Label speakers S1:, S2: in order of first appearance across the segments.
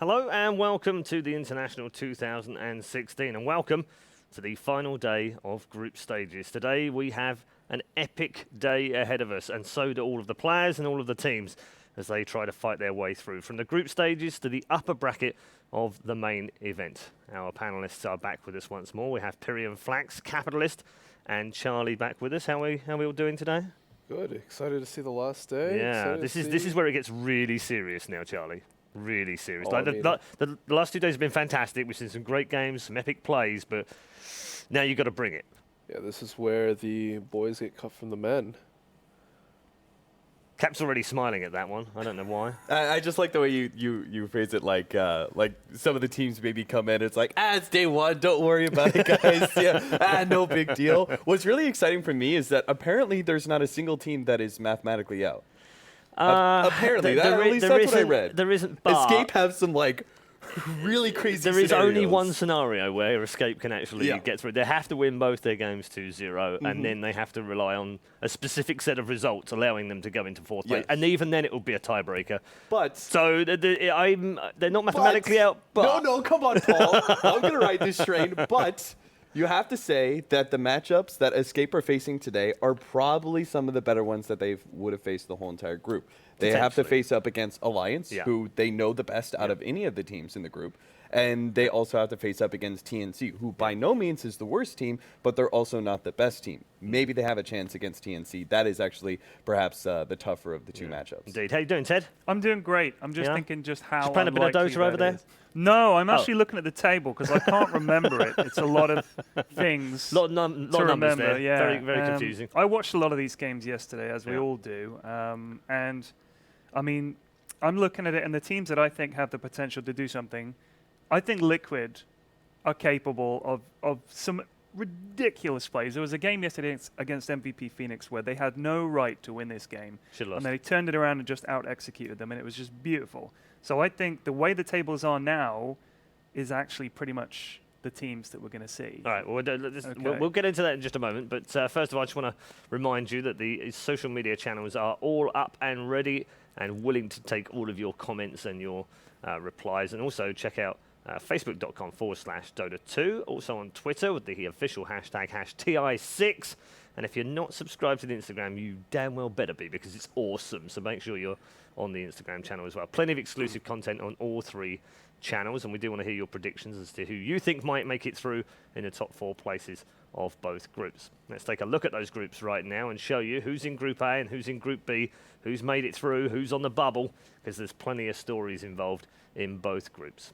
S1: Hello and welcome to the International 2016 and welcome to the final day of group stages. Today we have an epic day ahead of us and so do all of the players and all of the teams as they try to fight their way through from the group stages to the upper bracket of the main event. Our panelists are back with us once more. We have Pyrian Flax, Capitalist and Charlie back with us. How are we all doing today?
S2: Good. Excited to see the last day.
S1: Yeah, this is where it gets really serious now, Charlie. Really serious.
S2: Oh,
S1: Like the last 2 days have been fantastic. We've seen some great games, some epic plays, but now you've got to bring it.
S2: Yeah, this is where the boys get cut from the men.
S1: Cap's already smiling at that one. I don't know why.
S3: I just like the way you phrase it, like some of the teams maybe come in, it's like, it's day one, don't worry about it, guys. Yeah, no big deal. What's really exciting for me is that apparently there's not a single team that is mathematically out. Apparently, at least that's what I read.
S1: There isn't, but
S3: Escape have some like really crazy
S1: There is only
S3: scenarios.
S1: one scenario where Escape can actually get through. They have to win both their games 2-0, and then they have to rely on a specific set of results, allowing them to go into fourth place.
S3: Yes.
S1: And even then, it will be a tiebreaker.
S3: But
S1: So they're not mathematically out. But
S3: no, come on, Paul. I'm gonna ride this train. But you have to say that the matchups that Escape are facing today are probably some of the better ones that they would have faced the whole entire group. They have to
S1: Potentially.
S3: face up against Alliance,
S1: Yeah.
S3: who they know the best out of any of the teams in the group. And they also have to face up against TNC, who by no means is the worst team, but they're also not the best team. Maybe they have a chance against TNC. That is actually perhaps the tougher of the two matchups.
S1: Indeed. How you doing, Ted?
S4: I'm doing great. I'm just
S1: Yeah?
S4: thinking just how
S1: Just playing a bit of
S4: unlikely
S1: Dota over
S4: that
S1: there?
S4: is. No, I'm actually looking at the table because I can't remember it. It's a lot of things
S1: Lot of
S4: to
S1: numbers
S4: remember.
S1: there.
S4: Yeah,
S1: Very, very confusing.
S4: I watched a lot of these games yesterday, as we
S1: Yeah.
S4: all do, and I mean, I'm looking at it, and the teams that I think have the potential to do something, I think Liquid are capable of some ridiculous plays. There was a game yesterday against MVP Phoenix where they had no right to win this game.
S1: Should have
S4: And
S1: lost.
S4: they turned it around and just out-executed them, and it was just beautiful. So I think the way the tables are now is actually pretty much the teams that we're going to see.
S1: All right, well,
S4: Okay.
S1: we'll get into that in just a moment. But first of all, I just want to remind you that the social media channels are all up and ready and willing to take all of your comments and your replies. And also check out facebook.com/Dota2. Also on Twitter with the official hashtag #TI6. And if you're not subscribed to the Instagram, you damn well better be, because it's awesome. So make sure you're on the Instagram channel as well. Plenty of exclusive content on all three channels, and we do want to hear your predictions as to who you think might make it through in the top 4 places of both groups. Let's take a look at those groups right now and show you who's in Group A and who's in Group B, who's made it through, who's on the bubble, because there's plenty of stories involved in both groups.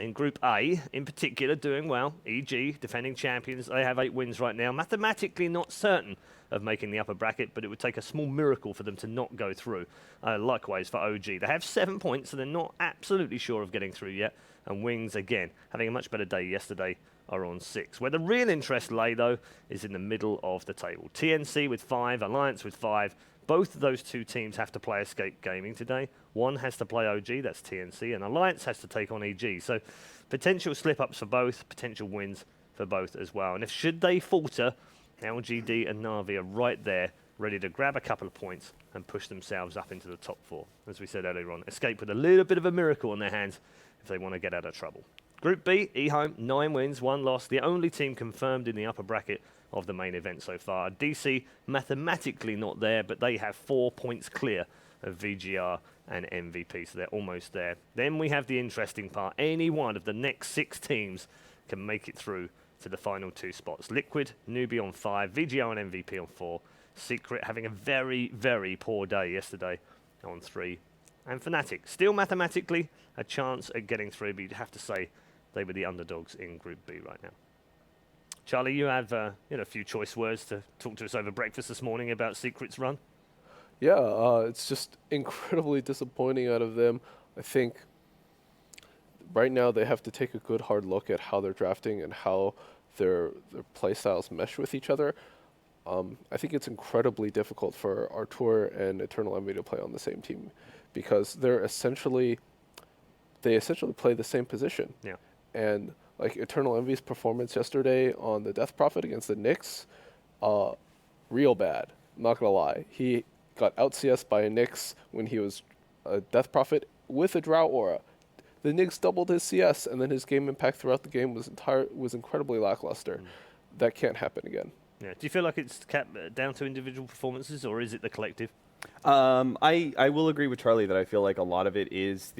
S1: In Group A, in particular, doing well. EG, defending champions, they have 8 wins right now. Mathematically not certain of making the upper bracket, but it would take a small miracle for them to not go through. Likewise for OG. They have 7 points, so they're not absolutely sure of getting through yet. And Wings, again, having a much better day yesterday, are on 6. Where the real interest lay, though, is in the middle of the table. TNC with 5, Alliance with 5. Both of those two teams have to play Escape Gaming today. One has to play OG, that's TNC, and Alliance has to take on EG. So potential slip-ups for both, potential wins for both as well. And if should they falter, LGD and Na'Vi are right there, ready to grab a couple of points and push themselves up into the top 4. As we said earlier on, Escape with a little bit of a miracle on their hands if they want to get out of trouble. Group B, eHome, 9 wins, 1 loss. The only team confirmed in the upper bracket of the main event so far. DC mathematically not there, but they have 4 points clear of VGR and MVP, so they're almost there. Then we have the interesting part. Any one of the next 6 teams can make it through to the final 2 spots. Liquid, Newbee on 5, VGR and MVP on 4. Secret having a very, very poor day yesterday on 3. And Fnatic, still mathematically a chance at getting through, but you'd have to say they were the underdogs in Group B right now. Charlie, you have a few choice words to talk to us over breakfast this morning about Secret's run.
S2: Yeah, it's just incredibly disappointing out of them. I think right now they have to take a good hard look at how they're drafting and how their play styles mesh with each other. I think it's incredibly difficult for Artur and Eternal Envy to play on the same team because they essentially play the same position.
S1: Yeah.
S2: And like Eternal Envy's performance yesterday on the Death Prophet against the Knicks, real bad. I'm not gonna lie. He got out CS by a Knicks when he was a Death Prophet with a Drought Aura. The Knicks doubled his CS, and then his game impact throughout the game was incredibly lackluster. That can't happen again.
S1: Yeah. Do you feel like it's down to individual performances, or is it the collective?
S3: I will agree with Charlie that I feel like a lot of it is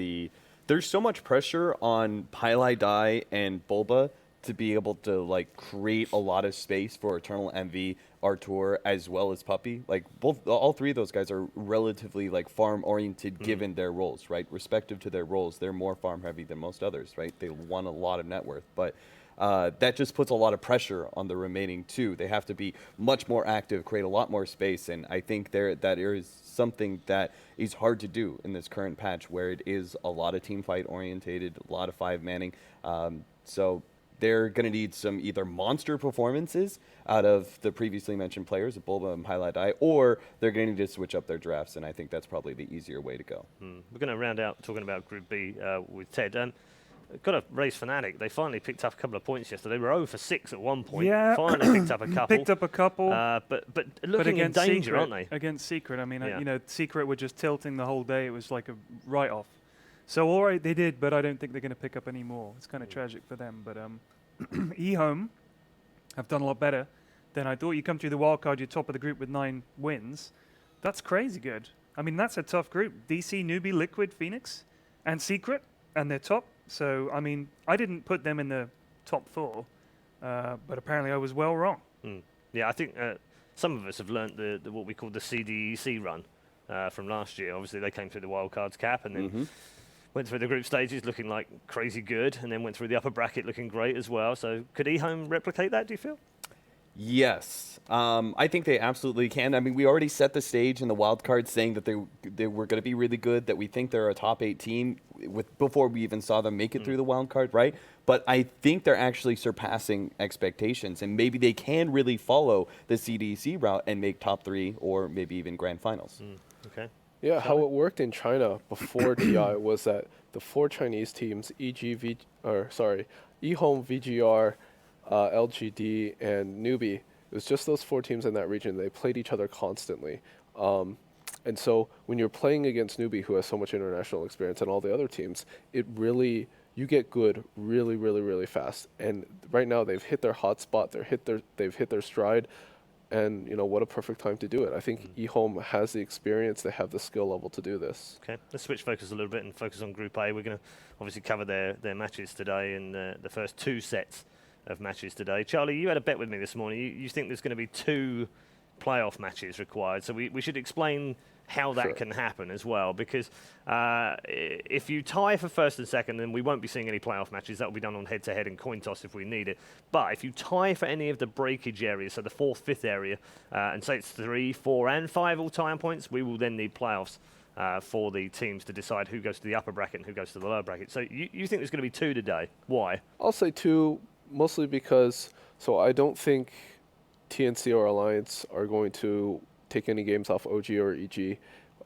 S3: there's so much pressure on Pylai Dai and Bulba to be able to like create a lot of space for Eternal Envy, Artur, as well as Puppy. Like all 3 of those guys are relatively like farm oriented given their roles, right? Respective to their roles, they're more farm heavy than most others, right? They won a lot of net worth, but that just puts a lot of pressure on the remaining 2. They have to be much more active, create a lot more space, and I think that is something that is hard to do in this current patch where it is a lot of team fight orientated, a lot of 5 manning. So they're going to need some either monster performances out of the previously mentioned players, Bulba and Highlight Eye, or they're going to need to switch up their drafts, and I think that's probably the easier way to go.
S1: We're going to round out talking about Group B with Ted. Got to raise Fnatic. They finally picked up a couple of points yesterday. They were 0 for 6 at one point.
S4: Yeah.
S1: Finally picked up a couple.
S4: Picked up a couple.
S1: But looking in danger,
S4: Secret,
S1: aren't they?
S4: Against Secret, I mean,
S1: Yeah.
S4: you know, Secret were just tilting the whole day. It was like a write-off. So all right, they did, but I don't think they're going to pick up any more. It's kind of tragic for them. But eHome have done a lot better than I thought. You come through the wildcard, you're top of the group with 9 wins. That's crazy good. I mean, that's a tough group. DC, Newbee, Liquid, Phoenix, and Secret, and they're top. So, I mean, I didn't put them in the top 4, but apparently I was well wrong.
S1: Yeah, I think some of us have learnt the what we call the CDEC run from last year. Obviously, they came through the wildcards cap and then went through the group stages looking like crazy good, and then went through the upper bracket looking great as well. So could eHome replicate that, do you feel?
S3: Yes, I think they absolutely can. I mean, we already set the stage in the wild card saying that they were going to be really good, that we think they're a top 8 team before we even saw them make it through the wild card, right? But I think they're actually surpassing expectations, and maybe they can really follow the CDC route and make top 3 or maybe even grand finals.
S1: Okay.
S2: Yeah, how it worked in China before TI was that the 4 Chinese teams, eHome, VGR, LGD, and Newbee, it was just those 4 teams in that region. They played each other constantly. And so when you're playing against Newbee, who has so much international experience, and all the other teams, it really, you get good really, really, really fast. And right now they've hit their hot spot. They've hit their stride. And, you know, what a perfect time to do it. I think eHome has the experience. They have the skill level to do this.
S1: Okay, let's switch focus a little bit and focus on Group A. We're going to obviously cover their matches today and the first 2 sets of matches today. Charlie, you had a bet with me this morning. You think there's going to be 2 playoff matches required. So we should explain how that can happen as well, because if you tie for first and second, then we won't be seeing any playoff matches. That will be done on head-to-head and coin toss if we need it. But if you tie for any of the breakage areas, so the 4th, 5th area, and say it's 3, 4, and 5 all tie points, we will then need playoffs for the teams to decide who goes to the upper bracket and who goes to the lower bracket. So you think there's going to be 2 today. Why?
S2: I'll say 2, mostly because, so I don't think TNC or Alliance are going to take any games off OG or EG.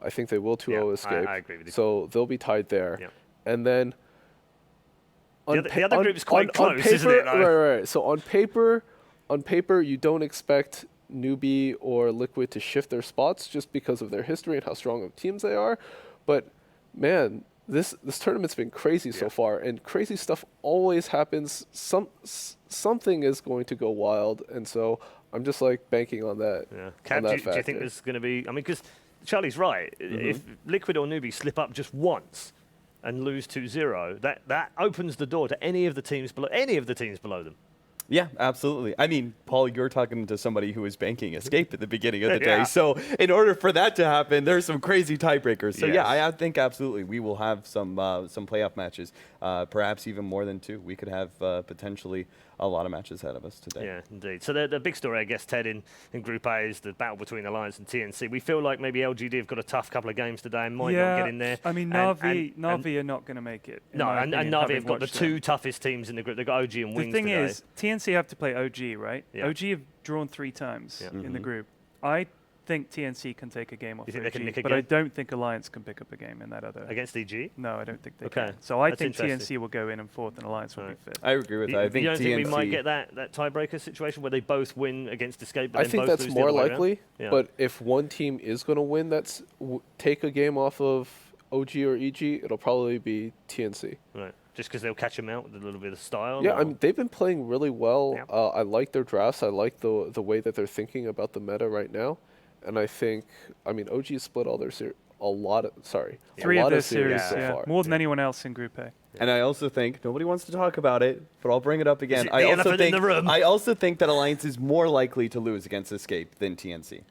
S2: I think they will 2-0 escape.
S1: I agree with you.
S2: So they'll be tied there.
S1: Yeah.
S2: And then
S1: the other group's quite close, isn't it?
S2: Right. So on paper, you don't expect Newbee or Liquid to shift their spots just because of their history and how strong of teams they are. But man, this tournament's been crazy so far, and crazy stuff always happens. Something is going to go wild, and so I'm just like banking on that.
S1: Yeah. Cam, do you think there's going to be? I mean, because Charlie's right. If Liquid or Newbee slip up just once and lose 2-0, that opens the door to any of the teams below them.
S3: Yeah, absolutely. I mean, Paul, you're talking to somebody who was banking escape at the beginning of the day. So in order for that to happen, there's some crazy tiebreakers. So yeah, I think absolutely we will have some playoff matches, perhaps even more than 2. We could have potentially a lot of matches ahead of us today.
S1: Yeah, indeed. So the big story, I guess, Ted, in Group A is the battle between Alliance and TNC. We feel like maybe LGD have got a tough couple of games today and might not get in there.
S4: I mean, Navi are not going to make it.
S1: No, and Navi have got the 2 toughest teams in the group. They've got OG and Wings
S4: today. The thing
S1: is,
S4: TNC have to play OG, right?
S1: Yeah.
S4: OG have drawn 3 times in the group. I think TNC can take a game off
S1: You think
S4: OG,
S1: they can nick a
S4: but
S1: game?
S4: I don't think Alliance can pick up a game in that other.
S1: Against EG?
S4: No, I don't think they
S1: Okay.
S4: can. So I
S1: That's
S4: think
S1: interesting.
S4: TNC will go in and 4th, and Alliance will be 5th.
S3: I agree with that. I think
S1: you don't think we
S3: TNC
S1: might get that tiebreaker situation where they both win against Escape, but
S2: I
S1: then
S2: think
S1: both
S2: that's
S1: lose
S2: more
S1: the other way
S2: likely.
S1: around? Yeah.
S2: But if one team is going to win, take a game off of OG or EG, it'll probably be TNC.
S1: Right. Just because they'll catch them out with a little bit of style?
S2: Yeah,
S1: or?
S2: I mean, they've been playing really well.
S1: Yeah.
S2: I like their drafts. I like the way that they're thinking about the meta right now. And I think, I mean, OG split all their a lot of series so far.
S4: More than anyone else in Group A.
S3: And I also think nobody wants to talk about it, but I'll bring it up again.
S1: Is it the elephant in the room?
S3: I also think that Alliance is more likely to lose against Escape than TNC,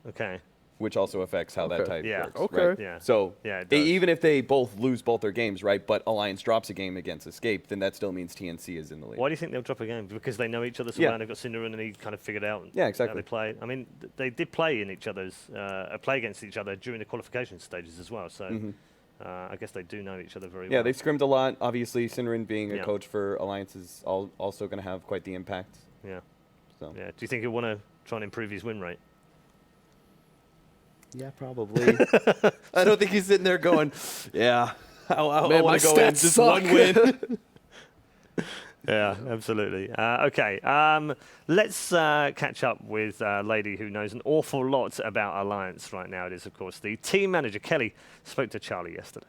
S1: Okay.
S3: which also affects how that type
S1: Yeah.
S3: works.
S2: Okay.
S3: Right?
S1: Yeah.
S3: So
S1: Yeah, it does.
S3: even if they both lose both their games, right, but Alliance drops a game against Escape, then that still means TNC is in the lead.
S1: Why do you think they'll drop a game? Because they know each other so
S3: Yeah.
S1: well, and they've got Cinderin and he kind of figured out
S3: Yeah,
S1: how
S3: exactly.
S1: they play. I mean, they did play in each other's, play against each other during the qualification stages as well. So I guess they do know each other very
S3: Yeah,
S1: well.
S3: they scrimmed a lot. Obviously, Sinrin being
S1: Yeah.
S3: a coach for Alliance is also going to have quite the impact.
S1: Yeah.
S3: So.
S1: Yeah. Do you think he'll want to try and improve his win rate?
S3: Yeah, probably. I don't think he's sitting there going, yeah, I
S2: Man, my
S3: want to go in
S2: stats
S3: just
S2: suck.
S3: one win.
S1: Yeah, absolutely. Okay, let's catch up with a lady who knows an awful lot about Alliance right now. It is, of course, the team manager. Kelly spoke to Charlie yesterday.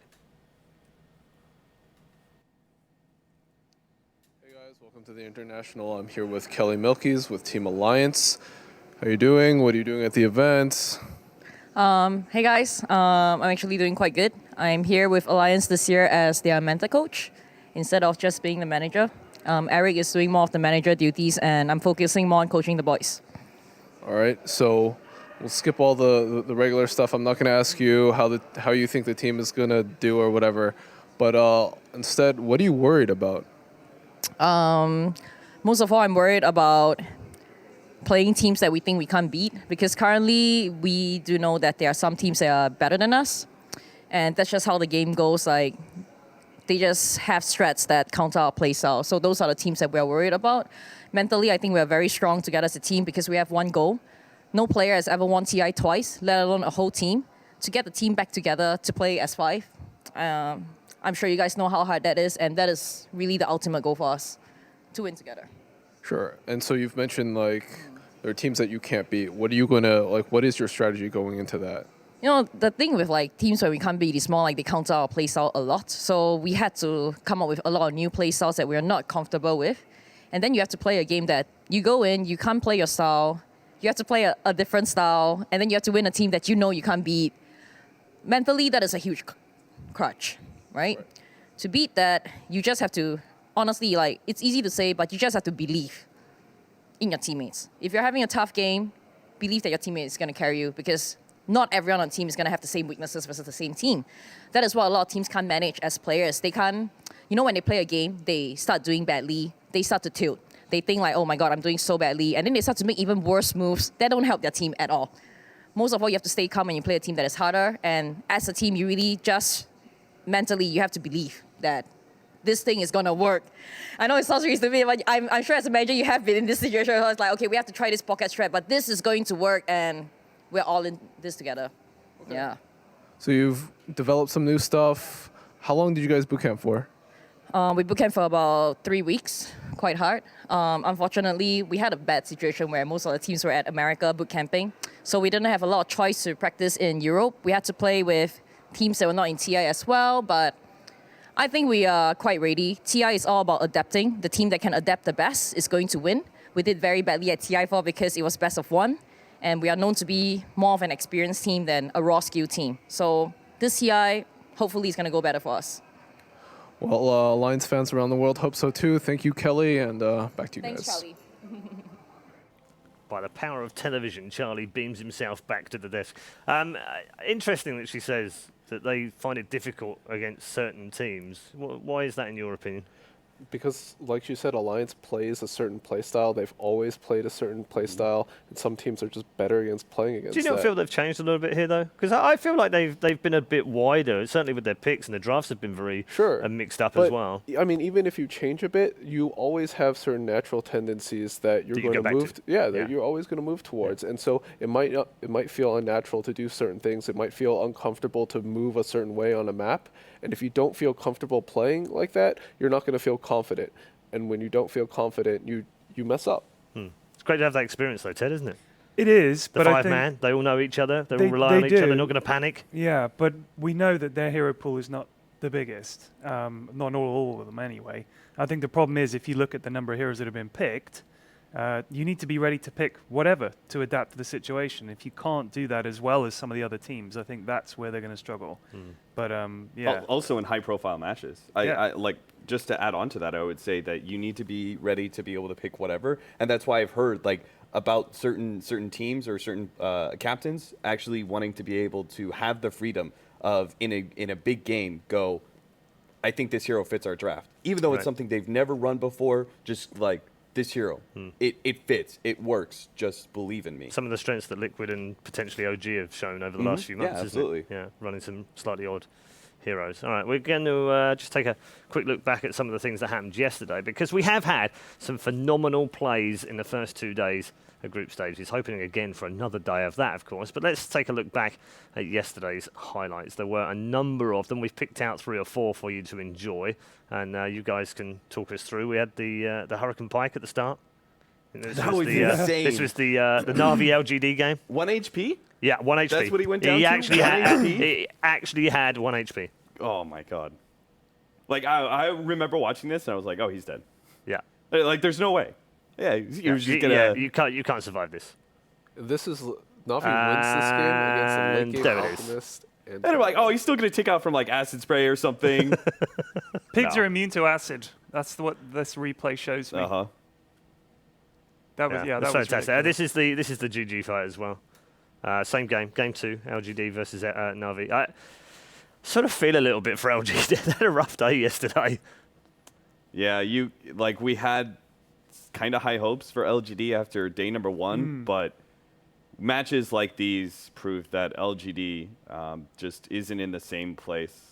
S2: Hey guys, welcome to the International. I'm here with Kelly Milkies with Team Alliance. How are you doing? What are you doing at the event?
S5: Hey guys, I'm actually doing quite good. I'm here with Alliance this year as their mentor coach instead of just being the manager. Eric is doing more of the manager duties and I'm focusing more on coaching the boys.
S2: All right, so we'll skip all the regular stuff. I'm not going to ask you how you think the team is going to do or whatever, but instead, what are you worried about?
S5: Most of all, I'm worried about playing teams that we think we can't beat because currently we do know that there are some teams that are better than us, and that's just how the game goes. Like they just have strats that counter our play style. So those are the teams that we're worried about. Mentally, I think we're very strong together as a team because we have one goal. No player has ever won TI twice, let alone a whole team. To get the team back together to play as 5, I'm sure you guys know how hard that is, and that is really the ultimate goal for us, to win together.
S2: Sure. And so you've mentioned like there are teams that you can't beat. What are you going to like? What is your strategy going into that?
S5: You know, the thing with like teams where we can't beat is more like they counter our play style a lot. So we had to come up with a lot of new play styles that we're not comfortable with. And then you have to play a game that you go in, you can't play your style, you have to play a different style, and then you have to win a team that you know you can't beat. Mentally, that is a huge crutch, right? To beat that, you just have to, honestly, like, it's easy to say, but you just have to believe in your teammates. If you're having a tough game, believe that your teammate is going to carry you because not everyone on the team is going to have the same weaknesses versus the same team. That is what a lot of teams can't manage as players. They can't, you know, when they play a game, they start doing badly, they start to tilt. They think like, oh my God, I'm doing so badly. And then they start to make even worse moves that don't help their team at all. Most of all, you have to stay calm when you play a team that is harder. And as a team, you really just mentally, you have to believe that this thing is going to work. I know it sounds really stupid, but I'm sure as a manager, you have been in this situation where it's like, okay, we have to try this pocket strat, but this is going to work and we're all in this together. Okay. Yeah.
S2: So you've developed some new stuff. How long did you guys boot camp for?
S5: We boot camp for about 3 weeks, quite hard. Unfortunately, we had a bad situation where most of the teams were at America boot camping, so we didn't have a lot of choice to practice in Europe. We had to play with teams that were not in TI as well, but I think we are quite ready. TI is all about adapting. The team that can adapt the best is going to win. We did very badly at TI4 because it was best of 1, and we are known to be more of an experienced team than a raw skill team. So this TI, hopefully, is going to go better for us.
S2: Well, Alliance fans around the world hope so too. Thank you, Kelly, and back to you
S5: Thanks,
S2: guys.
S5: Charlie.
S1: By the power of television, Charlie beams himself back to the desk. Interesting that she says that they find it difficult against certain teams. Why is that, in your opinion?
S2: Because, like you said, Alliance plays a certain play style. They've always played a certain play style, and some teams are just better against playing against
S1: Do you not
S2: that.
S1: feel they've changed a little bit here, though? Because I feel like they've been a bit wider, certainly with their picks, and the drafts have been very
S2: Sure.
S1: mixed up
S2: But,
S1: as well.
S2: I mean, even if you change a bit, you always have certain natural tendencies that you're
S1: That you
S2: going
S1: go
S2: to
S1: back
S2: move.
S1: to.
S2: Yeah, that
S1: Yeah.
S2: you're always going to move towards, and so it might feel unnatural to do certain things. It might feel uncomfortable to move a certain way on a map, and if you don't feel comfortable playing like that, you're not going to feel confident. And when you don't feel confident, you mess up.
S1: It's great to have that experience, though, Ted, isn't it?
S4: It is,
S1: The
S4: but I
S1: five
S4: think
S1: man, they all know each other. They all
S4: They-
S1: rely
S4: they
S1: on each other.
S4: do.
S1: Not going to panic.
S4: yeah, but we know that their hero pool is not the biggest. Not all of them anyway. I think the problem is if you look at the number of heroes that have been picked, you need to be ready to pick whatever to adapt to the situation. If you can't do that as well as some of the other teams, I think that's where they're going to struggle. But yeah,
S3: Also in high-profile matches.
S4: Yeah.
S3: I like just to add on to that, I would say that you need to be ready to be able to pick whatever, and that's why I've heard like about certain teams or certain captains actually wanting to be able to have the freedom of in a big game go, I think this hero fits our draft, even though
S1: Right.
S3: it's something they've never run before. Just like this hero, it fits, it works. Just believe in me.
S1: Some of the strengths that Liquid and potentially OG have shown over the
S3: Mhm.
S1: last few
S3: Yeah,
S1: months, isn't
S3: absolutely.
S1: it? Yeah, running some slightly odd Heroes. All right, we're going to just take a quick look back at some of the things that happened yesterday, because we have had some phenomenal plays in the first 2 days of group stages. Hoping again for another day of that, of course. But let's take a look back at yesterday's highlights. There were a number of them. We've picked out 3 or 4 for you to enjoy, and you guys can talk us through. We had the Hurricane Pike at the start.
S3: That was insane.
S1: This was the Na'Vi LGD game.
S3: 1 HP?
S1: Yeah, 1 HP.
S3: That's what he went down
S1: he
S3: to?
S1: Actually
S3: 1
S1: had,
S3: HP?
S1: he actually had 1 HP.
S3: Oh my god. Like I remember watching this and I was like, oh, he's dead.
S1: Yeah.
S3: Like there's no way. Yeah, he was just gonna.
S1: Yeah, you can't survive this.
S2: This is Na'Vi wins this game against the late game
S1: there it is.
S2: Alchemist.
S3: And they're like, oh, he's still gonna take out from like acid spray or something.
S4: Pigs
S3: No.
S4: are immune to acid. That's what this replay shows me.
S3: Uh-huh.
S4: That was yeah.
S1: That's
S4: That was
S1: fantastic.
S4: ridiculous.
S1: This is the GG fight as well. Same game, game 2, LGD versus Na'Vi. I sort of feel a little bit for LG. They had a rough day yesterday.
S3: Yeah, we had kind of high hopes for LGD after day number 1, but matches like these prove that LGD just isn't in the same place.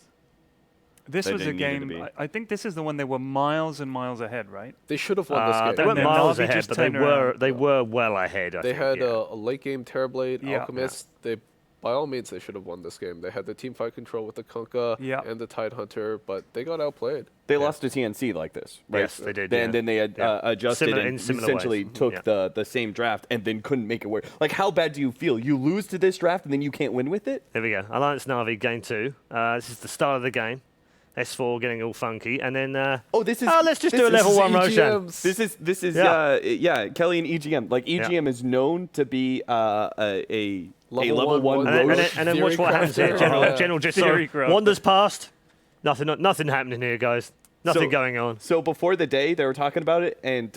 S4: This
S3: They
S4: was a
S3: didn't need it to
S4: game.
S3: be.
S4: I think this is the one they were miles and miles ahead, right?
S2: They should have won this
S1: They
S2: game.
S1: weren't
S4: then
S1: miles
S4: Na'Vi
S1: ahead,
S4: just
S1: but they
S4: turned around.
S1: were well ahead. I
S2: They
S1: think,
S2: had
S1: yeah.
S2: a late game Terrorblade,
S4: Yeah.
S2: Alchemist. They, by all means, they should have won this game. They had the team fight control with the Kunkka
S4: Yeah.
S2: and the Tidehunter, but they got outplayed.
S3: They lost to TNC like this, right?
S1: Yes, they did,
S3: Then,
S1: yeah.
S3: then they had,
S1: Yeah.
S3: adjusted
S1: Similar-
S3: and
S1: in similar
S3: essentially
S1: ways.
S3: took
S1: Yeah.
S3: the same draft and then couldn't make it work. Like, how bad do you feel? You lose to this draft and then you can't win with it?
S1: There we go. Alliance Na'Vi game 2. This is the start of the game. S4 getting all funky, and then
S3: Let's just
S1: let's do a level 1 Roshan.
S3: This is
S1: Yeah.
S3: Kelly and EGM. Like EGM is known to be a
S2: Level
S3: level
S2: one,
S3: one
S2: one
S3: Roche.
S1: And then watch what
S2: Theory
S1: happens here.
S2: crafter.
S1: General,
S2: Yeah.
S1: General just
S4: Theory
S1: sort of
S4: crafter.
S1: wanders past. Nothing happening here, guys. Nothing
S3: So-
S1: going on.
S3: So before the day, they were talking about it, and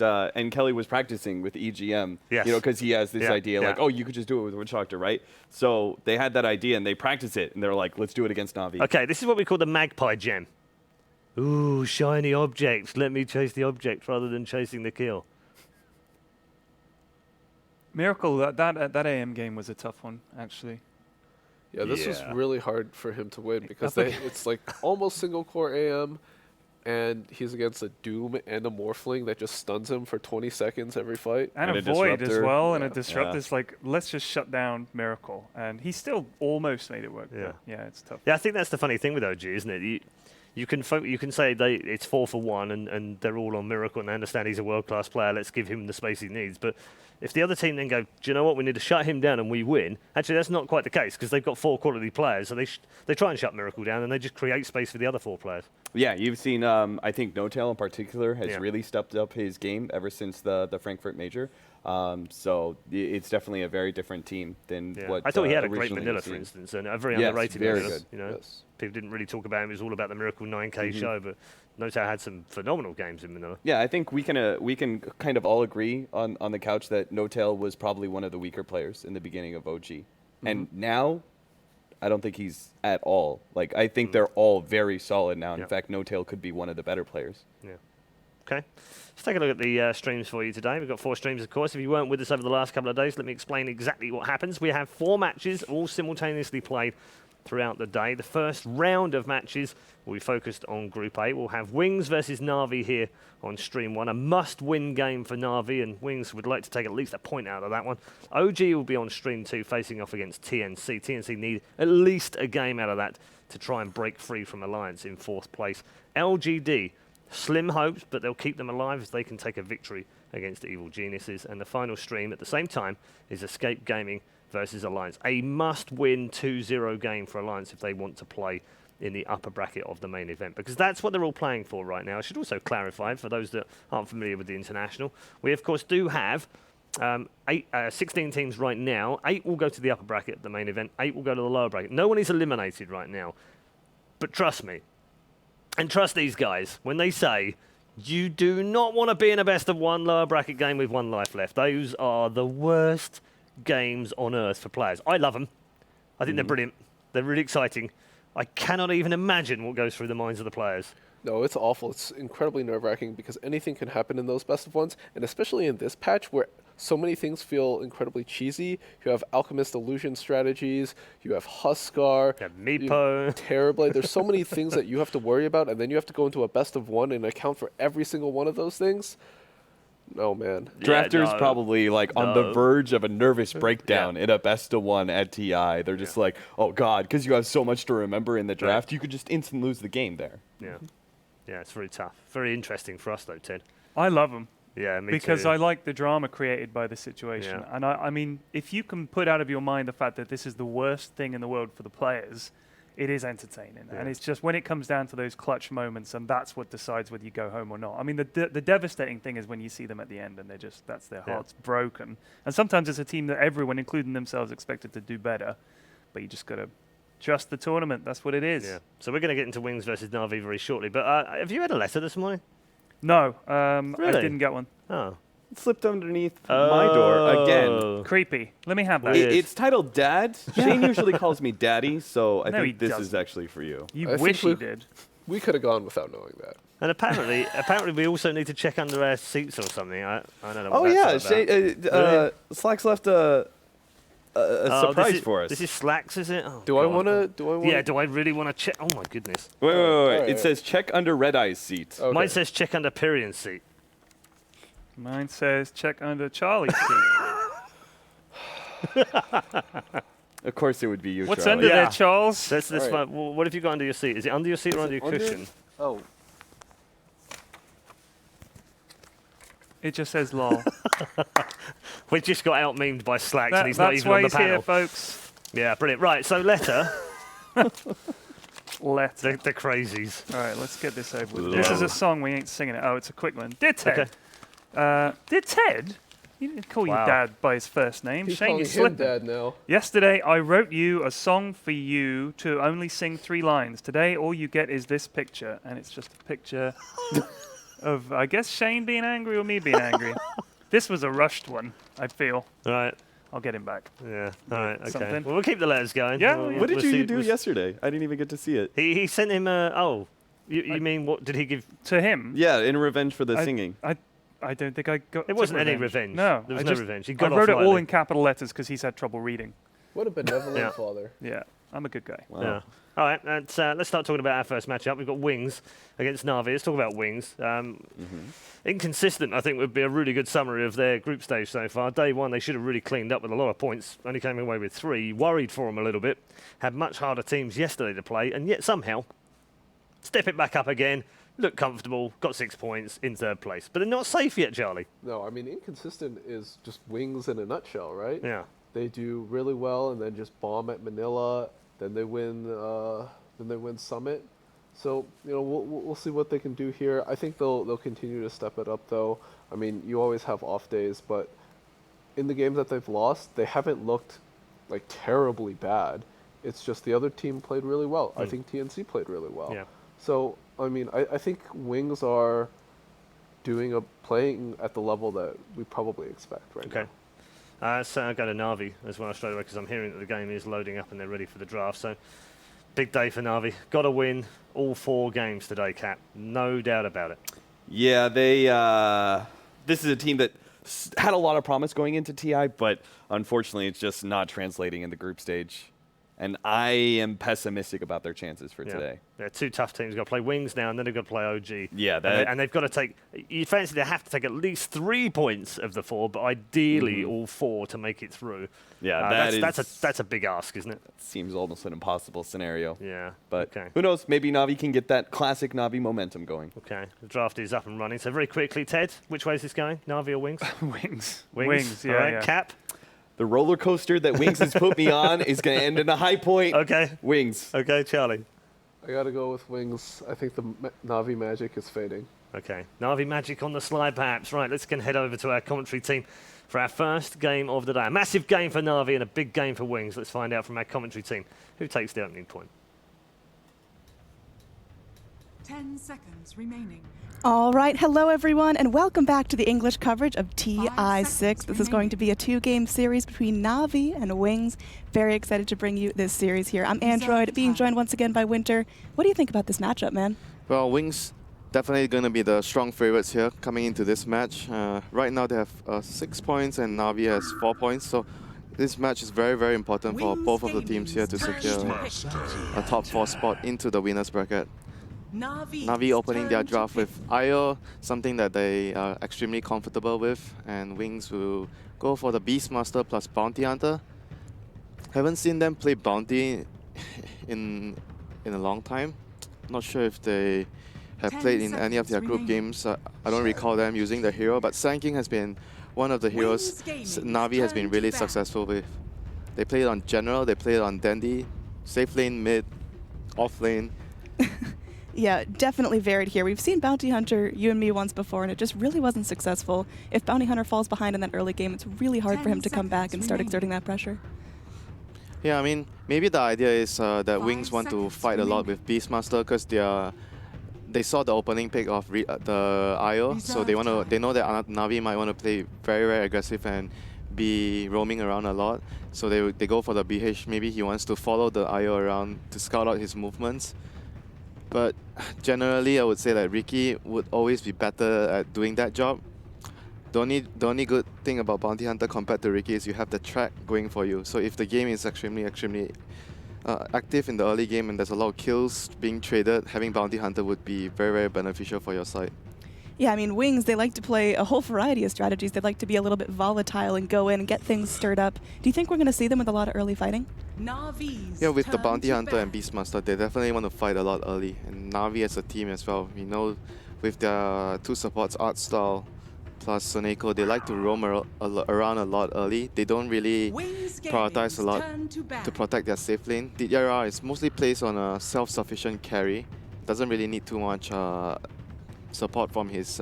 S3: Kelly was practicing with EGM.
S1: Yes.
S3: You know, because he has this
S1: Yeah,
S3: idea like,
S1: yeah.
S3: oh, you could just do it with Witch Doctor, right? So they had that idea and they practiced it, and they're like, let's do it against Na'Vi.
S1: Okay, this is what we call the magpie gem. Ooh, shiny objects. Let me chase the object rather than chasing the kill.
S4: Miracle. That AM game was a tough one, actually.
S2: Yeah, this was
S3: Yeah.
S2: really hard for him to win because
S4: That's
S2: it's like almost single core AM, and he's against a Doom and a Morphling that just stuns him for 20 seconds every fight.
S4: And
S3: And
S4: a
S3: a
S4: void as
S3: disruptor.
S4: well, and a
S2: Yeah.
S4: disrupt
S3: Yeah.
S4: is like, let's just shut down Miracle. And he still almost made it work.
S1: Yeah.
S4: but yeah, it's tough.
S1: Yeah, I think that's the funny thing with OG, isn't it? You can say it's 4 for 1 and they're all on Miracle and they understand he's a world-class player, let's give him the space he needs. But if the other team then go, do you know what, we need to shut him down and we win, actually that's not quite the case because they've got 4 quality players, so they try and shut Miracle down and they just create space for the other 4 players.
S3: Yeah, you've seen. I think No-Tail in particular has
S1: Yeah.
S3: really stepped up his game ever since the Frankfurt Major. So it's definitely a very different team than
S1: Yeah.
S3: what
S1: I thought he had a great
S3: originally
S1: Vanilla,
S3: was
S1: for
S3: seen.
S1: instance, and a very
S3: Yes,
S1: underrated
S3: very
S1: Vanilla.
S3: good.
S1: You know,
S2: Yes.
S1: people didn't really talk about him. It was all about the Miracle 9K show, but No-Tail had some phenomenal games in Manila.
S3: Yeah, I think we can kind of all agree on the couch that No-Tail was probably one of the weaker players in the beginning of OG, and now I don't think he's at all. Like I think they're all very solid now.
S1: Yeah.
S3: In fact, No-Tail could be one of the better players.
S1: Yeah. Okay. Let's take a look at the streams for you today. We've got 4 streams, of course. If you weren't with us over the last couple of days, let me explain exactly what happens. We have 4 matches, all simultaneously played throughout the day. The first round of matches will be focused on Group A. We'll have Wings versus Na'Vi here on Stream 1. A must-win game for Na'Vi, and Wings would like to take at least a point out of that one. OG will be on Stream 2 facing off against TNC. TNC need at least a game out of that to try and break free from Alliance in 4th place. LGD, slim hopes, but they'll keep them alive as they can take a victory against Evil Geniuses. And the final stream at the same time is Escape Gaming versus Alliance. A must-win 2-0 game for Alliance if they want to play in the upper bracket of the main event, because that's what they're all playing for right now. I should also clarify, for those that aren't familiar with the International, we of course do have 16 teams right now. 8 will go to the upper bracket of the main event, 8 will go to the lower bracket. No one is eliminated right now, but trust me, and trust these guys, when they say you do not want to be in a best of 1 lower bracket game with 1 life left. Those are the worst games on earth for players. I love them. I think they're brilliant. They're really exciting. I cannot even imagine what goes through the minds of the players.
S2: No, it's awful. It's incredibly nerve-wracking because anything can happen in those best of 1s, and especially in this patch where so many things feel incredibly cheesy. You have Alchemist Illusion strategies. You have Huskar.
S1: Yeah, Meepo.
S2: Terrorblade. There's so many things that you have to worry about, and then you have to go into a best of one and account for every single one of those things. No, man.
S3: Drafters
S1: no.
S3: probably like on the verge of a nervous breakdown
S1: Yeah.
S3: in a best of one at TI. They're just like, oh God, because you have so much to remember in the draft, you could just instantly lose the game there.
S1: Yeah. Yeah, it's very tough. Very interesting for us, though, Ted.
S4: I love them.
S1: Yeah, me
S4: Because
S1: too.
S4: I like the drama created by the situation.
S1: Yeah.
S4: And I mean, if you can put out of your mind the fact that this is the worst thing in the world for the players, it is entertaining.
S1: Yeah.
S4: And it's just when it comes down to those clutch moments, and that's what decides whether you go home or not. I mean, the devastating thing is when you see them at the end and that's their hearts broken. And sometimes it's a team that everyone, including themselves, expected to do better. But you just got to trust the tournament. That's what it is.
S1: Yeah. So we're going to get into Wings versus Na'Vi very shortly. But have you had a letter this morning?
S4: No, I
S1: Really?
S4: didn't get one.
S1: Oh.
S3: It slipped underneath my door again.
S1: Oh.
S4: Creepy. Let me have that.
S1: Weird.
S3: It's titled Dad. Shane usually calls me Daddy, so I
S4: No, he
S3: think this is
S4: doesn't.
S3: actually for you.
S4: You
S2: I
S4: wish
S2: think
S4: you did.
S2: We could have gone without knowing that.
S1: And apparently we also need to check under our seats or something. I don't know.
S3: Oh
S1: What
S3: yeah,
S1: that's all about.
S3: Shane,
S1: Really?
S3: Slack's left a
S1: Oh,
S3: surprise
S1: this is,
S3: for us.
S1: This is Slacks, is it? Oh,
S2: Do I
S1: God.
S2: want to? Do I want?
S1: Yeah. Do I really want to check? Oh my goodness.
S3: Wait.
S2: Alright.
S3: It says check under Red Eye's seat.
S2: Okay.
S1: Mine says check under Pyrion's seat.
S4: Mine says check under Charlie's seat.
S3: Of course, it would be you.
S4: What's
S3: Charlie.
S4: under
S1: Yeah.
S4: there, Charles?
S1: That's this
S2: Alright.
S1: one. Well, what have you got under your seat? Is it under your seat or under your cushion?
S2: Oh,
S4: It just says lol.
S1: We just got out memed by Slacks and he's not
S4: That's
S1: even
S4: why
S1: on the
S4: he's
S1: panel.
S4: here, folks.
S1: Yeah, brilliant. Right, so letter.
S4: Letter.
S1: the crazies.
S4: All right, let's get this over with.
S1: Yeah.
S4: This is a song, we ain't singing it. Oh, it's a quick one. Dear Ted. Dear Ted? He didn't call
S1: Wow.
S4: you Dad by his first name.
S2: he's
S4: Shane,
S2: calling
S4: you
S2: him
S4: slipped.
S2: Dad now.
S4: Yesterday, I wrote you a song for you to only sing 3 lines. Today, all you get is this picture, and it's just a picture of, I guess, Shane being angry or me being angry. This was a rushed one, I feel.
S1: All right.
S4: I'll get him back.
S1: Yeah. All right. Okay.
S4: Something.
S1: Well, we'll keep the letters going.
S4: Yeah,
S1: We'll-
S4: yeah.
S3: What did
S1: we'll
S3: you
S1: see-
S3: do
S1: we'll s-
S3: yesterday? I didn't even get to see it.
S1: He sent him a. Oh, you mean what did he give?
S4: To him,
S3: Yeah, in revenge for the
S4: I-
S3: singing.
S4: I don't think I got.
S1: It wasn't
S4: took
S1: any revenge.
S4: No,
S1: There was
S4: I
S1: no
S4: just-
S1: revenge. He
S4: I
S1: got
S4: wrote
S1: off
S4: it all
S1: lightly.
S4: in capital letters because he's had trouble reading.
S2: What a benevolent
S1: Yeah.
S2: father.
S4: Yeah, I'm a good guy.
S3: Wow.
S1: Yeah. All right, let's start talking about our first matchup. We've got Wings against Na'Vi. Let's talk about Wings. Inconsistent, I think, would be a really good summary of their group stage so far. Day one, they should have really cleaned up with a lot of points. Only came away with 3. Worried for them a little bit. Had much harder teams yesterday to play, and yet somehow step it back up again. Look comfortable. Got 6 points in 3rd place, but they're not safe yet, Charlie.
S2: No, I mean inconsistent is just Wings in a nutshell, right?
S1: Yeah.
S2: They do really well and then just bomb at Manila. Then they win. Then they win Summit. So we'll see what they can do here. I think they'll continue to step it up though. I mean, you always have off days, but in the games that they've lost, they haven't looked like terribly bad. It's just the other team played really well. I think TNC played really well.
S1: Yeah.
S2: So I mean, I think Wings are playing at the level that we probably expect right
S1: Okay. So I'll go to Na'Vi as well straight away because I'm hearing that the game is loading up and they're ready for the draft. So big day for Na'Vi. Got to win all 4 games today, Cap. No doubt about it.
S3: Yeah, they. This is a team that had a lot of promise going into TI, but unfortunately, it's just not translating in the group stage. And I am pessimistic about their chances for today.
S1: Yeah, 2 tough teams. Got to play Wings now, and then they've got to play OG.
S3: Yeah,
S1: and they've got to take. You fancy they have to take at least 3 points of the 4, but ideally all 4 to make it through.
S3: Yeah,
S1: that's a big ask, isn't it?
S3: Seems almost an impossible scenario.
S1: Yeah.
S3: But
S1: okay.
S3: who knows? Maybe Na'Vi can get that classic Na'Vi momentum going.
S1: Okay. The draft is up and running. So very quickly, Ted, which way is this going? Na'Vi or Wings?
S4: Wings. Yeah,
S1: All right.
S4: yeah.
S1: Cap.
S3: The roller coaster that Wings has put me on is going to end in a high point.
S1: Okay.
S3: Wings.
S1: Okay, Charlie.
S2: I gotta go with Wings. I think the Na'Vi magic is fading.
S1: Okay. Na'Vi magic on the slide, perhaps. Right, let's go and head over to our commentary team for our first game of the day. A massive game for Na'Vi and a big game for Wings. Let's find out from our commentary team who takes the opening point.
S6: 10 seconds remaining.
S7: All right, hello everyone, and welcome back to the English coverage of TI6. This is going to be a 2-game series between Na'Vi and Wings. Very excited to bring you this series here. I'm Android, being joined once again by Winter. What do you think about this matchup, man?
S8: Well, Wings definitely going to be the strong favorites here coming into this match. Right now they have 6 points and Na'Vi has 4 points. So this match is very, very important for both of the teams here to secure a top 4 spot into the winners bracket. Na'Vi opening their draft with Io, something that they are extremely comfortable with, and Wings will go for the Beastmaster plus Bounty Hunter. Haven't seen them play Bounty in a long time. Not sure if they have played in any of their group games. I don't recall them using the hero, but Sand King has been one of the heroes Na'Vi has been really successful with. They played on General, they played on Dandy, safe lane, mid, off lane.
S7: Yeah, definitely varied here. We've seen Bounty Hunter, you and me, once before, and it just really wasn't successful. If Bounty Hunter falls behind in that early game, it's really hard for him to come back and start exerting that pressure.
S8: Yeah, I mean, maybe the idea is that Wings want to fight a lot with Beastmaster because they saw the opening pick of the Io, so they know that Na'Vi might want to play very, very aggressive and be roaming around a lot. So they go for the BH. Maybe he wants to follow the Io around to scout out his movements. But generally, I would say that Ricky would always be better at doing that job. The only good thing about Bounty Hunter compared to Ricky is you have the track going for you. So if the game is extremely active in the early game and there's a lot of kills being traded, having Bounty Hunter would be very, very beneficial for your side.
S7: Yeah, I mean, Wings, they like to play a whole variety of strategies. They like to be a little bit volatile and go in and get things stirred up. Do you think we're going to see them with a lot of early fighting?
S8: Yeah, with the Bounty Hunter and Beastmaster, they definitely want to fight a lot early. And Na'Vi as a team as well, we know with their 2 supports, Artstyle plus Soneko, they like to roam around a lot early. They don't really prioritize a lot to protect their safe lane. DRR is mostly placed on a self-sufficient carry. Doesn't really need too much support from his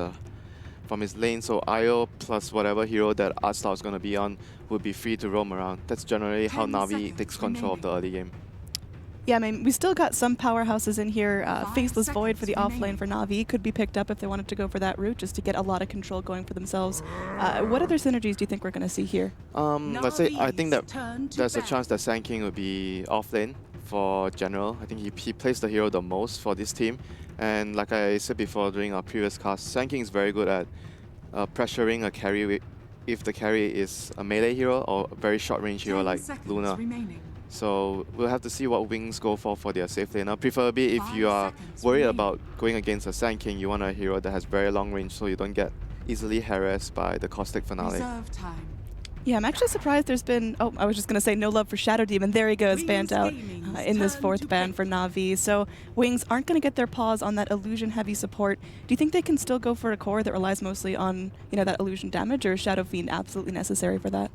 S8: lane, so Io plus whatever hero that Artstyle is going to be on would be free to roam around. That's generally how Na'Vi takes control of the early game.
S7: Yeah, I mean, we still got some powerhouses in here. Faceless Void for the offlane for Na'Vi could be picked up if they wanted to go for that route, just to get a lot of control going for themselves. What other synergies do you think we're going to see here?
S8: Let's say I think that there's a chance that Sand King will be offlane for General. I think he plays the hero the most for this team. And like I said before during our previous cast, Sand King is very good at pressuring a carry if the carry is a melee hero or a very short range hero like Luna. So we'll have to see what Wings go for their safe laner. Preferably if you are worried about going against a Sand King, you want a hero that has very long range so you don't get easily harassed by the caustic finale.
S7: Yeah, I'm actually surprised there's been, I was just going to say no love for Shadow Demon. There he goes, banned out in this 4th ban for Na'Vi. So Wings aren't going to get their paws on that illusion heavy support. Do you think they can still go for a core that relies mostly on, that illusion damage, or is Shadow Fiend absolutely necessary for that?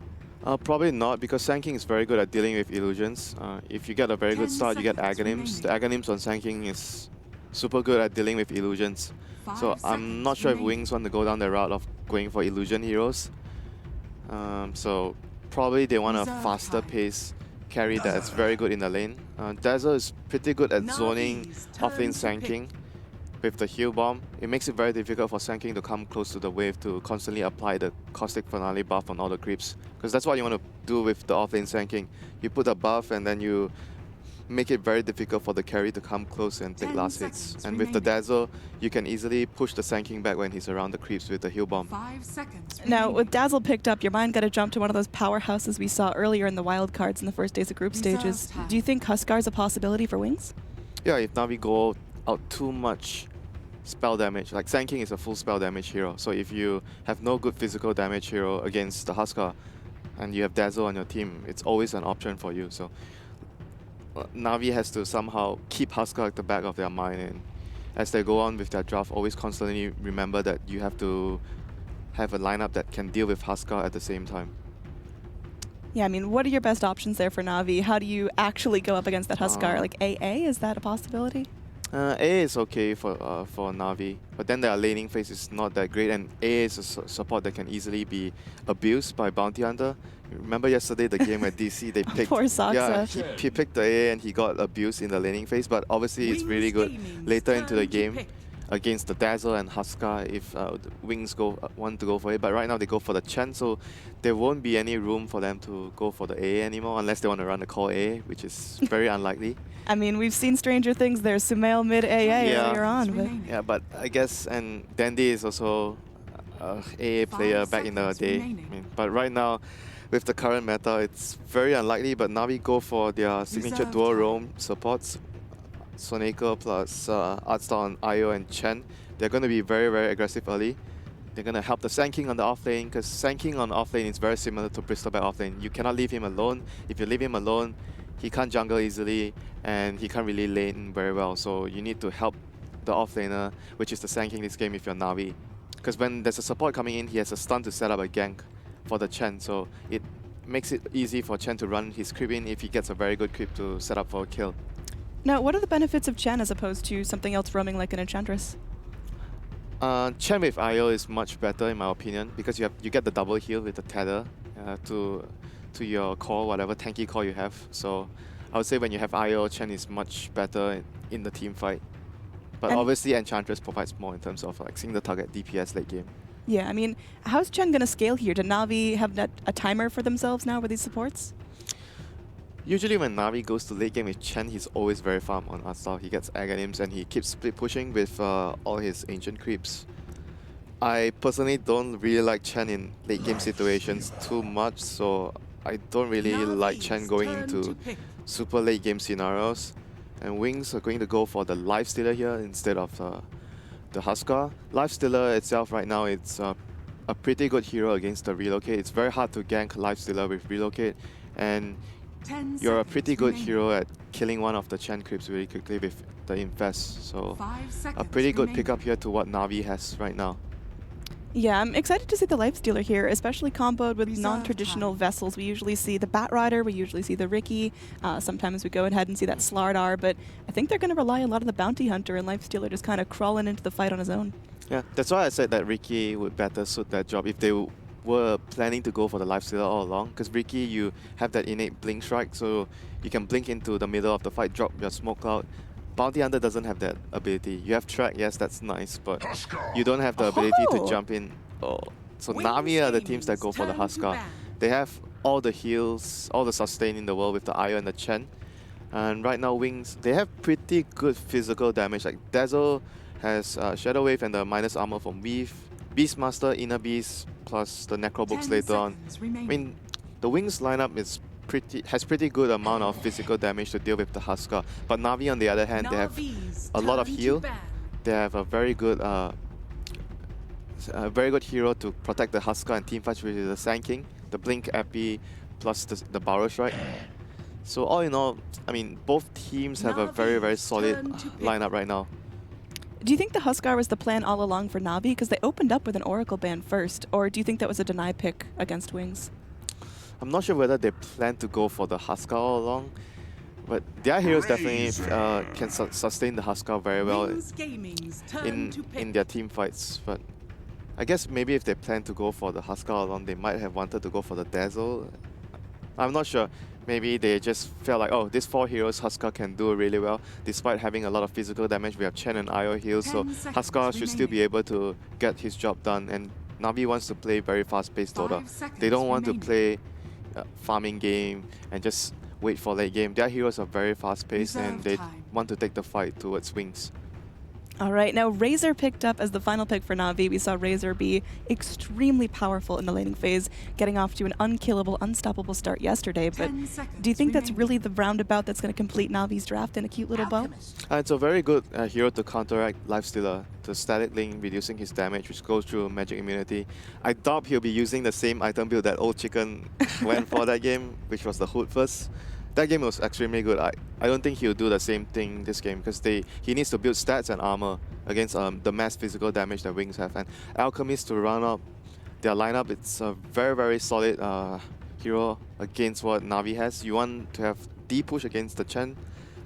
S8: Probably not, because Sand King is very good at dealing with illusions. If you get a very good start, you get Aghanims. The Aghanims on Sand King is super good at dealing with illusions. So I'm not sure if Wings want to go down the route of going for illusion heroes. So probably they want a faster pace carry that's very good in the lane. Dazzle is pretty good at zoning offlane Sand King with the heal bomb. It makes it very difficult for Sand King to come close to the wave to constantly apply the caustic finale buff on all the creeps. Because that's what you want to do with the offlane Sand King. You put a buff and then you make it very difficult for the carry to come close and take last hits. And with the Dazzle, you can easily push the Sand King back when he's around the creeps with the heal bomb.
S7: Now, with Dazzle picked up, your mind got to jump to one of those powerhouses we saw earlier in the wildcards in the first days of group stages. Do you think Huskar is a possibility for Wings?
S8: Yeah, if Na'Vi go out too much spell damage, like Sand King is a full spell damage hero, so if you have no good physical damage hero against the Huskar and you have Dazzle on your team, it's always an option for you. So Na'Vi has to somehow keep Huskar at the back of their mind, and as they go on with their draft, always constantly remember that you have to have a lineup that can deal with Huskar at the same time.
S7: Yeah, I mean, what are your best options there for Na'Vi? How do you actually go up against that Huskar? Like AA, is that a possibility?
S8: AA is okay for Na'Vi, but then their laning phase is not that great, and AA is a support that can easily be abused by Bounty Hunter. Remember yesterday the game at DC, they picked
S7: Poor Saksa.
S8: yeah, he picked the AA and he got abused in the laning phase, but obviously it's really good later into the game. against the Dazzle and Huskar if the Wings want to go for it. But right now they go for the Chen, so there won't be any room for them to go for the AA anymore unless they want to run the core AA, which is very unlikely.
S7: I mean, we've seen stranger things. There's Sumail mid AA earlier on. But
S8: Yeah, but I guess, and Dandy is also a AA player back in the day. I mean, but right now, with the current meta, it's very unlikely, but Na'Vi go for their signature dual roam supports, Soneko plus Artstar on Io and Chen. They're going to be very, very aggressive early. They're going to help the Sanking on the offlane, because Sanking on offlane is very similar to Bristleback offlane. You cannot leave him alone. If you leave him alone, he can't jungle easily, and he can't really lane very well. So you need to help the offlaner, which is the Sanking this game if you're Na'Vi. Because when there's a support coming in, he has a stun to set up a gank for the Chen, so it makes it easy for Chen to run his creep in if he gets a very good creep to set up for a kill.
S7: now, what are the benefits of Chen as opposed to something else roaming like an Enchantress?
S8: Chen with IO is much better in my opinion, because you get the double heal with the tether to your core, whatever tanky core you have. So I would say when you have IO, Chen is much better in the team fight. But
S7: And
S8: obviously Enchantress provides more in terms of like seeing the target DPS late game.
S7: yeah, I mean, how's Chen going to scale here? Did Na'Vi have a timer for themselves now with these supports?
S8: Usually when Na'Vi goes to late game with Chen, he's always very farm on Artstar. He gets Aghanims and he keeps split pushing with all his ancient creeps. I personally don't really like Chen in late game situations too much, so I don't really like Chen going into super late game scenarios. And Wings are going to go for the Lifestealer here instead of the Huskar. Lifestealer itself right now, it's a pretty good hero against the Relocate. It's very hard to gank Lifestealer with Relocate, and you're a pretty good hero at killing one of the Chen creeps really quickly with the Infest. So a pretty good pickup here to what Na'Vi has right now.
S7: Yeah, I'm excited to see the Lifestealer here, especially comboed with non-traditional vessels. We usually see the Batrider, we usually see the Riki, sometimes we go ahead and see that Slardar, but I think they're going to rely a lot on the Bounty Hunter and Lifestealer just kind of crawling into the fight on his own.
S8: Yeah, that's why I said that Riki would better suit that job if they were planning to go for the Lifestealer all along, because Riki, you have that innate blink strike, so you can blink into the middle of the fight, drop your smoke cloud. Bounty Hunter doesn't have that ability. You have track, yes, that's nice, but you don't have the ability to jump in. Oh. So Na'Vi are the teams that go for the Huskar. They have all the heals, all the sustain in the world with the Io and the Chen. And right now Wings, they have pretty good physical damage. Like Dazzle has Shadow Wave and the minus armor from Weave, Beastmaster, Inner Beast, plus the Necrobooks later on. I mean, the Wings lineup has pretty good amount of physical damage to deal with the Huskar. But Na'Vi on the other hand, they have a lot of heal. They have a very good hero to protect the Huskar and teamfights, which is the Sand King, the Blink Epi, plus the Barrow Strike. So all in all, I mean, both teams have a very, very solid lineup right now.
S7: Do you think the Huskar was the plan all along for Na'Vi? Because they opened up with an Oracle ban first, or do you think that was a deny pick against Wings?
S8: I'm not sure whether they plan to go for the Huskar all along, but their heroes definitely can sustain the Huskar very well in their team fights. But I guess maybe if they plan to go for the Huskar all along, they might have wanted to go for the Dazzle. I'm not sure. Maybe they just felt like, oh, these 4 heroes Huskar can do really well. Despite having a lot of physical damage, we have Chen and Io heals, so Huskar should still be able to get his job done. And Na'Vi wants to play very fast-paced Dota. They don't want to play farming game and just wait for late game. Their heroes are very fast-paced and they want to take the fight towards Wings.
S7: All right, now Razor picked up as the final pick for Na'Vi. We saw Razor be extremely powerful in the laning phase, getting off to an unkillable, unstoppable start yesterday. But do you think that's really the roundabout that's going to complete Na'Vi's draft in a cute little bow?
S8: It's a very good hero to counteract Lifestealer, the static link reducing his damage, which goes through magic immunity. I doubt he'll be using the same item build that Old Chicken went for that game, which was the Hood first. That game was extremely good. I don't think he'll do the same thing this game, because he needs to build stats and armor against the mass physical damage that Wings have. And Alchemist to run up their lineup, it's a very, very solid hero against what Na'Vi has. You want to have D-push against the Chen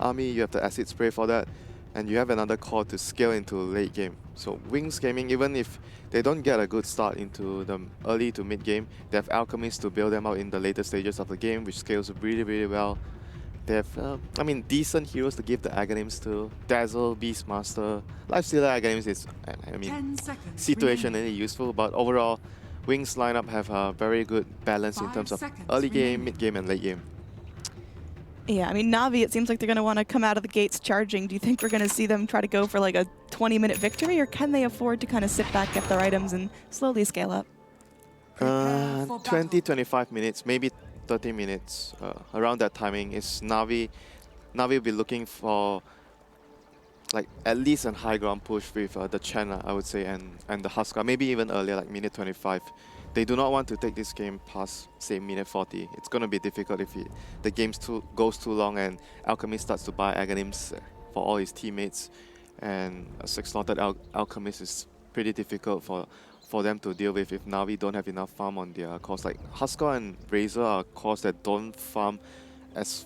S8: army, you have the Acid Spray for that, and you have another core to scale into late game. So Wings Gaming, even if they don't get a good start into the early to mid game, they have Alchemist to build them out in the later stages of the game, which scales really, really well. They have, I mean, decent heroes to give the Aghanims to. Dazzle, Beastmaster, Lifestealer Aghanims is, I mean,
S6: 10 seconds
S8: situationally useful, but overall, Wings lineup have a very good balance in
S6: 5
S8: terms of
S6: seconds
S8: early game,
S6: remaining.
S8: mid game, and late game.
S7: Yeah, I mean, Na'Vi, it seems like they're going to want to come out of the gates charging. Do you think we're going to see them try to go for like a 20-minute victory, or can they afford to kind of sit back, get their items, and slowly scale up?
S6: Prepare for
S8: 20,
S6: battle.
S8: 25 minutes, maybe 30 minutes, around that timing is Na'Vi. Na'Vi will be looking for like at least a high ground push with the Chen, I would say, and the Husker, maybe even earlier, like minute 25. They do not want to take this game past, say, minute 40. It's going to be difficult if the game goes too long and Alchemist starts to buy Aghanims for all his teammates. And a 6-slotted Alchemist is pretty difficult for them to deal with if Na'Vi don't have enough farm on their cores. Like Husker and Razor are cores that don't farm as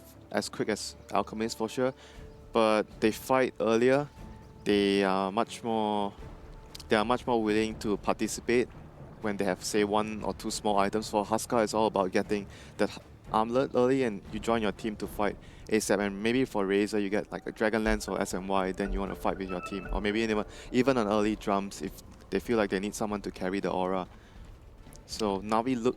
S8: quick as Alchemist for sure, but they fight earlier. They are much more willing to participate when they have, say, 1 or 2 small items. For Husker, it's all about getting that armlet early and you join your team to fight ASAP. And maybe for Razor, you get like a Dragonlance or SMY, then you want to fight with your team. Or maybe even an early Drums if they feel like they need someone to carry the aura. So Na'Vi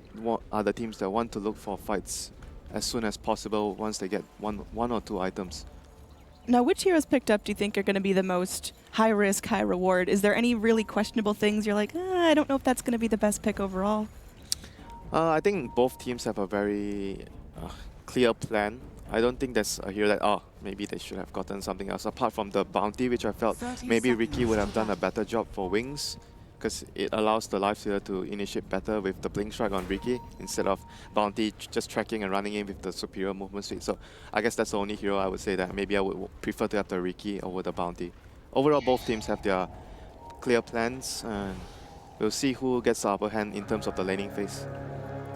S8: are the teams that want to look for fights as soon as possible once they get one or 2 items.
S7: Now, which heroes picked up do you think are going to be the most high risk, high reward? Is there any really questionable things you're like, I don't know if that's going to be the best pick overall?
S8: I think both teams have a very clear plan. I don't think there's a hero that, maybe they should have gotten something else. Apart from the bounty, which I felt
S6: 30
S8: maybe Ricky
S6: seconds
S8: would have
S6: to
S8: done a better job for Wings, because it allows the Lifestealer to initiate better with the Blink Strike on Ricky instead of Bounty just tracking and running in with the superior movement speed. So I guess that's the only hero I would say that maybe I would prefer to have the Ricky over the Bounty. Overall, both teams have their clear plans, and we'll see who gets the upper hand in terms of the laning phase.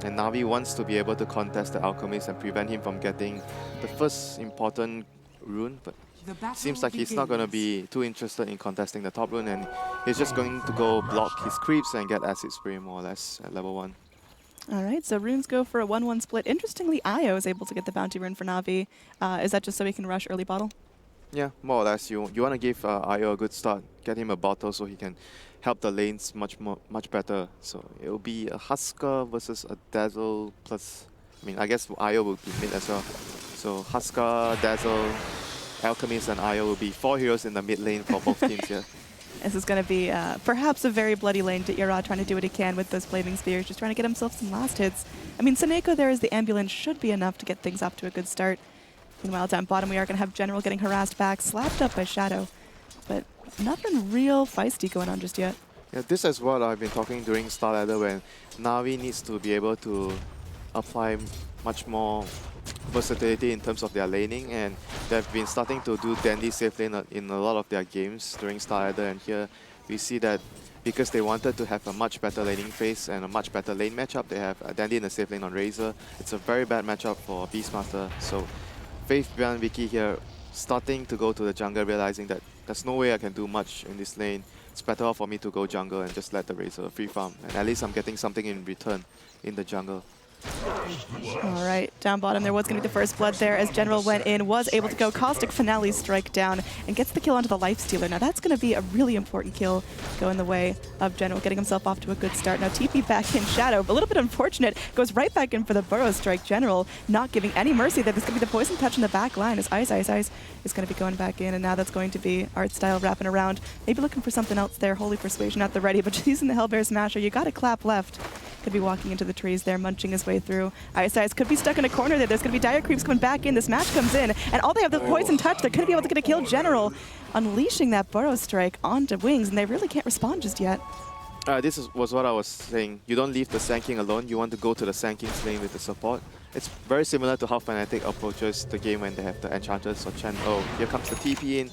S8: And Na'Vi wants to be able to contest the Alchemist and prevent him from getting the first important rune, but
S6: The battle
S8: seems like he's not going to
S6: begins.
S8: be too interested in contesting the top rune, and he's just going to go block his creeps and get acid spray more or less at level 1.
S7: All right, so runes go for a 1-1 split. Interestingly, Io is able to get the bounty rune for Na'Vi. Is that just so he can rush early bottle?
S8: Yeah, more or less. You want to give Io a good start, get him a bottle so he can help the lanes much better. So it will be a Husker versus a Dazzle plus. I mean, I guess Io will be mid as well. So Husker, Dazzle, Alchemist, and Io will be 4 heroes in the mid lane for both teams here.
S7: This is going to be perhaps a very bloody lane to Ira, trying to do what he can with those flaming spears, just trying to get himself some last hits. I mean, Seneko there as the ambulance should be enough to get things off to a good start. Meanwhile, down bottom, we are going to have General getting harassed back, slapped up by Shadow. But nothing real feisty going on just yet.
S8: Yeah, this is what I've been talking during Star Ladder, when Na'Vi needs to be able to apply much more versatility in terms of their laning, and they've been starting to do Dandy safe lane in a lot of their games during Star Ladder, and here we see that because they wanted to have a much better laning phase and a much better lane matchup, they have Dandy in the safe lane on Razor. It's a very bad matchup for Beastmaster, so Faith Beyond Vicky here starting to go to the jungle, realizing that there's no way I can do much in this lane. It's better off for me to go jungle and just let the Razor free farm, and at least I'm getting something in return in the jungle.
S7: All right, down bottom, there was going to be the first blood there as General went in, was able to go Caustic Finale strike down, and gets the kill onto the Lifestealer. Now that's going to be a really important kill, go in the way of General, getting himself off to a good start. Now TP back in Shadow, but a little bit unfortunate, goes right back in for the Burrow Strike. General not giving any mercy there. There's going to be the Poison Touch in the back line as Ice is going to be going back in, and now that's going to be Art Style wrapping around. Maybe looking for something else there. Holy Persuasion at the ready, but just using the Hellbear Smasher. You got a clap left. Could be walking into the trees there, munching his way through. Ice could be stuck in a corner there. There's going to be Dire Creeps coming back in. This match comes in, and all they have the Poison Touch. They're going to be able to get a kill. General unleashing that Burrow Strike onto Wings, and they really can't respond just yet.
S8: This was what I was saying. You don't leave the Sand King alone. You want to go to the Sand King's lane with the support. It's very similar to how Fnatic approaches the game when they have the Enchanters or Chen. Oh, here comes the TP in.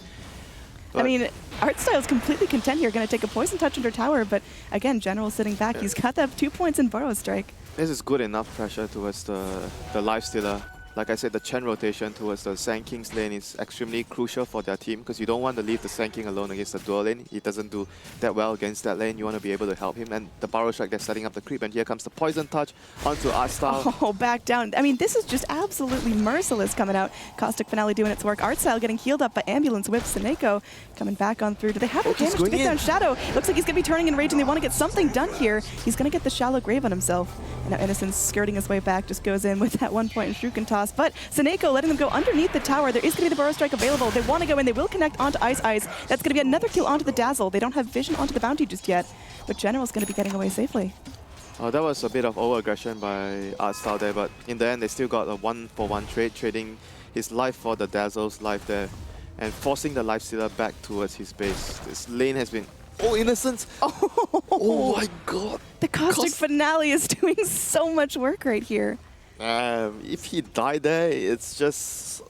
S7: I mean, Art Style's completely content here. Going to take a Poison Touch under tower, but again, General sitting back. He's got that 2 points in Burrow Strike.
S8: This is good enough pressure towards the Lifestealer. like I said, the Chen rotation towards the Sand King's lane is extremely crucial for their team because you don't want to leave the Sand King alone against the dual lane. He doesn't do that well against that lane. You want to be able to help him. And the Burrow Strike, they're setting up the creep. And here comes the Poison Touch onto Artstyle.
S7: Oh, back down. I mean, this is just absolutely merciless coming out. Caustic Finale doing its work. Artstyle getting healed up by Ambulance Whip. Seneko coming back on through. Do they have the damage to get down Shadow? Looks like he's going to be turning in rage and they want to get something done here. He's going to get the Shallow Grave on himself. And now Innocence skirting his way back just goes in with that 1 point Shuriken toss. But Seneko letting them go underneath the tower. There is going to be the Burrow Strike available. They want to go in. They will connect onto Ice Ice. That's going to be another kill onto the Dazzle. They don't have vision onto the Bounty just yet. But General's going to be getting away safely.
S8: That was a bit of over-aggression by Artstyle there, but in the end they still got a 1-for-1 trade, trading his life for the Dazzle's life there and forcing the Life Stealer back towards his base. This lane has been... Oh, Innocence! Oh my god!
S7: The Caustic Finale is doing so much work right here.
S8: If he died there, it's just...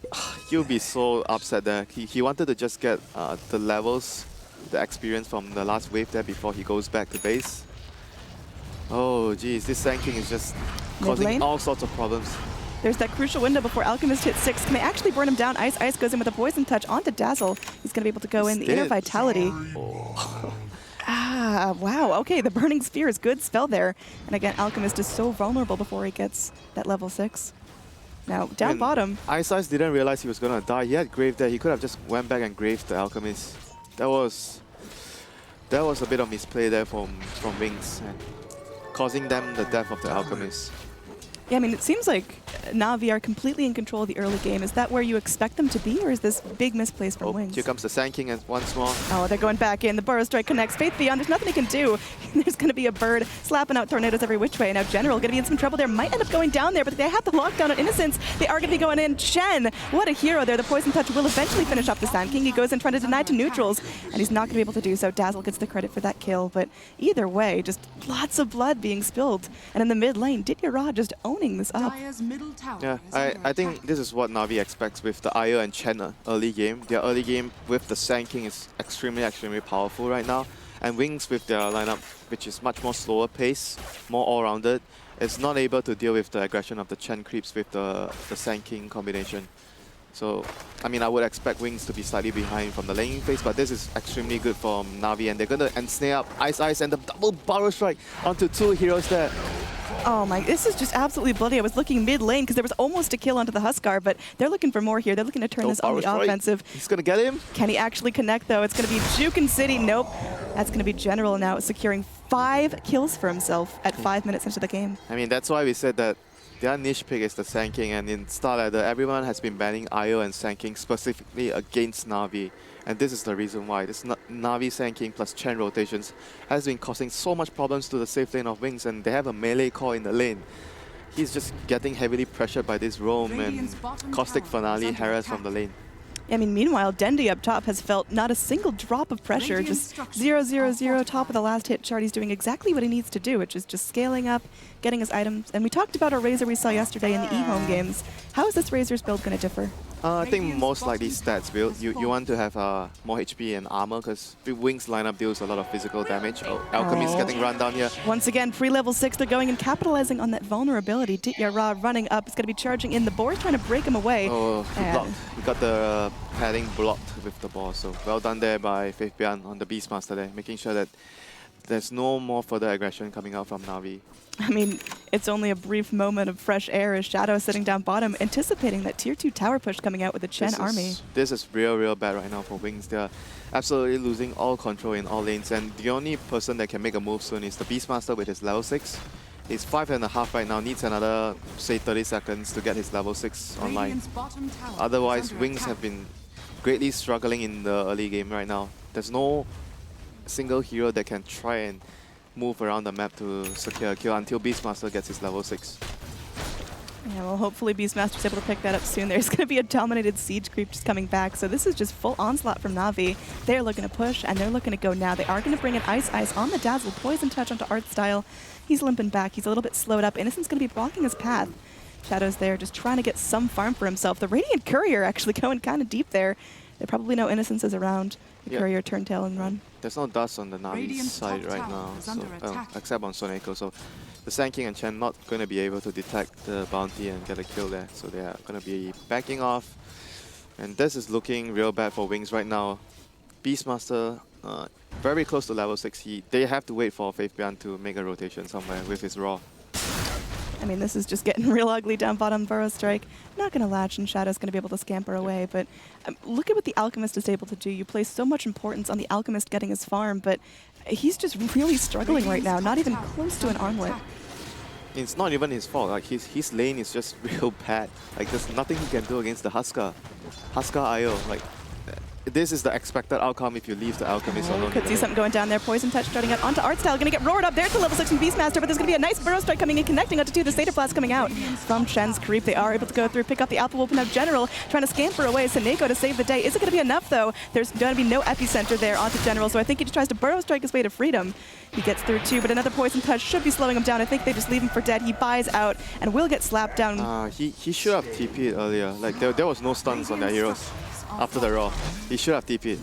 S8: he'll be so upset there. He wanted to just get the levels, the experience from the last wave there before he goes back to base. Oh geez, this Sand King is just causing all sorts of problems.
S7: There's that crucial window before Alchemist hits 6. Can they actually burn him down? Ice Ice goes in with a Poison Touch onto Dazzle. He's going to be able to go in. The Inner Vitality. Wow. Okay, the Burning Spear is good spell there. And again, Alchemist is so vulnerable before he gets that level 6. Now, down bottom.
S8: Ice Ice didn't realize he was going to die. He had Grave there. He could have just went back and graved the Alchemist. That was a bit of misplay there from Wings, and causing them the death of the Alchemist.
S7: Yeah, I mean, it seems like Na'Vi are completely in control of the early game. Is that where you expect them to be, or is this big misplace from Wings?
S8: Here comes the Sand King once more.
S7: Oh, they're going back in. The Burrow Strike connects. Faith Beyond, there's nothing he can do. There's going to be a bird slapping out tornadoes every which way. Now General going to be in some trouble there. Might end up going down there, but they have the lockdown on Innocence. They are going to be going in. Chen, what a hero there. The Poison Touch will eventually finish off the Sand King. He goes in trying to deny to neutrals, and he's not going to be able to do so. Dazzle gets the credit for that kill, but either way, just lots of blood being spilled. And in the mid lane, Didyara just owning this up.
S8: Yeah, I think this is what Na'Vi expects with the Io and Chen early game. Their early game with the Sand King is extremely powerful right now. And Wings with their lineup, which is much more slower pace, more all-rounded, is not able to deal with the aggression of the Chen creeps with the Sand King combination. So, I mean, I would expect Wings to be slightly behind from the laning phase, but this is extremely good for Na'Vi, and they're going to ensnare up Ice Ice and the double Burrow Strike onto 2 heroes there.
S7: Oh my, this is just absolutely bloody. I was looking mid lane because there was almost a kill onto the Huskar, but they're looking for more here. They're looking to turn this on the offensive.
S8: He's going to get him.
S7: Can he actually connect though? It's going to be Jukin City. Nope. That's going to be General now securing 5 kills for himself at 5 minutes into the game.
S8: I mean, that's why we said that their niche pick is the Sand King, and in StarLadder, everyone has been banning Io and Sand King specifically against Na'Vi. And this is the reason why. This Na'Vi Sand King plus Chen rotations has been causing so much problems to the safe lane of Wings, and they have a melee core in the lane. He's just getting heavily pressured by this roam, and Caustic Finale harass from the lane.
S7: I mean, meanwhile, Dendi up top has felt not a single drop of pressure, just 0-0-0 top of the last hit chart. He's doing exactly what he needs to do, which is just scaling up, getting his items. And we talked about our Razor we saw yesterday in the e-home games. How is this Razor's build going to differ?
S8: I think most likely stats build. You want to have more HP and armor because Wings lineup deals a lot of physical damage. Alchemist getting run down here.
S7: Once again, pre-level 6, they're going and capitalizing on that vulnerability. Didyara running up. It's going to be charging in. The board trying to break him away.
S8: Oh, he blocked. He got the padding blocked with the ball. So well done there by Faith Bian on the Beastmaster there, making sure that there's no more further aggression coming out from Na'Vi.
S7: I mean, it's only a brief moment of fresh air as Shadow is sitting down bottom, anticipating that tier 2 tower push coming out with the Chen army.
S8: This is real bad right now for Wings. They're absolutely losing all control in all lanes, and the only person that can make a move soon is the Beastmaster with his level 6. He's 5.5 right now, needs another, say, 30 seconds to get his level 6 online. Otherwise, Wings have been greatly struggling in the early game right now. There's no single hero that can try and move around the map to secure a kill until Beastmaster gets his level 6.
S7: Yeah, well, hopefully Beastmaster's able to pick that up soon. There's going to be a dominated siege creep just coming back, so this is just full onslaught from Na'Vi. They're looking to push, and they're looking to go now. They are going to bring in Ice Ice on the Dazzle, Poison Touch onto Artstyle. He's limping back. He's a little bit slowed up. Innocent's going to be blocking his path. Shadow's there just trying to get some farm for himself. The Radiant Courier actually going kind of deep there. They probably know Innocence is around. The Courier turn tail and run.
S8: There's no dust on the Na'Vi side right now, so, except on Soneko. So the Sand King and Chen not going to be able to detect the bounty and get a kill there. So they are going to be backing off. And this is looking real bad for Wings right now. Beastmaster, very close to level 6. They have to wait for Faith Beyond to make a rotation somewhere with his Raw.
S7: I mean, this is just getting real ugly down bottom. Burrow Strike not going to latch, and Shadow's going to be able to scamper away. But look at what the Alchemist is able to do. You place so much importance on the Alchemist getting his farm, but he's just really struggling right now, not even close to an armlet.
S8: It's not even his fault. Like his lane is just real bad. Like there's nothing he can do against the Huskar IO. Like this is the expected outcome if you leave the Alchemist alone.
S7: Could see something going down there. Poison Touch starting out onto Artstyle. Going to get roared up there to level 6 from Beastmaster, but there's going to be a nice Burrow Strike coming in, connecting onto 2. The Seder Blast coming out from Chen's creep. They are able to go through, pick up the Alpha Wolf, and have General trying to scamper away Seneko to save the day. Is it going to be enough, though? There's going to be no epicenter there onto General, so I think he just tries to Burrow Strike his way to freedom. He gets through 2, but another Poison Touch should be slowing him down. I think they just leave him for dead. He buys out and will get slapped down.
S8: He should have TP'd earlier. Like there was no stuns on their heroes after the Raw. He should have TP'd.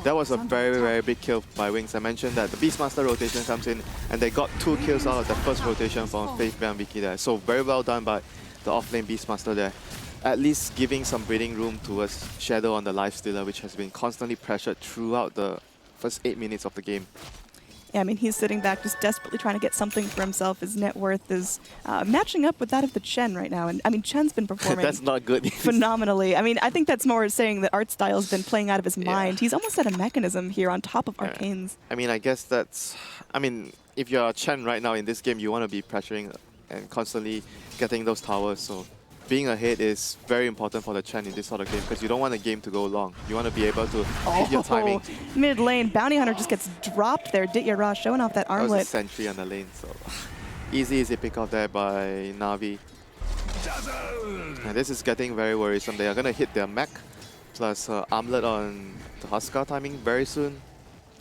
S8: That was a very, very big kill by Wings. I mentioned that the Beastmaster rotation comes in and they got 2 kills out of the first rotation from Faith Beyond Vicky there. So very well done by the offlane Beastmaster there. At least giving some breathing room towards Shadow on the Lifestealer, which has been constantly pressured throughout the first 8 minutes of the game.
S7: Yeah, I mean, he's sitting back just desperately trying to get something for himself. His net worth is matching up with that of the Chen right now. And I mean, Chen's been performing
S8: That's not good.
S7: phenomenally. I mean, I think that's more saying that Artstyle's been playing out of his mind. He's almost at a mechanism here on top of Arcanes.
S8: I mean, I guess that's... I mean, if you're Chen right now in this game, you want to be pressuring and constantly getting those towers. So being ahead is very important for the Chen in this sort of game because you don't want the game to go long. You want to be able to hit your timing.
S7: Mid lane, Bounty Hunter just gets dropped there. Ditya Ra showing off that
S8: That was a
S7: armlet.
S8: sentry on the lane, so easy pick off there by Na'Vi. And this is getting very worrisome. They are going to hit their mech plus armlet on the Huskar timing very soon.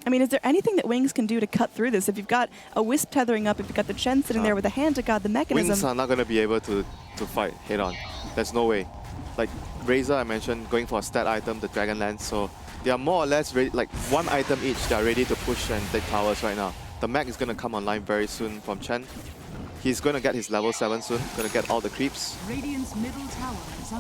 S7: I mean, is there anything that Wings can do to cut through this? If you've got a Wisp tethering up, if you've got the Chen sitting there with a hand to guard the mechanism.
S8: Wings are not going to be able to fight head on. There's no way. Like Razor, I mentioned, going for a stat item, the Dragon Lance, so they are more or less ready, like 1 item each. They are ready to push and take towers right now. The mech is going to come online very soon from Chen. He's going to get his level 7 soon, going to get all the creeps.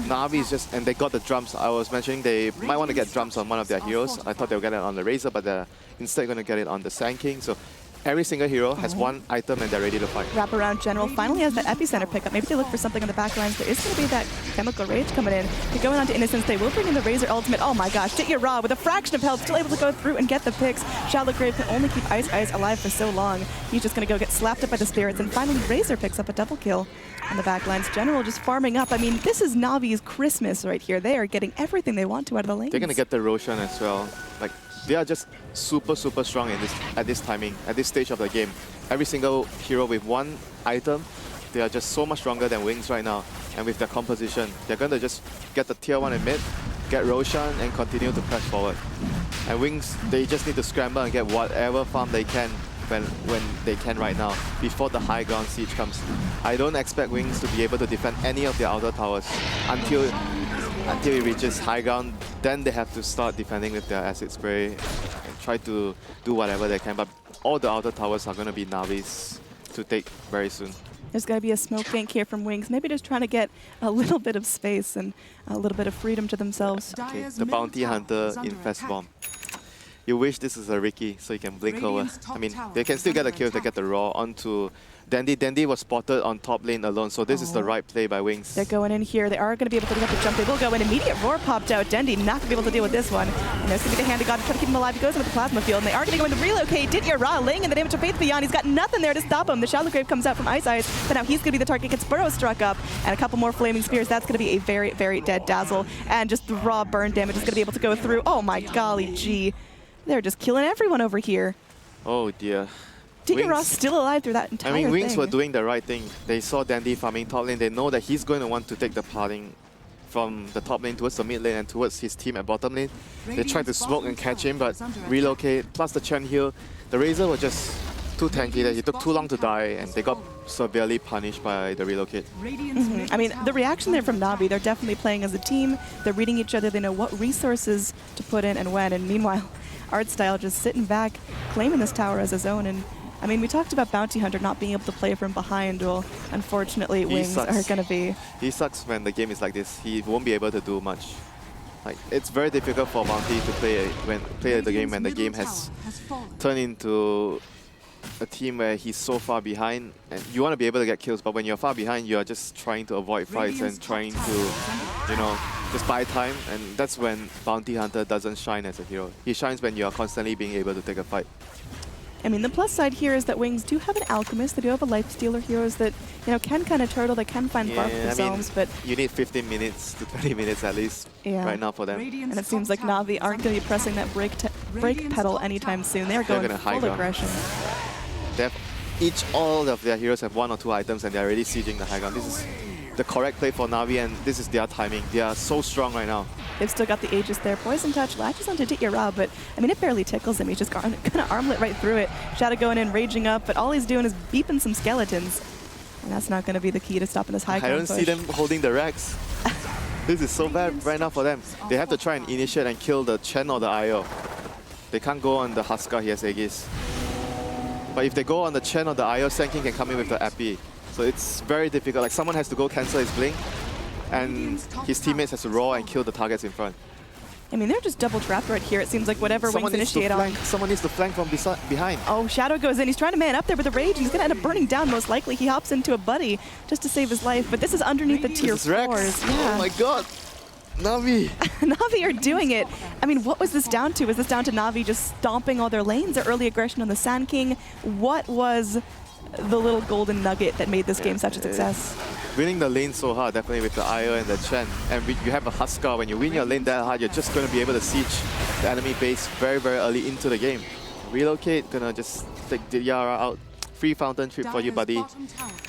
S8: Na'Vi is just, and they got the drums. I was mentioning they might want to get drums on one of their heroes. I thought they would get it on the Razor, but they're instead going to get it on the Sand King. So every single hero has 1 item and they're ready to fight.
S7: Wrap around General finally has that epicenter pickup. Maybe they look for something on the back lines. There is going to be that Chemical Rage coming in. They're going on to Innocence. They will bring in the Razor ultimate. Oh my gosh, Ditya Ra with a fraction of health, still able to go through and get the picks. Shallow Grave can only keep Ice alive for so long. He's just going to go get slapped up by the spirits, and finally Razor picks up a double kill on the back lines. General just farming up. I mean, this is Na'Vi's Christmas right here. They are getting everything they want to out of the lanes.
S8: They're going to get the Roshan as well. Like, they are just super strong at this timing, at this stage of the game. Every single hero with 1 item, they are just so much stronger than Wings right now. And with their composition, they're going to just get the tier 1 in mid, get Roshan, and continue to press forward. And Wings, they just need to scramble and get whatever farm they can when they can right now, before the high ground siege comes. I don't expect Wings to be able to defend any of their outer towers until it reaches high ground. Then they have to start defending with their acid spray and try to do whatever they can. But all the outer towers are going to be Na'Vi's to take very soon.
S7: There's going to be a smoke gank here from Wings. Maybe just trying to get a little bit of space and a little bit of freedom to themselves.
S8: Okay, the Bounty Hunter Infest Bomb. You wish this is a Ricky so you can blink over. I mean, they can still get a kill if they get the Raw onto Dandy. Dandy was spotted on top lane alone, so this is the right play by Wings.
S7: They're going in here. They are going to be able to get the jump. They will go in. Immediate roar popped out. Dandy not going to be able to deal with this one. And there's going to be the hand of God to try to keep him alive. He goes in with the plasma field, and they are going to go in to relocate. Ditya Ra laying in the damage of Faith Beyond. He's got nothing there to stop him. The Shallow Grave comes out from Ice, but now he's going to be the target. Gets Burrow struck up, and a couple more Flaming Spears. That's going to be a very, very dead Dazzle. And just the raw burn damage is going to be able to go through. Oh my golly gee. They're just killing everyone over here.
S8: Oh dear.
S7: Ditya Ra's still alive through that entire thing.
S8: I mean, Wings were doing the right thing. They saw Dandy farming top lane. They know that he's going to want to take the parting from the top lane towards the mid lane and towards his team at bottom lane. They tried to smoke and catch him, but relocate, plus the Chen heal. The Razor was just too tanky that he took too long to die, and they got severely punished by the relocate.
S7: I mean, the reaction there from Na'Vi, they're definitely playing as a team. They're reading each other. They know what resources to put in and when. And meanwhile, Artstyle just sitting back, claiming this tower as his own. And I mean, we talked about Bounty Hunter not being able to play from behind. Well, unfortunately, Wings are going to be...
S8: He sucks when the game is like this. He won't be able to do much. Like, it's very difficult for Bounty to play the game when the game has turned into a team where he's so far behind, and you want to be able to get kills, but when you're far behind, you're just trying to avoid fights and trying to, you know, just buy time, and that's when Bounty Hunter doesn't shine as a hero. He shines when you're constantly being able to take a fight.
S7: I mean, the plus side here is that Wings do have an Alchemist. They do have a Life Stealer heroes that, you know, can kind of turtle, they can find far for themselves, but...
S8: You need 15 minutes to 20 minutes at least right now for them.
S7: And it seems like Na'Vi aren't going to be pressing that brake pedal anytime soon. They're going full aggression.
S8: All of their heroes have 1 or 2 items and they're already sieging the high ground. This is the correct play for Na'Vi, and this is their timing. They are so strong right now.
S7: They've still got the Aegis there. Poison Touch latches onto Ditya, but I mean, it barely tickles him. He's just kind of armlet right through it. Shadow going in, raging up, but all he's doing is beeping some skeletons. And that's not going to be the key to stopping this high ground push.
S8: I don't see them holding the Rex. This is so bad right now for them. They have to try and initiate and kill the Chen or the IO. They can't go on the Huskar, he has Aegis. But if they go on the Chen or the IO, Senking can come in with the Epi. So it's very difficult. Like, someone has to go cancel his blink, and his teammates has to roll and kill the targets in front.
S7: I mean, they're just double trapped right here. It seems like whatever Wings initiate on.
S8: Someone needs to flank from behind.
S7: Oh, Shadow goes in. He's trying to man up there with the rage, and he's going to end up burning down most likely. He hops into a buddy just to save his life, but this is underneath the tier 4s.
S8: Yeah. Oh my god. Na'Vi.
S7: Na'Vi are doing it. I mean, what was this down to? Was this down to Na'Vi just stomping all their lanes, or early aggression on the Sand King? What was the little golden nugget that made this game such a success?
S8: Winning the lane so hard, definitely with the IO and the Chen. And you have a Huskar. When you win your lane that hard, you're just going to be able to siege the enemy base very, very early into the game. Relocate, gonna just take the Yara out. Free fountain trip for you, buddy.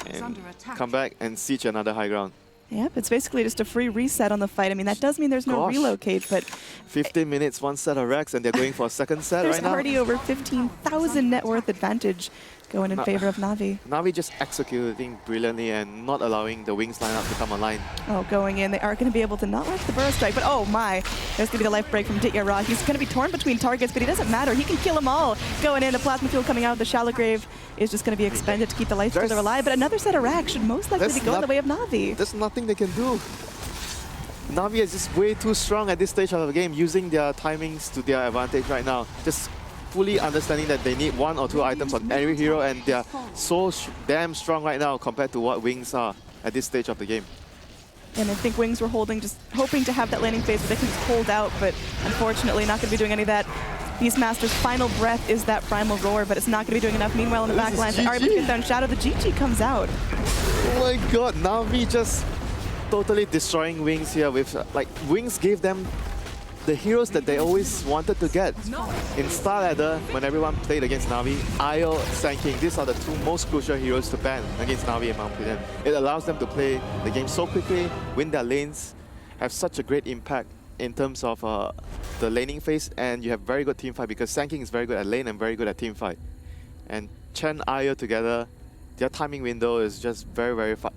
S8: And come back and siege another high ground.
S7: Yep, it's basically just a free reset on the fight. I mean, that does mean there's no relocate, but...
S8: 15 minutes, 1 set of Rex, and they're going for a second set right now.
S7: There's already over 15,000 net worth advantage going in favor of Na'Vi.
S8: Na'Vi just executing brilliantly and not allowing the Wings lineup to come online.
S7: Oh, going in. They are going to be able to not like the Burrow Strike, but oh my. There's going to be the life break from Ditya. He's going to be torn between targets, but he doesn't matter. He can kill them all. Going in, the Plasma Fuel coming out of the Shallow Grave is just going to be expended to keep the Life Stealer alive, but another set of racks should most likely be going the way of Na'Vi.
S8: There's nothing they can do. Na'Vi is just way too strong at this stage of the game, using their timings to their advantage right now. Just fully understanding that they need 1 or 2 items on every hero, and they're so damn strong right now compared to what Wings are at this stage of the game.
S7: And I think Wings were holding, just hoping to have that landing phase where they can just hold out, but unfortunately not going to be doing any of that. Beastmaster's final breath is that Primal Roar, but it's not going to be doing enough. Meanwhile, in the back line, they are able to get down Shadow. The GG comes out.
S8: Oh my god, Na'Vi just totally destroying Wings here with, like, Wings gave them the heroes that they always wanted to get. In Star Ladder, when everyone played against Na'Vi, IO, Sand King, these are the 2 most crucial heroes to ban against Na'Vi in my opinion. It allows them to play the game so quickly, win their lanes, have such a great impact in terms of the laning phase, and you have very good team fight because Sand King is very good at lane and very good at team fight. And Chen, IO together, their timing window is just very, very fast.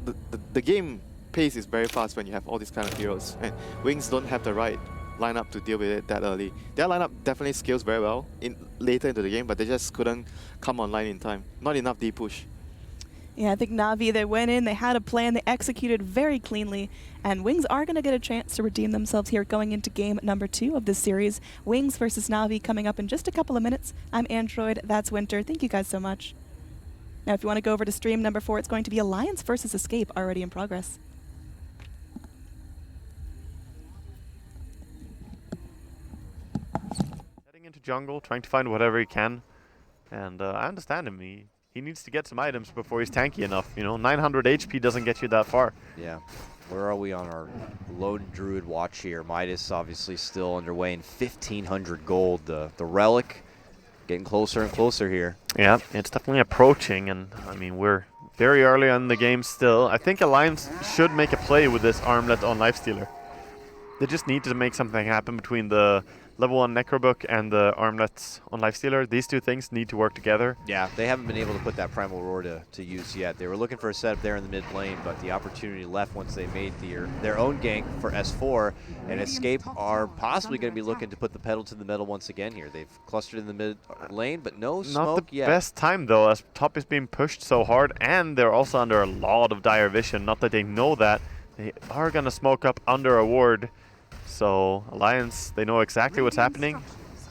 S8: The game pace is very fast when you have all these kind of heroes, and Wings don't have the right lineup to deal with it that early. Their lineup definitely scales very well later into the game, but they just couldn't come online in time. Not enough deep push.
S7: Yeah, I think Na'Vi, they went in, they had a plan, they executed very cleanly, and Wings are going to get a chance to redeem themselves here going into game number 2 of this series. Wings versus Na'Vi coming up in just a couple of minutes. I'm Android, that's Winter. Thank you guys so much. Now, if you want to go over to stream number 4, it's going to be Alliance versus Escape, already in progress.
S9: Into jungle, trying to find whatever he can, and I understand him. He needs to get some items before he's tanky enough. You know, 900 HP doesn't get you that far.
S6: Yeah. Where are we on our Lone Druid watch here? Midas obviously still underway in 1,500 gold. The relic getting closer and closer here.
S9: Yeah, it's definitely approaching, and I mean, we're very early on in the game still. I think Alliance should make a play with this armlet on Lifestealer. They just need to make something happen between the level 1 Necrobook and the armlets on Lifestealer, these two things need to work together.
S6: Yeah, they haven't been able to put that Primal Roar to use yet. They were looking for a setup there in the mid lane, but the opportunity left once they made their own gank for S4, and Escape are possibly going to be looking to put the pedal to the metal once again here. They've clustered in the mid lane, but no smoke
S9: Not the
S6: yet.
S9: best time though, as top is being pushed so hard, and they're also under a lot of dire vision. Not that they know that. They are going to smoke up under a ward. So Alliance, they know exactly what's happening.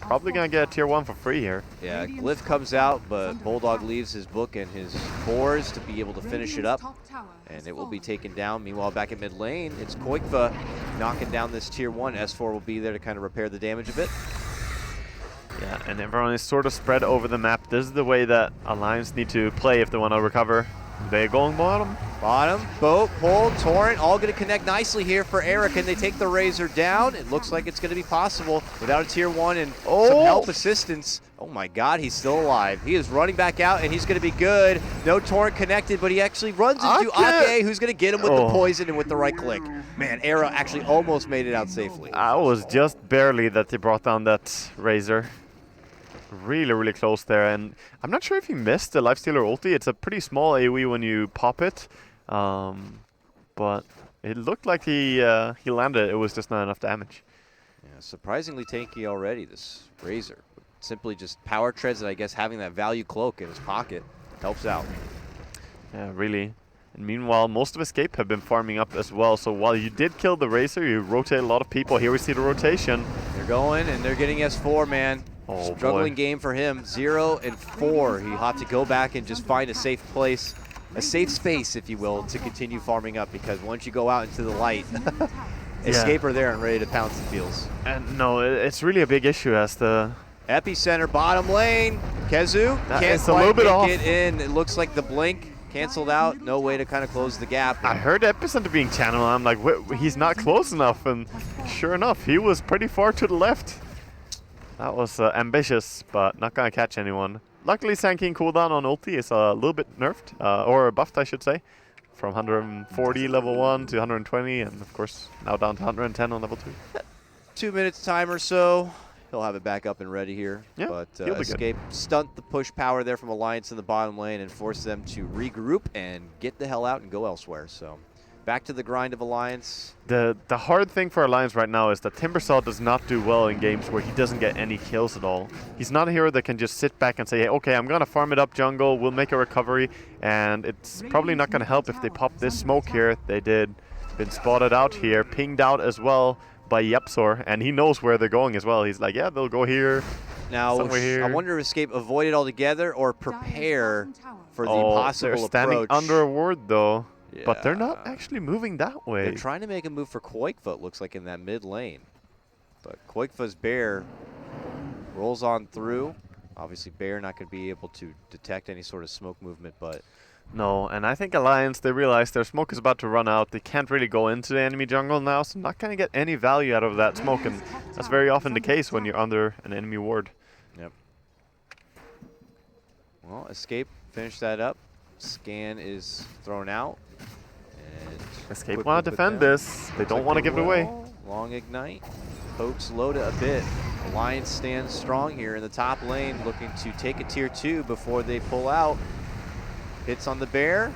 S9: Probably going to get a tier 1 for free here.
S6: Yeah, Glyph comes out, but Bulldog leaves his book and his boars to be able to finish it up. And it will be taken down. Meanwhile, back at mid lane, it's Koikva knocking down this tier 1. S4 will be there to kind of repair the damage a bit.
S9: Yeah, and everyone is sort of spread over the map. This is the way that Alliance need to play if they want to recover. They're going bottom.
S6: Bottom, boat, pull, torrent, all going to connect nicely here for Era. Can they take the Razor down? It looks like it's going to be possible without a tier 1 and some help assistance. Oh my god, he's still alive. He is running back out, and he's going to be good. No torrent connected, but he actually runs into Ake, who's going to get him with the poison and with the right click. Man, Era actually almost made it out safely.
S9: I was just barely that they brought down that Razor. Really, really close there, and I'm not sure if he missed the Lifestealer ulti. It's a pretty small AoE when you pop it, but it looked like he landed. It was just not enough damage.
S6: Yeah, surprisingly tanky already, this Razor. Simply just power treads, and I guess having that value cloak in his pocket helps out.
S9: Yeah, really. And meanwhile, most of Escape have been farming up as well. So while you did kill the Razor, you rotate a lot of people. Here we see the rotation.
S6: They're going, and they're getting S4, man.
S9: Oh,
S6: struggling
S9: boy.
S6: game for him. 0 and 4. He'll have to go back and just find a safe place, a safe space, if you will, to continue farming up, because once you go out into the light, Escape are there and ready to pounce the fields.
S9: And no, it's really a big issue as the
S6: Epicenter, bottom lane. Kezu can't
S9: is a little bit off.
S6: quite make it in. It looks like the blink canceled out. No way to kind of close the gap.
S9: I heard Epicenter being channeled. I'm like, he's not close enough. And sure enough, he was pretty far to the left. That was ambitious, but not going to catch anyone. Luckily, Sankin cooldown on ulti is a little bit nerfed, or buffed, I should say. From 140 level 1 to 120, and of course, now down to 110 on level 2.
S6: 2 minutes time or so. He'll have it back up and ready here.
S9: Yeah,
S6: but
S9: he'll be
S6: Escape stunt the push power there from Alliance in the bottom lane and force them to regroup and get the hell out and go elsewhere. So back to the grind of Alliance.
S9: The hard thing for Alliance right now is that Timbersaw does not do well in games where he doesn't get any kills at all. He's not a hero that can just sit back and say, hey, okay, I'm going to farm it up jungle, we'll make a recovery, and it's probably not going to help if they pop this smoke here. They did. Been spotted out here, pinged out as well by Yepsor, and he knows where they're going as well. He's like, yeah, they'll go here, somewhere here.
S6: I wonder if Escape avoid it altogether or prepare for the impossible
S9: they're standing
S6: approach.
S9: under a ward, though.
S6: Yeah.
S9: But they're not actually moving that way.
S6: They're trying to make a move for Koikva, looks like, in that mid lane. But Koikva's Bear rolls on through. Obviously, Bear not going to be able to detect any sort of smoke movement, but...
S9: No, and I think Alliance, they realize their smoke is about to run out. They can't really go into the enemy jungle now, so not going to get any value out of that smoke, and that's very often the case when you're under an enemy ward.
S6: Yep. Well, Escape finished that up. Scan is thrown out. And
S9: Escape
S6: quickly
S9: want to
S6: put
S9: defend
S6: down.
S9: this. They don't want to give it away.
S6: Long ignite. Pokes Loda a bit. Alliance stands strong here in the top lane, looking to take a tier 2 before they pull out. Hits on the bear.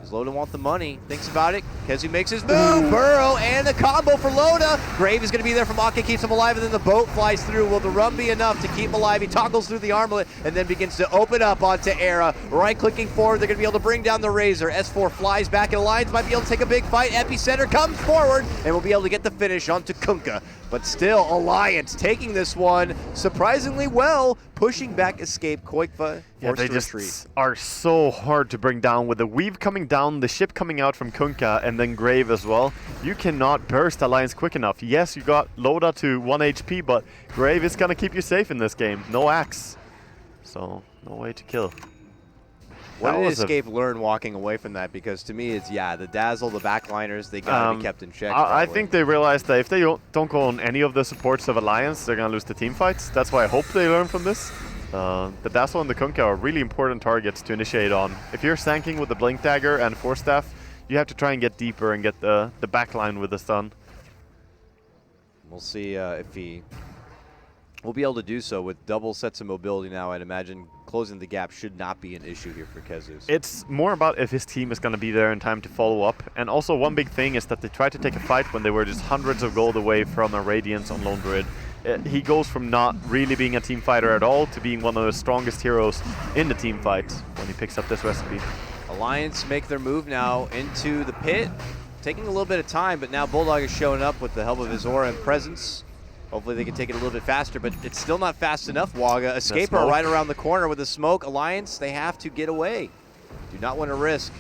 S6: Does Loda want the money? Thinks about it. Kezu makes his move. Burrow and the combo for Loda. Grave is going to be there from Ake, keeps him alive, and then the boat flies through. Will the run be enough to keep him alive? He toggles through the armlet and then begins to open up onto Era. Right-clicking forward, they're going to be able to bring down the Razor. S4 flies back, and Alliance might be able to take a big fight. Epicenter comes forward and will be able to get the finish onto Kunkka. But still, Alliance taking this one surprisingly well, pushing back Escape. Koikva
S9: Yeah, they just are so hard to bring down with the weave coming down, the ship coming out from Kunkka, and then Grave as well. You cannot burst Alliance quick enough. Yes, you got Loda to 1 HP, but Grave is going to keep you safe in this game. No axe. So, no way to kill.
S6: What did Escape learn walking away from that? Because to me, it's, the Dazzle, the backliners, they got to be kept in check.
S9: I think they realized that if they don't go on any of the supports of Alliance, they're going to lose the team fights. That's why I hope they learn from this. The Dazzle and the Kunkka are really important targets to initiate on. If you're sanking with the Blink Dagger and Force Staff, you have to try and get deeper and get the backline with the stun.
S6: We'll see if he will be able to do so with double sets of mobility now. I'd imagine closing the gap should not be an issue here for KheZu's.
S9: It's more about if his team is going to be there in time to follow up. And also one big thing is that they tried to take a fight when they were just hundreds of gold away from a Radiance on Lone Druid. He goes from not really being a team fighter at all to being one of the strongest heroes in the team fight when he picks up this recipe.
S6: Alliance make their move now into the pit. Taking a little bit of time, but now Bulldog is showing up with the help of his aura and presence. Hopefully they can take it a little bit faster, but it's still not fast enough, Waga. Escaper right around the corner with the smoke. Alliance, they have to get away. Do not want to risk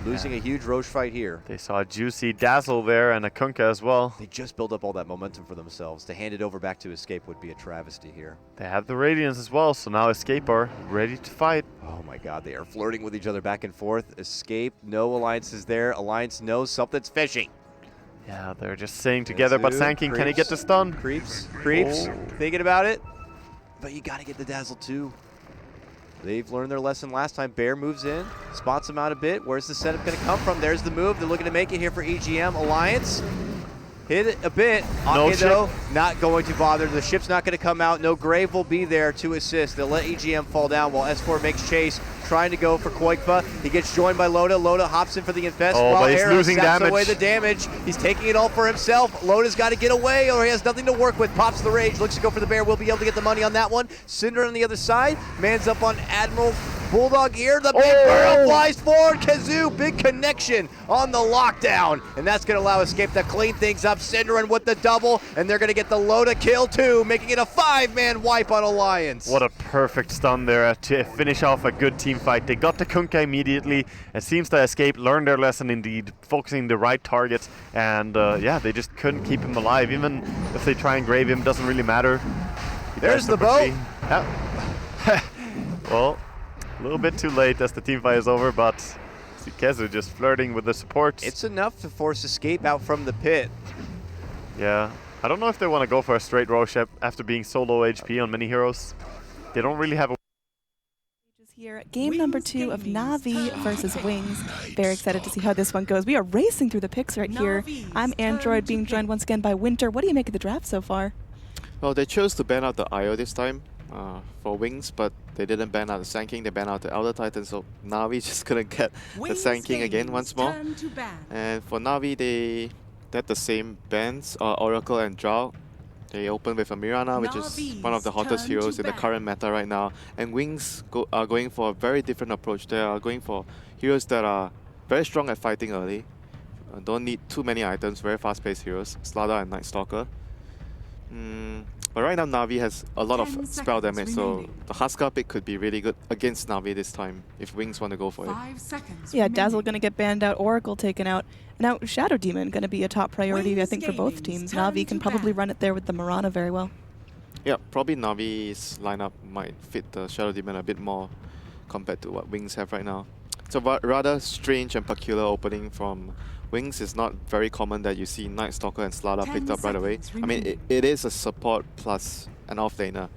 S6: losing a huge Roche fight here.
S9: They saw a juicy Dazzle there and a Kunkka as well.
S6: They just build up all that momentum for themselves. To hand it over back to Escape would be a travesty here.
S9: They have the Radiance as well, so now Escape are ready to fight.
S6: Oh my god, they are flirting with each other back and forth. Escape, no Alliance is there. Alliance knows something's fishy.
S9: Yeah, they're just staying together, but Sanking, can he get the stun?
S6: Creeps,
S9: Oh.
S6: thinking about it. But you gotta get the Dazzle too. They've learned their lesson last time. Bear moves in, spots him out a bit. Where's the setup gonna come from? There's the move. They're looking to make it here for EGM. Alliance hit it a bit.
S9: No
S6: Ake, though, not going to bother. The ship's not going to come out. No Grave will be there to assist. They'll let EGM fall down while S4 makes chase, trying to go for Koikfa. He gets joined by Loda. Loda hops in for the Infest.
S9: Oh,
S6: while
S9: but he's
S6: Arrow
S9: losing
S6: saps
S9: damage.
S6: away the damage. He's taking it all for himself. Loda's got to get away or he has nothing to work with. Pops the Rage. Looks to go for the Bear. Will be able to get the money on that one. Cinder on the other side. Man's up on Admiral. Bulldog here, the big barrel flies forward. KheZu, big connection on the lockdown. And that's going to allow Escape to clean things up. Synderen with the double, and they're going to get the Loda kill too, making it a 5-man wipe on Alliance.
S9: What a perfect stun there to finish off a good team fight. They got the Kunkka immediately. It seems that Escape learned their lesson indeed, focusing the right targets. And yeah, they just couldn't keep him alive. Even if they try and grave him, doesn't really matter.
S6: There's the boat.
S9: Yeah. Well, a little bit too late as the team fight is over, but see KheZu just flirting with the supports.
S6: It's enough to force Escape out from the pit.
S9: Yeah, I don't know if they want to go for a straight Roche after being so low HP on many heroes. They don't really have a...
S7: Here, game number 2 of Na'Vi versus Wings. Very excited to see how this one goes. We are racing through the picks right here. I'm Android, being joined once again by Winter. What do you make of the draft so far?
S8: Well, they chose to ban out the IO this time for Wings, but they didn't ban out the Sand King, they banned out the Elder Titan, so Na'Vi's just gonna get the Sand King again once more. And for Na'Vi, they had the same bans, Oracle and Drow. They open with a Mirana, which is one of the hottest heroes in the current meta right now. And Wings are going for a very different approach. They are going for heroes that are very strong at fighting early. Don't need too many items, very fast-paced heroes. Slardar and Night Stalker. But right now Na'Vi has a lot of spell damage, so the Huskar pick could be really good against Na'Vi this time if Wings want to go for it.
S7: Yeah, Dazzle going to get banned out, Oracle taken out. Now Shadow Demon going to be a top priority, I think, for both teams. Na'Vi can probably run it there with the Mirana very well.
S8: Yeah, probably Na'Vi's lineup might fit the Shadow Demon a bit more compared to what Wings have right now. It's a rather strange and peculiar opening from Wings. Is not very common that you see Night Stalker and Slardar picked up right away. I mean, it is a support plus an offlaner,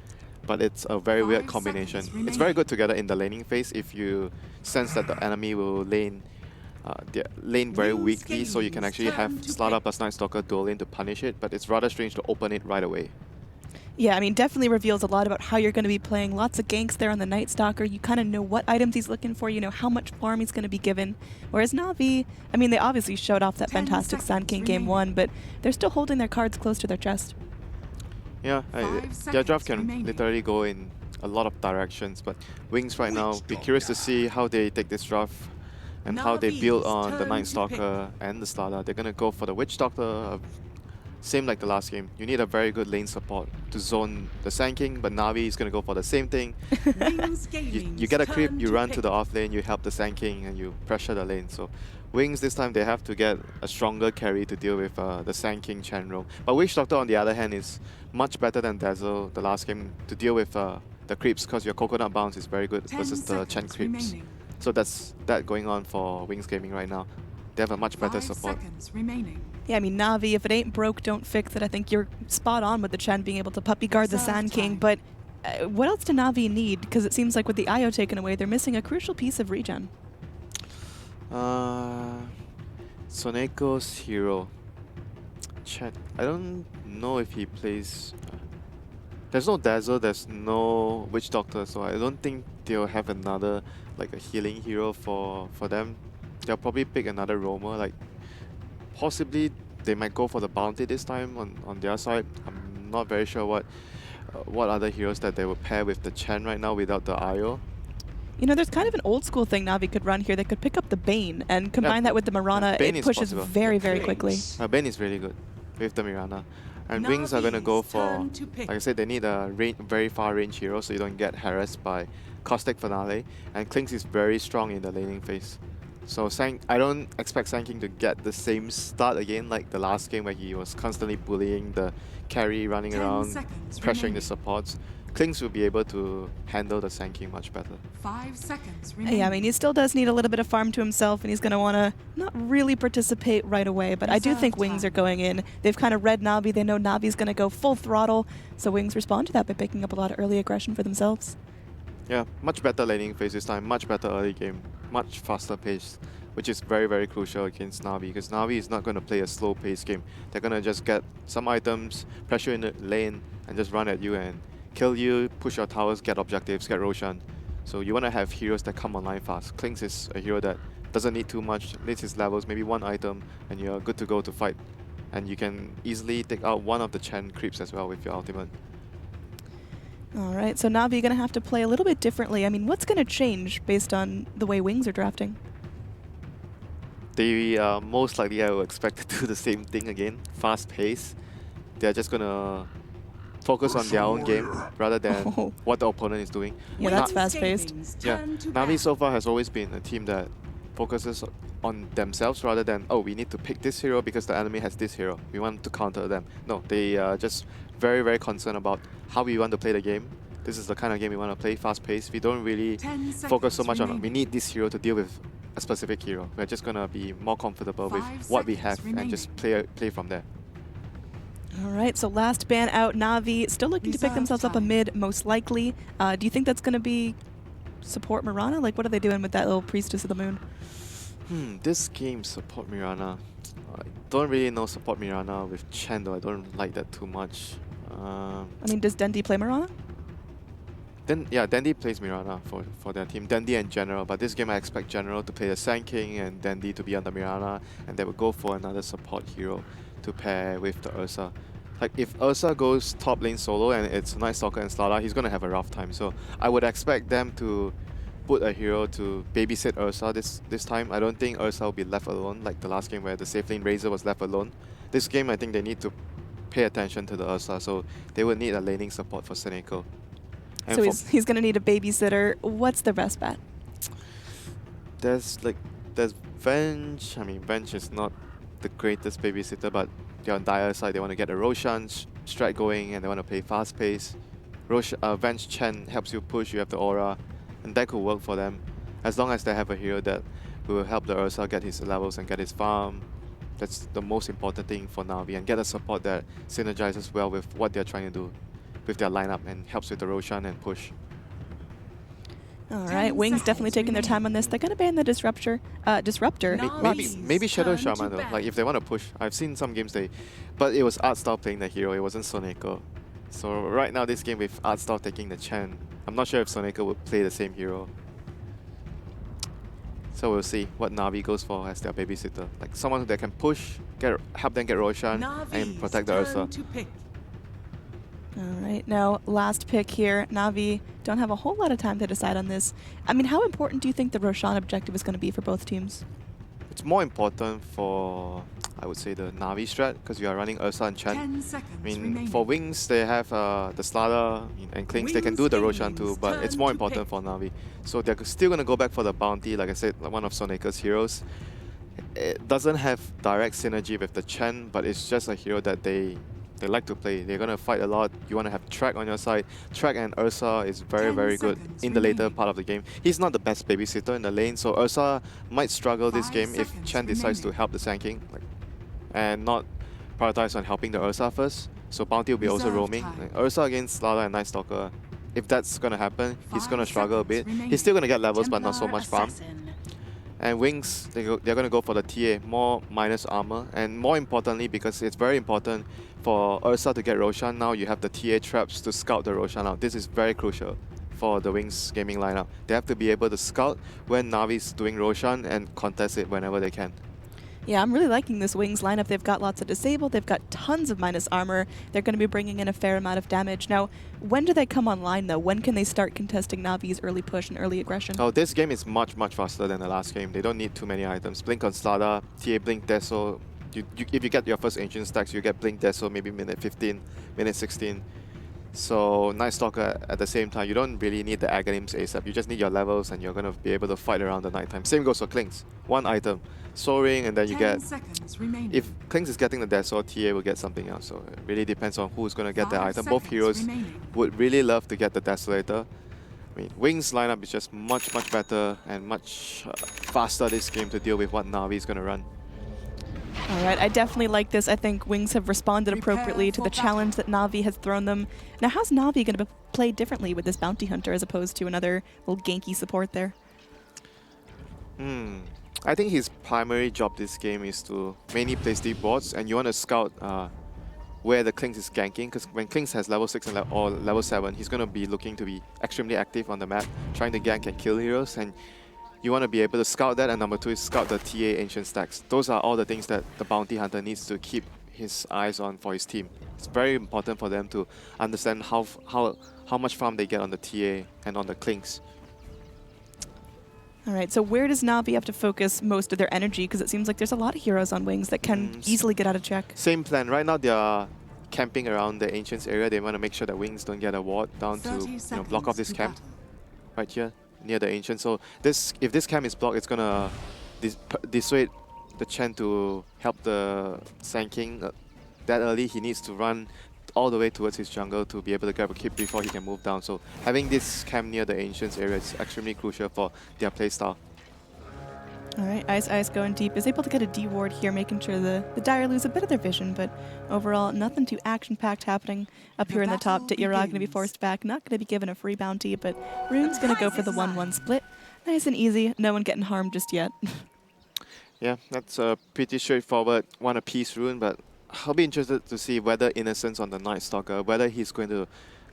S8: but it's a very weird combination. It's very good together in the laning phase if you sense that the enemy will lane very weakly, so you can actually have Slardar plus Night Stalker dual lane to punish it, but it's rather strange to open it right away.
S7: Yeah, I mean, definitely reveals a lot about how you're going to be playing. Lots of ganks there on the Night Stalker. You kind of know what items he's looking for. You know how much farm he's going to be given. Whereas Na'Vi, I mean, they obviously showed off that fantastic Sand King game 1, but they're still holding their cards close to their chest.
S8: Yeah, their draft can literally go in a lot of directions, but Wings right now, be curious to see how they take this draft and how they build on the Night Stalker and the Slardar. They're going to go for the Witch Doctor. Same like the last game. You need a very good lane support to zone the Sand King, but Na'Vi is going to go for the same thing. you get a creep, you run to the off lane, you help the Sand King, and you pressure the lane. So Wings this time, they have to get a stronger carry to deal with the Sand King Chenro. But Witch Doctor, on the other hand, is much better than Dazzle the last game to deal with the creeps, because your Coconut Bounce is very good versus the Chen creeps. So that's that going on for Wings Gaming right now. They have a much better support.
S7: Yeah, I mean, Na'Vi, if it ain't broke, don't fix it. I think you're spot on with the Chen being able to puppy guard the Sand King, but what else do Na'Vi need? Because it seems like with the IO taken away, they're missing a crucial piece of regen.
S8: Soneko's hero. Check. I don't know if he plays... There's no Dazzle, there's no Witch Doctor, so I don't think they'll have another, like a healing hero for them. They'll probably pick another roamer, like possibly they might go for the bounty this time on their side. I'm not very sure what other heroes that they will pair with the Chen right now without the IO.
S7: You know, there's kind of an old school thing Na'Vi could run here. They could pick up the Bane and combine that with the Mirana.
S8: Bane
S7: It
S8: is
S7: pushes
S8: possible.
S7: very, very quickly.
S8: Bane is really good with the Mirana. And Wings are going to go for, like I said, they need a very far range hero so you don't get harassed by Caustic Finale. And Klinks is very strong in the laning phase. So I don't expect Sanking to get the same start again like the last game where he was constantly bullying the carry, running around, pressuring the supports. Klinks will be able to handle the Sanking much better.
S10: 5 seconds remaining.
S7: Yeah, I mean, he still does need a little bit of farm to himself, and he's going to want to not really participate right away, but I do think Wings are going in. They've kind of read Na'Vi. They know Na'Vi's going to go full throttle, so Wings respond to that by picking up a lot of early aggression for themselves.
S8: Yeah, much better laning phase this time, much better early game, much faster pace, which is very, very crucial against Na'Vi, because Na'Vi is not going to play a slow pace game. They're going to just get some items, pressure in the lane, and just run at you and kill you, push your towers, get objectives, get Roshan. So you want to have heroes that come online fast. Klinks is a hero that doesn't need too much, needs his levels, maybe one item, and you're good to go to fight. And you can easily take out one of the Chen creeps as well with your ultimate.
S7: All right, so Na'Vi going to have to play a little bit differently. I mean, what's going to change based on the way Wings are drafting?
S8: They most likely, I would expect to do the same thing again, fast pace. They're just going to focus on their own game rather than what the opponent is doing.
S7: Yeah, that's fast-paced.
S8: Yeah, Na'Vi so far has always been a team that focuses on themselves rather than, oh, we need to pick this hero because the enemy has this hero. We want to counter them. No, they are just very, very concerned about how we want to play the game. This is the kind of game we want to play, fast-paced. We don't really focus so much on, we need this hero to deal with a specific hero. We're just going to be more comfortable with what we have and just play from there.
S7: All right, so last ban out, Na'Vi still looking to pick themselves up a mid, most likely. Do you think that's going to be support Mirana? Like, what are they doing with that little Priestess of the Moon?
S8: This game, support Mirana. I don't really know support Mirana with Chen though. I don't like that too much.
S7: I mean, does Dendi play Mirana?
S8: Yeah, Dendi plays Mirana for their team. Dendi and General, but this game I expect General to play the Sand King and Dendi to be on the Mirana, and they will go for another support hero to pair with the Ursa. Like if Ursa goes top lane solo and it's Night Stalker and Slara, he's gonna have a rough time. So I would expect them to put a hero to babysit Ursa this time. I don't think Ursa will be left alone like the last game where the safe lane Razor was left alone. This game I think they need to pay attention to the Ursa, so they will need a laning support for Seneco. And
S7: so he's going to need a babysitter. What's the best bet?
S8: There's Venge. I mean, Venge is not the greatest babysitter, but they're on Dire side. They want to get a Roshan strat going and they want to play fast pace. Venge Chen helps you push, you have the aura, and that could work for them. As long as they have a hero that will help the Ursa get his levels and get his farm. That's the most important thing for Na'Vi, and get a support that synergizes well with what they're trying to do with their lineup and helps with the Roshan and push.
S7: All right, Wings definitely taking their time on this. They're going to ban the Disruptor.
S8: Maybe Shadow Shaman though. Like if they want to push, I've seen some games but it was Artstar playing the hero. It wasn't Soneko. So right now this game with Artstar taking the Chen, I'm not sure if Soneko would play the same hero. So we'll see what Na'Vi goes for as their babysitter. Like someone that can push, help them get Roshan and protect the Ursa.
S7: All right, now last pick here. Na'Vi don't have a whole lot of time to decide on this. I mean, how important do you think the Roshan objective is going to be for both teams?
S8: It's more important for, I would say, the Na'Vi strat, because you are running Ursa and Chen.
S10: 10 seconds
S8: I mean,
S10: remaining.
S8: for Wings, they have the Slara and Klinks. They can do the Roshan too, but it's more important for Na'Vi. So they're still going to go back for the bounty, like I said, one of Soneca's heroes. It doesn't have direct synergy with the Chen, but it's just a hero that they like to play. They're going to fight a lot. You want to have Track on your side. Track and Ursa is very, very good in the later part of the game. He's not the best babysitter in the lane, so Ursa might struggle this game if Chen decides to help the Sand King and not prioritize on helping the Ursa first. So bounty will be also roaming. Ursa against Slara and Night Stalker, if that's going to happen, he's going to struggle a bit. He's still going to get levels, but not so much farm. And Wings, they're going to go for the TA, more minus armor. And more importantly, because it's very important for Ursa to get Roshan, now you have the TA traps to scout the Roshan out. This is very crucial for the Wings gaming lineup. They have to be able to scout when Navi's doing Roshan and contest it whenever they can.
S7: Yeah, I'm really liking this Wings lineup. They've got lots of disable, they've got tons of minus armor. They're going to be bringing in a fair amount of damage. Now, when do they come online though? When can they start contesting Navi's early push and early aggression?
S8: Oh, this game is much, much faster than the last game. They don't need too many items. Blink on Slada, TA Blink Deso. If you get your first ancient stacks, you get Blink Deso maybe minute 15, minute 16. So Night Stalker at the same time, you don't really need the Aghanims ASAP. You just need your levels and you're going to be able to fight around the nighttime. Same goes for Klings. One item, Soaring, and then you get... If Klings is getting the Deso, TA will get something else. So it really depends on who's going to get the item. Both heroes would really love to get the Desolator. I mean, Wings lineup is just much, much better and much faster this game to deal with what Na'Vi is going to run.
S7: All right, I definitely like this. I think Wings have responded appropriately to the challenge that Na'Vi has thrown them. Now, how's Na'Vi going to play differently with this Bounty Hunter as opposed to another little ganky support there?
S8: I think his primary job this game is to mainly place deep wards, and you want to scout where the Klings is ganking, because when Klings has level 6 and or level 7, he's going to be looking to be extremely active on the map, trying to gank and kill heroes, and you want to be able to scout that, and number 2 is scout the TA ancient stacks. Those are all the things that the Bounty Hunter needs to keep his eyes on for his team. It's very important for them to understand how much farm they get on the TA and on the Klings.
S7: All right, so where does Na'Vi have to focus most of their energy? Because it seems like there's a lot of heroes on Wings that can easily get out of check.
S8: Same plan. Right now they are camping around the Ancients area. They want to make sure that Wings don't get a ward down to block off this camp right here near the Ancient. So if this camp is blocked, it's gonna dissuade the Chen to help the Sand King that early. He needs to run all the way towards his jungle to be able to grab a keep before he can move down. So having this camp near the Ancients area is extremely crucial for their playstyle.
S7: All right, Ice going deep. Is able to get a D ward here, making sure the Dire lose a bit of their vision, but overall, nothing too action-packed happening up here in the top. Ditira going to be forced back, not going to be given a free bounty, but Rune's going to go for the 1-1 split. Nice and easy, no one getting harmed just yet.
S8: Yeah, that's a pretty straightforward one-apiece Rune, but I'll be interested to see whether Innocence on the Night Stalker, whether he's going to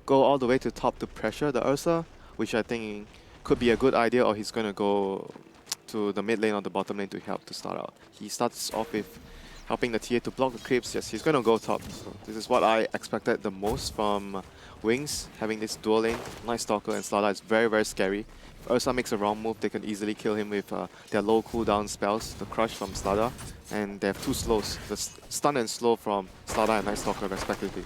S8: go all the way to top to pressure the Ursa, which I think could be a good idea, or he's going to go to the mid lane or the bottom lane to help to start out. He starts off with helping the TA to block the creeps. Yes, he's going to go top. So this is what I expected the most from Wings, having this dual lane. Night Stalker and Slada is very, very scary. If Ursa makes a wrong move, they can easily kill him with their low cooldown spells, the Crush from Slada, and they have 2 slows, the Stun and Slow from Slada and Night Stalker respectively.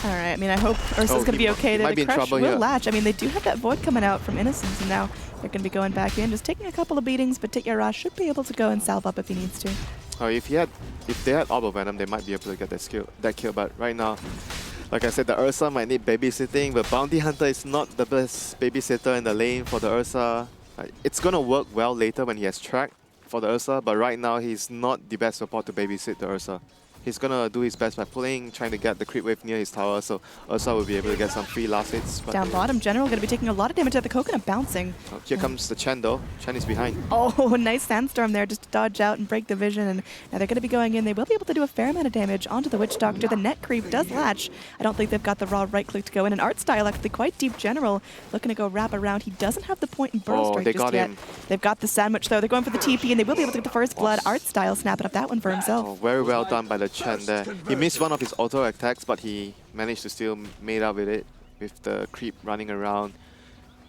S7: All right, I mean, I hope Ursa's going to be okay. The Crush will latch. I mean, they do have that Void coming out from Innocence, and now they're going to be going back in, just taking a couple of beatings, but Ditira should be able to go and salve up if he needs to.
S8: Oh, if they had Orb of Venom, they might be able to get that kill, but right now, like I said, the Ursa might need babysitting, but Bounty Hunter is not the best babysitter in the lane for the Ursa. It's going to work well later when he has track for the Ursa, but right now he's not the best support to babysit the Ursa. He's going to do his best by pulling, trying to get the creep wave near his tower, so Ursa will be able to get some free last hits.
S7: Down bottom, General going to be taking a lot of damage at the Coconut bouncing.
S8: Oh, here comes the Chen though. Chen is behind.
S7: Oh, nice Sandstorm there just to dodge out and break the vision. And now they're going to be going in. They will be able to do a fair amount of damage onto the Witch Doctor. The net creep does latch. I don't think they've got the raw right click to go in. And Art Style actually quite deep. General looking to go wrap around. He doesn't have the point and burrow strike just yet. They've got the sandwich though. They're going for the TP and they will be able to get the first blood. Art Style snapping up that one for himself.
S8: Oh, very well done by the Chen there. He missed one of his auto attacks, but he managed to still made up with it, with the creep running around,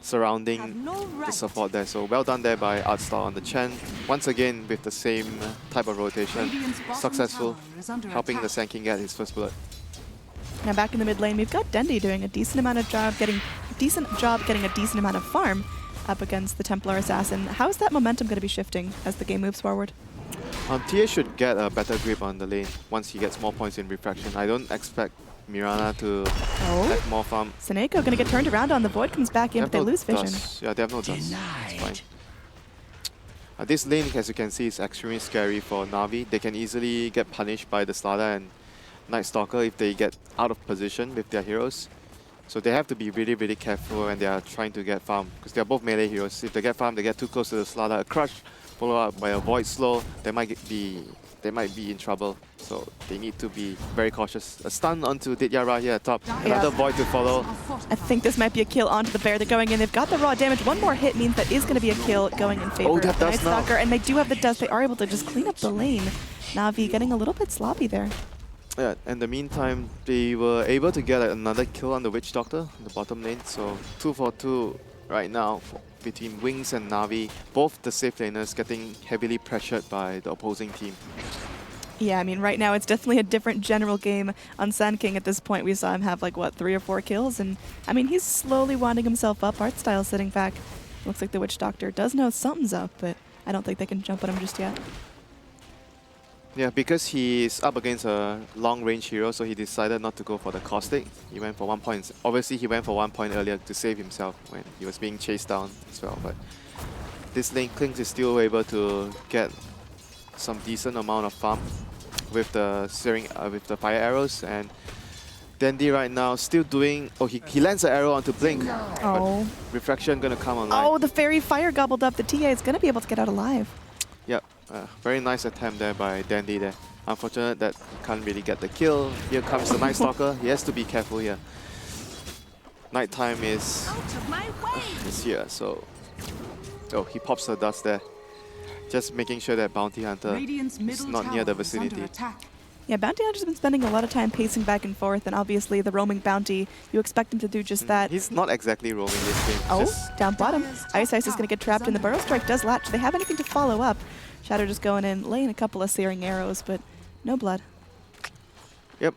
S8: surrounding the support there. So well done there by Artstar on the Chen. Once again with the same type of rotation, successful, helping the Sand King get his first blood.
S7: Now back in the mid lane, we've got Dendi doing a decent amount of job, getting a decent amount of farm up against the Templar Assassin. How is that momentum going to be shifting as the game moves forward?
S8: TA should get a better grip on the lane once he gets more points in refraction. I don't expect Mirana to attack more farm.
S7: Seneko going to get turned around on the Void, comes back in, but they lose vision.
S8: Yeah, they have no dust. It's fine. This lane, as you can see, is extremely scary for Na'Vi. They can easily get punished by the Slada and Night Stalker if they get out of position with their heroes. So they have to be really, really careful when they are trying to get farm, because they are both melee heroes. If they get farm, they get too close to the Slardar. A crush followed up by a void slow, they might be in trouble. So they need to be very cautious. A stun onto Dityara here at top. Another void to follow.
S7: I think this might be a kill onto the bear. They're going in. They've got the raw damage. One more hit means that is going to be a kill going in favor of the Night Stalker. And they do have the dust. They are able to just clean up the lane. Na'Vi getting a little bit sloppy there.
S8: Yeah, in the meantime, they were able to get another kill on the Witch Doctor in the bottom lane. So 2 for 2 right now between Wings and Na'Vi. Both the safe laners getting heavily pressured by the opposing team.
S7: Yeah, I mean, right now it's definitely a different general game on Sand King at this point. We saw him have, like, what, 3 or 4 kills? And, I mean, he's slowly winding himself up. Artstyle sitting back. Looks like the Witch Doctor does know something's up, but I don't think they can jump on him just yet.
S8: Yeah, because he's up against a long-range hero, so he decided not to go for the caustic. He went for 1 point. Obviously, he went for 1 point earlier to save himself when he was being chased down as well. But this lane, Klings is still able to get some decent amount of farm with the with the fire arrows. And Dandy right now still doing. Oh, he lands an arrow onto Blink.
S7: Oh.
S8: But Refraction gonna come online.
S7: Oh, the fairy fire gobbled up. The TA is going to be able to get out alive.
S8: Yep. Very nice attempt there by Dandy there. Unfortunate that he can't really get the kill. Here comes the Night Stalker. He has to be careful here. Nighttime is here, so... Oh, he pops the dust there. Just making sure that Bounty Hunter is not near the vicinity.
S7: Yeah, Bounty Hunter's been spending a lot of time pacing back and forth, and obviously the roaming Bounty, you expect him to do just that.
S8: He's not exactly roaming this game.
S7: Oh, down bottom. Ice is going to get trapped, and the Burrow Strike does latch. Do they have anything to follow up? Shadow just going in, laying a couple of searing arrows, but no blood.
S8: Yep.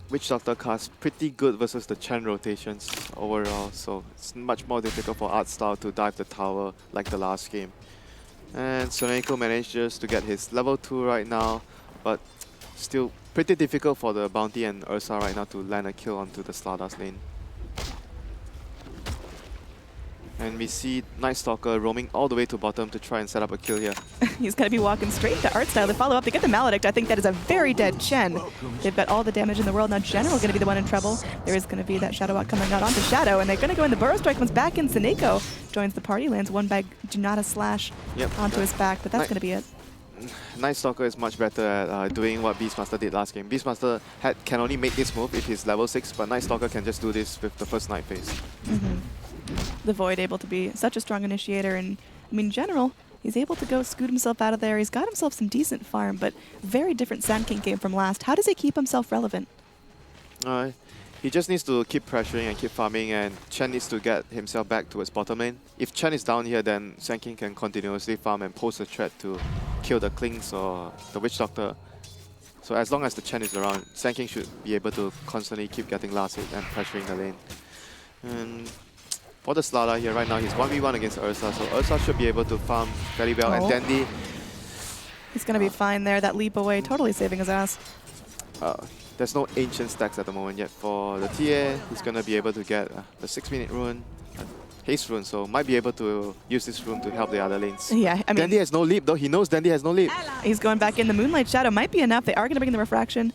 S8: Witch Doctor casts pretty good versus the Chen rotations overall, so it's much more difficult for Artstyle to dive the tower like the last game. And Soneko manages to get his level 2 right now, but still pretty difficult for the Bounty and Ursa right now to land a kill onto the Slardar's lane. And we see Night Stalker roaming all the way to bottom to try and set up a kill here.
S7: He's going to be walking straight to Artstyle. They follow up, they get the Maledict. I think that is a very dead Chen. They've got all the damage in the world. Now General going to be the one in trouble. There is going to be that Shadow Walk coming out onto Shadow, and they're going to go in. The Burrow Strike comes back in. Soneko joins the party, lands one bag, do not a slash onto his back, but that's going to be it.
S8: Night Stalker is much better at doing what Beastmaster did last game. Beastmaster can only make this move if he's level 6, but Night Stalker can just do this with the first Night phase.
S7: The Void able to be such a strong initiator, and I mean, in general, he's able to go scoot himself out of there. He's got himself some decent farm, but very different Sand King game from last. How does he keep himself relevant?
S8: He just needs to keep pressuring and keep farming, and Chen needs to get himself back towards bottom lane. If Chen is down here, then Sand King can continuously farm and pose a threat to kill the Klings or the Witch Doctor. So as long as the Chen is around, Sand King should be able to constantly keep getting last hit and pressuring the lane. And for the Slardar here right now, he's 1v1 against Ursa, so Ursa should be able to farm very well. And Dandy...
S7: He's going to be fine there. That leap away, totally saving his ass.
S8: There's no ancient stacks at the moment yet. For the TA, he's going to be able to get the 6-minute rune, haste rune, so might be able to use this rune to help the other lanes.
S7: Yeah, I mean...
S8: Dandy has no leap though. He knows Dandy has no leap.
S7: He's going back in. The Moonlight Shadow might be enough. They are going to bring in the Refraction.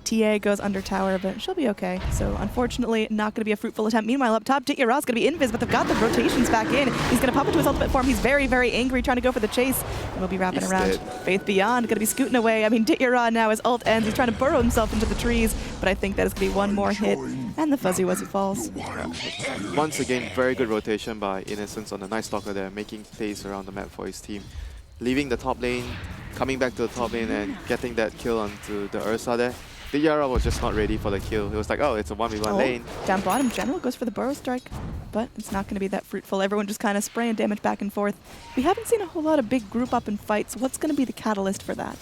S7: TA goes under tower, but she'll be okay. So unfortunately, not going to be a fruitful attempt. Meanwhile, up top, Dityara's going to be invis, but they've got the rotations back in. He's going to pop into his ultimate form. He's very, very angry, trying to go for the chase. And we'll be wrapping around.
S8: Dead.
S7: Faith Beyond going to be scooting away. I mean, Dityara now, his ult ends. He's trying to burrow himself into the trees, but I think that is going to be one more hit. And the Fuzzy Wuzzy falls.
S8: Once again, very good rotation by Innocence on the Night Stalker there, making plays around the map for his team. Leaving the top lane, coming back to the top lane and getting that kill onto the Ursa there. Dityara was just not ready for the kill. It was like, oh, it's a 1v1 lane.
S7: Down bottom, General goes for the Burrow Strike, but it's not going to be that fruitful. Everyone just kind of spraying damage back and forth. We haven't seen a whole lot of big group up in fights. What's going to be the catalyst for that?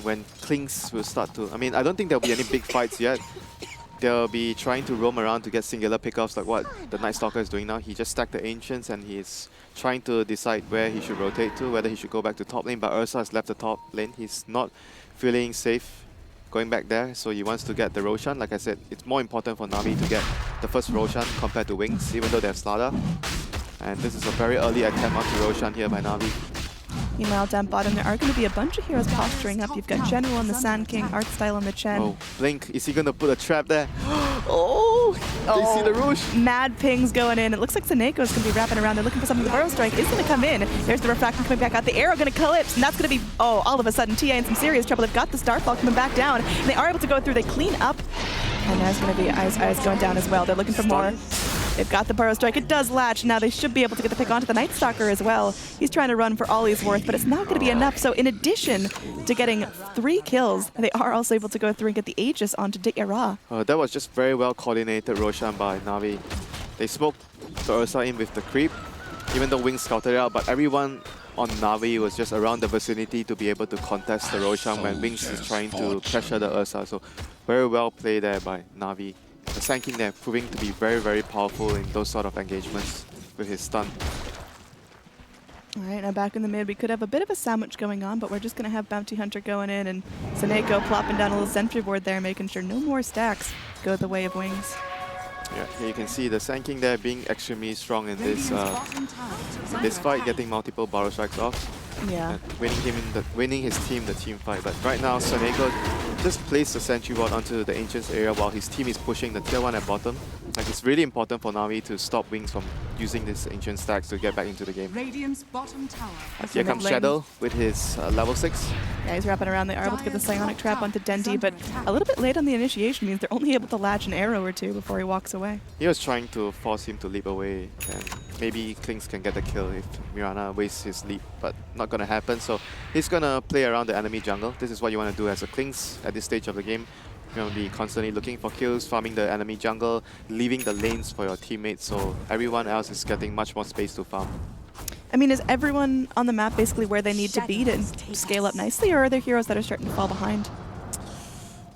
S8: When Klings will start to... I mean, I don't think there'll be any big fights yet. They'll be trying to roam around to get singular pickoffs like what the Night Stalker is doing now. He just stacked the Ancients and he's trying to decide where he should rotate to, whether he should go back to top lane, but Ursa has left the top lane. He's not feeling safe going back there, so he wants to get the Roshan. Like I said, it's more important for Na'Vi to get the first Roshan compared to Wings, even though they have Slardar. And this is a very early attempt onto Roshan here by Na'Vi.
S7: Meanwhile, down bottom, there are going to be a bunch of heroes posturing up. You've got General on the Sand King, Artstyle on the Chen.
S8: Oh, Blink, is he going to put a trap there? Oh! They see the Rouge.
S7: Mad pings going in. It looks like Seneco's going to be wrapping around. They're looking for something. The Burrow Strike is going to come in. There's the Refraction coming back out. The arrow going to collapse, and that's going to be, all of a sudden, TA in some serious trouble. They've got the Starfall coming back down, and they are able to go through. They clean up, and there's going to be Ice going down as well. They're looking for more. They've got the Burrow Strike. It does latch. Now they should be able to get the pick onto the Night Stalker as well. He's trying to run for all he's worth, but it's not going to be enough. So in addition to getting 3 kills, they are also able to go through and get the Aegis onto Diyara.
S8: That was just very well coordinated Roshan by Na'Vi. They smoked the Ursa in with the creep, even though Wings scouted it out, but everyone on Na'Vi was just around the vicinity to be able to contest the Roshan when Wings is trying to pressure the Ursa. So very well played there by Na'Vi. The Sand King there proving to be very, very powerful in those sort of engagements with his stun.
S7: All right, now back in the mid, we could have a bit of a sandwich going on, but we're just going to have Bounty Hunter going in and Seneco plopping down a little sentry board there, making sure no more stacks go the way of Wings.
S8: Yeah, here you can see the Sand King there being extremely strong in this fight, getting multiple Burrow Strikes off.
S7: Yeah.
S8: And winning his team the team fight. But right now, Seneco just placed the sentry ward onto the Ancients area while his team is pushing the tier 1 at bottom. Like, it's really important for Na'Vi to stop Wings from using this Ancient stacks to get back into the game.
S10: Radiant's bottom tower.
S8: Here comes Shadow with his level 6.
S7: Yeah, he's wrapping around. They are able to get the Psionic Trap onto Dendi, but a little bit late on the initiation means they're only able to latch an arrow or two before he walks away.
S8: He was trying to force him to leap away, and maybe Klings can get the kill if Mirana wastes his leap, but not gonna happen. So he's gonna play around the enemy jungle. This is what you want to do as a Klings at this stage of the game. You're gonna be constantly looking for kills, farming the enemy jungle, leaving the lanes for your teammates, so everyone else is getting much more space to farm.
S7: I mean, is everyone on the map basically where they need to be to scale up nicely, or are there heroes that are starting to fall behind?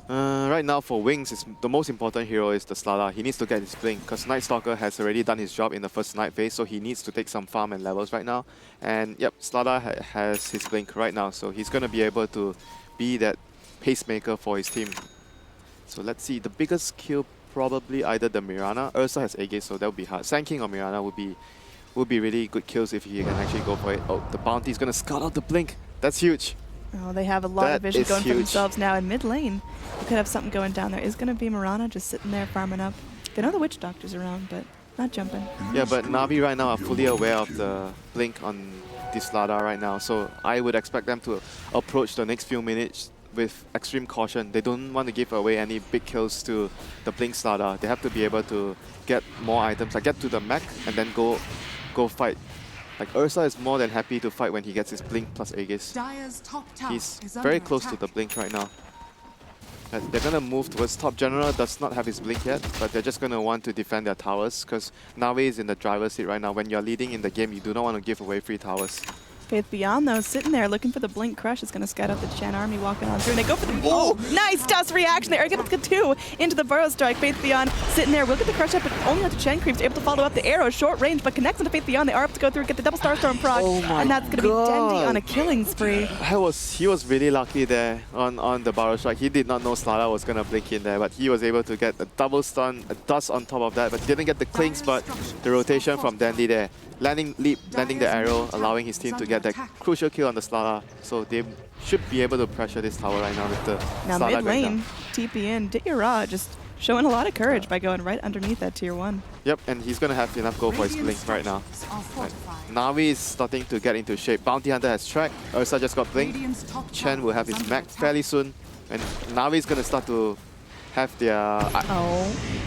S8: Right now for Wings, the most important hero is the Slardar. He needs to get his blink because Night Stalker has already done his job in the first night phase, so he needs to take some farm and levels right now. And yep, Slardar has his blink right now, so he's going to be able to be that pacemaker for his team. So let's see, the biggest kill probably either the Mirana. Ursa has Aegis, so that would be hard. Sand King or Mirana would be really good kills if he can actually go for it. Oh, the Bounty is going to scout out the blink. That's huge.
S7: Oh, they have a lot of vision going for themselves now in mid lane. We could have something going down there. Is going to be Mirana just sitting there farming up. They know the Witch Doctor's around, but not jumping.
S8: Yeah, but Na'Vi right now are fully aware of the blink on this Slardar right now, so I would expect them to approach the next few minutes with extreme caution. They don't want to give away any big kills to the blink Slardar. They have to be able to get more items, like get to the mech and then go fight. Like Ursa is more than happy to fight when he gets his blink plus Aegis. He's very close to the blink right now. They're going to move towards top. General does not have his blink yet, but they're just going to want to defend their towers because Na'Vi is in the driver's seat right now. When you're leading in the game, you do not want to give away free towers.
S7: Faith Beyond, though, sitting there looking for the Blink Crush. Is going to scout out the Chen army walking on through. And they go for the... Oh, nice dust reaction. They are able to get 2 into the Burrow Strike. Faith Beyond sitting there. Will get the Crush up, but only onto Chen Creeps. Able to follow up the arrow. Short range, but connects into Faith Beyond. They are able to go through and get the double Starstorm proc. And that's going to be Dendi on a killing spree.
S8: He was really lucky there on the Burrow Strike. He did not know Slardar was going to blink in there, but he was able to get a double stun, a dust on top of that, but didn't get the clinks, but the rotation from Dendi there. Landing the arrow, allowing his team to get that crucial kill on the Slardar. So they should be able to pressure this tower right now with the
S7: Now mid lane, TP in, Diyara just showing a lot of courage by going right underneath that tier 1.
S8: Yep, and he's going to have enough go for his blink right now. Right. Na'Vi is starting to get into shape. Bounty Hunter has track. Ursa just got blink. Chen will have his mech fairly soon. And Na'Vi is going to start to have their...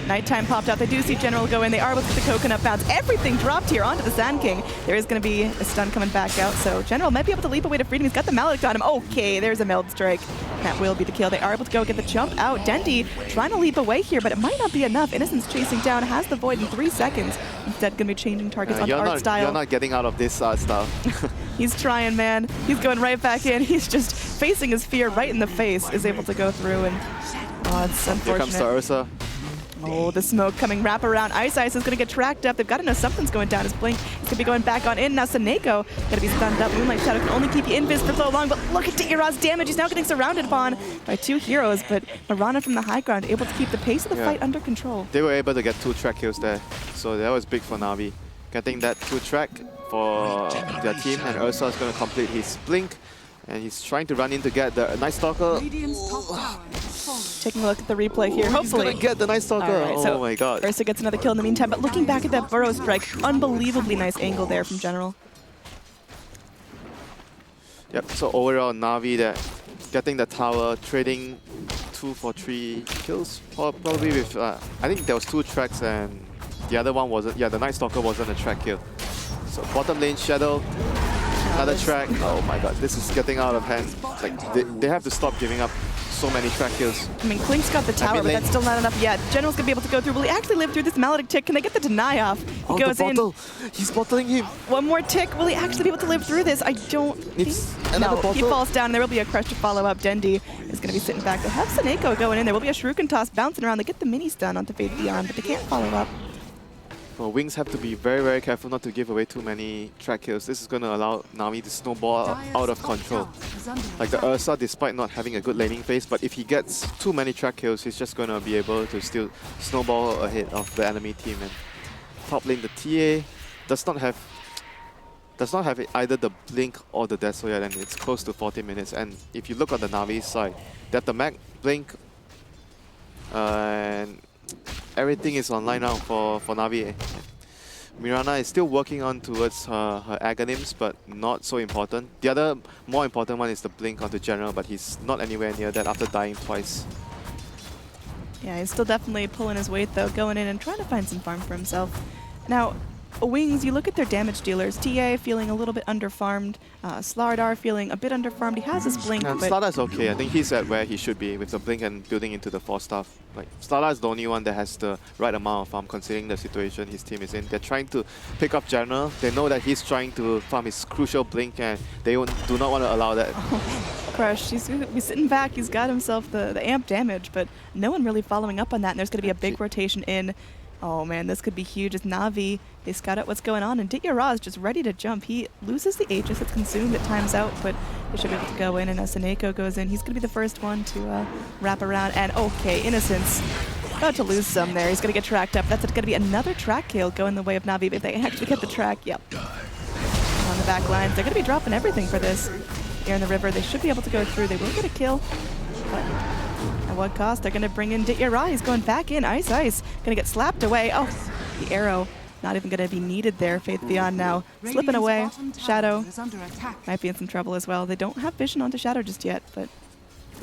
S7: Nighttime popped out. They do see General go in. They are able to get the Coconut Bounce. Everything dropped here onto the Sand King. There is going to be a stun coming back out, so General might be able to leap away to freedom. He's got the Maledict on him. Okay, there's a Meld Strike. That will be the kill. They are able to go get the jump out. Dendi trying to leap away here, but it might not be enough. Innocence chasing down, has the Void in 3 seconds. Instead, going to be changing targets on art style.
S8: You're not getting out of this art style.
S7: He's trying, man. He's going right back in. He's just facing his fear right in the face. Is able to go through and... Oh, it's unfortunate.
S8: Here comes the Ursa.
S7: Oh, the smoke coming wrap around. Ice is going to get tracked up. They've got to know something's going down. His blink is going to be going back on in. Now Seneco going to be stunned up. Moonlight Shadow can only keep you invis for so long, but look at Diyara's damage. He's now getting surrounded upon by 2 heroes, but Mirana from the high ground able to keep the pace of the fight under control.
S8: They were able to get 2 track kills there, so that was big for Na'Vi. Getting that 2 track for their team, and Ursa is going to complete his blink, and he's trying to run in to get the Night Stalker.
S7: Taking a look at the replay here.
S8: He's
S7: Hopefully.
S8: gonna get the Night Stalker.
S7: All right, so
S8: oh my god.
S7: Ursa gets another kill in the meantime, but looking back at that Burrow strike, unbelievably nice angle there from General.
S8: Yep, so overall, Na'Vi that getting the tower, trading 2 for 3 kills, probably with, I think there was 2 tracks and the other one wasn't, yeah, the Night Stalker wasn't a track kill. So bottom lane, Shadow, another track. Oh my god, this is getting out of hand. Like, they have to stop giving up so many track kills.
S7: I mean, Klink's got the tower, but that's still not enough yet. General's gonna be able to go through. Will he actually live through this Maledict tick? Can they get the deny off? He goes
S8: the bottle.
S7: in.
S8: He's bottling him.
S7: One more tick. Will he actually be able to live through this? I don't
S8: It's
S7: think.
S8: another
S7: No,
S8: bottle.
S7: he falls down. There will be a crush to follow up. Dendi is going to be sitting back. They have Seneko going in. There will be a Shuriken toss bouncing around. They get the mini stun onto Faith Beyond, but they can't follow up.
S8: Well, Wings have to be very, very careful not to give away too many track kills. This is going to allow Na'Vi to snowball out of control. Like the Ursa, despite not having a good laning phase, but if he gets too many track kills, he's just going to be able to still snowball ahead of the enemy team. And top lane, the TA does not have either the Blink or the Deso yet, and it's close to 40 minutes. And if you look on the Na'Vi side, they have the Mag, Blink, and everything is online now for Na'Vi. Mirana is still working on towards her Aghanims, but not so important. The other more important one is the Blink onto General, but he's not anywhere near that after dying twice.
S7: Yeah, he's still definitely pulling his weight, though, going in and trying to find some farm for himself. Now, Wings, you look at their damage dealers. TA feeling a little bit underfarmed. Slardar feeling a bit underfarmed. He has his Blink,
S8: And
S7: but
S8: Slardar's okay. I think he's at where he should be with the Blink and building into the 4-star. Like, Slardar is the only one that has the right amount of farm considering the situation his team is in. They're trying to pick up General. They know that he's trying to farm his crucial Blink and they do not want to allow that.
S7: Crush, he's sitting back. He's got himself the amp damage, but no one really following up on that. And there's going to be a big rotation in. Oh man, this could be huge as Na'Vi, they scout out what's going on, and Ditya Ra is just ready to jump. He loses the Aegis, it's consumed, it times out, but they should be able to go in, and as Seneko goes in, he's going to be the first one to wrap around, and okay, Innocence, about to lose some there. He's going to get tracked up. That's going to be another track kill going the way of Na'Vi, but they actually get the track, yep. On the back lines, they're going to be dropping everything for this. Here in the river, they should be able to go through. They will get a kill, but at what cost? They're going to bring in Ditya Ra. He's going back in. Ice. Going to get slapped away. Oh, the arrow not even going to be needed there. Faith Beyond now slipping away. Shadow might be in some trouble as well. They don't have vision onto Shadow just yet, but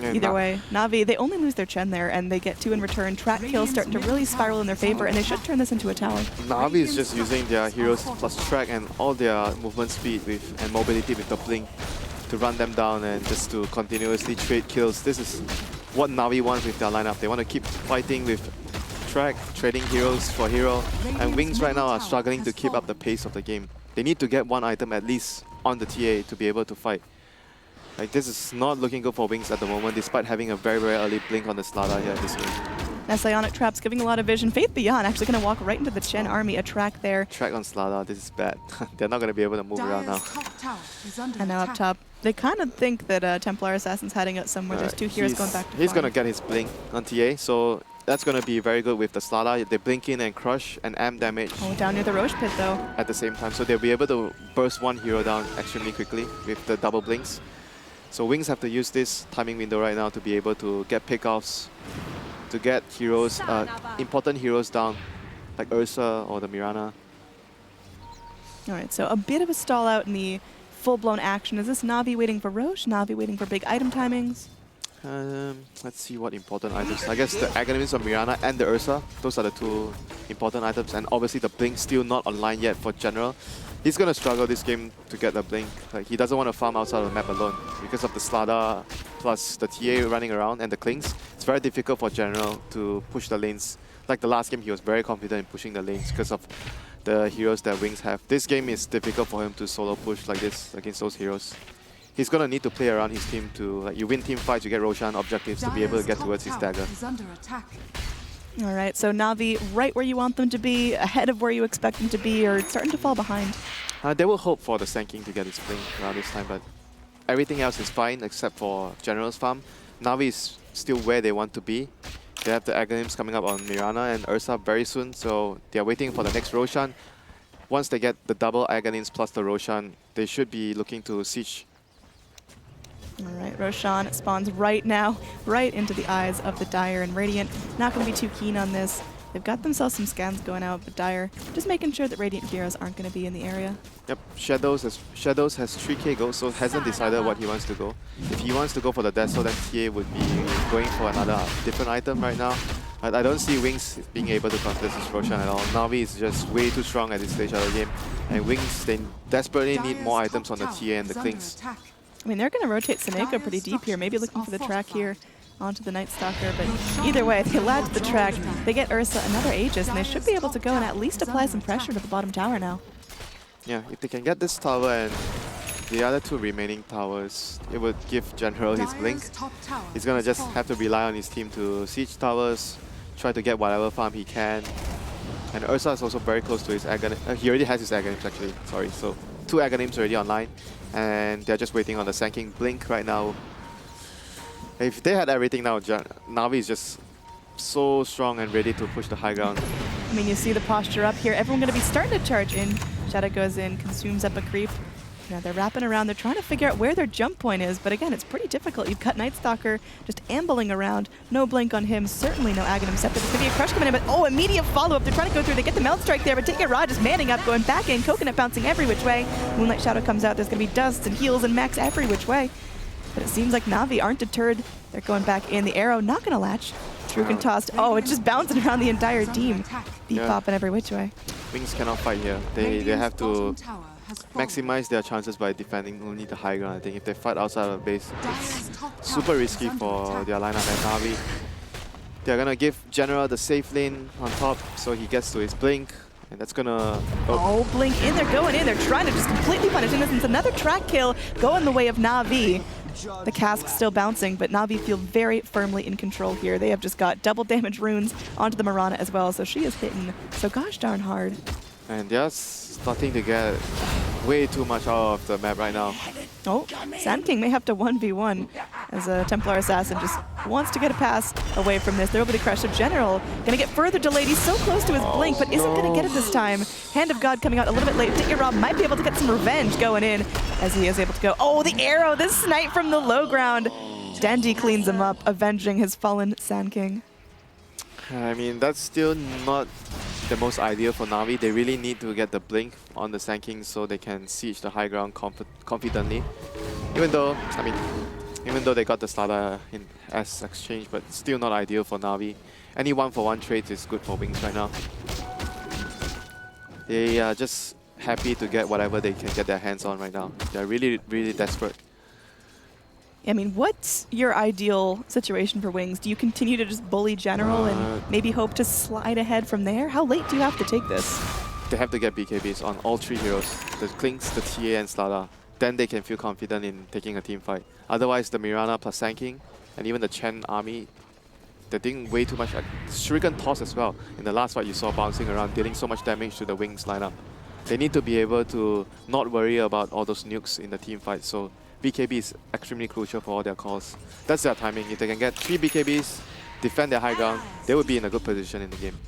S8: Yeah,
S7: either way, Na'Vi, they only lose their Chen there, and they get 2 in return. Track kills starting to really spiral in their favor, and they should turn this into a tower.
S8: Na'Vi is just using their heroes plus track and all their movement speed and mobility with the Blink to run them down and just to continuously trade kills. This is what Na'Vi wants with their lineup. They want to keep fighting with track, trading heroes for hero, and Wings right now are struggling to keep up the pace of the game. They need to get 1 item at least on the TA to be able to fight. Like, this is not looking good for Wings at the moment, despite having a very, very early Blink on the Slardar here this game.
S7: Now Psionic Trap's giving a lot of vision. Faith Beyond actually going to walk right into the Chen army. A track there.
S8: Track on Slardar, this is bad. They're not going to be able to move around now.
S7: And now up top, they kind of think that Templar Assassin's hiding out somewhere. There's 2 heroes going back to
S8: He's
S7: farm.
S8: going to get his Blink on TA, so that's going to be very good with the Slardar. They blink in and crush and amp damage
S7: Oh, down near the Roche pit though.
S8: at the same time, so they'll be able to burst 1 hero down extremely quickly with the double blinks. So Wings have to use this timing window right now to be able to get pickoffs, to get heroes, important heroes down, like Ursa or the Mirana.
S7: Alright, so a bit of a stall out in the full-blown action. Is this Na'Vi waiting for Roche? Na'Vi waiting for big item timings?
S8: Let's see what important items. I guess the Aghanims of Mirana and the Ursa, those are the 2 important items, and obviously the Blink still not online yet for General. He's going to struggle this game to get the Blink. Like, he doesn't want to farm outside of the map alone because of the Slardar plus the TA running around and the Clinks. It's very difficult for General to push the lanes. Like the last game, he was very confident in pushing the lanes because of the heroes that Wings have. This game is difficult for him to solo push like this against those heroes. He's going to need to play around his team to, like, you win team fights, you get Roshan objectives to be able to get towards his dagger.
S7: Alright, so Na'Vi right where you want them to be, ahead of where you expect them to be, or starting to fall behind?
S8: They will hope for the Sanking to get his Blink around this time, but everything else is fine except for General's farm. Na'Vi is still where they want to be. They have the Aghanims coming up on Mirana and Ursa very soon, so they are waiting for the next Roshan. Once they get the double Aghanims plus the Roshan, they should be looking to siege.
S7: All right, Roshan spawns right now, right into the eyes of the Dire, and Radiant not going to be too keen on this. They've got themselves some scans going out, but Dire just making sure that Radiant heroes aren't going to be in the area.
S8: Yep, Shadows has 3k gold, so hasn't decided what he wants to go. If he wants to go for the Dazzle, then TA would be going for another different item right now. But I don't see Wings being able to contest this Roshan at all. Na'Vi is just way too strong at this stage of the game, and Wings, they desperately need more items on the TA and the Clinks.
S7: I mean, they're going to rotate Seneko pretty deep here, maybe looking for the track here onto the Night Stalker, but either way, they latch the track, they get Ursa another Aegis, and they should be able to go and at least apply some pressure to the bottom tower now.
S8: Yeah, if they can get this tower and the other 2 remaining towers, it would give General his blink. He's going to just have to rely on his team to siege towers, try to get whatever farm he can. And Ursa is also very close to his Aghanim. He already has his Aghanims actually, sorry. So 2 Aghanims already online, and they're just waiting on the Sand King blink right now. If they had everything now, Na'Vi is just so strong and ready to push the high ground.
S7: I mean, you see the posture up here. Everyone going to be starting to charge in. Shadow goes in, consumes up a creep. Now they're wrapping around. They're trying to figure out where their jump point is. But again, it's pretty difficult. You've got Night Stalker just ambling around. No blink on him. Certainly no Aghanim Scepter. There's going to be a crush coming in, but oh, immediate follow-up. They're trying to go through. They get the Melt Strike there, but Take It Raw just manning up, going back in. Coconut bouncing every which way. Moonlight Shadow comes out. There's going to be dusts and heals and max every which way. But it seems like Na'Vi aren't deterred. They're going back in. The arrow not going to latch. Truken tossed. Oh, it's just bouncing around the entire team. Deep popping every which way.
S8: Wings cannot fight here. They have to maximize their chances by defending only the high ground. I think if they fight outside of base, it's super risky for their lineup and Na'Vi. They're gonna give General the safe lane on top, so he gets to his blink, and that's gonna...
S7: Oh, blink in, they're going in, they're trying to just completely punish him. It's another track kill going the way of Na'Vi. The cask's still bouncing, but Na'Vi feel very firmly in control here. They have just got double damage runes onto the Mirana as well, so she is hitting so gosh darn hard.
S8: And they're starting to get way too much out of the map right now.
S7: Oh, Sand King may have to 1v1 as a Templar Assassin just wants to get a pass away from this. There will be the crush of General. Gonna get further delayed. He's so close to his blink, but isn't gonna get it this time. Hand of God coming out a little bit late. Rob might be able to get some revenge going in as he is able to go. Oh, the arrow, the snipe from the low ground. Dandy cleans him up, avenging his fallen Sand King.
S8: I mean, that's still not the most ideal for Na'Vi. They really need to get the blink on the Sand King so they can siege the high ground confidently. Even though they got the starter in as exchange, but still not ideal for Na'Vi. Any 1-for-1 trades is good for Wings right now. They are just happy to get whatever they can get their hands on right now. They're really, really desperate.
S7: I mean, what's your ideal situation for Wings? Do you continue to just bully General and maybe hope to slide ahead from there? How late do you have to take this?
S8: They have to get BKBs on all 3 heroes, the Clinks, the TA and Slada. Then they can feel confident in taking a team fight. Otherwise, the Mirana plus Sand King and even the Chen army, they're doing way too much. Shuriken Toss as well. In the last fight you saw bouncing around, dealing so much damage to the Wings lineup. They need to be able to not worry about all those nukes in the team fight. So BKB is extremely crucial for all their calls. That's their timing. If they can get 3 BKBs, defend their high ground, they would be in a good position in the game.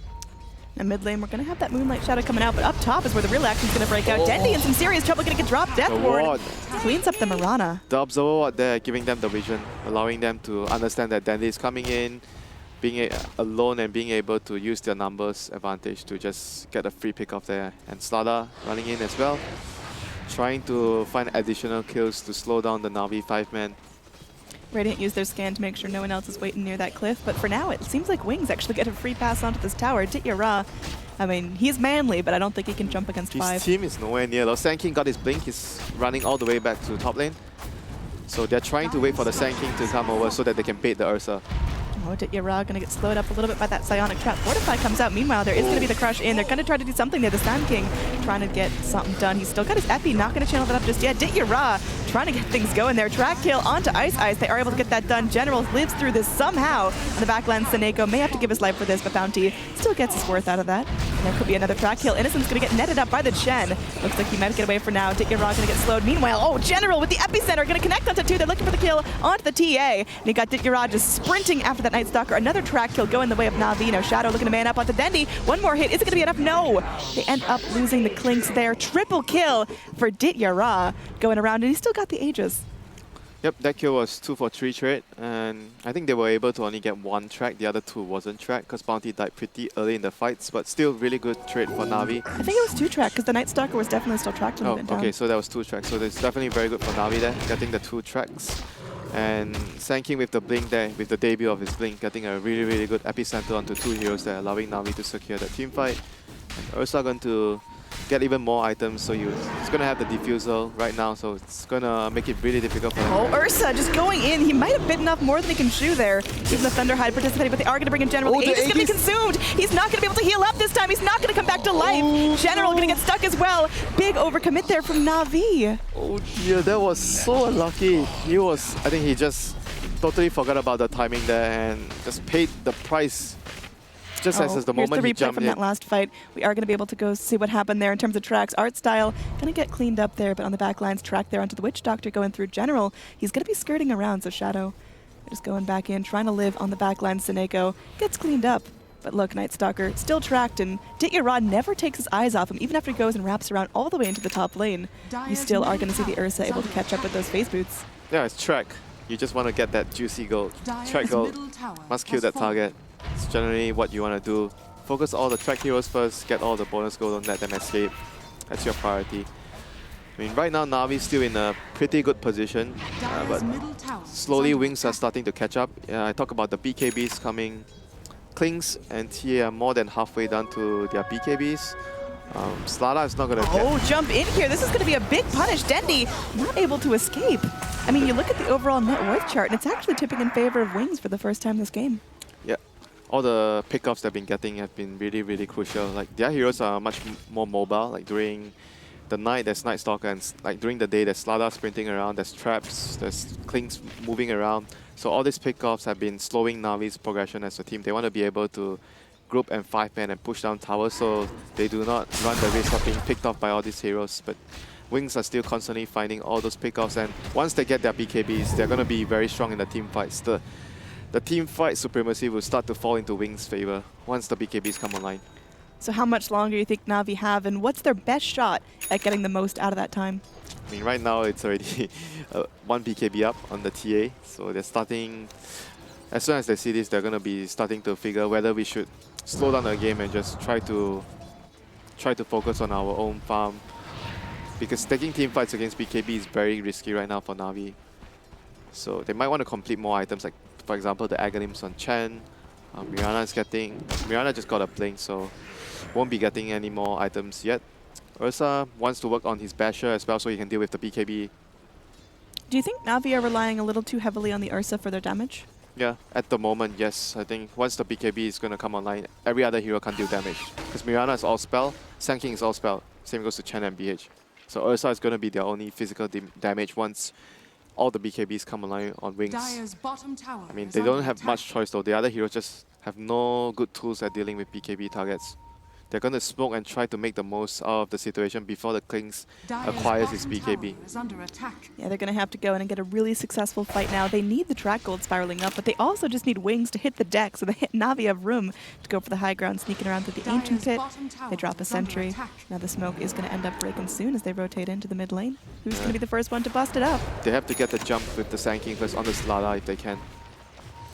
S7: And mid lane, we're going to have that Moonlight Shadow coming out, but up top is where the real action's going to break out. Dendy in some serious trouble, going to get dropped. Death Ward cleans up the Mirana.
S8: The Observer Ward there, giving them the vision, allowing them to understand that Dendy is coming in, being alone and being able to use their numbers advantage to just get a free pick off there. And Slada running in as well, trying to find additional kills to slow down the Na'Vi 5-man.
S7: Radiant use their scan to make sure no one else is waiting near that cliff, but for now it seems like Wings actually get a free pass onto this tower. Ra, I mean, he's manly, but I don't think he can jump against 5.
S8: His team is nowhere near though. Sand King got his blink, he's running all the way back to top lane. So they're trying to wait for the Sand King to come over so that they can bait the Ursa.
S7: Oh, Ra gonna get slowed up a little bit by that Psionic Trap. Fortify comes out. Meanwhile, there is gonna be the crush in. They're gonna try to do something there. The Sand King trying to get something done. He's still got his Epi, not gonna channel that up just yet. Ra trying to get things going there. Track kill onto Ice Ice. They are able to get that done. General lives through this somehow. On the backline, Seneko may have to give his life for this, but Bounty still gets his worth out of that. And there could be another track kill. Innocent's gonna get netted up by the Chen. Looks like he might get away for now. Ra gonna get slowed. Meanwhile, oh, General with the Epicenter gonna connect onto 2. They're looking for the kill onto the TA. And you got Ra just sprinting after that Night Stalker. Another track kill going the way of Na'Vi. Now Shadow looking to man up onto Dendy. One more hit. Is it gonna be enough? No. They end up losing the Clinks there. Triple kill for Ra going around, and he's still got the Aegis.
S8: Yep, that kill was 2 for 3 trade, and I think they were able to only get 1 track, the other 2 wasn't tracked because Bounty died pretty early in the fights, but still really good trade for Na'Vi.
S7: I think it was 2 track because the Night Stalker was definitely still tracked when
S8: Oh,
S7: it went down.
S8: okay, so that was 2 tracks, so it's definitely very good for Na'Vi there, getting the 2 tracks. And Sanking with the blink there, with the debut of his blink, getting a really, really good epicenter onto 2 heroes there, allowing Na'Vi to secure the team fight. And Ursa going to get even more items, so he's going to have the defusal right now, so it's going to make it really difficult for him.
S7: Oh, Ursa just going in. He might have bitten off more than he can chew there. Even the Thunderhide participating, but they are going to bring in General. The Aegis is going to be consumed. He's not going to be able to heal up this time. He's not going to come back to life. General going to get stuck as well. Big overcommit there from Na'Vi.
S8: Oh dear, that was so unlucky. I think he just totally forgot about the timing there and just paid the price. Just as the moment he
S7: here's the replay
S8: jumped
S7: from
S8: in.
S7: that last fight. We are going to be able to go see what happened there in terms of tracks. Art style going to get cleaned up there, but on the back lines, track there onto the Witch Doctor going through General. He's going to be skirting around, so Shadow just going back in, trying to live on the back line. Seneko gets cleaned up. But look, Night Stalker still tracked, and Ditya Rod never takes his eyes off him, even after he goes and wraps around all the way into the top lane. You still are going to see the Ursa able to catch up with those phase boots.
S8: Yeah, it's track. You just want to get that juicy gold. Track gold. Must kill that target. It's generally what you want to do. Focus all the track heroes first, get all the bonus gold, don't let them escape. That's your priority. I mean, right now Na'Vi's still in a pretty good position, but slowly Wings are starting to catch up. I talk about the BKBs coming. Klings and TA are more than halfway down to their BKBs. Slada is not going to get...
S7: Oh, jump in here. This is going to be a big punish. Dendi not able to escape. I mean, you look at the overall net worth chart, and it's actually tipping in favor of Wings for the first time this game.
S8: Yeah. All the pickoffs they've been getting have been really, really crucial. Like, their heroes are much more mobile. Like, during the night, there's Night Stalker, and like during the day, there's Slada sprinting around, there's traps, there's Klings moving around. So all these pickoffs have been slowing Na'Vi's progression as a team. They want to be able to group and 5-man and push down towers so they do not run the risk of being picked off by all these heroes. But Wings are still constantly finding all those pickoffs, and once they get their BKBs, they're going to be very strong in the team fights. The team fight supremacy will start to fall into Wings' favor once the BKBs come online.
S7: So how much longer do you think Na'Vi have, and what's their best shot at getting the most out of that time?
S8: I mean, right now it's already 1 BKB up on the TA, so they're starting... As soon as they see this, they're going to be starting to figure whether we should slow down the game and just try to focus on our own farm. Because taking team fights against BKB is very risky right now for Na'Vi. So they might want to complete more items, like for example the Aghanim's on Chen. Mirana just got a blink, so won't be getting any more items yet. Ursa wants to work on his basher as well so he can deal with the BKB.
S7: Do you think Na'Vi are relying a little too heavily on the Ursa for their damage?
S8: Yeah, at the moment, yes. I think once the BKB is going to come online, every other hero can't deal damage. Because Mirana is all spell, Sanking is all spell. Same goes to Chen and BH. So Ursa is going to be their only physical damage once all the BKBs come online on Wings. I mean, they don't have much choice though. The other heroes just have no good tools at dealing with BKB targets. They're going to smoke and try to make the most out of the situation before the Klings acquires his BKB.
S7: Yeah, they're going to have to go in and get a really successful fight now. They need the track gold spiraling up, but they also just need Wings to hit the deck, so Na'Vi have room to go for the high ground, sneaking around through the Ancient Pit. They drop a sentry. Now the smoke is going to end up breaking soon as they rotate into the mid lane. Who's going to be the first one to bust it up?
S8: They have to get the jump with the Sanking first on the Slada if they can.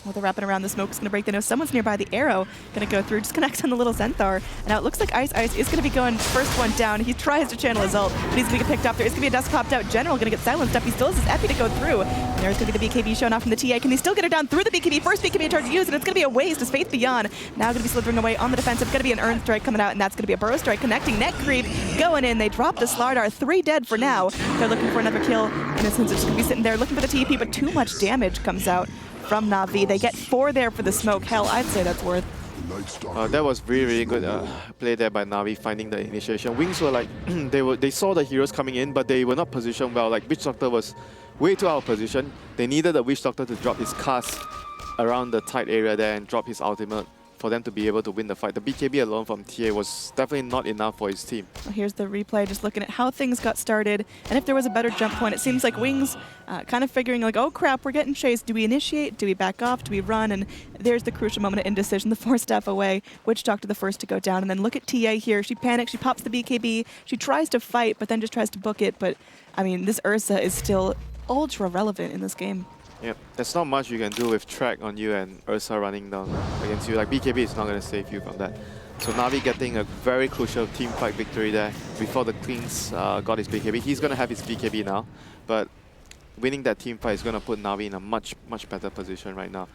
S7: Well, they're wrapping around. The smoke's going to break. They know someone's nearby. The arrow going to go through, just connects on the little Centaur. And now it looks like Ice is going to be going first one down. He tries to channel his ult, but he's going to get picked up. There is going to be a dust popped out. General going to get silenced up. He still has his epi to go through. And there's going to be the BKB showing off from the TA. Can he still get her down through the BKB? First BKB charge used, and it's going to be a waste as Faith Beyond now going to be slithering away on the defensive. Going to be an Earn Strike coming out, and that's going to be a Burrow Strike connecting. Net creep going in. They drop the Slardar. 3 dead for now. They're looking for another kill. And it's just going to be sitting there looking for the TP, but too much damage comes out from Na'Vi. They get 4 there for the smoke. Hell, I'd say that's worth.
S8: That was really, really good play there by Na'Vi finding the initiation. Wings were like, they saw the heroes coming in, but they were not positioned well. Like, Witch Doctor was way too out of position. They needed the Witch Doctor to drop his cast around the tight area there and drop his ultimate for them to be able to win the fight. The BKB alone from TA was definitely not enough for his team.
S7: Well, here's the replay, just looking at how things got started. And if there was a better jump point, it seems like Wings kind of figuring like, oh crap, we're getting chased. Do we initiate? Do we back off? Do we run? And there's the crucial moment of indecision, the 4-step away. Witch Doctor the first to go down. And then look at TA here. She panics, she pops the BKB. She tries to fight, but then just tries to book it. But I mean, this Ursa is still ultra relevant in this game.
S8: Yep, there's not much you can do with track on you and Ursa running down against you. Like BKB is not going to save you from that. So Na'Vi getting a very crucial team fight victory there before the Cleans got his BKB. He's going to have his BKB now, but winning that team fight is going to put Na'Vi in a much better position right now.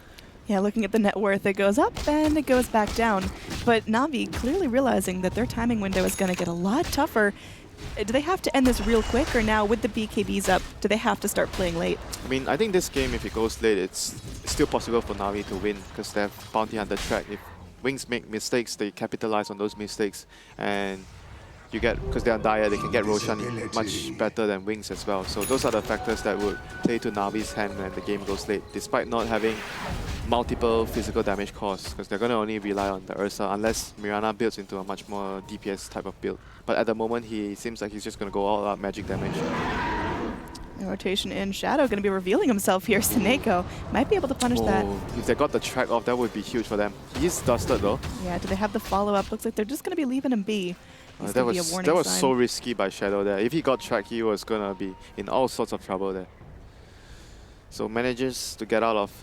S7: Yeah, looking at the net worth, it goes up and it goes back down. But Na'Vi clearly realizing that their timing window is going to get a lot tougher. Do they have to end this real quick, or now with the BKBs up, do they have to start playing late?
S8: I mean, I think this game, if it goes late, it's still possible for Na'Vi to win because they have bounty on the track. If Wings make mistakes, they capitalize on those mistakes, and you get, because they're on Dire, they can get Roshan much better than Wings as well. So those are the factors that would play to Na'Vi's hand when the game goes late, despite not having multiple physical damage costs, because they're going to only rely on the Ursa unless Mirana builds into a much more DPS type of build. But at the moment, he seems like he's just going to go all out magic damage.
S7: The rotation in. Shadow going to be revealing himself here. Seneko might be able to punish that.
S8: If they got the track off, that would be huge for them. He's dusted though.
S7: Yeah, do they have the follow-up? Looks like they're just going to be leaving him be.
S8: That was so risky by Shadow there. If he got track, he was going to be in all sorts of trouble there. So manages to get out of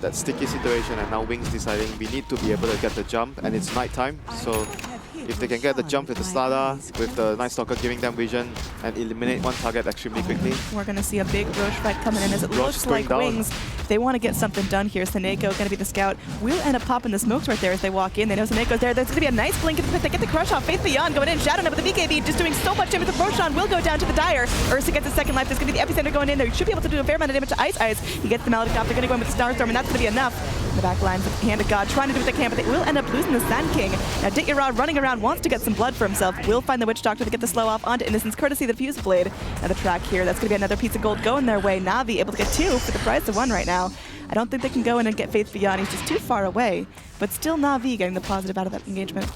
S8: that sticky situation, and now Wings deciding we need to be able to get the jump, and it's nighttime. So if they can get the jump with the Slada, with the Night Stalker giving them vision and eliminate one target extremely quickly.
S7: We're going to see a big Roche fight coming in as it
S8: Roche
S7: looks like
S8: down.
S7: Wings. They want to get something done here. Seneko going to be the scout. Will end up popping the smokes right there as they walk in. They know Seneko's there. There's going to be a nice blink. They get the crush off. Faith Beyond going in. Shadow with the BKB just doing so much damage. Roshan will go down to the Dire. Ursa gets his second life. There's going to be the epicenter going in there. He should be able to do a fair amount of damage to Ice Ice. He gets the Melody Cop. They're going to go in with Starstorm, and that's going to be enough. The back lines with the Hand of God trying to do what they can, but they will end up losing the Sand King. Now Dityara running around wants to get some blood for himself. Will find the Witch Doctor to get the slow off onto Innocence, courtesy of the Fuse Blade. Now the track here, that's going to be another piece of gold going their way. Na'Vi able to get 2 for the price of 1 right now. I don't think they can go in and get Faith Beyond. He's just too far away. But still Na'Vi getting the positive out of that engagement.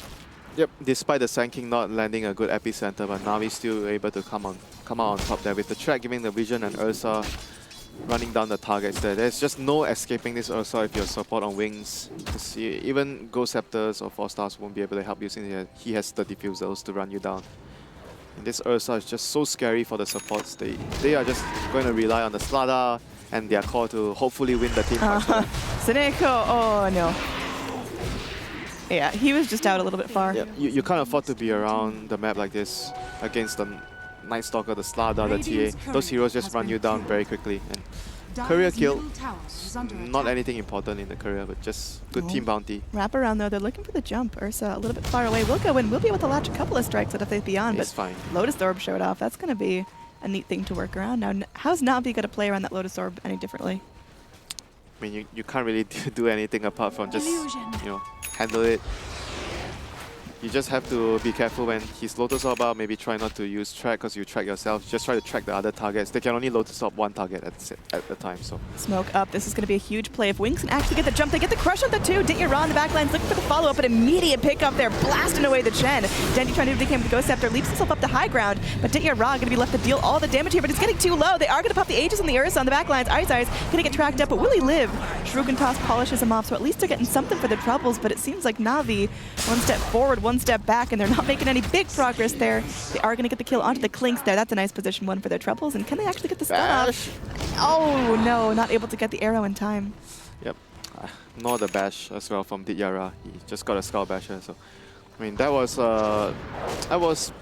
S8: Yep, despite the Sand King not landing a good epicenter, but Na'Vi still able to come out on top there with the track giving the vision and Ursa running down the targets there. There's just no escaping this Ursa if you're support on Wings. Even Ghost Scepters or 4 stars won't be able to help you since he has the diffusers to run you down. And this Ursa is just so scary for the supports. They are just going to rely on the Slada and their core to hopefully win the team fight.
S7: Seneko, oh no. Yeah, he was just out a little bit far.
S8: Yeah, you can't afford to be around the map like this against the Night Stalker, the Slada, the TA. Those heroes just run you down very quickly. And career kill, not anything important in the career, but just good team bounty.
S7: Wrap around though, they're looking for the jump. Ursa a little bit far away. Will go in, will be able to latch a couple of strikes at Faith Beyond,
S8: It's
S7: but
S8: fine.
S7: Lotus Orb showed off. That's going to be a neat thing to work around. Now, how's Na'Vi going to play around that Lotus Orb any differently?
S8: I mean, you can't really do anything apart from just, handle it. You just have to be careful when he's Lotus Orb out, maybe try not to use track because you track yourself. Just try to track the other targets. They can only Lotus Orb 1 target at the time, so.
S7: Smoke up. This is going to be a huge play. If Wings can actually get the jump, they get the crush on the 2. Dityara on the back lines looking for the follow-up, an immediate pick up there, blasting away the Chen. Dendy trying to do what they can with the Ghost Scepter, leaps himself up to high ground, but Dityara going to be left to deal all the damage here, but it's getting too low. They are going to pop the Aegis on the Ursa on the back lines. Ice Ice going to get tracked up, but will he live? Shrugentoss polishes him off, so at least they're getting something for their troubles, but it seems like Na'Vi, 1 step forward, 1 step back, and they're not making any big progress there. They are going to get the kill onto the Clinks there. That's a nice position 1 for their troubles, and can they actually get the stun off? Oh no, not able to get the arrow in time.
S8: Yep, nor the bash as well from Dityara. He just got a Skull Basher, so. I mean, that was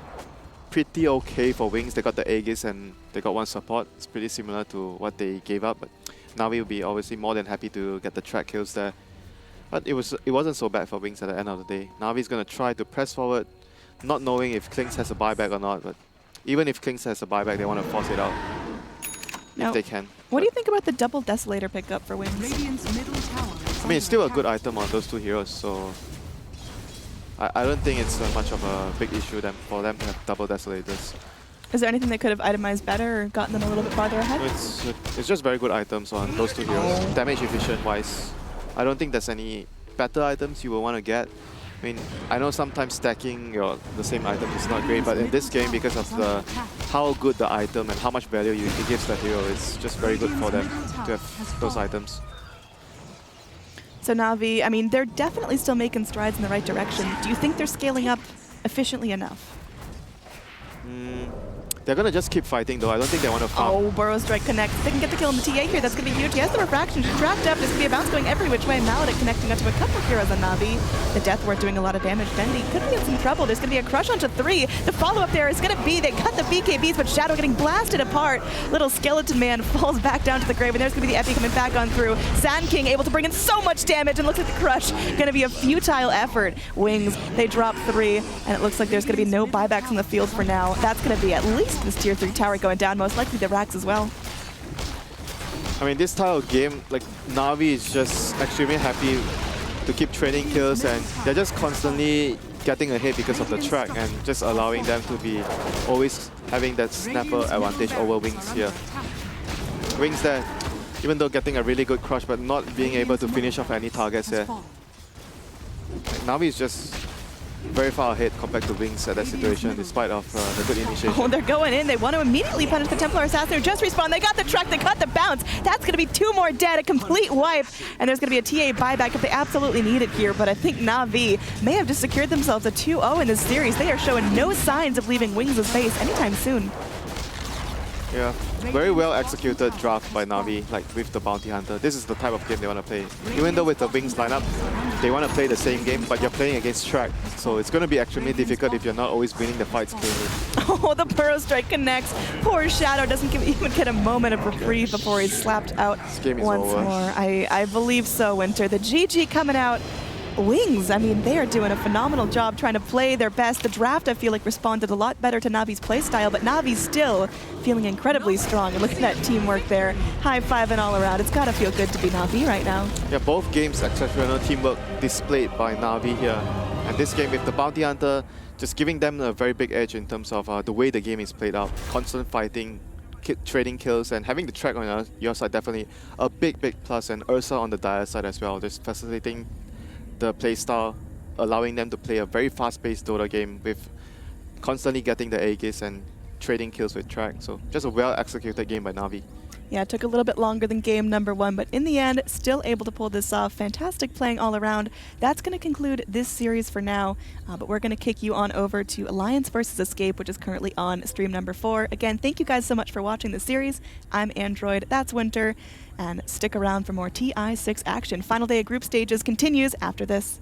S8: pretty okay for Wings. They got the Aegis and they got 1 support. It's pretty similar to what they gave up, but Na'Vi will be obviously more than happy to get the track kills there. But it wasn't so bad for Wings at the end of the day. Na'Vi's going to try to press forward, not knowing if Klinks has a buyback or not, but even if Klinks has a buyback, they want to force it out if they can.
S7: What do you think about the double Desolator pickup for Wings?
S8: I mean, it's still a good item on those 2 heroes, so I don't think it's much of a big issue for them to have double Desolators.
S7: Is there anything that could have itemized better or gotten them a little bit farther ahead?
S8: It's just very good items on those 2 heroes. Damage efficient wise, I don't think there's any better items you will want to get. I mean, I know sometimes stacking the same item is not great, but in this game, because of how good the item and how much value it gives the hero, it's just very good for them to have those items.
S7: So Na'Vi, I mean, they're definitely still making strides in the right direction. Do you think they're scaling up efficiently enough?
S8: They're going to just keep fighting, though. I don't think they want to farm.
S7: Oh, Burrow Strike connects. They can get the kill on the TA here. That's going to be huge. Yes, the refraction. She's tracked up. There's going to be a bounce going every which way. Maladin connecting onto a couple heroes on Na'Vi. The Death Ward doing a lot of damage. Bendy could be in some trouble. There's going to be a crush onto 3. The follow-up there is going to be they cut the BKBs, but Shadow getting blasted apart. Little skeleton man falls back down to the grave, and there's going to be the Epi coming back on through. Sand King able to bring in so much damage, and looks like the crush going to be a futile effort. Wings, they drop 3, and it looks like there's going to be no buybacks in the field for now. That's going to be at least this tier 3 tower going down, most likely the racks as well.
S8: I mean, this style of game, like, Na'Vi is just extremely happy to keep trading kills, and they're just constantly getting ahead because of the track and just allowing them to be always having that snapper advantage over Wings here. Wings there, even though getting a really good crush, but not being able to finish off any targets here. Na'Vi is just very far ahead compared to Wings at that situation, despite of the good initiation.
S7: Oh, they're going in. They want to immediately punish the Templar Assassin who just respawned. They got the truck. They cut the bounce. That's going to be 2 more dead, a complete wipe. And there's going to be a TA buyback if they absolutely need it here. But I think Na'Vi may have just secured themselves a 2-0 in this series. They are showing no signs of leaving Wings' base anytime soon.
S8: Yeah, very well executed draft by Na'Vi, like with the Bounty Hunter. This is the type of game they want to play. Even though with the Wings lineup, they want to play the same game, but you're playing against track. So it's going to be extremely difficult if you're not always winning the fights cleanly.
S7: Oh, the Burrow Strike connects. Poor Shadow doesn't even get a moment of reprieve before he's slapped out
S8: This game is
S7: once
S8: over.
S7: more. I believe so, Winter. The GG coming out. Wings, I mean, they are doing a phenomenal job trying to play their best. The draft, I feel like, responded a lot better to Navi's playstyle, but Navi's still feeling incredibly strong. And look at that teamwork there. High five and all around. It's got to feel good to be Na'Vi right now.
S8: Yeah, both games exceptional teamwork displayed by Na'Vi here. And this game with the Bounty Hunter, just giving them a very big edge in terms of the way the game is played out. Constant fighting, trading kills, and having the track on your side definitely a big, big plus. And Ursa on the Dire side as well, just facilitating the playstyle, allowing them to play a very fast-paced Dota game with constantly getting the Aegis and trading kills with track. So just a well-executed game by Na'Vi.
S7: Yeah, it took a little bit longer than game number 1, but in the end, still able to pull this off. Fantastic playing all around. That's going to conclude this series for now, but we're going to kick you on over to Alliance vs. Escape, which is currently on stream number 4. Again, thank you guys so much for watching the series. I'm Android, that's Winter, and stick around for more TI6 action. Final day of group stages continues after this.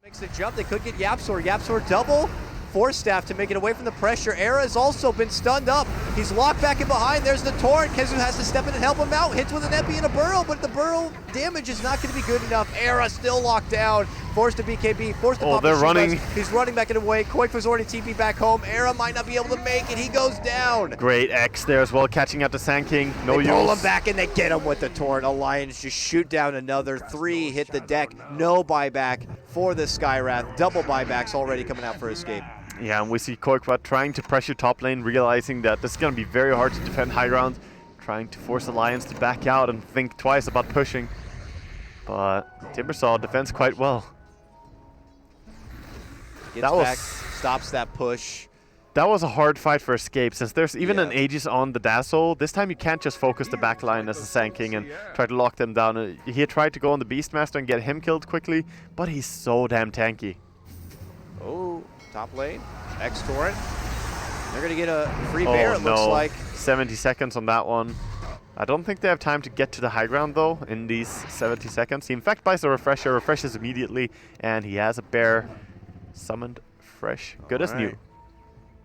S6: Makes the jump. They could get Yapsor. Yapsor double. Force Staff to make it away from the pressure. Era has also been stunned up. He's locked back in behind. There's the Torrent. Kezu has to step in and help him out. Hits with an Epi and a Burrow, but the Burrow damage is not going to be good enough. Era still locked down. Forced to BKB. Forced to pop
S9: they're
S6: the
S9: running.
S6: Shivas. He's running back in away. Koikfa's already TP back home. Era might not be able to make it. He goes down.
S9: Great X there as well, catching out the Sand King. No
S6: They
S9: use.
S6: pull him back and they get him with the Torrent. Alliance just shoot down another 3. Hit the deck. No buyback for the Skywrath. Double buybacks already coming out for Escape.
S9: Yeah, and we see Koikwa trying to pressure top lane, realizing that this is going to be very hard to defend high ground, trying to force Alliance to back out and think twice about pushing. But Timbersaw defends quite well.
S6: Gets back, stops that push.
S9: That was a hard fight for Escape, since there's even an Aegis on the Dazzle. This time you can't just focus the backline as a Sand King and try to lock them down. He tried to go on the Beastmaster and get him killed quickly, but he's so damn tanky.
S6: Oh, top lane, X-Torrent. They're going to get a free bear, it looks like.
S9: 70 seconds on that one. I don't think they have time to get to the high ground, though, in these 70 seconds. He, in fact, buys a refresher, refreshes immediately, and he has a bear summoned fresh, good as new.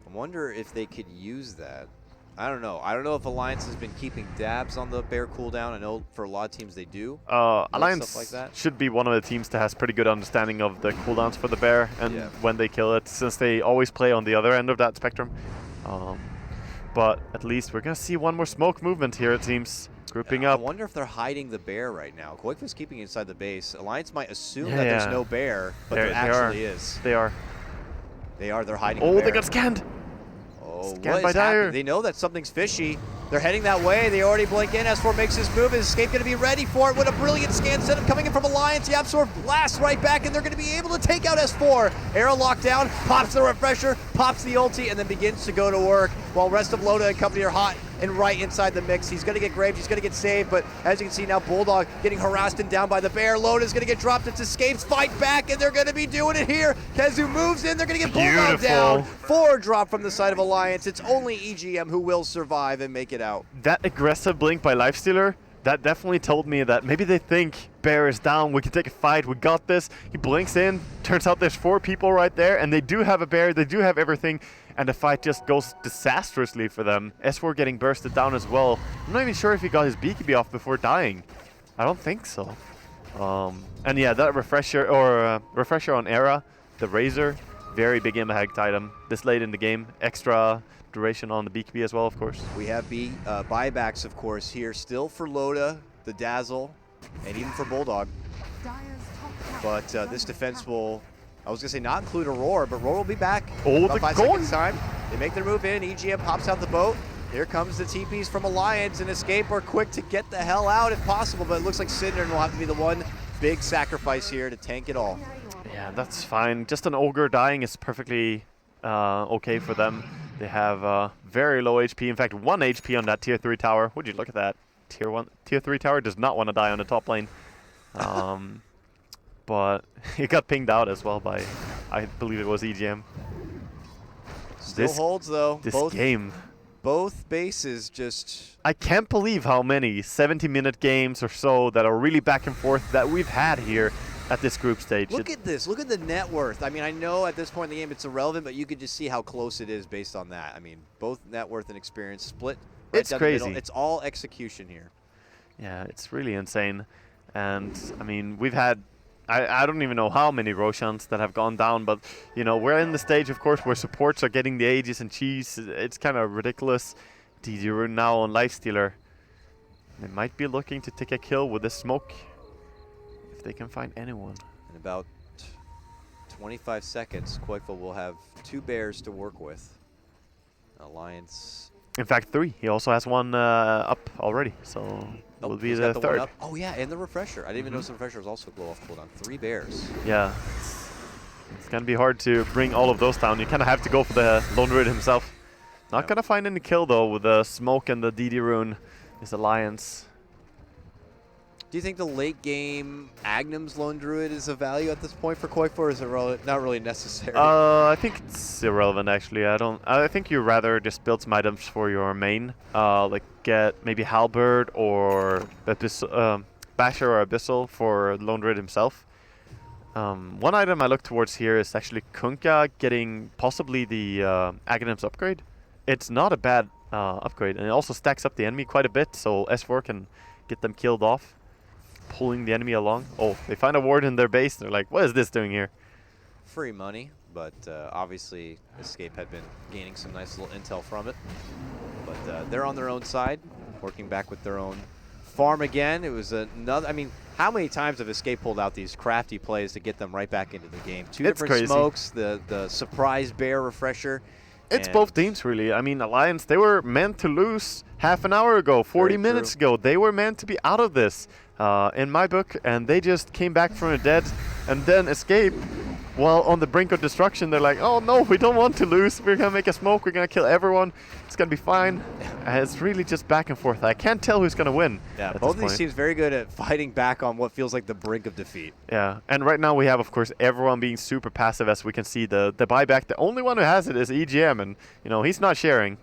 S6: I wonder if they could use that. I don't know. I don't know if Alliance has been keeping dabs on the bear cooldown. I know for a lot of teams they do.
S9: Alliance
S6: stuff like that.
S9: should be one of the teams that has pretty good understanding of the cooldowns for the bear and when they kill it, since they always play on the other end of that spectrum. But at least we're going to see one more smoke movement here, it seems. Grouping up.
S6: I wonder if they're hiding the bear right now. Koikfa's keeping it inside the base. Alliance might assume that there's no bear, but there actually is.
S9: They are.
S6: They are. They're hiding the bear.
S9: Oh, they got scanned.
S6: Oh,
S9: Scanned
S6: what
S9: by
S6: is happening?
S9: Dire.
S6: They know that something's fishy. They're heading that way. They already blink in. S4 makes his move. Is Escape going to be ready for it? What a brilliant scan setup coming in from Alliance. Yapsor blasts right back, and they're going to be able to take out S4. Arrow locked down, pops the refresher, pops the ulti, and then begins to go to work while rest of Loda and company are hot. and right inside the mix. He's going to get graved, he's going to get saved, but as you can see now, Bulldog getting harassed and down by the bear. Loda's going to get dropped, it escapes, fight back, and they're going to be doing it here. Kezu moves in, they're going to get Bulldog down. 4 drop from the side of Alliance. It's only EGM who will survive and make it out.
S9: That aggressive blink by Lifestealer, that definitely told me that maybe they think Bear is down, we can take a fight, we got this. He blinks in, turns out there's 4 people right there, and they do have a Bear, they do have everything, and the fight just goes disastrously for them. S4 getting bursted down as well. I'm not even sure if he got his BKB off before dying. I don't think so. And yeah, that refresher on Era, the Razor, very big impact item this late in the game. Extra duration on the BKB as well, of course.
S6: We have buybacks, of course, here still for Loda, the Dazzle, and even for Bulldog. But this defense will, I was going to say not include Aurora, but Aurora will be back.
S9: Oh,
S6: about
S9: the
S6: 5
S9: goal.
S6: seconds time. They make their move in. EGM pops out the boat. Here comes the TPs from Alliance, and Escape are quick to get the hell out if possible, but it looks like Cinder will have to be the one big sacrifice here to tank it all.
S9: Yeah, that's fine. Just an Ogre dying is perfectly okay for them. They have very low HP. In fact, 1 HP on that tier 3 tower. Would you look at that? Tier 3 tower does not want to die on the top lane. But it got pinged out as well by, I believe it was EGM.
S6: Still holds though.
S9: This game.
S6: Both bases just...
S9: I can't believe how many 70-minute games or so that are really back and forth that we've had here at this group stage.
S6: Look at this. Look at the net worth. I mean, I know at this point in the game it's irrelevant, but you could just see how close it is based on that. I mean, both net worth and experience split right
S9: It's
S6: down
S9: crazy.
S6: the middle. It's all execution here.
S9: Yeah, it's really insane. And, I mean, we've had... I don't even know how many Roshans that have gone down, but, you know, we're in the stage, of course, where supports are getting the Aegis and Cheese. It's kind of ridiculous. DD now on Lifestealer. They might be looking to take a kill with this smoke, if they can find anyone.
S6: In about 25 seconds, Koifa will have 2 bears to work with. Alliance...
S9: In fact, 3. He also has 1 up already, so... will be the third.
S6: Oh yeah, and the refresher. I didn't even notice the refresher was also glow off cooldown. 3 bears.
S9: Yeah, it's gonna be hard to bring all of those down. You kind of have to go for the Lone Druid himself. Not gonna find any kill though with the smoke and the DD rune. His Alliance.
S6: Do you think the late game Agnum's Lone Druid is of value at this point for Koifa, or is it not really necessary?
S9: I think it's irrelevant actually. I think you rather just build some items for your main. Like get maybe Halberd or Basher or Abyssal for Lone Druid himself. One item I look towards here is actually Kunkka getting possibly the Aghanim's upgrade. It's not a bad upgrade, and it also stacks up the enemy quite a bit, so S4 can get them killed off, pulling the enemy along. Oh, they find a ward in their base. They're like, what is this doing here?
S6: Free money, but obviously Escape had been gaining some nice little intel from it. But they're on their own side, working back with their own farm again. It was another, I mean, how many times have Escape pulled out these crafty plays to get them right back into the game? 2 different
S9: crazy.
S6: smokes, the surprise bear refresher.
S9: It's both teams, really. I mean, Alliance, they were meant to lose half an hour ago, 40 minutes ago. They were meant to be out of this, in my book, and they just came back from the dead and then Escape. While on the brink of destruction, they're like, oh no, we don't want to lose. We're going to make a smoke. We're going to kill everyone. It's going to be fine. It's really just back and forth. I can't tell who's going to win.
S6: Yeah, both of these teams very good at fighting back on what feels like the brink of defeat.
S9: Yeah, and right now we have, of course, everyone being super passive, as we can see. The buyback, the only one who has it is EGM, and, you know, he's not sharing.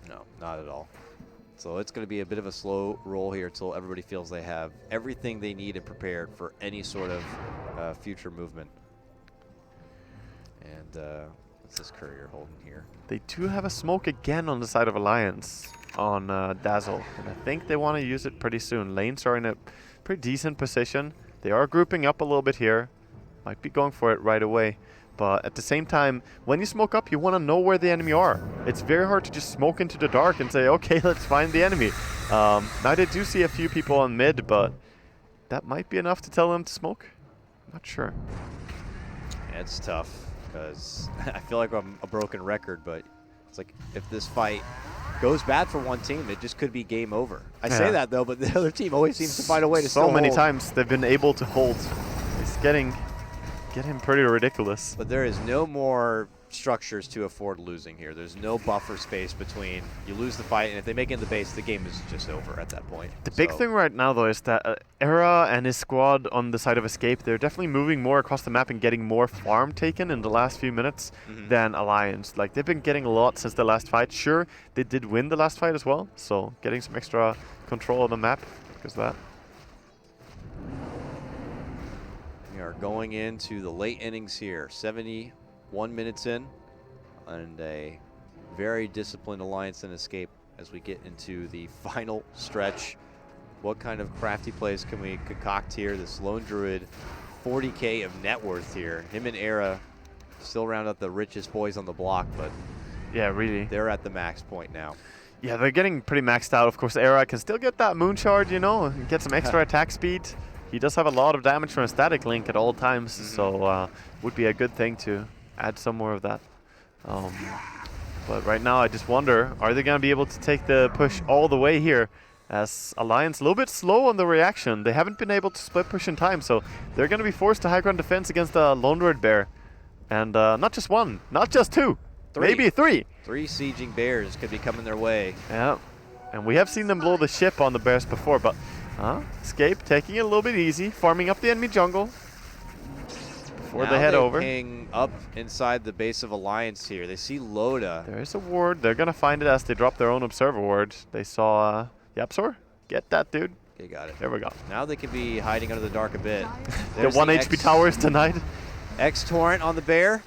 S6: No, not at all. So it's going to be a bit of a slow roll here until everybody feels they have everything they need and prepared for any sort of future movement. And what's this courier holding here?
S9: They do have a smoke again on the side of Alliance on Dazzle, and I think they want to use it pretty soon. Lanes are in a pretty decent position. They are grouping up a little bit here. Might be going for it right away. But at the same time, when you smoke up, you want to know where the enemy are. It's very hard to just smoke into the dark and say, okay, let's find the enemy. Now they do see a few people on mid, but that might be enough to tell them to smoke. I'm not sure.
S6: Yeah, it's tough. Because I feel like I'm a broken record, but it's like if this fight goes bad for one team, it just could be game over. I say that though, but the other team always seems to find a way to
S9: so
S6: still
S9: many
S6: hold.
S9: times they've been able to hold. He's getting getting pretty ridiculous.
S6: But there is no more structures to afford losing here. There's no buffer space between you lose the fight, and if they make it in the base, the game is just over at that point.
S9: The big thing right now, though, is that Era and his squad on the side of Escape, they're definitely moving more across the map and getting more farm taken in the last few minutes than Alliance. Like, they've been getting a lot since the last fight. Sure, they did win the last fight as well, so getting some extra control of the map because of that.
S6: We are going into the late innings here. 71 minutes in, and a very disciplined Alliance and Escape as we get into the final stretch. What kind of crafty plays can we concoct here? This Lone Druid, 40K of net worth here. Him and Era still round out the richest boys on the block, but
S9: yeah, really,
S6: they're at the max point now.
S9: Yeah, they're getting pretty maxed out. Of course, Era can still get that moon shard, you know, and get some extra attack speed. He does have a lot of damage from a static link at all times, so would be a good thing to add some more of that. But right now, I just wonder, are they going to be able to take the push all the way here? As Alliance a little bit slow on the reaction. They haven't been able to split push in time, so they're going to be forced to high ground defense against a Lone Druid Bear. And not just one, not just two, maybe three.
S6: 3 sieging bears could be coming their way.
S9: Yeah, and we have seen them blow the ship on the bears before, but Escape taking it a little bit easy, farming up the enemy jungle before they head over.
S6: Ping up inside the base of Alliance here. They see Loda.
S9: There is a ward. They're going to find it as they drop their own observer ward. They saw Yapsor. Get that, dude.
S6: Okay, got it.
S9: There we go.
S6: Now they can be hiding under the dark a bit.
S9: The 1 HP tower is denied.
S6: X-Torrent on the bear.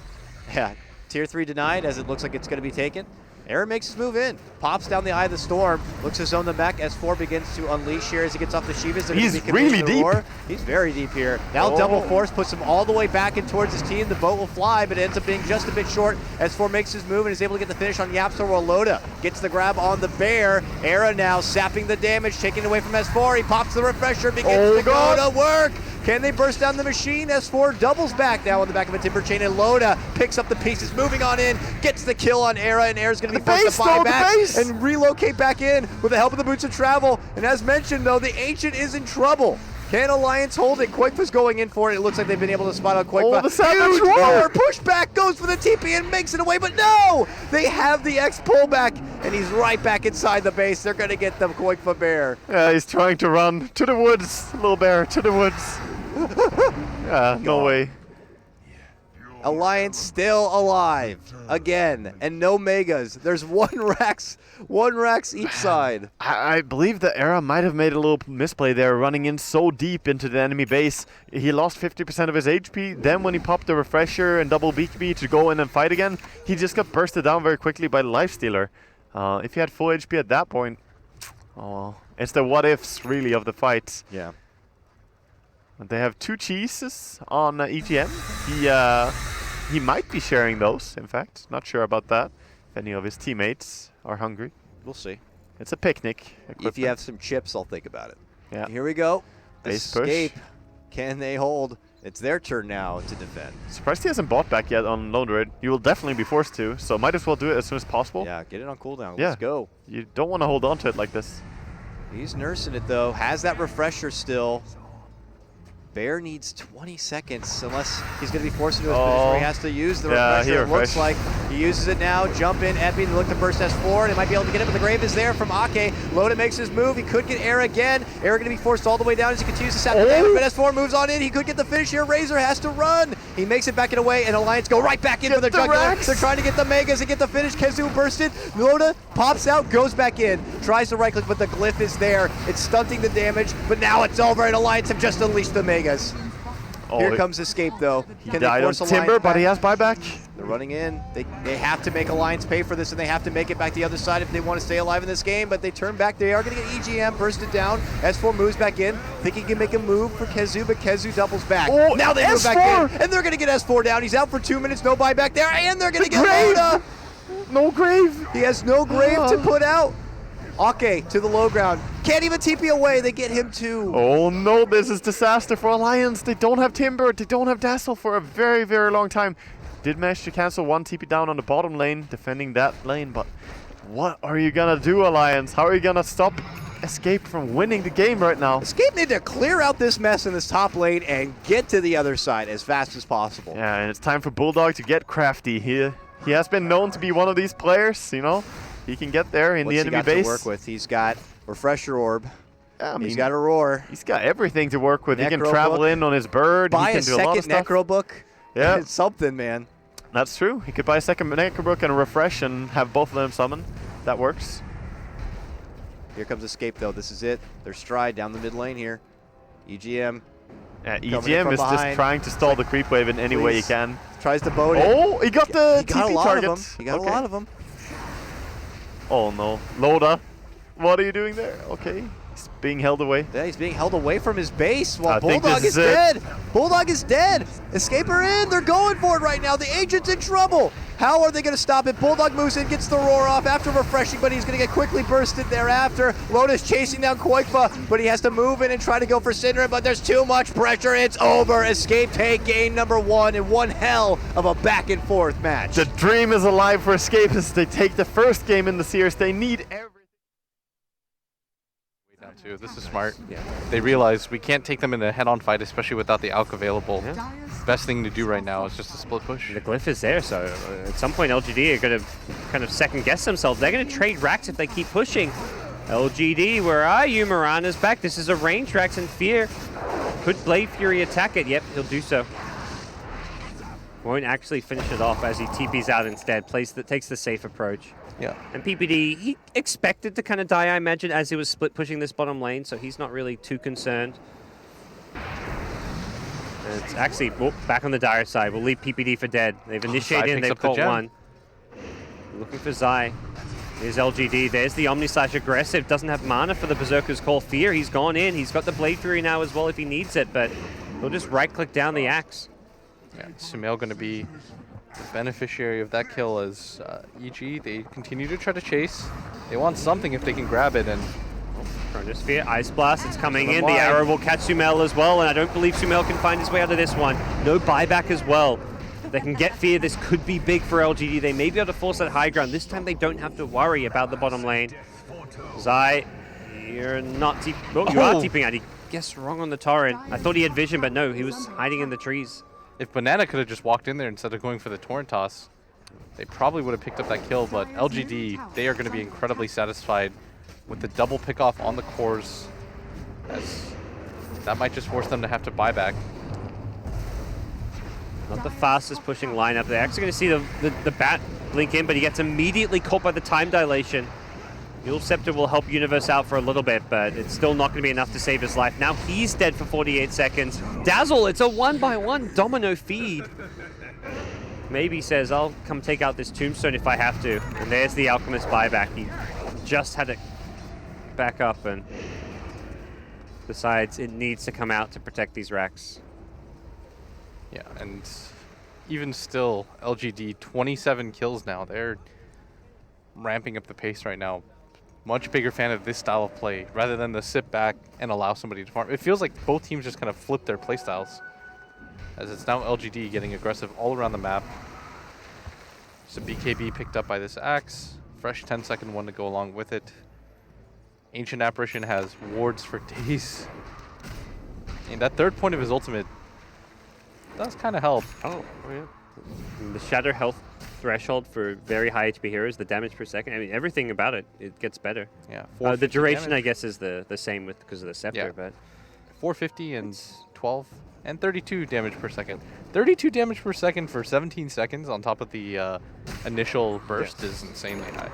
S6: Yeah, tier 3 denied as it looks like it's going to be taken. Aaron makes his move in, pops down the Eye of the Storm, looks to zone them back. S4 begins to unleash here as he gets off the Shivas.
S9: He's really deep.
S6: He's very deep here. Now double force puts him all the way back in towards his team. The boat will fly, but it ends up being just a bit short. S4 makes his move and is able to get the finish on Yapsor while Loda gets the grab on the bear. Era now sapping the damage, taking it away from S4. He pops the refresher, begins to go to work. Can they burst down the machine? S4 doubles back now on the back of a timber chain, and Loda picks up the pieces, moving on in, gets the kill on Era, and Era's going to be forced to buy back and relocate back in with the help of the Boots of Travel. And as mentioned, though, the Ancient is in trouble. Can Alliance hold it? Quakefa's going in for it. It looks like they've been able to spot out Quakefa.
S9: Oh, the savage
S6: roar! Pushback goes for the TP and makes it away, but no! They have the X pullback, and he's right back inside the base. They're going to get the Quakefa bear.
S9: Yeah, he's trying to run to the woods, little bear, to the woods. Yeah, no way.
S6: Alliance still alive again, and no megas. There's one Rax each side.
S9: I believe the Era might have made a little misplay there, running in so deep into the enemy base. He lost 50% of his HP. Then when he popped the refresher and double BKB to go in and fight again, he just got bursted down very quickly by the Lifestealer. If he had full HP at that point, oh well. It's the what ifs really of the fight.
S6: Yeah.
S9: They have 2 cheeses on EGM. He might be sharing those, in fact. Not sure about that. If any of his teammates are hungry.
S6: We'll see.
S9: It's a picnic.
S6: If you have some chips, I'll think about it.
S9: Yeah.
S6: Here we go.
S9: Base
S6: Escape.
S9: push.
S6: Can they hold? It's their turn now to defend.
S9: Surprised he hasn't bought back yet on Lone Druid. You will definitely be forced to, so might as well do it as soon as possible.
S6: Yeah, get it on cooldown.
S9: Yeah.
S6: Let's go.
S9: You don't want to hold on to it like this.
S6: He's nursing it, though. Has that refresher still. Bear needs 20 seconds unless he's going to be forced into his position where he has to use the refresher. It looks like he uses it now. Jump in, Epi, look to burst S4. They might be able to get it, but the grave is there from Ake. Loda makes his move. He could get Era again. Era going to be forced all the way down as he continues to sap the damage, but S4 moves on in. He could get the finish here. Razor has to run. He makes it back in away, and Alliance go right back in for the juggler. They're trying to get the Megas and get the finish. Kezu bursted. Loda pops out, goes back in, tries to right click, but the glyph is there. It's stunting the damage, but now it's over, and Alliance have just unleashed the Megas. Here comes Escape, though.
S9: Can they force Alliance Timber, but he has buyback.
S6: They're running in. They have to make Alliance pay for this, and they have to make it back the other side if they want to stay alive in this game, but they turn back. They are going to get EGM, bursted down. S4 moves back in. Think he can make a move for Kezu, but Kezu doubles back. Now they move back in, and they're going to get S4 down. He's out for 2 minutes, no buyback there, and they're going to get Loda.
S9: No grave.
S6: He has no grave to put out. Ake to the low ground. Can't even TP away. They get him too.
S9: Oh no, this is disaster for Alliance. They don't have Timber. They don't have Dazzle for a very, very long time. Did manage to cancel 1 TP down on the bottom lane, defending that lane, but what are you gonna do, Alliance? How are you gonna stop Escape from winning the game right now.
S6: Escape need to clear out this mess in this top lane and get to the other side as fast as possible.
S9: Yeah, and it's time for Bulldog to get crafty here. He has been known to be one of these players, you know. He can get there in the enemy
S6: What's he got
S9: base.
S6: to work with? He's got Refresher Orb.
S9: Yeah, I mean,
S6: He's got a Roar.
S9: He's got everything to work with. He can
S6: Necro
S9: travel
S6: book.
S9: in on his bird.
S6: Buy
S9: he
S6: a
S9: can do a lot of
S6: second
S9: stuff.
S6: Necro book.
S9: Yeah.
S6: It's something, man.
S9: That's true. He could buy a second Necrobook and a Refresh and have both of them summon. That works.
S6: Here comes Escape, though. This is it. Their stride down the mid lane here. EGM.
S9: Yeah,
S6: Coming in
S9: EGM
S6: from
S9: is just
S6: behind.
S9: trying to stall the creep wave in any way he
S6: Please.
S9: can.
S6: Tries to boat it.
S9: Oh, he got the
S6: He got
S9: TP
S6: a lot
S9: target.
S6: of them. He got a lot of them.
S9: Oh no. Loda, what are you doing there? Okay. He's being held away.
S6: Yeah, he's being held away from his base while
S9: I think
S6: Bulldog
S9: this
S6: is
S9: is it.
S6: dead. Bulldog is dead. Escaper in. They're going for it right now. The Agent's in trouble. How are they going to stop it? Bulldog moves in, gets the roar off after refreshing, but he's going to get quickly bursted thereafter. Lotus chasing down Koikfa, but he has to move in and try to go for Syndra, but there's too much pressure. It's over. Escape take game number 1 in one hell of a back and forth match.
S9: The dream is alive for Escape as they take the first game in the series. They need everything.
S10: Too. This is smart. Yeah. They realize we can't take them in a head-on fight, especially without the Alk available.
S1: Yeah.
S10: Best thing to do right now is just a split push.
S1: The glyph is there, so at some point LGD are going to kind of second guess themselves. They're going to trade racks if they keep pushing. LGD, where are you? Mirana's back. This is a range Rax in Fear. Could Blade Fury attack it? Yep, he'll do so. Won't actually finish it off as he TPs out instead. Takes the safe approach.
S10: Yeah.
S1: And PPD, he expected to kind of die, I imagine, as he was split pushing this bottom lane, so he's not really too concerned. And it's actually back on the dire side. We'll leave PPD for dead. They've initiated and they've caught one. Looking for Zai. Here's LGD. There's the Omni/Slash aggressive. Doesn't have mana for the Berserker's Call. Fear, he's gone in. He's got the Blade Fury now as well if he needs it, but he'll just right-click down the axe.
S10: Yeah, Sumail going to be the beneficiary of that kill as EG, they continue to try to chase. They want something if they can grab it, and
S1: Chronosphere, Ice Blast, it's coming in. The
S10: wide.
S1: arrow will catch Sumail as well, and I don't believe Sumail can find his way out of this one. No buyback as well. They can get Fear. This could be big for LGD. They may be able to force that high ground. This time they don't have to worry about the bottom lane. Zai, you're not deep. Oh, you are deeping out. He guessed wrong on the torrent. I thought he had vision, but no, he was hiding in the trees.
S10: if Banana could have just walked in there instead of going for the torrent toss, they probably would have picked up that kill, but LGD, they are going to be incredibly satisfied with the double pickoff on the cores, as that might just force them to have to buy back.
S1: Not the fastest pushing lineup. They're actually going to see the bat blink in, but he gets immediately caught by the time dilation. Yule Scepter will help Universe out for a little bit, but it's still not going to be enough to save his life. Now he's dead for 48 seconds. Dazzle, it's a 1-by-1 domino feed. Maybe says, I'll come take out this tombstone if I have to. And there's the Alchemist buyback. He just had it back up and decides it needs to come out to protect these racks.
S10: Yeah, and even still, LGD, 27 kills now. They're ramping up the pace right now. Much bigger fan of this style of play, rather than the sit back and allow somebody to farm. It feels like both teams just kind of flip their play styles, as it's now LGD getting aggressive all around the map. So BKB picked up by this axe. Fresh 10-second one to go along with it. Ancient Apparition has wards for days. And that third point of his ultimate does kind of help.
S1: Oh yeah. And the Shatter health threshold for very high HP heroes, the damage per second, I mean, everything about it, it gets better.
S10: Yeah.
S1: The duration,
S10: damage.
S1: I guess, is the same with because of the Scepter,
S10: Yeah.
S1: but
S10: 450 and 12 and 32 damage per second. 32 damage per second for 17 seconds on top of the initial burst is insanely high.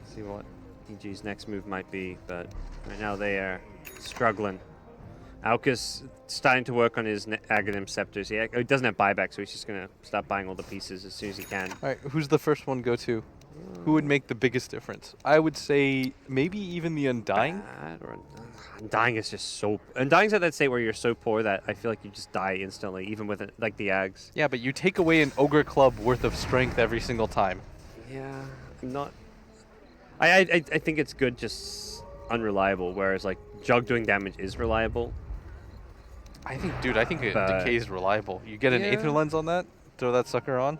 S1: see what EG's next move might be, but right now they are struggling. Alkus starting to work on his Aghanim Scepters. He doesn't have buyback, so he's just going to start buying all the pieces as soon as he can.
S10: All right, who's the first one go to? Who would make the biggest difference? I would say maybe even the Undying.
S1: Undying is just so... Undying's at that state where you're so poor that I feel like you just die instantly, even with it, like the Ags.
S10: Yeah, but you take away an Ogre Club worth of strength every single time.
S1: Yeah, not... I think it's good, just unreliable, whereas like Jug doing damage is reliable.
S10: I think it Decay is reliable. You get an Aether Lens on that, throw that sucker on.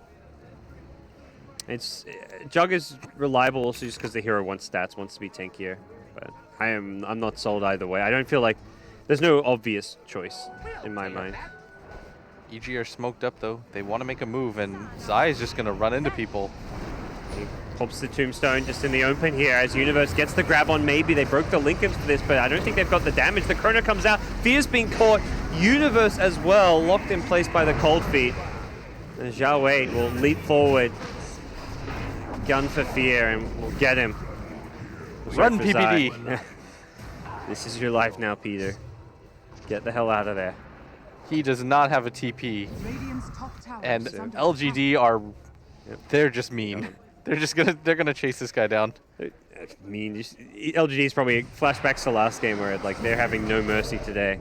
S11: It's Jug is reliable also just because the hero wants stats, wants to be tankier. But I'm not sold either way. I don't feel like there's no obvious choice in my mind.
S10: EG are smoked up though. They want to make a move, and Zai is just gonna run into people.
S11: He pops the tombstone just in the open here as Universe gets the grab on. Maybe they broke the Lincolns for this, but I don't think they've got the damage. The Chrono comes out. Fear's being caught. Universe as well, locked in place by the Cold Feet. And Zhao Wei will leap forward. Gun for Fear, and we'll get him.
S10: Run, PPD.
S11: This is your life now, Peter. Get the hell out of there.
S10: He does not have a TP. And LGD are, they're just mean. They're gonna chase this guy down.
S11: Mean. LGD is probably flashbacks to last game where like they're having no mercy today.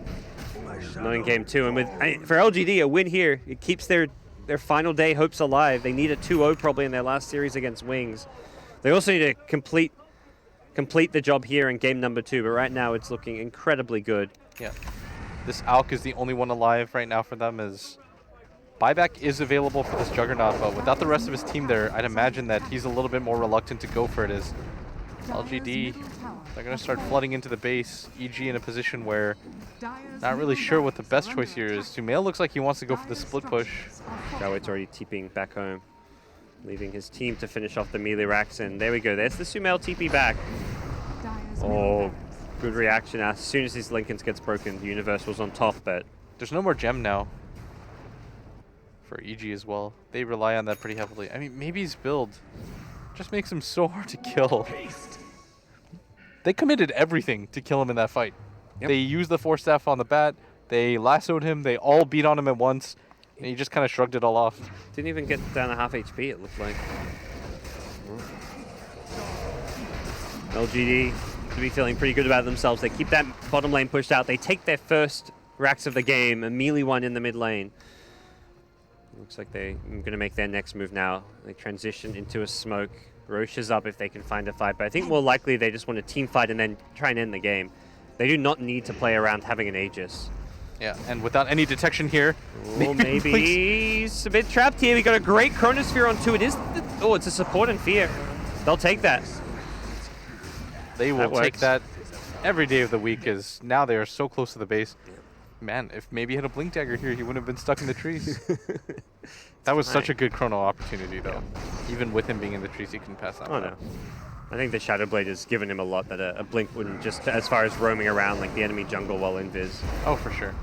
S11: Not in game 2, and for LGD a win here, it keeps their final day hopes alive. They need a 2-0 probably in their last series against Wings. They also need to complete the job here in game number 2, but right now it's looking incredibly good.
S10: Yeah. This Alk is the only one alive right now for them, as buyback is available for this Juggernaut, but without the rest of his team there, I'd imagine that he's a little bit more reluctant to go for it, as LGD, they're going to start flooding into the base. EG in a position where not really sure what the best choice here is. Sumail looks like he wants to go for the split push.
S11: Gawait's already TPing back home, leaving his team to finish off the melee racks, and there we go. There's the Sumail TP back. Oh, good reaction. As soon as his Lincolns gets broken, the Universe was on top, but
S10: there's no more gem now for EG as well. They rely on that pretty heavily. I mean, maybe his build just makes him so hard to kill. They committed everything to kill him in that fight. Yep. They used the Force Staff on the bat, they lassoed him, they all beat on him at once, and he just kind of shrugged it all off.
S11: Didn't even get down to half HP, it looked like. LGD to be feeling pretty good about themselves. They keep that bottom lane pushed out. They take their first racks of the game, a melee one in the mid lane. Looks like they're going to make their next move now. They transition into a smoke. Roche is up if they can find a fight, but I think more likely they just want to team fight and then try and end the game. They do not need to play around having an Aegis.
S10: Yeah, and without any detection here.
S11: Oh, maybe he's a bit trapped here. We got a great Chronosphere on 2. It is, it's a support and Fear. They'll take that.
S10: They will take that every day of the week, as now they are so close to the base. Man, if maybe he had a Blink Dagger here, he wouldn't have been stuck in the trees. That was such a good Chrono opportunity, though. Even with him being in the trees, he couldn't pass that one.
S11: No. I think the Shadow Blade has given him a lot that a Blink wouldn't, just as far as roaming around like the enemy jungle while invis.
S10: Oh, for sure.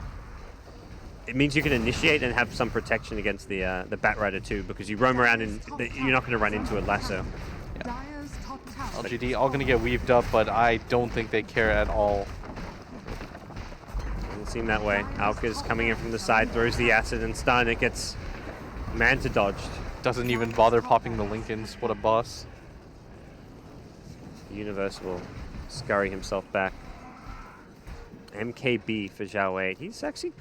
S11: It means you can initiate and have some protection against the Bat Rider too, because you roam around and you're not going to run into a lasso.
S10: Yeah. LGD all going to get weaved up, but I don't think they care at all.
S11: Doesn't seem that way. Alka's coming in from the side, throws the acid and stun. It gets Manta dodged.
S10: Doesn't even bother popping the Lincolns. What a boss.
S11: The Universe will scurry himself back. MKB for Zhao Wei. He's actually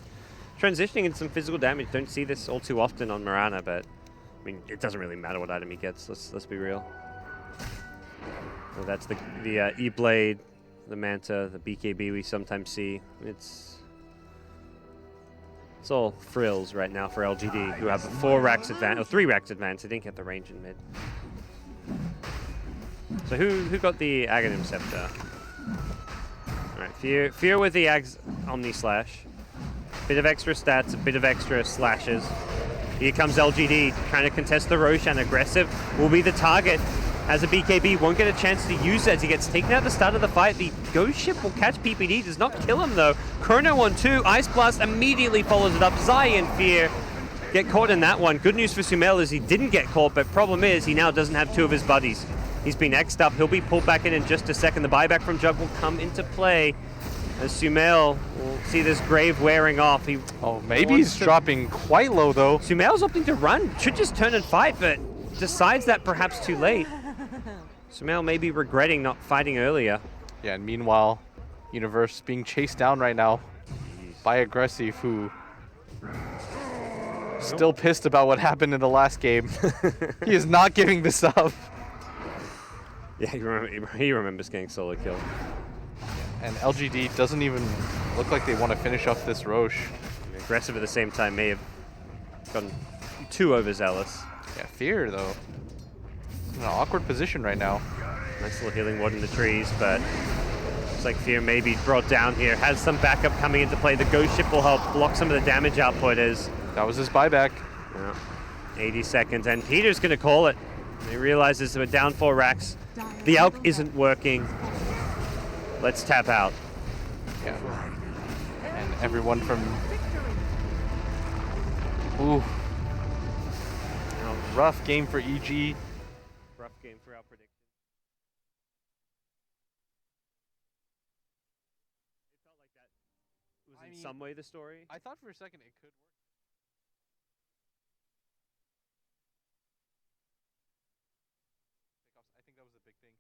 S11: transitioning into some physical damage. Don't see this all too often on Mirana, but I mean, it doesn't really matter what item he gets. Let's be real. Well, that's the E-Blade, the Manta, the BKB we sometimes see. It's all frills right now for LGD, who have 4 racks advance, or 3 racks advance. They didn't get the range in mid. So who got the Aghanim Scepter? All right, Fear with the Ag's Omni Slash. Bit of extra stats, a bit of extra slashes. Here comes LGD trying to contest the Roshan. Aggressive will be the target. As a BKB, won't get a chance to use it as he gets taken out at the start of the fight. The Ghost Ship will catch PPD, does not kill him though. Chrono on 2, Ice Blast immediately follows it up. Zai and Fear get caught in that one. Good news for Sumail is he didn't get caught, but problem is he now doesn't have 2 of his buddies. He's been X'd up, he'll be pulled back in just a second. The buyback from Jug will come into play as Sumail will see this grave wearing off.
S10: Maybe he's dropping quite low though.
S11: Sumail's opting to run, should just turn and fight, but decides that perhaps too late. Sumail may be regretting not fighting earlier.
S10: Yeah, and meanwhile, Universe being chased down right now by Aggressive, who still pissed about what happened in the last game. He is not giving this up.
S11: Yeah, he remembers getting solo killed.
S10: And LGD doesn't even look like they want to finish off this Roche.
S11: Aggressive at the same time may have gotten too overzealous.
S10: Yeah, Fear though. an awkward position right now.
S11: Nice little healing ward in the trees, but looks like Fear may be brought down here. Has some backup coming into play. The Ghost Ship will help block some of the damage output as...
S10: That was his buyback.
S11: Yeah, 80 seconds, and Peter's going to call it. He realizes we're down 4 racks. The Elk isn't working. Let's tap out.
S10: Yeah. And everyone from... Ooh. Rough game for EG.
S11: Rough game for our prediction. It felt like that was in some way the story.
S10: I thought for a second it could work. I think that was the big thing.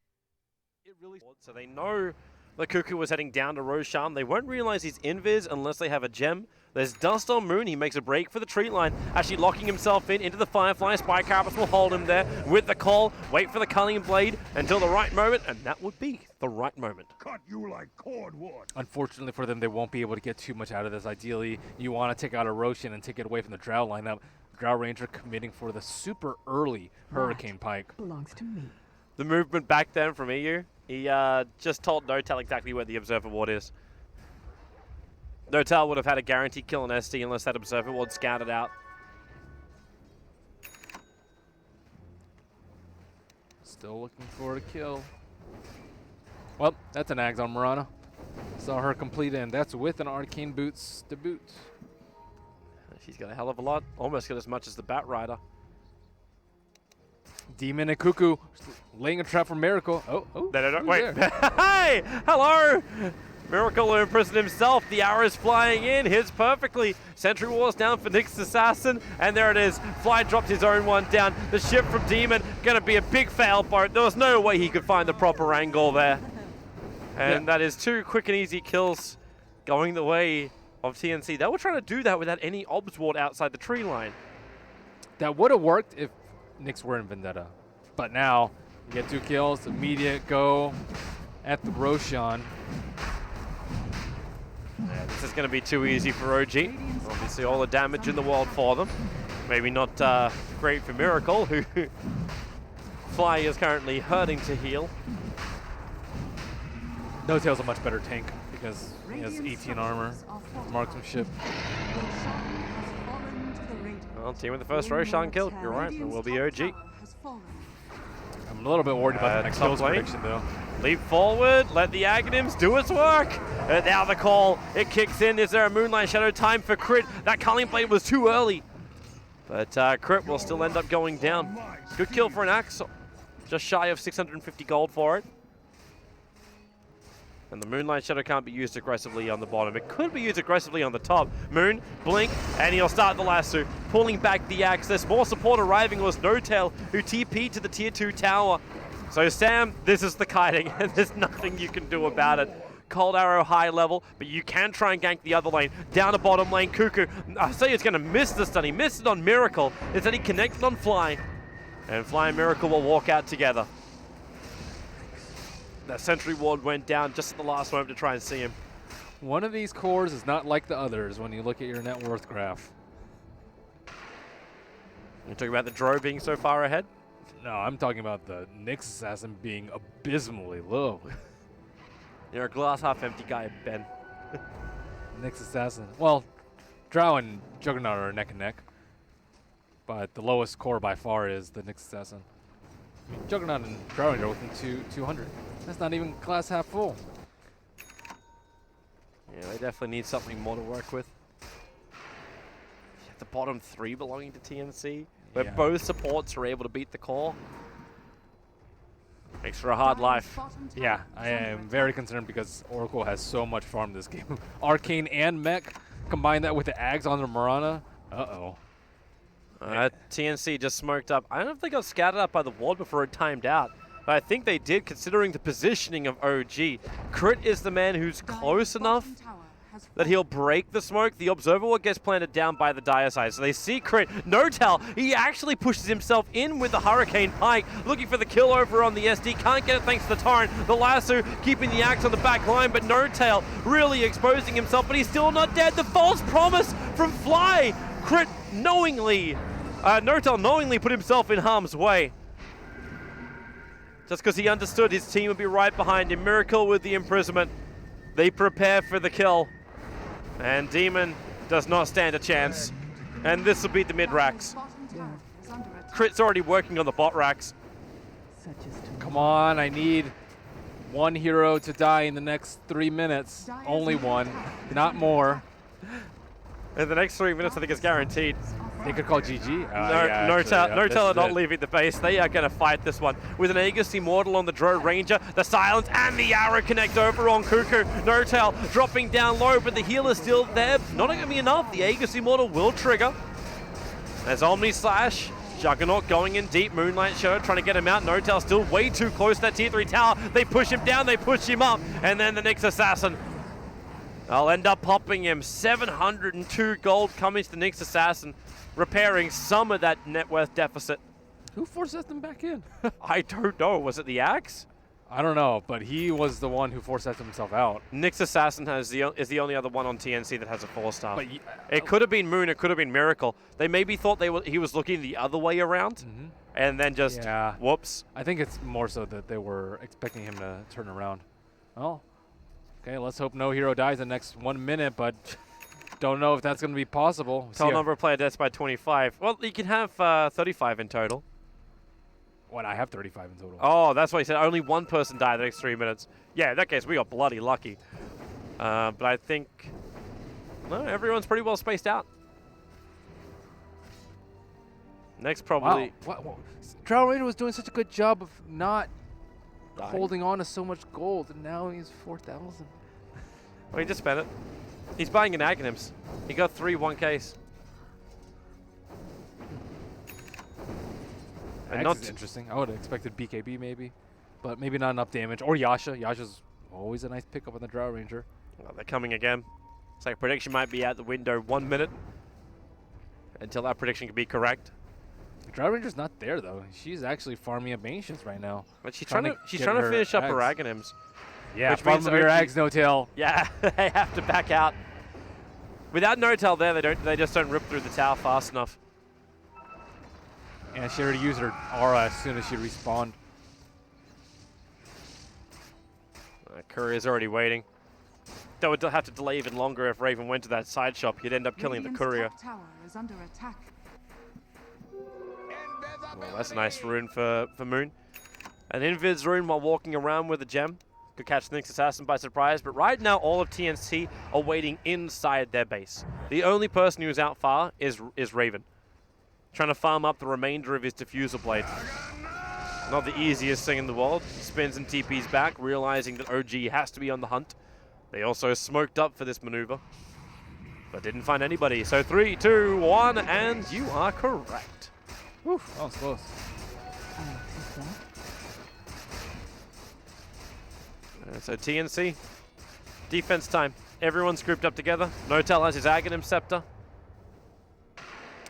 S12: It really... So they know the Cuckoo was heading down to Roshan. They won't realize he's invis unless they have a gem. There's Dust on Moon. He makes a break for the tree line, actually locking himself into the Firefly. Spy Carpets will hold him there with the call. Wait for the Culling Blade until the right moment, and that would be the right moment.
S13: Cut you like cordwood.
S10: Unfortunately for them, they won't be able to get too much out of this. Ideally, you want to take out a Roshan and take it away from the Drow lineup. Drow Ranger committing for the super early Hurricane Pike.
S13: Belongs to me.
S12: The movement back then from EU, he just told Notel exactly where the Observer Ward is. Notel would have had a guaranteed kill on SD unless that Observer Ward scouted out.
S10: Still looking for a kill. Well, that's an Ags on Marana. Saw her complete, and that's with an Arcane Boots to boot.
S12: She's got a hell of a lot, almost got as much as the Bat Rider.
S10: Demon and Cuckoo laying a trap for Miracle. Oh,
S12: no, wait. Hey, hello! Miracle will imprison himself. The arrows flying in, hits perfectly. Sentry Wars down for Nyx Assassin, and there it is. Fly dropped his own one down. The ship from Demon, gonna be a big fail boat. There was no way he could find the proper angle there. And that is 2 quick and easy kills going the way of TNC. They were trying to do that without any Obs Ward outside the tree line.
S10: That would have worked if Nyx were in Vendetta. But now, you get 2 kills, immediate go at the Roshan.
S12: Yeah, this is going to be too easy for OG. Obviously all the damage in the world for them. Maybe not great for Miracle, who Fly is currently hurting to heal.
S10: Notail's a much better tank because he has 18 armor, marksmanship.
S12: Well, team with the first Roshan kill. You're right, it will be OG.
S10: I'm a little bit worried about the next kills prediction though.
S12: Leap forward, let the Aghanims do its work. And now the call, it kicks in. Is there a Moonlight Shadow time for Crit? That Culling Blade was too early. But Crit will still end up going down. Good kill for an Axe. Just shy of 650 gold for it. And the Moonlight Shadow can't be used aggressively on the bottom. It could be used aggressively on the top. Moon, blink, and he'll start the lasso. Pulling back the Axe. There's more support arriving. It was Notail who TP'd to the tier 2 tower. So Sam, this is the kiting, and there's nothing you can do about it. Cold Arrow high level, but you can try and gank the other lane. Down the bottom lane, Cuckoo. I say it's going to miss the stun. He missed it on Miracle. Instead he connected on Fly. And Fly and Miracle will walk out together. That Sentry Ward went down just at the last moment to try and see him.
S10: One of these cores is not like the others when you look at your net worth graph.
S12: You talking about the Drow being so far ahead?
S10: No, I'm talking about the Nyx Assassin being abysmally low.
S12: You're a glass half empty guy, Ben.
S10: Nyx Assassin. Well, Drow and Juggernaut are neck and neck. But the lowest core by far is the Nyx Assassin. I mean, Juggernaut and Drow are within 200. That's not even glass half full.
S12: Yeah, they definitely need something more to work with. The bottom 3 belonging to TNC, where both supports are able to beat the core. Makes for a hard life.
S10: Yeah, I am very concerned because Oracle has so much farm this game. Arcane and Mech, combine that with the Ags on the Marana. Uh-oh.
S12: TNC just smoked up. I don't know if they got scattered up by the ward before it timed out, but I think they did considering the positioning of OG. Crit is the man who's close enough that he'll break the smoke. The Observer Ward gets planted down by the Dire side. So they see Crit. Notel, he actually pushes himself in with the Hurricane Pike, looking for the kill over on the SD. Can't get it thanks to the Torrent. The Lasso keeping the Axe on the back line, but Notel really exposing himself, but he's still not dead. The false promise from Fly. Crit knowingly, Notel knowingly put himself in harm's way. just because he understood his team would be right behind him. Miracle with the imprisonment. They prepare for the kill. And Demon does not stand a chance. And this will beat the mid racks. Crit's already working on the bot racks.
S10: Come on, I need one hero to die in the next 3 minutes. Only one, not more.
S12: In the next 3 minutes, I think it's guaranteed.
S10: They could call GG.
S12: Nortel are not leaving the base. They are going to fight this one. With an Aegis Immortal on the Dro Ranger, the Silence and the Arrow connect over on Cuckoo. Nortel dropping down low, but the heal is still there. Not going to be enough. The Aegis Immortal will trigger. As Omni Slash, Juggernaut going in deep. Moonlight Show trying to get him out. Nortel still way too close to that tier 3 tower. They push him down, they push him up. And then the Nyx Assassin. I'll end up popping him. 702 gold coming to the Nyx Assassin, repairing some of that net worth deficit.
S10: Who forced them back in?
S12: I don't know. Was it the Axe?
S10: I don't know, but he was the one who forced himself out.
S12: Nyx Assassin is the only other one on TNC that has a 4-star. It could have been Moon, it could have been Miracle. They maybe thought he was looking the other way around, and then just, whoops.
S10: I think it's more so that they were expecting him to turn around. Well, okay, let's hope no hero dies in the next 1 minute, but don't know if that's going to be possible.
S12: Total number of player deaths by 25. Well, you can have 35 in total.
S10: What, I have 35 in total.
S12: Oh, that's why he said only one person died the next 3 minutes. Yeah, in that case, we got bloody lucky. But I think everyone's pretty well spaced out. Next, probably.
S10: Wow. What? Drow Ranger was doing such a good job of not holding on to so much gold, and now he's 4,000.
S12: Well, he just spent it. He's buying an Aghanims. He got 3 1Ks.
S10: Axe is interesting. I would have expected BKB maybe, but maybe not enough damage. Or Yasha. Yasha's always a nice pickup on the Drow Ranger.
S12: Well, they're coming again. It's like prediction might be out the window 1 minute until that prediction can be correct.
S10: The Drow Ranger's not there though. She's actually farming up Ancients right now.
S12: But she's trying to finish up her Aghanims.
S10: Yeah,
S12: which
S10: farm
S12: means
S10: your Ags, No-Tail.
S12: Yeah, they have to back out. Without No-Tail there, they just don't rip through the tower fast enough.
S10: And she already used her aura as soon as she respawned.
S12: Courier's already waiting. They would have to delay even longer if Raven went to that side shop. He'd end up killing the Courier.
S14: Tower is under attack.
S12: Well, that's a nice rune for Moon. An Invid's rune while walking around with a gem. Could catch the Nyx Assassin by surprise, but right now all of TNC are waiting inside their base. The only person who's out far is Raven, trying to farm up the remainder of his diffuser blade. Not the easiest thing in the world. Spins and TPs back, realizing that OG has to be on the hunt. They also smoked up for this maneuver, but didn't find anybody. So 3, 2, 1, and you are correct.
S10: Whew, that was close.
S12: So TNC, defense time. Everyone's grouped up together. No-Tail has his Aghanim Scepter.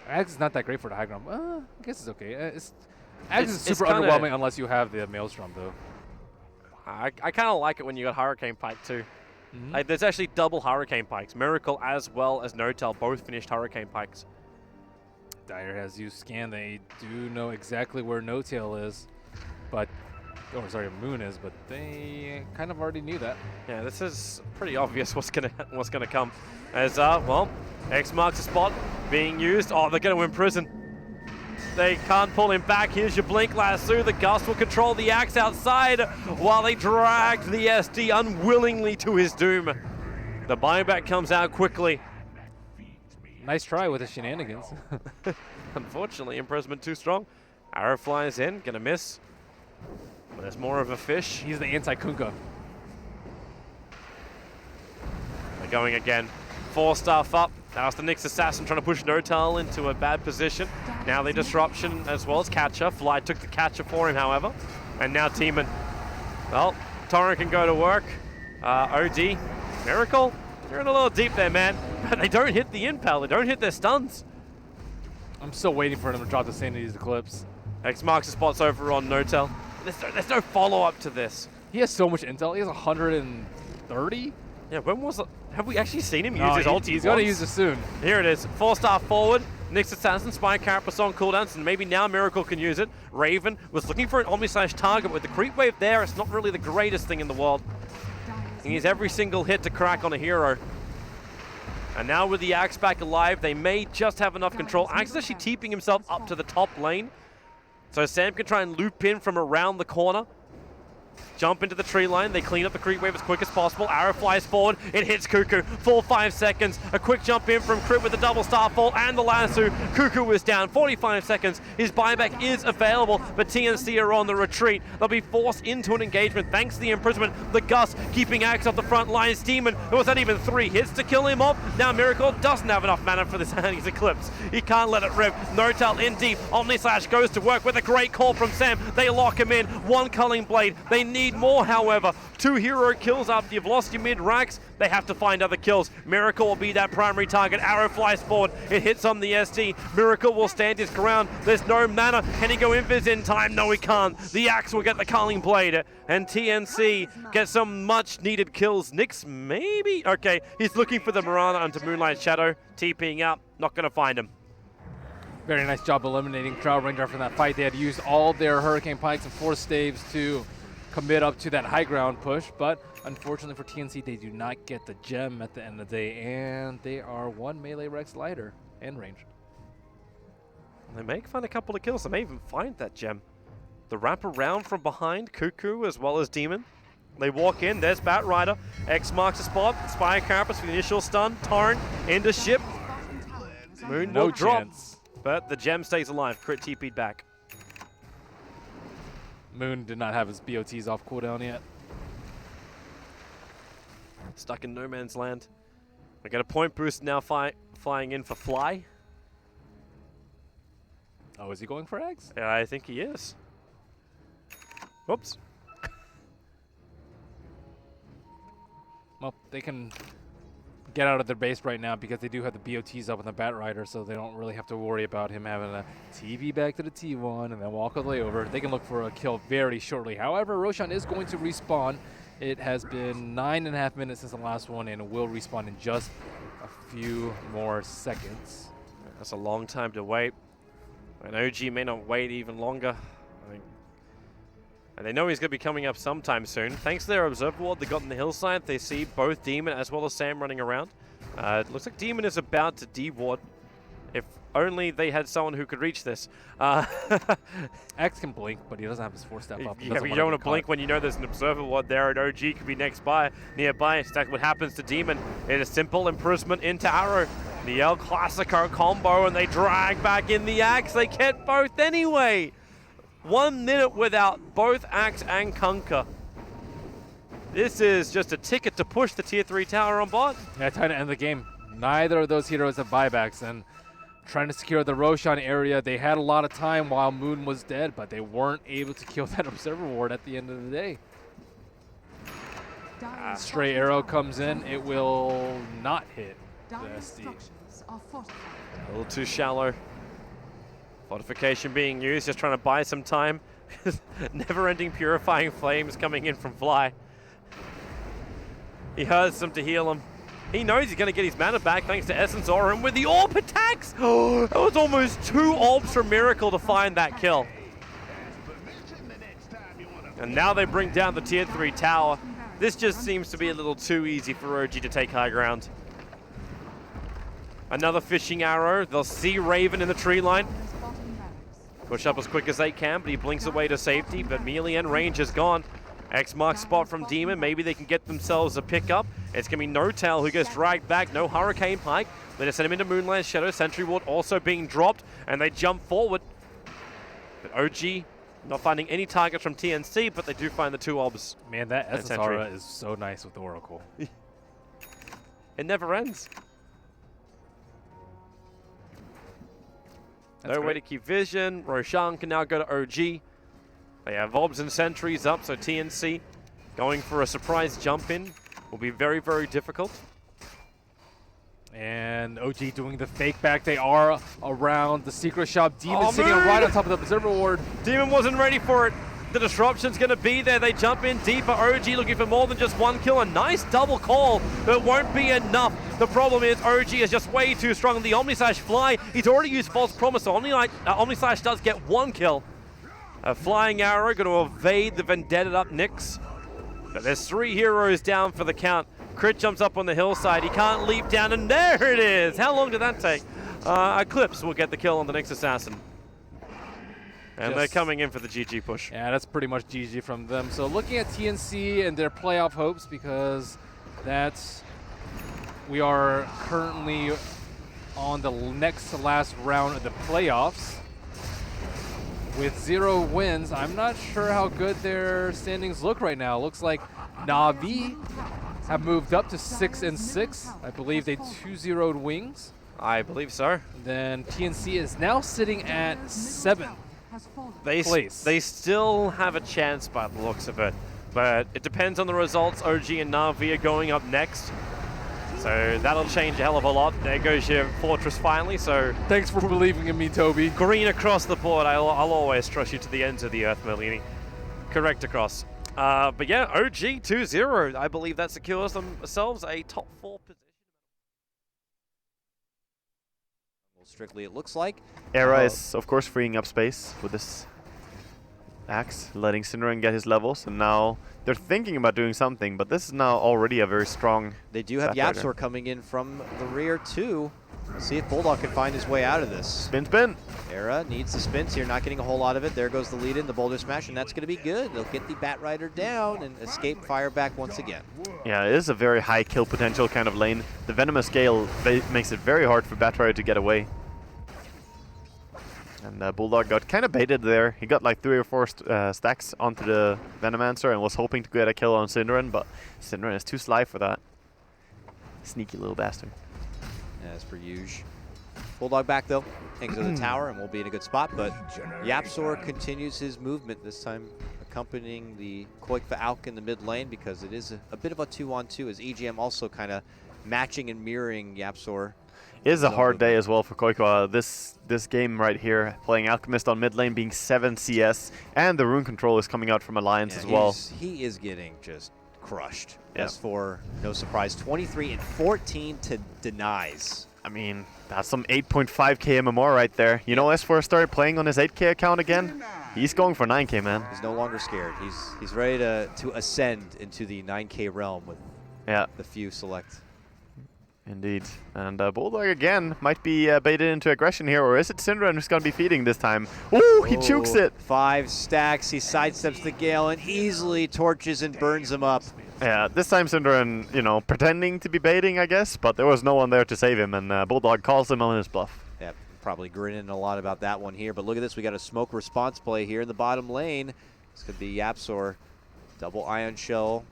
S10: Axe is not that great for the high ground. I guess it's okay. Axe is super underwhelming unless you have the Maelstrom, though.
S12: I kind of like it when you got Hurricane Pike, too. Like, there's actually double Hurricane Pikes. Miracle as well as No-Tail both finished Hurricane Pikes.
S10: Dire has used Scan. They do know exactly where No-Tail is, but... Oh, sorry, Moon is, but they kind of already knew that.
S12: Yeah, this is pretty obvious what's gonna come. As well, X marks the spot being used. Oh, they're gonna imprison. They can't pull him back. Here's your Blink Lasso. The Gust will control the Axe outside while they drag the SD unwillingly to his doom. The buyback comes out quickly.
S10: Nice try with the shenanigans.
S12: Unfortunately, imprisonment too strong. Arrow flies in, gonna miss. But there's more of a fish.
S10: He's the anti-Kunkka.
S12: They're going again. 4-star up. Now it's the Nyx Assassin trying to push No-Tail into a bad position. Now the disruption as well as catcher. Fly took the catcher for him, however. And now Teeman. Well, Torrent can go to work. OD. Miracle. You're in a little deep there, man. But they don't hit the impel. They don't hit their stuns.
S10: I'm still waiting for him to drop the Sanity's Eclipse.
S12: X marks the spots over on No-Tail. There's no follow-up to this.
S10: He has so much intel. He has 130?
S12: Yeah, when was it? Have we actually seen him use his ulti?
S10: He's going to use it soon.
S12: Here it is. 4-star forward. Nyx Assassin, Spy Carapace on cooldowns, and maybe now Miracle can use it. Raven was looking for an Omni-Slash target, but with the creep wave there, it's not really the greatest thing in the world. He needs every single hit to crack on a hero. And now with the Axe back alive, they may just have enough control. Axe is actually TPing himself up to the top lane. So Sam can try and loop in from around the corner. Jump into the tree line. They clean up the creep wave as quick as possible. Arrow flies forward. It hits Cuckoo. Full 5 seconds. A quick jump in from Crit with the double starfall and the lasso. Cuckoo is down. 45 seconds. His buyback is available, but TNC are on the retreat. They'll be forced into an engagement thanks to the imprisonment. The Gus keeping Axe off the front lines. Demon, who was at even 3 hits to kill him off. Now Miracle doesn't have enough mana for this Hades Eclipse. He can't let it rip. No-Tail in deep. Omni-Slash goes to work with a great call from Sam. They lock him in. 1 Culling Blade. They need more, however. 2 hero kills after you've lost your mid-racks. They have to find other kills. Miracle will be that primary target. Arrow flies forward. It hits on the SD. Miracle will stand his ground. There's no mana. Can he go invis in time? No, he can't. The Axe will get the Culling Blade. And TNC gets some much-needed kills. Nyx, maybe? Okay, he's looking for the Mirana onto Moonlight Shadow. TPing up. Not going to find him.
S14: Very nice job eliminating Crowd Ranger from that fight. They had used all their Hurricane Pikes and Force Staves to commit up to that high ground push, but unfortunately for TNC, they do not get the gem at the end of the day, and they are 1 melee Rex lighter in range.
S12: They may find a couple of kills. They may even find that gem. The wrap around from behind, Cuckoo as well as Demon. They walk in, there's Batrider. X marks the spot. Spy Carapace for the initial stun. Torrent into ship. Moon
S14: No
S12: will drop,
S14: chance.
S12: but the gem stays alive. Crit TP'd back.
S14: Moon did not have his BOTs off cooldown yet.
S12: Stuck in no man's land. We get a point boost now flying in for Fly.
S14: Oh, is he going for eggs?
S12: Yeah, I think he is. Whoops.
S14: Well, they can get out of their base right now because they do have the BOTs up on the Batrider, so they don't really have to worry about him having a TV back to the T1 and then walk all the way over. They can look for a kill very shortly. However, Roshan is going to respawn. It has been 9.5 minutes since the last one and will respawn in just a few more seconds.
S12: That's a long time to wait. And OG may not wait even longer. And they know he's going to be coming up sometime soon. Thanks to their observer ward they got in the hillside, they see both Demon as well as Sam running around. It looks like Demon is about to D-ward. If only they had someone who could reach this.
S14: X can blink, but he doesn't have his 4-step up.
S12: Yeah, but you don't want to blink when you know there's an observer ward there, and OG could be nearby. It's exactly what happens to Demon. It is simple imprisonment into Arrow. The El Clasico combo, and they drag back in the Axe. They get both anyway. 1 minute without both Axe and Kunkka. This is just a ticket to push the tier 3 tower on bot.
S14: Yeah, time to end the game. Neither of those heroes have buybacks, and trying to secure the Roshan area, they had a lot of time while Moon was dead, but they weren't able to kill that observer ward at the end of the day. Stray arrow comes in, it will not hit the SD.
S12: A little too shallow. Fortification being used, just trying to buy some time. Never-ending purifying flames coming in from Fly. He has some to heal him. He knows he's going to get his mana back thanks to Essence Aura, and with the AWP attacks! Oh, that was almost 2 AWPs from Miracle to find that kill. And now they bring down the tier 3 tower. This just seems to be a little too easy for OG to take high ground. Another fishing arrow. They'll see Raven in the tree line. Push up as quick as they can, but he blinks away to safety, but melee and range is gone. X marks spot from Demon. Maybe they can get themselves a pickup. It's going to be No-Tail who gets dragged back. No Hurricane Pike. They just send him into Moonlight Shadow. Sentry Ward also being dropped, and they jump forward. But OG not finding any targets from TNC, but they do find the 2 obs.
S14: Man, that Essence Aura is so nice with the Oracle.
S12: It never ends.
S14: That's
S12: no way to keep vision. Roshan can now go to OG. They have obs and sentries up, so TNC going for a surprise jump in will be very, very difficult.
S14: And OG doing the fake back. They are around the secret shop. Demon sitting right on top of the observer ward.
S12: Demon wasn't ready for it. the disruption's going to be there. They jump in deeper. OG looking for more than just one kill. A nice double call, but it won't be enough. The problem is OG is just way too strong. The Omnislash fly, he's already used False Promise, so Omnislash does get one kill. A flying arrow going to evade the Vendetta up Nyx. But there's 3 heroes down for the count. Crit jumps up on the hillside. He can't leap down, and there it is. How long did that take? Eclipse will get the kill on the Nyx Assassin. And they're coming in for the GG push.
S14: Yeah, that's pretty much GG from them. So looking at TNC and their playoff hopes, because we are currently on the next to last round of the playoffs. With 0 wins, I'm not sure how good their standings look right now. Looks like Na'Vi have moved up to 6-6. I believe they 2-0'd Wings.
S12: I believe so.
S14: Then TNC is now sitting at 7th place.
S12: They still have a chance by the looks of it, but it depends on the results. OG and Na'Vi are going up next, so that'll change a hell of a lot. There goes your Fortress finally, so...
S14: Thanks for believing in me, Toby.
S12: Green across the board. I'll always trust you to the ends of the earth, Merlini. Correct across. But yeah, OG 2-0. I believe that secures themselves a top 4 position.
S6: Strictly, it looks like.
S9: Era is, of course, freeing up space with this axe, letting Synderen get his levels, and now they're thinking about doing something, but this is now already a very strong...
S6: They do have YapzOr coming in from the rear, too. See if Bulldog can find his way out of this.
S9: Spin.
S6: Era needs the spins here, not getting a whole lot of it. There goes the lead in, the boulder smash, and that's going to be good. They'll get the Bat Rider down and escape fire back once again.
S9: Yeah, it is a very high kill potential kind of lane. The Venomous Gale makes it very hard for Bat Rider to get away. And Bulldog got kind of baited there. He got like 3 or 4 stacks onto the Venomancer and was hoping to get a kill on Synderen, but Synderen is too sly for that. Sneaky little bastard.
S6: As per usual. Bulldog back though, hangs to the tower and we'll be in a good spot, but YapzOr continues his movement, this time accompanying the Koikva Auk in the mid lane because it is a bit of a 2-on-2 as EGM also kind of matching and mirroring YapzOr.
S9: It is a hard day as well for Koikva. This game right here, playing Alchemist on mid lane, being 7 CS, and the rune control is coming out from Alliance as well.
S6: He is getting just crushed. Yep. S4, no surprise, 23 and 14 to denies.
S9: I mean, that's some 8.5k MMR right there. You know, S4 started playing on his 8k account again. He's going for 9k, man.
S6: He's no longer scared. He's ready to ascend into the 9k realm with the few select.
S9: Indeed. And Bulldog again might be baited into aggression here, or is it Synderen who's going to be feeding this time? Ooh, he chukes it!
S6: 5 stacks, he sidesteps the Gale and easily torches and burns him up.
S9: Yeah, this time Synderen, you know, pretending to be baiting, I guess, but there was no one there to save him, and Bulldog calls him on his bluff.
S6: Yeah, probably grinning a lot about that one here, but look at this, we got a smoke response play here in the bottom lane. This could be YapzOr, double Ion Shell.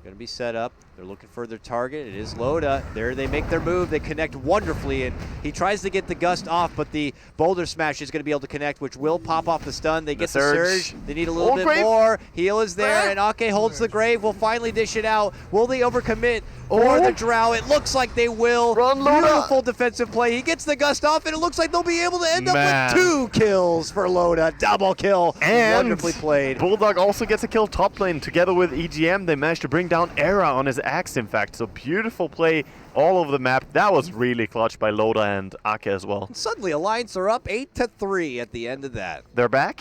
S6: Going to be set up. They're looking for their target. It is Loda. There they make their move. They connect wonderfully, and he tries to get the gust off, but the boulder smash is going to be able to connect, which will pop off the stun. They get the surge. They need a little bit more. Heal is there, and Ake holds the grave. Will finally dish it out. Will they overcommit for the Drow? It looks like they will. Beautiful defensive play. He gets the gust off, and it looks like they'll be able to end up with 2 kills for Loda. Double kill.
S9: And
S6: wonderfully played.
S9: Bulldog also gets a kill top lane. Together with EGM, they managed to bring down Era on his axe, in fact. So beautiful play all over the map. That was really clutch by Loda and Ake as well.
S6: Suddenly, Alliance are up 8-3 at the end of that.
S9: They're back?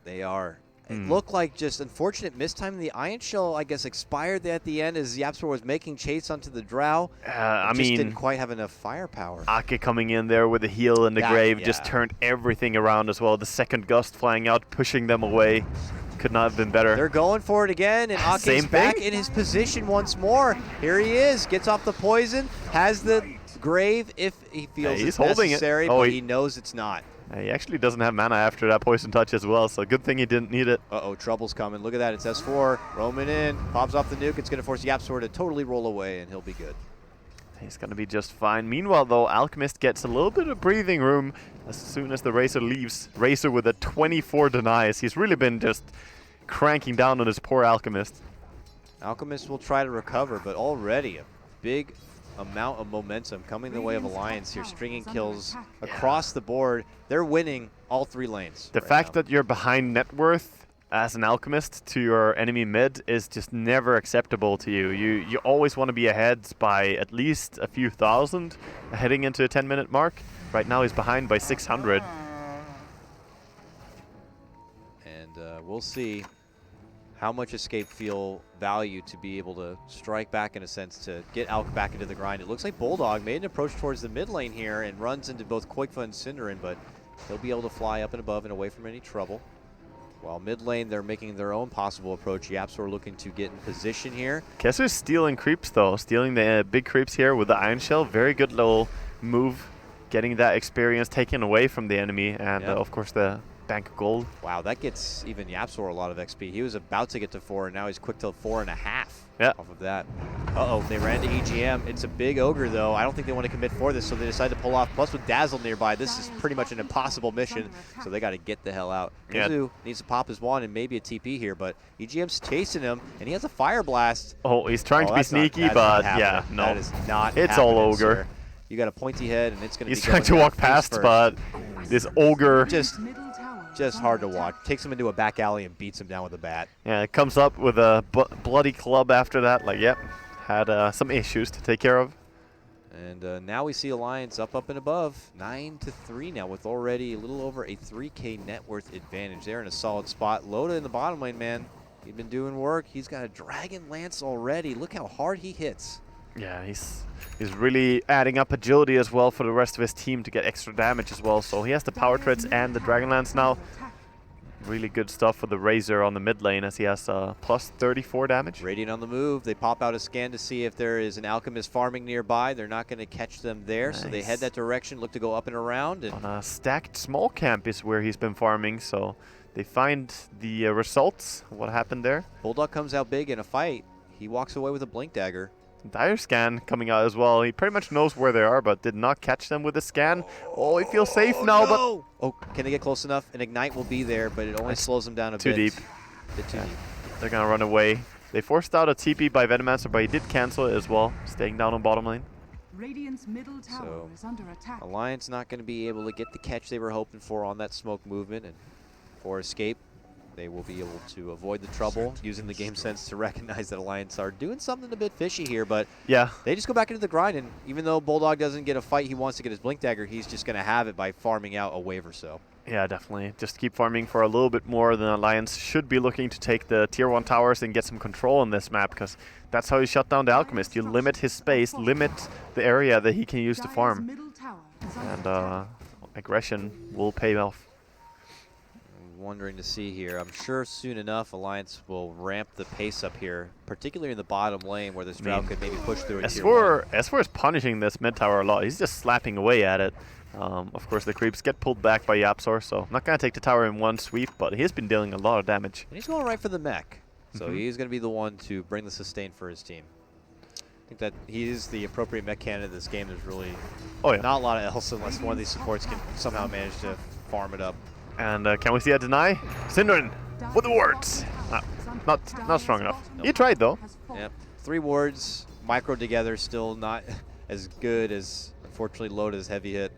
S6: They are. It looked like just unfortunate mistime. The Iron Shell, I guess, expired at the end as YapzOr was making chase onto the Drow.
S9: I
S6: mean,
S9: mean,
S6: didn't quite have enough firepower.
S9: Ake coming in there with the heal and the grave just turned everything around as well. The second gust flying out, pushing them away. Could not have been better.
S6: They're going for it again, and Ake's back in his position once more. Here he is, gets off the poison, has the grave if he feels it's necessary, but he knows it's not.
S9: He actually doesn't have mana after that poison touch as well, so good thing he didn't need it.
S6: Uh-oh, trouble's coming. Look at that, it's S4. Roaming in, pops off the nuke. It's going to force YapzOr to totally roll away, and he'll be good.
S9: He's going to be just fine. Meanwhile, though, Alchemist gets a little bit of breathing room as soon as the Razor leaves. Razor with a 24 denies. He's really been just cranking down on his poor Alchemist.
S6: Alchemist will try to recover, but already a big amount of momentum coming the way of Alliance here, stringing kills across the board. They're winning all 3 lanes.
S9: The fact that you're behind net worth as an alchemist to your enemy mid is just never acceptable to you. You always want to be ahead by at least a few thousand heading into a 10-minute mark. Right now he's behind by 600.
S6: And we'll see how much Escape feel value to be able to strike back, in a sense, to get Alk back into the grind. It looks like Bulldog made an approach towards the mid lane here and runs into both Koikfa and Cinderin, but he'll be able to fly up and above and away from any trouble. While mid lane, they're making their own possible approach. Yapzor looking to get in position here.
S9: Kesser's stealing creeps, though. Stealing the big creeps here with the Iron Shell. Very good little move. Getting that experience taken away from the enemy. And, of course, the bank of gold.
S6: Wow, that gets even Yapzor a lot of XP. He was about to get to 4, and now he's quick to 4.5 off of that. Uh-oh, they ran to EGM. It's a big ogre, though. I don't think they want to commit for this, so they decide to pull off. Plus, with Dazzle nearby, this is pretty much an impossible mission, so they got to get the hell out. Mizu needs to pop his wand and maybe a TP here, but EGM's chasing him, and he has a Fire Blast.
S9: Oh, he's trying to be sneaky, but yeah, no.
S6: That is not
S9: It's all ogre.
S6: Sir. You got a pointy head, and it's going to be
S9: He's trying to walk past, but this ogre...
S6: Just hard to watch. Takes him into a back alley and beats him down with a bat.
S9: Yeah, it comes up with a bloody club after that. Like, yep, had some issues to take care of.
S6: And now we see Alliance up and above. 9-3 now with already a little over a 3K net worth advantage. They're in a solid spot. Loda in the bottom lane, man. He's been doing work. He's got a Dragon Lance already. Look how hard he hits.
S9: Yeah, he's really adding up agility as well for the rest of his team to get extra damage as well. So he has the Power Treads and the Dragon Lance now. Really good stuff for the Razor on the mid lane as he has plus 34 damage.
S6: Radiant on the move. They pop out a scan to see if there is an Alchemist farming nearby. They're not going to catch them there, so they head that direction, look to go up and around. And
S9: on a stacked small camp is where he's been farming, so they find the results, what happened there.
S6: Bulldog comes out big in a fight. He walks away with a Blink Dagger.
S9: Dire Scan coming out as well. He pretty much knows where they are, but did not catch them with the scan. Oh, he feels safe now,
S6: no! Oh, can they get close enough? An Ignite will be there, but it only slows them down a bit.
S9: Too deep.
S6: Bit too deep.
S9: They're going to run away. They forced out a TP by Venomancer, but he did cancel it as well, staying down on bottom lane.
S15: Radiant's middle tower is under attack.
S6: Alliance not going to be able to get the catch they were hoping for on that smoke movement, and for Escape, they will be able to avoid the trouble, using the game sense to recognize that Alliance are doing something a bit fishy here, but
S9: yeah,
S6: they just go back into the grind, and even though Bulldog doesn't get a fight, he wants to get his Blink Dagger, he's just going to have it by farming out a wave or so.
S9: Yeah, definitely. Just keep farming for a little bit more. Than Alliance should be looking to take the tier 1 towers and get some control on this map, because that's how you shut down the Alchemist. You limit his space, limit the area that he can use to farm, and aggression will pay off.
S6: Wondering to see here. I'm sure soon enough Alliance will ramp the pace up here, particularly in the bottom lane where this drought could maybe push through a tier 1.
S9: S4 is punishing this mid tower a lot. He's just slapping away at it. Of course, the creeps get pulled back by Yapzor, so not going to take the tower in one sweep, but he's been dealing a lot of damage.
S6: And he's going right for the mech, so he's going to be the one to bring the sustain for his team. I think that he is the appropriate mech candidate. This game is really not a lot of else unless one of these supports can somehow manage to farm it up.
S9: And can we see a deny? Cinderin with the wards. Not strong enough. Nope. He tried though.
S6: Yep. 3 wards, micro together, still not as good as, unfortunately, Loda's heavy hit.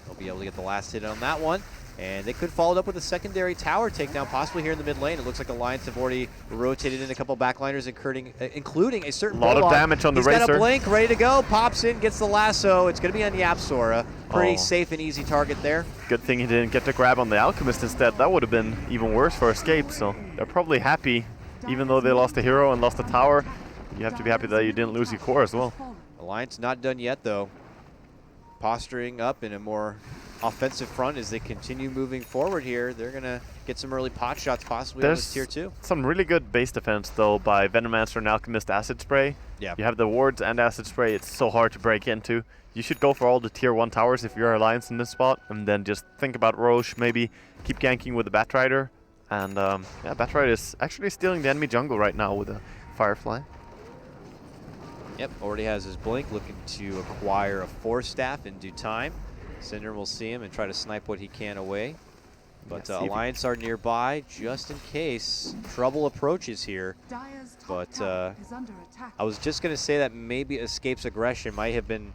S6: They'll be able to get the last hit on that one. And they could follow it up with a secondary tower takedown, possibly here in the mid lane. It looks like Alliance have already rotated in a couple backliners, including a certain
S9: lot of damage on the Razor.
S6: He's got a blink, ready to go, pops in, gets the lasso. It's going to be on Yapzor. Pretty safe and easy target there.
S9: Good thing he didn't get the grab on the Alchemist instead. That would have been even worse for Escape, so they're probably happy, even though they lost a hero and lost a tower. You have to be happy that you didn't lose your core as well.
S6: Alliance not done yet, though. Posturing up in a more offensive front as they continue moving forward here. They're going to get some early pot shots possibly on this tier 2.
S9: Some really good base defense, though, by Venomancer and Alchemist Acid Spray.
S6: Yeah.
S9: You have the wards and Acid Spray. It's so hard to break into. You should go for all the tier 1 towers if you're Alliance in this spot, and then just think about Roche, maybe keep ganking with the Batrider. And yeah, Batrider is actually stealing the enemy jungle right now with a Firefly.
S6: Yep, already has his blink, looking to acquire a Force Staff in due time. Cinder will see him and try to snipe what he can away. But Alliance are nearby just in case trouble approaches here. But I was just going to say that maybe Escape's aggression might have been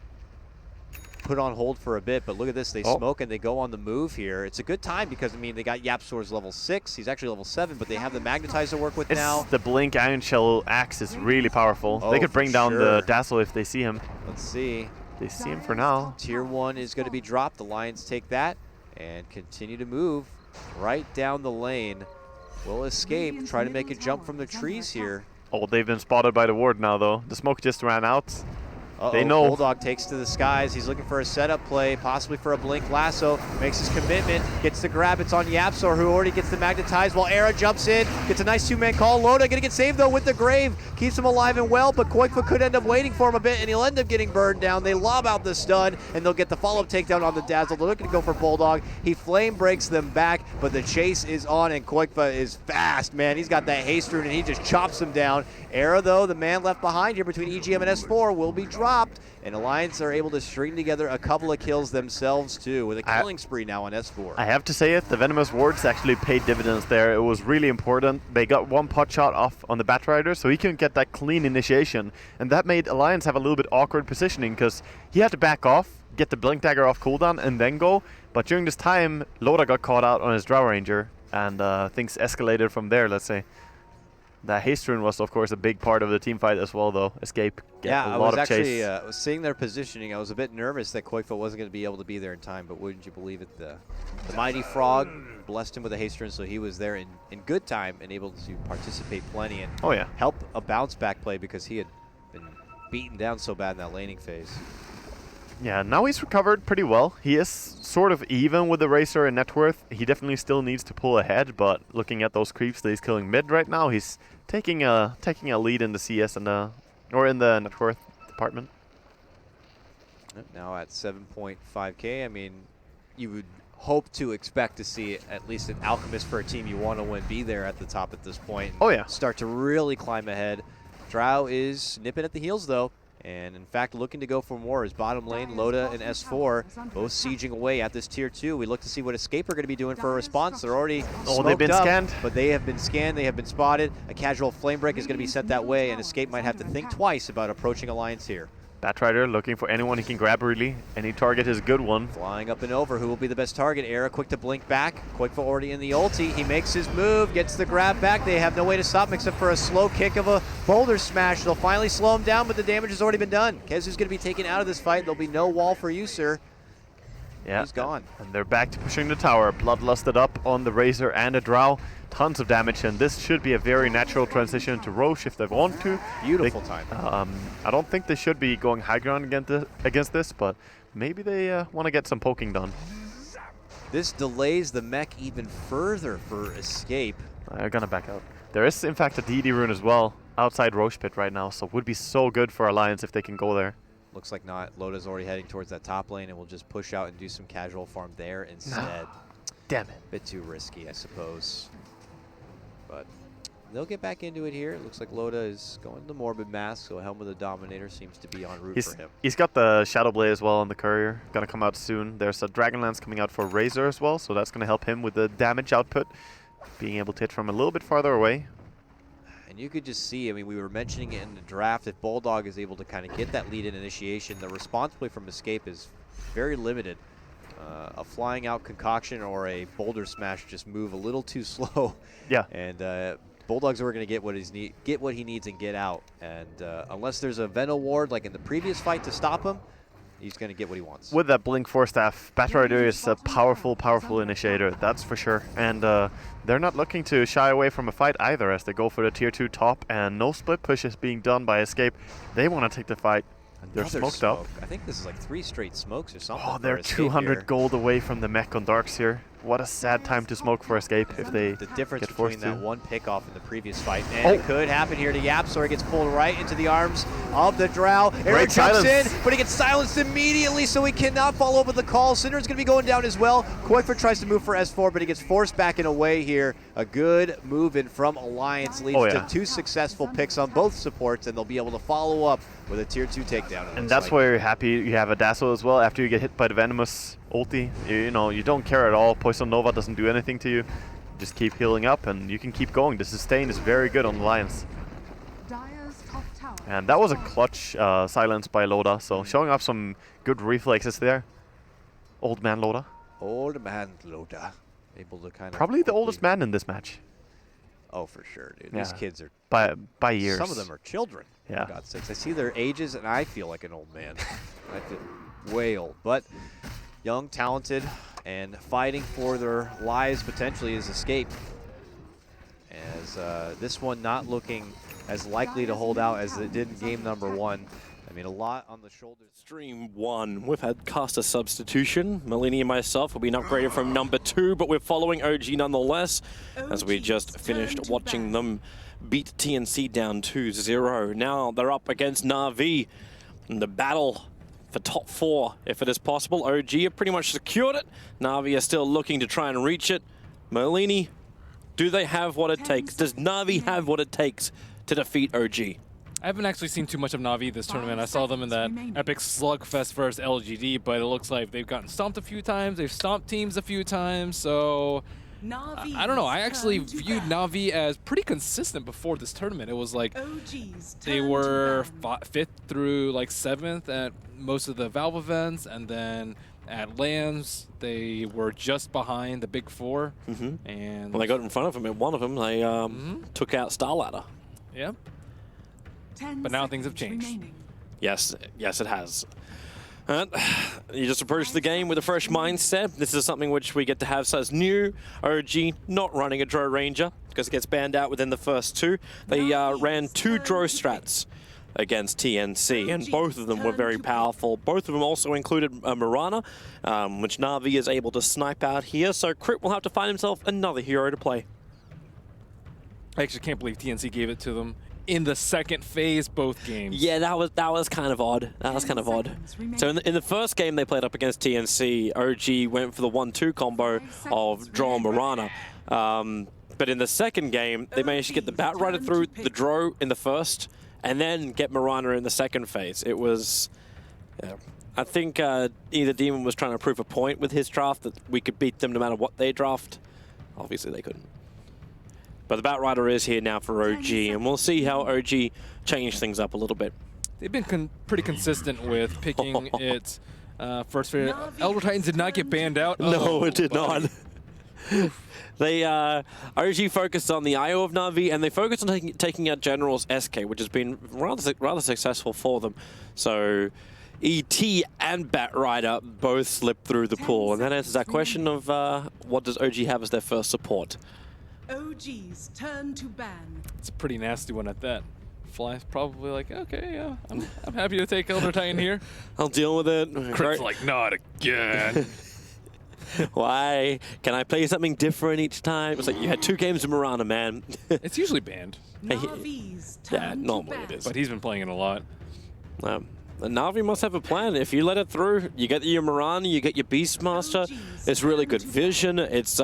S6: put on hold for a bit, but look at this. They smoke and they go on the move here. It's a good time because, I mean, they got YapzOr's level 6. He's actually level 7, but they have the Magnetize to work with now.
S9: The Blink Iron Shell axe is really powerful. They could bring down the Dazzle if they see him.
S6: Let's see.
S9: They see him for now.
S6: Tier 1 is going to be dropped. The Lions take that and continue to move right down the lane. Will Escape try to make a jump from the trees here.
S9: Oh, they've been spotted by the ward now, though. The smoke just ran out. They know.
S6: Bulldog takes to the skies. He's looking for a setup play, possibly for a blink lasso. Makes his commitment, gets the grab. It's on YapzOr, who already gets the magnetize while Era jumps in, gets a nice two-man call. Loda gonna get saved though with the grave. Keeps him alive and well, but Koikfa could end up waiting for him a bit, and he'll end up getting burned down. They lob out the stun, and they'll get the follow-up takedown on the Dazzle. They're looking to go for Bulldog. He flame breaks them back, but the chase is on, and Koikfa is fast, man. He's got that haste rune, and he just chops him down. Era, though, the man left behind here between EGM and S4, will be dropped. And Alliance are able to string together a couple of kills themselves, too, with a killing spree now on S4.
S9: I have to say it, the Venomous wards actually paid dividends there. It was really important. They got one pot shot off on the Batrider, so he couldn't get that clean initiation. And that made Alliance have a little bit awkward positioning, because he had to back off, get the Blink Dagger off cooldown, and then go. But during this time, Loda got caught out on his Drow Ranger, and things escalated from there, let's say. The haste rune was, of course, a big part of the team fight as well, though. Escape,
S6: I was actually seeing their positioning. I was a bit nervous that Koikfa wasn't going to be able to be there in time, but wouldn't you believe it? The Mighty Frog blessed him with a haste rune, so he was there in good time and able to participate plenty and help a bounce back play because he had been beaten down so bad in that laning phase.
S9: Yeah, now he's recovered pretty well. He is sort of even with the Razor and net worth. He definitely still needs to pull ahead, but looking at those creeps that he's killing mid right now, he's taking a lead in the CS and or in the net worth department.
S6: Now at 7.5k, I mean, you would hope to expect to see at least an Alchemist for a team you want to win be there at the top at this point. Start to really climb ahead. Drow is nipping at the heels though. And in fact, looking to go for more is bottom lane, Loda and S4, both sieging away at this tier 2. We look to see what Escape are going to be doing for a response. They're already
S9: they've been scanned.
S6: But they have been scanned, they have been spotted. A casual flame break is going to be sent that way, and Escape might have to think twice about approaching Alliance here.
S9: Batrider looking for anyone he can grab really. Any target is a good one.
S6: Flying up and over, who will be the best target? Era quick to blink back. Koikfa already in the ulti. He makes his move, gets the grab back. They have no way to stop him except for a slow kick of a boulder smash. They'll finally slow him down, but the damage has already been done. Kezu's going to be taken out of this fight. There'll be no wall for you, sir.
S9: Yeah,
S6: he's gone.
S9: And they're back to pushing the tower. Bloodlusted up on the Razor and a Drow. Tons of damage, and this should be a very natural transition to Roche if they want to.
S6: Beautiful time.
S9: I don't think they should be going high ground against this, but maybe they want to get some poking done.
S6: This delays the mech even further for Escape.
S9: They're gonna back out. There is, in fact, a DD rune as well outside Roche Pit right now, so it would be so good for Alliance if they can go there.
S6: Looks like not. Loda's already heading towards that top lane, and we'll just push out and do some casual farm there instead.
S9: Damn it.
S6: Bit too risky, I suppose. But they'll get back into it here. It looks like Loda is going to the Morbid Mask, so Helm of the Dominator seems to be en route for him.
S9: He's got the Shadow Blade as well on the Courier. Gonna come out soon. There's a Dragonlance coming out for Razor as well, so that's gonna help him with the damage output. Being able to hit from a little bit farther away.
S6: And you could just see, I mean, we were mentioning it in the draft, if Bulldog is able to kind of get that lead in initiation, the response play from Escape is very limited. A flying out concoction or a boulder smash just move a little too slow.
S9: Yeah.
S6: And Bulldog's are going to get what he needs and get out. And unless there's a Venom ward like in the previous fight to stop him, he's going to get what he wants.
S9: With that Blink Force Staff, Batrider is a powerful initiator, that's for sure. And they're not looking to shy away from a fight either as they go for the tier 2 top, and no split push is being done by Escape. They want to take the fight. They're smoked up.
S6: I think this is like 3 straight smokes or something.
S9: Oh, they're 200 gold away from the mech on Darks here. What a sad time to smoke for Escape if they
S6: the difference
S9: get forced
S6: between that
S9: to.
S6: one pick off in the previous fight. And it could happen here to YapzOr. He gets pulled right into the arms of the Drow. Eric jumps in, but he gets silenced immediately, so he cannot follow up with the call. Cinder's going to be going down as well. Koikfa tries to move for S4, but he gets forced back and away here. A good move in from Alliance leads to 2 successful picks on both supports, and they'll be able to follow up with a tier 2 takedown.
S9: And that's why you're happy you have a Dazzle as well after you get hit by the Venomous ulti. You know, you don't care at all. Poison Nova doesn't do anything to you. Just keep healing up and you can keep going. The sustain is very good on Alliance. And that was a clutch silence by Loda, so showing off some good reflexes there. Old man Loda.
S6: Old man Loda. Able to kind of...
S9: Probably the oldest man in this match.
S6: Oh, for sure, dude.
S9: Yeah.
S6: These kids are...
S9: By years.
S6: Some of them are children.
S9: Yeah.
S6: For God's sakes. I see their ages, and I feel like an old man. I feel way old. But young, talented, and fighting for their lives potentially is escape. As this one not looking as likely to hold out as it did in game number 1. I mean, a lot on the shoulders.
S16: Stream 1, we've had caster substitution. Malini and myself have been upgraded from number 2, but we're following OG nonetheless, as we just finished watching them beat TNC down 2-0. Now they're up against Na'Vi in the battle for top 4, if it is possible. OG have pretty much secured it. Na'Vi are still looking to try and reach it. Malini, do they have what it takes? Does Na'Vi have what it takes to defeat OG?
S14: I haven't actually seen too much of Na'Vi this tournament. I saw them in that epic slugfest versus LGD, but it looks like they've gotten stomped a few times. They've stomped teams a few times, so I don't know. I actually viewed Na'Vi as pretty consistent before this tournament. It was like they were 5th through like 7th at most of the Valve events, and then at LANs they were just behind the big 4. And
S16: well, they got in front of them in one of them. They took out Starladder.
S14: Yeah. But now things have changed.
S16: Yes, yes, it has. You just approach the game with a fresh mindset. This is something which we get to have as new. OG not running a Drow Ranger because it gets banned out within the first 2. They ran 2 Drow strats against TNC, and both of them were very powerful. Both of them also included Mirana, which Na'Vi is able to snipe out here, so Crit will have to find himself another hero to play.
S14: I actually can't believe TNC gave it to them in the second phase, both games.
S16: Yeah, that was kind of odd. That was kind of odd. So in the first game they played up against TNC, OG went for the 1-2 combo of Drow and Mirana. But in the second game, they managed to get the Batrider through the Drow in the first, and then get Mirana in the second phase. It was... I think either Demon was trying to prove a point with his draft that we could beat them no matter what they draft. Obviously they couldn't. But the Batrider is here now for OG, and we'll see how OG change things up a little bit.
S14: They've been pretty consistent with picking it first. Elder Titan did not get banned out.
S16: No, it did not. They OG focused on the IO of Na'Vi, and they focused on taking out General's SK, which has been rather successful for them. So ET and Batrider both slipped through the pool, and that answers that question of what does OG have as their first support.
S15: OG's turn to ban.
S14: It's a pretty nasty one at that. Fly's probably like, okay, yeah, I'm happy to take Elder Titan here.
S16: I'll deal with it.
S14: Crit's like, not again.
S16: Why? Can I play something different each time? It's like, you had 2 games of Mirana, man.
S14: It's usually banned.
S16: Yeah, normally it is.
S14: But he's been playing it a lot.
S16: Na'Vi must have a plan. If you let it through, you get your Mirana, you get your Beastmaster. It's really good vision. It's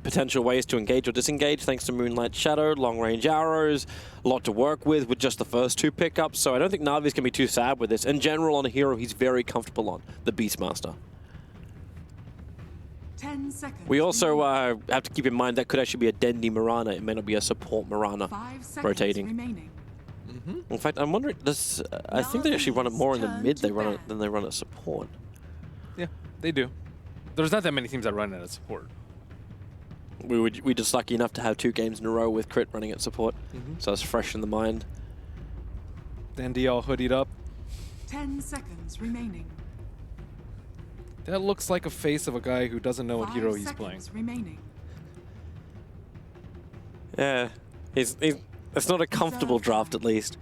S16: potential ways to engage or disengage thanks to Moonlight Shadow, long-range arrows, a lot to work with just the first 2 pickups. So I don't think Na'Vi's going to be too sad with this. In general, on a hero he's very comfortable on, the Beastmaster.
S15: 10 seconds.
S16: We also have to keep in mind that could actually be a Dendi Mirana. It may not be a support Mirana
S15: 5 seconds
S16: rotating.
S15: remaining.
S16: In fact, I'm wondering, I think they actually run it more in the mid than they run at support.
S14: Yeah, they do. There's not that many teams that run it at support.
S16: We just lucky enough to have 2 games in a row with Crit running at support, so it's fresh in the mind.
S14: Dandy all hoodied up.
S15: 10 seconds remaining.
S14: That looks like a face of a guy who doesn't know what hero he's
S15: 5
S14: playing.
S15: seconds remaining.
S16: Yeah, it's not a comfortable draft, at least.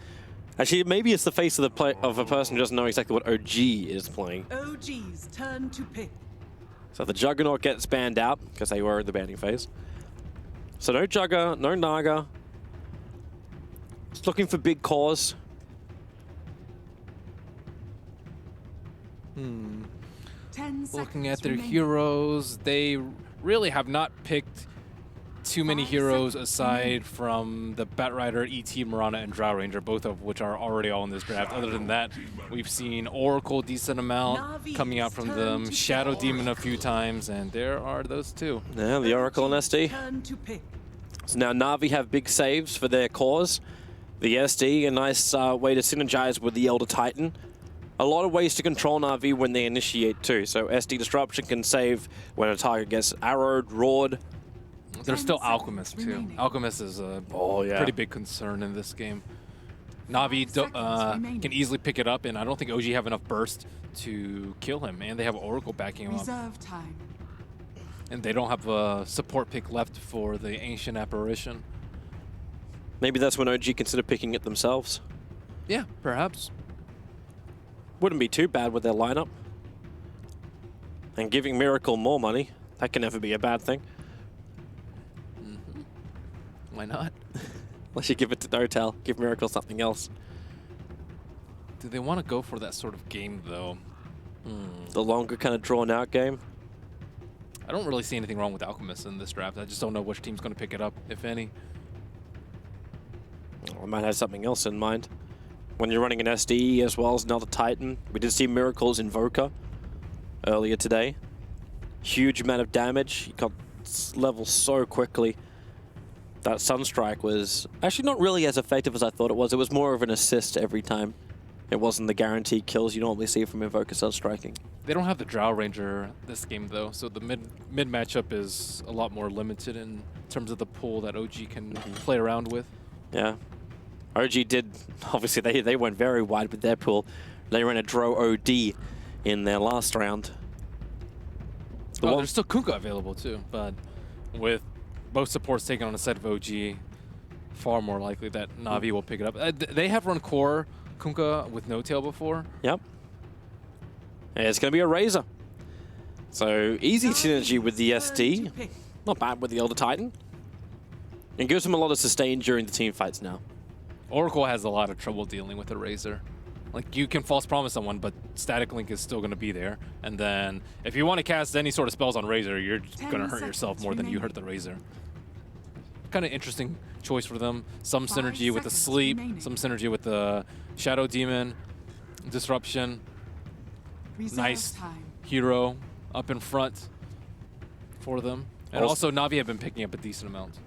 S16: Actually, maybe it's the face of a person who doesn't know exactly what OG is playing.
S15: OG's turn to pick.
S16: So the Juggernaut gets banned out, because they were in the banning phase. So no Jugger, no Naga. Just looking for big cause.
S14: Looking at their heroes, they really have not picked too many heroes aside from the Batrider, ET, Mirana, and Drow Ranger, both of which are already all in this draft. Other than that, we've seen Oracle decent amount coming out from them, Shadow Demon a few times, and there are those 2.
S16: Yeah, the Oracle and SD. So now Na'Vi have big saves for their cause. The SD, a nice way to synergize with the Elder Titan. A lot of ways to control Na'Vi when they initiate too. So SD Disruption can save when a target gets arrowed, roared.
S14: There's still Alchemist too. Alchemist is a pretty big concern in this game. Na'Vi can easily pick it up, and I don't think OG have enough burst to kill him, and they have Oracle backing him up.
S15: Reserve time.
S14: And they don't have a support pick left for the Ancient Apparition.
S16: Maybe that's when OG consider picking it themselves.
S14: Yeah, perhaps.
S16: Wouldn't be too bad with their lineup. And giving Miracle more money, that can never be a bad thing.
S14: Why not?
S16: Unless you give it to Dotel, give Miracle something else.
S14: Do they want to go for that sort of game, though?
S16: The longer kind of drawn-out game?
S14: I don't really see anything wrong with Alchemist in this draft. I just don't know which team's going to pick it up, if any.
S16: I might have something else in mind. When you're running an SD as well as another Titan, we did see Miracle's Invoker earlier today. Huge amount of damage. He got levels so quickly. That Sunstrike was actually not really as effective as I thought it was. It was more of an assist every time. It wasn't the guaranteed kills you normally see from Invoker Sunstriking.
S14: They don't have the Drow Ranger this game, though, so the mid matchup is a lot more limited in terms of the pool that OG can play around with.
S16: Yeah. OG did, obviously they went very wide with their pool. They ran a Dro OD in their last round.
S14: There's still Kunkka available too, but with both supports taking on a set of OG, far more likely that Na'Vi will pick it up. They have run core Kunkka with no tail before.
S16: Yep. And it's going to be a Razor. So easy synergy with the SD. Not bad with the Elder Titan. And gives them a lot of sustain during the team fights now.
S14: Oracle has a lot of trouble dealing with a Razor. Like, you can false promise someone, but Static Link is still going to be there. And then, if you want to cast any sort of spells on Razor, you're going to hurt yourself more than you hurt the Razor. Kind of interesting choice for them. Some synergy with the Sleep, some synergy with the Shadow Demon, Disruption. Nice hero up in front for them. And also, Na'Vi have been picking up a decent amount.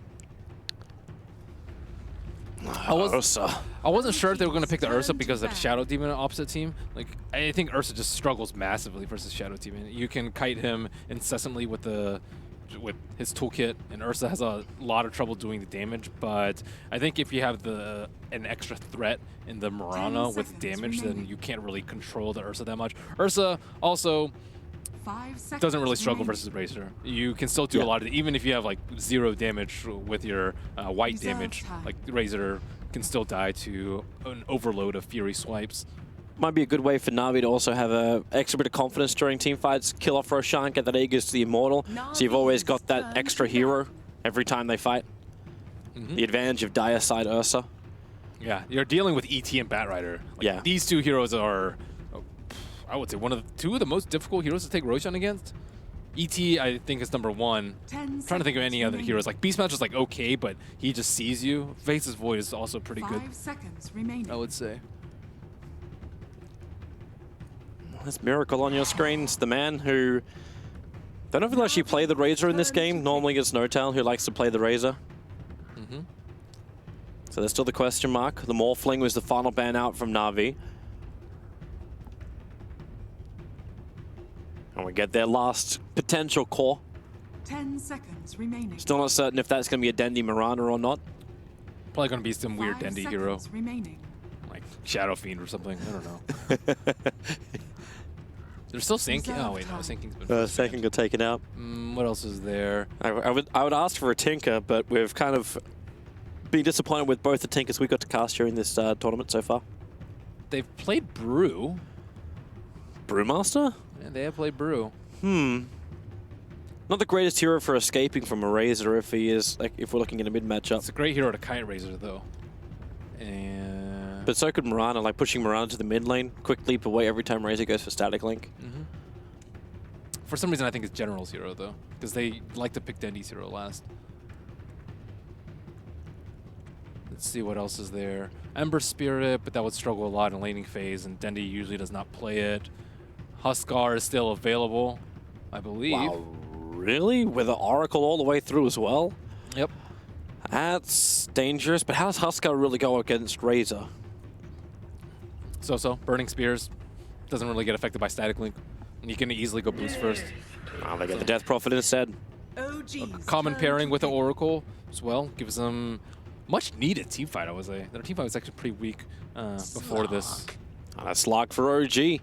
S14: I wasn't sure if they were going to pick the Ursa because of the Shadow Demon opposite team. Like, I think Ursa just struggles massively versus Shadow Demon. You can kite him incessantly with his toolkit, and Ursa has a lot of trouble doing the damage. But I think if you have an extra threat in the Mirana with damage, then you can't really control the Ursa that much. Ursa also doesn't really struggle versus Razor. You can still do a lot of it, even if you have like 0 damage with your white damage. Like Razor can still die to an overload of Fury swipes.
S16: Might be a good way for Na'Vi to also have an extra bit of confidence during team fights. Kill off Roshan, get that Aegis to the Immortal. So you've always got that extra hero every time they fight. The advantage of Dire Side Ursa.
S14: Yeah, you're dealing with ET and Batrider. Like, these two heroes are, I would say, two of the most difficult heroes to take Roshan against. ET, I think, is number 1. I'm trying to think of any other heroes. Like, Beastmatch is like okay, but he just sees you. Face's Void is also pretty good.
S15: 5 seconds remaining.
S14: I would say.
S16: There's Miracle on your screen. It's the man who don't even actually play the Razor in this game. Normally it's Notal who likes to play the Razor. So there's still the question mark. The Morphling was the final ban out from Na'Vi. And we get their last potential core.
S15: 10 seconds remaining.
S16: Still not certain if that's going to be a Dendi Mirana or not.
S14: Probably going to be some weird Dendi hero.
S15: Remaining.
S14: Like Shadow Fiend or something. I don't know. They're still sinking. Oh wait, no, sinking's been.
S16: Sinking got taken out.
S14: What else is there?
S16: I would ask for a Tinker, but we've kind of been disappointed with both the Tinkers we got to cast during this tournament so far.
S14: They've played Brew.
S16: Brewmaster?
S14: Yeah, they have played Brew.
S16: Not the greatest hero for escaping from a Razor if he is, like, if we're looking at a mid matchup.
S14: It's a great hero to kite Razor though. And
S16: but so could Mirana, like pushing Mirana to the mid lane, quick leap away every time Razor goes for Static Link.
S14: For some reason, I think it's General's hero though, because they like to pick Dendi's hero last. Let's see what else is there. Ember Spirit, but that would struggle a lot in laning phase, and Dendi usually does not play it. Huskar is still available, I believe.
S16: Wow, really? With the Oracle all the way through as well?
S14: Yep.
S16: That's dangerous, but how does Huskar really go against Razor?
S14: So Burning Spears doesn't really get affected by Static Link. You can easily go boost first.
S16: Oh, they get the Death Prophet instead.
S14: A common pairing with the Oracle as well gives them much needed team fight, I would say. Their team fight was actually pretty weak before this.
S16: That's Slug for OG.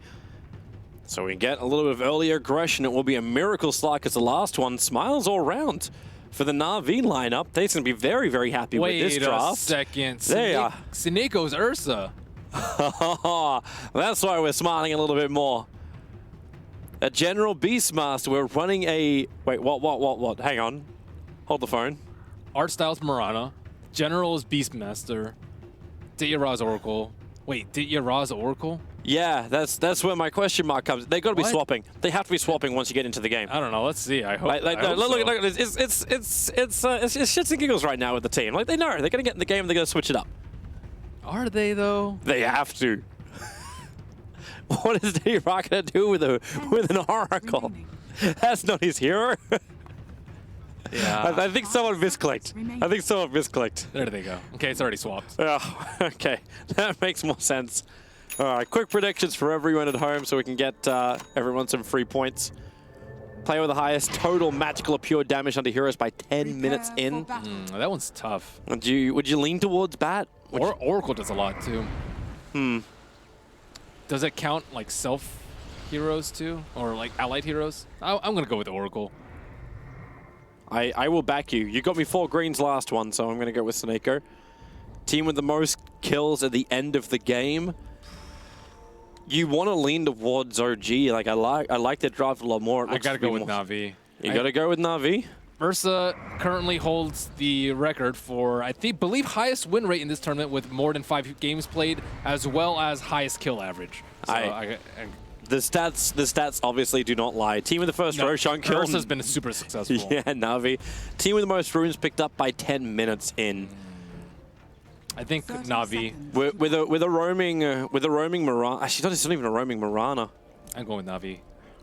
S16: So we get a little bit of early aggression. It will be a miracle Slug as the last one. Smiles all round for the Na'Vi lineup. They're going to be very, very happy with this draft.
S14: Wait a second.
S16: They are.
S14: Sineko's Ursa.
S16: That's why we're smiling a little bit more. A General Beastmaster. We're running a... Wait, what? Hang on. Hold the phone.
S14: Art Styles Marana. General is Beastmaster. Ditya's Oracle. Wait, Ditya's Oracle?
S16: Yeah, that's where my question mark comes. They got to be swapping. They have to be swapping once you get into the game.
S14: I don't know. Let's see. I hope.
S16: Look, it's shits and giggles right now with the team. Like they know they're gonna get in the game. They're gonna switch it up.
S14: Are they though?
S16: They have to. What is D-Rock gonna do with an Oracle? That's not his hero.
S14: Yeah.
S16: I think someone misclicked.
S14: There they go. Okay, it's already swapped.
S16: Oh, okay. That makes more sense. All right, quick predictions for everyone at home so we can get everyone some free points. Player with the highest total magical or pure damage under heroes by 10 minutes in.
S14: That one's tough.
S16: Would you lean towards Bat?
S14: Oracle does a lot too. Does it count like self heroes too? Or like allied heroes? I'm going to go with Oracle.
S16: I will back you. You got me 4 greens last one, so I'm going to go with Sneko. Team with the most kills at the end of the game. You want to lean towards OG. Like I like their draft a lot more.
S14: I gotta go with Na'Vi.
S16: You gotta go with Na'Vi.
S14: Ursa currently holds the record for believe highest win rate in this tournament with more than 5 games played, as well as highest kill average. So
S16: the stats obviously do not lie. Team with the first Roshan kill.
S14: Ursa's been super successful.
S16: Yeah, Na'Vi. Team with the most runes picked up by 10 minutes in.
S14: I think Na'Vi
S16: with a roaming Marana. Actually, it's not even a roaming Marana.
S14: I'm going with Na'Vi.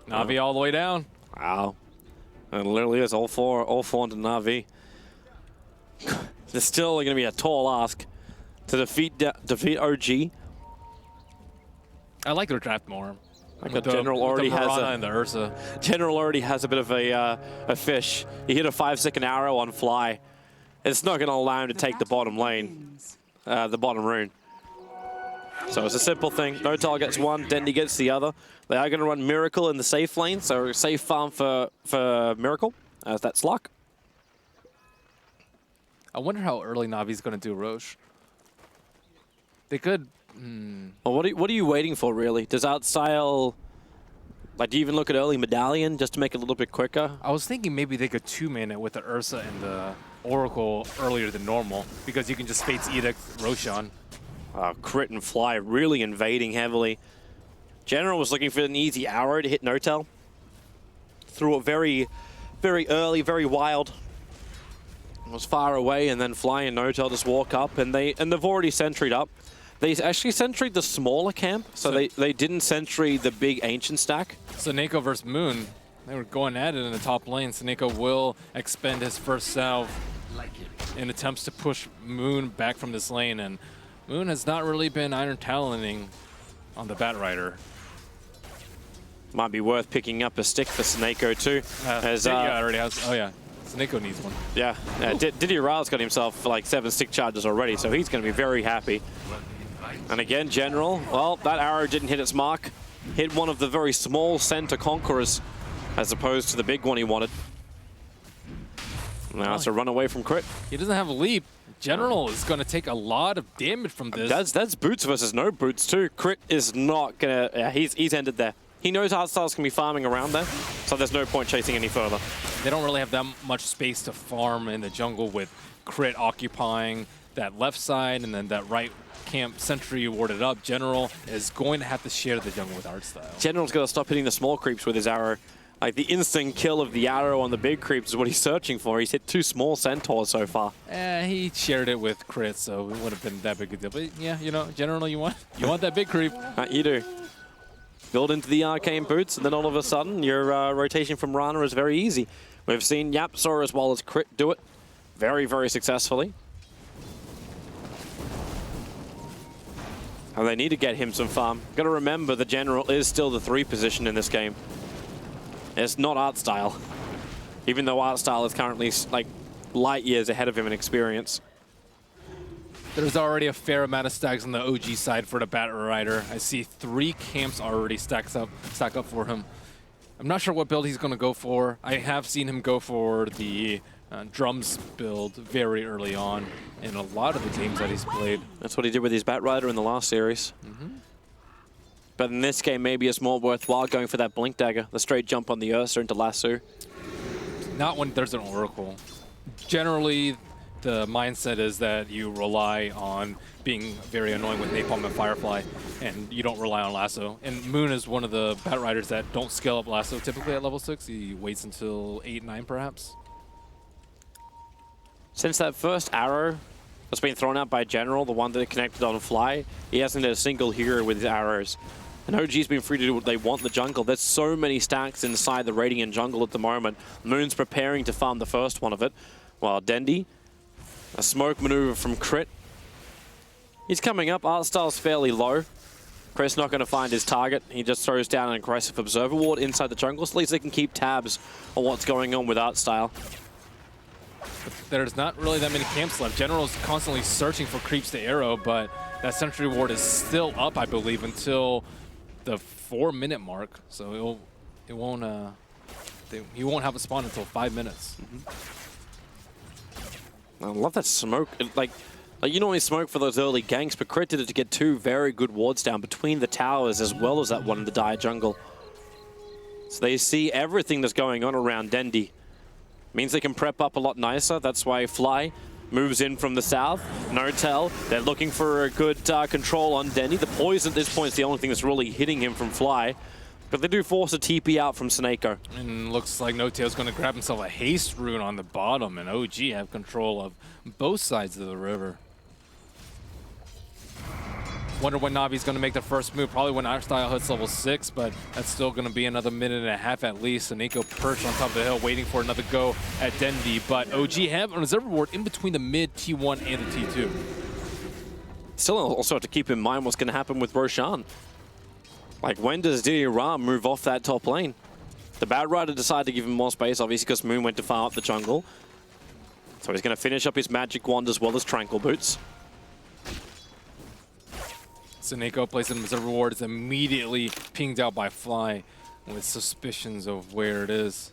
S14: Na'Vi all the way down.
S16: Wow, and literally is all four into Na'Vi. There's still going to be a tall ask to defeat OG.
S14: I like their draft more.
S16: General already has
S14: and the Ursa.
S16: General already has a bit of a fish. He hit a 5-second arrow on fly. It's not going to allow him to take the bottom lane. The bottom rune. So it's a simple thing. Notal gets one, Dendy gets the other. They are going to run Miracle in the safe lane, so safe farm for Miracle, as that's luck.
S14: I wonder how early Navi's going to do Roche. They could...
S16: Well, what are you waiting for, really? Does Outstyle... Like, do you even look at early Medallion just to make it a little bit quicker?
S14: I was thinking maybe they could 2-man it with the Ursa and the Oracle earlier than normal, because you can just Fate's Edict Roshan.
S16: Crit and Fly really invading heavily. General was looking for an easy arrow to hit Notel. Threw it very, very early, very wild. It was far away, and then Fly and Notel just walk up, and they've already sentryed up. They actually sentryed the smaller camp, so they didn't sentry the big ancient stack.
S14: Sineko versus Moon. They were going at it in the top lane. Sineko will expend his first salve in attempts to push Moon back from this lane, and Moon has not really been iron talenting on the Batrider.
S16: Might be worth picking up a stick for Sineko too.
S14: Yeah, already has. Oh yeah, Sineko needs one.
S16: Yeah, Diddy Ra's got himself like 7 stick charges already, so he's going to be very happy. And again, General, well, that arrow didn't hit its mark. Hit one of the very small center conquerors, as opposed to the big one he wanted. Now it's a run away from crit.
S14: He doesn't have a leap. General is going to take a lot of damage from this.
S16: That's boots versus no boots too. Crit is not going to... Yeah, he's ended there. He knows Heartstyle's going to be farming around there, so there's no point chasing any further.
S14: They don't really have that much space to farm in the jungle with Crit occupying that left side and then that right camp sentry warded up. General is going to have to share the jungle with Artstyle.
S16: General's got to stop hitting the small creeps with his arrow. Like, the instant kill of the arrow on the big creeps is what he's searching for. He's hit 2 small centaurs so far.
S14: He shared it with Crit, so it wouldn't have been that big a deal. But yeah, you know, General, you want that big creep.
S16: You do. Build into the arcane boots, and then all of a sudden, your rotation from Rana is very easy. We've seen Yapsor as well as Crit do it. very, very successfully. And they need to get him some farm. Got to remember the General is still the 3 position in this game. It's not Artstyle. Even though Artstyle is currently like light years ahead of him in experience.
S14: There's already a fair amount of stacks on the OG side for the Battle Rider. I see 3 camps already stack up for him. I'm not sure what build he's going to go for. I have seen him go for the drums build very early on in a lot of the games that he's played.
S16: That's what he did with his Bat Rider in the last series. But in this game, maybe it's more worthwhile going for that Blink Dagger, the straight jump on the Ursa into Lasso.
S14: Not when there's an Oracle. Generally, the mindset is that you rely on being very annoying with Napalm and Firefly, and you don't rely on Lasso. And Moon is one of the Bat Riders that don't scale up Lasso typically at level 6. He waits until 8, 9 perhaps.
S16: Since that first arrow that's been thrown out by General, the one that connected on Fly, he hasn't had a single hero with his arrows. And OG's been free to do what they want in the jungle. There's so many stacks inside the Radiant jungle at the moment. Moon's preparing to farm the first one of it, while Dendi, a smoke maneuver from Crit. He's coming up. Artstyle's fairly low. Crit's not going to find his target. He just throws down an aggressive Observer Ward inside the jungle, so at least they can keep tabs on what's going on with Artstyle.
S14: There's not really that many camps left. General's constantly searching for creeps to arrow, but that sentry ward is still up, I believe, until the 4-minute mark. So he won't have a spawn until 5 minutes.
S16: I love that smoke. Like you normally smoke for those early ganks, but Crit did it to get 2 very good wards down between the towers as well as that one in the dire jungle. So they see everything that's going on around Dendi. Means they can prep up a lot nicer. That's why Fly moves in from the south. No tell. They're looking for a good control on Dendi. The poison at this point is the only thing that's really hitting him from Fly. But they do force a TP out from Snako.
S14: And looks like No-Tail's going to grab himself a haste rune on the bottom, and OG have control of both sides of the river. Wonder when Navi's going to make the first move. Probably when Artstyle hits level 6, but that's still going to be another minute and a half at least. And Nico perched on top of the hill waiting for another go at Dendi. But OG have a reserve ward in between the mid T1 and the T2.
S16: Still also have to keep in mind what's going to happen with Roshan. Like, when does Diri move off that top lane? The Bat Rider decided to give him more space, obviously, because Moon went to farm up the jungle. So he's going to finish up his Magic Wand as well as Tranquil Boots.
S14: Seneko placing him as a reward is immediately pinged out by Fly with suspicions of where it is.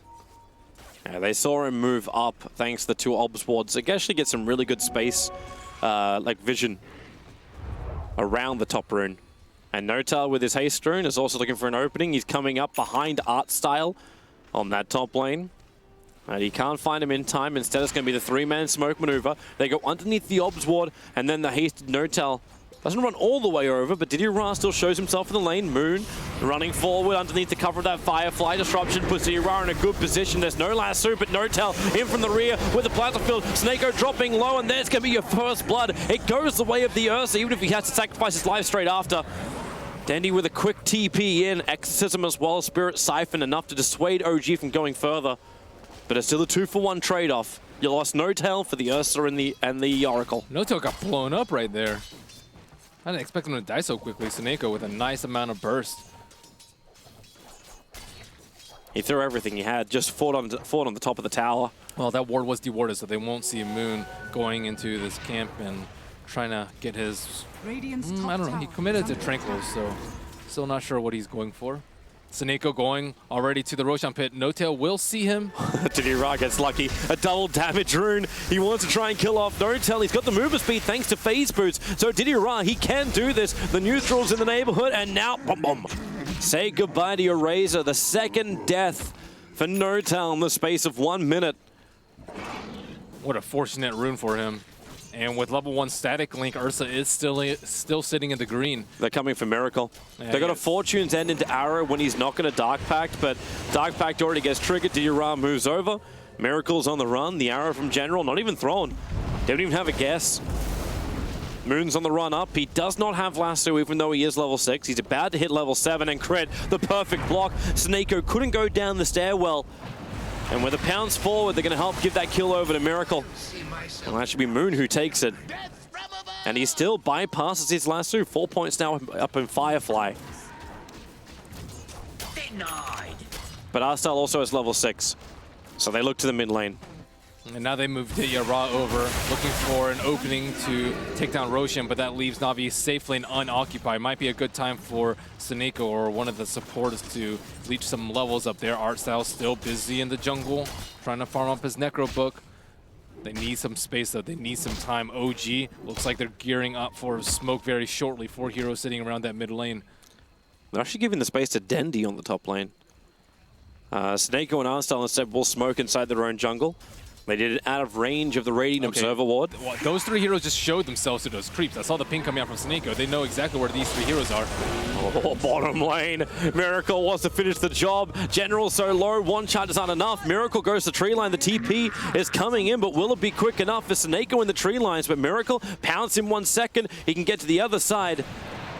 S16: Yeah, they saw him move up thanks to the 2 Obs wards. They can actually get some really good space, like vision, around the top rune. And Notal with his haste rune is also looking for an opening. He's coming up behind Artstyle on that top lane. And he can't find him in time. Instead, it's going to be the 3-man smoke maneuver. They go underneath the Obs ward, and then the hasted Notal doesn't run all the way over, but Diri still shows himself in the lane. Moon running forward underneath the cover of that Firefly disruption puts Diri in a good position. There's no lasso, but Notel in from the rear with the plasma field. Snako dropping low, and there's going to be your first blood. It goes the way of the Ursa, even if he has to sacrifice his life straight after. Dendi with a quick TP in, Exorcism as well, Spirit Siphon, enough to dissuade OG from going further. But it's still a 2-for-1 trade-off. You lost Notel for the Ursa and the Oracle.
S14: Notel got blown up right there. I didn't expect him to die so quickly. Seneko with a nice amount of burst.
S16: He threw everything he had, just fought on the top of the tower.
S14: Well, that ward was dewarded, so they won't see Moon going into this camp and trying to get his... I don't know, he committed to Tranquils, so still not sure what he's going for. Seneko going already to the Roshan pit. No-Tail will see him.
S16: Diri gets lucky. A double damage rune. He wants to try and kill off No-Tail. He's got the mover speed thanks to phase boots. So Diri, he can do this. The neutral's in the neighborhood, and now, boom, boom. Say goodbye to your Razor. The second death for No-Tail in the space of 1 minute.
S14: What a fortunate rune for him. And with level 1 static link, Ursa is still sitting in the green.
S16: They're coming for Miracle.
S14: Yeah,
S16: they got a Fortune's End into Arrow when he's not going to Dark Pact, but Dark Pact already gets triggered. Diri moves over. Miracle's on the run. The Arrow from General, not even thrown. They don't even have a guess. Moon's on the run up. He does not have Lasso, even though he is level 6. He's about to hit level 7, and Crit, the perfect block. Snako couldn't go down the stairwell. And with a pounce forward, they're going to help give that kill over to Miracle. It'll actually be Moon who takes it. And he still bypasses his lasso. 4 points now up in Firefly. But Arstal also has level 6. So they look to the mid lane.
S14: And now they move Yara over, looking for an opening to take down Roshan, but that leaves Na'Vi safe lane unoccupied. Might be a good time for Seneko or one of the supporters to reach some levels up there. Artstyle still busy in the jungle, trying to farm up his Necro book. They need some space though, they need some time. OG looks like they're gearing up for smoke very shortly. 4 heroes sitting around that mid lane.
S16: They're actually giving the space to Dendi on the top lane. Seneko and Artstyle instead will smoke inside their own jungle. They did it out of range of the Radiant Observer Ward.
S14: Well, those 3 heroes just showed themselves to those creeps. I saw the ping coming out from Seneko. They know exactly where these 3 heroes are.
S16: Oh, bottom lane. Miracle wants to finish the job. General so low, 1 shot is not enough. Miracle goes to tree line. The TP is coming in, but will it be quick enough for Seneko in the tree lines? But Miracle pounce in 1 second. He can get to the other side,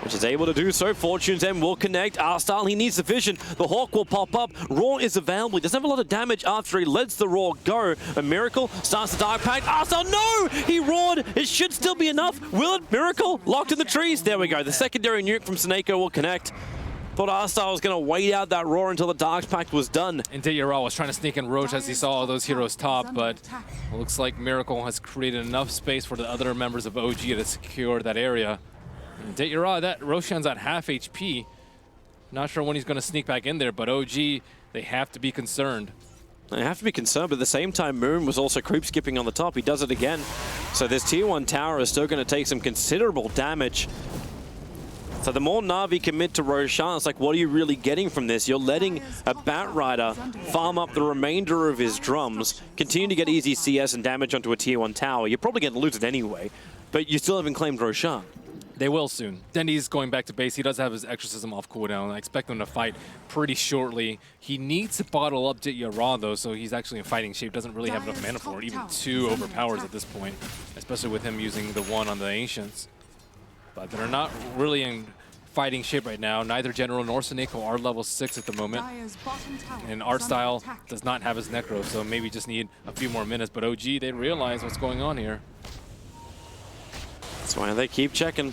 S16: which is able to do so. Fortune's End will connect. Arstal, he needs the vision. The Hawk will pop up. Raw is available. He doesn't have a lot of damage after he lets the Raw go. A Miracle starts the Dark Pact. Arstal, no! He roared. It should still be enough. Will it? Miracle locked in the trees. There we go. The secondary nuke from Seneko will connect. Thought Arstal was going to wait out that Roar until the Dark Pact was done.
S14: And Yara was trying to sneak in Roche as he saw all those heroes top, but it looks like Miracle has created enough space for the other members of OG to secure that area. Yara, that Roshan's at half HP. Not sure when he's going to sneak back in there, but OG, they have to be concerned.
S16: They have to be concerned, but at the same time, Moon was also creep skipping on the top. He does it again. So this tier 1 tower is still going to take some considerable damage. So the more Na'Vi commit to Roshan, it's like, what are you really getting from this? You're letting a Batrider farm up the remainder of his drums, continue to get easy CS and damage onto a tier 1 tower. You're probably going to lose it anyway, but you still haven't claimed Roshan.
S14: They will soon. Dendi's going back to base. He does have his exorcism off cooldown. I expect him to fight pretty shortly. He needs to bottle up Yara though, so he's actually in fighting shape. Doesn't really have enough mana for it. Even 2 overpowers at this point, especially with him using the 1 on the Ancients. But they're not really in fighting shape right now. Neither General nor Seneko are level 6 at the moment. And Artstyle does not have his Necro, so maybe just need a few more minutes. But OG, they realize what's going on here.
S16: That's why they keep checking.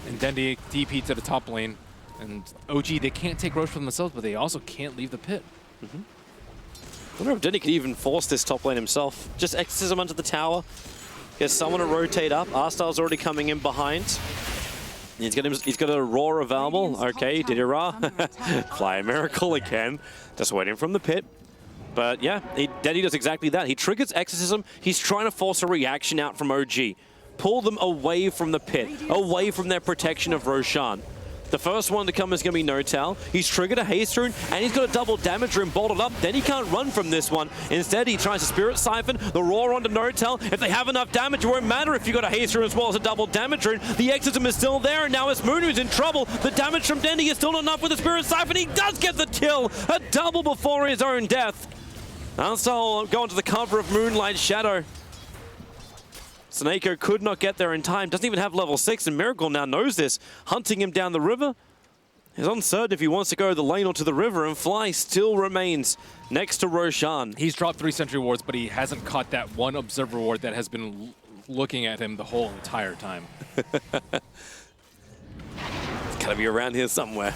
S14: And Dendi DP to the top lane. And OG, they can't take Roche for themselves, but they also can't leave the pit.
S16: I wonder if Dendi could even force this top lane himself. Just exorcism onto the tower. Get someone to rotate up. Arstyle's already coming in behind. He's got a Roar available. Okay, Didira. Fly a Miracle again. Just waiting from the pit. But yeah, Dendi does exactly that. He triggers exorcism. He's trying to force a reaction out from OG. Pull them away from the pit, away from their protection of Roshan. The first one to come is going to be Notal. He's triggered a haste rune, and he's got a double damage rune bolted up. Then he can't run from this one. Instead, he tries to Spirit Siphon, the Roar onto Notal. If they have enough damage, it won't matter if you got a haste rune as well as a double damage rune. The Exorcism is still there, and now it's Moon who's in trouble. The damage from Dendi is still not enough with the Spirit Siphon. He does get the kill, a double before his own death. Ansel going to the cover of Moonlight Shadow. Seneko could not get there in time, doesn't even have level 6, and Miracle now knows this. Hunting him down the river. He's uncertain if he wants to go to the lane or to the river, and Fly still remains next to Roshan.
S14: He's dropped 3 sentry wards, but he hasn't caught that 1 observer ward that has been looking at him the whole entire time.
S16: It's gotta be around here somewhere.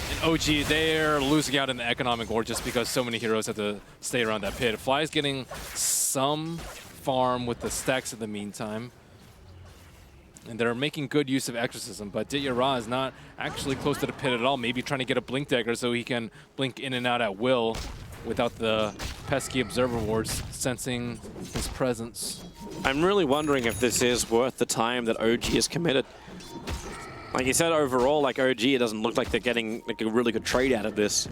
S14: And OG, they're losing out in the economic war just because so many heroes have to stay around that pit. Fly's getting some farm with the stacks in the meantime. And they're making good use of Exorcism, but Yara is not actually close to the pit at all. Maybe trying to get a Blink Dagger so he can blink in and out at will without the pesky Observer wards sensing his presence.
S16: I'm really wondering if this is worth the time that OG has committed. Like you said, overall, like OG, it doesn't look like they're getting like a really good trade out of this.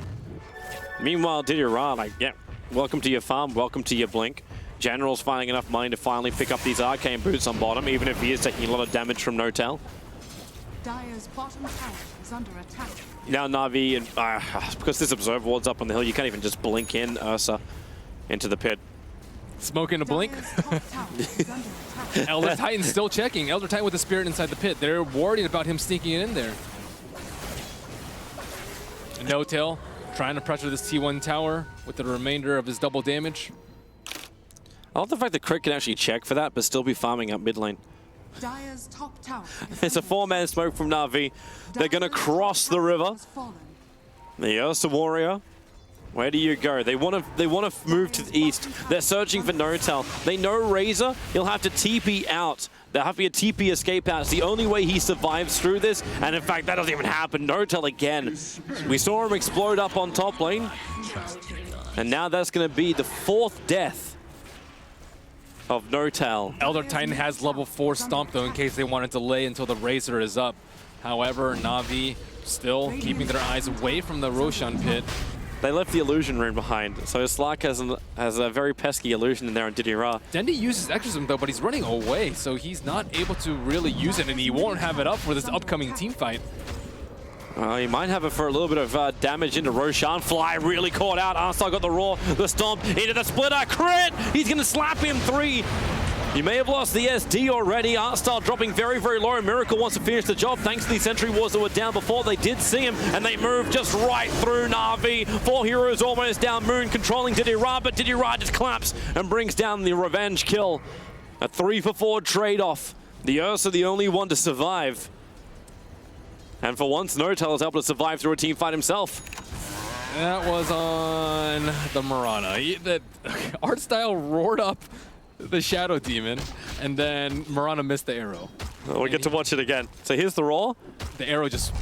S16: Meanwhile, Yara, like, yeah, welcome to your farm, welcome to your Blink. General's finding enough money to finally pick up these arcane boots on bottom, even if he is taking a lot of damage from Notal.
S15: Dire's bottom tower is under attack.
S16: Now Na'Vi, and because this Observer Ward's up on the hill, you can't even just blink in Ursa into the pit.
S14: Smoking a blink. Elder Titan's still checking. Elder Titan with the Spirit inside the pit. They're worried about him sneaking in there. Notal trying to pressure this T1 tower with the remainder of his double damage.
S16: I love the fact that Crit can actually check for that, but still be farming up mid lane.
S15: Dire's top tower.
S16: It's a 4-man smoke from Na'Vi. They're going to cross the river. The Ursa Warrior. Where do you go? They want to move to the east. They're searching for Notel. They know Razor. He'll have to TP out. There'll have to be a TP escape out. It's the only way he survives through this. And in fact, that doesn't even happen. Notel again. We saw him explode up on top lane. And now that's going to be the 4th death of Notel.
S14: Elder Titan has level 4 Stomp though in case they want to delay until the Razor is up. However, Na'Vi still keeping their eyes away from the Roshan pit.
S16: They left the illusion rune behind, so Slark has a very pesky illusion in there on Diddy Ra.
S14: Dendi uses Exorcism though, but he's running away, so he's not able to really use it, and he won't have it up for this upcoming team fight.
S16: He might have it for a little bit of damage into Roshan. Fly really caught out. Arstar got the roar, the stomp into the splitter. Crit! He's going to slap him 3. You may have lost the SD already. Artstar dropping very, very low. Miracle wants to finish the job thanks to the sentry wards that were down before. They did see him, and they moved just right through Na'Vi. 4 heroes almost down. Moon controlling Diddy Ra, but Diddy Ra just claps and brings down the revenge kill. A 3-for-4 trade-off. The Ursa the only one to survive. And for once, Notel is able to survive through a team fight himself.
S14: That was on the Mirana. The art style roared up the Shadow Demon, and then Mirana missed the arrow.
S16: Oh, we get to watch it again. So here's the roar.
S14: The arrow just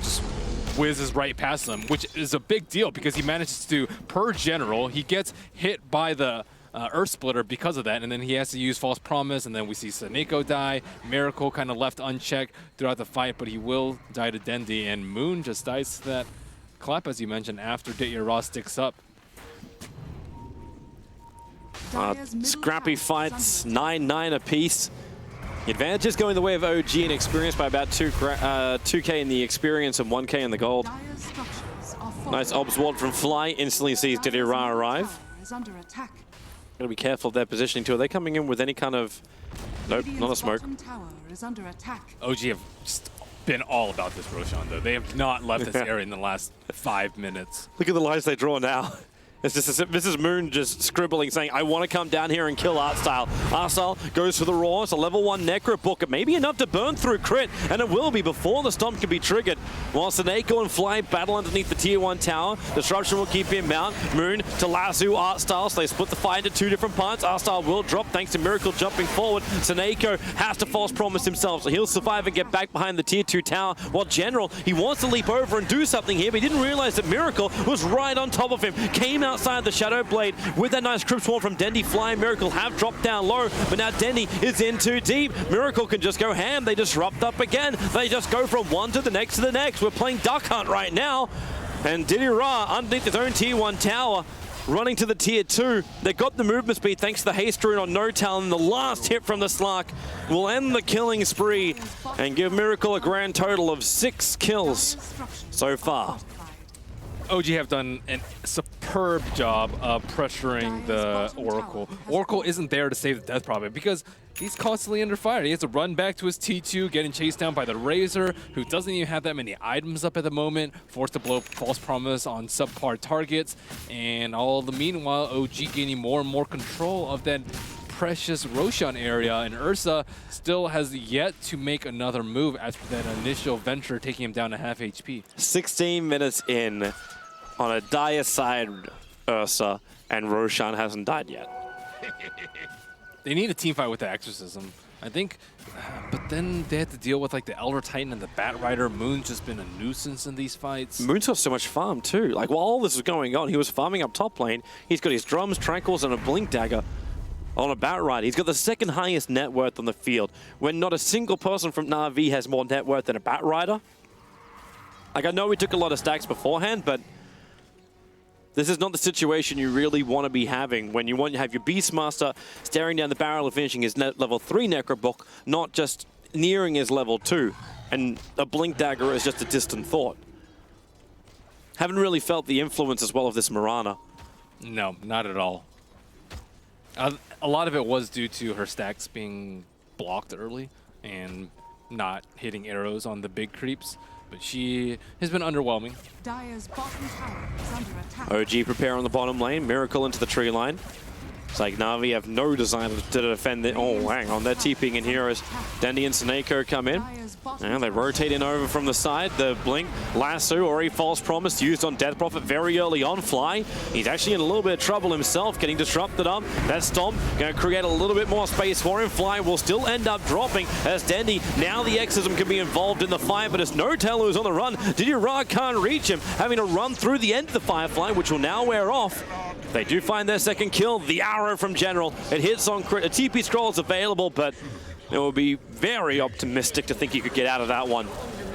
S14: whizzes right past him, which is a big deal because he manages to, per general, he gets hit by the Earth Splitter because of that, and then he has to use False Promise, and then we see Saneko die. Miracle kind of left unchecked throughout the fight, but he will die to Dendi, and Moon just dies to that clap, as you mentioned, after Diddy Ra sticks up.
S16: Scrappy fights, 9-9 apiece. The advantage is going the way of OG in experience by about 2k in the experience and 1k in the gold. Nice obs ward from Fly, instantly sees Diddy Ra arrive. Gotta be careful of their positioning too. Are they coming in with any kind of... Nope, not a smoke.
S14: OG have just been all about this Roshan though. They have not left this area in the last 5 minutes.
S16: Look at the lines they draw now. It's just this is Moon just scribbling, saying, I want to come down here and kill Artstyle. Artstyle goes for the roar. It's a level 1 Necro book. It may be enough to burn through Crit, and it will be before the stomp can be triggered. While Saneko and Fly battle underneath the Tier 1 tower, Disruption will keep him out. Moon to lasso Artstyle, so they split the fight into 2 different parts. Artstyle will drop thanks to Miracle jumping forward. Saneko has to false promise himself, so he'll survive and get back behind the Tier 2 tower. While General, he wants to leap over and do something here, but he didn't realize that Miracle was right on top of him. Came outside the Shadow Blade with that nice Crypt Swarm from Dendi. Fly and Miracle have dropped down low, but now Dendi is in too deep. Miracle can just go ham. They disrupt up again. They just go from one to the next to the next. We're playing Duck Hunt right now. And Diddy Ra underneath his own Tier 1 tower, running to the Tier 2. They got the movement speed thanks to the haste rune on Notel, and the last hit from the Slark will end the killing spree and give Miracle a grand total of 6 kills so far.
S14: OG have done a superb job of pressuring the Oracle. Oracle isn't there to save the Death Prophet because he's constantly under fire. He has to run back to his T2, getting chased down by the Razor, who doesn't even have that many items up at the moment, forced to blow False Promise on subpar targets, and all the meanwhile, OG gaining more and more control of that precious Roshan area, and Ursa still has yet to make another move after that initial venture, taking him down to half HP.
S16: 16 minutes in on a dire side Ursa, and Roshan hasn't died yet.
S14: They need a team fight with the Exorcism, I think, but then they had to deal with like the Elder Titan and the Bat Rider. Moon's just been a nuisance in these fights.
S16: Moon's got so much farm too. Like while all this was going on, he was farming up top lane. He's got his drums, tranquils, and a blink dagger on a Bat Rider. He's got the 2nd highest net worth on the field, when not a single person from Na'Vi has more net worth than a Bat Rider. Like I know we took a lot of stacks beforehand, but this is not the situation you really want to be having when you want to have your Beastmaster staring down the barrel of finishing his level 3 Necrobook, not just nearing his level 2. And a Blink Dagger is just a distant thought. Haven't really felt the influence as well of this Mirana.
S14: No, not at all. A lot of it was due to her stacks being blocked early, and not hitting arrows on the big creeps, but she has been underwhelming.
S15: Dire's bottom tower is under attack.
S16: OG prepare on the bottom lane, Miracle into the tree line. It's like Na'Vi have no desire to defend it. Oh, hang on, they're TPing in here as Dendi and Sneko come in. And they rotate in over from the side. The blink, lasso, or a false promise used on Death Prophet very early on. Fly, he's actually in a little bit of trouble himself, getting disrupted up. That Stomp going to create a little bit more space for him. Fly will still end up dropping as Dendi, now the Exorcism can be involved in the fight, but it's N0tail who's on the run. Didira can't reach him, having to run through the end of the Firefly, which will now wear off. They do find their second kill. The arrow from General. It hits on crit. A TP scroll is available, but it will be very optimistic to think you could get out of that one.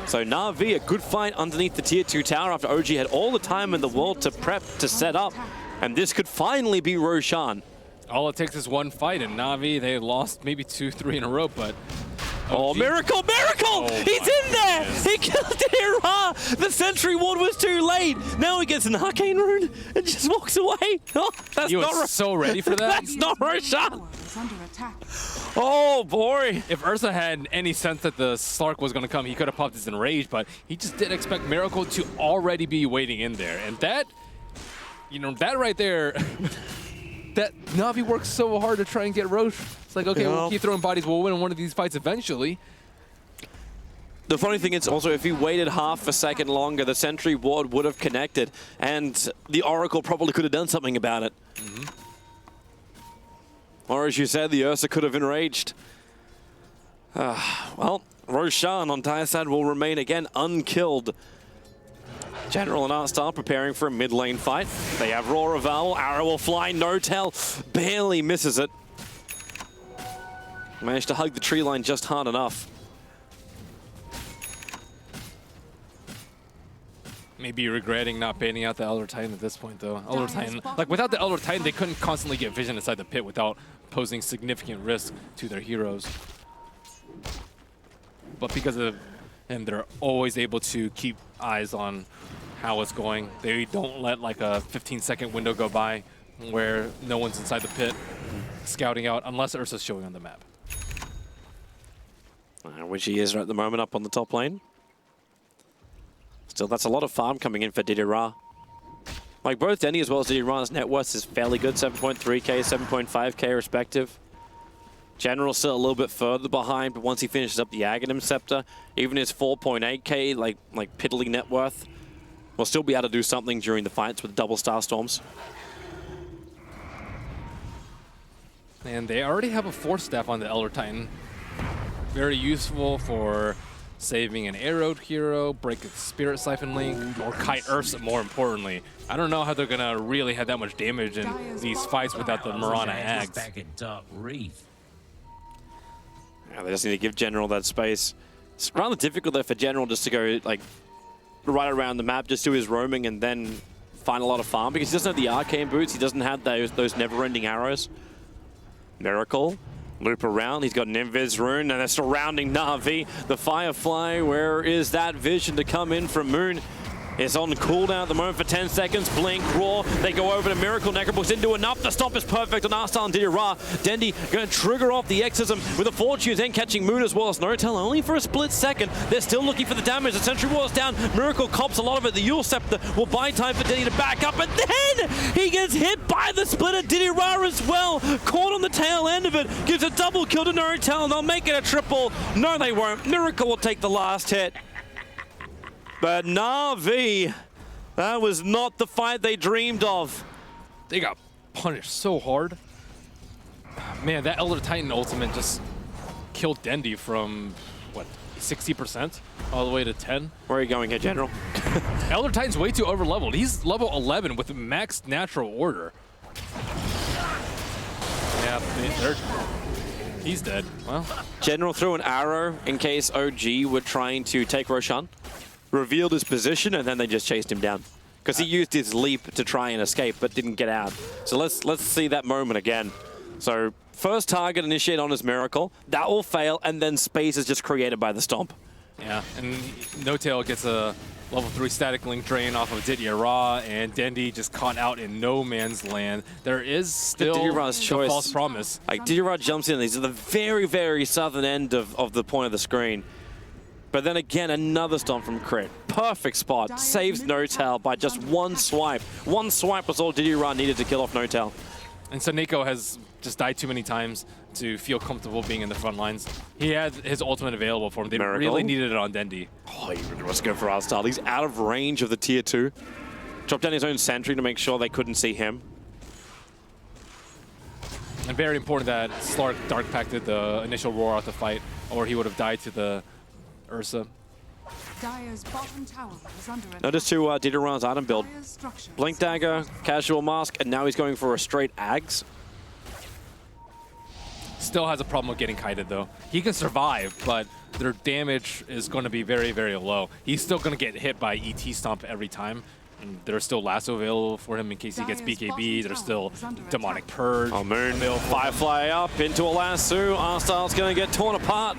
S16: So Na'Vi, a good fight underneath the tier 2 tower after OG had all the time in the world to prep, to set up. And this could finally be Roshan.
S14: All it takes is one fight, and Na'Vi, they lost maybe 2-3 in a row, but...
S16: Oh, Miracle! Miracle!
S14: Oh,
S16: he's in there! He killed Dira! The Sentry Ward was too late! Now he gets an Arcane Rune and just walks away! Oh, that's
S14: he
S16: not
S14: was so ready for that.
S16: That's not Roshan! Oh, boy!
S14: If Ursa had any sense that the Slark was going to come, he could have popped his Enrage, but he just didn't expect Miracle to already be waiting in there. And that, you know, that right there... that Na'Vi works so hard to try and get Roche. It's like, okay, we'll keep throwing bodies. We'll win one of these fights eventually.
S16: The funny thing is also, if he waited half a second longer, the Sentry Ward would have connected, and the Oracle probably could have done something about it. Or as you said, the Ursa could have enraged. Well, Roshan on Dire side will remain again unkilled. General and Artstar preparing for a mid lane fight. They have Raw Revel, arrow will fly, N0tail barely misses it. Managed to hug the tree line just hard enough.
S14: Maybe regretting not baiting out the Elder Titan at this point, though. Elder Titan, like without the Elder Titan, they couldn't constantly get vision inside the pit without posing significant risk to their heroes. But because of him, they're always able to keep eyes on how it's going. They don't let like a 15-second window go by where no one's inside the pit scouting out unless Ursa's showing on the map.
S16: Which he is at the moment up on the top lane. Still, that's a lot of farm coming in for Didira. Like both Denny as well as Didira's net worth is fairly good, 7.3k, 7.5k respective. General still a little bit further behind, but once he finishes up the Aghanim Scepter, even his 4.8k, like piddly net worth, will still be able to do something during the fights with double Star Storms.
S14: And they already have a Force Staff on the Elder Titan. Very useful for saving an arrowed hero, break a Spirit Siphon Link, or kite Ursa more importantly. I don't know how they're gonna really have that much damage in these fights without the Mirana Ags.
S16: Yeah, they just need to give General that space. It's rather difficult though for General just to go like right around the map, just do his roaming and then find a lot of farm because he doesn't have the arcane boots, he doesn't have those never-ending arrows. Miracle. Loop around, he's got an Invis rune, and they're surrounding Na'Vi. The Firefly, where is that vision to come in from Moon? It's on cooldown at the moment for 10 seconds. Blink, Raw, they go over to Miracle. Necrobooks into enough. The stop is perfect on Arstar and Didira. Dendi going to trigger off the Exorcism with the Fortunes, then catching Moon as well as N0tail only for a split second. They're still looking for the damage. The Sentry Ward's down. Miracle cops a lot of it. The Yule Scepter will buy time for Dendi to back up, and then he gets hit by the splitter. Didira as well, caught on the tail end of it. Gives a double kill to N0tail, and they'll make it a triple. No, they won't. Miracle will take the last hit. But Na'Vi, that was not the fight they dreamed of.
S14: They got punished so hard. Man, that Elder Titan ultimate just killed Dendi from, what, 60% all the way to 10?
S16: Where are you going here, General?
S14: Elder Titan's way too over-leveled. He's level 11 with max natural order. Yeah, he's dead. Well,
S16: General threw an arrow in case OG were trying to take Roshan. Revealed his position, and then they just chased him down. Because he used his leap to try and escape, but didn't get out. So let's see that moment again. So first target initiate on his Miracle. That will fail, and then space is just created by the Stomp.
S14: Yeah, and N0tail gets a level 3 static link drain off of Didira, and Dendi just caught out in no man's land. There is still
S16: Didira's choice.
S14: False promise.
S16: Like Didira jumps in. He's at the very, very southern end of the point of the screen. But then again, another stomp from Crit. Perfect spot. Saves N0tail by just one swipe. One swipe was all Diddy Ra needed to kill off N0tail.
S14: And so Nico has just died too many times to feel comfortable being in the front lines. He had his ultimate available for him. They really needed it on Dendi.
S16: Oh, he really wants to go for Arstal. He's out of range of the tier 2. Dropped down his own sentry to make sure they couldn't see him.
S14: And very important that Slark Dark Pacted the initial roar out the fight, or he would have died to the Ursa.
S15: Dire's bottom tower is under attack.
S16: Notice to Diddy Ra's item build.
S15: Dire's structures
S16: Blink Dagger, Casual Mask, and now he's going for a straight Ags.
S14: Still has a problem with getting kited though. He can survive, but their damage is going to be very, very low. He's still going to get hit by ET Stomp every time. And there's still Lasso available for him in case he gets BKB. There's still Demonic Purge.
S16: Oh, Moon. Firefly up into a Lasso. Arstal's going to get torn apart.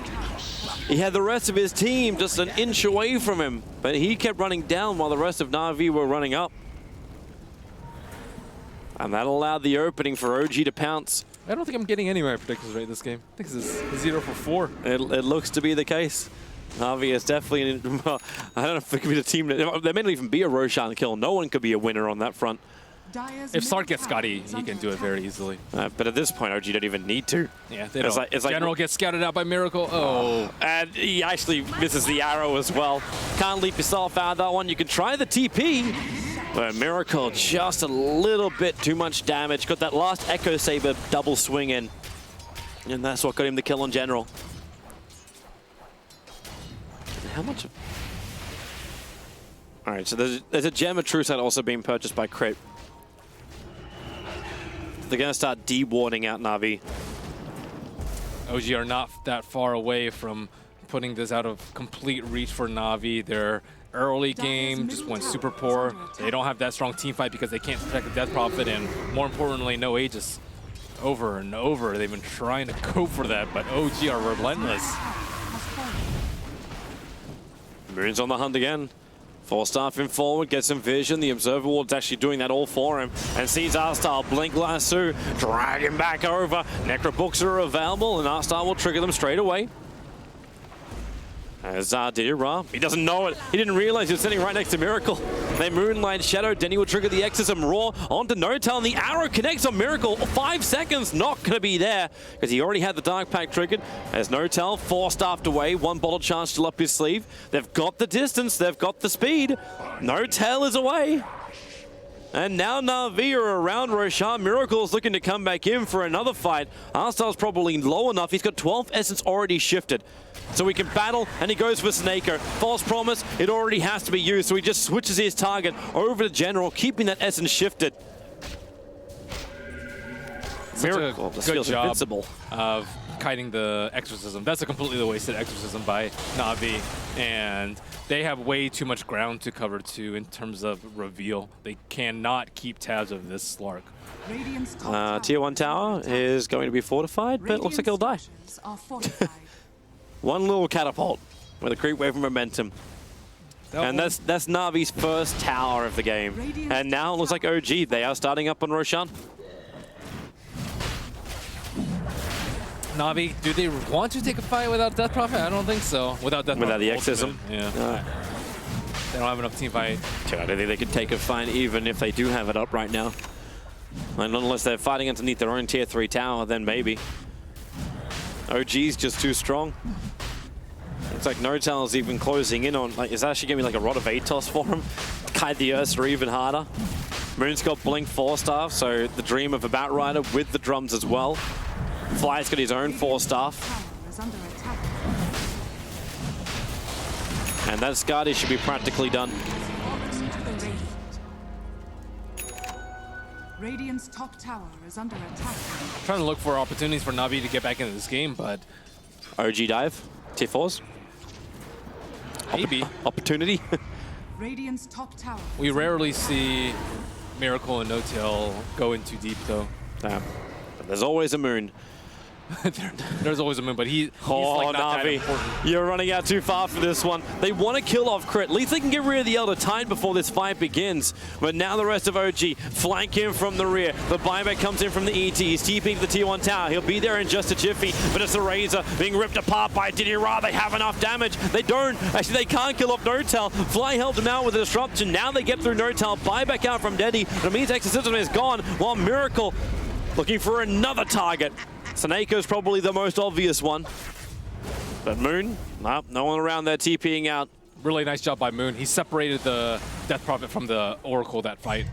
S16: He had the rest of his team just an inch away from him, but he kept running down while the rest of Na'Vi were running up. And that allowed the opening for OG to pounce.
S14: I don't think I'm getting any of my predictions right this game. I think this is 0 for 4.
S16: It looks to be the case. Na'Vi is definitely, well, I don't know if it could be the team. There may not even be a Roshan kill. No one could be a winner on that front.
S14: If Slark gets Scotty, he can do it very easily.
S16: But at this point, OG don't even need to.
S14: Yeah, they don't. It's like General gets scouted out by Miracle. Oh.
S16: And he actually misses the arrow as well. Can't leap yourself out of that one. You can try the TP. But Miracle just a little bit too much damage. Got that last Echo Saber double swing in. And that's what got him the kill on General. How much? All right, so there's a Gem of Truth also being purchased by Crit. They're going to start de-warding out Na'Vi.
S14: OG are not that far away from putting this out of complete reach for Na'Vi. Their early game just went super poor. They don't have that strong team fight because they can't protect the Death Prophet, and more importantly, no Aegis. Over and over, they've been trying to go for that, but OG are relentless.
S16: Moon's on the hunt again. Falstaff forward, gets some vision. The Observer Ward's actually doing that all for him. And sees Arstal blink Lasso, drag him back over. Necro books are available, and Arstal will trigger them straight away. As Diddy Ra, he doesn't know it. He didn't realize he was sitting right next to Miracle. They Moonlight Shadow. Denny will trigger the Exorcism Roar onto N0tail, and the arrow connects on Miracle. 5 seconds, not going to be there because he already had the Dark Pact triggered. As N0tail, 4 staffed away, 1 bottle charge still up his sleeve. They've got the distance, they've got the speed. N0tail is away. And now Na'Vi are around Roshan. Miracle's looking to come back in for another fight. Arstal's probably low enough. He's got 12 essence already shifted. So he can battle, and he goes for Snakeo. False promise, it already has to be used, so he just switches his target over to General, keeping that essence shifted.
S14: Miracle good job invincible. Of kiting the Exorcism. That's a completely wasted Exorcism by Na'Vi, and they have way too much ground to cover too in terms of reveal. They cannot keep tabs of this Slark.
S16: Tier 1 tower is going to be fortified, but it looks like he'll die. One little catapult with a creep wave of momentum. And that's Na'Vi's first tower of the game. And now it looks like OG, they are starting up on Roshan.
S14: Na'Vi, do they want to take a fight without Death Prophet? I don't think so. Without Death Prophet.
S16: Without the Exorcism?
S14: Yeah. They don't have enough team fight.
S16: I don't think they could take a fight even if they do have it up right now. And unless they're fighting underneath their own tier 3 tower, then maybe. OG's just too strong. Looks like N0tail is even closing in on, like, is that actually going to be like a Rod of Atos for him? Kite the Ursa even harder. Moon's got Blink 4-staff, so the dream of a Batrider with the drums as well. Fly's got his own 4-staff. And that Skadi should be practically done.
S15: Radiant's top tower is under attack.
S14: Trying to look for opportunities for Na'Vi to get back into this game, but
S16: OG dive, tier 4s.
S14: Maybe.
S16: Opportunity.
S15: Radiant's top tower.
S14: We rarely see Miracle and N0tail go in too deep, though.
S16: But there's always a Moon.
S14: There's always a moon, but he's like not that
S16: Na'Vi,
S14: important.
S16: you're running out too far for this one. They want to kill off Crit. At least they can get rid of the Elder Titan before this fight begins. But now the rest of OG flank him from the rear. The buyback comes in from the ET. He's TPing the T1 tower. He'll be there in just a jiffy, but it's the Razor being ripped apart by Diddy Ra. They have enough damage. They don't. Actually, they can't kill off Notel. Fly helped him out with a disruption. Now they get through Notel. Buyback out from Deddy. But it means Exorcism is gone, while Miracle looking for another target. Seneca's probably the most obvious one. But Moon, no one around there TPing out.
S14: Really nice job by Moon. He separated the Death Prophet from the Oracle that fight.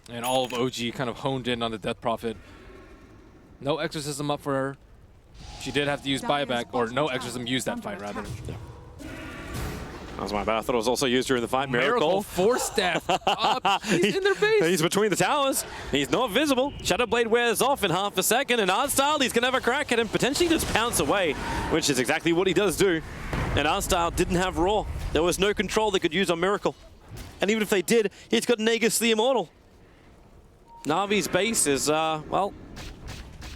S14: And all of OG kind of honed in on the Death Prophet. No Exorcism up for her. She did have to use buyback, or no Exorcism used that fight, rather.
S16: Yeah. That was my bad. I thought it was also used during the fight. Miracle.
S14: Force staff up. He's in their base.
S16: He's between the towers. He's not visible. Shadowblade wears off in half a second, and Artstyle, he's going to have a crack at him, potentially just pounce away, which is exactly what he does do. And Artstyle didn't have Raw. There was no control they could use on Miracle. And even if they did, he's got Nagus the Immortal. Na'Vi's base is, well,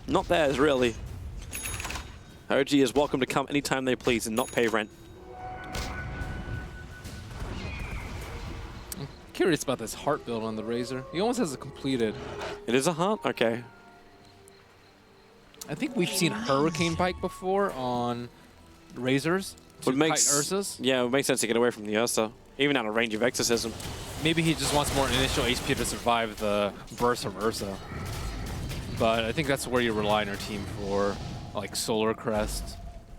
S16: not theirs, really. OG is welcome to come anytime they please and not pay rent.
S14: Curious about this heart build on the Razor. He almost has it completed.
S16: It is a heart? Okay.
S14: I think we've seen Hurricane Bike before on Razors.
S16: It makes
S14: Ursas.
S16: Yeah, it makes sense to get away from the Ursa, even out of range of Exorcism.
S14: Maybe he just wants more initial HP to survive the burst from Ursa. But I think that's where you rely on your team for, like Solar Crest,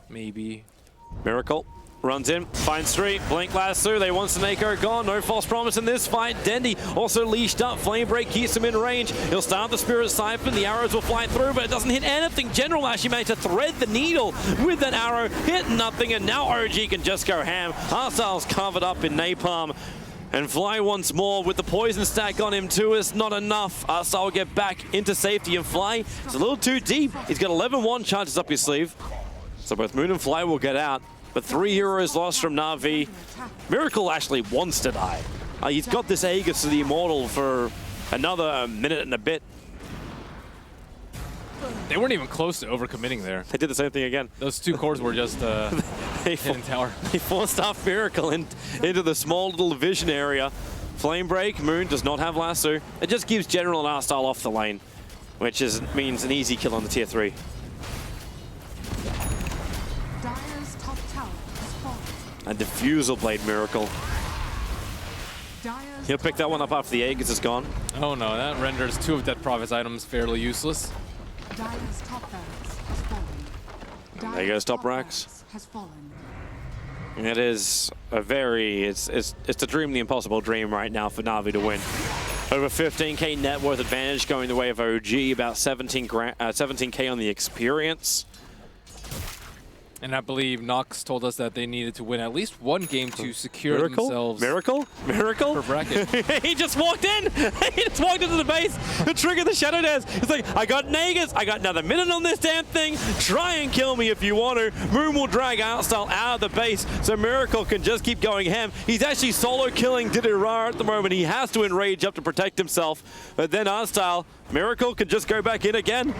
S14: maybe.
S16: Miracle runs in, finds three, blink lasso, they want Snako gone, no false promise in this fight. Dendy also leashed up, Flame Break keeps him in range. He'll start the Spirit Siphon, the arrows will fly through, but it doesn't hit anything. General actually managed to thread the needle with that arrow, hit nothing, and now OG can just go ham. Arstyle's covered up in Napalm. And Fly once more with the poison stack on him too. It's not enough. Arstyle will get back into safety, and Fly is a little too deep. He's got 11-1 charges up his sleeve. So both Moon and Fly will get out. But 3 heroes lost from Na'Vi. Miracle actually wants to die. He's got this Aegis to the Immortal for another minute and a bit.
S14: They weren't even close to overcommitting there.
S16: They did the same thing again.
S14: Those two cores were just hidden tower.
S16: They forced off Miracle into the small little vision area. Flame Break, Moon does not have lasso. It just gives General and Arstyle off the lane, which means an easy kill on the tier 3.
S15: Dire's top tower is falling.
S16: A Diffusal Blade Miracle. He'll pick that one up after the Aegis is gone.
S14: Oh no, that renders 2 of Death Prophet's items fairly useless.
S15: Dire's top barracks has fallen.
S16: There goes top racks.
S15: Has fallen.
S16: It is a very, it's the dream, the impossible dream right now for Na'Vi to win. Over 15k net worth advantage going the way of OG, about 17k on the experience.
S14: And I believe Nox told us that they needed to win at least one game to secure themselves.
S16: Miracle?
S14: For bracket.
S16: He just walked in. He just walked into the base to trigger the Shadow Dance. He's like, I got Nagus. I got another minute on this damn thing. Try and kill me if you want to. Moon will drag Artstyle out of the base so Miracle can just keep going ham. He's actually solo killing Diddy Ra at the moment. He has to enrage up to protect himself. But then Artstyle, Miracle can just go back in again.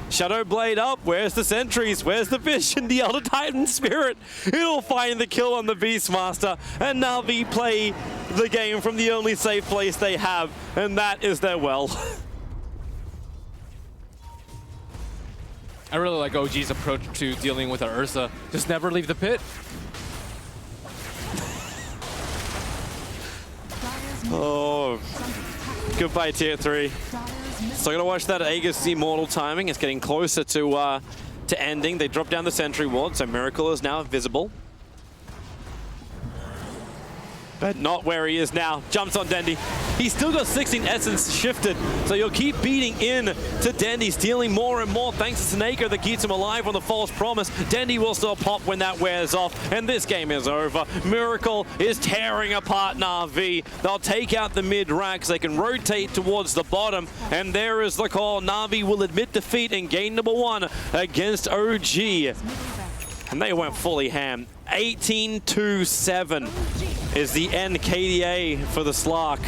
S16: Shadow Blade up, where's the sentries? Where's the vision? The Elder Titan Spirit. It'll find the kill on the Beastmaster. And Na'Vi play the game from the only safe place they have, and that is their well.
S14: I really like OG's approach to dealing with our Ursa. Just never leave the pit.
S16: Oh, goodbye tier 3. So I'm gonna watch that Aegis Immortal timing. It's getting closer to ending. They drop down the sentry ward, so Miracle is now visible. But not where he is now. Jumps on Dendy. He's still got 16 essence shifted, so you'll keep beating in to Dendy, stealing more and more thanks to Snako that keeps him alive on the false promise. Dendy will still pop when that wears off, and this game is over. Miracle is tearing apart Na'Vi. They'll take out the mid racks. They can rotate towards the bottom, and there is the call. Na'Vi will admit defeat in game number 1 against OG. And they went fully ham. 18-7 is the end KDA for the Slark.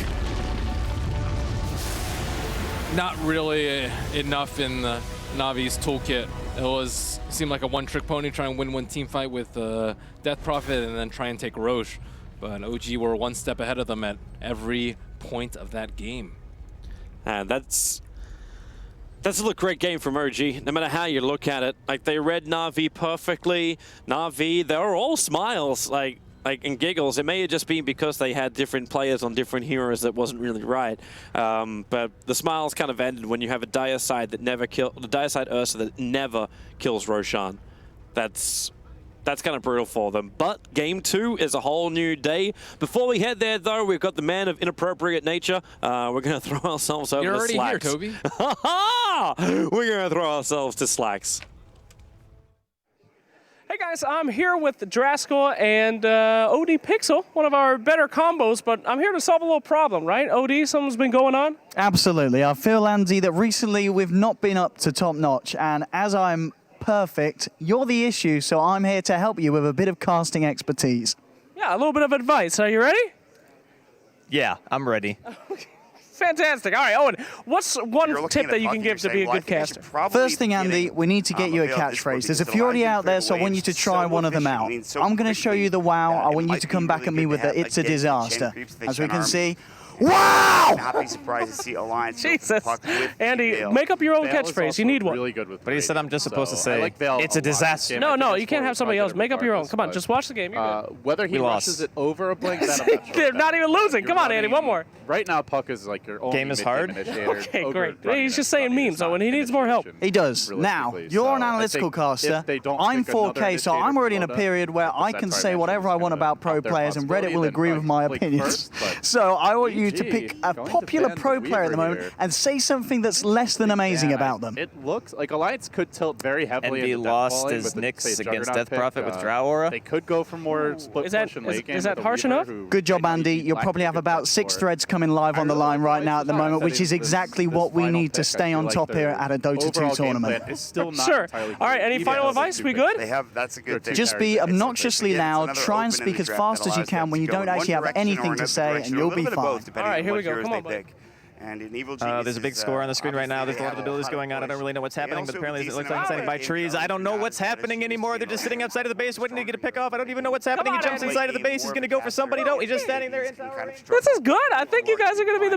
S14: not really enough in the Navi's toolkit. It seemed like a one-trick pony, try and win one team fight with Death Prophet and then try and take Roche. But OG were one step ahead of them at every point of that game.
S16: That's a great game from OG, no matter how you look at it. Like, they read Na'Vi perfectly. Na'Vi, they were all smiles, like and giggles. It may have just been because they had different players on different heroes that wasn't really right. But the smiles kind of ended when you have a Dire side that never the Dire side Ursa that never kills Roshan. That's kind of brutal for them. But game 2 is a whole new day. Before we head there, though, we've got the man of inappropriate nature. We're going to throw ourselves over to Slacks.
S14: You're already here,
S16: Toby. We're going to throw ourselves to Slacks.
S17: Hey guys, I'm here with Draskell and OD Pixel, one of our better combos, but I'm here to solve a little problem, right? OD, something's been going on?
S18: Absolutely. I feel, Andy, that recently we've not been up to top notch, and as I'm perfect, you're the issue, so I'm here to help you with a bit of casting expertise.
S17: Yeah, a little bit of advice. Are you ready?
S19: Yeah, I'm ready.
S17: Fantastic. All right, Owen, what's one tip that you can give to be a good caster?
S18: First thing, Andy, we need to get you a catchphrase. There's a few already out there, so I want you to try one of them out. I'm going to show you the wow. I want you to come back at me with the it's a disaster. As we can see, wow!
S20: Not be surprised to see Alliance.
S17: Jesus. Andy, make up your own catchphrase. You need one.
S19: Really good with but he said I'm just supposed to say, it's a disaster.
S17: No, you can't have somebody else. Make up your own. Come on, just watch the game. You're good.
S9: Whether he rushes it over a blink, that I'm not sure.
S17: They're not even losing. Come on, Andy, one more.
S9: Right now, Puck is like your only
S19: game is hard.
S17: Okay, great. He's just saying memes, so when he needs more help.
S18: He does. Now, you're an analytical caster. I'm 4K, so I'm already in a period where I can say whatever I want about pro players, and Reddit will agree with my opinions. So I want you to pick a popular pro player at the moment and say something that's less than amazing about them.
S9: It looks like Alliance could tilt very heavily.
S19: And
S9: into
S19: lost
S9: his
S19: his Nyx against Death Prophet with Drow Aura.
S9: They could go for more split push and late game.
S17: Is that harsh enough?
S18: Good job, Andy. You'll probably have about 6 threads coming live on the line right now at the moment, which is exactly what we need to stay on top here at a Dota 2 tournament.
S17: Sure. All right, any final advice? We good?
S20: That's a good thing.
S18: Just be obnoxiously loud, try and speak as fast as you can when you don't actually have anything to say, and you'll be fine.
S17: All right, here we go. Come on, buddy.
S20: And in Evil
S19: there's a big score on the screen right now. There's a lot of abilities going on. I don't really know what's happening, but apparently it looks like he's standing by trees. I don't know what's happening anymore. They're just sitting outside of the base waiting to get a pick off. I don't even know what's happening. He jumps inside of the base. He's going to go for somebody. No, he's just standing there.
S17: This is good. I think you guys are going to be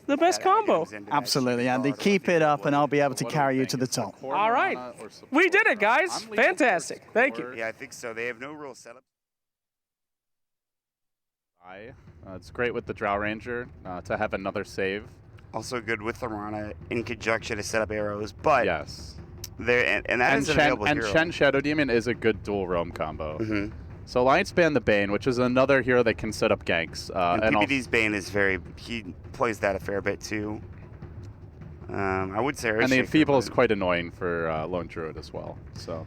S17: the best combo.
S18: Absolutely, Andy. Keep it up, and I'll be able to carry you to the top.
S17: All right. We did it, guys. Fantastic. Thank you.
S20: Yeah, I think so. They have no real setup.
S9: It's great with the Drow Ranger to have another save.
S20: Also good with the Rana in conjunction to set up arrows, but
S9: yes,
S20: and that is an available hero.
S9: And Chen Shadow Demon is a good dual roam combo. So Alliance ban the Bane, which is another hero that can set up ganks.
S20: And PPD's Bane is he plays that a fair bit too. I would say.
S9: And the Enfeeble is quite annoying for Lone Druid as well. So.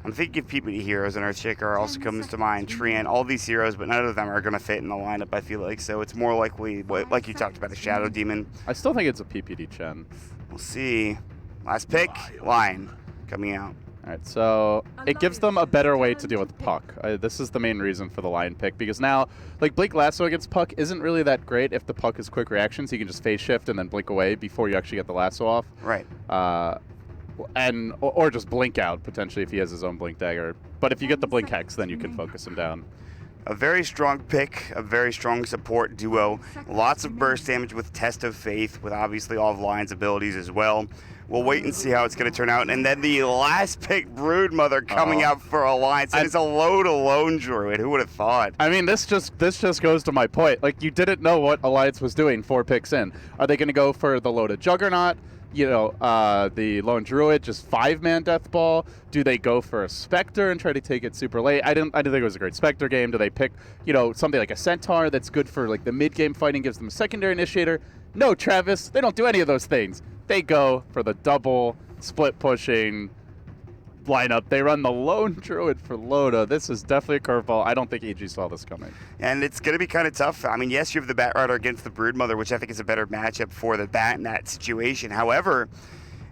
S20: I'm thinking PPD heroes, and Earthshaker also comes to mind. Treant, all these heroes, but none of them are going to fit in the lineup, I feel like. So it's more likely, like you talked about, a Shadow Demon.
S9: I still think it's a PPD Chen.
S20: We'll see. Last pick, Lion, coming out.
S9: All right, so it gives them a better way to deal with Puck. This is the main reason for the Lion pick, because now, like, Blink Lasso against Puck isn't really that great if the Puck is quick reactions. You can just phase shift and then blink away before you actually get the Lasso off.
S20: Right.
S9: Or just blink out, potentially, if he has his own blink dagger. But if you get the blink hex, then you can focus him down.
S20: A very strong pick, a very strong support duo. Lots of burst damage with Test of Faith, with obviously all of Lion's abilities as well. We'll wait and see how it's going to turn out. And then the last pick, Broodmother, coming out for Alliance. And it's a load of Lone Druid. Who would have thought?
S9: I mean, this just goes to my point. Like, you didn't know what Alliance was doing 4 picks in. Are they going to go for the loaded Juggernaut? You know, the Lone Druid, just 5-man Death Ball? Do they go for a Spectre and try to take it super late? I didn't think it was a great Spectre game. Do they pick, you know, something like a Centaur that's good for, like, the mid-game fighting, gives them a secondary initiator? No, Travis, they don't do any of those things. They go for the double split-pushing lineup. They run the Lone Druid for Loda. This is definitely a curveball. I don't think EG saw this coming.
S20: And it's going to be kind of tough. I mean, yes, you have the Bat Rider against the Broodmother, which I think is a better matchup for the Bat in that situation. However,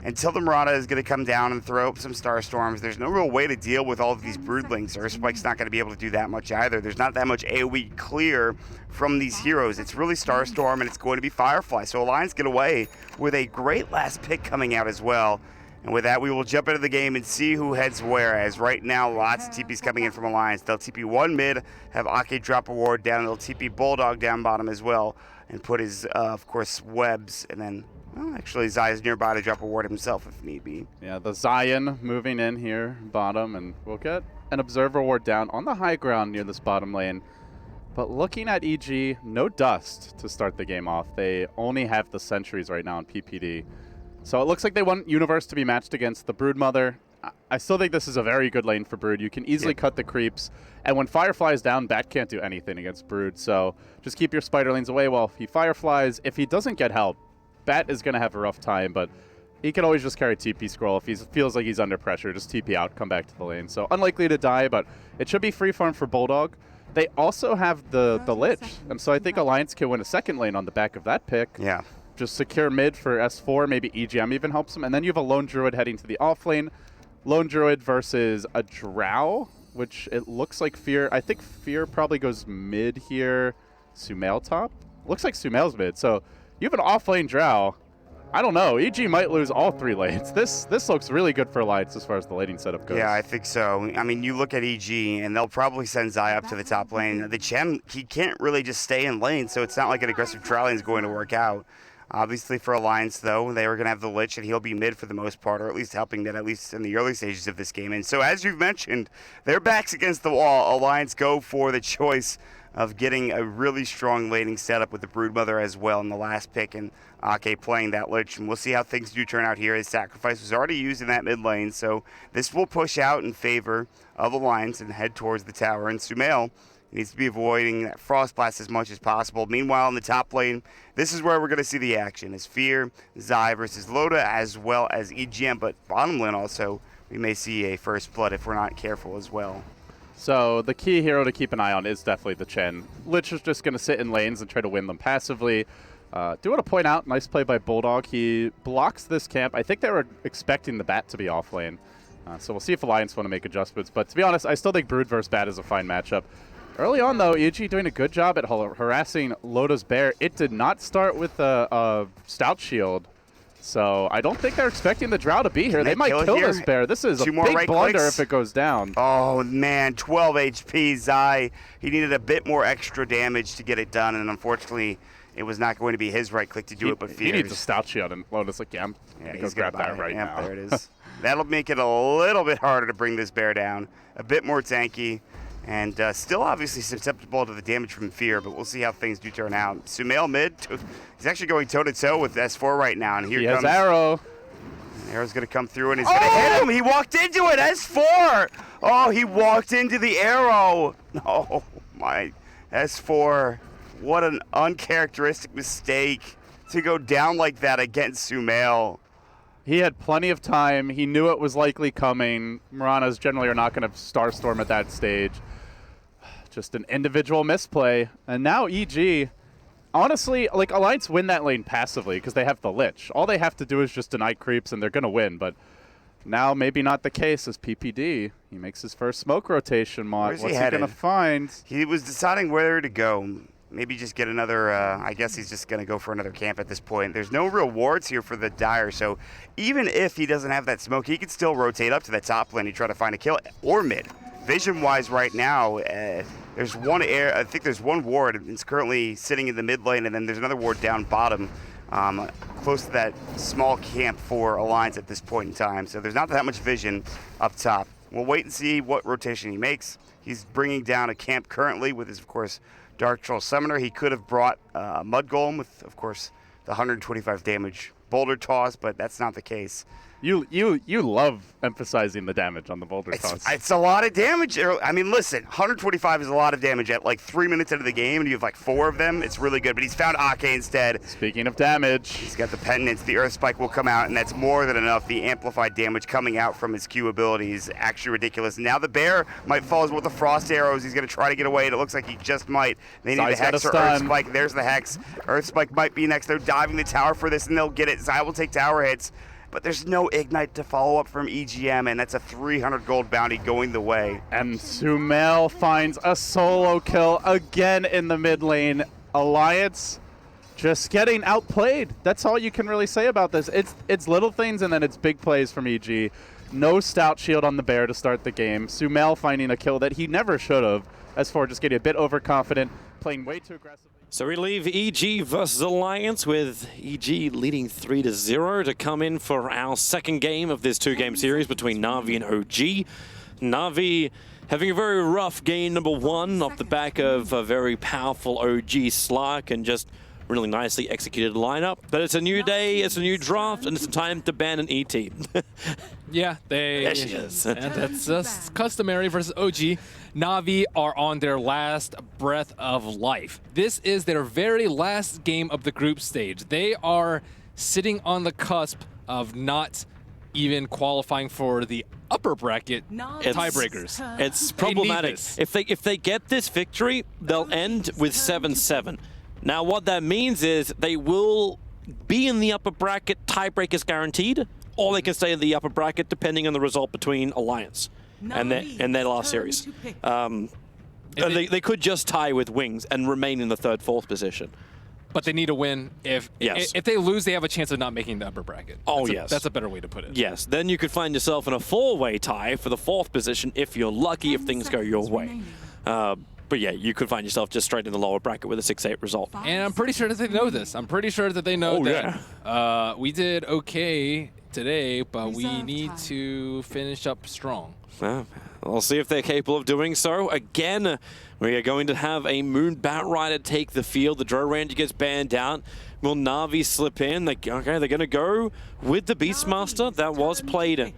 S20: until the Marauder is going to come down and throw up some Star Storms, there's no real way to deal with all of these Broodlings. Earthspike's not going to be able to do that much either. There's not that much AoE clear from these heroes. It's really Starstorm, and it's going to be Firefly. So Alliance get away with a great last pick coming out as well. And with that, we will jump into the game and see who heads where, as right now, lots of TPs coming in from Alliance. They'll TP one mid, have Ake drop a ward down. They'll TP Bulldog down bottom as well, and put his, of course, webs, and then, well, actually, Zai's nearby to drop a ward himself if need be.
S21: Yeah, the Zion moving in here, bottom, and we'll get an Observer ward down on the high ground near this bottom lane. But looking at EG, no dust to start the game off. They only have the sentries right now in PPD. So it looks like they want Universe to be matched against the Broodmother. I still think this is a very good lane for Brood. You can easily cut the creeps. And when Firefly is down, Bat can't do anything against Brood. So just keep your Spiderlings away while he Fireflies. If he doesn't get help, Bat is going to have a rough time. But he can always just carry TP Scroll. If he feels like he's under pressure, just TP out, come back to the lane. So unlikely to die, but it should be free farm for Bulldog. They also have the Lich. And so I think Alliance can win a second lane on the back of that pick.
S20: Yeah.
S3: Just secure mid for S4, maybe EGM even helps him. And then you have a Lone Druid heading to the off lane. Lone Druid versus a Drow, which it looks like Fear. I think Fear probably goes mid here. Sumail top? Looks like Sumail's mid. So you have an off lane Drow. I don't know. EG might lose all 3 lanes. This looks really good for Alliance as far as the laning setup goes.
S20: Yeah, I think so. I mean, you look at EG, and they'll probably send Zai up to the top lane. The Chen, he can't really just stay in lane, so it's not like an aggressive Drow lane is going to work out. Obviously for Alliance, though, they are going to have the Lich, and he'll be mid for the most part, or at least helping that, at least in the early stages of this game. And so, as you've mentioned, their backs against the wall. Alliance go for the choice of getting a really strong laning setup with the Broodmother as well in the last pick, and Ake playing that Lich. And we'll see how things do turn out here. His sacrifice was already used in that mid lane, so this will push out in favor of Alliance and head towards the tower. And Sumail needs to be avoiding that Frost Blast as much as possible. Meanwhile, in the top lane, this is where we're going to see the action. Is Fear, Zai versus Loda, as well as EGM. But bottom lane also, we may see a first blood if we're not careful as well.
S3: So the key hero to keep an eye on is definitely the Chen. Lich is just going to sit in lanes and try to win them passively. Do want to point out, nice play by Bulldog. He blocks this camp. I think they were expecting the Bat to be off lane. So we'll see if Alliance want to make adjustments. But to be honest, I still think Brood versus Bat is a fine matchup. Early on, though, EG doing a good job at harassing Loda's Bear. It did not start with a Stout Shield, so I don't think they're expecting the Drow to be here. They might kill this Bear. This is a big blunder if it goes down.
S20: Oh, man, 12 HP. Zai, he needed a bit more extra damage to get it done, and unfortunately, it was not going to be his right click to do it, but Fear.
S3: He needs a Stout Shield, and Loda's like, yeah, I'm going to go grab that right now.
S20: There it is. That'll make it a little bit harder to bring this Bear down. A bit more tanky. And still obviously susceptible to the damage from Fear, but we'll see how things do turn out. Sumail mid, he's actually going toe-to-toe with S4 right now. And here comes
S3: Arrow.
S20: Arrow's going to come through and he's going to hit him. He walked into it, S4. Oh, he walked into the arrow. Oh, my. S4, what an uncharacteristic mistake to go down like that against Sumail.
S3: He had plenty of time. He knew it was likely coming. Maranas generally are not going to Starstorm at that stage. Just an individual misplay. And now EG, honestly, like Alliance win that lane passively because they have the Lich. All they have to do is just deny creeps and they're going to win. But now maybe not the case as PPD. He makes his first smoke rotation. What's he going to find?
S20: He was deciding where to go. Maybe just get another, I guess he's just going to go for another camp at this point. There's no real wards here for the Dire, so even if he doesn't have that smoke, he can still rotate up to that top lane and try to find a kill, or mid. Vision-wise right now, there's one I think there's one ward. It's currently sitting in the mid lane, and then there's another ward down bottom, close to that small camp for Alliance at this point in time. So there's not that much vision up top. We'll wait and see what rotation he makes. He's bringing down a camp currently with his, of course, Dark Troll Summoner. He could have brought Mud Golem with, of course, the 125 damage Boulder Toss, but that's not the case.
S3: You love emphasizing the damage on the Boulder Toss.
S20: It's a lot of damage. I mean, listen, 125 is a lot of damage at like 3 minutes into the game, and you have like 4 of them. It's really good, but he's found Ake instead.
S3: Speaking of damage,
S20: he's got the Penitence. The Earth Spike will come out, and that's more than enough. The amplified damage coming out from his Q ability is actually ridiculous. Now the Bear might fall with the Frost Arrows. He's going to try to get away, and it looks like he just might. They need the Hex or Earth Spike. There's the Hex. Earth Spike might be next. They're diving the tower for this, and they'll get it. Zai will take tower hits. but there's no Ignite to follow up from EGM, and that's a 300 gold bounty going the way.
S21: And Sumail finds a solo kill again in the mid lane. Alliance just getting outplayed. That's all you can really say about this. It's little things and then it's big plays from EG. No Stout Shield on the Bear to start the game. Sumail finding a kill that he never should have. S4 just getting a bit overconfident, playing way too aggressively.
S16: So we leave EG versus Alliance with EG leading 3-0 to come in for our second game of this two-game series between Na'Vi and OG. Na'Vi having a very rough game number one off the back of a very powerful OG Slark and just really nicely executed lineup. But it's a new day, it's a new draft, and it's time to ban an ET.
S14: Yeah,
S16: there she is.
S14: And that's just customary versus OG. Na'Vi are on their last breath of life. This is their very last game of the group stage. They are sitting on the cusp of not even qualifying for the upper bracket tiebreakers.
S16: It's problematic. If they get this victory, they'll end with 7-7. Now, what that means is they will be in the upper bracket, tiebreakers guaranteed, or they can stay in the upper bracket depending on the result between Alliance and their last series. They could just tie with Wings and remain in the third, fourth position.
S14: But they need a win. If they lose, they have a chance of not making the upper bracket. That's a better way to put it.
S16: Yes, then you could find yourself in a four-way tie for the fourth position if you're lucky, if things go your way. But yeah, you could find yourself just straight in the lower bracket with a 6-8 result.
S14: And I'm pretty sure that they know this. I'm pretty sure that they know that we did okay today, but we need to finish up strong.
S16: Well, we'll see if they're capable of doing so. Again, we are going to have a Moon Batrider take the field. The Drow Ranger gets banned out. Will Na'Vi slip in? They're going to go with the Beastmaster. That was played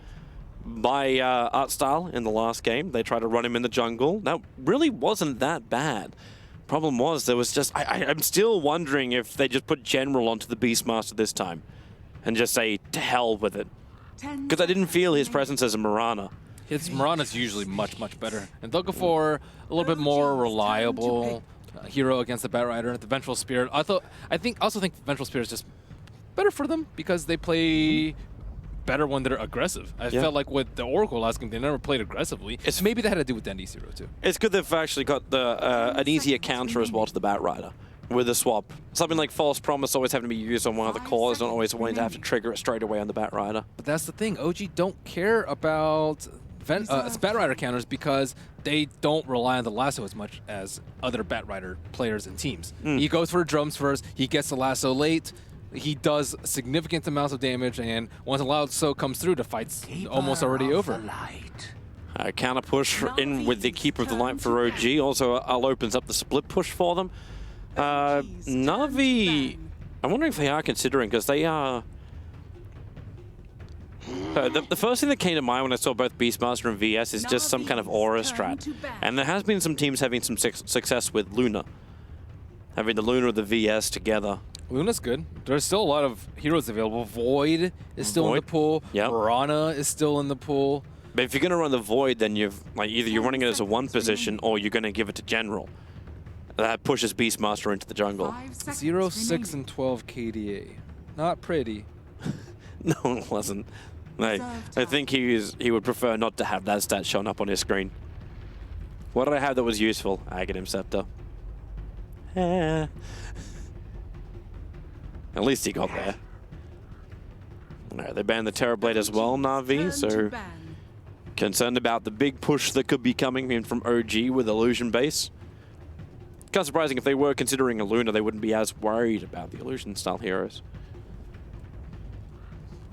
S16: by Artstyle in the last game. They tried to run him in the jungle. That really wasn't that bad. Problem was, there was just... I'm still wondering if they just put General onto the Beastmaster this time and just say, to hell with it. Because I didn't feel his presence as a Mirana.
S14: Mirana's usually much, much better. And they'll go for a little bit more reliable hero against the Batrider, the Vengeful Spirit. I also think Vengeful Spirit is just better for them because they play better when they're aggressive. I felt like with the Oracle last game, they never played aggressively. Maybe that had to do with Dendy Zero too.
S16: It's good they've actually got an easier counter as well to the Batrider with a swap. Something like False Promise always having to be used on one of the cores, not always wanting to have to trigger it straight away on the Batrider.
S14: But that's the thing, OG don't care about Batrider counters because they don't rely on the lasso as much as other Batrider players and teams. He goes for drums first, he gets the lasso late, he does significant amounts of damage, and once a lasso comes through, the fight's almost already over.
S16: Counter push in with the Keeper of the Light for OG. Also, opens up the split push for them. Na'Vi, I'm wondering if they are considering, because they are... the first thing that came to mind when I saw both Beastmaster and VS is just some kind of aura strat. And there has been some teams having some success with Luna. Having the Luna or the VS together.
S14: Luna's good. There's still a lot of heroes available. Void is still in the pool. Mirana is still in the pool.
S16: But if you're going to run the Void, then either you're running it as a one position or you're going to give it to General. That pushes Beastmaster into the jungle.
S14: 0, 6, and 12 KDA. Not pretty.
S16: No, it wasn't. I think he would prefer not to have that stat shown up on his screen. What did I have that was useful? Aghanim Scepter. At least he got there. Alright, they banned the Terrorblade as well, Na'Vi, so concerned about the big push that could be coming in from OG with Illusion base. Kind of surprising if they were considering a Luna, they wouldn't be as worried about the Illusion style heroes.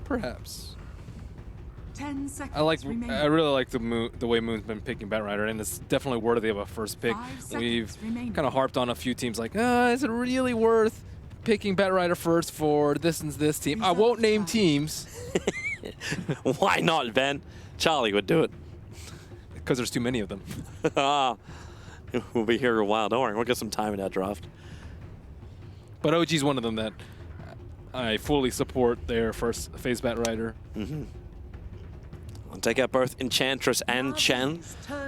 S14: Perhaps.
S15: 10 seconds
S14: I really like the way Moon's been picking Batrider, and it's definitely worthy of a first pick. We've kind of harped on a few teams like, is it really worth picking Batrider first for this and this team? I won't name teams.
S16: Why not, Ben? Charlie would do it.
S14: Because there's too many of them.
S16: We'll be here a while. Don't worry, we'll get some time in that draft.
S14: But OG's one of them that I fully support their first phase Batrider.
S16: I'll take out both Enchantress and Chen,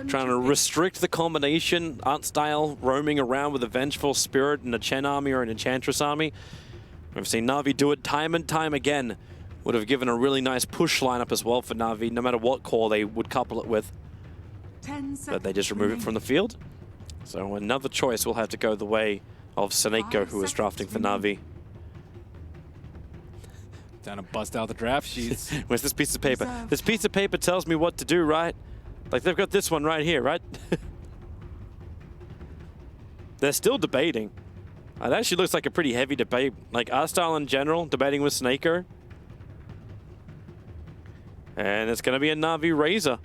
S16: trying to restrict the combination. Artstyle roaming around with a Vengeful Spirit and a Chen army or an Enchantress army. We've seen Na'Vi do it time and time again would have given a really nice push lineup as well for Na'Vi, no matter what core they would couple it with.
S15: 10 seconds
S16: But they just remove it from the field. So another choice will have to go the way of Seneko, who is drafting for Na'Vi.
S14: Time to bust out the draft sheets.
S16: Where's this piece of paper? This piece of paper tells me what to do, right? Like they've got this one right here, right? They're still debating. It actually looks like a pretty heavy debate. Like R-Style in general, debating with Seneko. And it's going to be a Na'Vi Razor.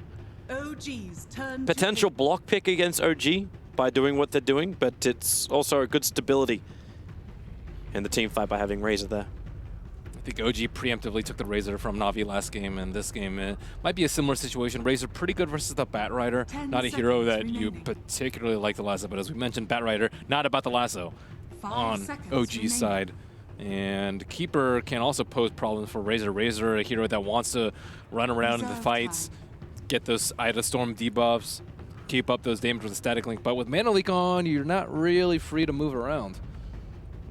S15: OG's turn.
S16: Potential block pick against OG by doing what they're doing, but it's also a good stability in the team fight by having Razor there.
S14: I think OG preemptively took the Razor from Na'Vi last game, and this game might be a similar situation. Razor pretty good versus the Bat Rider, not a hero that you particularly like the lasso, but as we mentioned, Bat Rider, not about the lasso on OG's side. And Keeper can also pose problems for Razor. Razor, a hero that wants to run around in the fights, get those Ida Storm debuffs, keep up those damage with the Static Link, but with Mana Leak on, you're not really free to move around.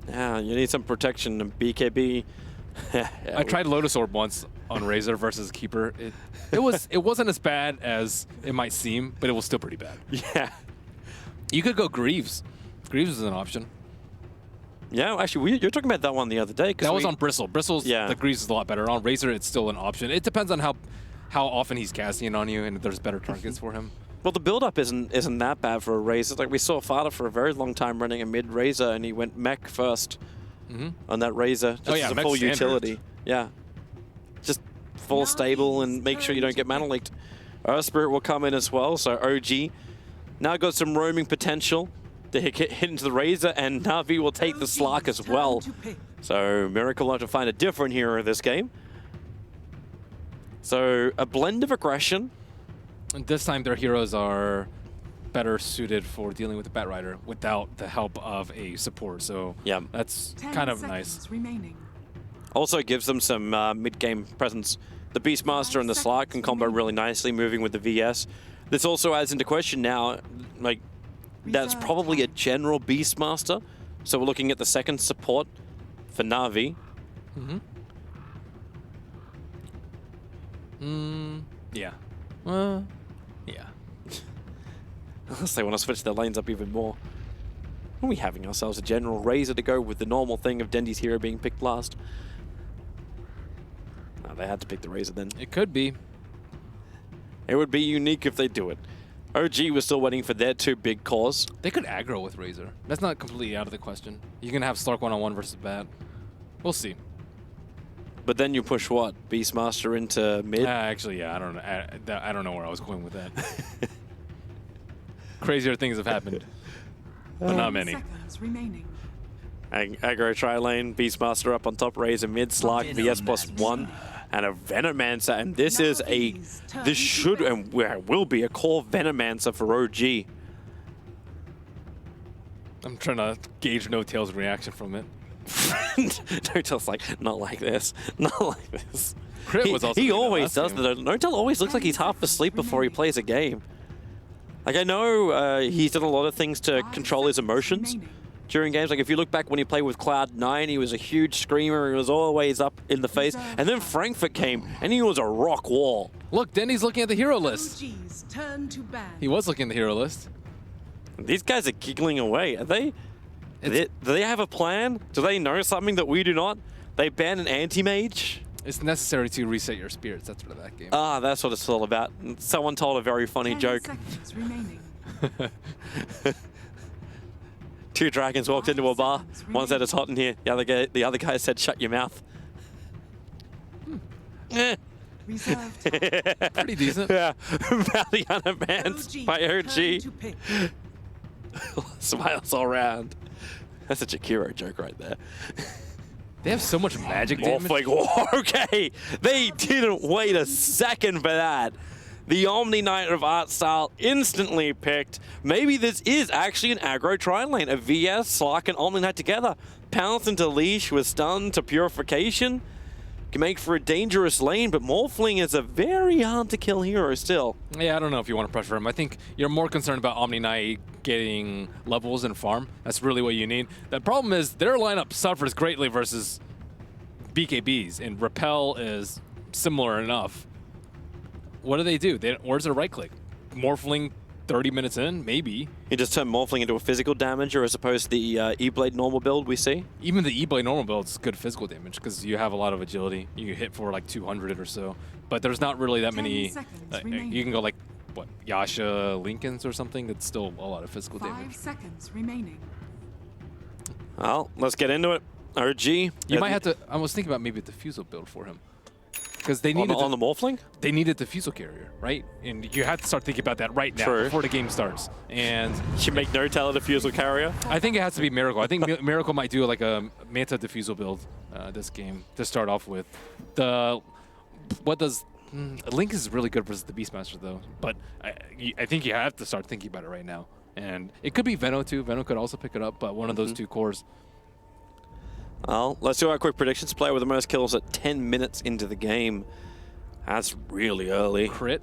S16: Yeah, you need some protection. BKB.
S14: I tried Lotus Orb once on Razor versus Keeper. It wasn't as bad as it might seem, but it was still pretty bad.
S16: Yeah.
S14: You could go Greaves. Greaves is an option.
S16: Yeah, actually, you were talking about that one the other day.
S14: That was on Bristle. Bristle's, the Greaves is a lot better. On Razor, it's still an option. It depends on how often he's casting on you and if there's better targets for him.
S16: Well, the build-up isn't that bad for a Razor. Like, we saw Fada for a very long time running a mid-Razor, and he went mech first on that Razor. Just as a full utility. Yeah. Just full stable and make sure you don't get Mana Leaked. Earth Spirit will come in as well, so OG now got some roaming potential to hit into the Razor, and Na'Vi will take the Slark as well. So Miracle will have to find a different hero this game. So a blend of aggression.
S14: And this time their heroes are better suited for dealing with the Bat Rider without the help of a support. So
S16: yeah,
S14: that's kind of nice.
S15: Remaining.
S16: Also gives them some mid-game presence. The Beastmaster and the Slark can combo really nicely, moving with the VS. This also adds into question now, like, that's probably a general Beastmaster. So we're looking at the second support for Na'Vi.
S14: Yeah. Yeah.
S16: Unless they want to switch their lanes up even more. Are we having ourselves a general Razor to go with the normal thing of Dendy's hero being picked last? No, they had to pick the Razor then.
S14: It could be.
S16: It would be unique if they do it. OG was still waiting for their two big cores.
S14: They could aggro with Razor. That's not completely out of the question. You can have Slark one-on-one versus Bat. We'll see.
S16: But then you push what? Beastmaster into mid?
S14: Actually, yeah, I don't know. I don't know where I was going with that. Crazier things have happened, but not many.
S16: Aggro tri-lane, Beastmaster up on top, Razor mid, Slark, VS +1, and a Venomancer. And this is this should and will be a core Venomancer for OG.
S14: I'm trying to gauge No Tail's reaction from it.
S16: No Tail's like, not like this, not like this.
S14: Crit was also
S16: he always does
S14: game.
S16: that. No Tail always looks like he's half asleep before he plays a game. Like, I know he's done a lot of things to control his emotions during games. Like, if you look back when he played with Cloud9, he was a huge screamer. He was always up in the face. And then Frankfurt came, and he was a rock wall.
S14: Look, Denny's looking at the hero list.
S15: Turn to ban.
S14: He was looking at the hero list.
S16: These guys are giggling away. Are they? Do they have a plan? Do they know something that we do not? They ban an anti-mage?
S14: It's necessary to reset your spirits. That's what that game.
S16: Ah, that's what it's all about. Someone told a very funny joke. Two dragons walked into a bar. One said it's hot in here. The other guy said, "Shut your mouth."
S14: Pretty decent.
S16: Yeah. Valiant banned by OG. Smiles all around. That's a Jakiro joke right there.
S14: They have so much magic damage.
S16: Okay, they didn't wait a second for that. The Omni Knight of Art Style instantly picked. Maybe this is actually an aggro tri-lane. A VS, Slark, and Omni Knight together. Pounce into Leash with stun to Purification. Can make for a dangerous lane, but Morphling is a very hard to kill hero still.
S14: Yeah, I don't know if you want to pressure him. I think you're more concerned about Omni Knight getting levels and farm. That's really what you need. The problem is their lineup suffers greatly versus BKBs, and Repel is similar enough. What do? Where's their right click? Morphling 30 minutes in, maybe.
S16: You just turn Morphling into a physical damager as opposed to the E-Blade normal build we see?
S14: Even the E-Blade normal build is good physical damage because you have a lot of agility. You can hit for like 200 or so. But there's not really that many. You can go like, what, Yasha Lincolns or something? That's still a lot of physical damage.
S15: 5 seconds remaining.
S16: Well, let's get into it. OG.
S14: You might have to. I was thinking about maybe a Diffusal build for him. Because they needed
S16: on the Morphling?
S14: They needed the Diffusal carrier, right? And you have to start thinking about that right now before the game starts. And
S16: you make no-tell a Diffusal carrier?
S14: I think it has to be Miracle. I think Miracle might do like a Manta Diffusal build this game to start off with. Link is really good versus the Beastmaster though, but I think you have to start thinking about it right now. And it could be Veno too. Veno could also pick it up, but one of those two cores.
S16: Well, let's do our quick predictions. Player with the most kills at 10 minutes into the game. That's really early.
S14: Crit?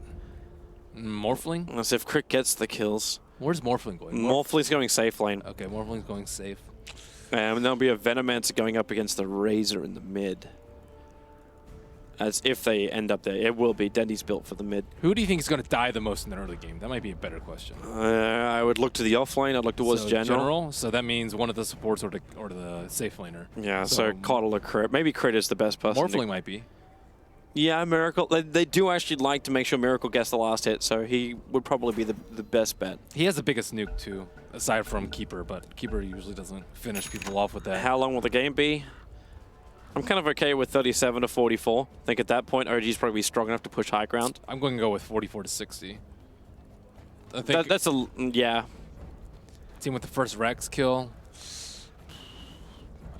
S14: Morphling?
S16: Let's see if Crit gets the kills.
S14: Where's Morphling going?
S16: Morphling's going safe lane.
S14: Okay, Morphling's going safe.
S16: And there'll be a Venomancer going up against the Razor in the mid. As if they end up there. It will be. Dendy's built for the mid.
S14: Who do you think is going to die the most in the early game? That might be a better question.
S16: I would look to the offlane. I'd look towards General.
S14: So that means one of the supports or the safe laner.
S16: Yeah, so Coddle or Crit. Maybe Crit is the best person.
S14: Morphling might be.
S16: Yeah, Miracle. They do actually like to make sure Miracle gets the last hit, so he would probably be the best bet.
S14: He has the biggest nuke too, aside from Keeper, but Keeper usually doesn't finish people off with that.
S16: How long will the game be? I'm kind of okay with 37 to 44. I think at that point, OG's probably strong enough to push high ground.
S14: I'm going to go with 44 to 60. I think
S16: that's a, yeah.
S14: Team with the first Rex kill.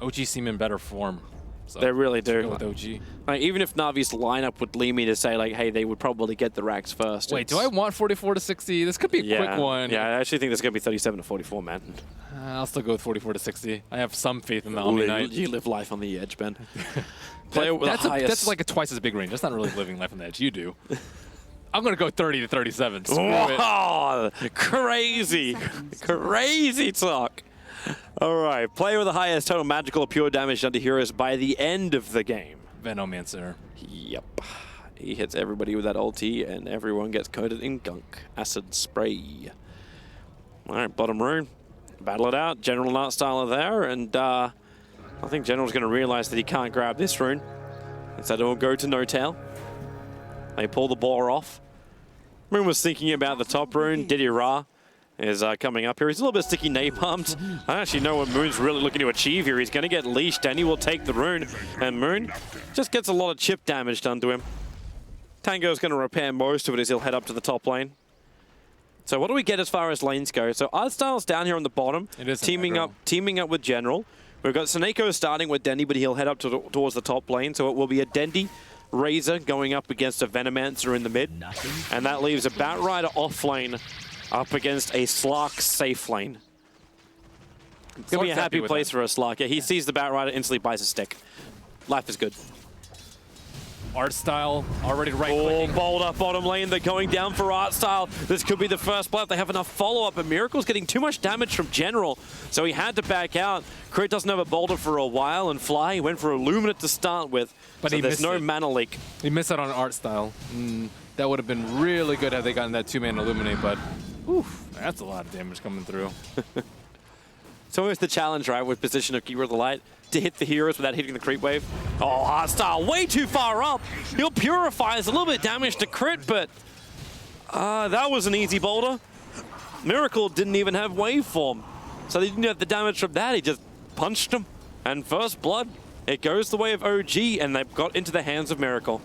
S14: OG seem in better form. So
S16: they really do.
S14: Go with OG.
S16: Like, even if Navi's lineup would lead me to say, like, hey, they would probably get the racks first.
S14: Wait, do I want 44 to 60? This could be a quick one.
S16: Yeah, I actually think this is going to be 37 to 44, man.
S14: I'll still go with 44 to 60. I have some faith in the Omni Knight.
S16: You live life on the edge, Ben.
S14: That's like a twice as big range. That's not really living life on the edge. You do. I'm going to go 30 to 37.
S16: Wow, crazy. Crazy talk. All right, player with the highest total magical or pure damage done to heroes by the end of the game.
S14: Venomancer.
S16: Yep. He hits everybody with that ulti, and everyone gets coated in gunk. Acid spray. All right, bottom rune. Battle it out. General and Art Style are there, and I think General's going to realize that he can't grab this rune. Instead, he'll go to No-Tail. They pull the ball off. Moon was thinking about the top rune. Diddy Ra is coming up here. He's a little bit sticky napalmed. I don't actually know what Moon's really looking to achieve here. He's going to get leashed, and he will take the rune. And Moon just gets a lot of chip damage done to him. Tango's going to repair most of it as he'll head up to the top lane. So what do we get as far as lanes go? So Artstyle's down here on the bottom, teaming up with General. We've got Seneko starting with Dendy, but he'll head up towards the top lane. So it will be a Dendy Razor going up against a Venomancer in the mid. And that leaves a Batrider off lane up against a Slark safe lane. It's going to be a happy place for a Slark. Yeah, he sees the Batrider, instantly buys a stick. Life is good.
S14: Art Style already right-clicking.
S16: Oh, bold up bottom lane. They're going down for Art Style. This could be the first blood. They have enough follow-up, but Miracle's getting too much damage from General, so he had to back out. Crit doesn't have a boulder for a while, and Fly he went for Illuminate to start with, but so there's no mana leak.
S14: He missed out on Art Style. That would have been really good had they gotten that two-man Illuminate, but oof, that's a lot of damage coming through.
S16: It's always the challenge, right, with position of Keeper of the Light, to hit the heroes without hitting the creep wave. Oh, Hardstyle way too far up. He'll Purify. There's a little bit of damage to Crit, but that was an easy boulder. Miracle didn't even have waveform, so they didn't have the damage from that. He just punched him, and first blood. It goes the way of OG, and they've got into the hands of Miracle.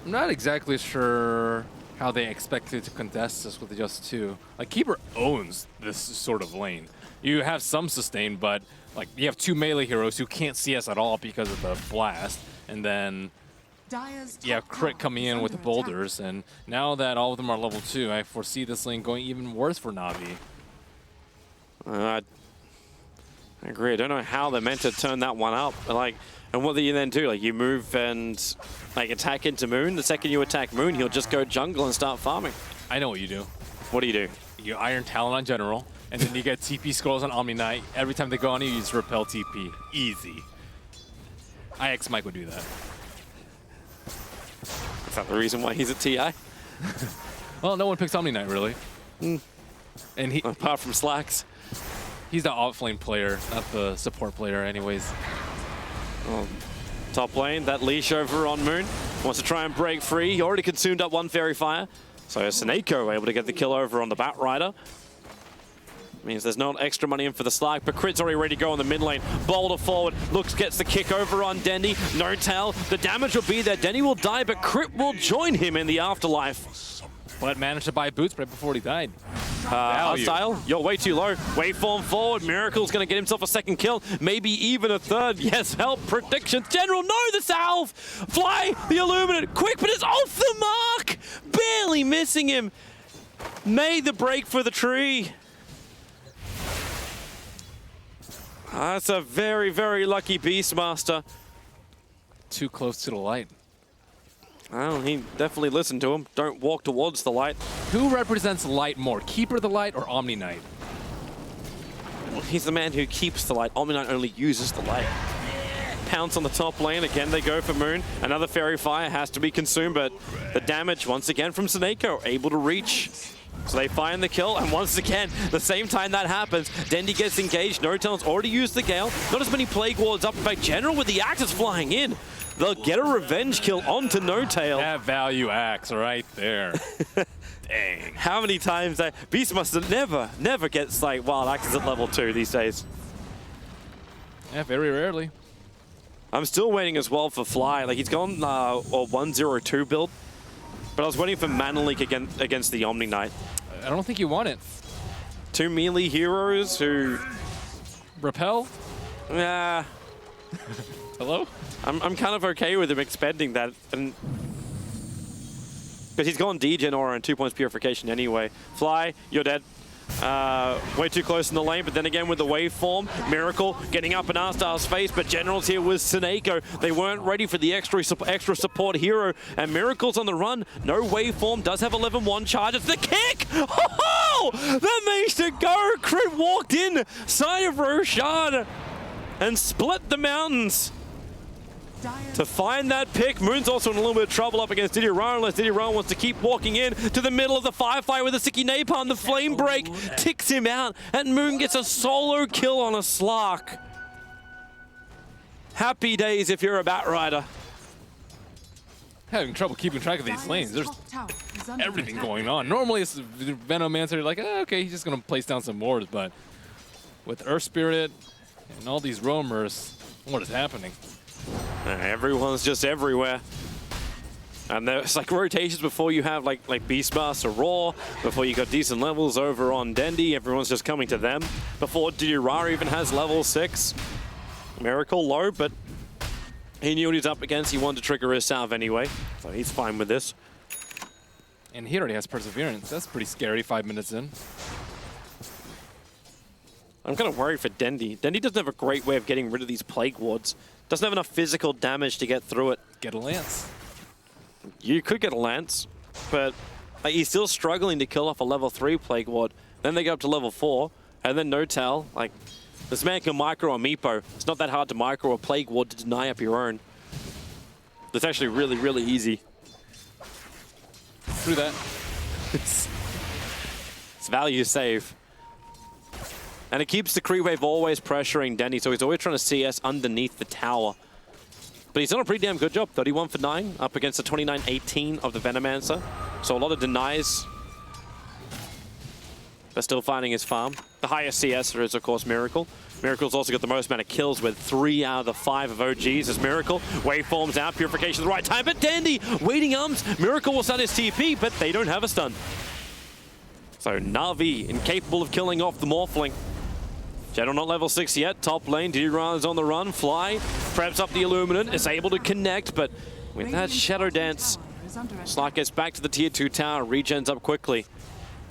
S14: I'm not exactly sure how they expected to contest this with just two. Like, Keeper owns this sort of lane. You have some sustain, but like you have two melee heroes who can't CS at all because of the blast, and then you have Crit coming in with the boulders, and now that all of them are level 2, I foresee this lane going even worse for Na'Vi.
S16: I agree. I don't know how they're meant to turn that one up. Like, and what do you then do? Like, you move and like attack into Moon. The second you attack Moon, he'll just go jungle and start farming.
S14: I know what you do.
S16: What do you do?
S14: You Iron Talon on General, and then you get TP scrolls on Omni Knight. Every time they go on you, just repel TP. Easy. IX Mike would do that.
S16: Is that the reason why he's at TI?
S14: Well, no one picks Omni Knight, really. And he,
S16: apart from Slacks.
S14: He's the off-lane player, not the support player anyways.
S16: Top lane, that leash over on Moon. Wants to try and break free. He already consumed up one Fairy Fire. So Seneko able to get the kill over on the Bat Rider. Means there's no extra money in for the Slack, but Crit's already ready to go on the mid lane. Boulder forward, looks, gets the kick over on Dendy. No tail, the damage will be there. Dendy will die, but Crit will join him in the afterlife.
S14: But managed to buy boots right before he died.
S16: Hostile, you're way too low. Waveform forward, Miracle's gonna get himself a second kill, maybe even a third. Yes, help, predictions. General, no, the salve! Fly, the Illuminate, quick, but it's off the mark! Barely missing him. Made the break for the tree. That's a very, very lucky Beastmaster.
S14: Too close to the light.
S16: Well, he definitely listened to him. Don't walk towards the light.
S14: Who represents light more, Keeper of the Light or Omni Knight?
S16: He's the man who keeps the light. Omni Knight only uses the light. Pounce on the top lane. Again, they go for Moon. Another Fairy Fire has to be consumed, but the damage, once again, from Seneko, able to reach. So they find the kill, and once again, the same time that happens, Dendy gets engaged. No-Tail's already used the Gale. Not as many Plague Wards up. In fact, General with the axes flying in. They'll get a revenge kill onto No-Tail.
S14: That value axe right there.
S16: Dang. How many times that Beastmaster never gets like wild axes at level 2 these days.
S14: Yeah, very rarely.
S16: I'm still waiting as well for Fly. Like, he's gone a 1-0-2 build. But I was waiting for Mana Leak against the Omni Knight.
S14: I don't think you want it.
S16: Two melee heroes who...
S14: Repel?
S16: Yeah.
S14: Hello?
S16: I'm kind of okay with him expending that. And because he's gone Degen Aura and 2 points Purification anyway. Fly, you're dead. Way too close in the lane, but then again with the waveform, Miracle getting up in Arstar's face, but General's here with Seneko. They weren't ready for the extra support hero, and Miracle's on the run. No waveform, does have 11-1 charges. The kick! Oh, that makes it go! Crit walked in, side of Roshan, and split the mountains. To find that pick, Moon's also in a little bit of trouble up against Didier unless Didier wants to keep walking in to the middle of the firefight with a sticky napalm. The flame break ticks him out, and Moon gets a solo kill on a Slark. Happy days if you're a Bat Rider.
S14: Having trouble keeping track of these lanes. There's everything going on. Normally it's Venomancer, like, okay, he's just going to place down some wards, but with Earth Spirit and all these roamers, what is happening?
S16: Everyone's just everywhere. And there's like rotations before you have like Beastmaster Raw, before you got decent levels over on Dendy, everyone's just coming to them. Before Dirara even has level 6. Miracle low, but he knew what he was up against. He wanted to trigger his salve anyway, so he's fine with this.
S14: And he already has Perseverance. That's pretty scary 5 minutes in.
S16: I'm kind of worried for Dendy. Dendy doesn't have a great way of getting rid of these Plague Wards. Doesn't have enough physical damage to get through it.
S14: Get a Lance.
S16: You could get a Lance, but like, he's still struggling to kill off a level 3 Plague Ward. Then they go up to level 4, and then No-Tail. Like, this man can micro a Meepo. It's not that hard to micro a Plague Ward to deny up your own. It's actually really, really easy.
S14: Through that.
S16: It's value save. And it keeps the creep wave always pressuring Denny, so he's always trying to CS underneath the tower. But he's done a pretty damn good job. 31 for 9 up against the 29-18 of the Venomancer. So a lot of denies. But still finding his farm. The highest CS is, of course, Miracle. Miracle's also got the most amount of kills with 3 out of the 5 of OGs as Miracle. Waveforms out, Purification at the right time, but Dandy waiting arms. Miracle will stun his TP, but they don't have a stun. So Na'Vi incapable of killing off the Morphling. General not level 6 yet. Top lane, Dirara is on the run. Fly preps up the Illuminant, is able to connect, but with that Shadow Dance, Slark gets back to the tier 2 tower, regens up quickly.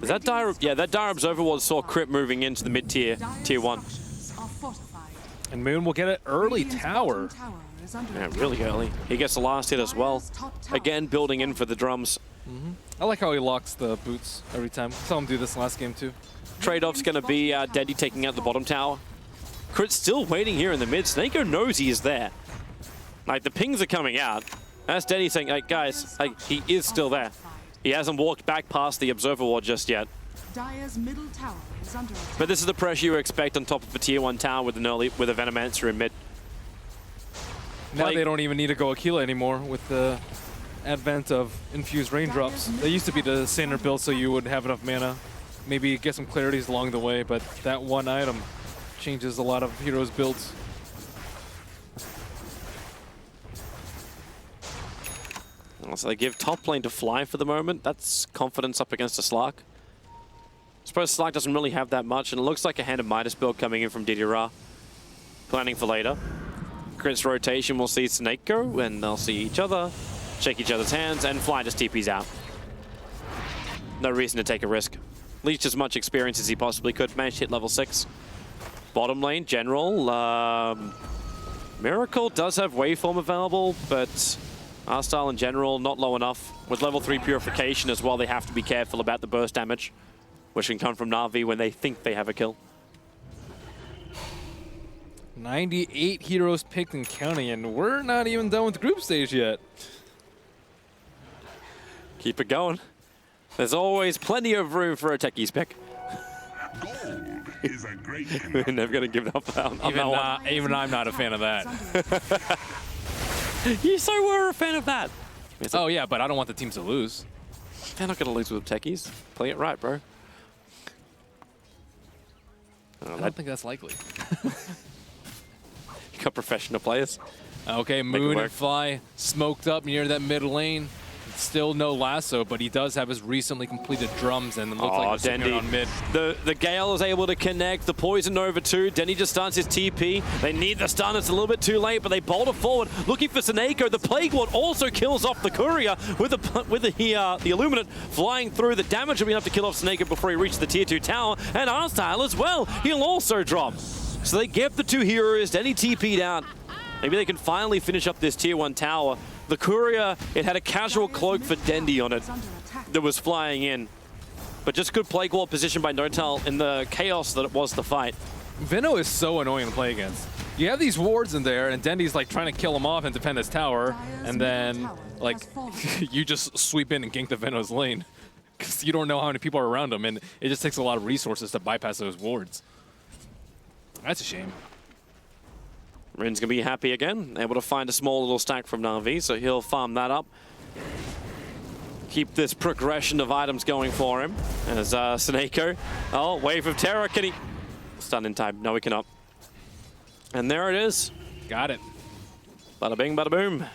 S16: Is that Dire? Yeah, that Dire Observer Ward saw Crypt moving into the mid-tier, tier 1.
S14: And Moon will get an early tower.
S16: Yeah, really early. He gets the last hit as well. Again, building in for the drums.
S14: I like how he locks the boots every time. Saw him do this last game too.
S16: Trade-off's going to be Dendy taking out the bottom tower. Crit's still waiting here in the mid. Snako knows he is there. Like, the pings are coming out. That's Denny saying, like, guys, like, he is still there. He hasn't walked back past the observer ward just yet.
S15: Dire's middle tower is under attack.
S16: But this is the pressure you expect on top of a tier 1 tower with a Venomancer in mid.
S14: Now they don't even need to go Aquila anymore with the advent of infused raindrops. They used to be the standard build so you would have enough mana. Maybe get some clarities along the way, but that one item changes a lot of heroes' builds.
S16: So they give top lane to Fly for the moment. That's confidence up against a Slark. I suppose Slark doesn't really have that much, and it looks like a Hand of Midas build coming in from Didira. Planning for later. Crit's rotation will see Snake go, and they'll see each other, shake each other's hands, and Fly just TP's out. No reason to take a risk. Leached as much experience as he possibly could. Managed to hit level 6. Bottom lane, General. Miracle does have Waveform available, but R-Style in general, not low enough. With level 3 Purification as well, they have to be careful about the burst damage, which can come from Na'Vi when they think they have a kill.
S14: 98 heroes picked and counting, and we're not even done with the group stage yet.
S16: Keep it going. There's always plenty of room for a Techie's pick.
S13: Gold is a great
S16: We're never going to give up on that one.
S14: Even I'm not a fan of that.
S16: You so were a fan of that.
S14: Oh yeah, but I don't want the teams to lose.
S16: They're not going to lose with Techies. Play it right, bro.
S14: I don't think that's likely.
S16: You got professional players.
S14: Okay, Moon and Fly smoked up near that mid lane. Still no lasso, but he does have his recently completed drums, and it looks like he's sitting on mid.
S16: The Gale is able to connect. The Poison Nova too. Denny just stuns his TP. They need the stun. It's a little bit too late, but they boulder forward, looking for Seneko. The Plague Ward also kills off the Courier with the Illuminate flying through. The damage will be enough to kill off Seneko before he reaches the tier 2 tower, and R-Style as well. He'll also drop. So they get the 2 heroes. Denny TP'd out. Maybe they can finally finish up this tier 1 tower. The Courier, it had a casual cloak for Dendy on it that was flying in. But just good Plague Wall position by Notel in the chaos that it was the fight.
S14: Veno is so annoying to play against. You have these wards in there, and Dendy's like trying to kill him off and defend his tower, and then like you just sweep in and gank the Veno's lane because you don't know how many people are around him, and it just takes a lot of resources to bypass those wards. That's a shame.
S16: Rin's going to be happy again, able to find a small little stack from Na'Vi, so he'll farm that up. Keep this progression of items going for him. As Seneko, oh, Wave of Terror, can he? Stun in time, no he cannot. And there it is.
S14: Got it.
S16: Bada bing, bada boom.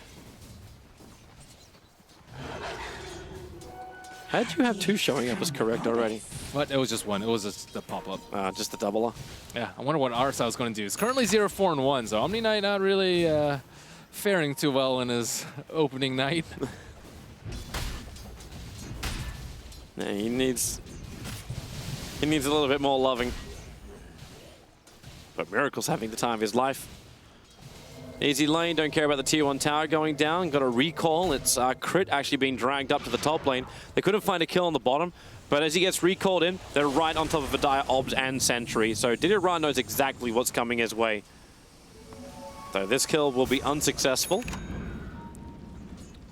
S16: How'd you have 2 showing up as correct already?
S14: What? It was just 1. It was just the pop-up.
S16: Just the doubler?
S14: Yeah, I wonder what R-Style is going to do. It's currently 0-4-1, so Omni Knight not really faring too well in his opening night.
S16: Yeah, he needs a little bit more loving. But Miracle's having the time of his life. Easy lane, don't care about the tier 1 tower going down. Got a recall. It's Crit actually being dragged up to the top lane. They couldn't find a kill on the bottom, but as he gets recalled in, they're right on top of Vidaya, Obs, and Sentry. So Didira knows exactly what's coming his way. So this kill will be unsuccessful.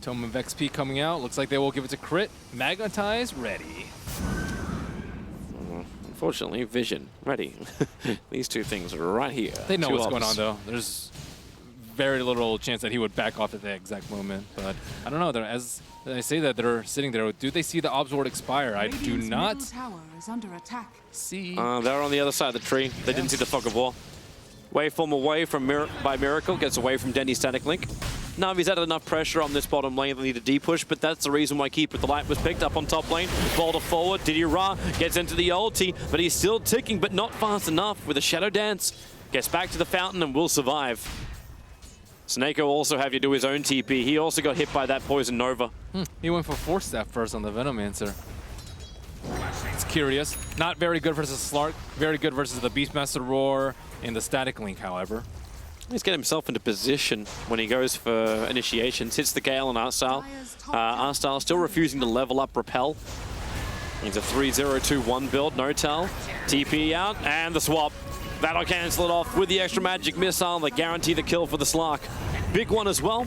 S14: Tome of XP coming out. Looks like they will give it to Crit. Magnetize, ready.
S16: Unfortunately, Vision, ready. These 2 things are right here.
S14: They know what's going on, though. There's very little chance that he would back off at the exact moment. But I don't know. As I say that, they're sitting there. Do they see the Obs Ward expire? I do not see.
S16: They're on the other side of the tree. They didn't see the Fog of War. Waveform away from by Miracle. Gets away from Denny's Static Link. Navi's had enough pressure on this bottom lane. They need a D-push, but that's the reason why Keep with the Light was picked up on top lane. Boulder forward. Didira gets into the ulti, but he's still ticking, but not fast enough with a Shadow Dance. Gets back to the fountain and will survive. Seneko also have you do his own TP. He also got hit by that Poison Nova.
S14: He went for Force Staff first on the Venomancer. It's curious. Not very good versus Slark. Very good versus the Beastmaster Roar and the Static Link, however.
S16: He's getting himself into position when he goes for initiations. Hits the Gale on R-Style. R-Style still refusing to level up Repel. He's a 3-0-2-1 build. Notel. TP out and the swap. That'll cancel it off with the extra magic missile. They guarantee the kill for the Slark. big one as well.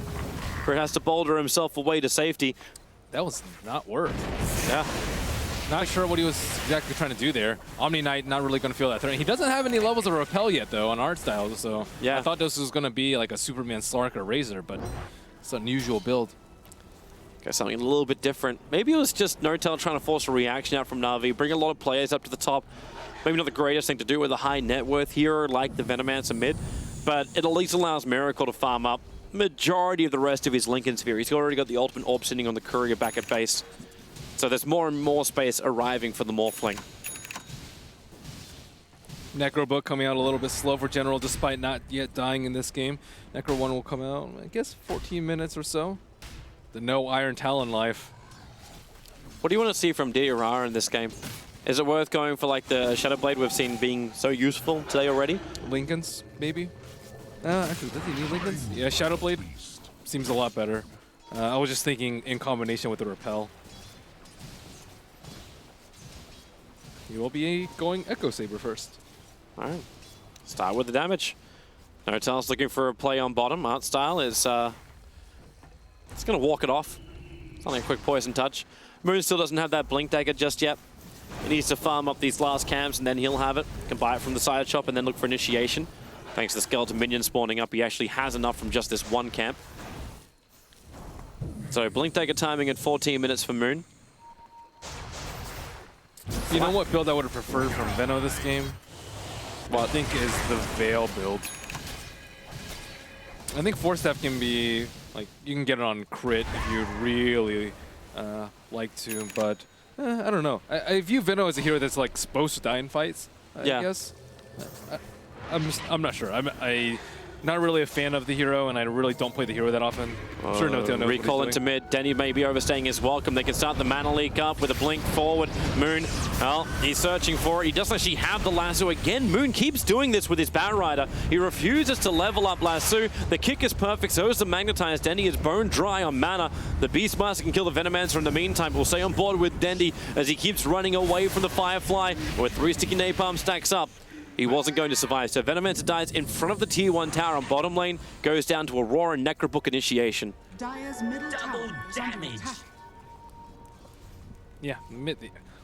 S16: Crit has to boulder himself away to safety.
S14: That was not worth.
S16: Yeah.
S14: Not sure what he was exactly trying to do there. Omni Knight not really going to feel that threat. He doesn't have any levels of repel yet, though, on art style. So
S16: yeah.
S14: I thought this was going to be like a Superman Slark or Razor, but it's an unusual build.
S16: Got something a little bit different. Maybe it was just N0tail trying to force a reaction out from Na'Vi, bring a lot of players up to the top. Maybe not the greatest thing to do with a high net worth hero like the Venomancer mid, but it at least allows Miracle to farm up majority of the rest of his Lincoln Sphere. He's already got the ultimate orb sitting on the courier back at base. So there's more and more space arriving for the Morphling.
S14: Necro Book coming out a little bit slow for General despite not yet dying in this game. Necro 1 will come out, I guess, 14 minutes or so. The no Iron Talon life.
S16: What do you want to see from DRR in this game? Is it worth going for like the Shadow Blade we've seen being so useful today already?
S14: Lincolns, maybe? Actually, does he need Lincolns? Yeah, Shadow Blade seems a lot better. I was just thinking in combination with the Repel. He will be going Echo Saber first.
S16: All right, start with the damage. N0tail's looking for a play on bottom. Art style is it's going to walk it off. It's only a quick poison touch. Moon still doesn't have that blink dagger just yet. He needs to farm up these last camps and then he'll have it. Can buy it from the side shop and then look for initiation. Thanks to the skeleton minion spawning up, he actually has enough from just this one camp. So blink dagger timing at 14 minutes for Moon.
S14: You know what build I would have preferred from Veno this game? What I think is the Veil build. I think Force Staff can be, like, you can get it on crit if you'd really like to, but I don't know. I view Veno as a hero that's like supposed to die in fights, I guess. I'm not sure. I'm not really a fan of the hero, and I really don't play the hero that often. I'm sure N0tail knows
S16: recall
S14: what he's
S16: into
S14: doing.
S16: mid. Denny may be overstaying his welcome. They can start the mana leak up with a blink forward. Moon, well, he's searching for it. He doesn't actually have the lasso again. Moon keeps doing this with his Batrider. He refuses to level up lasso. The kick is perfect, so is the magnetized. Denny is bone dry on mana. The Beastmaster can kill the Venomancer in the meantime. We'll stay on board with Dendy as he keeps running away from the Firefly, where 3 sticky napalm stacks up. He wasn't going to survive, so Venomancer dies in front of the tier 1 tower on bottom lane, goes down to Aurora and Necrobook initiation.
S15: Dire's middle tower is under attack.
S14: Yeah,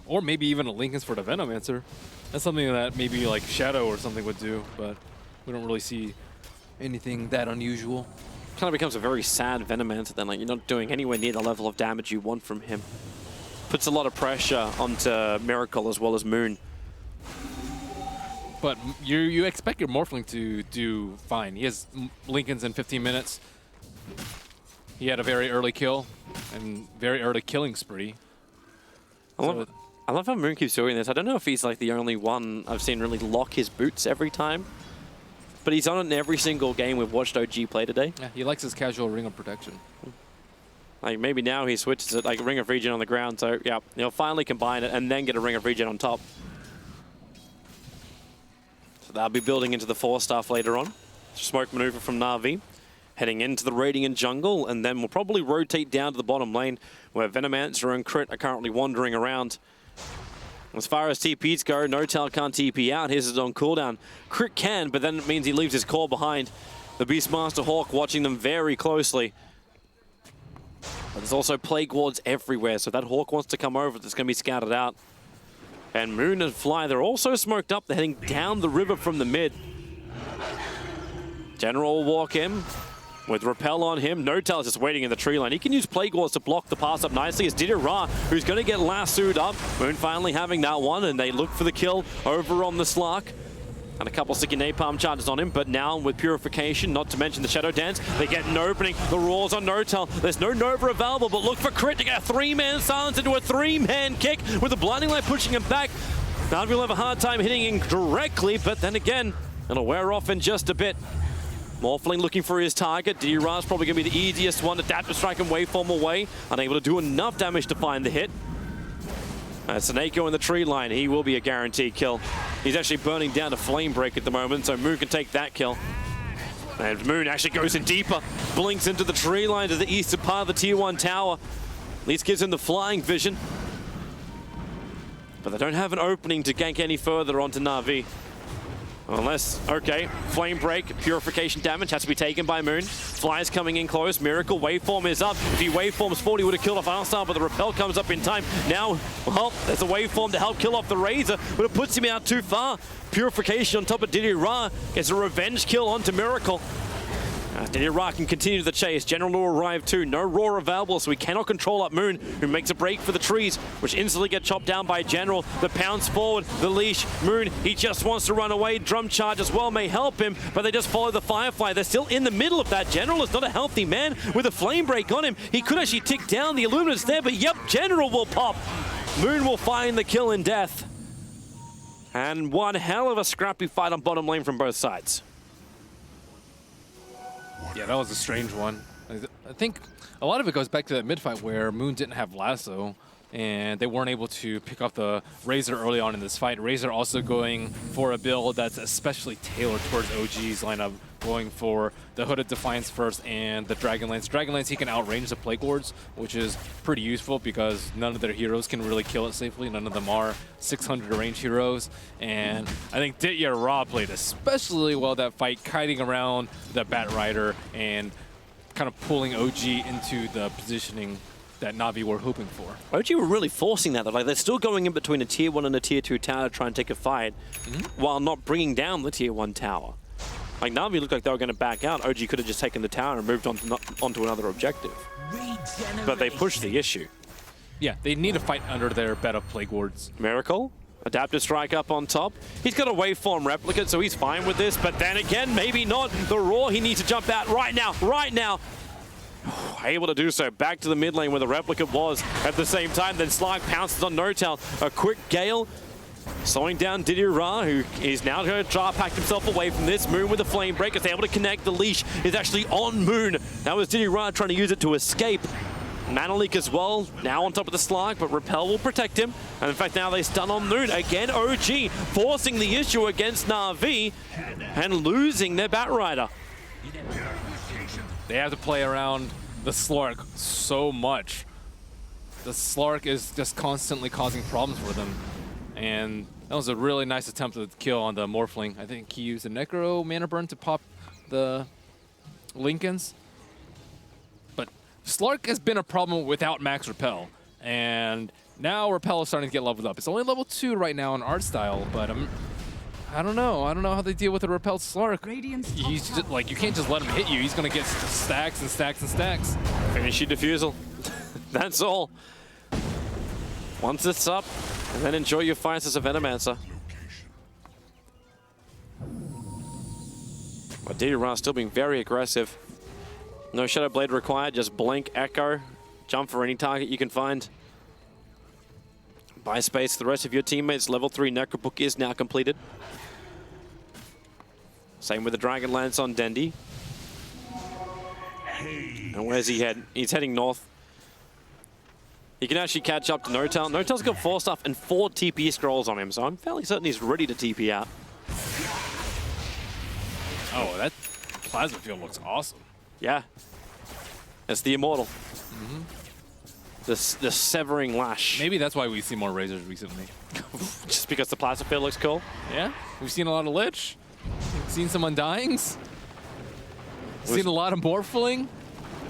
S14: or maybe even a Lincoln's for the Venomancer. That's something that maybe like Shadow or something would do, but we don't really see anything that unusual.
S16: Kind of becomes a very sad Venomancer then, like you're not doing anywhere near the level of damage you want from him. Puts a lot of pressure onto Miracle as well as Moon.
S14: But you expect your Morphling to do fine. He has Lincolns in 15 minutes. He had a very early kill and very early killing spree.
S16: I love how Moon keeps doing this. I don't know if he's like the only one I've seen really lock his boots every time. But he's on it in every single game we've watched OG play today.
S14: Yeah, he likes his casual Ring of Protection.
S16: Like maybe now he switches it like Ring of Regen on the ground. So yeah, he'll finally combine it and then get a Ring of Regen on top. So they'll be building into the 4-staff later on. Smoke maneuver from Na'Vi. Heading into the Radiant jungle, and then we'll probably rotate down to the bottom lane, where Venomancer and Crit are currently wandering around. As far as TPs go, N0tail can't TP out. His is on cooldown. Crit can, but then it means he leaves his core behind. The Beastmaster Hawk watching them very closely. But there's also Plague Wards everywhere, so that Hawk wants to come over. That's going to be scouted out. And Moon and Fly, they're also smoked up. They're heading down the river from the mid. General will walk in. With Repel on him, N0tail is just waiting in the tree line. He can use Plague Wars to block the pass up nicely. It's Ra, who's going to get lassoed up. Moon finally having that one, and they look for the kill over on the Slark. And a couple sticky napalm charges on him, but now with Purification, not to mention the Shadow Dance, they get an opening. The roars on N0tail. There's no Nova available, but look for Crit to get a 3-man silence into a 3-man kick with the Blinding Light pushing him back. Na'Vi will have a hard time hitting him directly, but then again, it'll wear off in just a bit. Morphling looking for his target. Ra's probably going to be the easiest one to Adaptive Strike and Waveform away. Unable to do enough damage to find the hit. Seneko in the tree line. He will be a guaranteed kill. He's actually burning down to Flame Break at the moment, so Moon can take that kill. And Moon actually goes in deeper. Blinks into the tree line to the eastern part of the tier 1 tower. At least gives him the flying vision. But they don't have an opening to gank any further onto Na'Vi. Unless, okay, Flame Break, Purification damage has to be taken by Moon. Fly's coming in close, Miracle, Waveform is up. If he Waveforms 40, would have killed off Armstar, but the Repel comes up in time. Now, well, there's a Waveform to help kill off the Razor, but it puts him out too far. Purification on top of Diddy Ra gets a revenge kill onto Miracle. Diddy Ra can continue the chase. General will arrive too. No Roar available, so we cannot control up Moon, who makes a break for the trees, which instantly get chopped down by General. The pounce forward, the leash. Moon, he just wants to run away. Drum charge as well may help him, but they just follow the Firefly. They're still in the middle of that. General is not a healthy man with a flame break on him. He could actually tick down. The Illuminate's there, but yep, General will pop. Moon will find the kill in death. And one hell of a scrappy fight on bottom lane from both sides.
S14: Yeah, that was a strange one. I think a lot of it goes back to that mid-fight where Moon didn't have Lasso, and they weren't able to pick off the Razor early on in this fight. Razor also going for a build that's especially tailored towards OG's lineup, going for the Hooded Defiance first and the Dragonlance. Dragonlance, he can outrange the Plague Lords, which is pretty useful because none of their heroes can really kill it safely. None of them are 600 range heroes. And I think Diddy Ra played especially well that fight, kiting around the Bat Rider and kind of pulling OG into the positioning that Na'Vi were hoping for.
S16: OG were really forcing that. Like, they're still going in between a tier 1 and a tier 2 tower to try and take a fight while not bringing down the tier 1 tower. Like, Na'Vi looked like they were going to back out. OG could have just taken the tower and moved on onto another objective. But they pushed the issue.
S14: Yeah, they need to fight under their bed of Plague Wards.
S16: Miracle, Adaptive Strike up on top. He's got a Waveform Replicate, so he's fine with this. But then again, maybe not. The Roar, he needs to jump out right now, right now. Able to do so. Back to the mid lane where the Replicate was at the same time. Then Slark pounces on No-Tail. A quick Gale. Slowing down Diddy Ra, who is now going to try to pack himself away from this. Moon with the Flame Break is able to connect. The leash is actually on Moon. That was Diddy Ra trying to use it to escape. Mana Leak as well, now on top of the Slark, but Repel will protect him. And in fact, now they stun on Moon. Again, OG forcing the issue against Na'Vi and losing their Bat Rider.
S14: They have to play around the Slark so much. The Slark is just constantly causing problems for them. And that was a really nice attempt at the kill on the Morphling. I think he used a Necro Mana Burn to pop the Lincolns. But Slark has been a problem without max Repel. And now Repel is starting to get leveled up. It's only level 2 right now in art style, but I don't know. I don't know how they deal with the Repel Slark. He's just, like, you can't just let him hit you. He's going to get stacks and stacks and stacks.
S16: Finish your Diffusal. That's all. Once it's up, and then enjoy your fights as a Venomancer. But Diddy Ra still being very aggressive. No Shadow Blade required, just Blink, Echo, jump for any target you can find. Buy space for the rest of your teammates. Level 3 Necrobook is now completed. Same with the Dragonlance on Dendi. And where's he head? He's heading north. He can actually catch up to No-Tail. No-Tail's got 4 stuff and 4 TP scrolls on him, so I'm fairly certain he's ready to TP out.
S14: Oh, that Plasma Field looks awesome.
S16: Yeah. It's the Immortal. The Severing Lash.
S14: Maybe that's why we see more Razors recently.
S16: Just because the Plasma Field looks cool?
S14: Yeah. We've seen a lot of Lich. We've seen some Undyings. We've seen a lot of Morphling.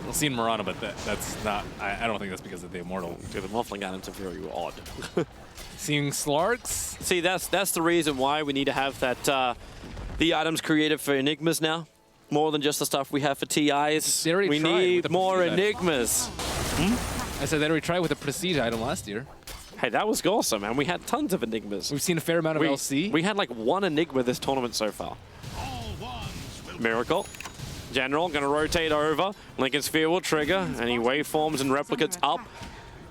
S14: We've seen Mirana, but that's not... I don't think that's because of the Immortal.
S16: Dude, the Morphling items are very odd.
S14: Seeing Slarks?
S16: See, that's the reason why we need to have that the items created for Enigmas now. More than just the stuff we have for TIs. We need more Enigmas.
S14: I said they already tried with the Prestige item last year.
S16: Hey, that was awesome, man. We had tons of Enigmas.
S14: We've seen a fair amount of LC.
S16: We had like 1 Enigma this tournament so far. Miracle. General gonna rotate over. Lincoln Sphere will trigger, and he waveforms and replicates up.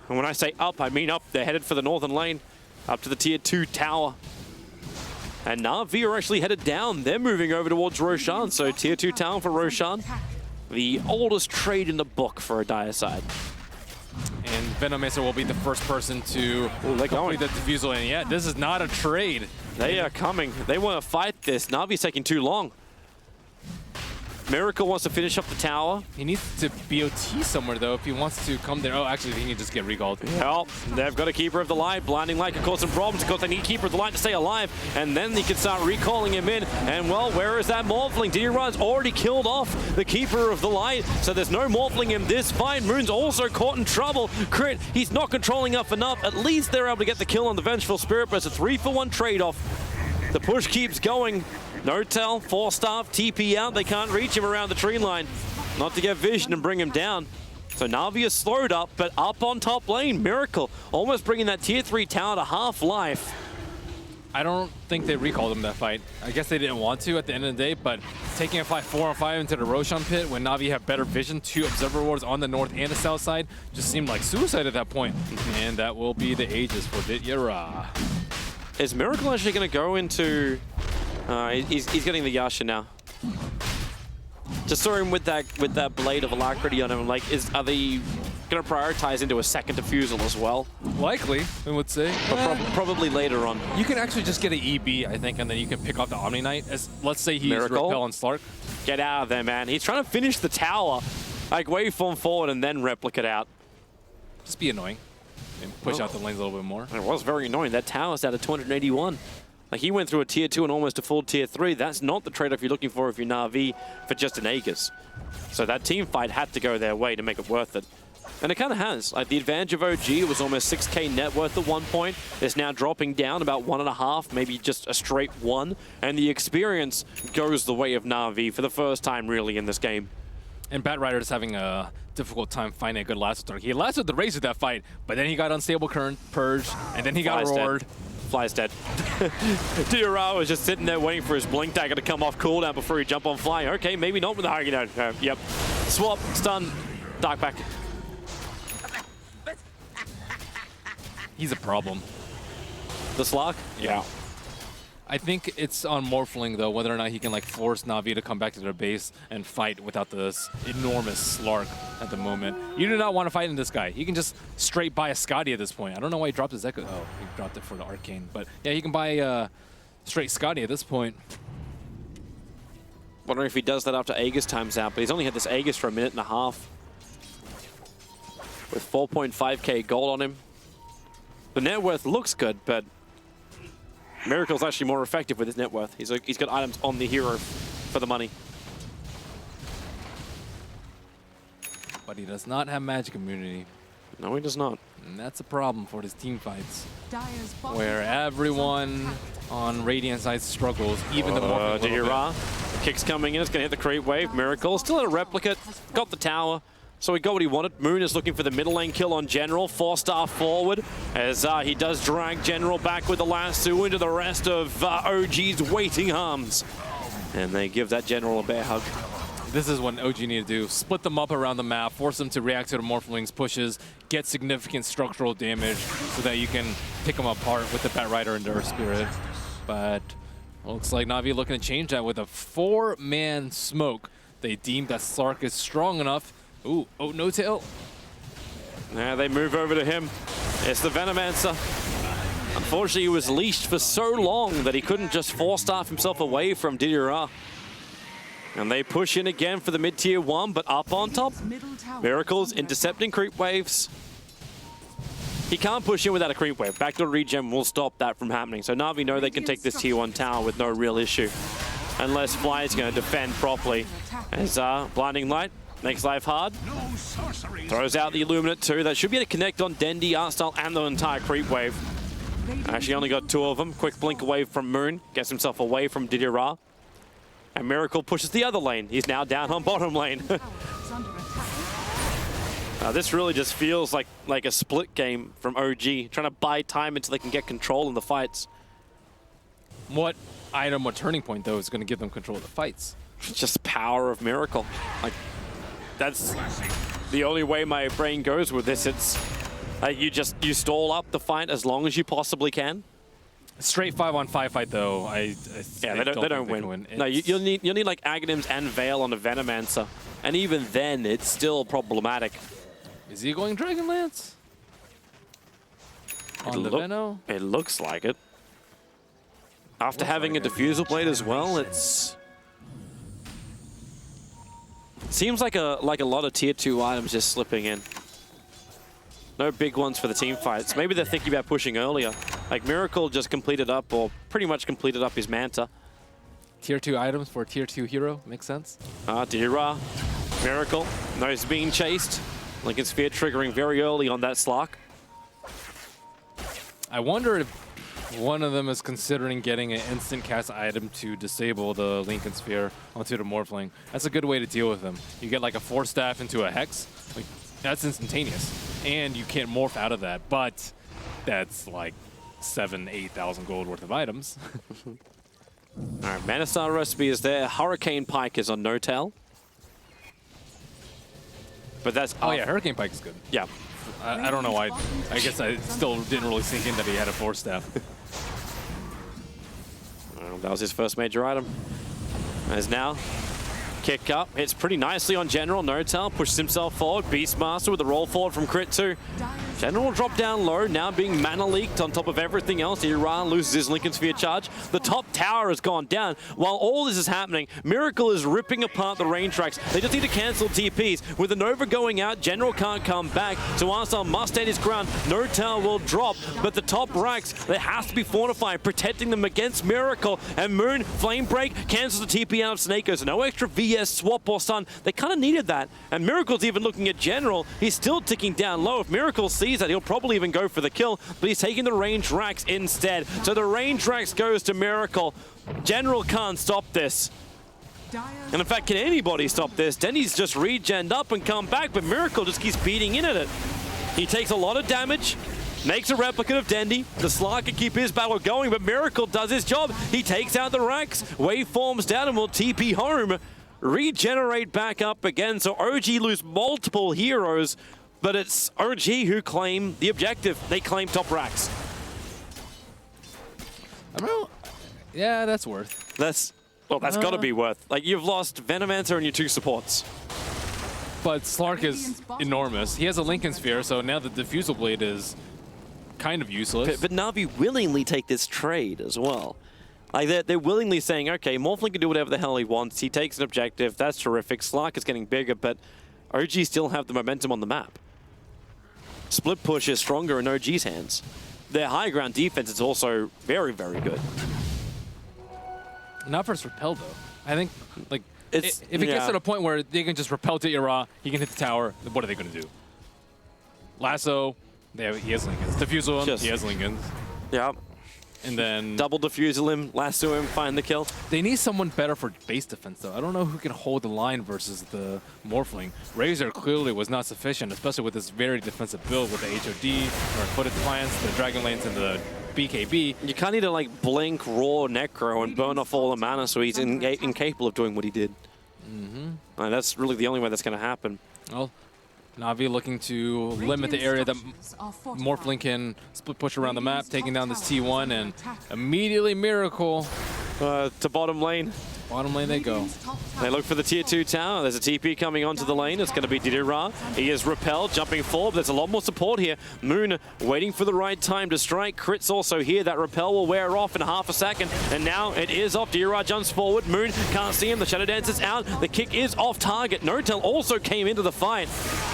S16: And when I say up, I mean up. They're headed for the northern lane, up to the tier 2 tower. And Na'Vi are actually headed down. They're moving over towards Roshan, so tier 2 tower for Roshan. The oldest trade in the book for a Dire side.
S14: And Venomancer will be the first person to complete the Diffusal. And yeah, this is not a trade.
S16: They are coming. They want to fight this. Na'Vi's taking too long. Miracle wants to finish up the tower.
S14: He needs to BOT somewhere, though, if he wants to come there. Oh, actually, he can just get recalled.
S16: Well, they've got a Keeper of the Light. Blinding Light can cause some problems because they need Keeper of the Light to stay alive, and then they can start recalling him in. And, well, where is that Morphling? Didiera's already killed off the Keeper of the Light, so there's no Morphling in this fight. Moon's also caught in trouble. Crit, he's not controlling up enough. At least they're able to get the kill on the Vengeful Spirit, but it's a 3-for-1 trade-off. The push keeps going. No tell, 4-staff, TP out. They can't reach him around the tree line. Not to get vision and bring him down. So Na'Vi is slowed up, but up on top lane, Miracle almost bringing that tier 3 tower to half life.
S14: I don't think they recalled him that fight. I guess they didn't want to at the end of the day, but taking a fight 4-on-5 into the Roshan pit when Na'Vi have better vision, 2 Observer Wards on the north and the south side, just seemed like suicide at that point. And that will be the Aegis for Didiera.
S16: Is Miracle actually going to go into... he's getting the Yasha now. Just saw him with that Blade of Alacrity on him. Like, are they going to prioritize into a second defusal as well?
S14: Likely, I would say.
S16: But probably later on.
S14: You can actually just get an EB, I think, and then you can pick off the Omni Knight. As, let's say he's
S16: Miracle.
S14: Repel and Slark.
S16: Get out of there, man. He's trying to finish the tower. Like, waveform forward and then replicate out.
S14: Just be annoying. And push out the lanes a little bit more.
S16: It was very annoying. That tower's out of 281. Like, he went through a tier 2 and almost a full tier 3. That's not the trade-off you're looking for if you're Na'Vi for just an Aegis. So that team fight had to go their way to make it worth it. And it kind of has. Like, the advantage of OG was almost 6k net worth at one point. It's now dropping down about 1.5, maybe just a straight 1. And the experience goes the way of Na'Vi for the first time, really, in this game.
S14: And Batrider is having a difficult time finding a good lasso target. He lassoed the Razor that fight, but then he got Unstable Current, Purge, and then he got roared.
S16: Fly's dead. Didiera was just sitting there waiting for his Blink Dagger to come off cooldown before he jump on Fly. Okay, maybe not with the Hagi. Yep. Swap, stun, Dark back.
S14: He's a problem.
S16: The Slark?
S14: Yeah. I think it's on Morphling, though, whether or not he can like force Na'Vi to come back to their base and fight without this enormous Slark at the moment. You do not want to fight in this guy. He can just straight buy a Scotty at this point. I don't know why he dropped his Echo. Oh, he dropped it for the Arcane. But yeah, he can buy straight Scotty at this point.
S16: Wondering if he does that after Aegis times out, but he's only had this Aegis for a minute and a half. With 4.5k gold on him. The net worth looks good, but Miracle's actually more effective with his net worth. He's got items on the hero for the money.
S14: But he does not have magic immunity.
S16: No, he does not.
S14: And that's a problem for his team fights. Where everyone on Radiant side struggles, even the more.
S16: Didiera. Kick's coming in, it's going to hit the creep wave. Miracle still at a replicate, got the tower. So he got what he wanted. Moon is looking for the middle lane kill on General. 4-star forward as he does drag General back with the lasso into the rest of OG's waiting arms. And they give that General a bear hug.
S14: This is what OG need to do. Split them up around the map, force them to react to the Morphling's pushes, get significant structural damage so that you can pick them apart with the Batrider and Earth Spirit. But looks like Na'Vi looking to change that with a 4-man smoke. They deemed that Slark is strong enough. Ooh, oh, no tail.
S16: Now they move over to him. It's the Venomancer. Unfortunately, he was leashed for so long that he couldn't just 4-staff himself away from Didiera. And they push in again for the mid-tier 1, but up on top. Miracle's intercepting creep waves. He can't push in without a creep wave. Backdoor regen will stop that from happening. So Na'Vi know they can take this tier 1 tower with no real issue. Unless Fly is going to defend properly. As Blinding Light makes life hard. Throws out the Illuminate too. That should be able to connect on Dendi, Artstyle, and the entire creep wave. Actually only got 2 of them. Quick blink away from Moon. Gets himself away from Didiera. And Miracle pushes the other lane. He's now down on bottom lane. This really just feels like a split game from OG. Trying to buy time until they can get control in the fights.
S14: What item or turning point, though, is going to give them control of the fights?
S16: It's just power of Miracle. Like, that's the only way my brain goes with this. It's you stall up the fight as long as you possibly can.
S14: Straight 5-on-5 fight though,
S16: they don't win. No, you'll need like Aghanims and Veil on a Venomancer, and even then it's still problematic.
S14: Is he going Dragonlance? On the Veno?
S16: It looks like it. After having a Diffusal Blade as well, it's Seems like a lot of tier 2 items just slipping in. No big ones for the team fights. Maybe they're thinking about pushing earlier. Like Miracle just completed up, or pretty much completed up his Manta.
S14: Tier 2 items for tier 2 hero, makes sense.
S16: Dira, Miracle, knows being chased. Lincoln Sphere triggering very early on that Slark.
S14: I wonder if one of them is considering getting an instant cast item to disable the Lincoln Sphere onto the Morphling. That's a good way to deal with them. You get like a Force Staff into a Hex, like that's instantaneous. And you can't morph out of that, but that's like 7,000-8,000 gold worth of items.
S16: All right, Manastar recipe is there. Hurricane Pike is on No-Tail. But that's...
S14: Oh yeah, Hurricane Pike is good.
S16: Yeah.
S14: I don't know why. I guess I still didn't really sink in that he had a Force Staff.
S16: Well, that was his first major item. As now, kick up, hits pretty nicely on General. No-Tail pushes himself forward. Beastmaster with a roll forward from Crit 2. General drop down low, now being mana leaked on top of everything else. Iran loses his Lincoln Sphere charge. The top tower has gone down. While all this is happening, Miracle is ripping apart the range tracks. They just need to cancel TPs. With the Nova going out, General can't come back. So Arslan must stand his ground. No-Tail will drop, but the top racks, they have to be fortified, protecting them against Miracle. And Moon, Flame Break, cancels the TP out of Snako. So no extra VS swap or stun. They kind of needed that. And Miracle's even looking at General. He's still ticking down low. If Miracle sees that, he'll probably even go for the kill, but he's taking the range racks instead. So the range racks goes to Miracle. General can't stop this. And in fact, can anybody stop this? Denny's just regened up and come back, but Miracle just keeps beating in at it. He takes a lot of damage, makes a replicate of Dendy. The Slark can keep his battle going, but Miracle does his job. He takes out the racks, waveforms down, and will TP home. Regenerate back up again, so OG lose multiple heroes, but it's OG who claim the objective. They claim top racks.
S14: Yeah, that's worth.
S16: That's got to be worth. Like, you've lost Venomancer and your 2 supports.
S14: But Slark is enormous. He has a Lincoln Sphere, so now the Diffusal Blade is kind of useless.
S16: But Na'Vi willingly take this trade as well. Like, they're willingly saying, okay, Morphling can do whatever the hell he wants. He takes an objective. That's terrific. Slark is getting bigger, but OG still have the momentum on the map. Split push is stronger in OG's hands. Their high ground defense is also very, very good.
S14: Not versus Repel, though. I think, like, if it gets to the point where they can just repel to Ira, he can hit the tower, what are they going to do? Lasso, he has Lincolns. Diffusal him, he has Lincolns.
S16: Yeah.
S14: And then...
S16: double diffusal him, lasso him, find the kill.
S14: They need someone better for base defense, though. I don't know who can hold the line versus the Morphling. Razor clearly was not sufficient, especially with this very defensive build with the HOD, or Footed Defiance, the Dragon Lanes, and the BKB.
S16: You kind of need to, like, blink raw Necro and burn off all the mana so he's incapable of doing what he did. And that's really the only way that's going to happen.
S14: Well, Na'Vi looking to limit the area that Morphling can split push around the map, taking down this T1, and immediately Miracle.
S16: To bottom lane.
S14: Bottom lane they go.
S16: They look for the tier 2 tower. There's a TP coming onto the lane. It's going to be Didira. He is repelled, jumping forward. There's a lot more support here. Moon waiting for the right time to strike. Crit's also here. That repel will wear off in half a second. And now it is off. Didira jumps forward. Moon can't see him. The Shadow Dance is out. The kick is off target. No-Tail also came into the fight.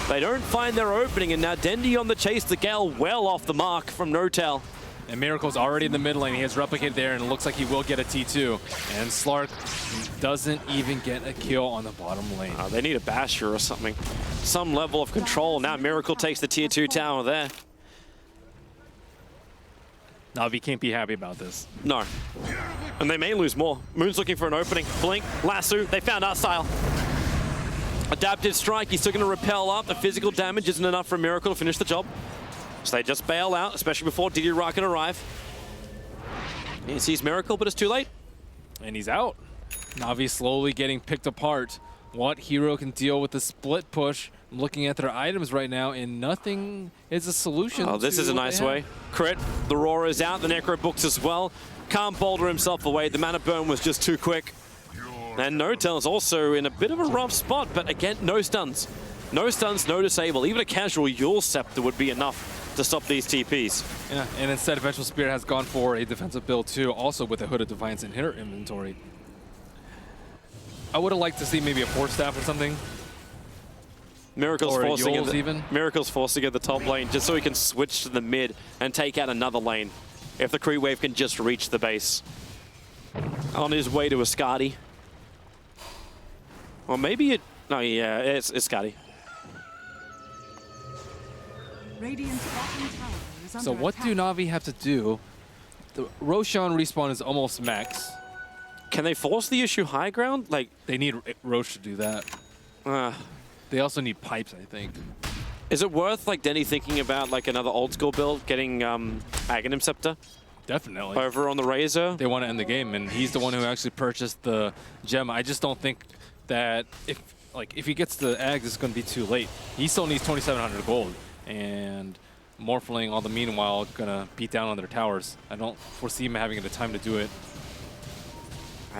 S16: They don't find their opening. And now Dendy on the chase. The Gale well off the mark from No-Tail.
S14: And Miracle's already in the mid lane. He has Replicate there, and it looks like he will get a T2. And Slark doesn't even get a kill on the bottom lane.
S16: They need a Basher or something. Some level of control. Now Miracle takes the tier 2 tower there.
S14: Na'Vi can't be happy about this.
S16: No. And they may lose more. Moon's looking for an opening. Blink, lasso, they found our style. Adaptive strike, he's still going to repel up. The physical damage isn't enough for a Miracle to finish the job. So they just bail out, especially before Didira can arrive. He sees Miracle, but it's too late.
S14: And he's out. Na'Vi slowly getting picked apart. What hero can deal with the split push? I'm looking at their items right now, and nothing is a solution.
S16: Oh, this is a nice way. Crit, the Roar is out, the Necro books as well. Can't boulder himself away. The mana burn was just too quick. And No-Tail is also in a bit of a rough spot, but again, no stuns. No stuns, no disable. Even a casual Yule Scepter would be enough to stop these TPs.
S14: Yeah, and instead Vengeful Spirit has gone for a defensive build too, also with a Hooded Defiance in her inventory. I would have liked to see maybe a Force Staff or something
S16: Miracle's
S14: Or
S16: forcing
S14: Yols
S16: it.
S14: even.
S16: Miracle's forcing at the top lane just so he can switch to the mid and take out another lane. If the creep wave can just reach the base. On his way to a Skadi. Or maybe it... No, yeah, it's Skadi.
S15: Radiant's bottom tower is under
S14: So what
S15: attack.
S14: do Na'Vi have to do? The Roshan respawn is almost max.
S16: Can they force the issue high ground? Like
S14: they need Roche to do that. They also need pipes, I think.
S16: Is it worth like Denny thinking about like another old school build, getting Aghanim Scepter?
S14: Definitely.
S16: Over on the Razor?
S14: They want to end the game, and he's the one who actually purchased the gem. I just don't think that if he gets the Ags, it's going to be too late. He still needs 2,700 gold, and Morphling all the meanwhile gonna beat down on their towers. I don't foresee him having the time to do it.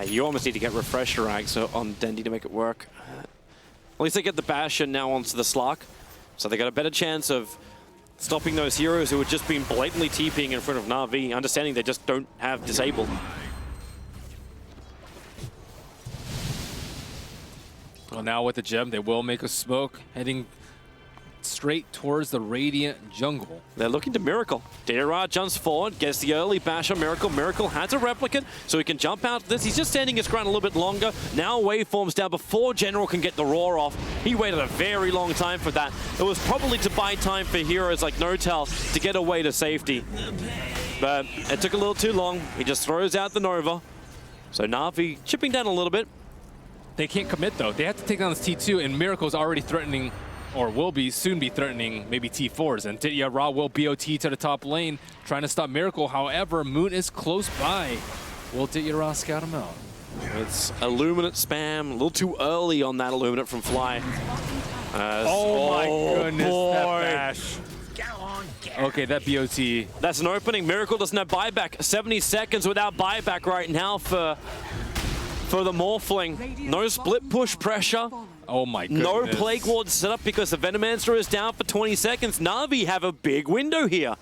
S16: You almost need to get Refresher Ags on Dendy to make it work. At least they get the Bastion now onto the Slark, so they got a better chance of stopping those heroes who had just been blatantly TPing in front of Na'Vi, understanding they just don't have Disable.
S14: Well, now with the gem, they will make a smoke, heading straight towards the Radiant jungle.
S16: They're looking to Miracle. Dira jumps forward, gets the early bash on Miracle. Miracle has a replicant, so he can jump out this. He's just standing his ground a little bit longer. Now waveforms down before General can get the roar off. He waited a very long time for that. It was probably to buy time for heroes like Notel to get away to safety. But it took a little too long. He just throws out the Nova. So Na'Vi chipping down a little bit.
S14: They can't commit, though. They have to take down this T2, and Miracle's already threatening, or will be soon be threatening, maybe T4s. And Ditya Ra will BOT to the top lane, trying to stop Miracle. However, Moon is close by. Will Ditya Ra scout him out?
S16: It's Illuminate spam. A little too early on that Illuminate from Fly.
S14: Oh my goodness,
S16: boy.
S14: that bash. Okay, that BOT.
S16: That's an opening. Miracle doesn't have buyback. 70 seconds without buyback right now for the Morphling. No split push pressure.
S14: Oh my goodness.
S16: No Plague Ward set up because the Venomancer is down for 20 seconds. Na'Vi have a big window here.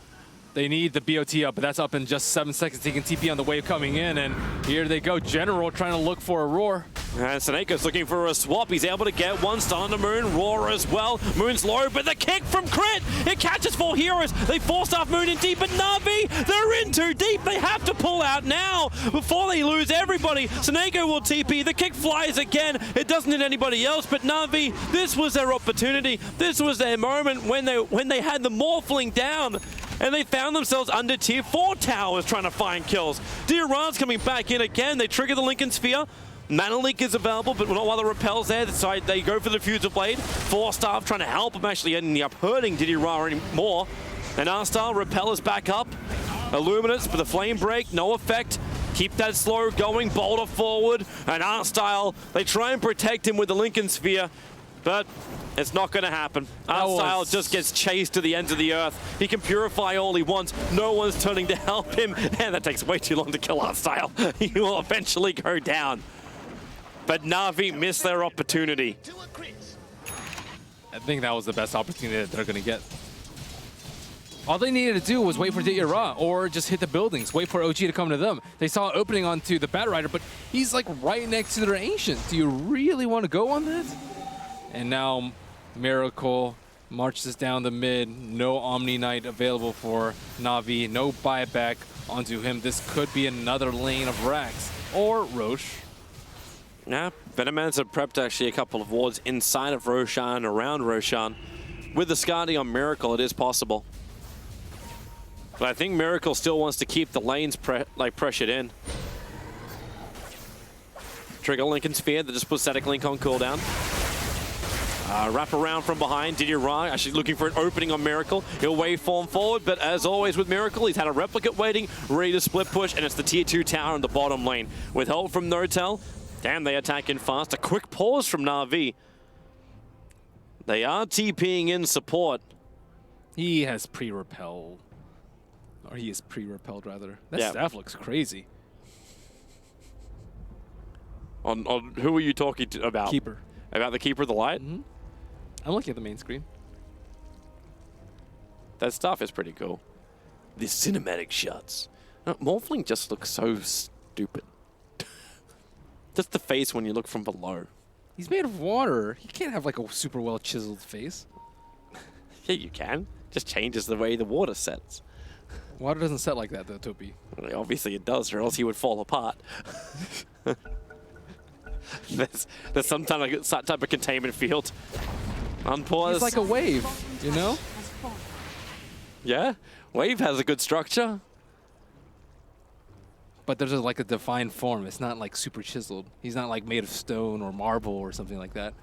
S14: They need the BOT up, but that's up in just 7 seconds. He can TP on the wave coming in, and here they go. General trying to look for a roar.
S16: And Seneca's looking for a swap. He's able to get one stun on the Moon. Roar as well. Moon's low, but the kick from Crit! It catches 4 heroes. They forced off Moon in deep, but Na'Vi, they're in too deep. They have to pull out now before they lose everybody. Seneca will TP. The kick flies again. It doesn't hit anybody else, but Na'Vi, this was their opportunity. This was their moment when they had the Morphling down. And they found themselves under tier 4 towers trying to find kills. Dira's coming back in again. They trigger the Lincoln Sphere. Mana Leak is available, but no other repels there. So they go for the Fuser Blade. 4 staff trying to help him, actually ending up hurting Dira anymore. And R-Star Repel is back up. Illuminates, but the Flame Break, no effect. Keep that slow going, Boulder forward. And R-Style, they try and protect him with the Lincoln Sphere, but it's not going to happen. R-Style just gets chased to the ends of the earth. He can purify all he wants. No one's turning to help him. And that takes way too long to kill R-Style. He will eventually go down. But Na'Vi missed their opportunity.
S14: I think that was the best opportunity that they're going to get. All they needed to do was wait for Ditya Ra or just hit the buildings, wait for OG to come to them. They saw an opening onto the Bat Rider, but he's like right next to their Ancient. Do you really want to go on that? And now Miracle marches down the mid. No Omni Knight available for Na'Vi. No buyback onto him. This could be another lane of Rax or Roche.
S16: Yeah, Venomancer prepped actually a couple of wards inside of Roshan, around Roshan. With the Skadi on Miracle, it is possible. But I think Miracle still wants to keep the lanes pressured in. Trigger Lincoln Sphere that just puts Static Link on cooldown. Wrap around from behind. Ditya Ra actually looking for an opening on Miracle. He'll waveform forward, but as always with Miracle, he's had a replicate waiting, ready to split push, and it's the tier 2 tower in the bottom lane. With help from Notel. Damn, they attack in fast. A quick pause from Na'Vi. They are TPing in support.
S14: He has pre-repel. Or he is pre-repelled, rather. That staff looks crazy.
S16: On who are you talking about?
S14: Keeper.
S16: About the Keeper of the Light?
S14: Mm-hmm. I'm looking at the main screen.
S16: That stuff is pretty cool. The cinematic shots. Morphling just looks so stupid. Just the face when you look from below.
S14: He's made of water. He can't have like a super well chiseled face.
S16: Yeah, you can. Just changes the way the water sets.
S14: Water doesn't set like that, though, Topi.
S16: Well, obviously it does, or else he would fall apart. there's some type of containment field. Unpause.
S14: It's like a wave, you know?
S16: Yeah, wave has a good structure.
S14: But there's like a defined form. It's not like super chiseled. He's not like made of stone or marble or something like that.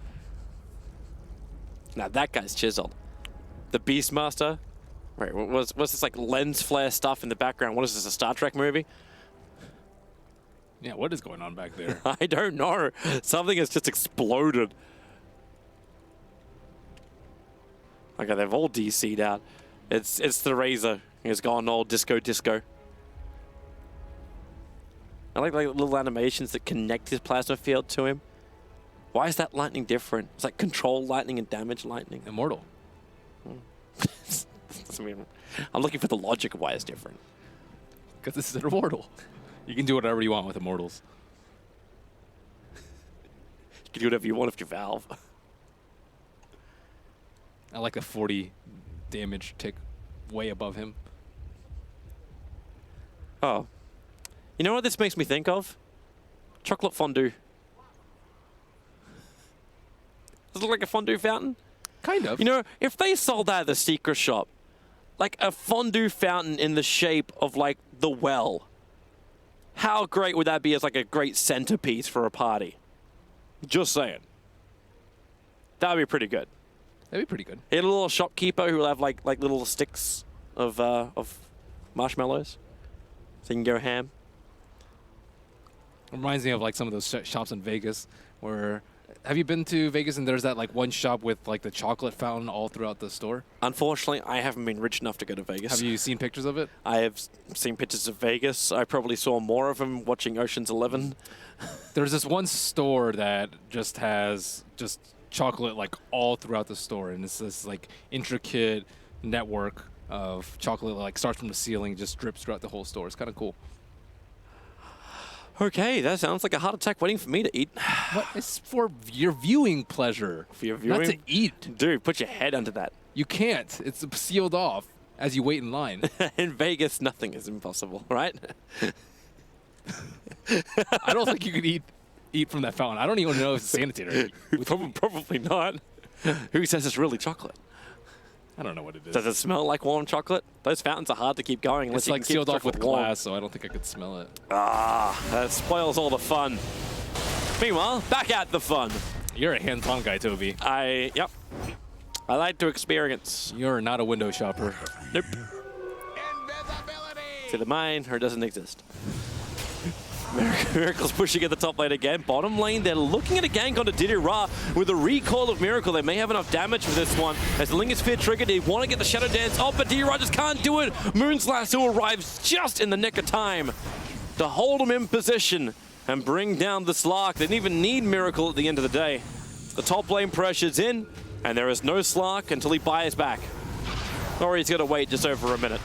S16: Now that guy's chiseled. The Beastmaster. Wait, what's this like lens flare stuff in the background? What is this, a Star Trek movie?
S14: Yeah, what is going on back there?
S16: I don't know. Something has just exploded. Okay, they've all DC'd out. It's the Razor. He's gone all disco. I like little animations that connect his plasma field to him. Why is that lightning different? It's like control lightning and damage lightning.
S14: Immortal.
S16: I'm looking for the logic of why it's different.
S14: Because this is an immortal. You can do whatever you want with immortals.
S16: You can do whatever you want if you're Valve.
S14: I like a 40 damage tick way above him.
S16: Oh. You know what this makes me think of? Chocolate fondue. Does it look like a fondue fountain?
S14: Kind of.
S16: You know, if they sold that at the secret shop, like a fondue fountain in the shape of like the well, how great would that be as like a great centerpiece for a party? Just saying. That would be pretty good.
S14: That'd be pretty good.
S16: Get a little shopkeeper who will have like little sticks of marshmallows, so you can go ham.
S14: It reminds me of like some of those shops in Vegas where, have you been to Vegas and there's that like one shop with like the chocolate fountain all throughout the store?
S16: Unfortunately, I haven't been rich enough to go to Vegas.
S14: Have you seen pictures of it?
S16: I have seen pictures of Vegas. I probably saw more of them watching Ocean's 11.
S14: There's this one store that just has just chocolate like all throughout the store, and it's this like intricate network of chocolate like starts from the ceiling, just drips throughout the whole store. It's kind of cool.
S16: Okay, that sounds like a heart attack waiting for me to eat.
S14: What? It's for your viewing pleasure.
S16: For your viewing?
S14: Not to eat.
S16: Dude, put your head under that.
S14: You can't. It's sealed off as you wait in line.
S16: In Vegas, nothing is impossible, right?
S14: I don't think you could eat from that fountain. I don't even know if it's sanitary.
S16: Probably not. Who says it's really chocolate?
S14: I don't know what it is.
S16: Does it smell like warm chocolate? Those fountains are hard to keep going unless
S14: It's
S16: you
S14: like
S16: can keep
S14: sealed off with
S16: chocolate warm.
S14: glass, so I don't think I could smell it.
S16: Ah, that spoils all the fun. Meanwhile, back at the fun.
S14: You're a hands-on guy, Toby.
S16: Yep. I like to experience.
S14: You're not a window shopper.
S16: Nope. To the mine, or doesn't exist. Miracle's pushing at the top lane again. Bottom lane, they're looking at a gank onto Diddy Ra with a recall of Miracle. They may have enough damage for this one. As the Lingus Sphere triggered, they want to get the Shadow Dance off, but Diddy Ra just can't do it. Moonslash who arrives just in the nick of time to hold him in position and bring down the Slark. They didn't even need Miracle at the end of the day. The top lane pressure's in, and there is no Slark until he buys back. Or he's got to wait just over a minute.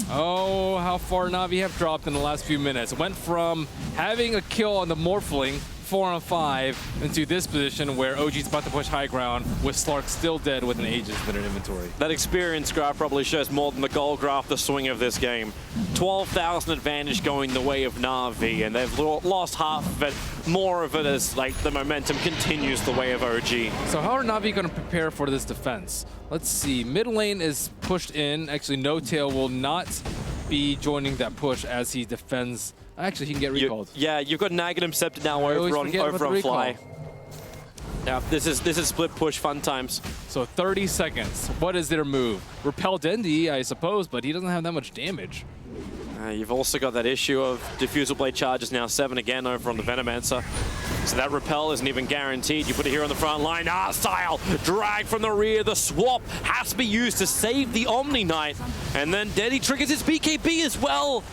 S14: Oh, how far Na'Vi have dropped in the last few minutes. It went from having a kill on the Morphling, 4-on-5, into this position where OG's about to push high ground with Slark still dead with an Aegis in their inventory.
S16: That experience graph probably shows more than the goal graph the swing of this game. 12,000 advantage going the way of Na'Vi, and they've lost half of it. More of it as like the momentum continues the way of OG.
S14: So how are Na'Vi going to prepare for this defense? Let's see. Mid lane is pushed in. Actually, No Tail will not be joining that push as he defends. Actually, he can get recalled.
S16: You've got Naganim Scepter now over on Fly. Yeah, this is split push fun times.
S14: So 30 seconds. What is their move? Repel Dendi, I suppose, but he doesn't have that much damage.
S16: You've also got that issue of Diffusal Blade charges now 7 again over on the Venomancer. So that repel isn't even guaranteed. You put it here on the front line. Style drag from the rear. The swap has to be used to save the Omni Knight. And then Deddy triggers his BKB as well.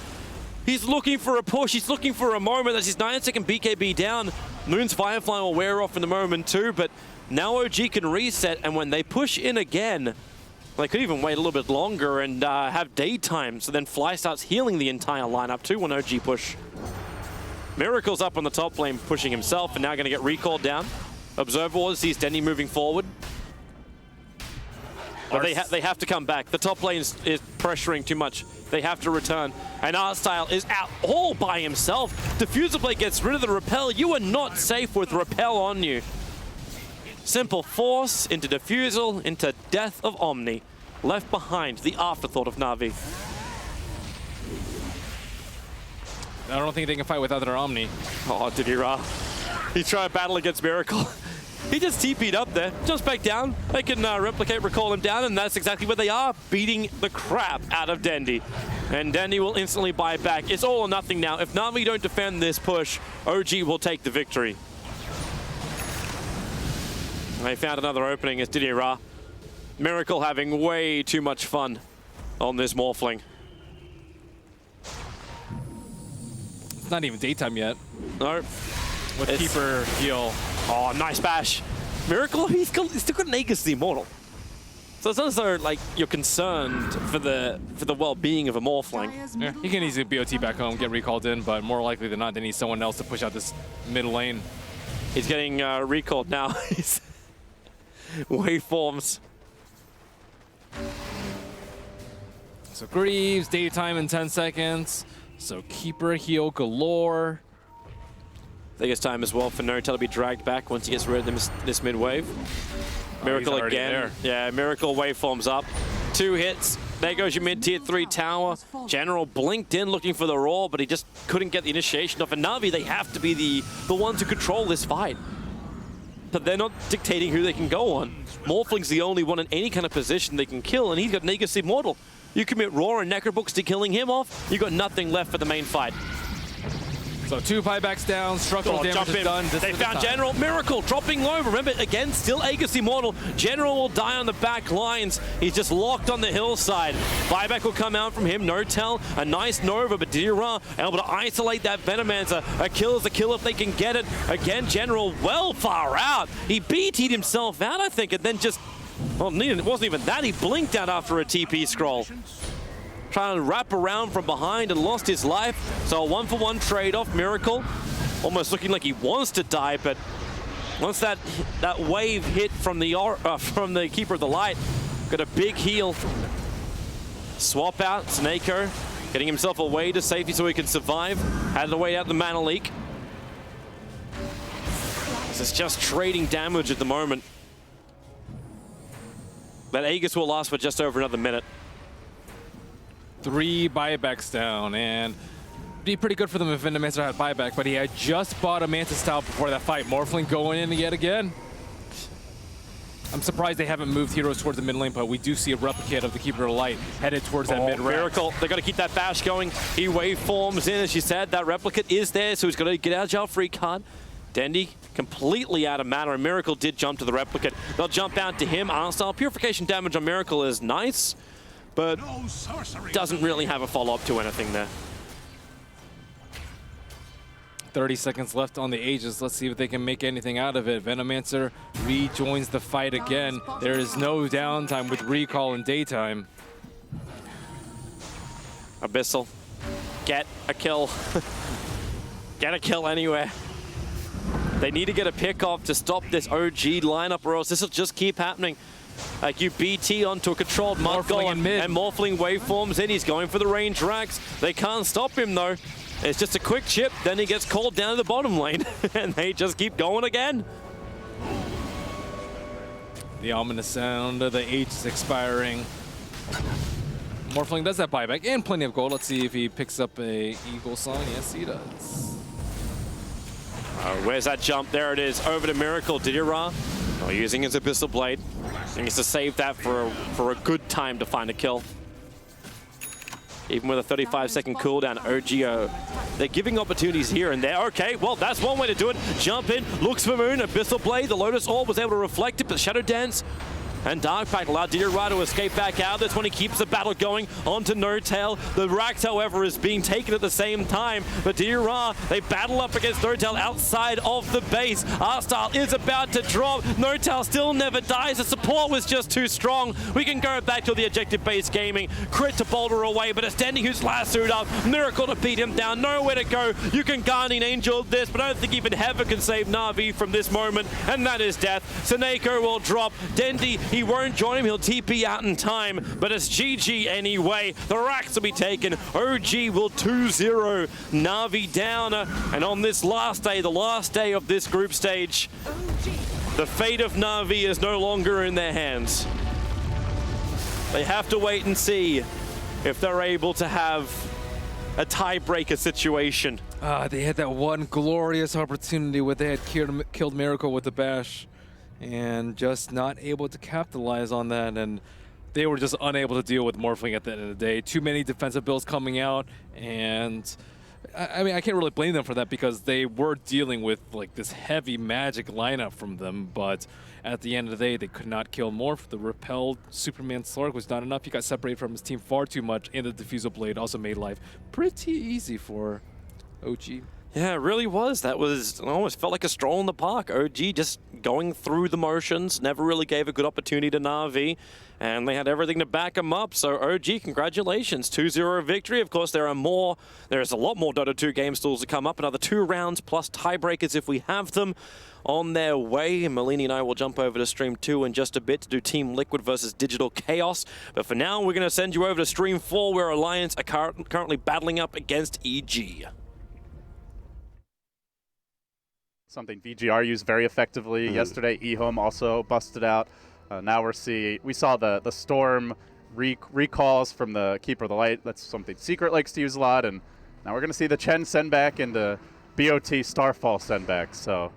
S16: He's looking for a push. He's looking for a moment. That's his 9-second BKB down. Moon's Firefly will wear off in the moment too, but now OG can reset, and when they push in again, they could even wait a little bit longer and have daytime, so then Fly starts healing the entire lineup too when OG push. Miracle's up on the top lane pushing himself and now going to get recalled down. Observer Wars sees Denny moving forward. But they have to come back. The top lane is pressuring too much. They have to return. And Artstyle is out all by himself. Diffuser Blade gets rid of the repel. You are not safe with repel on you. Simple force into Diffusal, into Death of Omni. Left behind, the afterthought of Na'Vi.
S14: I don't think they can fight without their Omni.
S16: Oh, Didira. He's trying to battle against Miracle. He just TP'd up there, just back down. They can replicate, recall him down, and that's exactly where they are, beating the crap out of Dendi. And Dendi will instantly buy back. It's all or nothing now. If Na'Vi don't defend this push, OG will take the victory. They found another opening as Didira. Miracle having way too much fun on this Morphling.
S14: It's not even daytime yet.
S16: No.
S14: With Keeper heal.
S16: Oh, nice bash. Miracle, he's still got an Aegis the Immortal. So it's not as though like you're concerned for the well-being of a Morphling.
S14: Yeah, he can easily BOT back home, get recalled in, but more likely than not, they need someone else to push out this middle lane.
S16: He's getting recalled now. He's waveforms.
S14: So Greaves, daytime in 10 seconds. So Keeper heal galore.
S16: I think it's time as well for Notel to be dragged back once he gets rid of this mid wave. Miracle again.
S14: There.
S16: Yeah, Miracle waveforms up. 2 hits. There goes your mid-tier 3 tower. General blinked in looking for the roar, but he just couldn't get the initiation off. And Na'Vi, they have to be the ones who control this fight. But they're not dictating who they can go on. Morphling's the only one in any kind of position they can kill, and he's got Negus Immortal. You commit Roar and Necrobooks to killing him off, you got nothing left for the main fight.
S14: So 2 buybacks down, structural damage is done.
S16: They found General. Miracle dropping low. Remember, again, still Aegis Immortal. General will die on the back lines. He's just locked on the hillside. Buyback will come out from him. Notel, a nice Nova, but Dira able to isolate that Venomancer. A kill is a kill if they can get it. Again, General well far out. He BT'd himself out, I think, and then just, well, it wasn't even that. He blinked out after a TP scroll. Trying to wrap around from behind and lost his life. So a 1-for-1 trade-off. Miracle almost looking like he wants to die, but once that wave hit from the Keeper of the Light, got a big heal. Swap out, Snako getting himself away to safety so he can survive. Had to wait out the mana leak. This is just trading damage at the moment. That Aegis will last for just over another minute.
S14: 3 buybacks down, and be pretty good for them if Venomancer had buyback, but he had just bought a Mantis Towel before that fight. Morphling going in yet again. I'm surprised they haven't moved heroes towards the mid lane, but we do see a replicate of the Keeper of Light headed towards that mid range.
S16: Miracle, they got to keep that bash going. He waveforms in, as you said. That replicate is there, so he's got to get out of jail free card. Dendi completely out of mana, and Miracle did jump to the replicate. They'll jump out to him. Artstyle purification damage on Miracle is nice, but doesn't really have a follow-up to anything there.
S14: 30 seconds left on the Aegis. Let's see if they can make anything out of it. Venomancer rejoins the fight again. There is no downtime with recall in daytime.
S16: Abyssal, get a kill. Get a kill anywhere. They need to get a pick off to stop this OG lineup, or else this will just keep happening. Like you BT onto a controlled mud goal and Morphling waveforms in. He's going for the range racks. They can't stop him though. It's just a quick chip, then he gets called down to the bottom lane and they just keep going again.
S14: The ominous sound of the Aegis expiring. Morphling does that buyback and plenty of gold. Let's see if he picks up a Eagle Song. Yes, he does.
S16: Where's that jump? There it is. Over to Miracle. Didira using his Abyssal Blade. He needs to save that for a good time to find a kill. Even with a 35-second cooldown, OGO, they're giving opportunities here and there. Okay, well, that's one way to do it. Jump in, looks for Moon, Abyssal Blade. The Lotus Orb was able to reflect it, but Shadow Dance And Darkpack allowed Dira to escape back out. This one he keeps the battle going onto No-Tail. The Rax, however, is being taken at the same time. But Dira, they battle up against No-Tail outside of the base. Arstyle is about to drop. No-Tail still never dies. The support was just too strong. We can go back to the objective-based gaming. Crit to boulder away, but it's Dendy who's lassoed up. Miracle to beat him down. Nowhere to go. You can Guardian Angel this, but I don't think even Heaven can save Na'Vi from this moment, and that is death. Seneko will drop. Dendy, he won't join him. He'll TP out in time, but it's GG anyway. The racks will be taken. OG will 2-0 Na'Vi down. And on this last day, the last day of this group stage, the fate of Na'Vi is no longer in their hands. They have to wait and see if they're able to have a tiebreaker situation.
S14: They had that one glorious opportunity where they had killed Miracle with the bash and just not able to capitalize on that, and they were just unable to deal with Morphling at the end of the day. Too many defensive builds coming out, and I mean, I can't really blame them for that because they were dealing with like this heavy magic lineup from them, but at the end of the day, they could not kill Morph. The repelled Superman Slurk was not enough. He got separated from his team far too much, and the Diffusal Blade also made life pretty easy for OG.
S16: Yeah, it really was. That was, it almost felt like a stroll in the park. OG just going through the motions, never really gave a good opportunity to Na'Vi, and they had everything to back them up. So OG, congratulations, 2-0 victory. Of course, there's a lot more Dota 2 game stalls to come up, another 2 rounds plus tiebreakers if we have them on their way. Malini and I will jump over to Stream 2 in just a bit to do Team Liquid versus Digital Chaos. But for now, we're going to send you over to Stream 4 where Alliance are currently battling up against EG.
S21: Something VGR used very effectively yesterday. eHome also busted out. Now we saw the Storm recalls from the Keeper of the Light. That's something Secret likes to use a lot. And now we're going to see the Chen send back and the BOT Starfall send back. So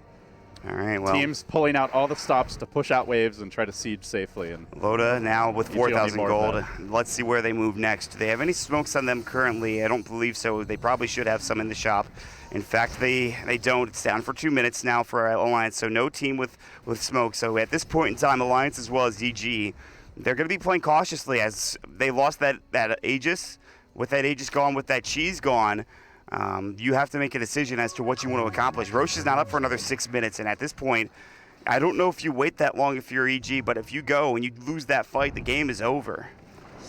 S20: all right, well,
S21: teams pulling out all the stops to push out waves and try to siege safely. And
S20: Loda now with 4,000 gold. Let's see where they move next. Do they have any smokes on them currently? I don't believe so. They probably should have some in the shop. In fact, they don't. It's down for 2 minutes now for Alliance, so no team with smoke. So at this point in time, Alliance as well as EG, they're going to be playing cautiously as they lost that Aegis. With that Aegis gone, with that Cheese gone, you have to make a decision as to what you want to accomplish. Roche is not up for another 6 minutes, and at this point, I don't know if you wait that long if you're EG, but if you go and you lose that fight, the game is over.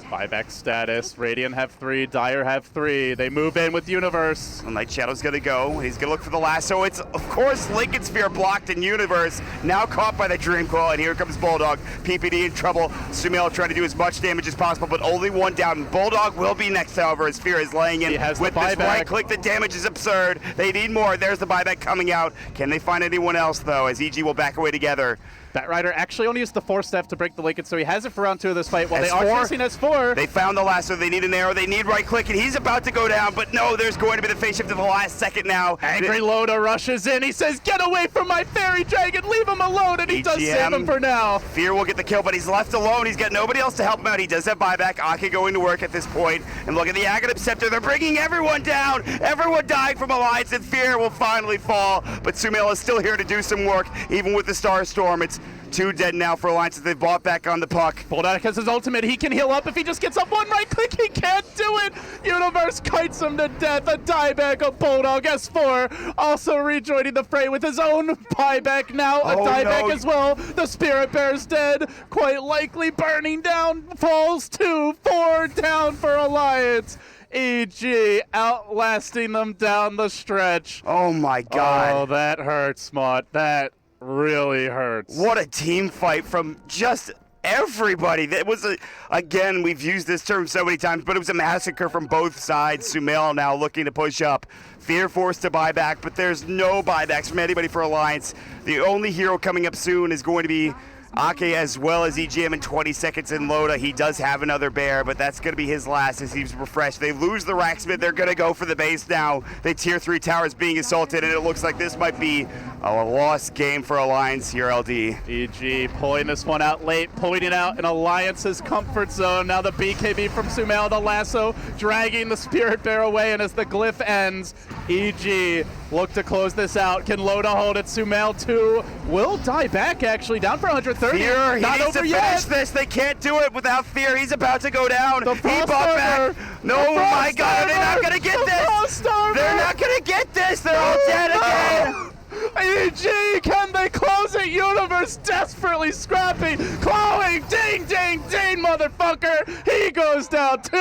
S21: Buyback status. Radiant have 3. Dire have 3. They move in with Universe.
S20: Well, Night Shadow's going to go. He's going to look for the lasso. It's, of course, Lincoln Sphere blocked in Universe. Now caught by the Dream Coil, and here comes Bulldog. PPD in trouble. Sumail trying to do as much damage as possible, but only one down. Bulldog will be next, however, as Sphere is laying in.
S21: He has
S20: with this right click. The damage is absurd. They need more. There's the buyback coming out. Can they find anyone else, though, as EG will back away together?
S21: Batrider actually only used the 4-step to break the Lincoln, so he has it for round 2 of this fight. While they are chasing S4.
S20: They found the lasso. They need an arrow. They need right click, and he's about to go down. But no, there's going to be the phase shift at the last second now.
S21: Angry Loda rushes in. He says, "Get away from my fairy dragon. Leave him alone." And he does save him for now.
S20: Fear will get the kill, but he's left alone. He's got nobody else to help him out. He does have buyback. Ake going to work at this point. And look at the Aghanim Scepter. They're bringing everyone down. Everyone dying from Alliance, and Fear will finally fall. But Sumail is still here to do some work, even with the Star Storm. It's 2 dead now for Alliance. They've bought back on the puck.
S21: Bulldog has his ultimate. He can heal up if he just gets up one right click. He can't do it. Universe kites him to death. A dieback of Bulldog. S4 also rejoining the fray with his own buyback now. A dieback as well. The Spirit Bear's dead. Quite likely burning down. Falls 2. 4 down for Alliance. EG outlasting them down the stretch.
S20: Oh my God.
S21: Oh, that hurts, Mott. That really hurts.
S20: What a team fight from just everybody. That was again, we've used this term so many times, but it was a massacre from both sides. Sumail now looking to push up. Fear forced to buy back, but there's no buybacks from anybody for Alliance. The only hero coming up soon is going to be Ake as well as EGM in 20 seconds in Loda. He does have another bear, but that's going to be his last as he's refreshed. They lose the Racksmith. They're going to go for the base now. They tier 3 towers being assaulted, and it looks like this might be A lost game for Alliance here, LD.
S21: EG pulling this one out late, pulling it out in Alliance's comfort zone. Now the BKB from Sumail, the lasso, dragging the Spirit Bear away, and as the glyph ends, EG look to close this out. Can Loda hold it? Sumail 2 will die back, actually, down for 130.
S20: Fear, he
S21: not
S20: needs
S21: over
S20: to
S21: yet.
S20: finish this. They can't do it without Fear. He's about to go down.
S21: The
S20: He
S21: Frost
S20: bought
S21: Armor.
S20: back. No, my God, they're not going to get this. They're not going to get this. They're all dead again.
S21: EG, can they close it? Universe desperately scrapping, clawing, ding, ding, ding, motherfucker. He goes down 2,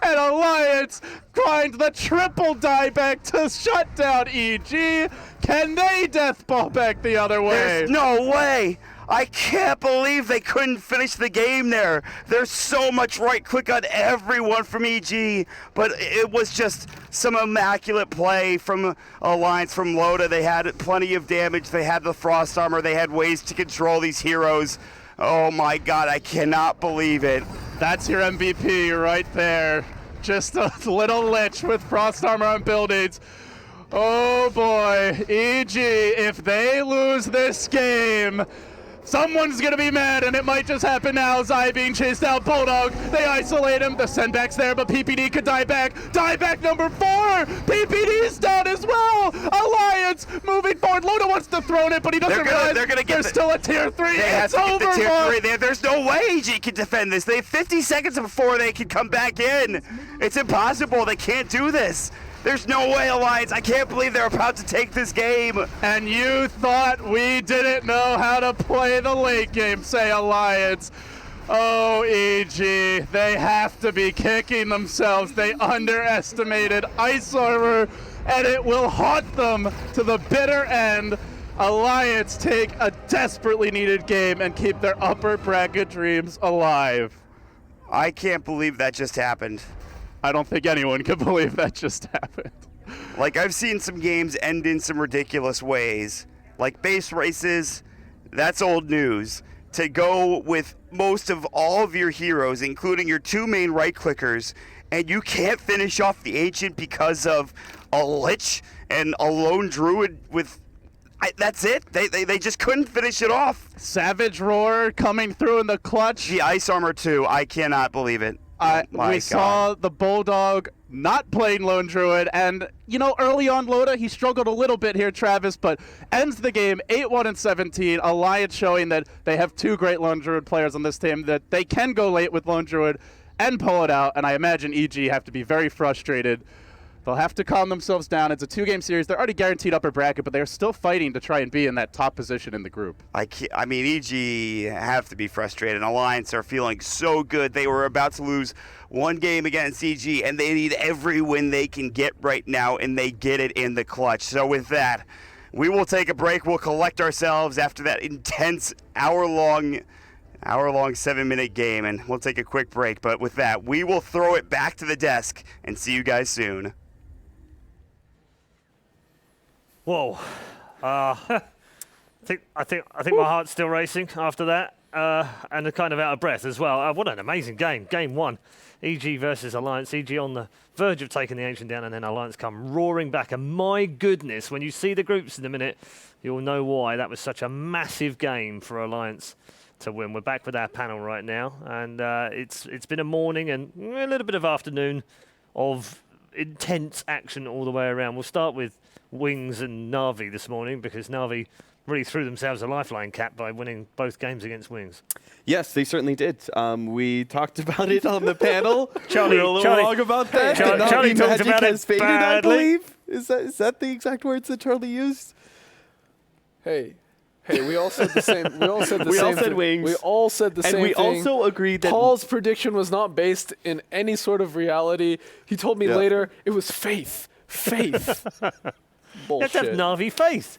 S21: and Alliance finds the triple dieback to shut down EG. Can they deathball back the other way?
S20: There's no way. I can't believe they couldn't finish the game there. There's so much right click on everyone from EG, but it was just some immaculate play from Alliance, from Loda. They had plenty of damage. They had the Frost Armor. They had ways to control these heroes. Oh my God, I cannot believe it.
S21: That's your MVP right there. Just a little lich with Frost Armor on buildings. Oh boy, EG, if they lose this game, someone's gonna be mad, and it might just happen now. Zai being chased out, Bulldog, they isolate him, the sendback's there, but PPD could die back. Die back number 4, PPD's down as well. Alliance moving forward, Loda wants to throw it, but he doesn't realize there's still a tier 3. It's over,
S20: the tier 3. There's no way EG can defend this. They have 50 seconds before they can come back in. It's impossible, they can't do this. There's no way, Alliance. I can't believe they're about to take this game.
S21: And you thought we didn't know how to play the late game, say Alliance. Oh, EG, they have to be kicking themselves. They underestimated Ice Armor, and it will haunt them to the bitter end. Alliance take a desperately needed game and keep their upper bracket dreams alive.
S20: I can't believe that just happened.
S21: I don't think anyone can believe that just happened.
S20: Like, I've seen some games end in some ridiculous ways. Like base races, that's old news. To go with most of all of your heroes, including your 2 main right clickers, and you can't finish off the Ancient because of a Lich and a Lone Druid with... that's it. They just couldn't finish it off.
S21: Savage Roar coming through in the clutch.
S20: The Ice Armor too. I cannot believe it.
S21: We saw the Bulldog not playing Lone Druid, and, you know, early on Loda, he struggled a little bit here, Travis, but ends the game 8-1 and 17. Alliance showing that they have 2 great Lone Druid players on this team, that they can go late with Lone Druid and pull it out, and I imagine EG have to be very frustrated. They'll have to calm themselves down. It's a 2-game series. They're already guaranteed upper bracket, but they're still fighting to try and be in that top position in the group.
S20: I mean, EG have to be frustrated. Alliance are feeling so good. They were about to lose 1 game against EG, and they need every win they can get right now, and they get it in the clutch. So with that, we will take a break. We'll collect ourselves after that intense hour-long 7-minute game, and we'll take a quick break. But with that, we will throw it back to the desk and see you guys soon.
S1: Whoa. I think my heart's still racing after that, and kind of out of breath as well. What an amazing game. Game 1. EG versus Alliance. EG on the verge of taking the Ancient down, and then Alliance come roaring back. And my goodness, when you see the groups in a minute, you'll know why. That was such a massive game for Alliance to win. We're back with our panel right now, and it's been a morning and a little bit of afternoon of intense action all the way around. We'll start with Wings and Na'Vi this morning, because Na'Vi really threw themselves a lifeline cap by winning both games against Wings.
S3: Yes, they certainly did. We talked about it on the panel.
S1: Charlie,
S3: we were a little wrong about that.
S1: Charlie talked about it
S3: faded, I
S1: badly.
S3: believe. Is that the exact words that Charlie used?
S2: Hey, we all said the same. We all said the
S3: We
S2: same.
S3: all said
S2: thing.
S3: Wings.
S2: We all said the same
S3: And we
S2: thing.
S3: also agreed that
S2: Paul's prediction was not based in any sort of reality. He told me later it was faith. Faith. Bullshit.
S1: Let's have Na'Vi faith.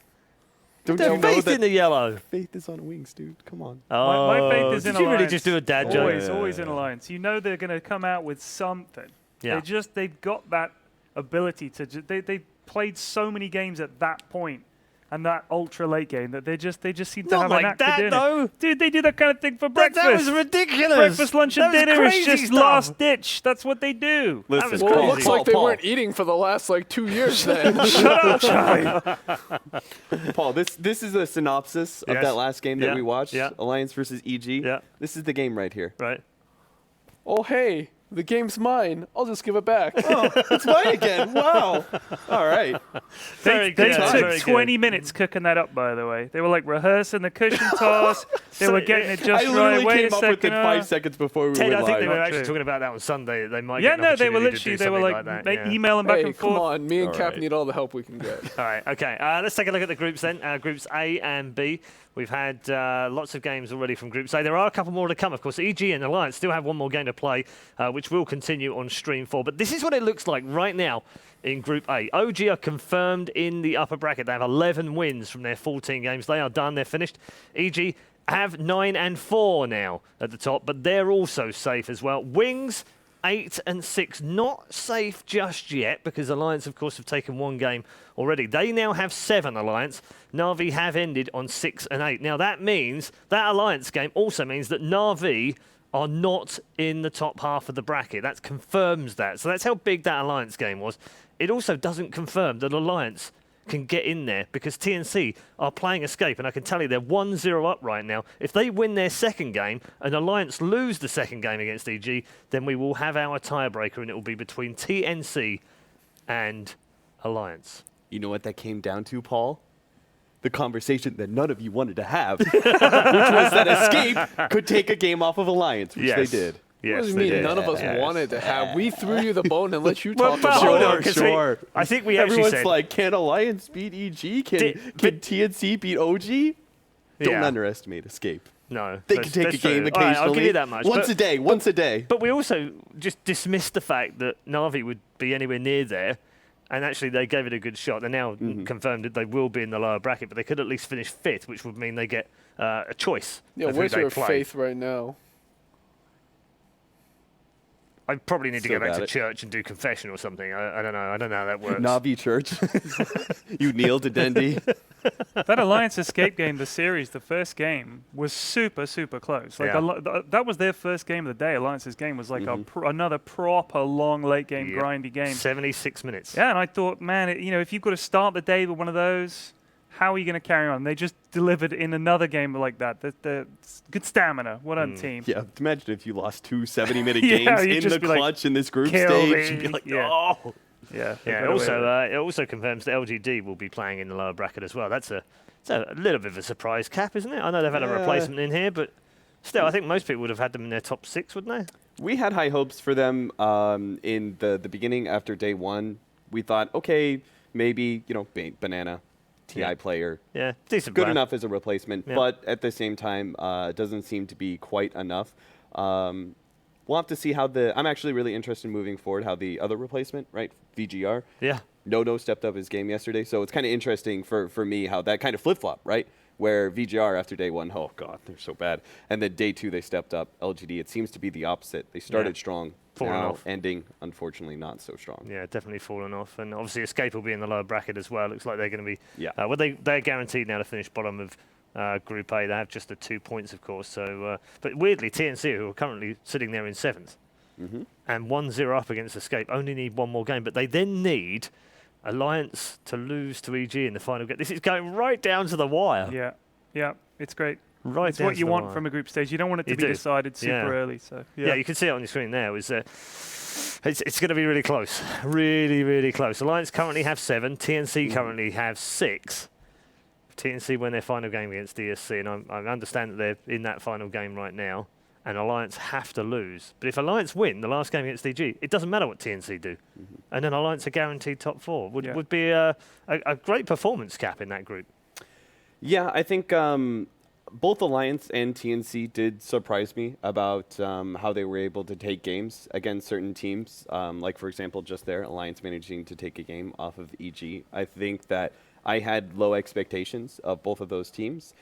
S3: Don't
S1: There's
S3: you know
S1: faith
S3: that
S1: in the yellow.
S3: Faith is on Wings, dude. Come on.
S4: My faith is in
S1: Did you
S4: Alliance.
S1: really just do a dad joke?
S4: Always in Alliance. You know they're going to come out with something.
S1: Yeah.
S4: They've got that ability to. They played so many games at that point and that ultra late game that they just seem to
S1: Not
S4: have
S1: like
S4: a knack
S1: that,
S4: for doing
S1: though.
S4: it. Dude, they do that kind of thing for breakfast.
S1: That was ridiculous.
S4: Breakfast, lunch, and
S1: That was
S4: dinner is
S1: crazy
S4: just
S1: stuff.
S4: last ditch. That's what they do.
S3: Listen,
S1: was
S2: Well, it
S1: crazy.
S2: looks like they weren't eating for the last like 2 years then.
S4: Shut up, Charlie.
S3: Paul, this is a synopsis of
S1: Yes.
S3: that last game that
S1: Yeah.
S3: we watched,
S1: Yeah.
S3: Alliance versus EG.
S1: Yeah.
S3: This is the game right here.
S1: Right.
S2: Oh, hey, the game's mine. I'll just give it back.
S3: Oh, it's mine again. Wow. All right.
S4: They
S1: good,
S4: took
S1: very
S4: 20 minutes cooking that up, by the way. They were like rehearsing the cushion toss. They
S1: So
S4: were getting it
S3: I
S4: just
S3: literally
S4: right. Wait
S3: came
S4: a
S3: up with
S4: second.
S3: it 5 seconds before we
S1: Ted,
S3: went
S1: I think
S3: live.
S1: they were
S4: Not
S1: actually
S4: true.
S1: talking about that on Sunday. They might
S4: Yeah,
S1: get an
S4: no, they were
S1: opportunity to do
S4: literally, they were
S1: something
S4: like,
S1: that, yeah.
S4: emailing back
S2: Hey,
S4: and
S2: come
S4: forth.
S2: on. Me and
S3: All
S2: Cap
S3: right.
S2: need all the help we can get.
S1: All right, okay. Let's take a look at the groups then. Groups A and B. We've had lots of games already from Groups A. There are a couple more to come, of course. EG and Alliance still have one more game to play, which will continue on Stream 4. But this is what it looks like right now in Group A. OG are confirmed in the upper bracket. They have 11 wins from their 14 games. They are done. They're finished. EG have 9 and 4 now at the top, but they're also safe as well. Wings 8 and 6, not safe just yet because Alliance, of course, have taken one game already. They now have 7, Alliance. Na'Vi have ended on 6 and 8. Now that means that Alliance game also means that Na'Vi are not in the top half of the bracket. That confirms that. So that's how big that Alliance game was. It also doesn't confirm that Alliance can get in there because TNC are playing Escape, and I can tell you they're 1-0 up right now. If they win their second game and Alliance lose the second game against EG, then we will have our tiebreaker, and it will be between TNC and Alliance.
S3: You know what that came down to, Paul? The conversation that none of you wanted to have, which was that Escape could take a game off of Alliance, which they did.
S2: What do you mean none of us wanted to have? We threw you the bone and let you talk about it.
S3: Sure.
S1: I think we actually
S3: Everyone's
S1: said...
S3: like, can Alliance beat EG? Can TNC beat OG? Don't underestimate Escape.
S1: No.
S3: They can take a game
S1: true. All right,
S3: occasionally.
S1: I'll give you that much.
S3: Once a day, once a day.
S1: But we also just dismissed the fact that Na'Vi would be anywhere near there. And actually, they gave it a good shot. They're now confirmed that they will be in the lower bracket, but they could at least finish 5th, which would mean they get a choice.
S2: Yeah,
S1: of who
S2: where's
S1: they
S2: your
S1: play.
S2: faith right now?
S1: I probably need to
S3: Still
S1: go back
S3: got
S1: to
S3: it.
S1: church and do confession or something. I don't know. I don't know how that works.
S3: Na'Vi Church. You kneel to Dendi.
S4: That Alliance Escape game, the series, the first game, was super, super close. Like that was their first game of the day. Alliance's game was like another proper long late game, grindy game.
S1: 76 minutes.
S4: Yeah, and I thought, man, if you've got to start the day with one of those, how are you going to carry on? They just delivered in another game like that. The good stamina. What a team.
S3: Yeah, imagine if you lost 2 70-minute
S4: Yeah,
S3: games
S4: you'd
S3: in
S4: just
S3: the
S4: be like,
S3: clutch in this group
S4: kill
S3: stage.
S4: me.
S3: You'd be like,
S4: Yeah.
S3: oh.
S4: Yeah.
S1: Yeah. It also confirms that LGD will be playing in the lower bracket as well. That's a little bit of a surprise, Cap, isn't it? I know they've had a replacement in here, but still, I think most people would have had them in their top 6, wouldn't they?
S3: We had high hopes for them in the beginning after day 1. We thought, okay, maybe, Banana, TI player.
S1: Yeah, decent
S3: Good
S1: player.
S3: enough as a replacement,
S1: Yeah.
S3: but at the same time, it doesn't seem to be quite enough. We'll have to see how I'm actually really interested in moving forward how the other replacement, right, VGR.
S1: Yeah.
S3: No stepped up his game yesterday, so it's kind of interesting for me how that kind of flip-flop, right? Where VGR after day 1, oh God, they're so bad. And then day 2, they stepped up. LGD, it seems to be the opposite. They started strong,
S1: Fallen
S3: now
S1: off.
S3: ending, unfortunately, not so strong.
S1: Yeah, definitely fallen off. And obviously Escape will be in the lower bracket as well. Looks like they're going to be...
S3: Yeah.
S1: Well, they're guaranteed now to finish bottom of Group A. They have just the 2 points, of course. So, but weirdly, TNC, who are currently sitting there in 7th, and 1-0 up against Escape, only need one more game. But they then need Alliance to lose to EG in the final game. This is going right down to the wire.
S4: Yeah, it's great.
S1: Right
S4: it's
S1: down
S4: what
S1: to
S4: you
S1: the
S4: want
S1: wire.
S4: from a group stage. You don't want it to
S1: You
S4: be
S1: do.
S4: decided super
S1: Yeah.
S4: early. So
S1: Yeah, you can see it on your screen now. It's going to be really close. Really, really close. Alliance currently have 7. TNC currently have 6. TNC win their final game against DSC, and I understand that they're in that final game right now, and Alliance have to lose. But if Alliance win the last game against DG, it doesn't matter what TNC do. And then Alliance are guaranteed top 4. Would be a great performance, Cap, in that group.
S3: Yeah, I think both Alliance and TNC did surprise me about how they were able to take games against certain teams. Like, for example, just there, Alliance managing to take a game off of EG. I think that I had low expectations of both of those teams.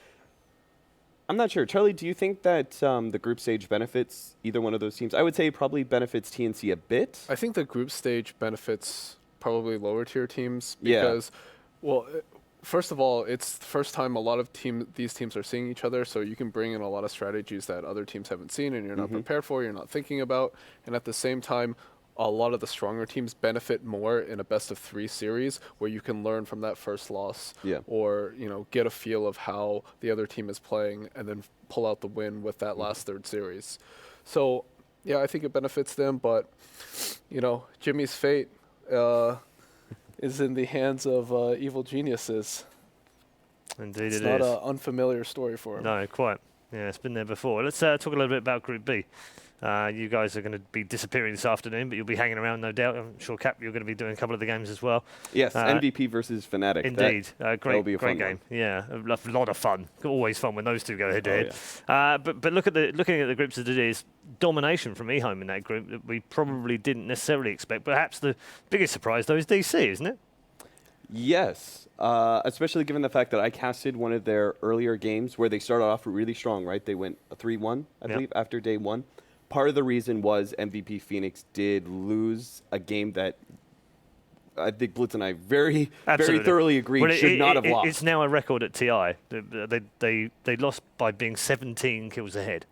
S3: I'm not sure. Charlie, do you think that the group stage benefits either one of those teams? I would say it probably benefits TNC a bit.
S2: I think the group stage benefits probably lower tier teams
S3: Yeah.
S2: because, well, first of all, it's the first time a lot of these teams are seeing each other, so you can bring in a lot of strategies that other teams haven't seen and you're not prepared for, you're not thinking about. And at the same time, a lot of the stronger teams benefit more in a best-of-3 series where you can learn from that first loss or, get a feel of how the other team is playing and then pull out the win with that last third series. So, yeah, I think it benefits them, but, Jimmy's fate is in the hands of evil geniuses.
S1: Indeed
S2: it's
S1: it
S2: not
S1: is.
S2: an unfamiliar story for him.
S1: No, quite. Yeah, it's been there before. Let's talk a little bit about Group B. You guys are going to be disappearing this afternoon, but you'll be hanging around, no doubt. I'm sure, Cap, you're going to be doing a couple of the games as well.
S3: Yes, MVP versus Fnatic.
S1: Indeed. Great game.
S3: One.
S1: Yeah, a lot of fun. Always fun when those two go head-to-head. But looking at the groups as it is, domination from eHome in that group that we probably didn't necessarily expect. Perhaps the biggest surprise, though, is DC, isn't it?
S3: Yes, especially given the fact that I casted one of their earlier games where they started off really strong, right? They went 3-1, I believe, after day 1. Part of the reason was MVP Phoenix did lose a game that I think Blitz and I very thoroughly agreed should not have lost.
S1: It's now a record at TI. They lost by being 17 kills ahead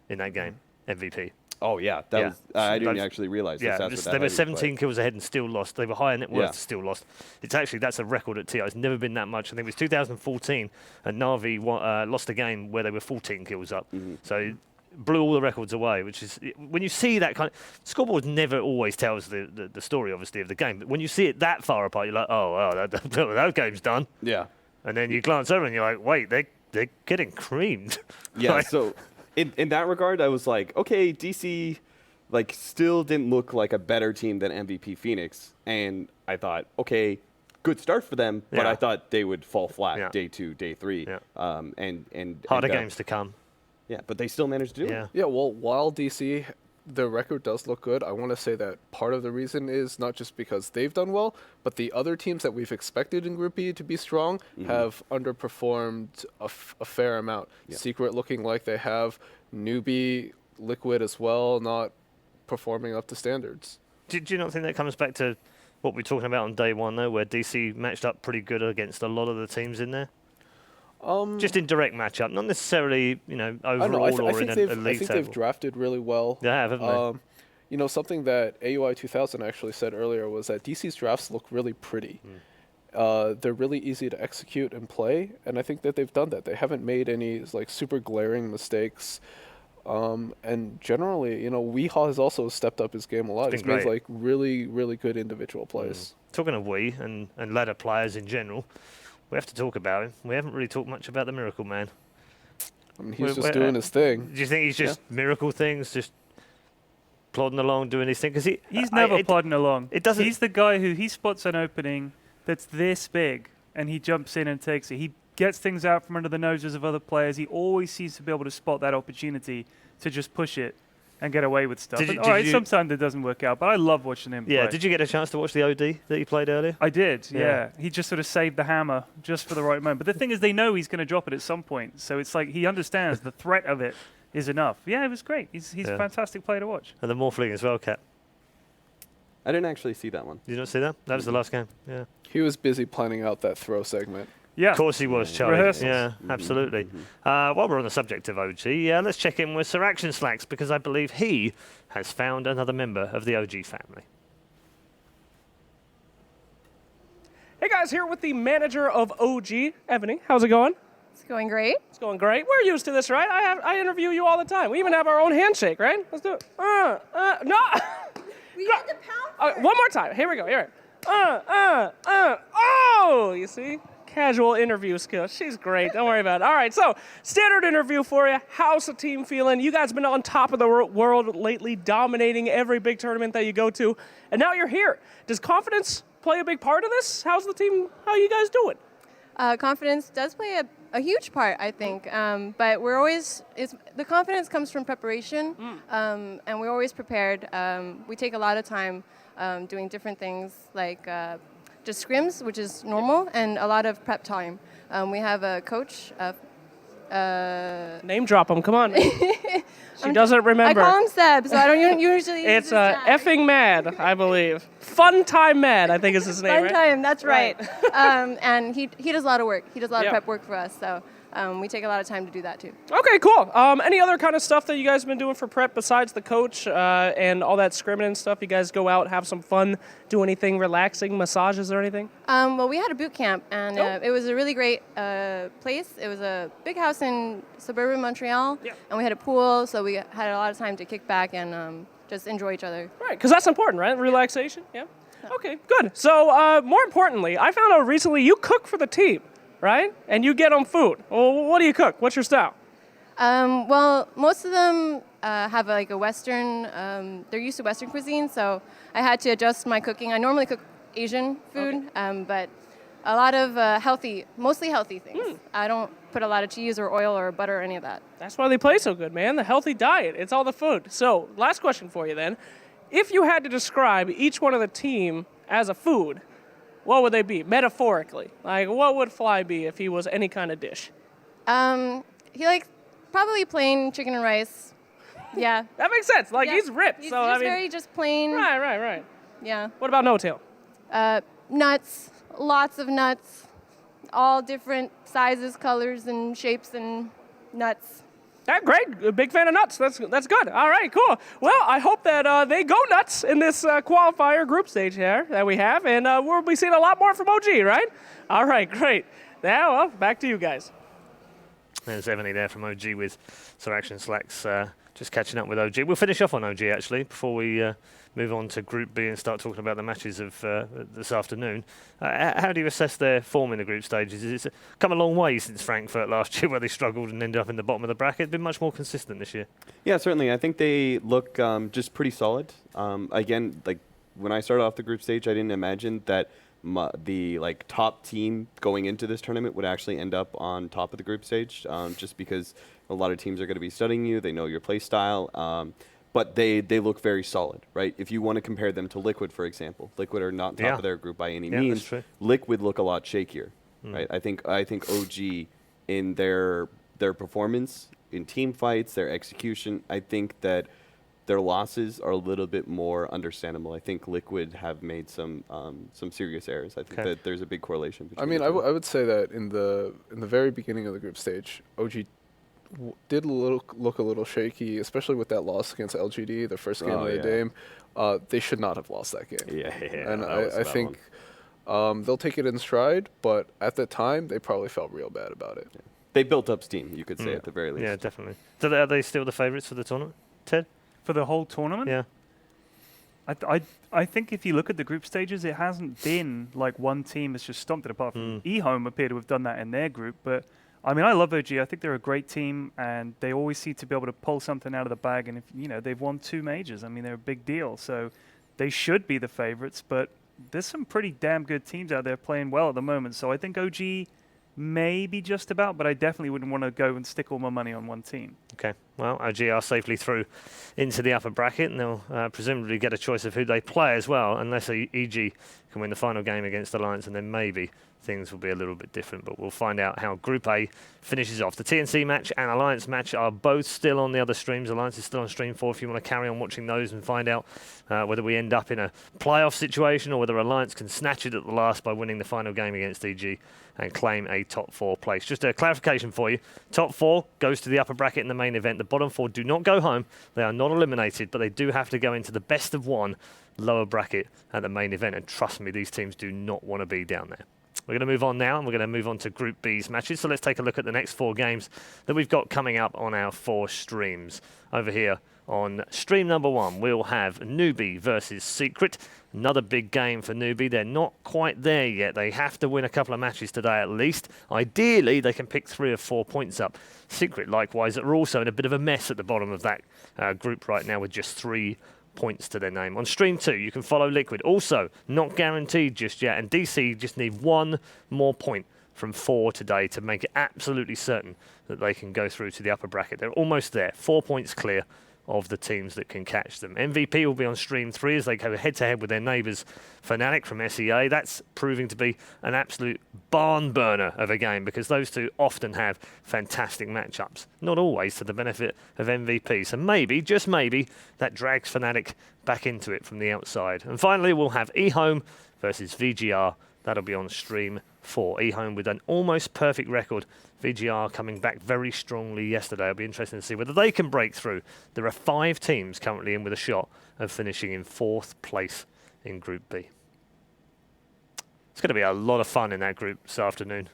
S1: in that game, MVP.
S3: Oh, yeah. That was, I didn't actually realize this.
S1: They were 17 kills ahead and still lost. They were higher net worth, still lost. That's a record at TI. It's never been that much. I think it was 2014, and Na'Vi lost a game where they were 14 kills up. So blew all the records away, which is, when you see that kind of, scoreboard never always tells the story, obviously, of the game. But when you see it that far apart, you're like, that game's done.
S3: Yeah.
S1: And then you glance over and you're like, wait, they're getting creamed.
S3: Yeah, so in that regard, I was like, okay, DC still didn't look like a better team than MVP Phoenix. And I thought, okay, good start for them, but I thought they would fall flat day 2, day 3. And
S1: harder games to come.
S3: Yeah, but they still managed to do it.
S2: Yeah, well, while DC, the record does look good, I want to say that part of the reason is not just because they've done well, but the other teams that we've expected in Group B to be strong have underperformed a fair amount. Secret looking like they have, Newbee, Liquid as well, not performing up to standards.
S1: Do you not think that comes back to what we're talking about on day 1, though, where DC matched up pretty good against a lot of the teams in there? Just in direct matchup, not necessarily, overall or in a league
S2: I think they've drafted really well.
S1: They have, haven't
S2: they? Something that AUI 2000 actually said earlier was that DC's drafts look really pretty. They're really easy to execute and play, and I think that they've done that. They haven't made any super glaring mistakes. And generally, Weehaw has also stepped up his game a lot. He's made really, really good individual plays.
S1: Talking of Wee and ladder players in general, we have to talk about him. We haven't really talked much about the Miracle Man.
S2: I mean, he's just doing his thing.
S1: Do you think he's just Miracle things, just plodding along, doing his thing? Because
S4: he's never plodding along. He's the guy who he spots an opening that's this big, and he jumps in and takes it. He gets things out from under the noses of other players. He always seems to be able to spot that opportunity to just push it and get away with stuff. Sometimes it doesn't work out, but I love watching him play.
S1: Yeah, did you get a chance to watch the OD that he played earlier?
S4: I did, yeah. He just sort of saved the hammer just for the right moment. But the thing is, they know he's going to drop it at some point, so it's like he understands the threat of it is enough. Yeah, it was great. He's a fantastic player to watch.
S1: And the Morphling as well, Cap.
S3: I didn't actually see that one.
S1: Did you not see that? That was the last game, yeah.
S2: He was busy planning out that throw segment.
S1: Yeah. Of course he was, Charlie.
S4: Rehearsals.
S1: Yeah, absolutely. While we're on the subject of OG, let's check in with Sir Action Slacks, because I believe he has found another member of the OG family.
S17: Hey guys, here with the manager of OG, Ebony. How's it going?
S5: It's going great.
S17: It's going great. We're used to this, right? I interview you all the time. We even have our own handshake, right? Let's do it. No.
S5: We had to pound.
S17: One more time. Here we go. Here. Oh, you see? Casual interview skills. She's great. Don't worry about it. All right, so standard interview for you. How's the team feeling? You guys have been on top of the world lately, dominating every big tournament that you go to, and now you're here. Does confidence play a big part of this? How's the team? How are you guys doing?
S5: Confidence does play a huge part, I think. But we're always the confidence comes from preparation, and we're always prepared. We take a lot of time doing different things like. Just scrims, which is normal, and a lot of prep time. We have a coach.
S17: Name drop him, come on. She doesn't remember.
S5: I call him Seb, so I don't usually
S17: It's effing mad, I believe. Fun Time Man, I think is his name,
S5: Fun
S17: right?
S5: Time, that's right. And he does a lot of work. He does a lot of prep work for us, so we take a lot of time to do that too.
S17: Okay, cool. Any other kind of stuff that you guys have been doing for prep besides the coach and all that scrimming and stuff? You guys go out, have some fun, do anything relaxing, massages or anything?
S5: Well, we had a boot camp, and it was a really great place. It was a big house in suburban Montreal, and we had a pool, so we had a lot of time to kick back and just enjoy each other.
S17: Right, because that's important, right? Relaxation, yeah. Okay, good. So more importantly, I found out recently you cook for the team, right? And you get them food. Well, what do you cook? What's your style?
S5: Well, most of them have like a Western, they're used to Western cuisine, so I had to adjust my cooking. I normally cook Asian food, but a lot of mostly healthy things. I don't put a lot of cheese or oil or butter or any of that.
S17: That's why they play so good, man. The healthy diet. It's all the food. So, last question for you then. If you had to describe each one of the team as a food, what would they be, metaphorically? Like, what would Fly be if he was any kind of dish?
S5: He likes probably plain chicken and rice. Yeah.
S17: That makes sense. Like, he's ripped.
S5: He's
S17: so,
S5: just
S17: I mean,
S5: very just plain.
S17: Right.
S5: Yeah.
S17: What about No Tail?
S5: Nuts. Lots of nuts. All different sizes, colors, and shapes, and nuts.
S17: Yeah, great. A big fan of nuts. That's good. All right, cool. Well, I hope that they go nuts in this qualifier group stage here that we have, and we'll be seeing a lot more from OG, right? All right, great. Now, well, back to you guys.
S1: There's Ebony there from OG with Action Slacks just catching up with OG. We'll finish off on OG, actually, before we move on to Group B and start talking about the matches of this afternoon. How do you assess their form in the group stages? It's come a long way since Frankfurt last year, where they struggled and ended up in the bottom of the bracket. It's been much more consistent this year.
S3: Yeah, certainly. I think they look just pretty solid. Again, like when I started off the group stage, I didn't imagine that the top team going into this tournament would actually end up on top of the group stage, just because a lot of teams are going to be studying you. They know your play style. But they look very solid, right? If you want to compare them to Liquid, for example, Liquid are not top of their group by any means.
S1: That's true.
S3: Liquid look a lot shakier, right? I think OG in their performance in team fights, their execution, I think that their losses are a little bit more understandable. I think Liquid have made some serious errors. I think that there's a big correlation between.
S2: I mean, I would say that in the very beginning of the group stage, OG did look a little shaky, especially with that loss against LGD, the first game of the game. They should not have lost that game.
S3: Yeah.
S2: And I think they'll take it in stride, but at the time, they probably felt real bad about it.
S3: Yeah. They built up steam, you could say, at the very least.
S1: Yeah, definitely. Are they still the favourites for the tournament, Ted?
S4: For the whole tournament?
S1: Yeah.
S4: I think if you look at the group stages, it hasn't been like one team that's just stomped it apart. eHome appear to have done that in their group, but I mean, I love OG. I think they're a great team, and they always seem to be able to pull something out of the bag. And if they've won 2 majors, I mean, they're a big deal. So they should be the favorites. But there's some pretty damn good teams out there playing well at the moment. So I think OG may be just about, but I definitely wouldn't want to go and stick all my money on one team.
S1: Okay, well, OG are safely through into the upper bracket, and they'll presumably get a choice of who they play as well, unless EG can win the final game against Alliance, and then maybe things will be a little bit different, but we'll find out how Group A finishes off. The TNC match and Alliance match are both still on the other streams. Alliance is still on stream 4 if you want to carry on watching those and find out whether we end up in a playoff situation or whether Alliance can snatch it at the last by winning the final game against EG and claim a top 4 place. Just a clarification for you. Top 4 goes to the upper bracket in the main event. The bottom 4 do not go home. They are not eliminated, but they do have to go into the best of 1 lower bracket at the main event. And trust me, these teams do not want to be down there. We're going to move on now, and we're going to move on to Group B's matches. So let's take a look at the next 4 games that we've got coming up on our 4 streams. Over here on stream number 1, we'll have Newbee versus Secret. Another big game for Newbee. They're not quite there yet. They have to win a couple of matches today at least. Ideally, they can pick 3 or 4 points up. Secret, likewise, are also in a bit of a mess at the bottom of that group right now with just 3 points to their name. On stream 2, you can follow Liquid. Also, not guaranteed just yet, and DC just need 1 more point from 4 today to make it absolutely certain that they can go through to the upper bracket. They're almost there. 4 points clear of the teams that can catch them. MVP will be on Stream 3 as they go head-to-head with their neighbours Fnatic from SEA. That's proving to be an absolute barn burner of a game because those two often have fantastic matchups, not always to the benefit of MVP. So maybe, just maybe, that drags Fnatic back into it from the outside. And finally, we'll have eHome versus VGR. That'll be on Stream 4. eHome with an almost perfect record. VGR coming back very strongly yesterday. It'll be interesting to see whether they can break through. There are 5 teams currently in with a shot of finishing in 4th place in Group B. It's going to be a lot of fun in that group this afternoon.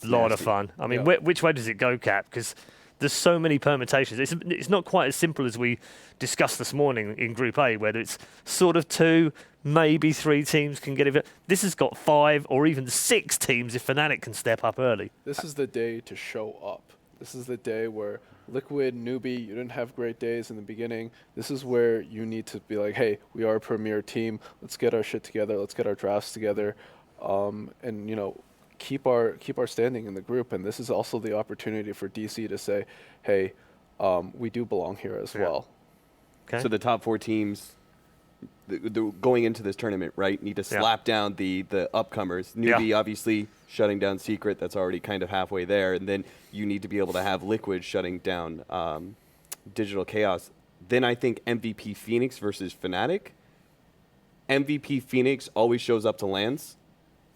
S1: A lot of fun. I mean, which way does it go, Cap? Because there's so many permutations. It's not quite as simple as we discussed this morning in Group A, where it's sort of 2, maybe 3 teams can get it. This has got 5 or even 6 teams if Fnatic can step up early.
S2: This is the day to show up. This is the day where Liquid, Newbee, you didn't have great days in the beginning. This is where you need to be like, hey, we are a premier team. Let's get our shit together. Let's get our drafts together, and you know, keep our standing in the group. And this is also the opportunity for DC to say, hey, we do belong here as well.
S3: Okay. So the top 4 teams going into this tournament, right, need to slap down the upcomers. Newbee obviously shutting down Secret. That's already kind of halfway there. And then you need to be able to have Liquid shutting down Digital Chaos. Then I think MVP Phoenix versus Fnatic. MVP Phoenix always shows up to lands.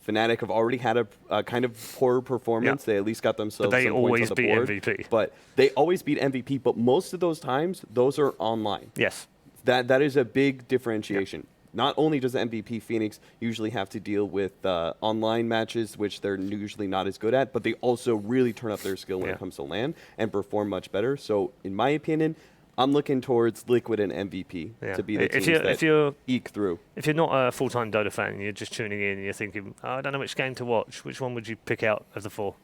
S3: Fnatic have already had a kind of poor performance. They at least got themselves some points on the board. MVP. But they always beat MVP. But most of those times, those are online.
S1: Yes.
S3: That is a big differentiation. Not only does MVP Phoenix usually have to deal with online matches, which they're usually not as good at, but they also really turn up their skill when it comes to LAN and perform much better. So, in my opinion, I'm looking towards Liquid and MVP to be the teams that eke through.
S1: If you're not a full-time Dota fan and you're just tuning in and you're thinking, oh, I don't know which game to watch, which one would you pick out of the 4?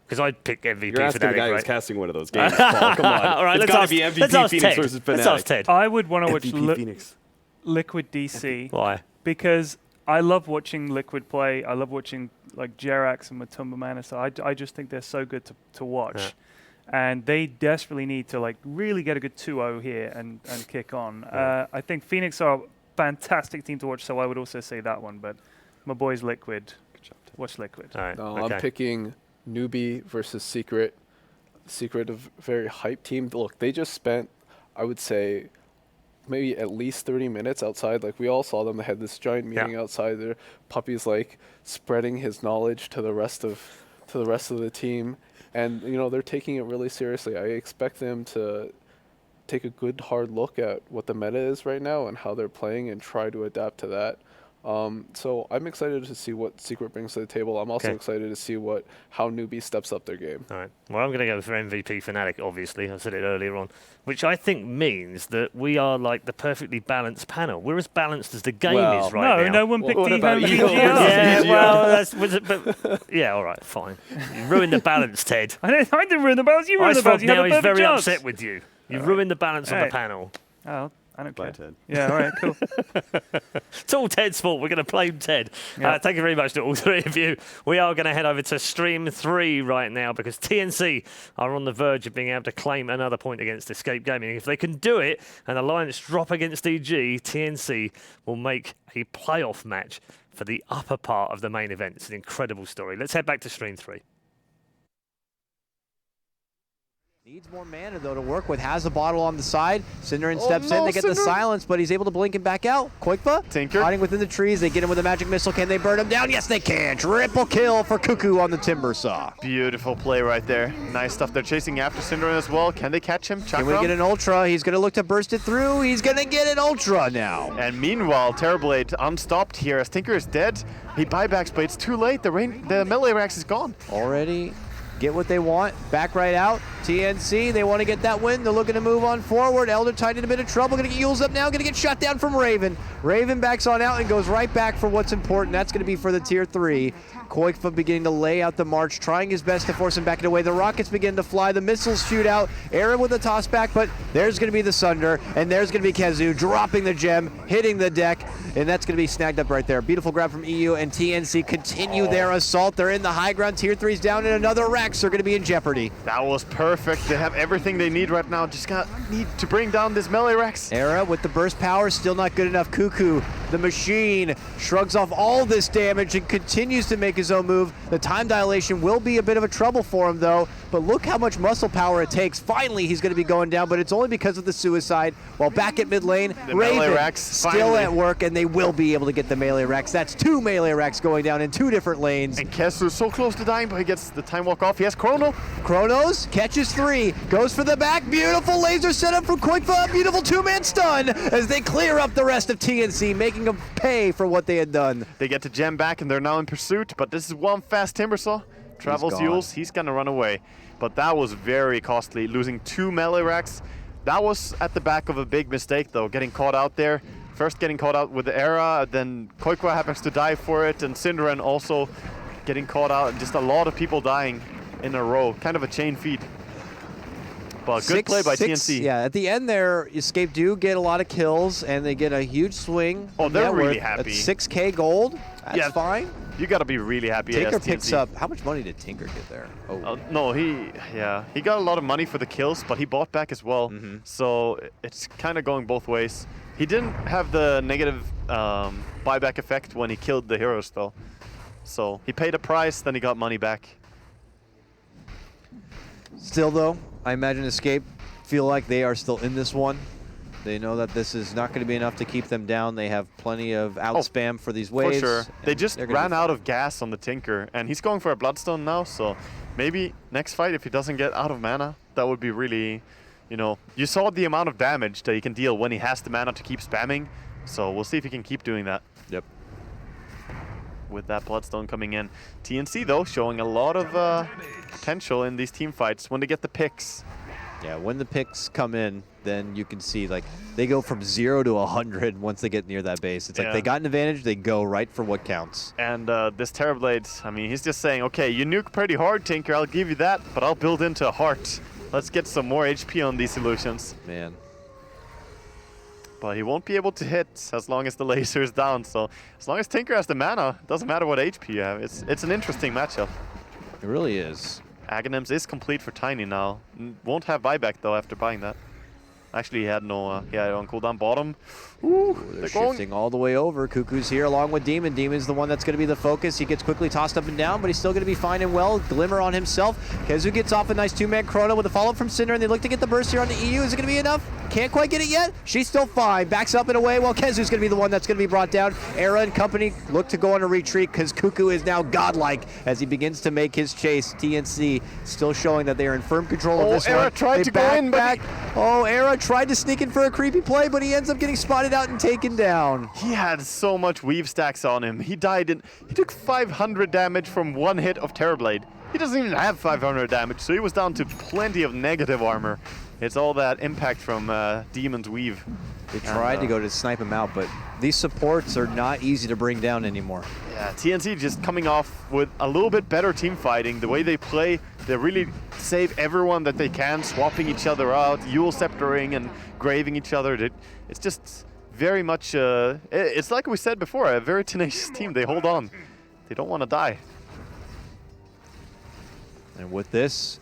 S1: Because I'd pick MVP.
S3: You're asking a guy who's casting one of those games, Paul. Come on.
S1: All right,
S3: it's got to be MVP Phoenix versus Fnatic.
S1: Let's ask Ted.
S4: I would want to watch
S3: Phoenix.
S4: Liquid DC.
S1: Why?
S4: Because I love watching Liquid play. I love watching like Jerax and Matumba Manasa. I just think they're so good to watch. Yeah. And they desperately need to like really get a good 2-0 here and kick on. Yeah. I think Phoenix are a fantastic team to watch, so I would also say that one. But my boys Liquid. Good job, watch Liquid.
S1: All right.
S2: I'm picking Newbee versus Secret. Secret, a very hype team. Look, they just spent, I would say, maybe at least 30 minutes outside. Like we all saw them. They had this giant meeting outside there. Puppy's like spreading his knowledge to the rest of the team, and you know they're taking it really seriously. I expect them to take a good hard look at what the meta is right now and how they're playing and try to adapt to that. So I'm excited to see what Secret brings to the table. I'm also excited to see how Newbee steps up their game.
S1: All right. Well, I'm going to go for MVP Fnatic, obviously. I said it earlier on, which I think means that we are like the perfectly balanced panel. We're as balanced as the game is right now.
S4: No one picked
S1: VGR. Yeah, well, yeah, all right, fine. You ruined the balance, Ted.
S4: I didn't ruin the balance. You ruined the balance.
S1: Now he's very upset with you. You ruined the balance on the panel.
S4: Oh. I don't care.
S3: Ted.
S4: Yeah, all right, cool.
S1: It's all Ted's fault. We're going to blame Ted. Thank you very much to all 3 of you. We are going to head over to Stream 3 right now because TNC are on the verge of being able to claim another point against Escape Gaming. If they can do it and Alliance drop against EG, TNC will make a playoff match for the upper part of the main event. It's an incredible story. Let's head back to Stream 3.
S6: Needs more mana, though, to work with. Has a bottle on the side. Cinderin steps in. They get the silence, but he's able to blink him back out. Quickva hiding within the trees. They get him with a magic missile. Can they burn him down? Yes, they can. Triple kill for Cuckoo on the Timber Saw.
S9: Beautiful play right there. Nice stuff. They're chasing after Cinderin as well. Can they catch him?
S6: Can we get an Ultra? He's going to look to burst it through. He's going to get an Ultra now.
S9: And meanwhile, Terrorblade unstopped here as Tinker is dead. He buybacks, but it's too late. The melee Rax is gone.
S6: Already get what they want. Back right out. TNC, they want to get that win. They're looking to move on forward. Elder Tide in a bit of trouble. Going to get Yules up now. Going to get shut down from Raven. Raven backs on out and goes right back for what's important. That's going to be for the Tier 3. Koikfa beginning to lay out the march, trying his best to force him back away. The rockets begin to fly, the missiles shoot out. Aaron with a toss back, but there's going to be the Sunder, and there's going to be Kezu dropping the gem, hitting the deck, and that's going to be snagged up right there. Beautiful grab from EU, and TNC continue their assault. They're in the high ground. Tier 3's down, and another Rex are going to be in jeopardy.
S9: That was perfect. They have everything they need right now. Just need to bring down this melee Rex.
S6: Era with the burst power, still not good enough. Cuckoo, the machine, shrugs off all this damage and continues to make his own move. The time dilation will be a bit of a trouble for him, though, but look how much muscle power it takes. Finally, he's going to be going down, but it's only because of the suicide. While back at mid lane, Raven still at work, and they will be able to get the melee Rex. That's 2 melee Rex going down in 2 different lanes.
S9: And Kesu's so close to dying, but he gets the time walk off. He has Chrono.
S6: Chronos catches 3, goes for the back. Beautiful laser setup from Koikfa. Beautiful 2-man stun as they clear up the rest of TNC, making them pay for what they had done.
S9: They get to gem back, and they're now in pursuit, but this is one fast Timbersaw. Travels Yules, he's going to run away. But that was very costly, losing 2 melee racks. That was at the back of a big mistake, though, getting caught out there. First getting caught out with the Era, then Koikwa happens to die for it, and Synderen also getting caught out. Just a lot of people dying in a row. Kind of a chain feed. But good play by TNC.
S6: Yeah, at the end there, Escape do get a lot of kills, and they get a huge swing.
S9: Oh, they're really happy.
S6: That's 6K gold. That's fine.
S9: You got to be really happy.
S6: Tinker picks up. How much money did Tinker get there? Oh,
S9: no, he got a lot of money for the kills, but he bought back as well. So it's kind of going both ways. He didn't have the negative buyback effect when he killed the heroes, though. So he paid a price, then he got money back.
S6: Still, though, I imagine Escape feel like they are still in this one. They know that this is not going to be enough to keep them down. They have plenty of outspam for these waves.
S9: For sure. They just ran out of gas on the Tinker, and he's going for a Bloodstone now, so maybe next fight, if he doesn't get out of mana, that would be really, you saw the amount of damage that he can deal when he has the mana to keep spamming, so we'll see if he can keep doing that.
S6: Yep.
S9: With that Bloodstone coming in. TNC, though, showing a lot of potential in these team fights when they get the picks.
S6: Yeah, when the picks come in, then you can see, like, they go from 0 to 100 once they get near that base. It's like they got an advantage, they go right for what counts.
S9: And this Terrorblade, I mean, he's just saying, okay, you nuke pretty hard, Tinker, I'll give you that, but I'll build into a heart. Let's get some more HP on these illusions.
S6: Man.
S9: But he won't be able to hit as long as the laser is down, so as long as Tinker has the mana, it doesn't matter what HP you have. It's an interesting matchup.
S6: It really is.
S9: Aghanims is complete for Tiny now. Won't have buyback, though, after buying that. Actually, he had no, he had it on cooldown bottom. Ooh,
S6: they're shifting all the way over. Cuckoo's here along with Demon. Demon's the one that's going to be the focus. He gets quickly tossed up and down, but he's still going to be fine and well. Glimmer on himself. Kezu gets off a nice 2-man Chrono with a follow-up from Cinder, and they look to get the burst here on the EU. Is it going to be enough? Can't quite get it yet. She's still fine. Backs up and away while Kezu's going to be the one that's going to be brought down. Era and company look to go on a retreat because Cuckoo is now godlike as he begins to make his chase. TNC still showing that they are in firm control of this
S9: Era
S6: one.
S9: tried to go in,
S6: back. Oh, Era tried to sneak in for a creepy play, but he ends up getting spotted out and taken down.
S9: He had so much weave stacks on him. He took 500 damage from one hit of Terrorblade. He doesn't even have 500 damage, so he was down to plenty of negative armor. It's all that impact from Demon's weave.
S6: They tried to go to snipe him out, but these supports are not easy to bring down anymore.
S9: Yeah, TNC just coming off with a little bit better team fighting. The way they play, they really save everyone that they can, swapping each other out, Yule sceptering and graving each other. It's just very much, it's like we said before, a very tenacious team. They hold on. They don't want to die.
S6: And with this,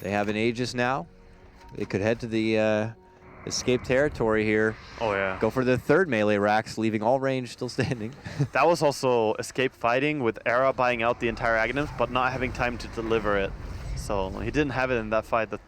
S6: they have an Aegis now. They could head to the escape territory here.
S9: Oh, yeah.
S6: Go for the third melee racks, leaving all range still standing.
S9: That was also escape fighting with Era buying out the entire Aghanims, but not having time to deliver it. So he didn't have it in that fight. That's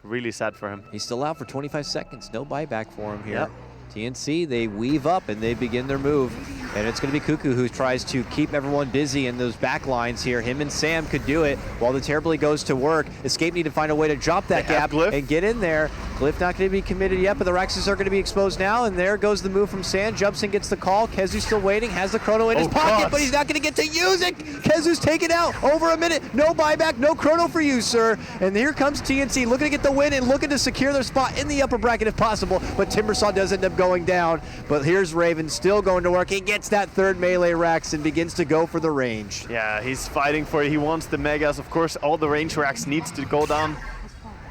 S9: really sad for him.
S6: He's still out for 25 seconds. No buyback for him here.
S9: Yep.
S6: TNC, they weave up and they begin their move. And it's going to be Cuckoo who tries to keep everyone busy in those back lines here. Him and Sam could do it while the Terrorblade goes to work. Escape need to find a way to drop that gap and get in there. Glyph not going to be committed yet, but the Raxes are going to be exposed now. And there goes the move from Sam. Jumps in, gets the call. Kezu's still waiting, has the Chrono in his pocket, but he's not going to get to use it. Kezu's taken out. Over a minute. No buyback, no Chrono for you, sir. And here comes TNC looking to get the win and looking to secure their spot in the upper bracket if possible. But Timbersaw does end up
S8: going down, but here's Raven still going to work. He gets that third melee racks and begins to go for the range.
S9: Yeah, he's fighting for it. He wants the megas. Of course, all the range racks needs to go down.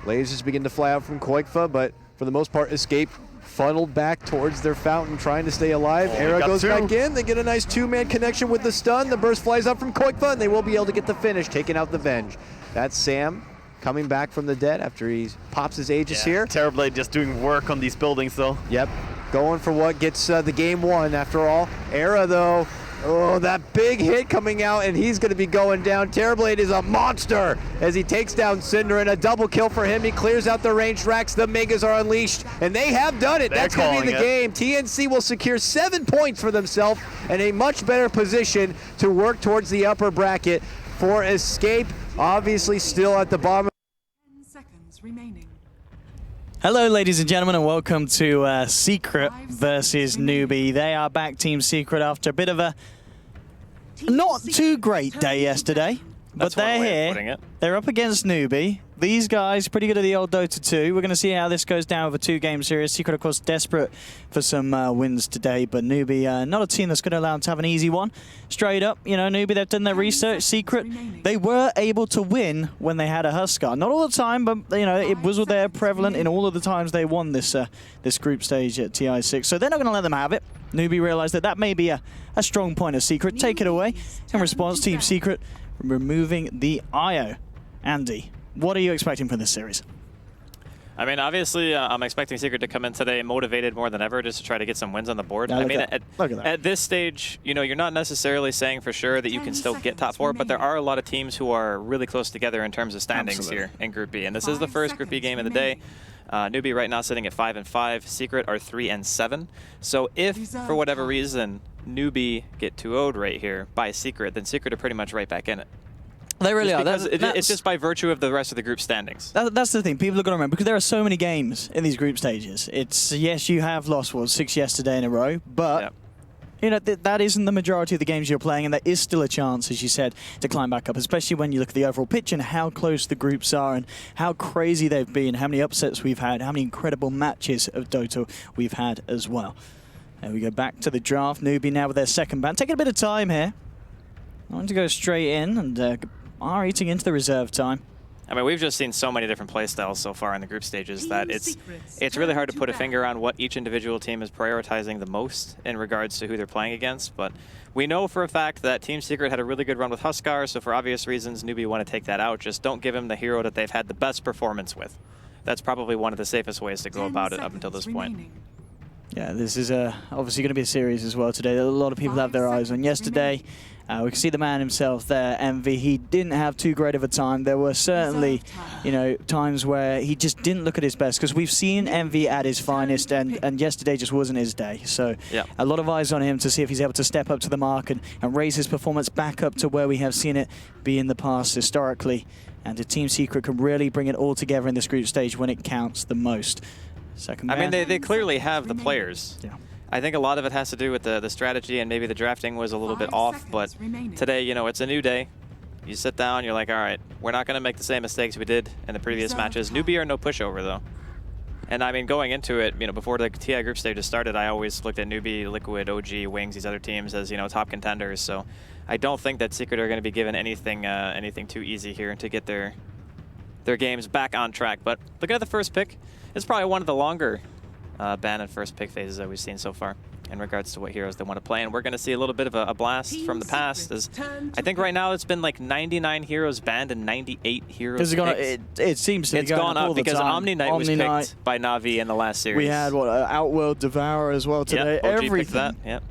S8: Lasers begin to fly out from Koikfa, but for the most part, Escape funneled back towards their fountain, trying to stay alive. Era goes back in. They get a nice two-man connection with the stun. The burst flies up from Koikfa, and they will be able to get the finish, taking out the Venge. That's Sam coming back from the dead after he pops his Aegis here.
S9: Terrorblade just doing work on these buildings, though.
S8: Yep, going for what gets the game won after all. Era, though, oh, that big hit coming out, and he's going to be going down. Terrorblade is a monster as he takes down Cinder, and a double kill for him. He clears out the ranged racks. The Megas are unleashed, and they have done it. That's going to be the game. TNC will secure 7 points for themselves and a much better position to work towards the upper bracket for Escape. Obviously still at the bottom.
S15: 10 seconds remaining.
S18: Hello, ladies and gentlemen, and welcome to Secret versus Newbee. They are back, Team Secret, after a bit of a not too great day yesterday. But they're here. They're up against Newbee. These guys, pretty good at the old Dota 2. We're going to see how this goes down with a 2-game series. Secret, of course, desperate for some wins today, but Newbee, not a team that's going to allow them to have an easy one. Straight up, you know, Newbee, they've done their research. Secret, they were able to win when they had a Huskar. Not all the time, but, you know, it was there prevalent in all of the times they won this this group stage at TI6. So they're not going to let them have it. Newbee realized that that may be a strong point of Secret. Take it away. In response, Team Secret removing the IO. Andy, what are you expecting from this series?
S22: I mean, obviously, I'm expecting Secret to come in today motivated more than ever just to try to get some wins on the board. I mean, at this stage, you know, you're not necessarily saying for sure that you can still get top 4, but there are a lot of teams who are really close together in terms of standings here in Group B. And this is the first Group B game of the day. Newbee right now sitting at 5-5. Secret are 3-7. So if, for whatever reason, Newbee get 2-0'd right here by Secret, then Secret are pretty much right back in it.
S18: They really are.
S22: It's just by virtue of the rest of the group standings.
S18: That's the thing. People are going to remember, because there are so many games in these group stages. It's, yes, you have lost, 6 yesterday in a row, but you know, that isn't the majority of the games you're playing, and there is still a chance, as you said, to climb back up, especially when you look at the overall pitch and how close the groups are and how crazy they've been, how many upsets we've had, how many incredible matches of Dota we've had as well. There we go, back to the draft. Newbee now with their second ban. Taking a bit of time here. I want to go straight in and are eating into the reserve time.
S22: I mean, we've just seen so many different playstyles so far in the group stages that it's really hard to put a finger on what each individual team is prioritizing the most in regards to who they're playing against. But we know for a fact that Team Secret had a really good run with Huskar, so for obvious reasons, Newbee want to take that out. Just don't give him the hero that they've had the best performance with. That's probably one of the safest ways to go about it up until this point.
S18: Yeah, this is obviously going to be a series as well today that a lot of people have their eyes on. Yesterday, we can see the man himself there, Envy. He didn't have too great of a time. There were certainly, you know, times where he just didn't look at his best, because we've seen Envy at his finest, and yesterday just wasn't his day. So a lot of eyes on him to see if he's able to step up to the mark and raise his performance back up to where we have seen it be in the past historically. And the Team Secret can really bring it all together in this group stage when it counts the most.
S22: I mean, they clearly have the players.
S18: Yeah.
S22: I think a lot of it has to do with the strategy, and maybe the drafting was a little bit off, but today, you know, it's a new day. You sit down, you're like, all right, we're not going to make the same mistakes we did in the previous matches. Newbee are no pushover, though. And I mean, going into it, you know, before the TI group stages started, I always looked at Newbee, Liquid, OG, Wings, these other teams as, you know, top contenders. So I don't think that Secret are going to be given anything too easy here to get their games back on track. But looking at the first pick, it's probably one of the longer ban and first pick phases that we've seen so far in regards to what heroes they want to play. And we're going to see a little bit of a blast from the past. As I think right now it's been like 99 heroes banned and 98 heroes picked.
S18: It seems to be
S22: it's gone up because Omni Knight was
S18: Omni
S22: picked by Na'Vi in the last series.
S18: We had, what, Outworld Devourer as well today.
S22: Yep, OG picked that. Yep.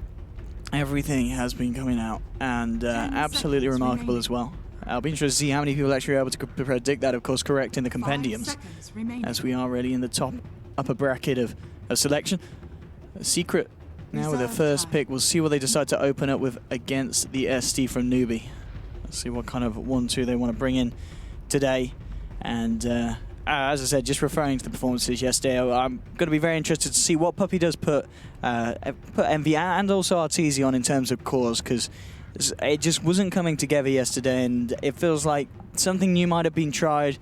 S18: Everything has been coming out, and absolutely remarkable as well. I'll be interested to see how many people actually are able to predict that, of course, correct in the compendiums, as we are really in the upper bracket of selection. Secret now with their first pick. We'll see what they decide to open up with against the ST from Newbee. Let's see what kind of 1-2 they want to bring in today. And as I said, just referring to the performances yesterday, I'm going to be very interested to see what Puppy does put Envy and also Arteezy on in terms of cores, because it just wasn't coming together yesterday, and it feels like something new might have been tried.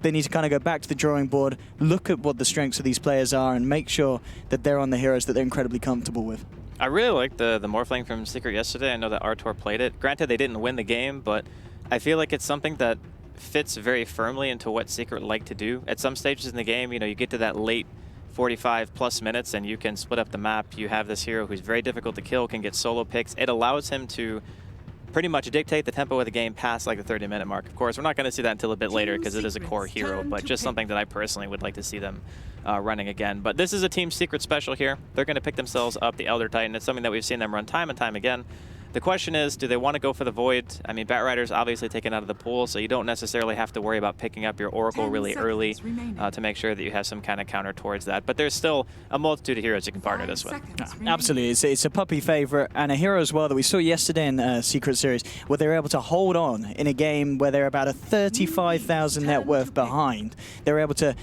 S18: they need to kind of go back to the drawing board, look at what the strengths of these players are, and make sure that they're on the heroes that they're incredibly comfortable with.
S22: I really liked the Morphling from Secret yesterday. I know that Artor played it. Granted, they didn't win the game, but I feel like it's something that fits very firmly into what Secret like to do. At some stages in the game, you get to that late 45+ minutes and you can split up the map. You have this hero who's very difficult to kill, can get solo picks. It allows him to pretty much dictate the tempo of the game past like the 30-minute mark. Of course, we're not going to see that until a bit later because it is a core hero, but just something that I personally would like to see them running again. But this is a Team Secret special here. They're going to pick themselves up the Elder Titan. It's something that we've seen them run time and time again. The question is, do they want to go for the Void? I mean, Batrider's obviously taken out of the pool, so you don't necessarily have to worry about picking up your Oracle really early to make sure that you have some kind of counter towards that. But there's still a multitude of heroes you can partner this with.
S18: Absolutely. It's a puppy favorite and a hero as well that we saw yesterday in Secret Series, where they were able to hold on in a game where they're about a 35,000 net worth behind. They were able to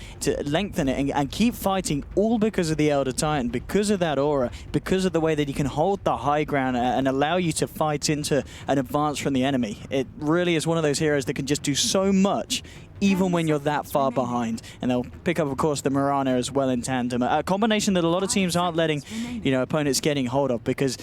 S18: lengthen it and keep fighting, all because of the Elder Titan, because of that aura, because of the way that you can hold the high ground and allow you to fight into an advance from the enemy. It really is one of those heroes that can just do so much even when you're that far behind. And they'll pick up, of course, the Mirana as well in tandem. A combination that a lot of teams aren't letting, opponents getting hold of because,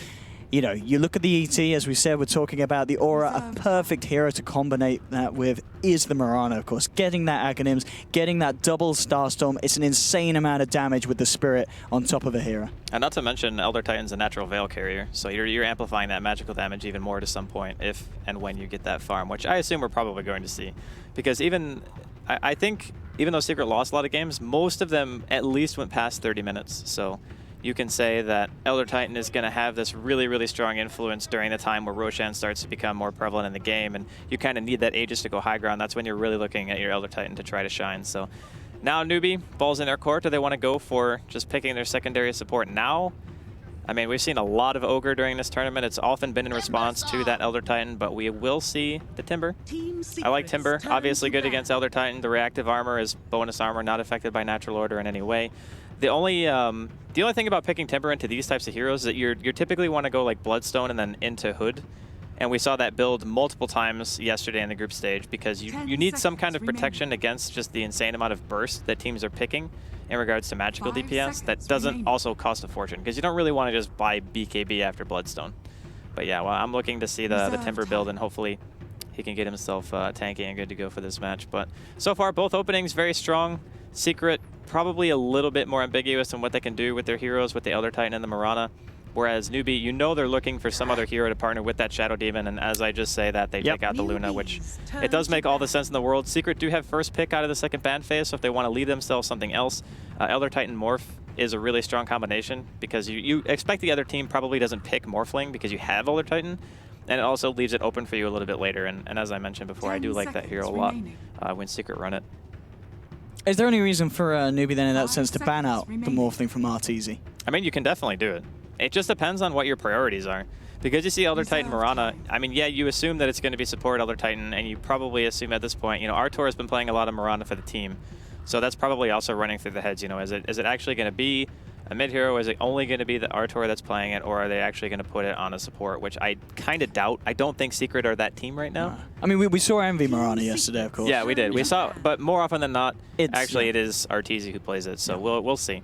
S18: you look at the ET, as we said, we're talking about the aura. A perfect hero to combine that with is the Mirana, of course. Getting that Aghanims, getting that double Starstorm, it's an insane amount of damage with the Spirit on top of a hero.
S22: And not to mention, Elder Titan's a natural Veil carrier, so you're amplifying that magical damage even more to some point if and when you get that farm, which I assume we're probably going to see. Because I think, even though Secret lost a lot of games, most of them at least went past 30 minutes. So you can say that Elder Titan is going to have this really, really strong influence during the time where Roshan starts to become more prevalent in the game, and you kind of need that Aegis to go high ground. That's when you're really looking at your Elder Titan to try to shine. So now Newbee, ball's in their court. Do they want to go for just picking their secondary support now? I mean, we've seen a lot of Ogre during this tournament. It's often been in response to that Elder Titan, but we will see the Timber. I like Timber. Obviously good against Elder Titan. The reactive armor is bonus armor, not affected by natural order in any way. The only thing about picking Timber into these types of heroes is that you typically want to go like Bloodstone and then into Hood. And we saw that build multiple times yesterday in the group stage because you need some kind of protection against just the insane amount of burst that teams are picking in regards to magical DPS that doesn't also cost a fortune, because you don't really want to just buy BKB after Bloodstone. But yeah, well, I'm looking to see the Timber build, and hopefully he can get himself tanky and good to go for this match. But so far, both openings very strong. Secret probably a little bit more ambiguous in what they can do with their heroes, with the Elder Titan and the Mirana. Whereas Newbee, they're looking for some other hero to partner with that Shadow Demon, and as I just say that, they pick out the Luna, which it does make all the sense in the world. Secret do have first pick out of the second ban phase, so if they want to leave themselves something else, Elder Titan Morph is a really strong combination, because you expect the other team probably doesn't pick Morphling because you have Elder Titan, and it also leaves it open for you a little bit later, and as I mentioned before, I do like that hero a lot when Secret run it.
S18: Is there any reason for Newbee then in that sense to ban out the Morphling from RTZ?
S22: I mean, you can definitely do it. It just depends on what your priorities are. Because you see Elder Titan Mirana, I mean, yeah, you assume that it's going to be support Elder Titan, and you probably assume at this point, Artor has been playing a lot of Mirana for the team. So that's probably also running through the heads, is it actually going to be a mid hero? Is it only going to be the Artor that's playing it, or are they actually going to put it on a support, which I kind of doubt. I don't think Secret are that team right now.
S18: I mean, we saw Envy Mirana yesterday, of course.
S22: Yeah, we did. We saw, but more often than not, it is RTZ who plays it, so we'll see.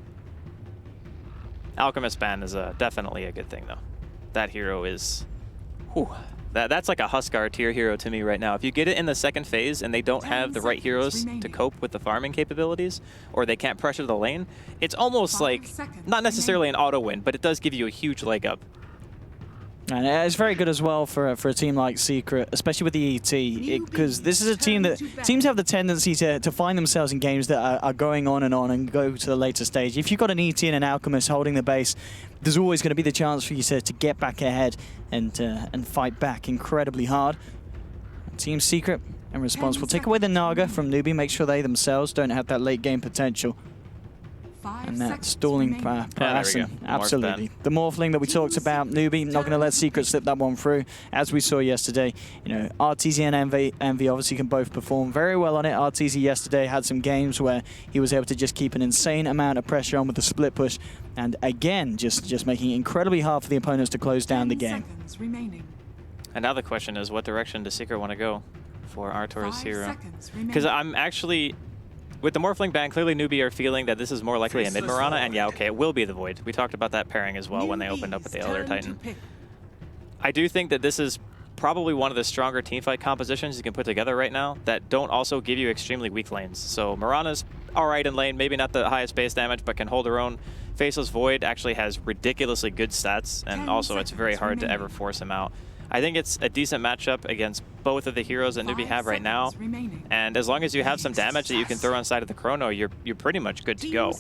S22: Alchemist ban is definitely a good thing, though. That hero is... That's like a Huskar tier hero to me right now. If you get it in the second phase and they don't have the right heroes to cope with the farming capabilities, or they can't pressure the lane, it's almost like, not necessarily an auto win, but it does give you a huge leg up.
S18: And it's very good as well for a team like Secret, especially with the ET, because this is a team that teams have the tendency to find themselves in games that are going on and go to the later stage. If you've got an ET and an Alchemist holding the base, there's always going to be the chance for you to get back ahead and fight back incredibly hard. Team Secret, in response, will take away the Naga from Newbee, make sure they themselves don't have that late game potential. And that stalling Parasin, absolutely. The Morphling that we talked about, Newbee, not going to let Secret slip that one through. As we saw yesterday, RTZ and Envy obviously can both perform very well on it. RTZ yesterday had some games where he was able to just keep an insane amount of pressure on with the split push, and again, just making it incredibly hard for the opponents to close down the game.
S22: And now the question is, what direction does Secret want to go for Artor's hero? Because I'm actually with the Morphling ban, clearly Newbee are feeling that this is more likely a mid Mirana, and yeah, okay, it will be the Void. We talked about that pairing as well when they opened up with the Elder Titan. I do think that this is probably one of the stronger teamfight compositions you can put together right now that don't also give you extremely weak lanes. So Mirana's alright in lane, maybe not the highest base damage, but can hold her own. Faceless Void actually has ridiculously good stats, and also it's very hard to ever force him out. I think it's a decent matchup against both of the heroes that Newbee have right now. And as long as you have some damage that you can throw inside of the Chrono, you're pretty much good to go.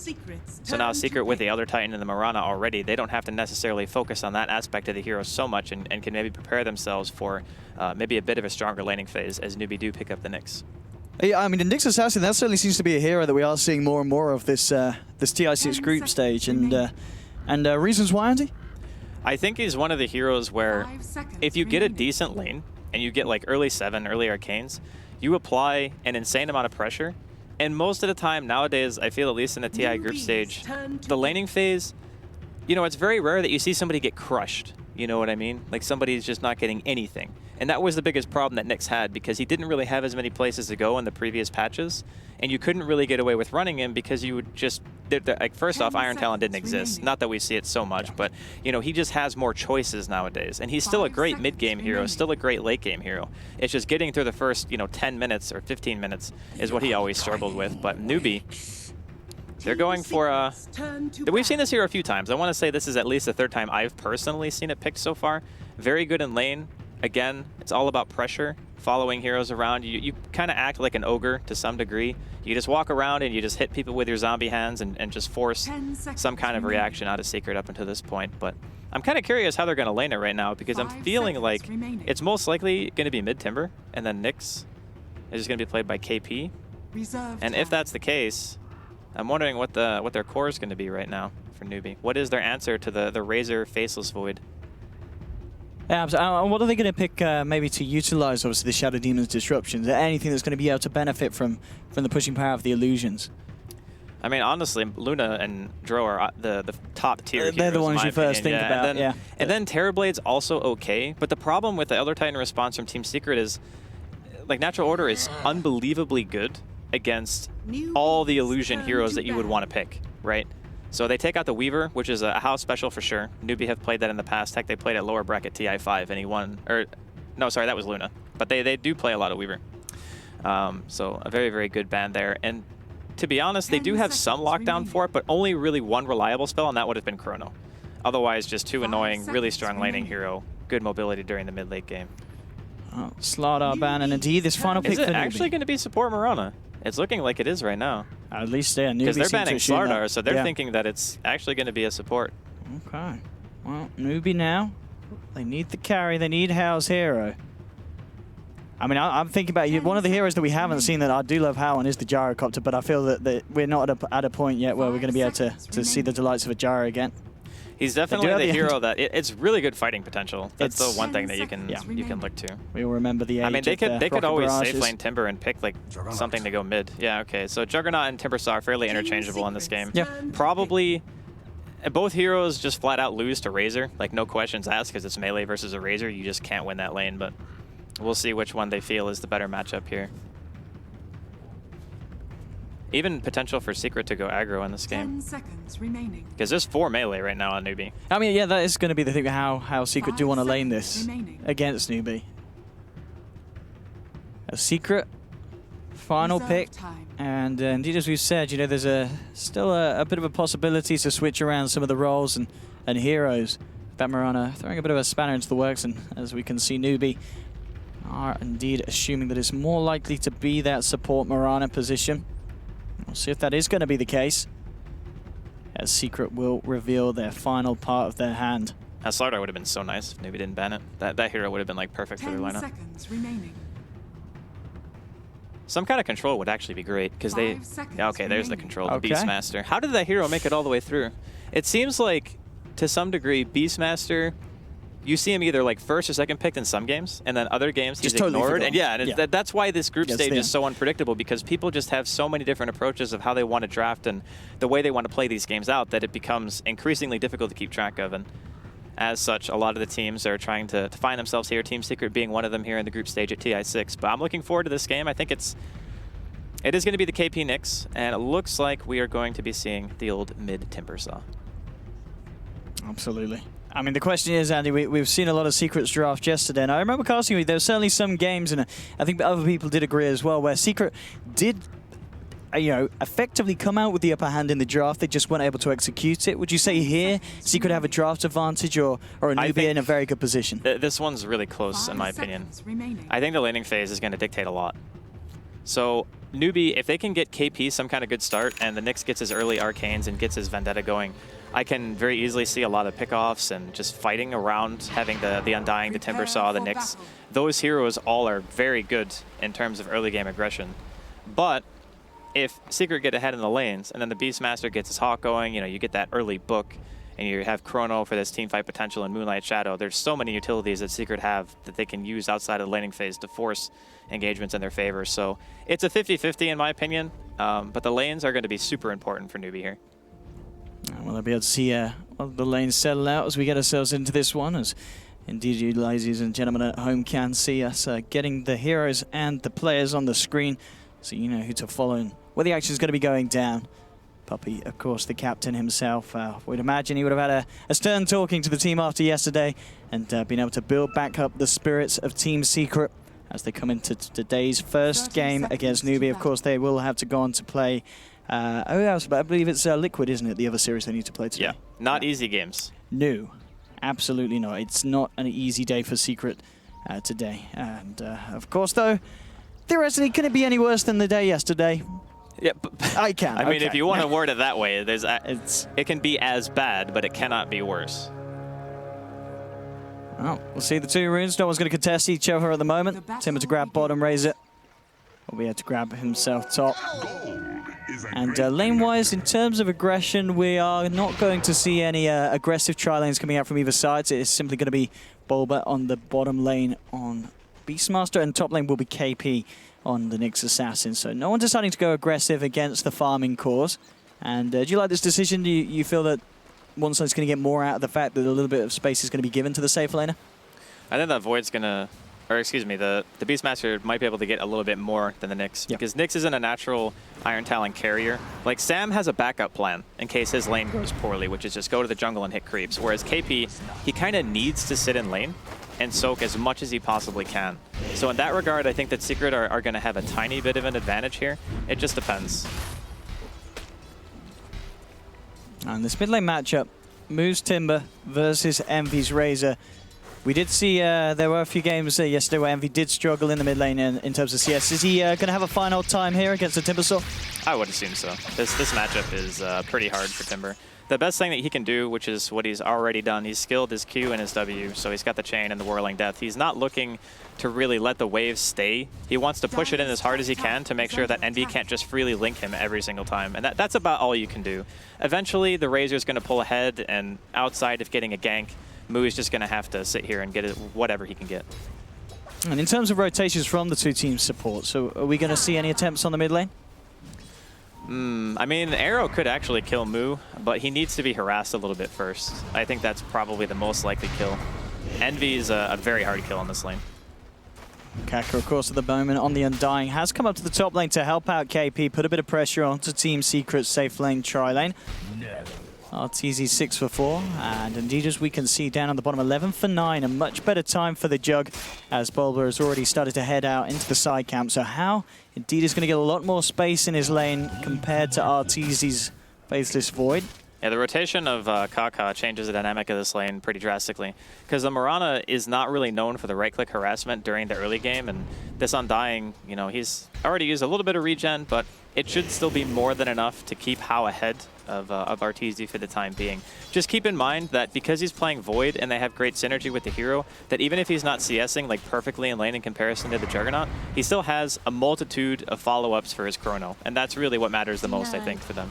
S22: So now Secret with the Elder Titan and the Mirana already, they don't have to necessarily focus on that aspect of the hero so much and can maybe prepare themselves for maybe a bit of a stronger laning phase as Newbee do pick up the Nyx.
S18: Yeah, I mean, the Nyx Assassin, that certainly seems to be a hero that we are seeing more and more of this this TI6 group stage. And reasons why, Andy?
S22: I think he's one of the heroes where if you get a decent lane and you get like early 7, early arcanes, you apply an insane amount of pressure. And most of the time nowadays, I feel at least in the TI group stage, the laning phase, you know, it's very rare that you see somebody get crushed. You know what I mean? Like somebody's just not getting anything. And that was the biggest problem that Nyx had because he didn't really have as many places to go in the previous patches. And you couldn't really get away with running him because you would just, like first off, Iron Talon didn't exist. Not that we see it so much, but you know, he just has more choices nowadays. And he's still a great mid-game hero, still a great late-game hero. It's just getting through the first, 10 minutes or 15 minutes is what he always struggled with. But Newbee, they're going for we've seen this hero a few times. I want to say this is at least the third time I've personally seen it picked so far. Very good in lane. Again, it's all about pressure, following heroes around. You kind of act like an ogre to some degree. You just walk around and you just hit people with your zombie hands and just force some kind of reaction out of Secret up until this point. But I'm kind of curious how they're going to lane it right now because I'm feeling like it's most likely going to be mid-Timber and then Nyx is going to be played by KP. And if that's the case, I'm wondering what their core is going to be right now for Newbee. What is their answer to the Razor Faceless Void?
S18: Yeah, what are they going to pick maybe to utilize, obviously, the Shadow Demon's disruptions? Anything that's going to be able to benefit from the pushing power of the illusions?
S22: I mean, honestly, Luna and Dro are the top tier heroes,
S18: they're the ones you first think about,
S22: And then Terrorblade's also okay, but the problem with the Elder Titan response from Team Secret is, like, Natural Order is unbelievably good against all the illusion heroes that you would want to pick, right? So they take out the Weaver, which is a house special for sure. Newbee have played that in the past. Heck, they played at lower bracket TI5 and he won. Or, no, sorry, that was Luna. But they do play a lot of Weaver. So a very, very good ban there. And to be honest, they do have some lockdown for it, but only really one reliable spell, and that would have been Chrono. Otherwise, just too annoying, really strong laning hero. Good mobility during the mid-late game.
S18: Oh, Slardar ban, and indeed this final pick for Newbee.
S22: Is it actually going to be support Mirana? It's looking like it is right now.
S18: At least they're Newbee.
S22: Because they're banning Slardar, so they're thinking that it's actually going to be a support.
S18: Okay. Well, Newbee now. They need the carry. They need Hao's hero. I mean, I'm thinking about one of the heroes that we haven't seen that I do love Hao on is the Gyrocopter, but I feel that we're not at a point yet where we're going to be able to see the delights of a gyro again.
S22: He's definitely the hero that it's really good fighting potential. That's the one thing that you can look to.
S18: We all remember the age.
S22: I mean, they could always
S18: barrages.
S22: safe lane Timber and pick like something to go mid. Yeah, okay. So Juggernaut and Timbersaw are fairly interchangeable in this game.
S18: Yeah.
S22: Probably both heroes just flat out lose to Razor, like no questions asked, because it's melee versus a Razor. You just can't win that lane, but we'll see which one they feel is the better matchup here. Even potential for Secret to go aggro in this game.
S15: 10 seconds remaining.
S22: Because there's 4 melee right now on Newbee.
S18: I mean, yeah, that is going to be the thing, how Secret do want to lane this against Newbee. A Secret final pick. And indeed, as we've said, there's still a bit of a possibility to switch around some of the roles and heroes. Mirana throwing a bit of a spanner into the works, and as we can see, Newbee are indeed assuming that it's more likely to be that support Mirana position. We'll see if that is going to be the case, as Secret will reveal their final part of their hand.
S22: Slardar would have been so nice if Newbee didn't ban it. That hero would have been like perfect for their lineup.
S15: 10 seconds remaining.
S22: Some kind of control would actually be great, because they... Okay, there's the control, the Beastmaster. How did that hero make it all the way through? It seems like, to some degree, Beastmaster, you see him either like first or second picked in some games, and then other games he's
S18: totally
S22: ignored.
S18: forgotten.
S22: And that's why this group stage is so unpredictable, because people just have so many different approaches of how they want to draft and the way they want to play these games out that it becomes increasingly difficult to keep track of. And as such, a lot of the teams are trying to find themselves here, Team Secret being one of them here in the group stage at TI6. But I'm looking forward to this game. I think it's It is going to be the KP Nyx, and it looks like we are going to be seeing the old mid Timbersaw.
S18: Absolutely. I mean, the question is, Andy, we've seen a lot of Secret's draft yesterday, and I remember casting you, there were certainly some games, and I think other people did agree as well, where Secret did, effectively come out with the upper hand in the draft. They just weren't able to execute it. Would you say here Secret have a draft advantage, or a Newbee in a very good position?
S22: This one's really close, in my opinion. I think the laning phase is going to dictate a lot. So Newbee, if they can get KP some kind of good start, and the Nyx gets his early arcanes and gets his Vendetta going, I can very easily see a lot of pickoffs and just fighting around, having the Undying, the Timbersaw, the Nyx. Those heroes all are very good in terms of early game aggression. But if Secret get ahead in the lanes, and then the Beastmaster gets his Hawk going, you get that early book, and you have Chrono for this teamfight potential and Moonlight Shadow, there's so many utilities that Secret have that they can use outside of the laning phase to force engagements in their favor. So it's a 50-50 in my opinion, but the lanes are going to be super important for Newbee here.
S18: Well, I'll be able to see the lanes settle out as we get ourselves into this one, as indeed you ladies and gentlemen at home can see us getting the heroes and the players on the screen, so you know who to follow and where the action is going to be going down. Puppy, of course, the captain himself. We'd imagine he would have had a stern talking to the team after yesterday and been able to build back up the spirits of Team Secret as they come into today's first game against Newbee. Of course, they will have to go on to play I believe it's Liquid, isn't it? The other series they need to play today.
S22: Yeah, not easy games.
S18: No, absolutely not. It's not an easy day for Secret today. And of course, though, theoretically, can it be any worse than the day yesterday?
S22: Yeah,
S18: I can.
S22: I mean, if you want to word it that way, it can be as bad, but it cannot be worse.
S18: Well, we'll see the two runes. No one's going to contest each other at the moment. Timber to grab bottom, raise it. Will be able to grab himself top. And lane-wise, in terms of aggression, we are not going to see any aggressive tri-lanes coming out from either side. It's simply going to be Bulba on the bottom lane on Beastmaster, and top lane will be KP on the Nyx Assassin. So no one deciding to go aggressive against the farming cause. And do you like this decision? Do you feel that one side's going to get more out of the fact that a little bit of space is going to be given to the safe laner?
S22: I think that Void's going to... Or excuse me, the Beastmaster might be able to get a little bit more than the Nyx, because Nyx isn't a natural Iron Talon carrier. Like, Sam has a backup plan in case his lane goes poorly, which is just go to the jungle and hit creeps, whereas KP, he kind of needs to sit in lane and soak as much as he possibly can. So in that regard, I think that Secret are going to have a tiny bit of an advantage here. It just depends.
S18: And this mid lane matchup, Moose Timber versus Envy's Razor. We did see there were a few games yesterday where Envy did struggle in the mid lane in terms of CS. Is he going to have a final time here against the Timbersaw?
S22: I would assume so. This matchup is pretty hard for Timber. The best thing that he can do, which is what he's already done, he's skilled his Q and his W, so he's got the chain and the Whirling Death. He's not looking to really let the waves stay. He wants to push it in as hard as he can to make sure that Envy can't just freely link him every single time, and that's about all you can do. Eventually, the Razor's going to pull ahead, and outside of getting a gank, Moo's just going to have to sit here and get whatever he can get.
S18: And in terms of rotations from the two teams' support, so are we going to see any attempts on the mid lane?
S22: I mean, Arrow could actually kill Moo, but he needs to be harassed a little bit first. I think that's probably the most likely kill. Envy is a very hard kill on this lane.
S18: Kaka, of course, at the moment on the Undying, has come up to the top lane to help out KP, put a bit of pressure onto Team Secret's safe lane tri-lane. RTZ 6 for 4, and indeed as we can see down on the bottom 11 for 9, a much better time for the Jug as Bulba has already started to head out into the side camp. So how indeed is going to get a lot more space in his lane compared to RTZ's Faceless Void.
S22: Yeah, the rotation of Kaka changes the dynamic of this lane pretty drastically, because the Mirana is not really known for the right-click harassment during the early game, and this Undying, you know, he's already used a little bit of regen, but it should still be more than enough to keep How ahead of RTZ for the time being. Just keep in mind that because he's playing Void and they have great synergy with the hero, that even if he's not CSing like perfectly in lane in comparison to the Juggernaut, he still has a multitude of follow-ups for his Chrono, and that's really what matters the most, I think, for them.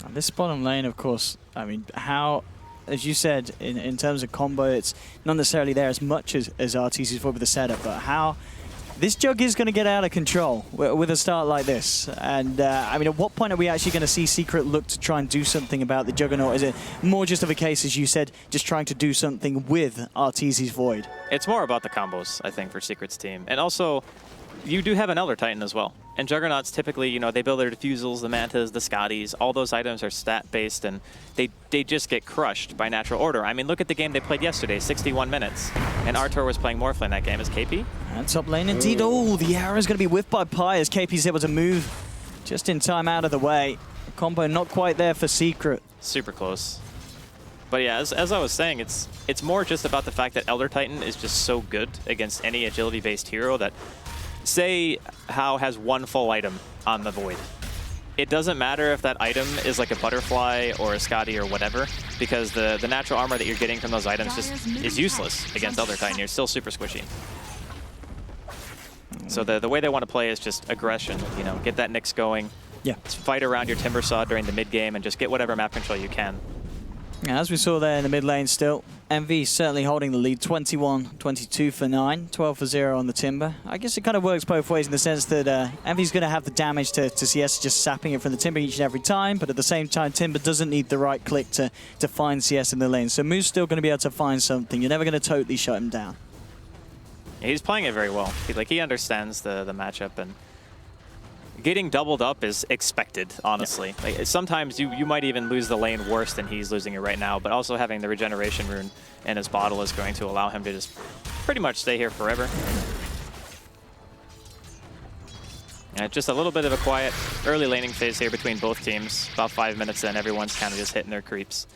S18: This bottom lane, of course, I mean, How, as you said, in terms of combo, it's not necessarily there as much as RTZ's Void with the setup, but How this jug is going to get out of control with a start like this. And I mean, at what point are we actually going to see Secret look to try and do something about the Juggernaut? Is it more just of a case, as you said, just trying to do something with Arteezy's Void?
S22: It's more about the combos, I think, for Secret's team. And also, you do have an Elder Titan as well. And Juggernauts typically, you know, they build their Diffusals, the Mantas, the Scotties. All those items are stat-based, and they just get crushed by natural order. I mean, look at the game they played yesterday, 61 minutes. And Artur was playing Morphle in that game as KP.
S18: And top lane indeed. Oh, the arrow is going to be whiffed by Pi as KP's able to move just in time out of the way. The combo not quite there for Secret.
S22: Super close. But yeah, as I was saying, it's more just about the fact that Elder Titan is just so good against any agility-based hero that, say, Hao has one full item on the Void. It doesn't matter if that item is like a Butterfly or a Scotty or whatever, because the natural armor that you're getting from those items just is useless against Elder Titan. You're still super squishy. So the way they want to play is just aggression, you know, get that Nyx going.
S18: Yeah.
S22: Fight around your Timbersaw during the mid-game and just get whatever map control you can.
S18: As we saw there in the mid lane still, MV certainly holding the lead, 21-22 for 9, 12 for 0 on the Timber. I guess it kind of works both ways in the sense that MV's going to have the damage to CS just sapping it from the Timber each and every time, but at the same time Timber doesn't need the right click to find CS in the lane. So Moo's still going to be able to find something. You're never going to totally shut him down.
S22: Yeah, he's playing it very well. He understands the matchup, and getting doubled up is expected, honestly. Yeah. Like, sometimes you might even lose the lane worse than he's losing it right now, but also having the regeneration rune in his bottle is going to allow him to just pretty much stay here forever. And just a little bit of a quiet early laning phase here between both teams. About 5 minutes in, everyone's kind of just hitting their creeps.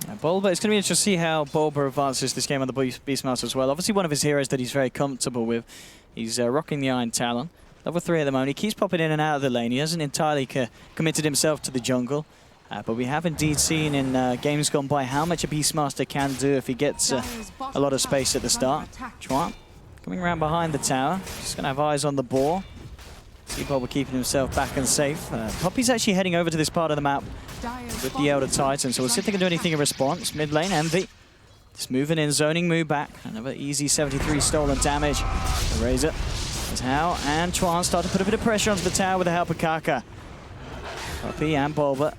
S18: Yeah, Bulba, it's going to be interesting to see how Bulba advances this game on the Beastmaster as well. Obviously one of his heroes that he's very comfortable with. He's rocking the Iron Talon. Level 3 at the moment. He keeps popping in and out of the lane. He hasn't entirely committed himself to the jungle. But we have indeed seen in games gone by how much a Beastmaster can do if he gets a lot of space at the start. Chuan coming around behind the tower. Just going to have eyes on the boar. See Bulba keeping himself back and safe. Poppy's actually heading over to this part of the map with the Elder Titan. So we'll see if they can do anything in response. Mid lane, Envy. Just moving in, zoning move back. Another easy 73 stolen damage. The Razor is Hao and Chuan start to put a bit of pressure onto the tower with the help of Kaka. Poppy and Bulba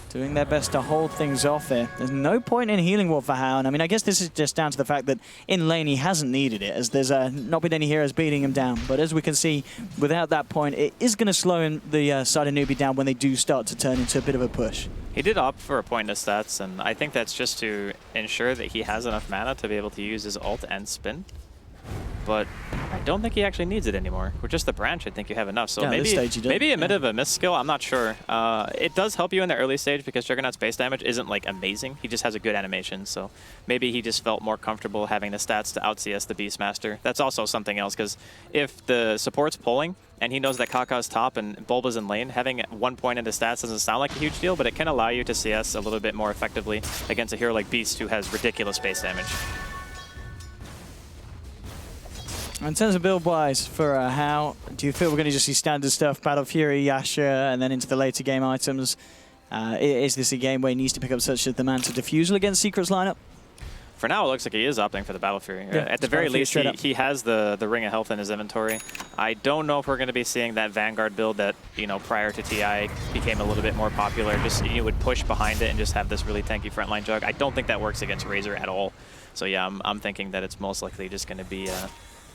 S18: doing their best to hold things off here. There's no point in healing ward for Hao, and I mean, I guess this is just down to the fact that in lane he hasn't needed it, as there's not been any heroes beating him down. But as we can see, without that point, it is going to slow the side of Newbee down when they do start to turn into a bit of a push.
S22: He did opt for a point in his stats, and I think that's just to ensure that he has enough mana to be able to use his ult and spin. But I don't think he actually needs it anymore. With just the branch, I think you have enough. So
S18: yeah,
S22: maybe a bit of a miss skill, I'm not sure. It does help you in the early stage because Juggernaut's base damage isn't like amazing. He just has a good animation, so maybe he just felt more comfortable having the stats to out-CS the Beastmaster. That's also something else, because if the support's pulling and he knows that Kaka's top and Bulba's in lane, having 1 point in the stats doesn't sound like a huge deal, but it can allow you to CS a little bit more effectively against a hero like Beast who has ridiculous base damage.
S18: In terms of build-wise for Hao, do you feel we're going to just see standard stuff, Battle Fury, Yasha, and then into the later game items? Is this a game where he needs to pick up such as the Manta Diffusal against Secret's lineup?
S22: For now, it looks like he is opting for the Battle Fury.
S18: Yeah,
S22: at the very least, he has the Ring of Health in his inventory. I don't know if we're going to be seeing that Vanguard build that, you know, prior to TI became a little bit more popular. Just you would push behind it and just have this really tanky frontline jug. I don't think that works against Razor at all. So yeah, I'm thinking that it's most likely just going to be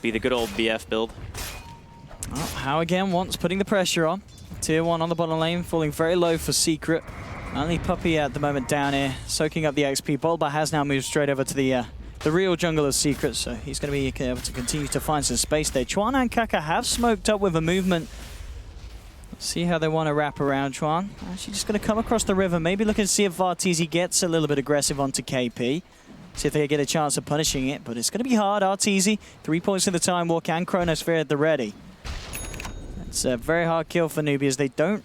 S22: the good old BF build.
S18: Well, Hao again once putting the pressure on. Tier 1 on the bottom lane, falling very low for Secret. Only Puppy at the moment down here, soaking up the XP. Bulba has now moved straight over to the real jungle of Secret, so he's going to be able to continue to find some space there. Chuan and Kaka have smoked up with a movement. Let's see how they want to wrap around Chuan. Actually just going to come across the river, maybe looking to see if Arteezy gets a little bit aggressive onto KP. See if they get a chance of punishing it, but it's going to be hard. Arteezy, 3 points in the Time Walk and Chronosphere at the ready. It's a very hard kill for Newbee as they don't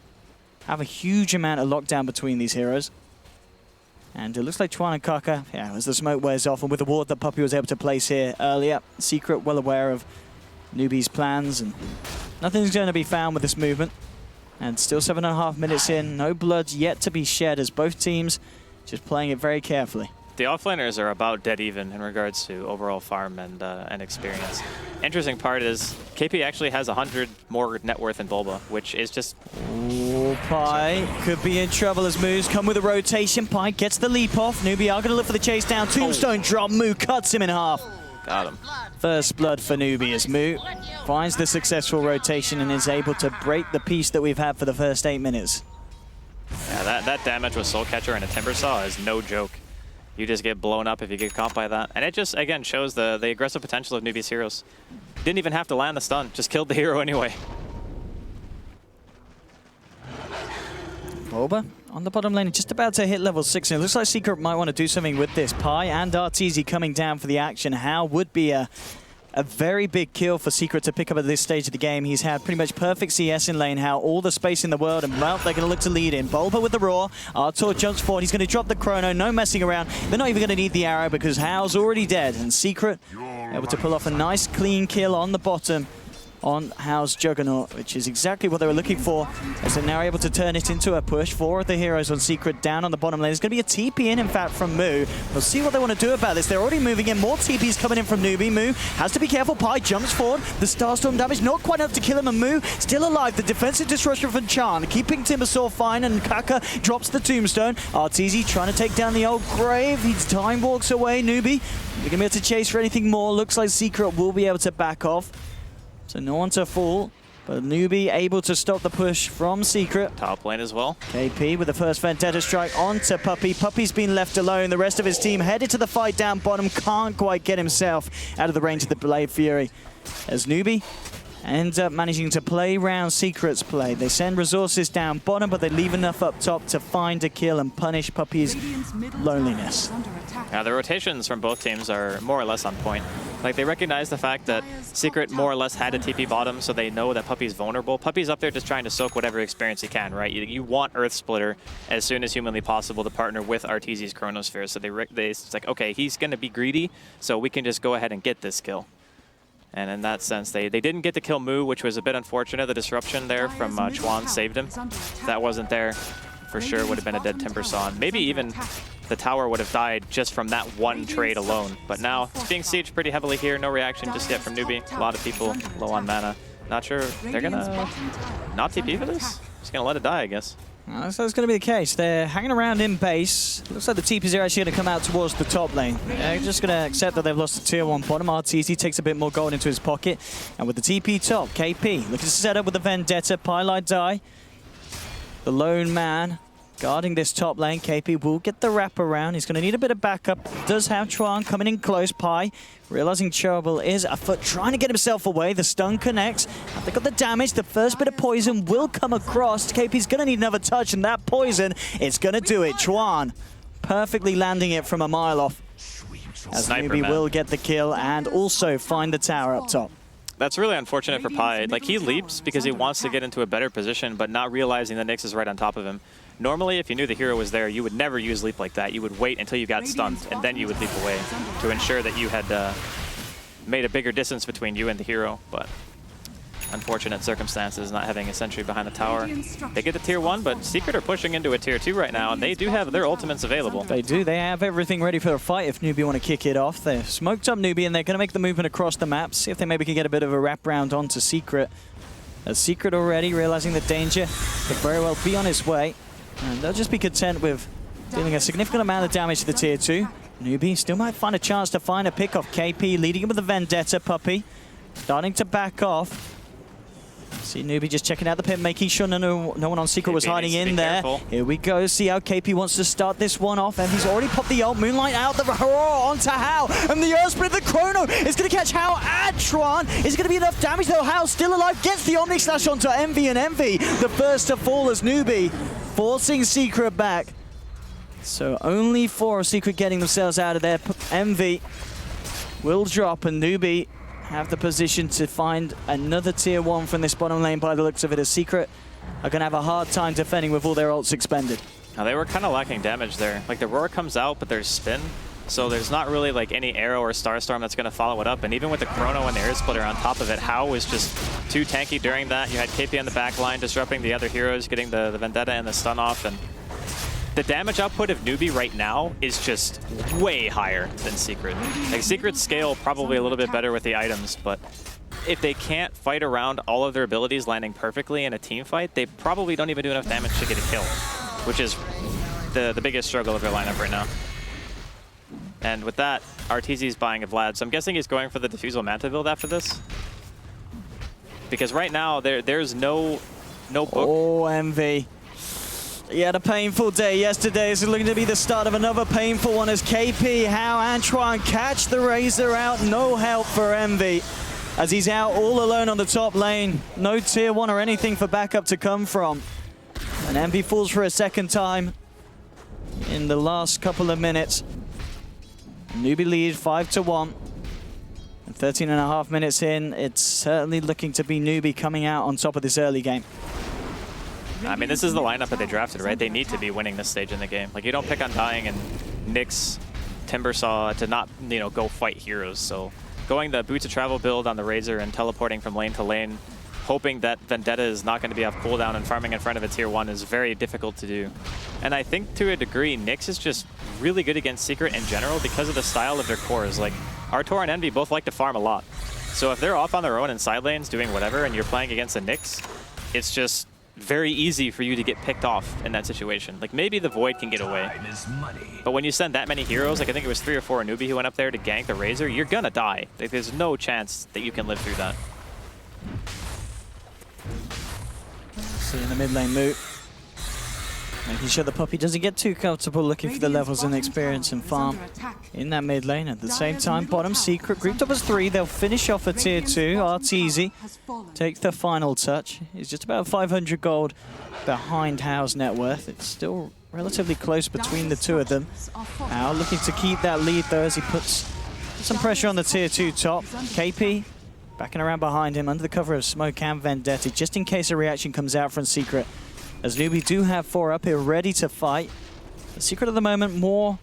S18: have a huge amount of lockdown between these heroes. And it looks like Chuan and Kaka, yeah, as the smoke wears off, and with the ward that Puppy was able to place here earlier, Secret well aware of Newbee's plans, and nothing's going to be found with this movement. And still 7.5 minutes in, no blood yet to be shed as both teams just playing it very carefully.
S22: The offlaners are about dead even in regards to overall farm and experience. Interesting part is KP actually has 100 more net worth than Bulba, which is just...
S18: Ooh, Pi could be in trouble as Moo's come with a rotation. Pi gets the leap off. Newbee are going to look for the chase down. Tombstone drop. Moo cuts him in half.
S22: Got him.
S18: First blood for Newbee as Moo finds the successful rotation and is able to break the piece that we've had for the first 8 minutes.
S22: Yeah, that damage with Soul Catcher and a Timber Saw is no joke. You just get blown up if you get caught by that. And it just, again, shows the aggressive potential of Newbee's heroes. Didn't even have to land the stun, just killed the hero anyway.
S18: Bulba on the bottom lane, just about to hit level 6. And it looks like Secret might want to do something with this. Pi and Arteezy coming down for the action. How would be a very big kill for Secret to pick up at this stage of the game. He's had pretty much perfect CS in lane. How all the space in the world, and well, they're going to look to lead in. Bulba with the Roar. Artur jumps forward. He's going to drop the Chrono. No messing around. They're not even going to need the arrow because Hao's already dead. And Secret able to pull off a nice clean kill on the bottom on Hao's Juggernaut, which is exactly what they were looking for, as they're now able to turn it into a push. 4 of the heroes on Secret down on the bottom lane. There's going to be a TP in fact, from Moo. We'll see what they want to do about this. They're already moving in. More TPs coming in from Newbee. Moo has to be careful. Pi jumps forward. The Starstorm damage not quite enough to kill him, and Moo still alive. The defensive disruption from Chan, keeping Timbersaw fine, and Kaka drops the Tombstone. Arteezy trying to take down the old Grave. He time walks away. Newbee, they're going to be able to chase for anything more. Looks like Secret will be able to back off. So no one to fall, but Newbee able to stop the push from Secret.
S22: Top lane as well.
S18: KP with the first Vendetta strike onto Puppey. Puppey's been left alone. The rest of his team headed to the fight down bottom. Can't quite get himself out of the range of the Blade Fury. As Newbee ends up managing to play round Secret's play. They send resources down bottom, but they leave enough up top to find a kill and punish Puppey's loneliness.
S22: Now, the rotations from both teams are more or less on point. Like, they recognize the fact that Secret more or less had a TP bottom, so they know that Puppey's vulnerable. Puppey's up there just trying to soak whatever experience he can, right? You want Earth Splitter as soon as humanly possible to partner with Arteezy's Chronosphere. So it's like, okay, he's going to be greedy, so we can just go ahead and get this kill. And in that sense, they didn't get to kill Moo, which was a bit unfortunate. The disruption there from Chuan saved him. If that wasn't there, for sure would have been a dead Timber Saw. Maybe even the tower would have died just from that one trade alone. But now it's being sieged pretty heavily here. No reaction just yet from Newbee. A lot of people low on mana. Not sure they're going to not TP for this. Just going to let it die, I guess.
S18: So it's going to be the case. They're hanging around in base. Looks like the TPs are actually going to come out towards the top lane. They're just going to accept that they've lost the tier 1 bottom. Arteezy takes a bit more gold into his pocket. And with the TP top, KP looking to set up with the Vendetta. Pylite die. The lone man guarding this top lane. KP will get the wrap around. He's going to need a bit of backup. Does have Chuan coming in close. Pi realizing trouble is afoot, trying to get himself away. The stun connects. They got the damage. The first bit of poison will come across. KP's going to need another touch, and that poison is going to do it. Chuan perfectly landing it from a mile off. As Newbee will get the kill and also find the tower up top.
S22: That's really unfortunate for Pi. Like, he leaps because he wants to get into a better position, but not realizing that Nyx is right on top of him. Normally, if you knew the hero was there, you would never use leap like that. You would wait until you got stunned, and then you would leap away to ensure that you had made a bigger distance between you and the hero. But unfortunate circumstances, not having a sentry behind the tower. They get the tier 1, but Secret are pushing into a tier 2 right now, and they do have their ultimates available.
S18: They do. They have everything ready for a fight if Newbee want to kick it off. They've smoked up Newbee, and they're going to make the movement across the map, see if they maybe can get a bit of a wrap round onto Secret. As Secret already realizing the danger could very well be on its way. And they'll just be content with dealing a significant amount of damage to the tier 2. Newbee still might find a chance to find a pick off. KP leading him with the Vendetta. Puppey starting to back off. See Newbee just checking out the pit, making sure no one on Secret was hiding in there. Careful. Here we go. See how KP wants to start this one off. And he's already popped the ult. Moonlight out, the Hurrah onto Hao. And the Earth Spirit, the Chrono is going to catch Hao and Chuan. Is it going to be enough damage though? Hao still alive. Gets the Omni Slash onto Envy, and Envy, the first to fall as Newbee, forcing Secret back. So only 4 of Secret getting themselves out of there. Envy will drop, and Newbee have the position to find another tier 1 from this bottom lane by the looks of it, as Secret are going to have a hard time defending with all their ults expended.
S22: Now, they were kind of lacking damage there. Like, the Roar comes out, but there's spin, so there's not really like any arrow or Starstorm that's going to follow it up. And even with the Chrono and the Air Splitter on top of it, Hao was just too tanky during that. You had KP on the back line disrupting the other heroes, getting the Vendetta and the stun off, and the damage output of Newbee right now is just way higher than Secret. Like Secret's scale probably a little bit better with the items, but if they can't fight around all of their abilities landing perfectly in a team fight, they probably don't even do enough damage to get a kill, which is the biggest struggle of their lineup right now. And with that, RTZ's buying a Vlad, so I'm guessing he's going for the Diffusal Manta build after this. Because right now, there's no book.
S18: Oh, MV. He had a painful day yesterday. This is looking to be the start of another painful one as KP, How, Antoine catch the Razor out. No help for Envy as he's out all alone on the top lane. No tier 1 or anything for backup to come from. And Envy falls for a second time in the last couple of minutes. Newbee lead 5-1. And 13.5 minutes in, it's certainly looking to be Newbee coming out on top of this early game.
S22: I mean, this is the lineup that they drafted, right? They need to be winning this stage in the game. Like, you don't pick on dying and Nyx, Timbersaw to not, you know, go fight heroes. So going the Boots of Travel build on the Razor and teleporting from lane to lane, hoping that Vendetta is not going to be off cooldown and farming in front of a tier 1 is very difficult to do. And I think to a degree, Nyx is just really good against Secret in general because of the style of their cores. Like, Artor and Envy both like to farm a lot. So if they're off on their own in side lanes doing whatever and you're playing against a Nyx, it's just very easy for you to get picked off in that situation. Like, maybe the Void can get away. But when you send that many heroes, like I think it was 3 or 4 Newbee who went up there to gank the Razor, you're gonna die. Like, there's no chance that you can live through that.
S18: See in the mid lane Moot. Making sure the puppy doesn't get too comfortable looking for the levels and experience and farm in that mid lane. At the same time, bottom Secret grouped up as 3. They'll finish off a tier 2. Arteezy take the final touch. He's just about 500 gold behind How's net worth. It's still relatively close between the two of them. How looking to keep that lead though as he puts some pressure on the tier 2 top. KP backing around behind him under the cover of smoke and Vendetta just in case a reaction comes out from Secret. As Newbee do have 4 up here ready to fight. The Secret at the moment more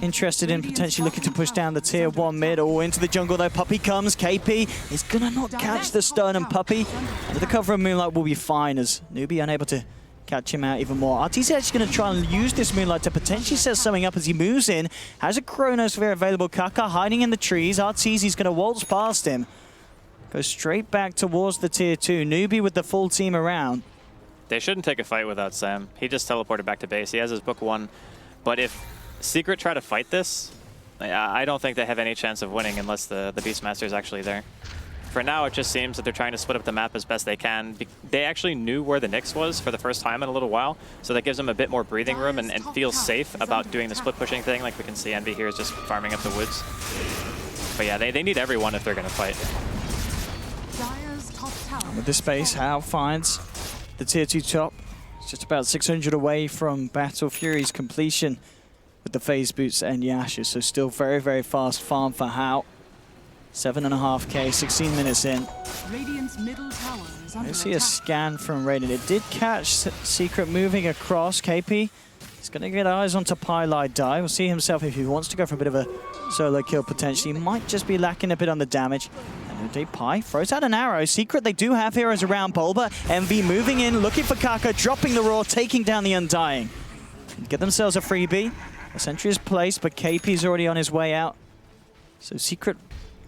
S18: interested in potentially looking to push down the tier 1 mid or into the jungle though. Puppey comes, KP is gonna not catch the stun and Puppey under the cover of Moonlight will be fine as Newbee unable to catch him out even more. Arteezy actually gonna try and use this Moonlight to potentially set something up as he moves in. Has a Chronosphere available, Kaka hiding in the trees. Arteezy's gonna waltz past him. Goes straight back towards the tier 2. Newbee with the full team around.
S22: They shouldn't take a fight without Sam. He just teleported back to base. He has his book 1. But if Secret try to fight this, I don't think they have any chance of winning unless the Beastmaster is actually there. For now, it just seems that they're trying to split up the map as best they can. They actually knew where the Nyx was for the first time in a little while, so that gives them a bit more breathing room and feels safe about doing the split pushing thing. Like we can see Envy here is just farming up the woods. But yeah, they need everyone if they're going to fight.
S18: With this space, How finds the tier 2 top. It's just about 600 away from Battle Fury's completion with the phase boots and Yasha. So still very, very fast farm for How. 7.5k, 16 minutes in.
S15: Radiant's middle tower is under
S18: I see a
S15: attack.
S18: scan from Radiant. It did catch Secret moving across. KP is going to get eyes onto Pylite Die. We'll see himself if he wants to go for a bit of a solo kill potentially. He might just be lacking a bit on the damage. Pi throws out an arrow. Secret, they do have heroes around Bulba. MV moving in, looking for Kaka, dropping the Roar, taking down the Undying. Get themselves a freebie. A sentry is placed, but KP's already on his way out. So Secret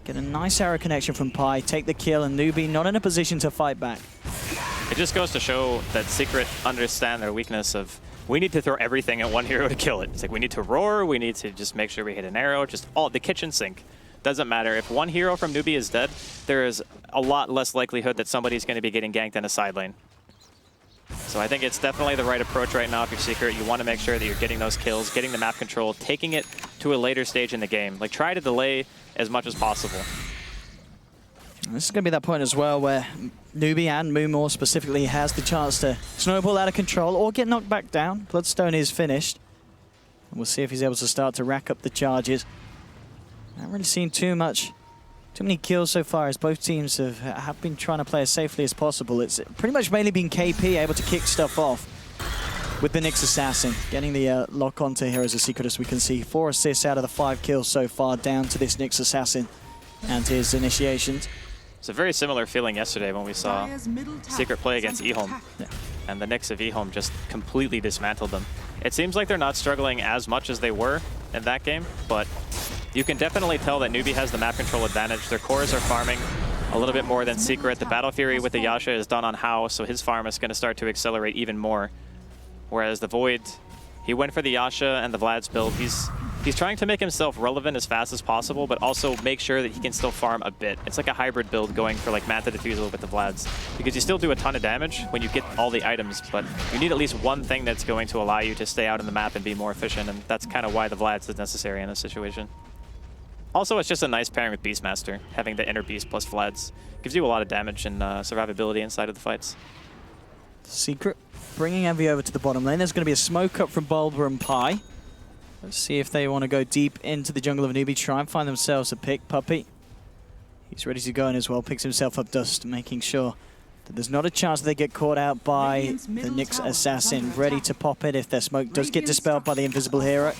S18: get a nice arrow connection from Pi, take the kill, and Newbee not in a position to fight back.
S22: It just goes to show that Secret understand their weakness of, we need to throw everything at one hero to kill it. It's like we need to roar, we need to just make sure we hit an arrow, just all the kitchen sink. Doesn't matter. If one hero from Newbee is dead, there is a lot less likelihood that somebody's going to be getting ganked in a side lane. So I think it's definitely the right approach right now if you're Secret. You want to make sure that you're getting those kills, getting the map control, taking it to a later stage in the game. Like, try to delay as much as possible.
S18: This is going to be that point as well where Newbee and Moo more specifically has the chance to snowball out of control or get knocked back down. Bloodstone is finished. And we'll see if he's able to start to rack up the charges. I haven't really seen too many kills so far as both teams have been trying to play as safely as possible. It's pretty much mainly been KP able to kick stuff off with the Nyx Assassin, getting the lock onto Heroes of Secret as we can see. 4 assists out of the 5 kills so far down to this Nyx Assassin and his initiations.
S22: It's a very similar feeling yesterday when we saw Secret play against Eholm.
S18: Yeah.
S22: And the Nyx of Eholm just completely dismantled them. It seems like they're not struggling as much as they were in that game, but you can definitely tell that Newbee has the map control advantage. Their cores are farming a little bit more than Secret. The Battle Fury with the Yasha is done on House, so his farm is going to start to accelerate even more. Whereas the Void, he went for the Yasha and the Vlad's build. He's trying to make himself relevant as fast as possible, but also make sure that he can still farm a bit. It's like a hybrid build going for like Manta Diffusal with the Vlads, because you still do a ton of damage when you get all the items, but you need at least one thing that's going to allow you to stay out in the map and be more efficient, and that's kind of why the Vlads is necessary in this situation. Also, it's just a nice pairing with Beastmaster, having the Inner Beast plus Vlads. Gives you a lot of damage and survivability inside of the fights.
S18: Secret bringing Envy over to the bottom lane. There's going to be a smoke up from Bulba and Pi. Let's see if they want to go deep into the jungle of Newbee, try and find themselves a pick. Puppey, he's ready to go in as well, picks himself up Dust, making sure that there's not a chance they get caught out by the Nyx Assassin. Ready to pop it if their smoke does get dispelled by the Invisible Hero.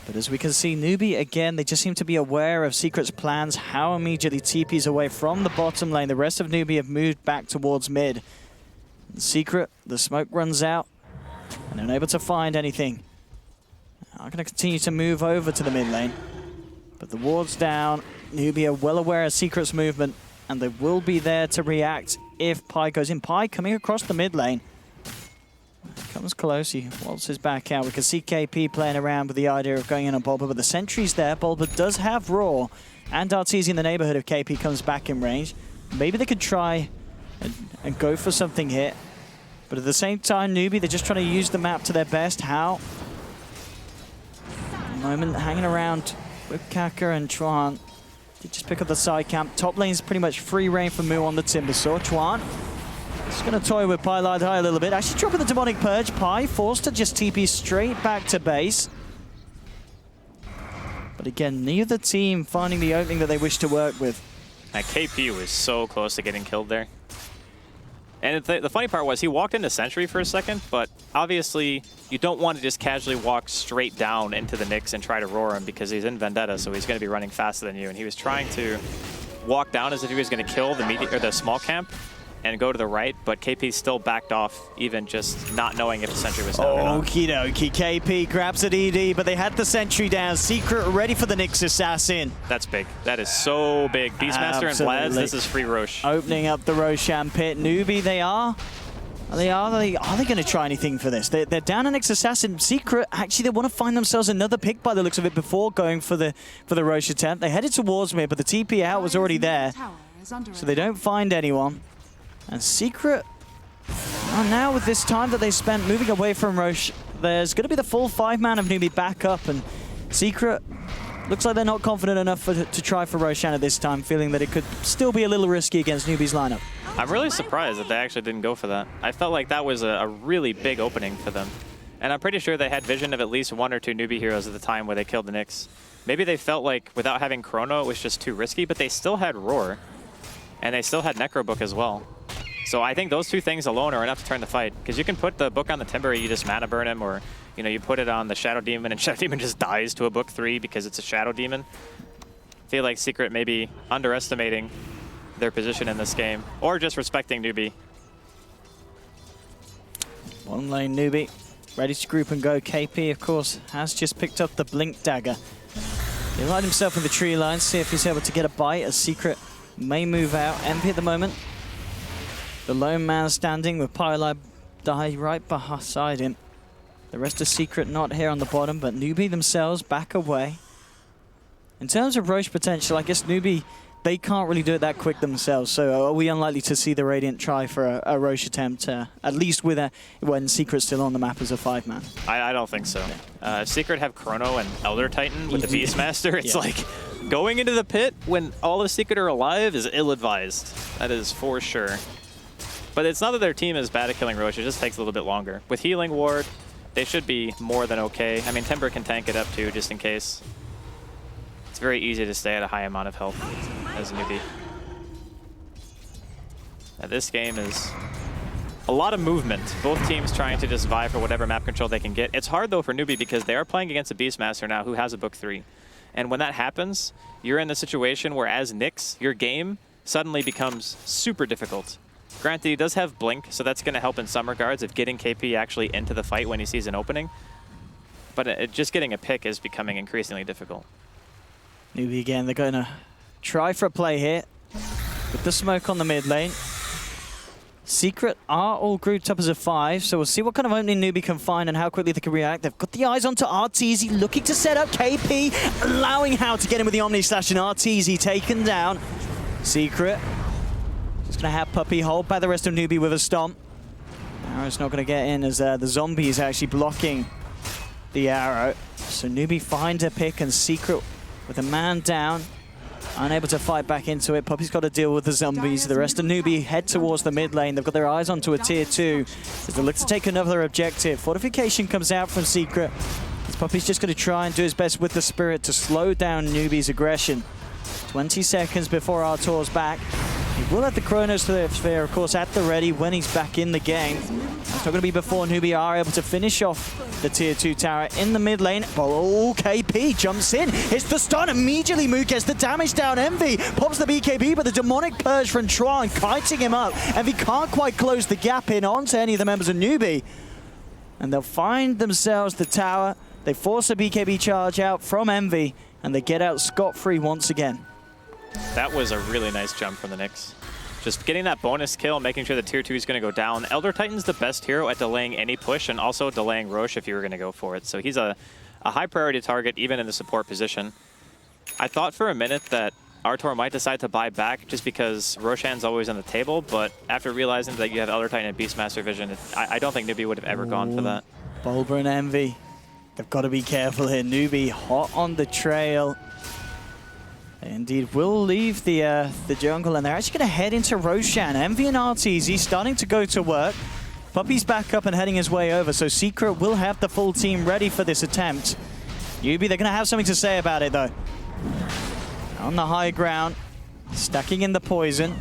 S18: But as we can see, Newbee, again, they just seem to be aware of Secret's plans, how immediately TP's away from the bottom lane. The rest of Newbee have moved back towards mid. Secret, the smoke runs out, and they're unable to find anything. I'm going to continue to move over to the mid lane. But the ward's down. Newbee are well aware of Secret's movement, and they will be there to react if Pi goes in. Pi coming across the mid lane. Comes close, he waltzes back out. We can see KP playing around with the idea of going in on Bulba, but the sentry's there. Bulba does have Roar, and Arteezy in the neighborhood if KP comes back in range. Maybe they could try and go for something here. But at the same time, Newbee, they're just trying to use the map to their best. How? Moment hanging around with Kaka and Chuan. They just pick up the side camp. Top lane's pretty much free reign for Mu on the Timbersaw. Chuan just going to toy with Pi Light High a little bit. Actually dropping the Demonic Purge. Pi forced to just TP straight back to base. But again, neither team finding the opening that they wish to work with.
S22: And KP was so close to getting killed there. And the funny part was he walked into Sentry for a second, but obviously you don't want to just casually walk straight down into the Nyx and try to roar him because he's in Vendetta, so he's going to be running faster than you. And he was trying to walk down as if he was going to kill the small camp and go to the right, but KP still backed off, even just not knowing if the Sentry was down or not.
S18: Okie dokie, KP grabs an ED, but they had the Sentry down. Secret ready for the Nyx Assassin.
S22: That's big. That is so big. Beastmaster and Vlads, this is free Roche.
S18: Opening up the Roshan pit. Newbee, they are they going to try anything for this? They're down an Nyx Assassin. Secret, actually, they want to find themselves another pick by the looks of it before going for the Roche attempt. They headed towards me, but the TP out was already there, so they don't find anyone. And Secret, now with this time that they spent moving away from Roche, there's going to be the full 5-man of Newbee back up, and Secret looks like they're not confident enough to try for Roshan at this time, feeling that it could still be a little risky against Newbee's lineup.
S22: I'm really surprised that they actually didn't go for that. I felt like that was a really big opening for them. And I'm pretty sure they had vision of at least 1 or 2 Newbee heroes at the time where they killed the Nyx. Maybe they felt like without having Chrono, it was just too risky, but they still had Roar. And they still had Necrobook as well. So I think those 2 things alone are enough to turn the fight. Because you can put the book on the Timber, you just mana burn him, or you put it on the Shadow Demon, and Shadow Demon just dies to a book 3 because it's a Shadow Demon. I feel like Secret may be underestimating their position in this game, or just respecting Newbee.
S18: One lane Newbee, ready to group and go. KP, of course, has just picked up the Blink Dagger. He'll hide himself in the tree line, see if he's able to get a bite as Secret may move out. MP at the moment. The lone man standing with Pylab die right beside him. The rest of Secret not here on the bottom, but Newbee themselves back away. In terms of Roche potential, I guess Newbee, they can't really do it that quick themselves, so are we unlikely to see the Radiant try for a Roche attempt, at least with when Secret's still on the map as a 5-man?
S22: I don't think so. If Secret have Chrono and Elder Titan with the Beastmaster, it's like going into the pit when all of Secret are alive is ill-advised. That is for sure. But it's not that their team is bad at killing Roche, it just takes a little bit longer. With Healing Ward, they should be more than okay. I mean, Timber can tank it up too, just in case. It's very easy to stay at a high amount of health as a Newbee. Now, this game is a lot of movement. Both teams trying to just vie for whatever map control they can get. It's hard though for Newbee because they are playing against a Beastmaster now who has a book 3. And when that happens, you're in the situation where as Nyx, your game suddenly becomes super difficult. Granted, he does have Blink, so that's going to help in some regards of getting KP actually into the fight when he sees an opening. But just getting a pick is becoming increasingly difficult.
S18: Newbee again, they're going to try for a play here with the smoke on the mid lane. Secret are all grouped up as a 5, so we'll see what kind of opening Newbee can find and how quickly they can react. They've got the eyes onto Arteezy, looking to set up KP, allowing How to get in with the Omni Slash, and Arteezy taken down. Secret just going to have Puppey hold by the rest of Newbee with a stomp. Arrow's not going to get in as the zombie is actually blocking the arrow. So Newbee finds a pick, and Secret with a man down, unable to fight back into it. Puppey's got to deal with the zombies. The rest of Newbee head towards the mid lane. They've got their eyes onto a tier 2 as they look to take another objective. Fortification comes out from Secret. Puppey's just going to try and do his best with the Spirit to slow down Newbee's aggression. 20 seconds before Artur's back. He will have the Chronosphere, of course, at the ready when he's back in the game. It's not going to be before Newbee are able to finish off the tier 2 tower in the mid lane. Oh, KP jumps in, hits the stun, immediately Moo gets the damage down. Envy pops the BKB, but the demonic purge from Tron kiting him up. Envy can't quite close the gap in onto any of the members of Newbee. And they'll find themselves the tower. They force a BKB charge out from Envy, and they get out scot-free once again.
S22: That was a really nice jump from the Nyx. Just getting that bonus kill, making sure the tier 2 is going to go down. Elder Titan's the best hero at delaying any push and also delaying Rosh if you were going to go for it. So he's a high priority target even in the support position. I thought for a minute that Artur might decide to buy back just because Roshan's always on the table, but after realizing that you have Elder Titan and Beastmaster Vision, I don't think Newbee would have ever gone for that.
S18: Bulber and Envy, they've got to be careful here. Newbee hot on the trail. Indeed, will leave the jungle, and they're actually going to head into Roshan. Envy and Arteezy starting to go to work. Puppey's back up and heading his way over, so Secret will have the full team ready for this attempt. Newbee, they're going to have something to say about it, though. On the high ground, stacking in the poison.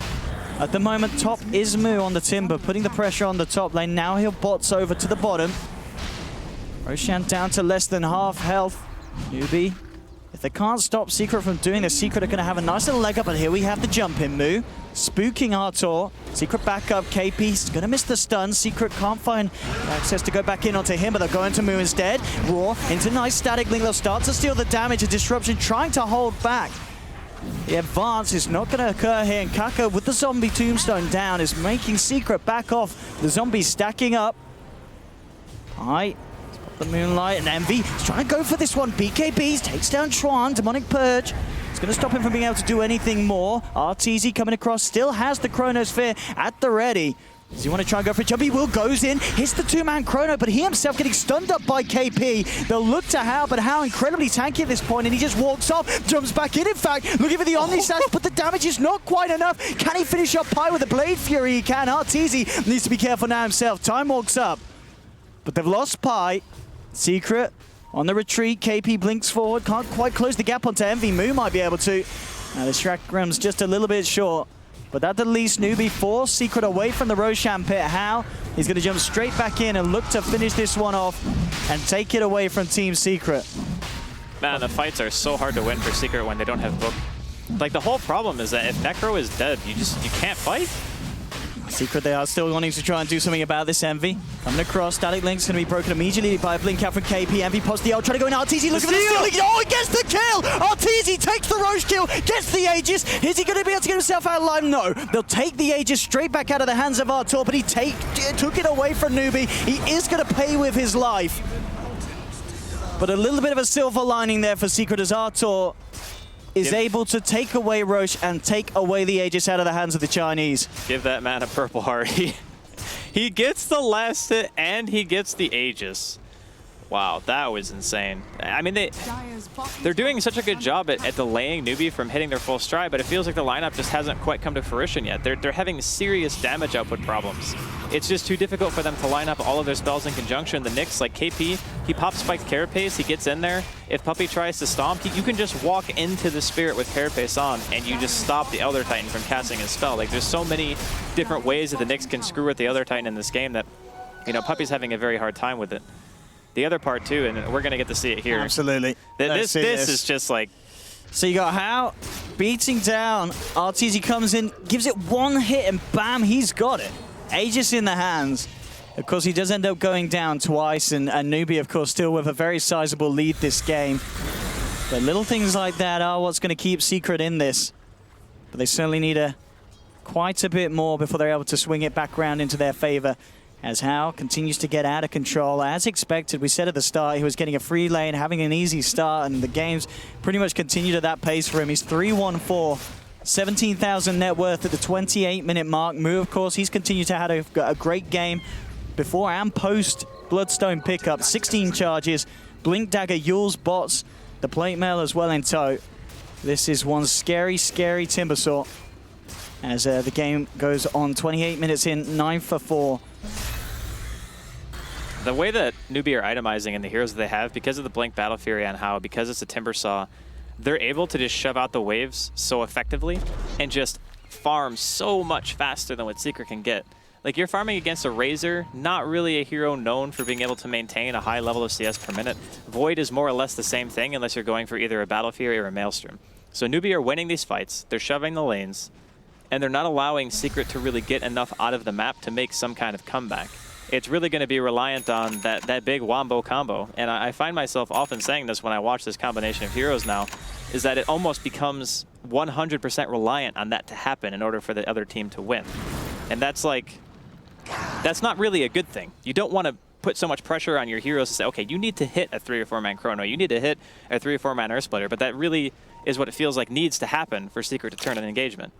S18: At the moment, top is Moo on the Timber, putting the pressure on the top lane. Now he'll bots over to the bottom. Roshan down to less than half health. Newbee, if they can't stop Secret from doing this, Secret are going to have a nice little leg up, but here we have the jump in Moo. Spooking Artur. Secret back up. KP's going to miss the stun. Secret can't find access to go back in onto him, but they'll go into Moo instead. Raw into nice static link. They'll start to steal the damage. A disruption trying to hold back. The advance is not going to occur here, and Kaka with the zombie tombstone down is making Secret back off. The zombies stacking up. Alright. The Moonlight and Envy is trying to go for this one. BKBs takes down Tron. Demonic Purge. It's going to stop him from being able to do anything more. Arteezy coming across, still has the Chronosphere at the ready. Does he want to try and go for a jump? He will, goes in, hits the 2-man Chrono, but he himself getting stunned up by KP. They'll look to How, but How incredibly tanky at this point, and he just walks off, jumps back in fact, looking for the Omni Slash, but the damage is not quite enough. Can he finish up Pi with a Blade Fury? He can. Arteezy needs to be careful now himself. Time walks up, but they've lost Pi. Secret on the retreat. KP blinks forward, can't quite close the gap onto Envy. Moo might be able to. Now the Shrakram's just a little bit short, but that at least Newbee forced Secret away from the Roshan pit. How? He's going to jump straight back in and look to finish this one off and take it away from Team Secret.
S22: Man, the fights are so hard to win for Secret when they don't have Book. Like, the whole problem is that if Necro is dead, you can't fight.
S18: Secret, they are still wanting to try and do something about this. Envy coming across. Static Link's going to be broken immediately by a blink out from KP. Envy pops the ult, trying to go in. Arteezy looking for the steal. Oh, he gets the kill! Arteezy takes the Roche kill, gets the Aegis. Is he going to be able to get himself out alive? No. They'll take the Aegis straight back out of the hands of Artur, but he took it away from Newbee. He is going to pay with his life. But a little bit of a silver lining there for Secret as Artur is able to take away Roche and take away the Aegis out of the hands of the Chinese.
S22: Give that man a purple heart. He gets the last hit and he gets the Aegis. Wow, that was insane. I mean, they're doing such a good job at delaying Newbee from hitting their full stride, but it feels like the lineup just hasn't quite come to fruition yet. They're having serious damage output problems. It's just too difficult for them to line up all of their spells in conjunction. The Nyx, like KP, he pops spiked Carapace, he gets in there. If Puppey tries to stomp, you can just walk into the Spirit with Carapace on, and you just stop the Elder Titan from casting his spell. Like, there's so many different ways that the Nyx can screw with the Elder Titan in this game that, you know, Puppey's having a very hard time with it. The other part too, and we're gonna get to see it here.
S18: Absolutely.
S22: This is just like.
S18: So you got How beating down. Arteezy comes in, gives it one hit, and bam, he's got it. Aegis in the hands. Of course, he does end up going down twice, and Newbee, of course, still with a very sizable lead this game. But little things like that are what's going to keep Secret in this. But they certainly need quite a bit more before they're able to swing it back around into their favor. As Hao continues to get out of control. As expected, we said at the start he was getting a free lane, having an easy start, and the game's pretty much continued at that pace for him. He's 3-1-4. 17,000 net worth at the 28-minute mark. Mu, of course, he's continued to have a great game before and post Bloodstone pickup. 16 charges, Blink Dagger, Yule's bots, the plate mail as well in tow. This is one scary, scary Timbersaw as the game goes on. 28 minutes in, 9 for 4.
S22: The way that Newbee are itemizing and the heroes that they have, because of the Blink Battle Fury and how, because it's a Timbersaw, they're able to just shove out the waves so effectively and just farm so much faster than what Secret can get. Like, you're farming against a Razor, not really a hero known for being able to maintain a high level of CS per minute. Void is more or less the same thing unless you're going for either a Battle Fury or a Maelstrom. So Newbee are winning these fights, they're shoving the lanes, and they're not allowing Secret to really get enough out of the map to make some kind of comeback. It's really going to be reliant on that big Wombo combo. And I find myself often saying this when I watch this combination of heroes now, is that it almost becomes 100% reliant on that to happen in order for the other team to win. And that's not really a good thing. You don't want to put so much pressure on your heroes to say, okay, you need to hit a 3 or 4 man Chrono, you need to hit a 3 or 4 man Earthsplitter, but that really is what it feels like needs to happen for Secret to turn an engagement.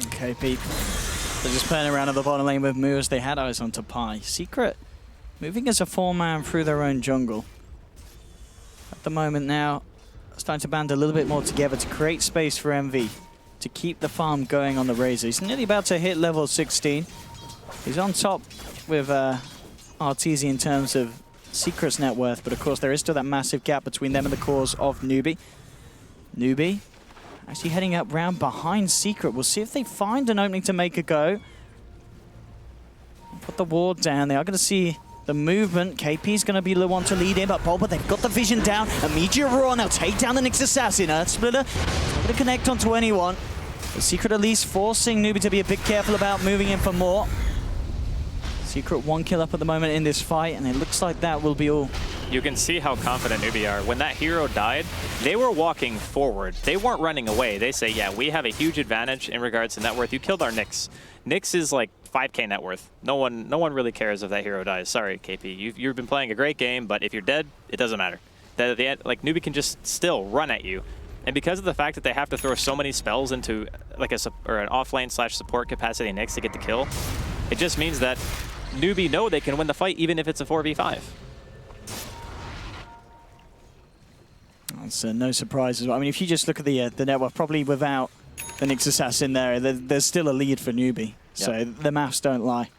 S18: Okay, Pete. They're just playing around at the bottom lane with Mu as they had eyes onto Pi. Secret moving as a 4-man through their own jungle. At the moment now, starting to band a little bit more together to create space for MV to keep the farm going on the Razor. He's nearly about to hit level 16. He's on top with Arteezy in terms of Secret's net worth, but of course there is still that massive gap between them and the cause of Newbee. Newbee actually heading up round behind Secret. We'll see if they find an opening to make a go. Put the ward down. They are going to see the movement. KP's going to be the one to lead in, but Bulba, they've got the vision down. Immediate roar, they'll take down the Nyx Assassin. Earthsplitter, not going to connect onto anyone. The Secret at least forcing Newbee to be a bit careful about moving in for more. Secret 1 kill up at the moment in this fight, and it looks like that will be all.
S22: You can see how confident Newbee are. When that hero died, they were walking forward. They weren't running away. They say, yeah, we have a huge advantage in regards to net worth. You killed our Nyx. Nyx is like 5k net worth. No one really cares if that hero dies. Sorry, KP. You've been playing a great game, but if you're dead, it doesn't matter. Like, Newbee can just still run at you. And because of the fact that they have to throw so many spells into like an offlane / support capacity Nyx to get the kill, it just means that Newbee know they can win the fight even if it's a 4v5.
S18: That's no surprises. I mean, if you just look at the net worth, probably without the Nyx Assassin there's still a lead for Newbee. So the maths don't lie.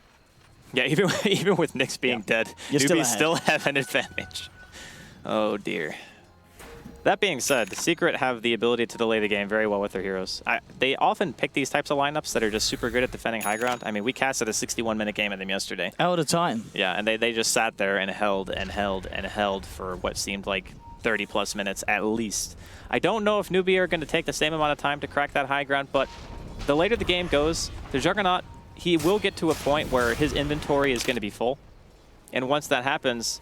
S22: Yeah, even with Nyx being dead, Newbee still have an advantage. Oh dear. That being said, Secret have the ability to delay the game very well with their heroes. They often pick these types of lineups that are just super good at defending high ground. I mean, we casted a 61-minute game at them yesterday.
S18: Elder Titan.
S22: Yeah, and they just sat there and held and held and held for what seemed like 30-plus minutes at least. I don't know if Newbee are going to take the same amount of time to crack that high ground, but the later the game goes, the Juggernaut, he will get to a point where his inventory is going to be full. And once that happens,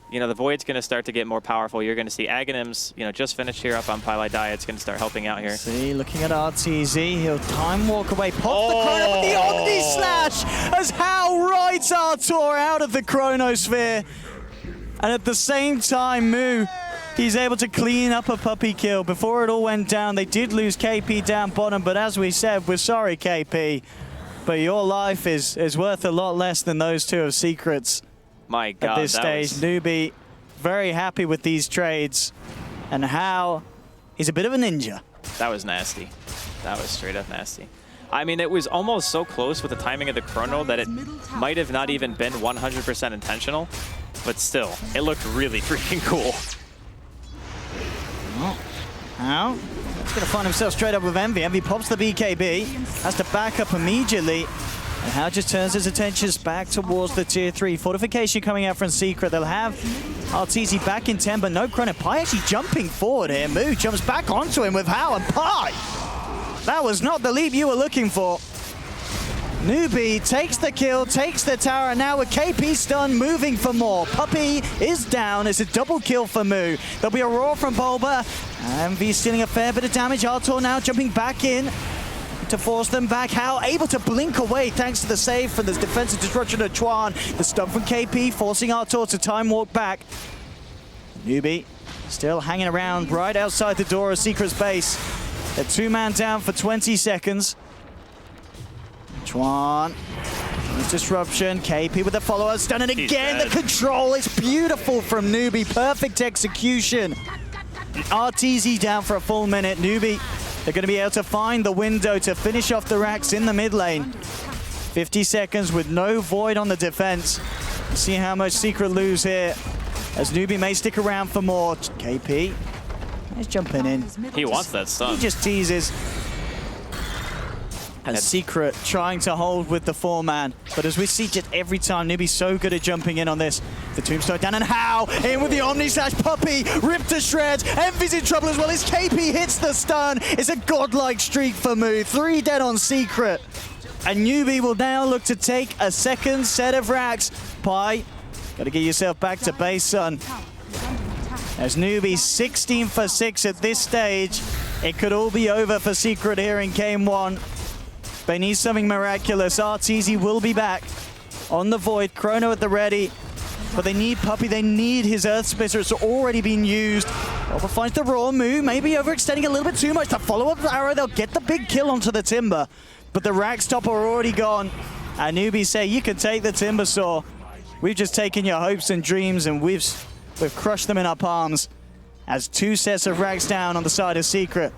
S22: you know, the Void's going to start to get more powerful. You're going to see Aghanims, you know, just finished here up on Pylai Die. It's going to start helping out here.
S18: See, looking at Arteezy, he'll time walk away, pop the Chrono with the Omni Slash as Hao rides Artur out of the Chronosphere. And at the same time, Mu, he's able to clean up a puppy kill. Before it all went down, they did lose KP down bottom, but as we said, we're sorry, KP, but your life is worth a lot less than those two of Secret's.
S22: My God,
S18: at this stage, Newbee very happy with these trades, and Hao is a bit of a ninja.
S22: That was nasty. That was straight up nasty. I mean, it was almost so close with the timing of the Chrono that it might have not even been 100% intentional, but still, it looked really freaking cool.
S18: Oh. Hao is going to find himself straight up with Envy. Envy pops the BKB, has to back up immediately. And How just turns his attentions back towards the tier 3. Fortification coming out from Secret. They'll have Arteezy back in 10, but no Chrono. Pi actually jumping forward here. Moo jumps back onto him with How, and Pi! That was not the leap you were looking for. Newbee takes the kill, takes the tower, and now with KP stun, moving for more. Puppey is down. It's a double kill for Moo. There'll be a roar from Bulba. MV stealing a fair bit of damage. Artur now jumping back in to force them back. How able to blink away thanks to the save from the defensive destruction of Chuan. The stun from KP forcing Artur to time walk back. Newbee still hanging around right outside the door of Secret's base. A 2-man down for 20 seconds. Chuan, disruption. KP with the follow-up, stun it again. The control is beautiful from Newbee. Perfect execution. Arteezy down for a full minute. Newbee, they're going to be able to find the window to finish off the racks in the mid lane. 50 seconds with no void on the defense. See how much Secret lose here, as Newbee may stick around for more. KP is jumping in.
S22: He wants that stun.
S18: He just teases. And Secret trying to hold with the 4-man. But as we see just every time, Newbee's so good at jumping in on this. The tombstone down, and How in with the Omni Slash. Puppey ripped to shreds. Envy's in trouble as well as KP hits the stun. It's a godlike streak for Moo. 3 dead on Secret. And Newbee will now look to take a second set of racks. Pi, gotta get yourself back to base, son. As Newbee 16 for 6 at this stage. It could all be over for Secret here in game 1. They need something miraculous. Arteezy will be back on the Void. Chrono at the ready. But they need Puppey. They need his Earth Splitter. It's already been used. Over finds the Raw. Moo maybe overextending a little bit too much. The follow-up arrow, they'll get the big kill onto the Timber. But the rack stop are already gone. And Newbee say, you can take the Timber Saw. We've just taken your hopes and dreams and we've crushed them in our palms. As 2 sets of racks down on the side of Secret.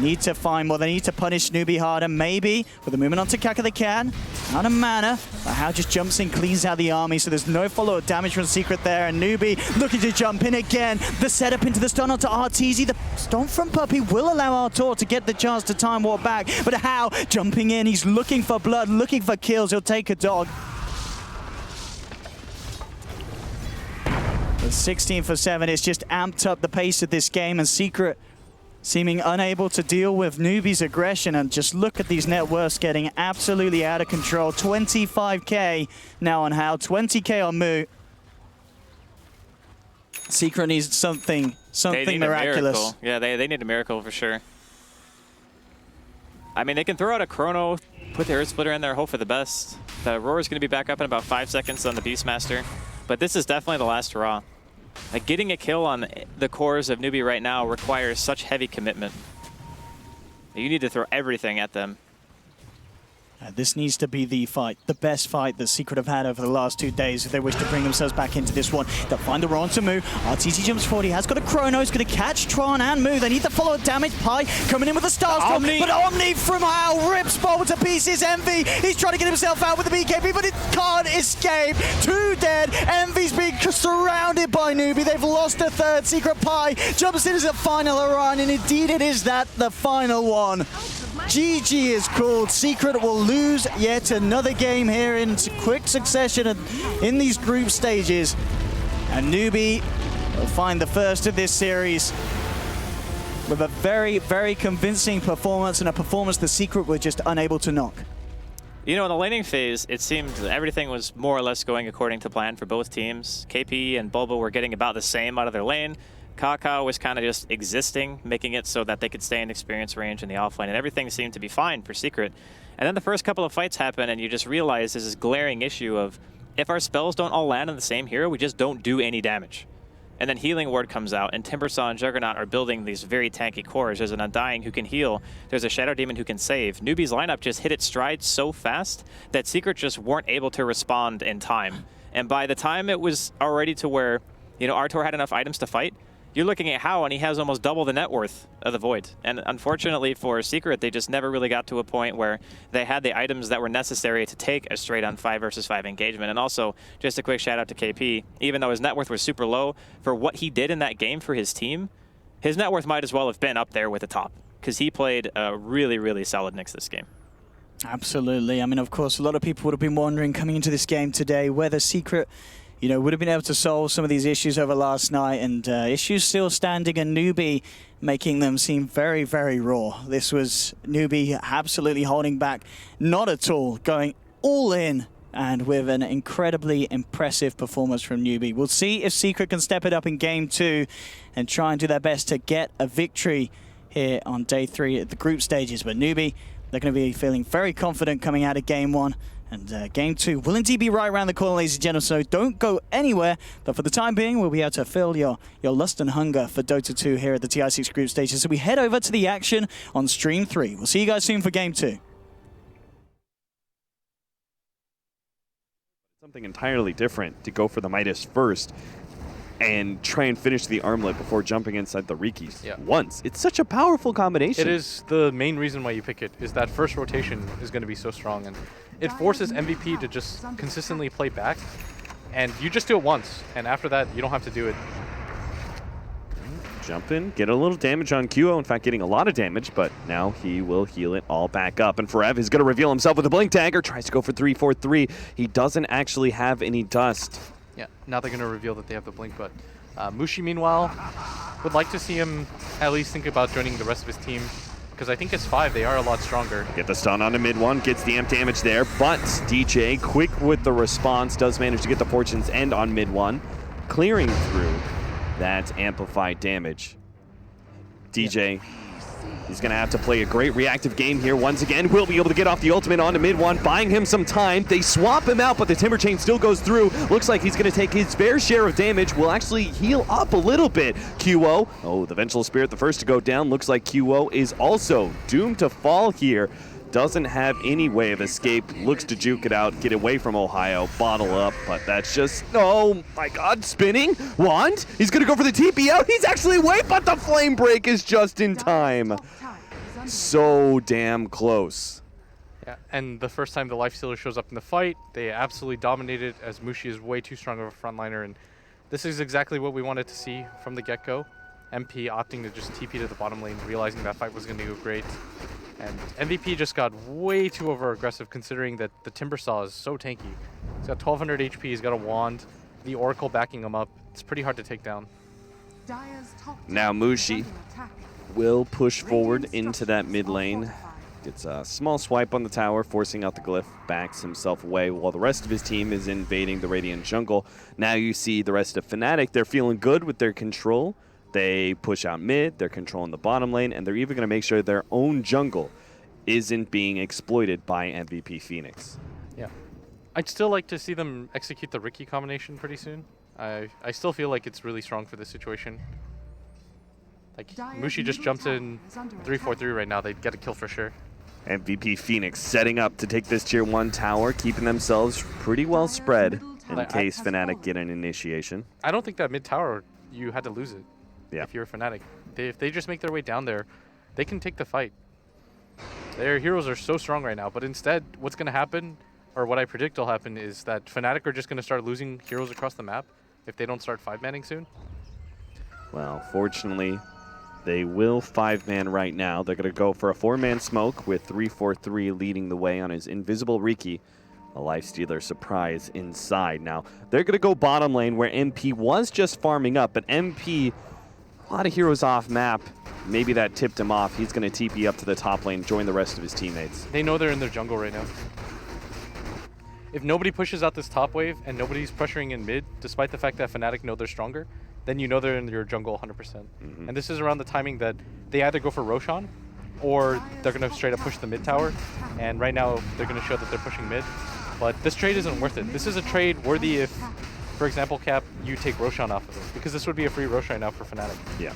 S18: Need to find more. They need to punish Newbee harder. Maybe with a movement onto Kaka they can. Out of mana. But How just jumps in, cleans out the army. So there's no follow-up damage from Secret there. And Newbee looking to jump in again. The setup into the stun onto Arteezy. The stun from Puppey will allow Artur to get the chance to time walk back. But How jumping in. He's looking for blood, looking for kills. He'll take a dog. But 16 for 7. It's just amped up the pace of this game. And Secret seeming unable to deal with Newbee's aggression, and just look at these net worths getting absolutely out of control. 25k now on How, 20k on Moo. Secret needs something miraculous.
S22: A miracle. Yeah, they need a miracle for sure. I mean, they can throw out a Chrono, put the Earth Splitter in there, hope for the best. The Roar is going to be back up in about 5 seconds on the Beastmaster, but this is definitely the last hurrah. Like, getting a kill on the cores of Newbee right now requires such heavy commitment. You need to throw everything at them.
S18: This needs to be the fight, the best fight that Secret have had over the last 2 days if they wish to bring themselves back into this one. They'll find the Ron to Moo. Arteezy jumps forward. He has got a Chrono. He's going to catch Tron and Moo. They need the follow-up damage. Pi coming in with a Starstorm. But Omni from How rips Bulba to pieces. Envy, he's trying to get himself out with the BKB, but it can't escape. 2 dead. Envy's being surrounded by Newbee. They've lost a third. Secret Pi jumps in as a final run, and indeed it is that the final one. GG is called. Secret will lose yet another game here in quick succession in these group stages. And Newbee will find the first of this series with a very, very convincing performance, and a performance the Secret were just unable to knock.
S22: You know, in the laning phase, it seemed everything was more or less going according to plan for both teams. KP and Bulba were getting about the same out of their lane. Kaka was kind of just existing, making it so that they could stay in experience range in the offlane, and everything seemed to be fine for Secret. And then the first couple of fights happen, and you just realize there's this glaring issue of, if our spells don't all land on the same hero, we just don't do any damage. And then Healing Ward comes out, and Timbersaw and Juggernaut are building these very tanky cores. There's an Undying who can heal. There's a Shadow Demon who can save. Newbee's lineup just hit its stride so fast that Secret just weren't able to respond in time. And by the time it was already to where, you know, Artur had enough items to fight, you're looking at How, and he has almost double the net worth of the Void. And unfortunately for Secret, they just never really got to a point where they had the items that were necessary to take a straight-on 5 versus 5 engagement. And also, just a quick shout-out to KP. Even though his net worth was super low, for what he did in that game for his team, his net worth might as well have been up there with the top, because he played a really, really solid Nyx this game.
S18: Absolutely. I mean, of course, a lot of people would have been wondering coming into this game today whether Secret, would have been able to solve some of these issues over last night, and issues still standing, and Newbee making them seem very, very raw. This was Newbee absolutely holding back, not at all, going all in, and with an incredibly impressive performance from Newbee. We'll see if Secret can step it up in Game 2 and try and do their best to get a victory here on Day 3 at the group stages. But Newbee, they're going to be feeling very confident coming out of Game 1. And Game 2 will indeed be right around the corner, ladies and gentlemen, so don't go anywhere. But for the time being, we'll be able to fill your lust and hunger for Dota 2 here at the TI6 group stages. So we head over to the action on Stream 3. We'll see you guys soon for Game 2.
S7: Something entirely different to go for the Midas first and try and finish the armlet before jumping inside the Rikis once. It's such a powerful combination.
S10: It is the main reason why you pick it, is that first rotation is going to be so strong, and it forces MVP to just consistently play back, and you just do it once, and after that, you don't have to do it.
S7: Jump in, get a little damage on QO, in fact getting a lot of damage, but now he will heal it all back up. And Forev is going to reveal himself with a Blink Dagger, tries to go for 3-4-3. He doesn't actually have any dust.
S10: Yeah, now they're going to reveal that they have the Blink, but Mushi, meanwhile, would like to see him at least think about joining the rest of his team, because I think as 5, they are a lot stronger.
S7: Get the stun on the mid one, gets the amp damage there, but DJ, quick with the response, does manage to get the Fortune's End on mid one, clearing through that amplified damage. DJ, he's going to have to play a great reactive game here once again. Will be able to get off the ultimate onto mid one, buying him some time. They swap him out, but the Timber Chain still goes through. Looks like he's going to take his fair share of damage. Will actually heal up a little bit. QO, oh, the Vengeful Spirit, the first to go down. Looks like QO is also doomed to fall here. Doesn't have any way of escape. Looks to juke it out, get away from Ohio, bottle up, but that's just, oh my god, spinning. Wand, he's gonna go for the TP out. He's actually away, but the flame break is just in time. So damn close.
S10: Yeah, and the first time the Lifestealer shows up in the fight, they absolutely dominated, as Mushi is way too strong of a frontliner, and this is exactly what we wanted to see from the get-go. MP opting to just TP to the bottom lane, realizing that fight was going to go great. And MVP just got way too over-aggressive, considering that the Timbersaw is so tanky. He's got 1200 HP, he's got a wand, the Oracle backing him up. It's pretty hard to take down.
S7: Now Mushi will push forward into that mid lane. Gets a small swipe on the tower, forcing out the glyph, backs himself away while the rest of his team is invading the Radiant jungle. Now you see the rest of Fnatic, they're feeling good with their control. They push out mid, they're controlling the bottom lane, and they're even going to make sure their own jungle isn't being exploited by MVP Phoenix.
S10: Yeah. I'd still like to see them execute the Riki combination pretty soon. I still feel like it's really strong for this situation. Like, Mushi just jumps in 3-4-3 right now, they'd get a kill for sure.
S7: MVP Phoenix setting up to take this tier 1 tower, keeping themselves pretty well spread in case Fnatic get an initiation.
S10: I don't think that mid tower, you had to lose it.
S7: Yeah.
S10: If you're a Fnatic. If they just make their way down there, they can take the fight. Their heroes are so strong right now, but instead, what's going to happen, or what I predict will happen, is that Fnatic are just going to start losing heroes across the map if they don't start 5-manning soon.
S7: Well, fortunately, they will 5-man right now. They're going to go for a 4-man smoke with 3-4-3 leading the way on his Invisible Riki. A Lifestealer surprise inside. Now, they're going to go bottom lane where MP was just farming up, but MP, a lot of heroes off map. Maybe that tipped him off. He's going to TP up to the top lane, join the rest of his teammates.
S10: They know they're in their jungle right now. If nobody pushes out this top wave and nobody's pressuring in mid, despite the fact that Fnatic know they're stronger, then you know they're in your jungle 100%. And this is around the timing that they either go for Roshan or they're going to straight up push the mid tower. And right now, they're going to show that they're pushing mid. But this trade isn't worth it. This is a trade worthy if, for example, Cap, you take Roshan off of it. Because this would be a free Roshan now for Fnatic.
S7: Yeah.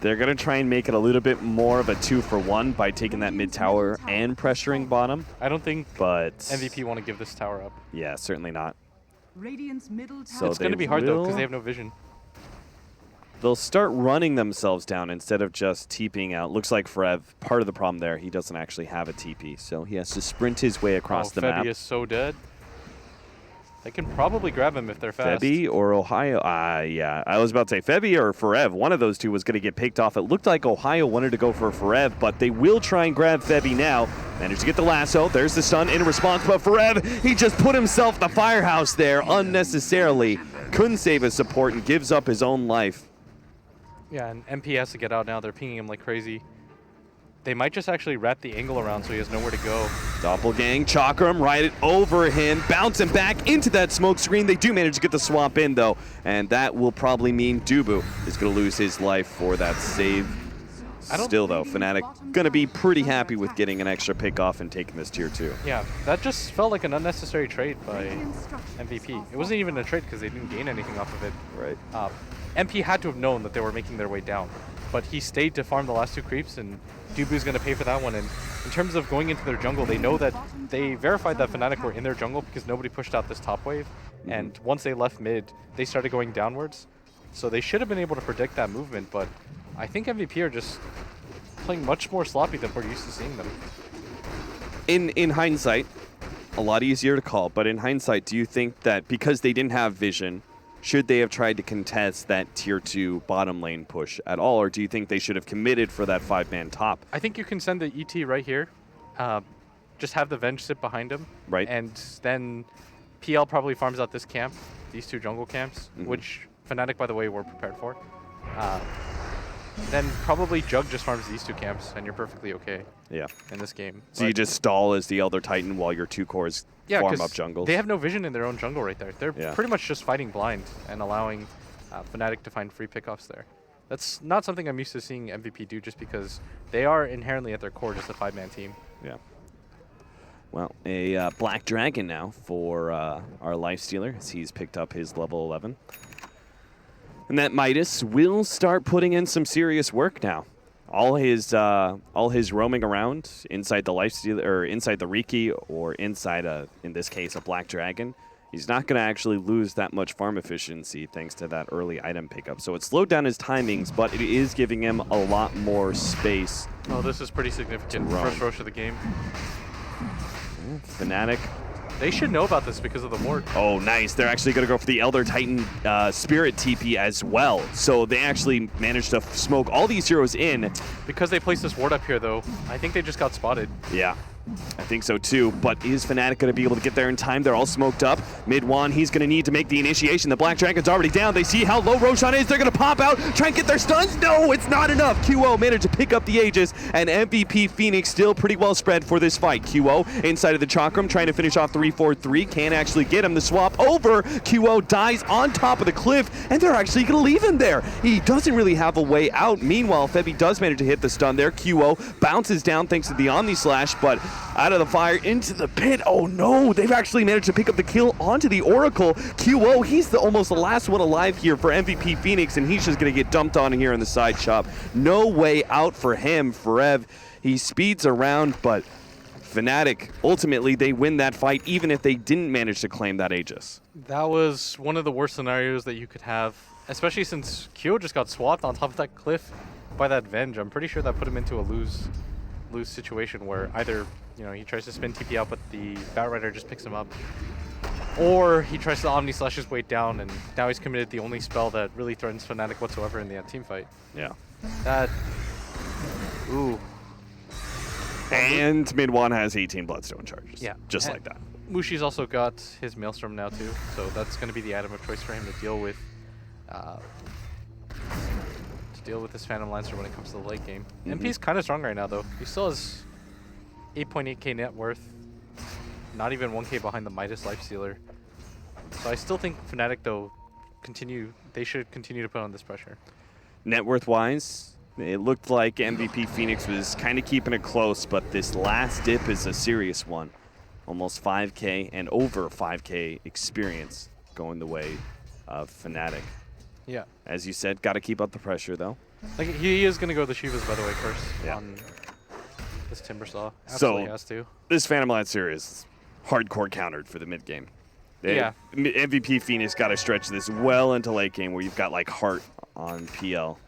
S7: They're going to try and make it a little bit more of a 2-for-1 by taking that mid tower and pressuring bottom.
S10: I don't think
S7: but
S10: MVP want to give this tower up.
S7: Yeah, certainly not.
S10: So it's going to be hard, though, because they have no vision.
S7: They'll start running themselves down instead of just TPing out. Looks like Forev, part of the problem there, he doesn't actually have a TP, so he has to sprint his way across the map.
S10: Febby is so dead. They can probably grab him if they're fast.
S7: Febby or Ohio? Yeah, I was about to say Febby or Forev. One of those two was going to get picked off. It looked like Ohio wanted to go for Forev, but they will try and grab Febby now. Managed to get the lasso. There's the stun in response, but Forev, he just put himself in the firehouse there unnecessarily. Couldn't save his support and gives up his own life.
S10: Yeah, and MP has to get out now. They're pinging him like crazy. They might just actually wrap the angle around so he has nowhere to go.
S7: Doppelgang, Chakram right over him, bouncing back into that smoke screen. They do manage to get the swap in, though, and that will probably mean Dubu is going to lose his life for that save. Still, though, Fnatic going to be pretty happy with getting an extra pick off and taking this tier 2.
S10: Yeah, that just felt like an unnecessary trade by MVP. It wasn't even a trade because they didn't gain anything off of it.
S7: Right.
S10: MP had to have known that they were making their way down, but he stayed to farm the last 2 creeps, and Dubu's going to pay for that one. And in terms of going into their jungle, they know that they verified that Fnatic were in their jungle because nobody pushed out this top wave. And once they left mid, they started going downwards. So they should have been able to predict that movement, but I think MVP are just playing much more sloppy than we're used to seeing them.
S7: In hindsight, a lot easier to call, but in hindsight, do you think that because they didn't have vision, should they have tried to contest that tier 2 bottom lane push at all, or do you think they should have committed for that 5-man top?
S10: I think you can send the ET right here. Just have the Venge sit behind him.
S7: Right.
S10: And then PL probably farms out this camp, these 2 jungle camps, which Fnatic, by the way, were prepared for. Then probably Jug just farms these 2 camps, and you're perfectly okay.
S7: Yeah.
S10: In this game.
S7: So you just stall as the Elder Titan while your 2 cores farm up jungles.
S10: They have no vision in their own jungle right there. They're pretty much just fighting blind and allowing Fnatic to find free pickoffs there. That's not something I'm used to seeing MVP do, just because they are inherently at their core just a 5-man team.
S7: Yeah. Well, a Black Dragon now for our Lifestealer, as he's picked up his level 11. And that Midas will start putting in some serious work now. All his roaming around inside the Lifestealer, or inside the Riki, or inside in this case a Black Dragon, he's not going to actually lose that much farm efficiency thanks to that early item pickup. So it slowed down his timings, but it is giving him a lot more space.
S10: Oh, this is pretty significant. First rush of the game.
S7: Fnatic.
S10: They should know about this because of the ward.
S7: Oh, nice. They're actually going to go for the Elder Titan Spirit TP as well. So they actually managed to smoke all these heroes in.
S10: Because they placed this ward up here, though, I think they just got spotted.
S7: Yeah. I think so too, but is Fnatic going to be able to get there in time? They're all smoked up. Mid-1, he's going to need to make the initiation. The Black Dragon's already down. They see how low Roshan is. They're going to pop out, try and get their stuns. No, it's not enough. QO managed to pick up the Aegis, and MVP Phoenix still pretty well spread for this fight. QO inside of the Chakram, trying to finish off 3-4-3. Can't actually get him. The swap over. QO dies on top of the cliff, and they're actually going to leave him there. He doesn't really have a way out. Meanwhile, Febby does manage to hit the stun there. QO bounces down thanks to the Omni Slash, but out of the fire into the pit. Oh no, they've actually managed to pick up the kill onto the Oracle. QO, he's almost the last one alive here for MVP Phoenix, and he's just going to get dumped on here in the side shop. No way out for him. Forev, he speeds around, but Fnatic, ultimately, they win that fight even if they didn't manage to claim that Aegis.
S10: That was one of the worst scenarios that you could have, especially since QO just got swapped on top of that cliff by that Venge. I'm pretty sure that put him into a lose situation where either, you know, he tries to spin TP out, but the Batrider just picks him up, or he tries to Omni Slash his way down, and now he's committed the only spell that really threatens Fnatic whatsoever in the team fight.
S7: Yeah.
S10: That. Ooh.
S7: And Mid-1 has 18 Bloodstone charges.
S10: Yeah.
S7: Just like that.
S10: Mushi's also got his Maelstrom now too, so that's going to be the item of choice for him to deal with. This Phantom Lancer when it comes to the late game. MP's kind of strong right now, though. He still has 8.8k net worth, not even 1k behind the Midas Lifestealer. So I still think Fnatic, though, they should continue to put on this pressure.
S7: Net worth-wise, it looked like MVP Phoenix was kind of keeping it close, but this last dip is a serious one. Almost 5k and over 5k experience going the way of Fnatic.
S10: Yeah.
S7: As you said, got to keep up the pressure, though.
S10: Like, he is going to go the Shivas, by the way, first on this Timbersaw. Absolutely has to.
S7: This Phantom Lancer is hardcore countered for the mid game.
S10: Yeah.
S7: MVP Phoenix got to stretch this well into late game where you've got like Heart on PL.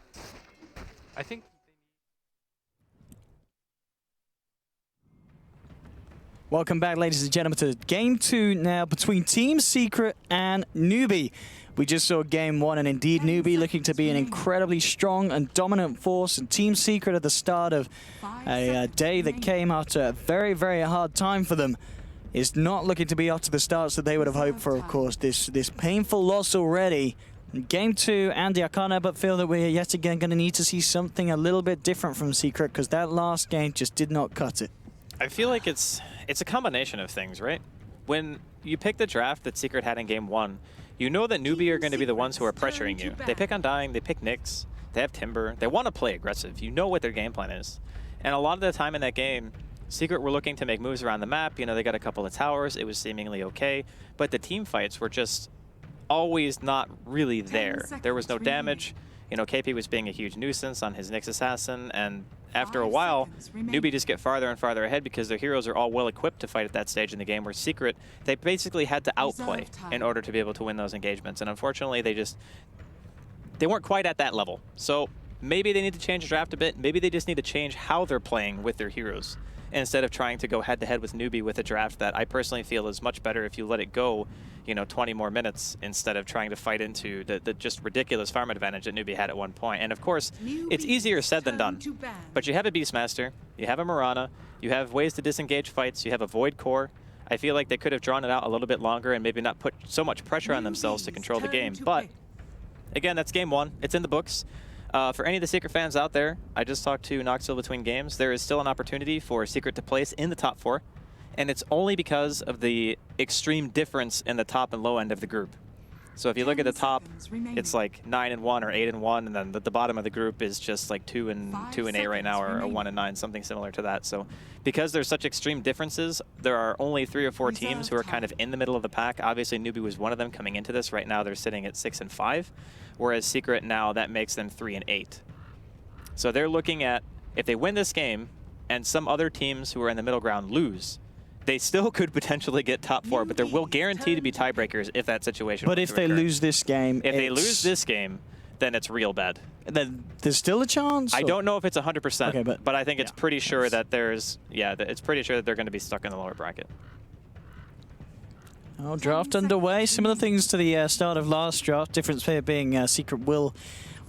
S10: I think
S18: Welcome back, ladies and gentlemen, to Game 2 now between Team Secret and Newbee. We just saw Game 1, and indeed Newbee looking to be an incredibly strong and dominant force, and Team Secret at the start of a day that came after a very, very hard time for them is not looking to be up to the starts that they would have hoped for, of course. This painful loss already. In Game 2, Andy, I can't help but feel that we're yet again going to need to see something a little bit different from Secret, because that last game just did not cut it.
S22: I feel like it's a combination of things, right? When you pick the draft that Secret had in Game 1, you know that Newbee are going to be the ones who are pressuring you. They pick Undying, they pick Nyx, they have Timber, they want to play aggressive. You know what their game plan is. And a lot of the time in that game, Secret were looking to make moves around the map. You know, they got a couple of towers, it was seemingly okay, but the team fights were just always not really there. There was no damage. You know, KP was being a huge nuisance on his Nyx assassin, and after a while, Newbee just get farther and farther ahead because their heroes are all well equipped to fight at that stage in the game, where Secret, they basically had to outplay in order to be able to win those engagements. And unfortunately, they weren't quite at that level. So maybe they need to change the draft a bit. Maybe they just need to change how they're playing with their heroes, instead of trying to go head-to-head with Newbee with a draft that I personally feel is much better if you let it go, you know, 20 more minutes instead of trying to fight into the just ridiculous farm advantage that Newbee had at one point. And of course, it's easier said than done. But you have a Beastmaster, you have a Mirana, you have ways to disengage fights, you have a Void Core. I feel like they could have drawn it out a little bit longer and maybe not put so much pressure on themselves to control the game. But again, that's Game 1. It's in the books. For any of the Secret fans out there, I just talked to Knoxville between games. There is still an opportunity for Secret to place in the top 4, and it's only because of the extreme difference in the top and low end of the group. So if you look at the top, it's like 9-1 or 8-1, and then the bottom of the group is just like 2-8 right now, or 1-9, something similar to that. So because there's such extreme differences, there are only 3 or 4 teams who are kind of in the middle of the pack. Obviously, Newbee was one of them coming into this. Right now, they're sitting at 6-5. Whereas Secret now, that makes them 3-8. So they're looking at, if they win this game and some other teams who are in the middle ground lose, they still could potentially get top 4, but there will guarantee to be tiebreakers if that situation
S18: But if they lose this game,
S22: if they lose this game, then it's real bad.
S18: Then there's still a chance?
S22: I don't know if it's 100%,
S18: okay,
S22: but I think it's pretty sure that it's pretty sure that they're going to be stuck in the lower bracket.
S18: Oh, draft underway. Similar things to the start of last draft. Difference here being Secret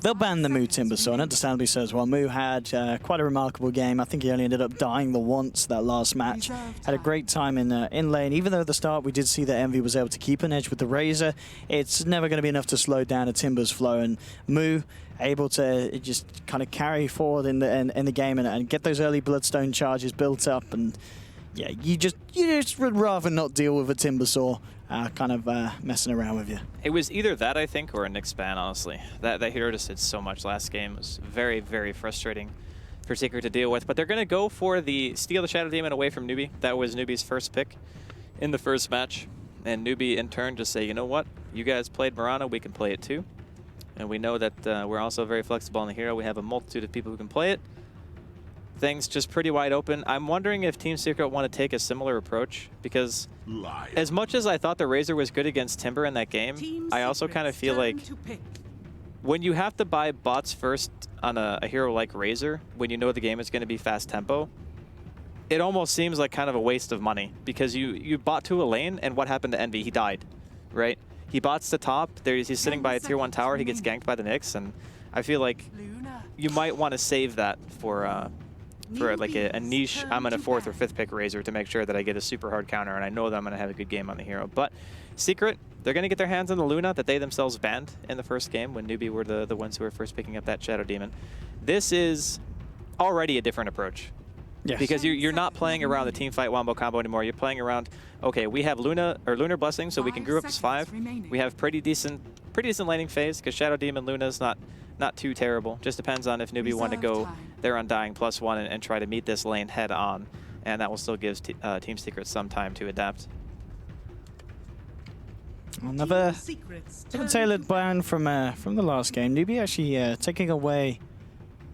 S18: they'll ban the Moo Timbersaw, and understandably so as well. Moo had quite a remarkable game. I think he only ended up dying the once that last match. Had a great time in lane. Even though at the start we did see that Envy was able to keep an edge with the Razor, it's never going to be enough to slow down a Timber's flow. And Moo able to just kind of carry forward in the game and get those early Bloodstone charges built up. And yeah, you just would rather not deal with a Timbersaw kind of messing around with you.
S22: It was either that, I think, or a Nyx ban, honestly. That hero just did so much last game. It was very, very frustrating for Secret to deal with. But they're going to go for the steal the Shadow Demon away from Newbee. That was Newbee's first pick in the first match. And Newbee, in turn, just say, you know what? You guys played Mirana, we can play it too. And we know that we're also very flexible on the hero. We have a multitude of people who can play it. Things just pretty wide open. I'm wondering if Team Secret want to take a similar approach, because as much as I thought the Razor was good against Timber in that game, I also kind of feel like when you have to buy bots first on a hero like Razor, when you know the game is going to be fast tempo, it almost seems like kind of a waste of money, because you bot to a lane, and what happened to Envy? He died, right? He bots the top, he's sitting by a tier 1 tower, he gets ganked by the Nyx, and I feel like you might want to save that for like a niche, I'm in a 4th or 5th pick Razor to make sure that I get a super hard counter and I know that I'm going to have a good game on the hero. But Secret, they're going to get their hands on the Luna that they themselves banned in the first game when Newbee were the ones who were first picking up that Shadow Demon. This is already a different approach. Yes. Because you're not playing around the team fight wombo combo anymore. You're playing around, okay, we have Lunar Blessing, so we can group up as 5. We have pretty decent laning phase, because Shadow Demon Luna's not too terrible. Just depends on if Newbee want to go their Undying +1 and try to meet this lane head on, and that will still give Team Secret some time to adapt.
S18: Another tailored ban from the last game. Newbee actually taking away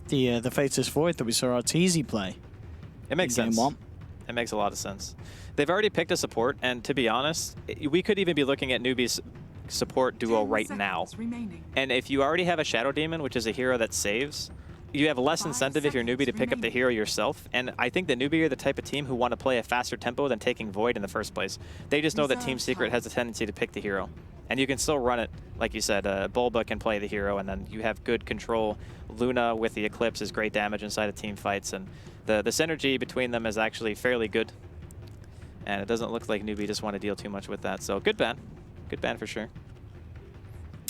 S18: the Fatus Void that we saw Arteezy play.
S22: It makes sense. It makes a lot of sense. They've already picked a support, and to be honest, we could even be looking at Newbee's support duo right now. And if you already have a Shadow Demon, which is a hero that saves, you have less incentive if you're Newbee to pick up the hero yourself. And I think the Newbee are the type of team who want to play a faster tempo than taking Void in the first place. They just know that Team Secret has a tendency to pick the hero. And you can still run it, like you said, Bulba can play the hero, and then you have good control. Luna with the Eclipse is great damage inside of team fights, and the synergy between them is actually fairly good. And it doesn't look like Newbee just want to deal too much with that. So good ban. Good ban for sure.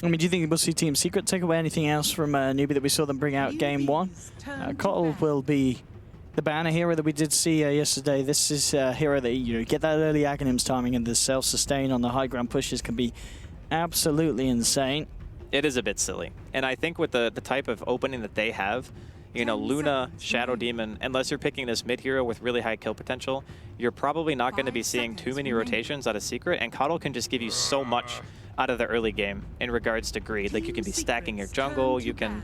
S17: I mean, do you think we'll see Team Secret take away anything else from Newbee that we saw them bring out game 1? Kotl will be the banner hero that we did see yesterday. This is a hero that, you know, get that early Aghanims timing, and the self-sustain on the high ground pushes can be absolutely insane.
S22: It is a bit silly. And I think with the type of opening that they have, you know, Luna, Shadow Demon, unless you're picking this mid hero with really high kill potential, you're probably not going to be seeing too many rotations out of Secret, and Kotl can just give you so much out of the early game in regards to greed. Like, you can be stacking your jungle, you can,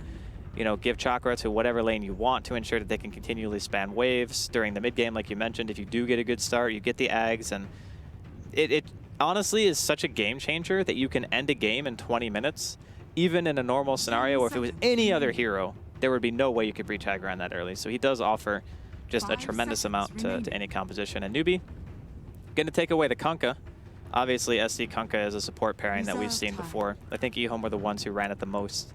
S22: you know, give Chakra to whatever lane you want to ensure that they can continually span waves during the mid game, like you mentioned. If you do get a good start, you get the Ags, and it honestly is such a game changer that you can end a game in 20 minutes, even in a normal scenario, or if it was any other hero, there would be no way you could breach aggro on that early. So he does offer just a tremendous amount to any composition. And Newbee, going to take away the Kunkka. Obviously, SC Kunkka is a support pairing that we've seen before. I think eHome were the ones who ran it the most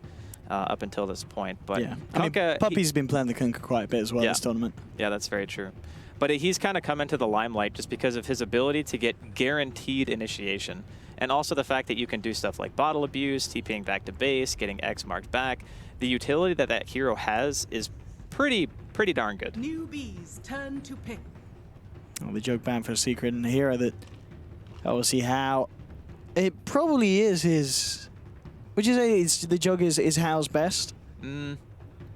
S22: up until this point. But
S17: yeah,
S22: Kunkka,
S17: I mean, Puppy's been playing the Kunkka quite a bit as well this tournament.
S22: Yeah, that's very true. But he's kind of come into the limelight just because of his ability to get guaranteed initiation. And also the fact that you can do stuff like bottle abuse, TPing back to base, getting X marked back. The utility that that hero has is pretty darn good.
S15: Newbee's turn to pick.
S17: Well, the joke ban for a Secret and a hero that we'll see how it probably is his. Would you say the Jug is Hao's best?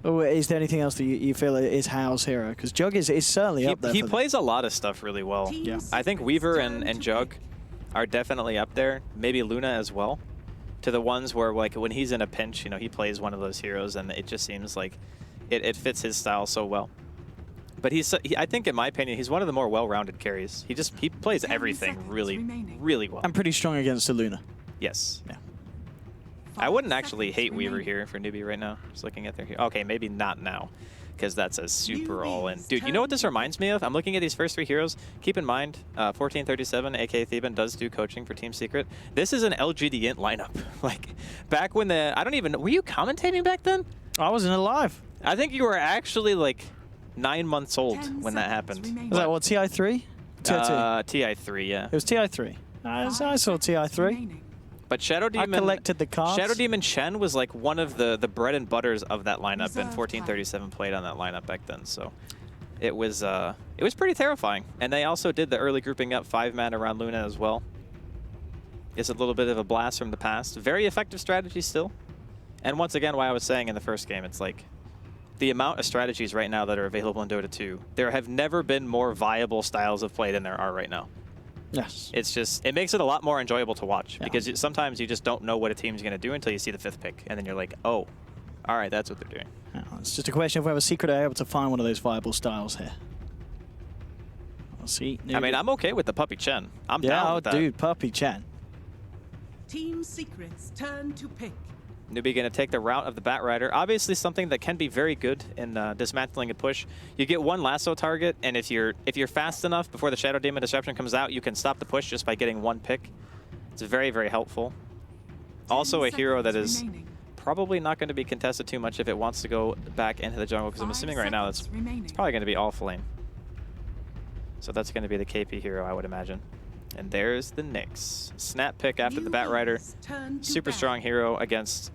S17: Or is there anything else that you feel is Hao's hero? Because Jug is certainly up there.
S22: He plays a lot of stuff really well.
S17: Yeah.
S22: I think Weaver and Jug are definitely up there. Maybe Luna as well. To the ones where, like, when he's in a pinch, you know, he plays one of those heroes, and it just seems like it fits his style so well. But I think, in my opinion, he's one of the more well-rounded carries. He plays everything really well.
S17: I'm pretty strong against the Luna.
S22: Yes. Yeah. I wouldn't actually hate Weaver here for Newbee right now. Just looking at their hero. Okay, maybe not now, because that's a super all-in. Dude, you know what this reminds me of? I'm looking at these first 3 heroes. Keep in mind, 1437, aka Theban, does do coaching for Team Secret. This is an LGD int lineup. Like, back when I don't even know, were you commentating back then?
S17: I wasn't alive.
S22: I think you were actually, like, 9 months old when that happened.
S17: Was that what, TI3?
S22: TI3, yeah.
S17: It was TI3. I saw TI3.
S22: But Shadow Demon,
S17: I collected the cards.
S22: Shadow Demon Shen was like one of the bread and butters of that lineup, and 1437 played on that lineup back then. So it was pretty terrifying. And they also did the early grouping up 5-man around Luna as well. It's a little bit of a blast from the past. Very effective strategy still. And once again, why I was saying in the first game, it's like the amount of strategies right now that are available in Dota 2. There have never been more viable styles of play than there are right now.
S17: Yes.
S22: It's just, it makes it a lot more enjoyable to watch, because sometimes you just don't know what a team's going to do until you see the 5th pick, and then you're like, oh, all right, that's what they're doing.
S17: Yeah, it's just a question of whether Secret are able to find one of those viable styles here. We'll see.
S22: I mean, I'm okay with the Puppy Chen. I'm down with that.
S17: Dude, Puppy Chen.
S15: Team Secret's turn to pick.
S22: Newbee going to take the route of the Batrider. Obviously something that can be very good in dismantling a push. You get one lasso target, and if you're fast enough before the Shadow Demon Disruption comes out, you can stop the push just by getting one pick. It's very, very helpful. Also a hero that is probably not going to be contested too much if it wants to go back into the jungle, because I'm assuming right now it's probably going to be off lane. So that's going to be the KP hero, I would imagine. And there's the Nyx. Snap pick after the Batrider. Super strong hero against,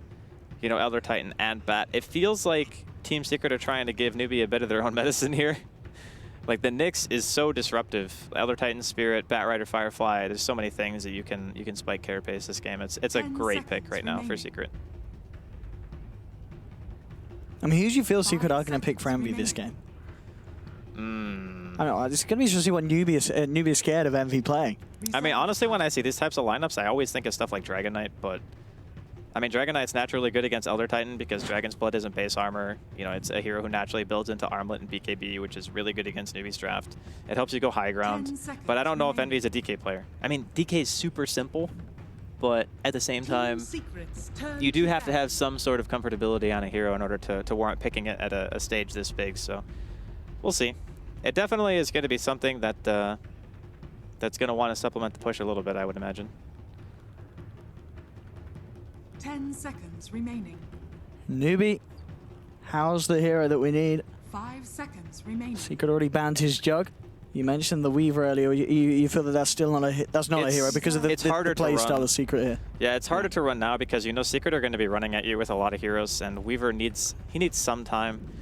S22: you know, Elder Titan and Bat. It feels like Team Secret are trying to give Newbee a bit of their own medicine here. Like, the Nyx is so disruptive. Elder Titan Spirit, Batrider Firefly, there's so many things that you can spike carapace this game. It's a great pick right now for Secret.
S17: I mean, who do you feel Secret are going to pick for Envy this game? I don't know. It's going to be interesting to see what Newbee is scared of Envy playing.
S22: I mean, honestly, when I see these types of lineups, I always think of stuff like Dragon Knight, but I mean, Dragon Knight's naturally good against Elder Titan because Dragon's Blood isn't base armor. You know, it's a hero who naturally builds into Armlet and BKB, which is really good against Newbee's draft. It helps you go high ground, but I don't know if Envy's a DK player. I mean, DK is super simple, but at the same time, you do have to have some sort of comfortability on a hero in order to warrant picking it at a stage this big. So we'll see. It definitely is going to be something that that's going to want to supplement the push a little bit, I would imagine.
S15: 10 seconds remaining.
S18: Newbee, how's the hero that we need?
S15: 5 seconds remaining.
S18: Secret already banned his jug. You mentioned the Weaver earlier. You feel that that's still not a hero because of the play style of Secret here.
S22: Yeah, it's harder to run now because you know Secret are going to be running at you with a lot of heroes, and Weaver needs some time.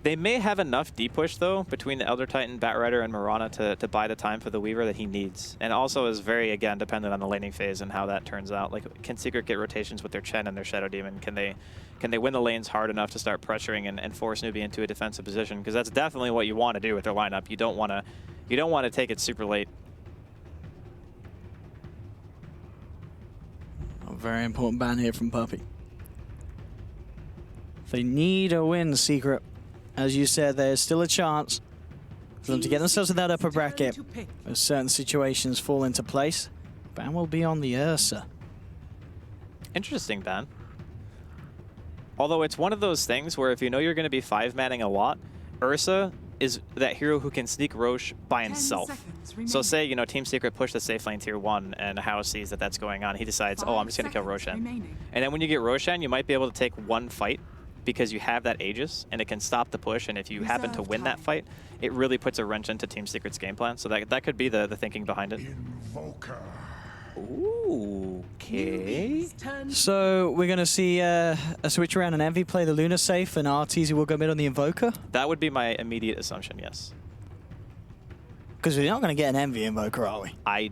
S22: They may have enough D-push, though, between the Elder Titan, Batrider, and Mirana to buy the time for the Weaver that he needs. And also is very, again, dependent on the laning phase and how that turns out. Like, can Secret get rotations with their Chen and their Shadow Demon? Can they win the lanes hard enough to start pressuring and force Newbee into a defensive position? Because that's definitely what you want to do with their lineup. You don't want to take it super late.
S18: A very important ban here from Puppey. They need a win, Secret. As you said, there's still a chance for them to get themselves in that upper bracket as certain situations fall into place. Ban will be on the Ursa.
S22: Interesting ban. Although it's one of those things where if you know you're going to be 5-manning a lot, Ursa is that hero who can sneak Roche by himself. So say, you know, Team Secret push the safe lane tier 1 and House sees that that's going on. He decides, oh, I'm just going to kill Roshan. And then when you get Roshan, you might be able to take one fight because you have that Aegis, and it can stop the push, and if you happen to win that fight, it really puts a wrench into Team Secret's game plan. So that could be the thinking behind it. Ooh, okay.
S18: So we're going to see a switch around and Envy play the Luna safe, and RTZ will go mid on the Invoker?
S22: That would be my immediate assumption, yes.
S18: Because we're not going to get an Envy Invoker, are we?
S22: I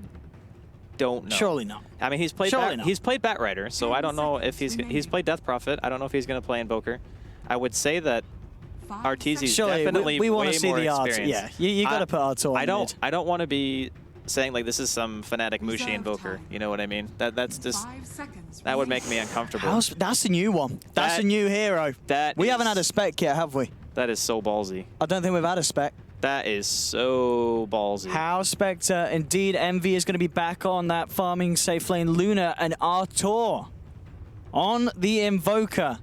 S22: don't know.
S18: Surely not.
S22: I mean, he's played Batrider, so I don't know if he's played Death Prophet. I don't know if he's going to play Invoker. I would say that Arteezy's definitely
S18: we want
S22: way
S18: to see
S22: more
S18: the
S22: experienced.
S18: Yeah, you got to put Arto on mid.
S22: I don't want to be saying like this is some Fnatic Mushi Invoker. You know what I mean? That's just that would make me uncomfortable.
S18: That's a new one. That's a new hero. We haven't had a spec yet, have we?
S22: That is so ballsy.
S18: I don't think we've had a spec.
S22: That is so ballsy.
S18: House Spectre, indeed, Envy is going to be back on that farming safe lane. Luna and Artor on the Invoker.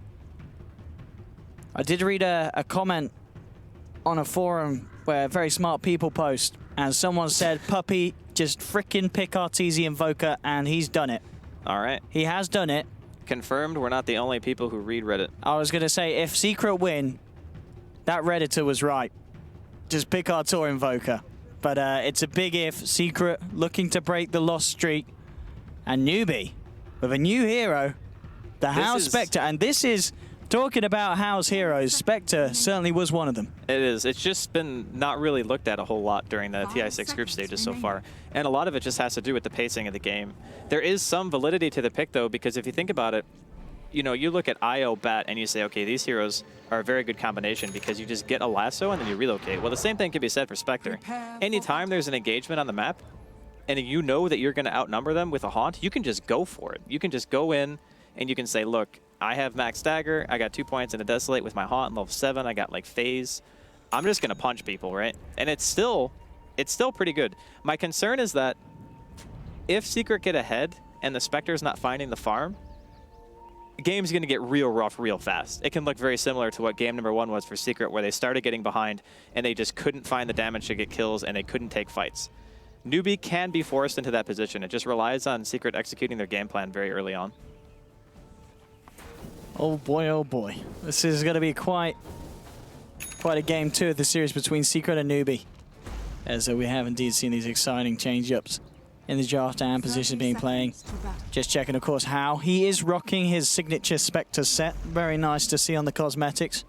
S18: I did read a comment on a forum where very smart people post, and someone said, Puppey, just frickin' pick Arteezy Invoker, and he's done it.
S22: All right.
S18: He has done it.
S22: Confirmed, we're not the only people who read Reddit.
S18: I was going to say, if Secret win, that Redditor was right. Just pick Artor Invoker. But it's a big if. Secret looking to break the lost streak. And Newbee with a new hero, the House Spectre. And this is, talking about House heroes, Spectre certainly was one of them.
S22: It is. It's just been not really looked at a whole lot during the TI6 group stages so far. And a lot of it just has to do with the pacing of the game. There is some validity to the pick, though, because if you think about it, you know, you look at IO Bat and you say, okay, these heroes are a very good combination because you just get a lasso and then you relocate. Well, the same thing can be said for Spectre. Anytime there's an engagement on the map and you know that you're going to outnumber them with a haunt, you can just go for it. You can just go in and you can say, look, I have max dagger, I got 2 points in a Desolate with my haunt and level 7, I got like phase. I'm just going to punch people, right? And it's still pretty good. My concern is that if Secret get ahead and the Spectre's not finding the farm, the game's going to get real rough real fast. It can look very similar to what game number 1 was for Secret, where they started getting behind and they just couldn't find the damage to get kills and they couldn't take fights. Newbee can be forced into that position. It just relies on Secret executing their game plan very early on.
S18: Oh boy. This is going to be quite a game 2 of the series between Secret and Newbee. As we have indeed seen these exciting change-ups in the draft and position being playing. Just checking, of course, how he is rocking his signature Spectre set. Very nice to see on the cosmetics.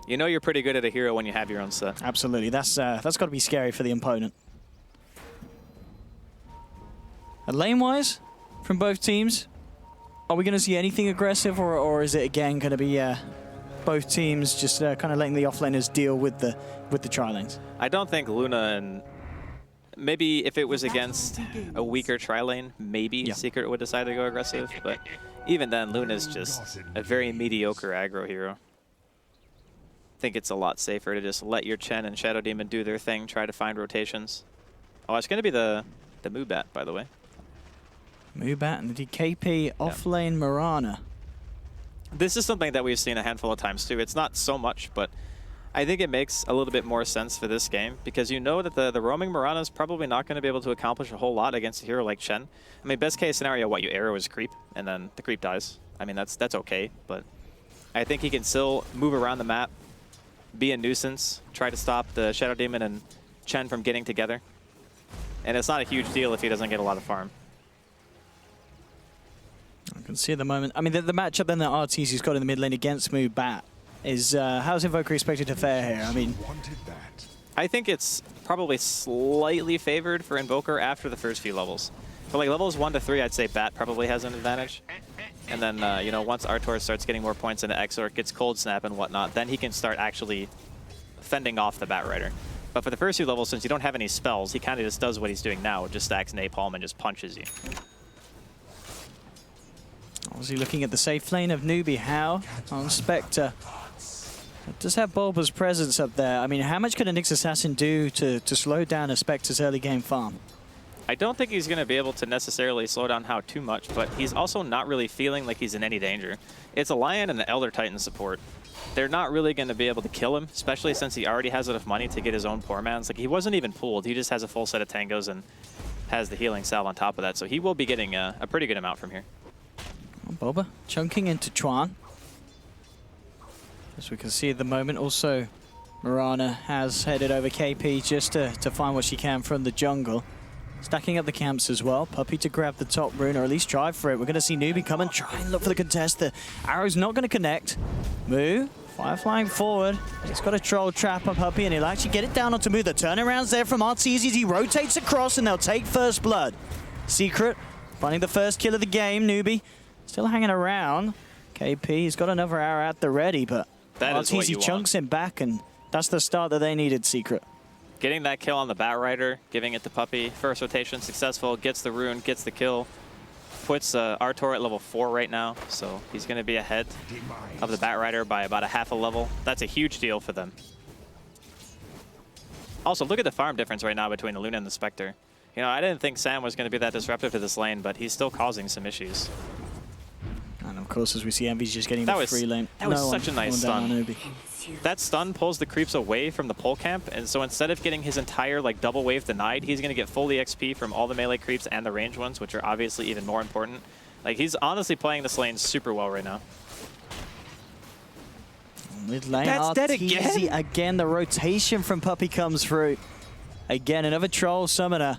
S22: You know you're pretty good at a hero when you have your own set.
S18: Absolutely. That's got to be scary for the opponent. And lane-wise, from both teams, are we going to see anything aggressive, or is it again going to be both teams just kind of letting the offlaners deal with the tri-lanes?
S22: I don't think Luna and maybe if it was against a weaker tri-lane, maybe Secret would decide to go aggressive. But even then, Luna's just a very mediocre aggro hero. I think it's a lot safer to just let your Chen and Shadow Demon do their thing, try to find rotations. Oh, it's going to be the Moobat, by the way.
S18: Mubat and the KP off-lane Mirana.
S22: This is something that we've seen a handful of times too. It's not so much, but I think it makes a little bit more sense for this game because you know that the roaming Mirana is probably not going to be able to accomplish a whole lot against a hero like Chen. I mean, best case scenario, what you arrow is creep, and then the creep dies. I mean, that's okay, but I think he can still move around the map, be a nuisance, try to stop the Shadow Demon and Chen from getting together. And it's not a huge deal if he doesn't get a lot of farm.
S18: I can see at the moment. I mean, the matchup then that RTZ's got in the mid lane against Mubat is how's Invoker expected to fare here? I mean,
S22: I think it's probably slightly favored for Invoker after the first few levels. But like levels 1 to 3, I'd say Bat probably has an advantage. And then, you know, once Artor starts getting more points into Exort, gets Cold Snap and whatnot, then he can start actually fending off the Batrider. But for the first few levels, since you don't have any spells, he kind of just does what he's doing now, just stacks Napalm and just punches you.
S18: obviously looking at the safe lane of Newbee. How on Spectre. It does have Bulba's presence up there. I mean, how much can a Nyx Assassin do to slow down a Spectre's early game farm?
S22: I don't think he's going to be able to necessarily slow down How too much, but he's also not really feeling like he's in any danger. It's a Lion and an Elder Titan support. They're not really going to be able to kill him, especially since he already has enough money to get his own poor mans. Like, he wasn't even pooled. He just has a full set of tangos and has the healing salve on top of that, so he will be getting a pretty good amount from here.
S18: Bulba chunking into Chuan. As we can see at the moment, also Mirana has headed over KP just to find what she can from the jungle. Stacking up the camps as well. Puppey to grab the top rune, or at least try for it. We're going to see Newbee come and try and look for the contest. The arrow's not going to connect. Moo, fire flying forward. He's got a troll trap on Puppey, and he'll actually get it down onto Moo. The turnaround's there from Arteezy. He rotates across, and they'll take first blood. Secret finding the first kill of the game. Newbee still hanging around. KP, he's got another arrow at the ready, but Arteezy chunks him back, and that's the start that they needed, Secret.
S22: Getting that kill on the Batrider, giving it to Puppey. First rotation successful, gets the rune, gets the kill. Puts Artor at level 4 right now, so he's going to be ahead of the Batrider by about a half a level. That's a huge deal for them. Also, look at the farm difference right now between the Luna and the Spectre. You know, I didn't think Sam was going to be that disruptive to this lane, but he's still causing some issues.
S18: And of course, as we see, Envy's just getting the free lane.
S22: That was such a nice stun. That stun pulls the creeps away from the pole camp, and so instead of getting his entire like double wave denied, he's going to get full EXP from all the melee creeps and the range ones, which are obviously even more important. Like, he's honestly playing this lane super well right now.
S18: Mid lane,
S22: That's dead
S18: again. The rotation from Puppey comes through. Again, another troll summoner.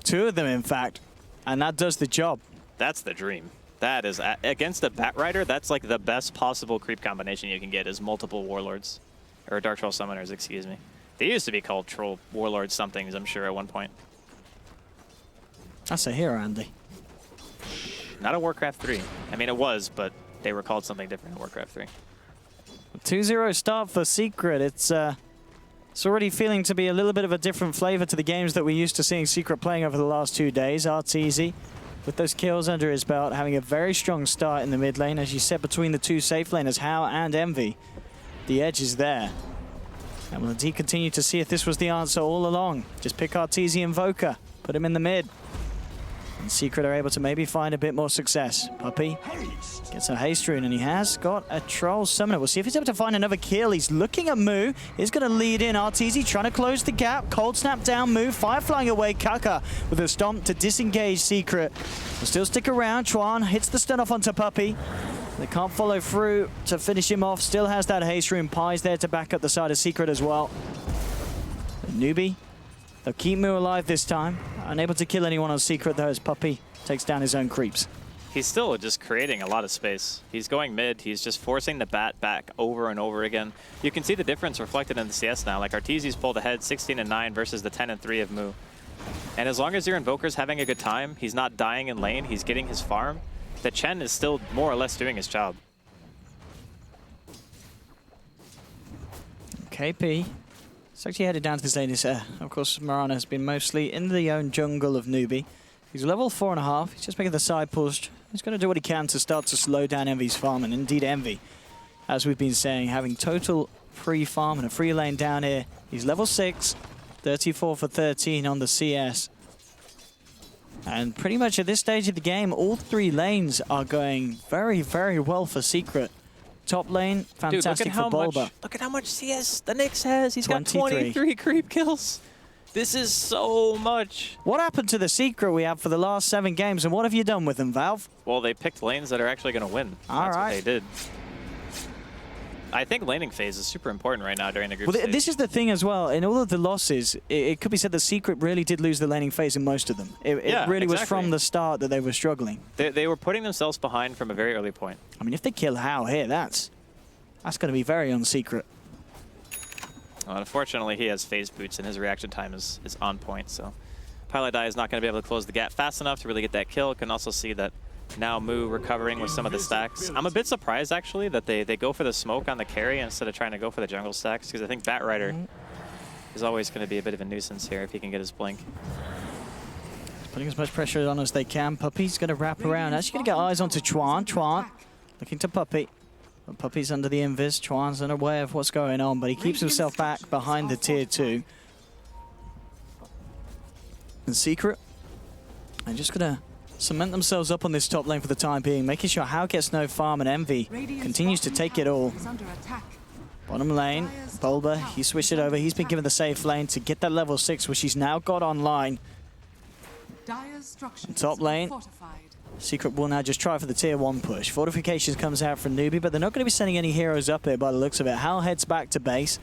S18: Two of them, in fact, and that does the job.
S22: That's the dream. That is, against a Batrider, that's like the best possible creep combination you can get is multiple Warlords. Or Dark Troll Summoners, excuse me. They used to be called Troll Warlords somethings, I'm sure, at one point.
S18: That's a hero, Andy.
S22: Not a Warcraft 3. I mean, it was, but they were called something different in Warcraft 3.
S18: 2-0 start for Secret. It's already feeling to be a little bit of a different flavor to the games that we're used to seeing Secret playing over the last 2 days. Arteezy, with those kills under his belt, having a very strong start in the mid lane, as you said, between the two safe laners, How and Envy. The edge is there. And will he continue to see if this was the answer all along? Just pick Arteezy Invoker, put him in the mid. And Secret are able to maybe find a bit more success. Puppey gets a haste rune, and he has got a troll summoner. We'll see if he's able to find another kill. He's looking at Moo. He's going to lead in Arteezy, trying to close the gap. Cold snap down Moo. Fire flying away. Kaka with a stomp to disengage Secret. Will still stick around. Chuan hits the stun off onto Puppey. They can't follow through to finish him off. Still has that haste rune. Pie's there to back up the side of Secret as well. Newbee, they'll keep Moo alive this time. Unable to kill anyone on Secret, though, as Puppey takes down his own creeps.
S22: He's still just creating a lot of space. He's going mid. He's just forcing the bat back over and over again. You can see the difference reflected in the CS now. Like, Arteezy's pulled ahead 16-9 versus the 10-3 of Moo. And as long as your Invoker's having a good time, he's not dying in lane, he's getting his farm, the Chen is still more or less doing his job.
S18: KP. It's actually headed down to this lane. Of course, Mirana has been mostly in the own jungle of Newbee. He's level 4.5. He's just making the side push. He's going to do what he can to start to slow down Envy's farm. And indeed, Envy, as we've been saying, having total free farm and a free lane down here. He's level 6, 34 for 13 on the CS. And pretty much at this stage of the game, all 3 lanes are going very, very well for Secret. Top lane, fantastic for Bulba.
S22: Look at how much CS the Nyx has. He's
S18: 23.
S22: got 23 creep kills. This is so much.
S18: What happened to the Secret we have for the last 7 games, and what have you done with them, Valve?
S22: Well, they picked lanes that are actually going to win. That's what they did. I think laning phase is super important right now during the group stage.
S18: This is the thing as well. In all of the losses, it could be said the Secret really did lose the laning phase in most of them. It really was from the start that they were struggling.
S22: They were putting themselves behind from a very early point.
S18: I mean, if they kill Hao here, that's going to be very unsecret.
S22: Well, unfortunately, he has phase boots, and his reaction time is on point. So Paladai is not going to be able to close the gap fast enough to really get that kill. Can also see that now Moo recovering with some of the stacks. I'm a bit surprised, actually, that they go for the smoke on the carry instead of trying to go for the jungle stacks, because I think Batrider is always going to be a bit of a nuisance here if he can get his blink.
S18: Putting as much pressure on as they can. Puppey's going to wrap around. Actually going to get eyes onto Chuan. Chuan looking to Puppey. But Puppey's under the invis. Chuan's unaware of what's going on, but he keeps himself back behind the tier 2. And Secret, they're just going to cement themselves up on this top lane for the time being, making sure Hao gets no farm, and Envy continues to take it all. Bottom lane, Bulba, he switched it over. He's been given the safe lane to get that level 6, which he's now got online. Top lane, Secret will now just try for the tier 1 push. Fortifications comes out from Newbee, but they're not going to be sending any heroes up here by the looks of it. Hal heads back to base.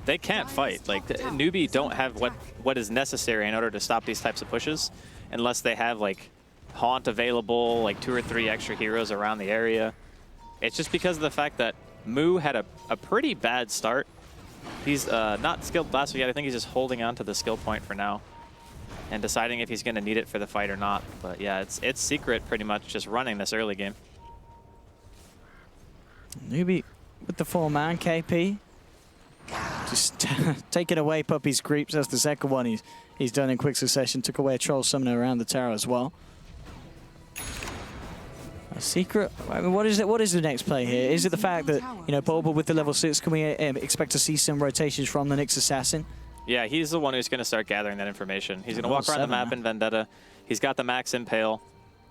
S22: They can't fight. Like, Newbee don't have what is necessary in order to stop these types of pushes, unless they have, like, Haunt available, like 2 or 3 extra heroes around the area. It's just because of the fact that Moo had a pretty bad start. He's not skilled last week yet. I think he's just holding on to the skill point for now and deciding if he's going to need it for the fight or not. But yeah, it's Secret pretty much just running this early game.
S18: Newbee with the 4-man KP. Just taking away Puppey's creeps. That's the second one he's done in quick succession. Took away a troll summoner around the tower as well. A Secret. I mean, what is it? What is the next play here? Is it the fact that, you know, Bulba with the level 6? Can we expect to see some rotations from the Nyx assassin?
S22: Yeah, he's the one who's going to start gathering that information. He's going to walk around the map in Vendetta. He's got the max Impale.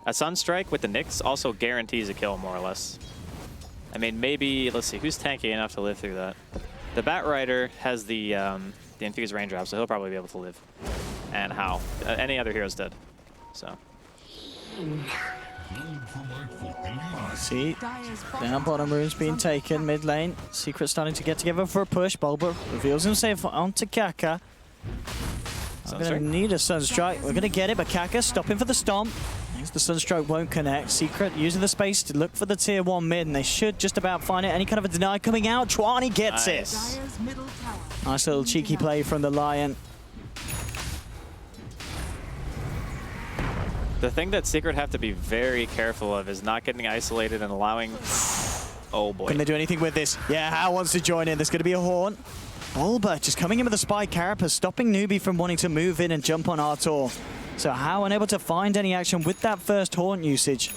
S22: A Sunstrike with the Nyx also guarantees a kill, more or less. I mean, maybe, let's see, who's tanky enough to live through that? The Batrider has the infused raindrop, so he'll probably be able to live. And how? Any other hero's dead. So.
S18: See, down bottom rune's being taken, mid lane. Secret starting to get together for a push. Bulba reveals himself onto Kaka. I'm going to need a Sunstrike. We're going to get it, but Kaka stopping for the stomp. The Sunstrike won't connect. Secret using the space to look for the tier 1 mid, and they should just about find it. Any kind of a deny coming out. Chuani gets it. Nice little cheeky play from the Lion.
S22: The thing that Secret have to be very careful of is not getting isolated and allowing... Oh boy.
S18: Can they do anything with this? Yeah, Hao wants to join in. There's going to be a Horn. Bulba just coming in with a Spy Carapace, stopping Newbee from wanting to move in and jump on Artur. So Hao unable to find any action with that first Haunt usage.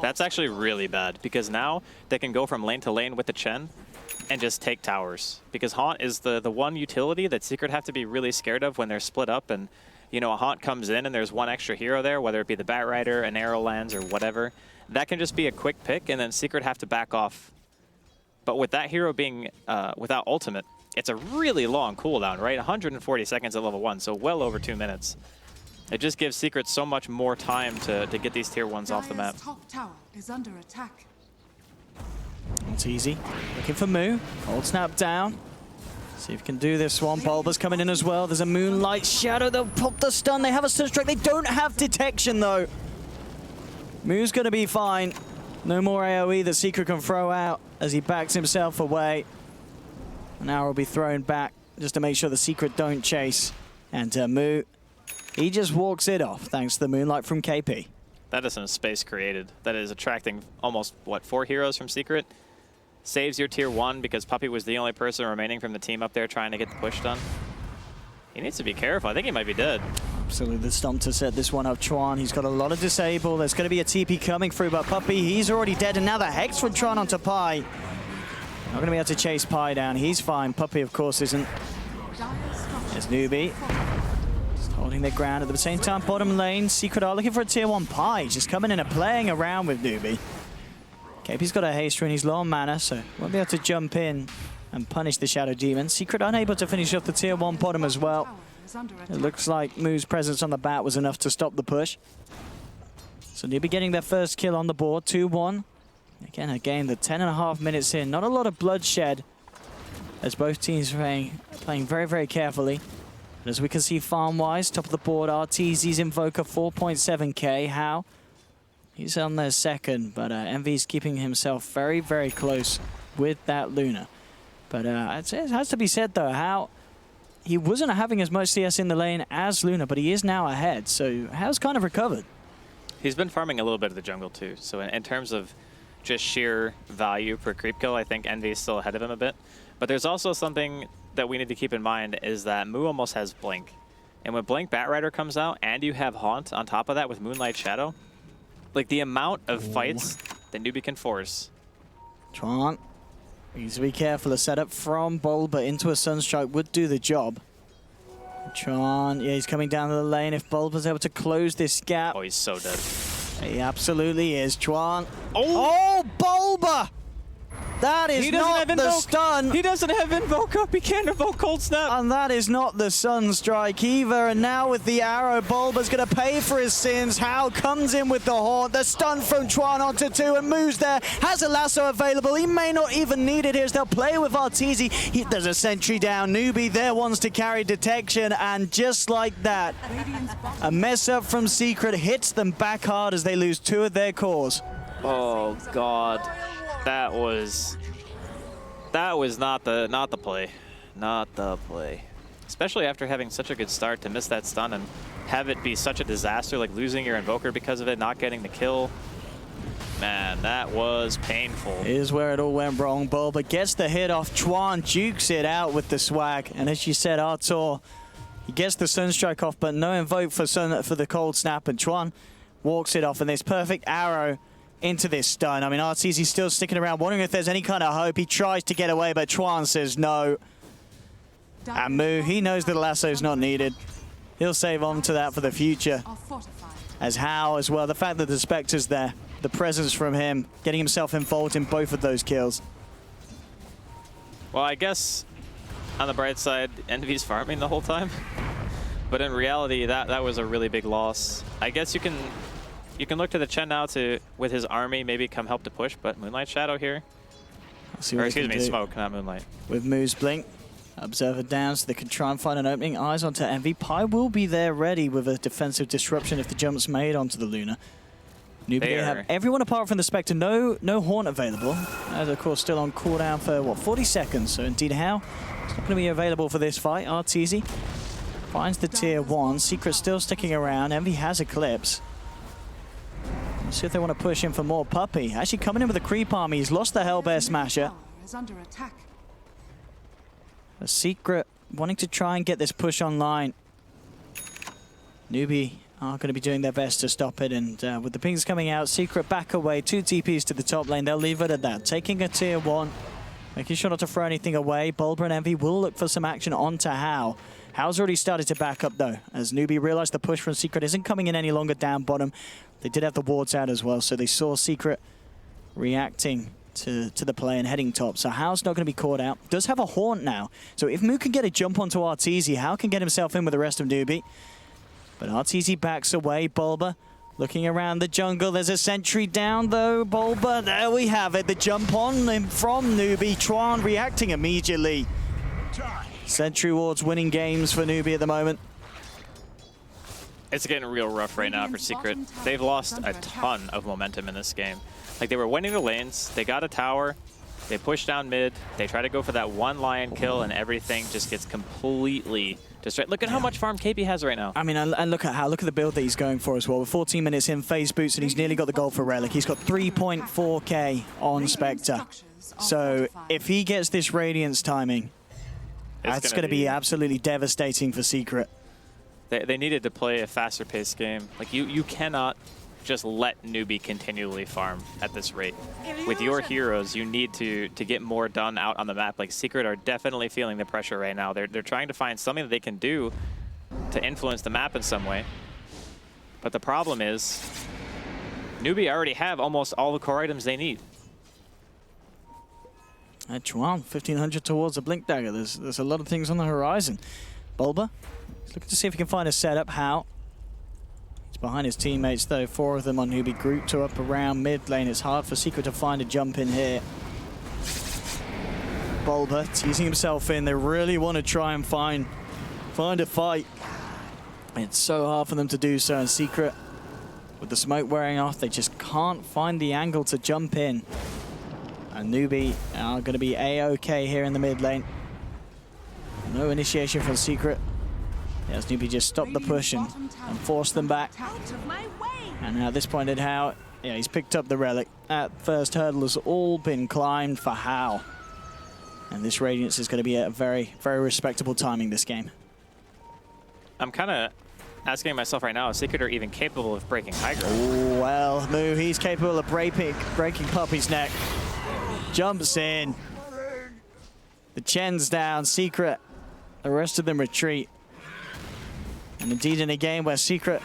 S22: That's actually really bad, because now they can go from lane to lane with the Chen and just take towers. Because Haunt is the one utility that Secret have to be really scared of when they're split up, and you know, a Haunt comes in and there's one extra hero there, whether it be the Batrider, an Arrow lands, or whatever. That can just be a quick pick, and then Secret have to back off. But with that hero being without ultimate, it's a really long cooldown, right? 140 seconds at level 1, so well over 2 minutes. It just gives Secret so much more time to get these tier 1s off the map.
S15: Top tower is under attack.
S18: It's easy. Looking for Moo. Cold snap down. See if we can do this one. Bulba's coming in as well. There's a Moonlight Shadow. They'll pop the stun. They have a Sunstrike. They don't have detection, though. Moo's going to be fine. No more AoE that Secret can throw out as he backs himself away. An arrow will be thrown back just to make sure the Secret don't chase. And Moo, he just walks it off thanks to the Moonlight from KP.
S22: That is some space created. That is attracting almost, what, 4 heroes from Secret? Saves your tier 1 because Puppey was the only person remaining from the team up there trying to get the push done. He needs to be careful. I think he might be dead.
S18: Absolutely, the stomp to set this one up. Chuan, he's got a lot of disable. There's going to be a TP coming through, but Puppey, he's already dead. And now the Hex from Tron onto Pi. Not going to be able to chase Pi down. He's fine. Puppey, of course, isn't. There's Newbee. holding their ground. At the same time, bottom lane, Secret are looking for a tier 1 pie, just coming in and playing around with Newbee. KP's got a haste rune, he's low on mana, so won't be able to jump in and punish the Shadow Demon. Secret unable to finish off the tier 1 bottom as well. It looks like Moo's presence on the bat was enough to stop the push. So Newbee getting their first kill on the board, 2-1. Again, a game that 10.5 minutes in, not a lot of bloodshed, as both teams playing very, very carefully. And as we can see farm-wise, top of the board, RTZ's Invoker 4.7k. How? He's on their second, but Envy's keeping himself very, very close with that Luna. But it has to be said, though, How he wasn't having as much CS in the lane as Luna, but he is now ahead, so How's kind of recovered.
S22: He's been farming a little bit of the jungle, too. So in terms of just sheer value per creep kill, I think Envy is still ahead of him a bit. But there's also something that we need to keep in mind is that Moo almost has Blink. And when Blink Batrider comes out and you have Haunt on top of that with Moonlight Shadow, like the amount of fights that Newbee can force.
S18: Tron needs to be careful. A setup from Bulba into a Sunstrike would do the job. Tron, yeah, he's coming down to the lane. If Bulba's able to close this gap.
S22: Oh, he's so dead.
S18: He absolutely is. Tron. Oh, Bulba! That is not the stun.
S22: He doesn't have Invoke up. He can't invoke Cold Snap.
S18: And that is not the Sunstrike either. And now with the arrow, Bulba's going to pay for his sins. How comes in with the Haunt. The stun from Tron onto 2 and moves there. Has a lasso available. He may not even need it here as they'll play with Arteezy. There's a sentry down. Newbee there wants to carry detection. And just like that, a mess up from Secret hits them back hard as they lose 2 of their cores.
S22: Oh, God. That was not the play. Not the play. Especially after having such a good start to miss that stun and have it be such a disaster, like losing your Invoker because of it, not getting the kill. Man, that was painful.
S18: Here's where it all went wrong. Bulba gets the hit off. Twan jukes it out with the swag. And as you said, Artur, he gets the Sunstrike off, but no invoke for the Cold Snap. And Twan walks it off, and this perfect arrow into this stun. I mean, Arteezy's still sticking around, wondering if there's any kind of hope. He tries to get away, but Twan says no. And Moo, he knows the lasso's not needed. He'll save on to that for the future. As How as well, the fact that the Spectre's there, the presence from him, getting himself involved in both of those kills.
S22: Well, I guess on the bright side, Envy's farming the whole time. But in reality, that was a really big loss. I guess you can look to the Chen now to, with his army, maybe come help to push, but Moonlight Shadow here. Or excuse me, Smoke, not Moonlight.
S18: With Moo's Blink, Observer down so they can try and find an opening. Eyes onto Envy. Pi will be there ready with a defensive disruption if the jump's made onto the Luna. Newbee, they have everyone apart from the Spectre. No Haunt available. As of course still on cooldown for, what, 40 seconds. So indeed How it's not going to be available for this fight. Arteezy finds the tier 1. Secret still sticking around. Envy has Eclipse. Let's see if they want to push him for more Puppey. Actually coming in with a creep army. He's lost the Hellbear Smasher. A Secret wanting to try and get this push online. Newbee are going to be doing their best to stop it. And with the pings coming out, Secret back away. 2 TPs to the top lane. They'll leave it at that. Taking a tier 1. Making sure not to throw anything away. Bulba and Envy will look for some action onto How. How's already started to back up though, as Newbee realized the push from Secret isn't coming in any longer down bottom. They did have the wards out as well, so they saw Secret reacting to the play and heading top. So How's not going to be caught out. Does have a Haunt now. So if Moo can get a jump onto Arteezy, How can get himself in with the rest of Newbee. But Arteezy backs away. Bulba looking around the jungle. There's a sentry down though. Bulba, there we have it. The jump on him from Newbee. Tron reacting immediately. Sentry wards winning games for Newbee at the moment.
S22: It's getting real rough right now for Secret. They've lost a ton of momentum in this game. Like, they were winning the lanes, they got a tower, they pushed down mid, they try to go for that one Lion kill, and everything just gets completely destroyed. Look at how much farm KP has right now.
S18: I mean, and look at the build that he's going for as well. With 14 minutes in, phase boots, and he's nearly got the gold for Relic. He's got 3.4k on Spectre. So if he gets this Radiance timing, that's going to be absolutely devastating for Secret.
S22: They needed to play a faster paced game. Like, you cannot just let Newbee continually farm at this rate. With your heroes, you need to get more done out on the map. Like, Secret are definitely feeling the pressure right now. They're trying to find something that they can do to influence the map in some way. But the problem is, Newbee already have almost all the core items they need.
S18: Chuan, 1500 towards a Blink Dagger. There's a lot of things on the horizon. Bulba, he's looking to see if he can find a setup. How? He's behind his teammates though. 4 of them on Newbee. Grouped to up around mid lane. It's hard for Secret to find a jump in here. Bulba teasing himself in. They really want to try and find a fight. It's so hard for them to do so. And Secret, with the smoke wearing off, they just can't find the angle to jump in. And Newbee are going to be A-OK here in the mid lane. No initiation from Secret. Yes, Newbee just stopped the push and forced them back. And at this point in How, yeah, he's picked up the relic. That first hurdle has all been climbed for How. And this Radiance is going to be a very, very respectable timing this game.
S22: I'm kind of asking myself right now, is Secret are even capable of breaking high ground?
S18: Oh, well, Moo, he's capable of breaking Puppy's neck. Jumps in. The Chen's down. Secret. The rest of them retreat. And indeed, in a game where Secret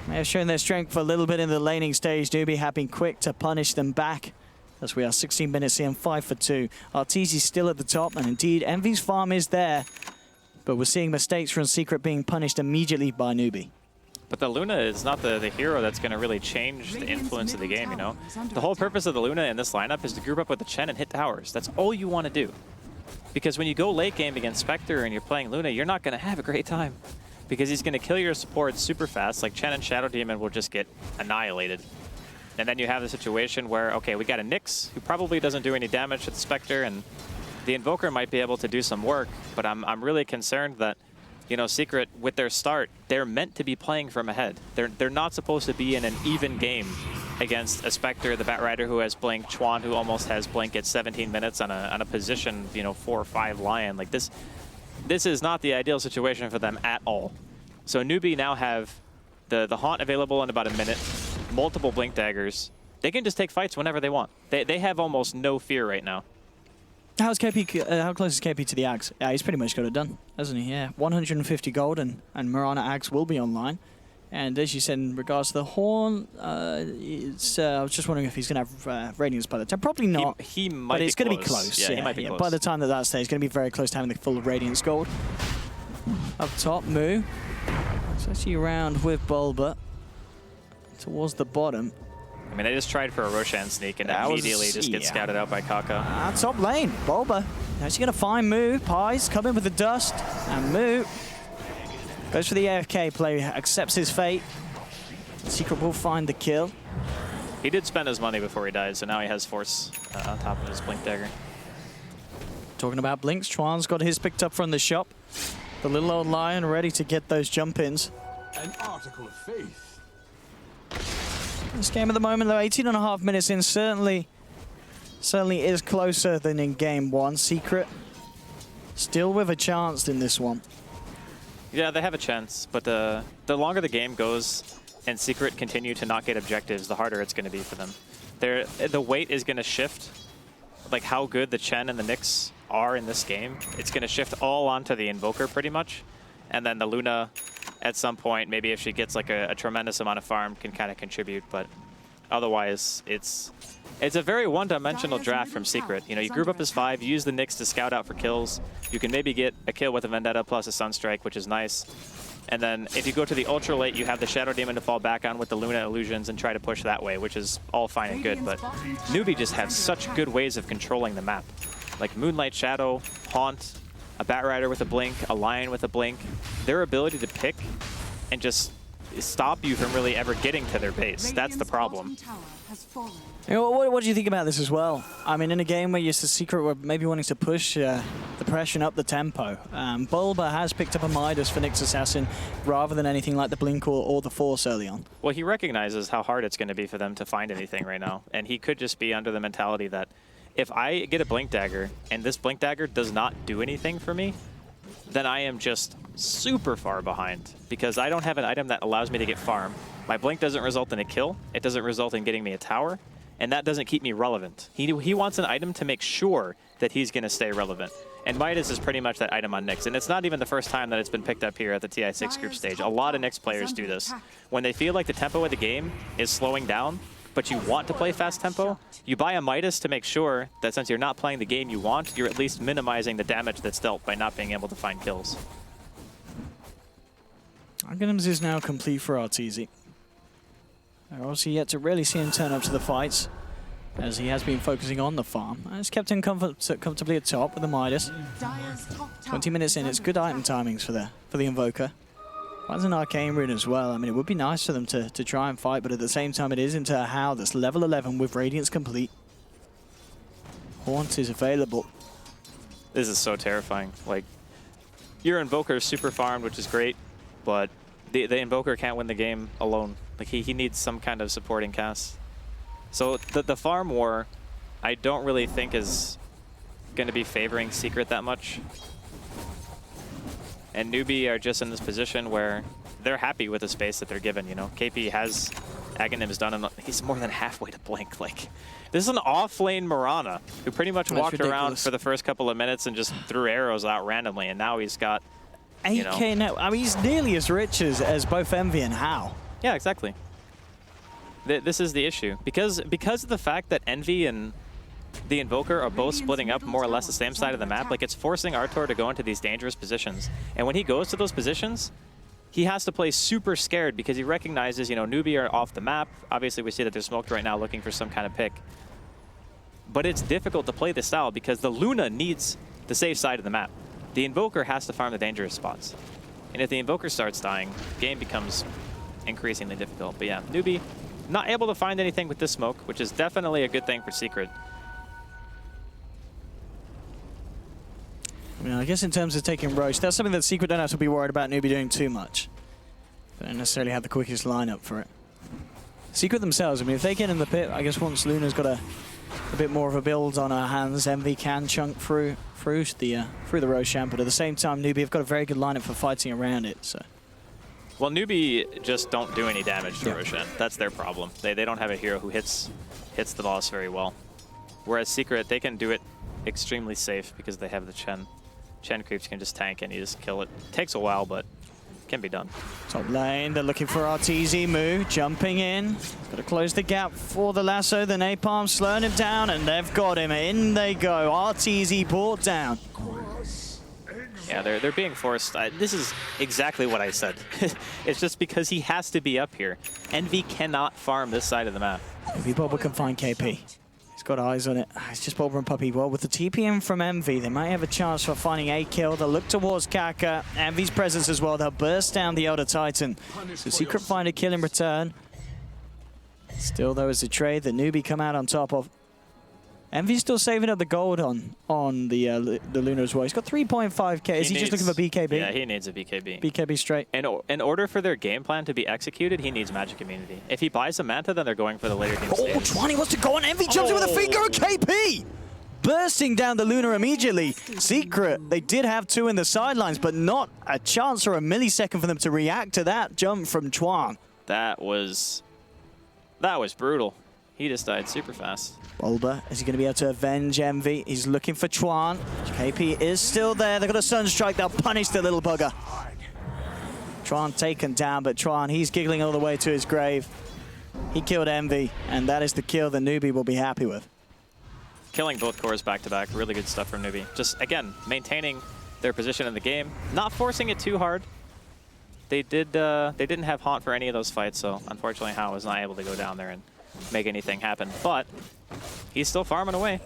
S18: may have shown their strength for a little bit in the laning stage, Newbee have been quick to punish them back. As we are 16 minutes in, 5 for 2. Arteezy's still at the top, and indeed, Envy's farm is there. But we're seeing mistakes from Secret being punished immediately by Newbee.
S22: But the Luna is not the hero that's going to really change the influence of the game, you know? The whole purpose of the Luna in this lineup is to group up with the Chen and hit towers. That's all you want to do. Because when you go late game against Spectre and you're playing Luna, you're not going to have a great time. Because he's going to kill your supports super fast, like Chen and Shadow Demon will just get annihilated. And then you have the situation where, okay, we got a Nyx, who probably doesn't do any damage to the Spectre, and the Invoker might be able to do some work, but I'm really concerned that, you know, Secret, with their start, they're meant to be playing from ahead. They're not supposed to be in an even game against a Spectre, the Batrider who has Blink, Chuan who almost has Blink at 17 minutes on a position, you know, 4 or 5 Lion. Like this is not the ideal situation for them at all. So Newbee now have the Haunt available in about a minute, multiple Blink Daggers. They can just take fights whenever they want. They have almost no fear right now.
S18: How's KP? How close is KP to the Axe? Yeah, he's pretty much got it done, hasn't he? Yeah, 150 gold, and Mirana Axe will be online. And as you said, in regards to the Horn, I was just wondering if he's going to have Radiance by the time. Probably not.
S22: He might
S18: but it's going to be
S22: close.
S18: close.
S22: Yeah, he might be close.
S18: By the time that stage, he's going to be very close to having the full Radiance gold. Up top, Moo. It's actually around with Bulba towards the bottom.
S22: I mean, they just tried for a Roshan sneak and immediately just get scouted out by Kaka.
S18: Top lane, Bulba. Actually going to find Moo. Pies come in with the dust. And Moo goes for the AFK play, accepts his fate. Secret will find the kill.
S22: He did spend his money before he died, so now he has Force on top of his Blink Dagger.
S18: Talking about Blinks, Chuan's got his picked up from the shop. The little old lion ready to get those jump-ins.
S13: An article of faith.
S18: This game at the moment, though, 18.5 minutes in, certainly is closer than in game 1. Secret still with a chance in this one.
S22: Yeah, they have a chance, but the longer the game goes and Secret continue to not get objectives, the harder it's going to be for them. The weight is going to shift, like how good the Chen and the Nyx are in this game. It's going to shift all onto the Invoker pretty much, and then the Luna at some point, maybe if she gets like a tremendous amount of farm, can kind of contribute, but otherwise it's a very one-dimensional draft from Secret. You know, you group up as 5, you use the Nyx to scout out for kills. You can maybe get a kill with a Vendetta plus a Sunstrike, which is nice. And then if you go to the ultra late, you have the Shadow Demon to fall back on with the Luna Illusions and try to push that way, which is all fine and good, but Newbee just have such good ways of controlling the map. Like Moonlight Shadow, Haunt, a Batrider with a Blink, a Lion with a Blink. Their ability to pick and just stop you from really ever getting to their base. That's the problem.
S18: You know, what do you think about this as well? I mean, in a game where you're the Secret were maybe wanting to push the pressure and up the tempo, Bulba has picked up a Midas for Nyx Assassin rather than anything like the Blink or the Force early on.
S22: Well, he recognizes how hard it's going to be for them to find anything right now, and he could just be under the mentality that if I get a Blink Dagger and this Blink Dagger does not do anything for me, then I am just super far behind because I don't have an item that allows me to get farm. My Blink doesn't result in a kill, it doesn't result in getting me a tower, and that doesn't keep me relevant. He wants an item to make sure that he's going to stay relevant. And Midas is pretty much that item on Nyx. And it's not even the first time that it's been picked up here at the TI6 group stage. A lot of Nyx players do this. When they feel like the tempo of the game is slowing down, but you want to play fast tempo, you buy a Midas to make sure that since you're not playing the game you want, you're at least minimizing the damage that's dealt by not being able to find kills.
S17: Aghanim's is now complete for Arteezy. They're obviously yet to really see him turn up to the fights, as he has been focusing on the farm. And it's kept him comfortably at top with the Midas. 20 minutes in, it's good item timings for the Invoker. Finds an Arcane Rune as well. I mean, it would be nice for them to try and fight, but at the same time, it is into a How that's level 11 with Radiance complete. Haunt is available.
S22: This is so terrifying. Like, your Invoker is super farmed, which is great, but the Invoker can't win the game alone. Like, he needs some kind of supporting cast. So the farm war, I don't really think is going to be favoring Secret that much. And Newbee are just in this position where they're happy with the space that they're given, you know. KP has Aghanim's done, and he's more than halfway to blink. Like, this is an off-lane Mirana who pretty much walked around for the first couple of minutes and just threw arrows out randomly, and now he's got,
S17: 8K now. I mean, he's nearly as rich as both Envy and How.
S22: Yeah, exactly. This is the issue. Because of the fact that Envy and the Invoker are both splitting up more or less the same side of the map, like, it's forcing Artur to go into these dangerous positions. And when he goes to those positions, he has to play super scared because he recognizes, you know, Newbee are off the map. Obviously, we see that they're smoked right now looking for some kind of pick. But it's difficult to play this style because the Luna needs the safe side of the map. The Invoker has to farm the dangerous spots. And if the Invoker starts dying, the game becomes increasingly difficult. But yeah, Newbee not able to find anything with this smoke, which is definitely a good thing for Secret.
S17: I mean, I guess in terms of taking Roche, that's something that Secret don't have to be worried about Newbee doing too much. They don't necessarily have the quickest lineup for it. Secret themselves, I mean, if they get in the pit, I guess once Luna's got a bit more of a build on her hands, Envy can chunk through the Roshan, but at the same time, Newbee have got a very good lineup for fighting around it. So.
S22: Well, Newbee just don't do any damage to Roshan. That's their problem. They don't have a hero who hits the boss very well. Whereas Secret, they can do it extremely safe because they have the Chen. Chen creeps can just tank and you just kill it. Takes a while, but can be done.
S17: Top lane, they're looking for Arteezy. Moo jumping in. Got to close the gap for the lasso. The Napalm slowing him down, and they've got him. In they go. Arteezy brought down.
S22: Yeah, they're being forced. This is exactly what I said. It's just because he has to be up here. Envy cannot farm this side of the map.
S17: Maybe Boba can find KP. He's got eyes on it. It's just Boba and Puppey. Well, with the TPM from Envy, they might have a chance for finding a kill. They'll look towards Kaka. Envy's presence as well. They'll burst down the Elder Titan. So Secret find a kill in return. Still, though, is a trade that Newbee come out on top of. Envy's still saving up the gold on the Luna as well. He's got 3.5k. Is he just looking for BKB?
S22: Yeah, he needs a BKB.
S17: BKB straight.
S22: And in order for their game plan to be executed, he needs magic immunity. If he buys a Manta, then they're going for the later game stage.
S17: Oh, Twani wants to go on. Envy jumps in with a finger and KP! Bursting down the Luna immediately. Secret, they did have two in the sidelines, but not a chance or a millisecond for them to react to that jump from Chuan.
S22: That was brutal. He just died super fast.
S17: Bulba, is he going to be able to avenge Envy? He's looking for Chuan. KP is still there. They've got a Sunstrike. They'll punish the little bugger. Chuan taken down, but Chuan, he's giggling all the way to his grave. He killed Envy, and that is the kill that Newbee will be happy with.
S22: Killing both cores back-to-back. Really good stuff from Newbee. Just, again, maintaining their position in the game. Not forcing it too hard. They didn't have Haunt for any of those fights, so unfortunately Hao was not able to go down there and make anything happen. But he's still farming away.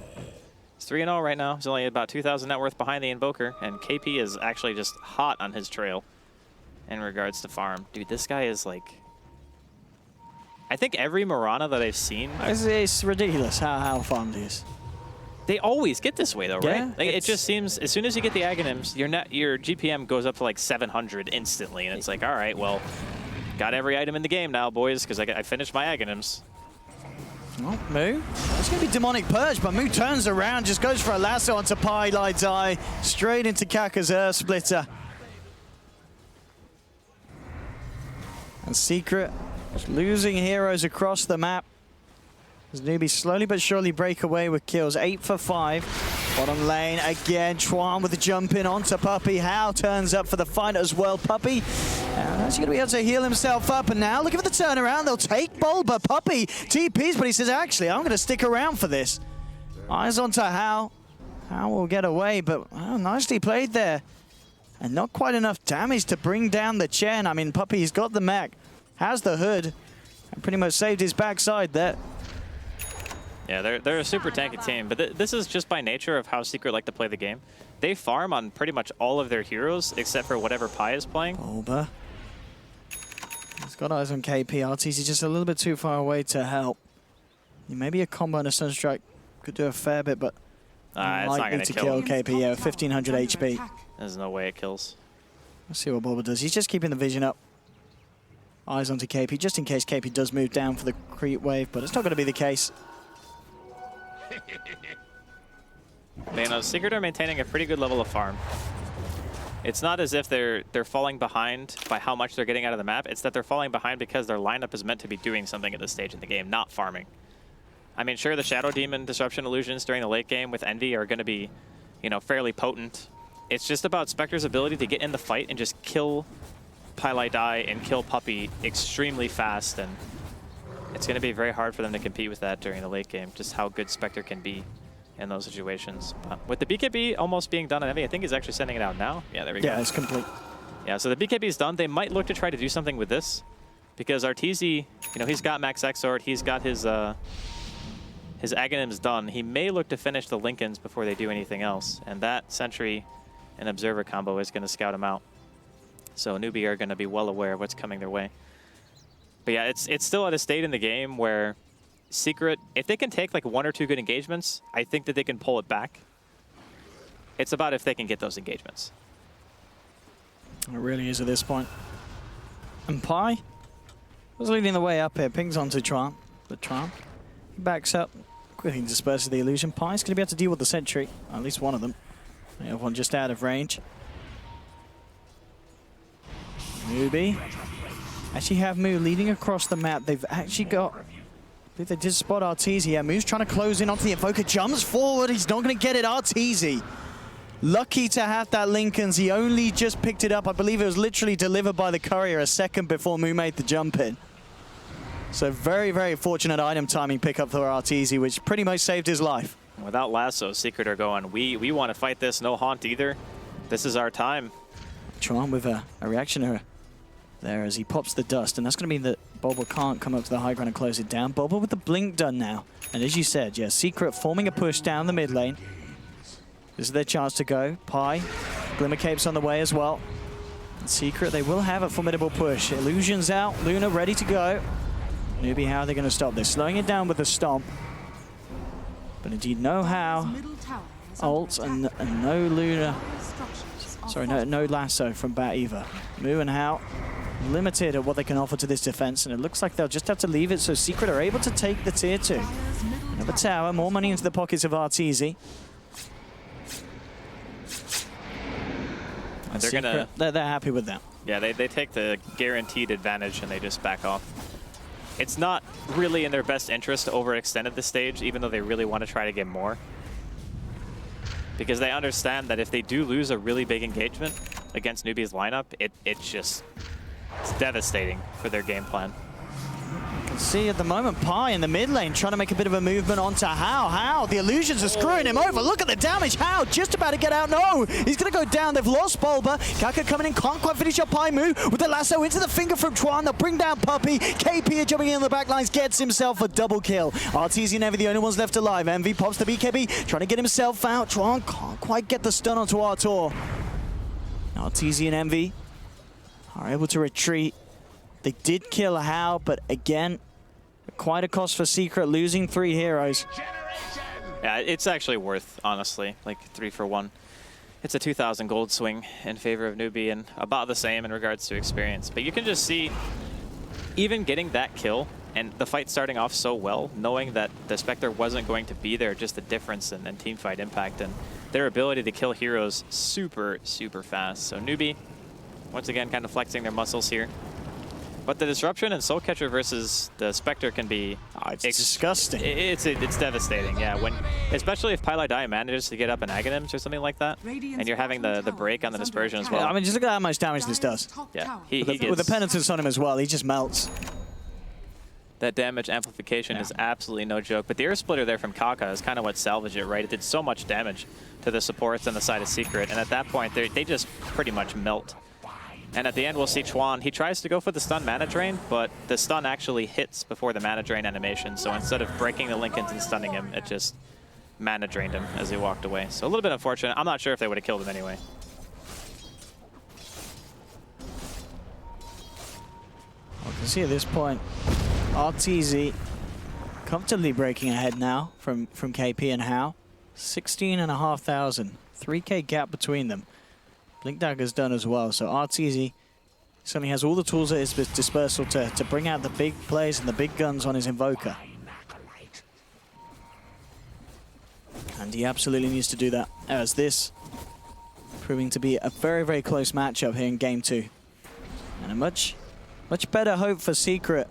S22: He's 3-0 right now. He's only about 2,000 net worth behind the Invoker, and KP is actually just hot on his trail in regards to farm. Dude, this guy is like... I think every Mirana that I've seen...
S17: It's ridiculous how farmed he is.
S22: They always get this way, though,
S17: yeah,
S22: right? Like, it just seems, as soon as you get the Aghanims, your GPM goes up to like 700 instantly, and it's like, all right, well, got every item in the game now, boys, because I finished my Aghanims.
S17: Oh, Moo. It's going to be Demonic Purge, but Moo turns around, just goes for a lasso onto Pylight's eye, straight into Kaka's Earth Splitter. And Secret just losing heroes across the map. As Newbee slowly but surely break away with kills. 8 for 5.
S18: Bottom lane again, Chuan with the jump in onto Puppey. How turns up for the fight as well. Puppey, is he going to be able to heal himself up? And now looking for the turnaround. They'll take Bulba. Puppey TPs, but he says, actually, I'm going to stick around for this. Eyes onto How. How will get away, but nicely played there. And not quite enough damage to bring down the Chen. I mean, Puppey's got the mech, has the hood, and pretty much saved his backside there.
S22: Yeah, they're a super tanky team, but this is just by nature of how Secret like to play the game. They farm on pretty much all of their heroes except for whatever Pi is playing.
S18: Bulba. He's got eyes on KP. RT's just a little bit too far away to help. Maybe a combo and a Sunstrike could do a fair bit, but
S22: it's not going to kill
S18: KP. Yeah, 1500 HP.
S22: There's no way it kills.
S18: Let's see what Bulba does. He's just keeping the vision up. Eyes onto KP, just in case KP does move down for the creep wave, but it's not going to be the case.
S22: You know, Secret are maintaining a pretty good level of farm. It's not as if they're falling behind by how much they're getting out of the map. It's that they're falling behind because their lineup is meant to be doing something at this stage in the game, not farming. I mean, sure, the Shadow Demon Disruption Illusions during the late game with Envy are going to be, you know, fairly potent. It's just about Spectre's ability to get in the fight and just kill Pylai Die and kill Puppey extremely fast, and it's going to be very hard for them to compete with that during the late game, just how good Spectre can be in those situations. But with the BKB almost being done on Envy, I think he's actually sending it out now. Yeah, there we go.
S18: Yeah, it's complete.
S22: Yeah, so the BKB is done. They might look to try to do something with this, because Arteezy, you know, he's got Max Exort, he's got his Aghanims done. He may look to finish the Lincolns before they do anything else, and that Sentry and Observer combo is going to scout him out. So Newbee are going to be well aware of what's coming their way. But yeah, it's still at a state in the game where Secret, if they can take like 1 or 2 good engagements, I think that they can pull it back. It's about if they can get those engagements.
S18: It really is at this point. And Pi was leading the way up here. Pings onto Tron. But Tron backs up. Quickly disperses the illusion. Pi's going to be able to deal with the sentry. At least one of them. The other one just out of range. Newbee. Actually have Moo leading across the map. They've actually got... I believe they did spot Arteezy. Yeah, Moo's trying to close in onto the Invoker. Jumps forward. He's not going to get it. Arteezy. Lucky to have that Lincoln's. He only just picked it up. I believe it was literally delivered by the courier a second before Moo made the jump in. So very, very fortunate item timing pickup for Arteezy, which pretty much saved his life.
S22: Without Lasso, Secret are going, we want to fight this. No haunt either. This is our time.
S18: Tron with a reaction there as he pops the dust, and that's going to mean that Bulba can't come up to the high ground and close it down. Bulba with the blink done now. And as you said, yeah, Secret forming a push down the mid lane. This is their chance to go. Pi, Glimmer Cape's on the way as well. And Secret, they will have a formidable push. Illusion's out, Luna ready to go. Newbee, how are they going to stop this? Slowing it down with the stomp. But indeed, no how. Ult and no Luna. Sorry, no Lasso from Bat either. Moo and How limited at what they can offer to this defense, and it looks like they'll just have to leave it so Secret are able to take the tier 2. Another tower, more money into the pockets of Arteezy. They're happy with that.
S22: Yeah, they take the guaranteed advantage and they just back off. It's not really in their best interest to overextend at this stage, even though they really want to try to get more. Because they understand that if they do lose a really big engagement against Newbee's lineup, it's devastating for their game plan.
S18: You can see at the moment Pi in the mid lane trying to make a bit of a movement onto How. How, the illusions are screwing him over. Look at the damage. How just about to get out. No, he's going to go down. They've lost Bulba. Kaka coming in, can't quite finish up Pi. Moo with the lasso into the finger from Twan. They'll bring down Puppey. KP jumping in the back lines, gets himself a double kill. Arteezy and Envy the only ones left alive. Envy pops the BKB, trying to get himself out. Twan can't quite get the stun onto Artur. Arteezy and Envy are able to retreat. They did kill How, but again, quite a cost for Secret, losing 3 heroes.
S22: Yeah, it's actually worth, honestly, like 3 for 1. It's a 2,000 gold swing in favor of Newbee and about the same in regards to experience. But you can just see, even getting that kill and the fight starting off so well, knowing that the Spectre wasn't going to be there, just the difference in teamfight impact and their ability to kill heroes super, super fast. So Newbee, once again, kind of flexing their muscles here. But the Disruption and Soul Catcher versus the Spectre can be
S18: it's disgusting.
S22: It's devastating, yeah. Especially if Pylai manages to get up an Aghanims or something like that, and you're having the break on the dispersion as well.
S18: Yeah, I mean, just look at how much damage this does.
S22: Yeah,
S18: with the penitence on him as well, he just melts.
S22: That damage amplification is absolutely no joke. But the Earth Splitter there from Kaka is kind of what salvaged it, right? It did so much damage to the supports on the side of Secret, and at that point, they just pretty much melt. And at the end, we'll see Chuan. He tries to go for the stun mana drain, but the stun actually hits before the mana drain animation. So instead of breaking the Linkens and stunning him, it just mana drained him as he walked away. So a little bit unfortunate. I'm not sure if they would have killed him anyway.
S18: I can see at this point, RTZ comfortably breaking ahead now from KP and How. 16,500, 3K gap between them. Blink Dagger's done as well, so RTZ certainly has all the tools at his dispersal to bring out the big plays and the big guns on his Invoker. And he absolutely needs to do that, as this proving to be a very, very close matchup here in Game 2. And a much better hope for Secret,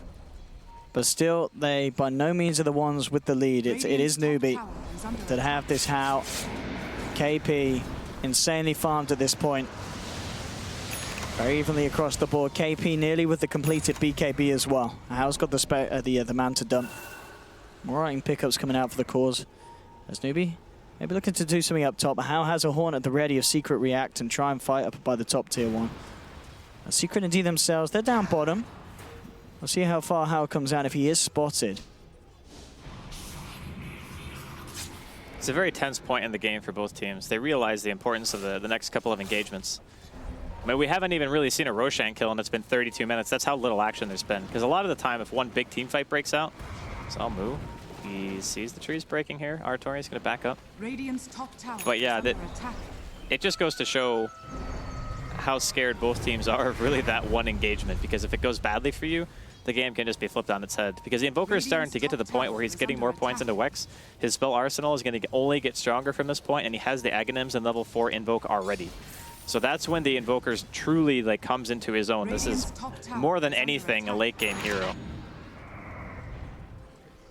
S18: but still, they by no means are the ones with the lead. It is Newbee that have this How. KP insanely farmed at this point. Very evenly across the board. KP nearly with the completed BKB as well. How's got the man to dump. More writing pickups coming out for the cause. As Newbee maybe looking to do something up top. How has a Horn at the ready if Secret react and try and fight up by the top tier 1. Secret indeed themselves, they're down bottom. We'll see how far How comes out if he is spotted.
S22: It's a very tense point in the game for both teams. They realize the importance of the next couple of engagements. I mean, we haven't even really seen a Roshan kill, and it's been 32 minutes. That's how little action there's been. Because a lot of the time, if one big team fight breaks out, so Mu, he sees the trees breaking here. Artori's going to back up. But yeah, it just goes to show how scared both teams are of really that one engagement. Because if it goes badly for you, the game can just be flipped on its head. Because the Invoker is starting to get to the point where he's getting more points into Wex. His spell arsenal is going to only get stronger from this point, and he has the Aghanims and level 4 Invoke already. So that's when the Invoker's truly comes into his own. This is more than anything a late game hero.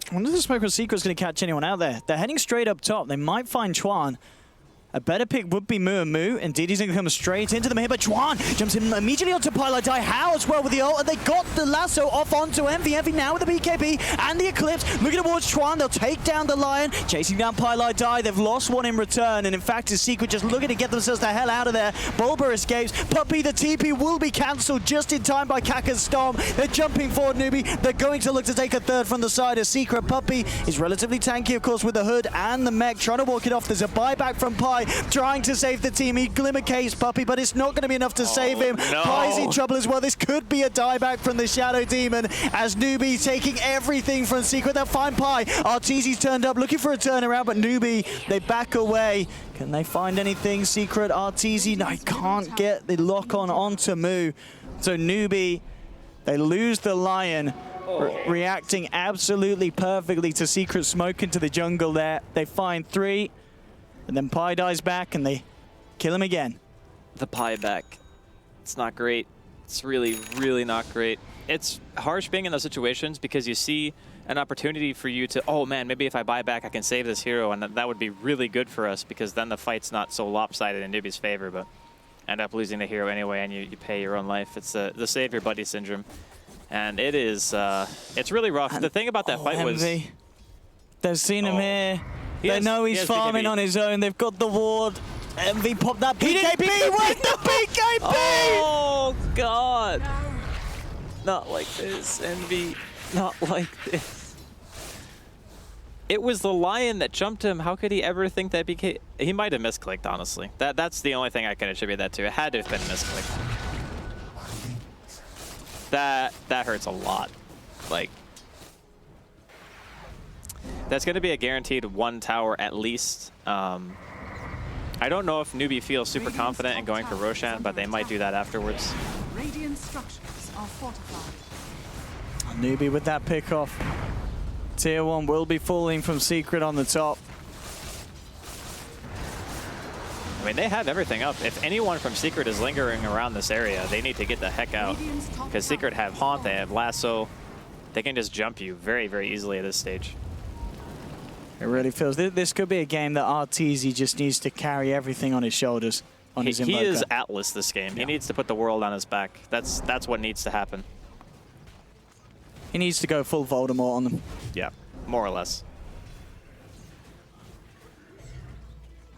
S18: I wonder if the Smoke with Secret's going to catch anyone out there. They're heading straight up top. They might find Chuan. A better pick would be Mu and Mu. Indeed, he's going to come straight into them here, but Chuan jumps in immediately onto Pylai. How as well with the ult, and they got the lasso off onto Envy. Envy now with the BKB and the Eclipse. Looking towards Chuan, they'll take down the Lion, chasing down Pylai. They've lost one in return, and in fact, his Secret just looking to get themselves the hell out of there. Bulba escapes. Puppey, the TP will be cancelled just in time by Kaka's Storm. They're jumping forward, Newbee. They're going to look to take a third from the side of Secret. Puppey is relatively tanky, of course, with the hood and the mech, trying to walk it off. There's a buyback from Pi, trying to save the team. He glimmer case Puppey, but it's not going to be enough to save him.
S22: No.
S18: Pi's in trouble as well. This could be a dieback from the Shadow Demon as Newbee taking everything from Secret. They'll find Pi. Arteezy's turned up looking for a turnaround, but Newbee, they back away. Can they find anything? Secret, Arteezy, no, can't get the lock on onto Mu. So Newbee, they lose the Lion. Reacting absolutely perfectly to Secret smoke into the jungle there. They find 3, and then Pi dies back, and they kill him again.
S22: The Pi back. It's not great. It's really, really not great. It's harsh being in those situations because you see an opportunity for you to, oh man, maybe if I buy back, I can save this hero, and that would be really good for us because then the fight's not so lopsided in Newbee's favor, but end up losing the hero anyway, and you pay your own life. It's the save your buddy syndrome. And it is, it's really rough. The thing about that fight was...
S18: They've seen him here. They know he's farming on his own. They've got the ward. Envy popped that BKB with the BKB!
S22: Oh, God. Not like this, Envy. Not like this. It was the Lion that jumped him. How could he ever think that BK... He might have misclicked, honestly. That's the only thing I can attribute that to. It had to have been a misclick. That hurts a lot. That's going to be a guaranteed 1 tower at least. I don't know if Newbee feels super confident in going for Roshan, but they might do that afterwards.
S15: Radiant structures are fortified.
S18: Newbee with that pick off. Tier 1 will be falling from Secret on the top.
S22: I mean, they have everything up. If anyone from Secret is lingering around this area, they need to get the heck out. Because Secret have Haunt, they have Lasso. They can just jump you very, very easily at this stage.
S18: It really feels this could be a game that Arteezy just needs to carry everything on his shoulders. On his
S22: He
S18: Invoker.
S22: is Atlas this game. He needs to put the world on his back. That's what needs to happen.
S18: He needs to go full Voldemort on them.
S22: Yeah, more or less.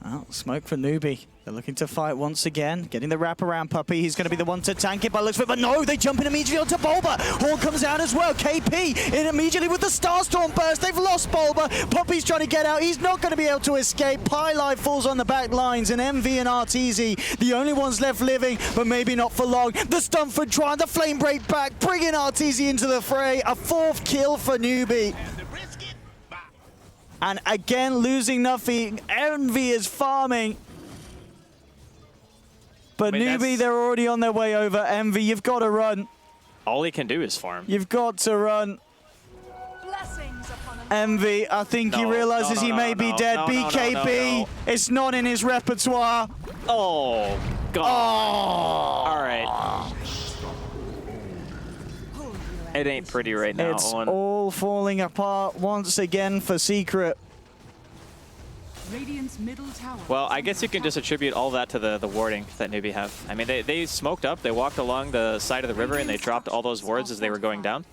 S18: Oh, smoke for Newbee. They're looking to fight once again. Getting the wraparound puppy. He's going to be the one to tank it by looks for it. But no, they jump in immediately onto Bulba. Horn comes out as well. KP in immediately with the Starstorm burst. They've lost Bulba. Puppy's trying to get out. He's not going to be able to escape. Pylai falls on the back lines. And MV and Arteezy, the only ones left living, but maybe not for long. The stun for Tron. The flame break back, bringing Arteezy into the fray. A 4th kill for Newbee. And again, losing nothing. Envy is farming. But Newbee, they're already on their way over. Envy, you've got to run.
S22: All he can do is farm.
S18: You've got to run. Envy, I think he realizes he may be dead. BKB, it's not in his repertoire.
S22: Oh, God.
S18: Oh.
S22: All right. It ain't pretty right now,
S18: It's
S22: Owen.
S18: all falling apart once again for Secret.
S15: Radiant's middle tower.
S22: Well, I guess you can just attribute all that to the warding that Newbee have. I mean, they smoked up, they walked along the side of the river, and they dropped all those wards as they were going down.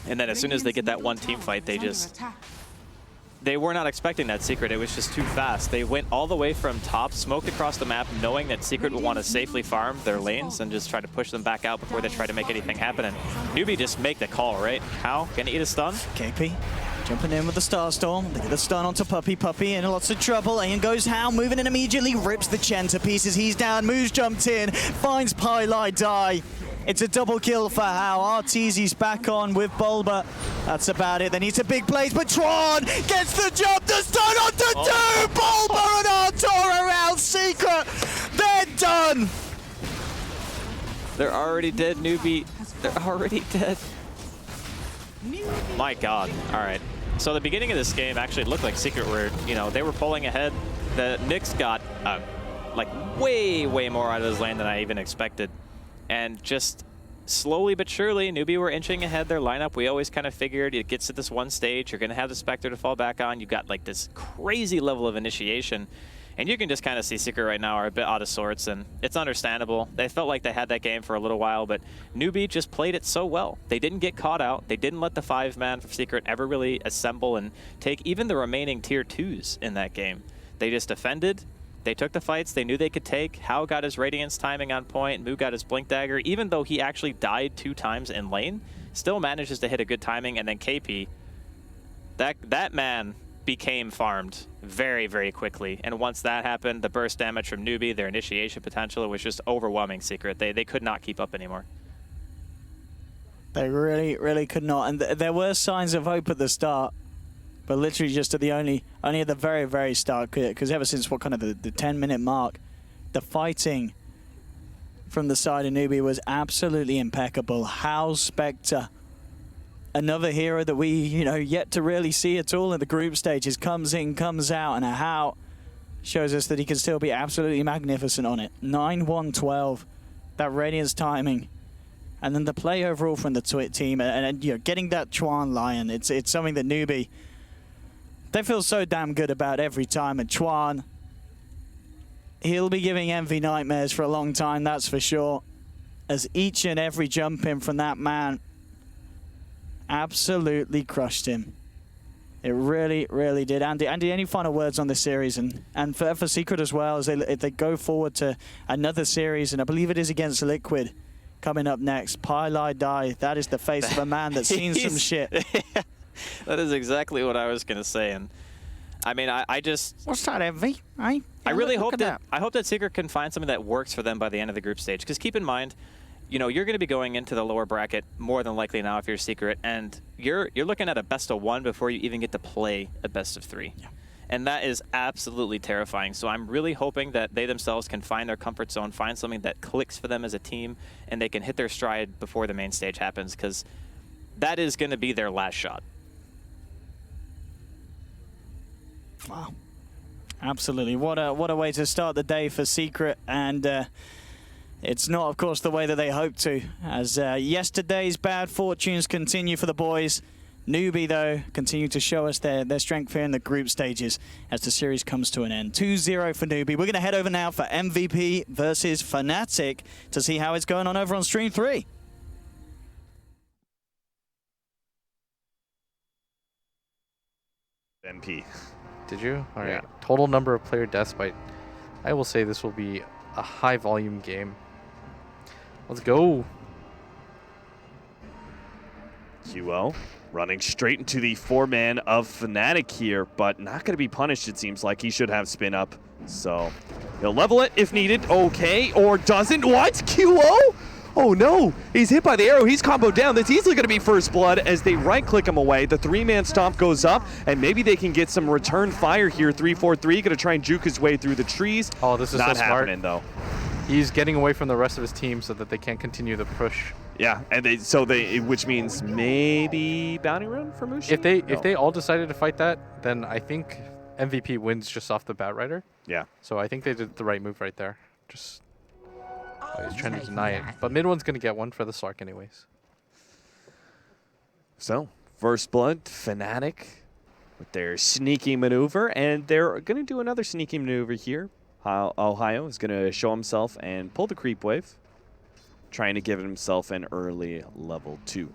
S22: And then as soon as they get that one team fight, they were not expecting that Secret. It was just too fast. They went all the way from top, smoked across the map, knowing that Secret would want to safely farm their lanes and just try to push them back out before they try to make anything happen. And Newbee just make the call, right? How? Gonna eat a stun?
S18: KP jumping in with the Starstorm. They get the stun onto Puppy. Puppy in lots of trouble. In goes How, moving in immediately, rips the Chen to pieces. He's down, Moose jumped in, finds Pylai die. It's a double kill for How. Arteezy's back on with Bulba. That's about it. They need some big plays, but Tron gets the jump, the stun onto two! Bulba and Artor around Secret. They're done.
S22: They're already dead, Newbee. They're already dead. My God. All right. So the beginning of this game actually looked like Secret were, they were pulling ahead. The Nyx got like way, way more out of his lane than I even expected. And just slowly but surely, Newbee were inching ahead their lineup. We always kind of figured it gets to this one stage, you're going to have the Spectre to fall back on. You got like this crazy level of initiation. And you can just kind of see Secret right now are a bit out of sorts, and it's understandable. They felt like they had that game for a little while, but Newbee just played it so well. They didn't get caught out. They didn't let the 5-man for Secret ever really assemble and take even the remaining tier 2s in that game. They just defended. They took the fights they knew they could take. How got his Radiance timing on point. Mu got his Blink Dagger. Even though he actually died 2 times in lane, still manages to hit a good timing. And then KP, that man became farmed very, very quickly. And once that happened, the burst damage from Newbee, their initiation potential, it was just overwhelming Secret. They could not keep up anymore.
S18: They really, really could not. And there were signs of hope at the start. But literally just at the only at the very, very start, because ever since the 10-minute mark, the fighting from the side of Newbee was absolutely impeccable. How Spectre, another hero that we, yet to really see at all in the group stages, comes in, comes out, and How shows us that he can still be absolutely magnificent on it. 9-1-12, that Radiance timing. And then the play overall from the team, and getting that Chuan Lion, it's something that Newbee, they feel so damn good about every time. And Chuan, he'll be giving Envy nightmares for a long time, that's for sure. As each and every jump in from that man absolutely crushed him. It really, really did. Andy, any final words on this series? And for Secret as well, as they go forward to another series, and I believe it is against Liquid coming up next. Pylai die. That is the face of a man that's seen some shit.
S22: That is exactly what I was going to say. And I mean, I just...
S18: What's that, Envy? I
S22: really hope that Secret can find something that works for them by the end of the group stage. Because keep in mind, you're going to be going into the lower bracket more than likely now if you're Secret, and you're looking at a best-of-1 before you even get to play a best-of-3. Yeah. And that is absolutely terrifying. So I'm really hoping that they themselves can find their comfort zone, find something that clicks for them as a team, and they can hit their stride before the main stage happens, because that is going to be their last shot.
S18: Wow. Absolutely. What a way to start the day for Secret. And it's not, of course, the way that they hoped to, as yesterday's bad fortunes continue for the boys. Newbee, though, continue to show us their strength here in the group stages as the series comes to an end. 2-0 for Newbee. We're going to head over now for MVP versus Fnatic to see how it's going on over on Stream 3.
S7: MP.
S10: Did you? All right.
S7: Yeah.
S10: Total number of player deaths by... I will say this will be a high volume game. Let's go.
S7: QO running straight into the 4-man of Fnatic here, but not going to be punished, it seems like. He should have spin up, so he'll level it if needed. Okay, or doesn't. What? QO? Oh no, he's hit by the arrow. He's comboed down. That's easily going to be first blood as they right-click him away. The 3-man stomp goes up, and maybe they can get some return fire here. 3-4-3, going to try and juke his way through the trees.
S10: Oh, this is
S7: not
S10: so smart.
S7: happening, though.
S10: He's getting away from the rest of his team so that they can't continue the push.
S7: Yeah, and which means maybe bounty run for Mushi?
S10: If they all decided to fight that, then I think MVP wins just off the Batrider.
S7: Yeah.
S10: So I think they did the right move right there. Just he's trying to deny it. But mid one's going to get one for the Slark anyways.
S7: So, first blood, Fnatic with their sneaky maneuver, and they're going to do another sneaky maneuver here. Ohio is going to show himself and pull the creep wave, trying to give himself an early level 2.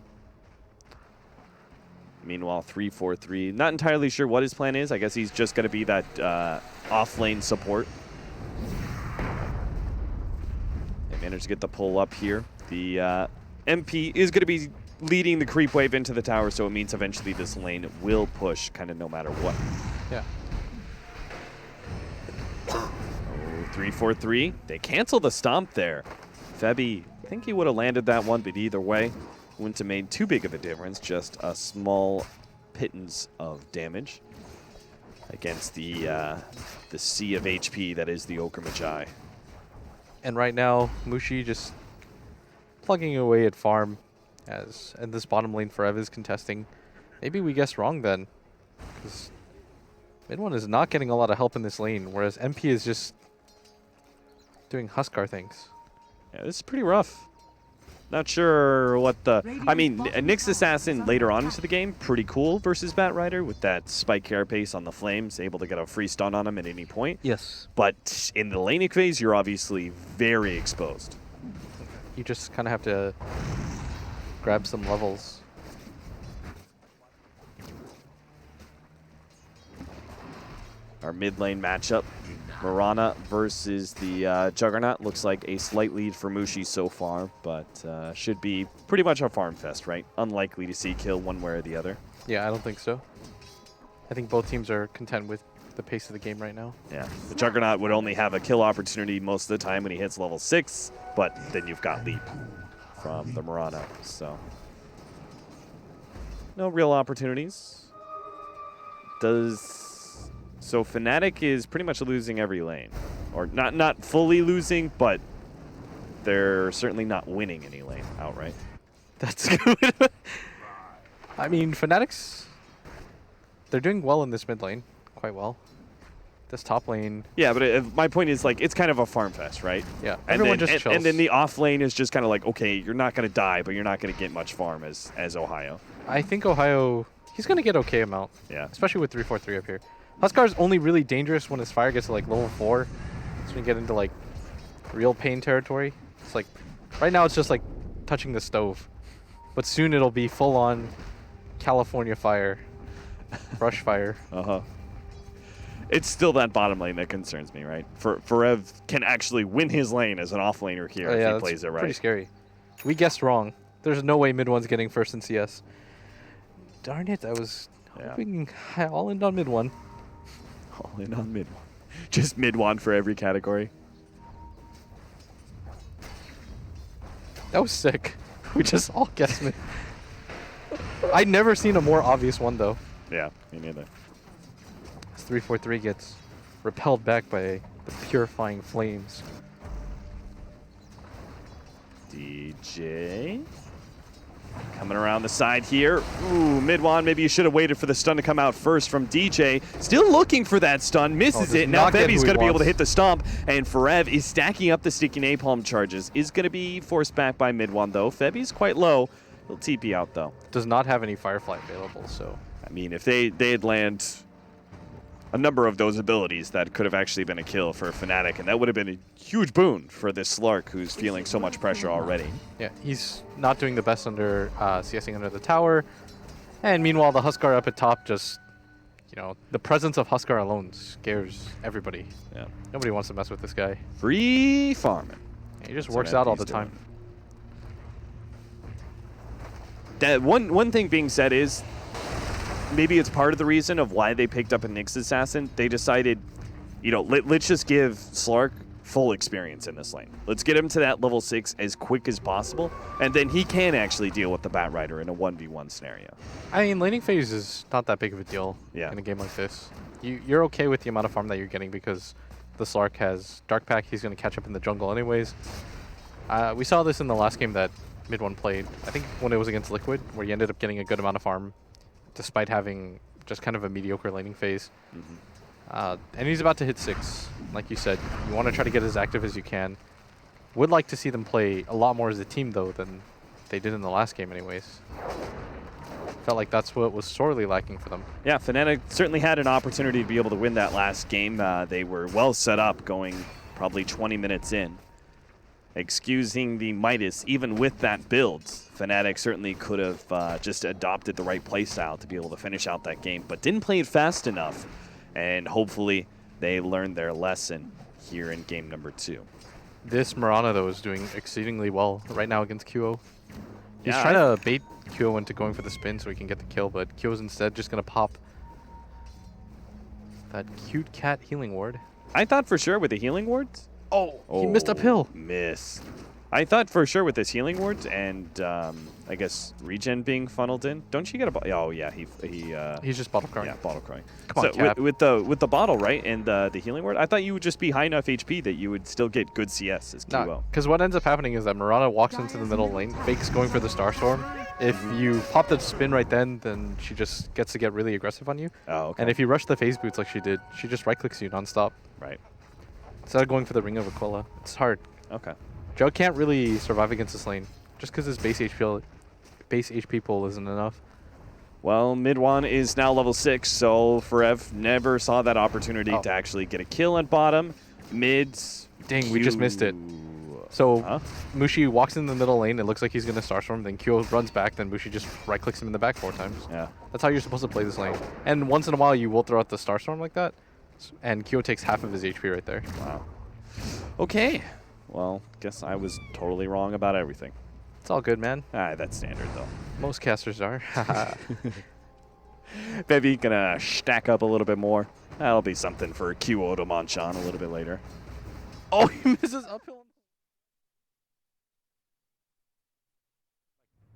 S7: Meanwhile, 3-4-3, not entirely sure what his plan is. I guess he's just going to be that off-lane support. They managed to get the pull up here. The MP is going to be leading the creep wave into the tower, so it means eventually this lane will push kind of no matter what.
S10: Yeah.
S7: 3-4-3. They cancel the stomp there. Febby, I think he would have landed that one, but either way, wouldn't have made too big of a difference. Just a small pittance of damage against the sea of HP that is the Ogre Magi.
S10: And right now, Mushi just plugging away at farm and this bottom lane forever is contesting. Maybe we guessed wrong then, because mid one is not getting a lot of help in this lane, whereas MP is just doing Huskar things.
S7: Yeah, this is pretty rough. Not sure what the... I mean, Nyx Assassin later on into the game, pretty cool versus Batrider with that spike carapace on the flames, able to get a free stun on him at any point.
S10: Yes.
S7: But in the laning phase, you're obviously very exposed.
S10: You just kind of have to grab some levels.
S7: Our mid lane matchup, Mirana versus the Juggernaut. Looks like a slight lead for Mushi so far, but should be pretty much a farm fest, right? Unlikely to see kill one way or the other.
S10: Yeah, I don't think so. I think both teams are content with the pace of the game right now.
S7: Yeah, the Juggernaut would only have a kill opportunity most of the time when he hits level 6, but then you've got leap from the Mirana, so no real opportunities. So Fnatic is pretty much losing every lane. Or not fully losing, but they're certainly not winning any lane outright.
S10: That's good. I mean, Fnatic's, they're doing well in this mid lane, quite well. This top lane.
S7: Yeah, but my point is, like, it's kind of a farm fest, right?
S10: Yeah,
S7: and
S10: everyone
S7: then,
S10: just chills.
S7: And then the off lane is just kind of like, okay, you're not going to die, but you're not going to get much farm as Ohio.
S10: I think Ohio, he's going to get okay amount.
S7: Yeah.
S10: Especially with 3-4-3 up here. Huskar's only really dangerous when his fire gets to like level 4. That's when you get into like real pain territory. It's like, right now it's just like touching the stove. But soon it'll be full on California fire. Brush fire.
S7: Uh-huh. It's still that bottom lane that concerns me, right? Forev can actually win his lane as an off laner here if he plays it right.
S10: Pretty scary. We guessed wrong. There's no way mid one's getting first in CS. Darn it, I was hoping all in on mid one.
S7: All in on mid one. Just mid one for every category.
S10: That was sick. We just all guessed mid. I'd never seen a more obvious one though.
S7: Yeah, me neither.
S10: 3-4-3 gets repelled back by the purifying flames.
S7: DJ Coming around the side here. Ooh, Midwan, maybe you should have waited for the stun to come out first from DJ. Still looking for that stun, misses it. Now Febi's going to be able to hit the stomp, and Forev is stacking up the sticky napalm charges. Is going to be forced back by Midwan, though. Febi's quite low. He'll TP out, though.
S10: Does not have any Firefly available, so...
S7: I mean, if they'd land a number of those abilities, that could have actually been a kill for Fnatic, and that would have been a huge boon for this Slark who's feeling so much pressure already.
S10: Yeah, he's not doing the best under CSing under the tower, and meanwhile the Huskar up at top just, you know, the presence of Huskar alone scares everybody.
S7: Yeah,
S10: nobody wants to mess with this guy.
S7: Free farming.
S10: Yeah, he just works out all the time.
S7: That one thing being said is, maybe it's part of the reason of why they picked up a Nyx Assassin. They decided, you know, let's just give Slark full experience in this lane. Let's get him to that level 6 as quick as possible, and then he can actually deal with the Batrider in a 1v1 scenario.
S10: I mean, laning phase is not that big of a deal in a game like this. You're okay with the amount of farm that you're getting because the Slark has Dark Pack. He's going to catch up in the jungle anyways. We saw this in the last game that Mid1 played, I think when it was against Liquid, where he ended up getting a good amount of farm despite having just kind of a mediocre laning phase. And he's about to hit 6. Like you said, you want to try to get as active as you can. Would like to see them play a lot more as a team, though, than they did in the last game anyways. Felt like that's what was sorely lacking for them.
S7: Yeah, Fnatic certainly had an opportunity to be able to win that last game. They were well set up going probably 20 minutes in. Excusing the Midas, even with that build, Fnatic certainly could have just adopted the right playstyle to be able to finish out that game, but didn't play it fast enough. And hopefully they learned their lesson here in game number 2.
S10: This Mirana, though, is doing exceedingly well right now against QO. He's
S7: Yeah,
S10: trying to bait QO into going for the spin so he can get the kill, but QO's instead just going to pop that cute cat healing ward.
S7: I thought for sure with the healing wards.
S10: He missed uphill.
S7: Miss. I thought for sure with his healing wards and I guess regen being funneled in. Don't you get a oh yeah,
S10: he's just bottle crying.
S7: Yeah, bottle crying.
S10: Come on,
S7: so
S10: Cap.
S7: with the bottle, right, and the healing ward, I thought you would just be high enough HP that you would still get good CS as QO.
S10: Because what ends up happening is that Mirana walks into the middle lane, fakes going for the Starstorm. If you pop the spin right then she just gets to get really aggressive on you.
S7: Oh, okay.
S10: And if you rush the phase boots like she did, she just right-clicks you nonstop.
S7: Right.
S10: Instead of going for the Ring of Aquila. It's hard.
S7: Okay.
S10: Joe can't really survive against this lane just because his base HP pool isn't enough.
S7: Well, Midwan is now level 6, so Forev never saw that opportunity to actually get a kill at bottom. Mids.
S10: Dang, we just missed it. So Mushi walks in the middle lane. It looks like he's going to Starstorm. Then Kyo runs back. Then Mushi just right-clicks him in the back 4 times.
S7: Yeah.
S10: That's how you're supposed to play this lane. And once in a while, you will throw out the Starstorm like that. And Kyo takes half of his HP right there.
S7: Wow. Okay. Well, guess I was totally wrong about everything.
S10: It's all good, man.
S7: That's standard, though.
S10: Most casters are.
S7: Maybe gonna stack up a little bit more. That'll be something for QO to munch on a little bit later.
S10: Oh, he misses uphill.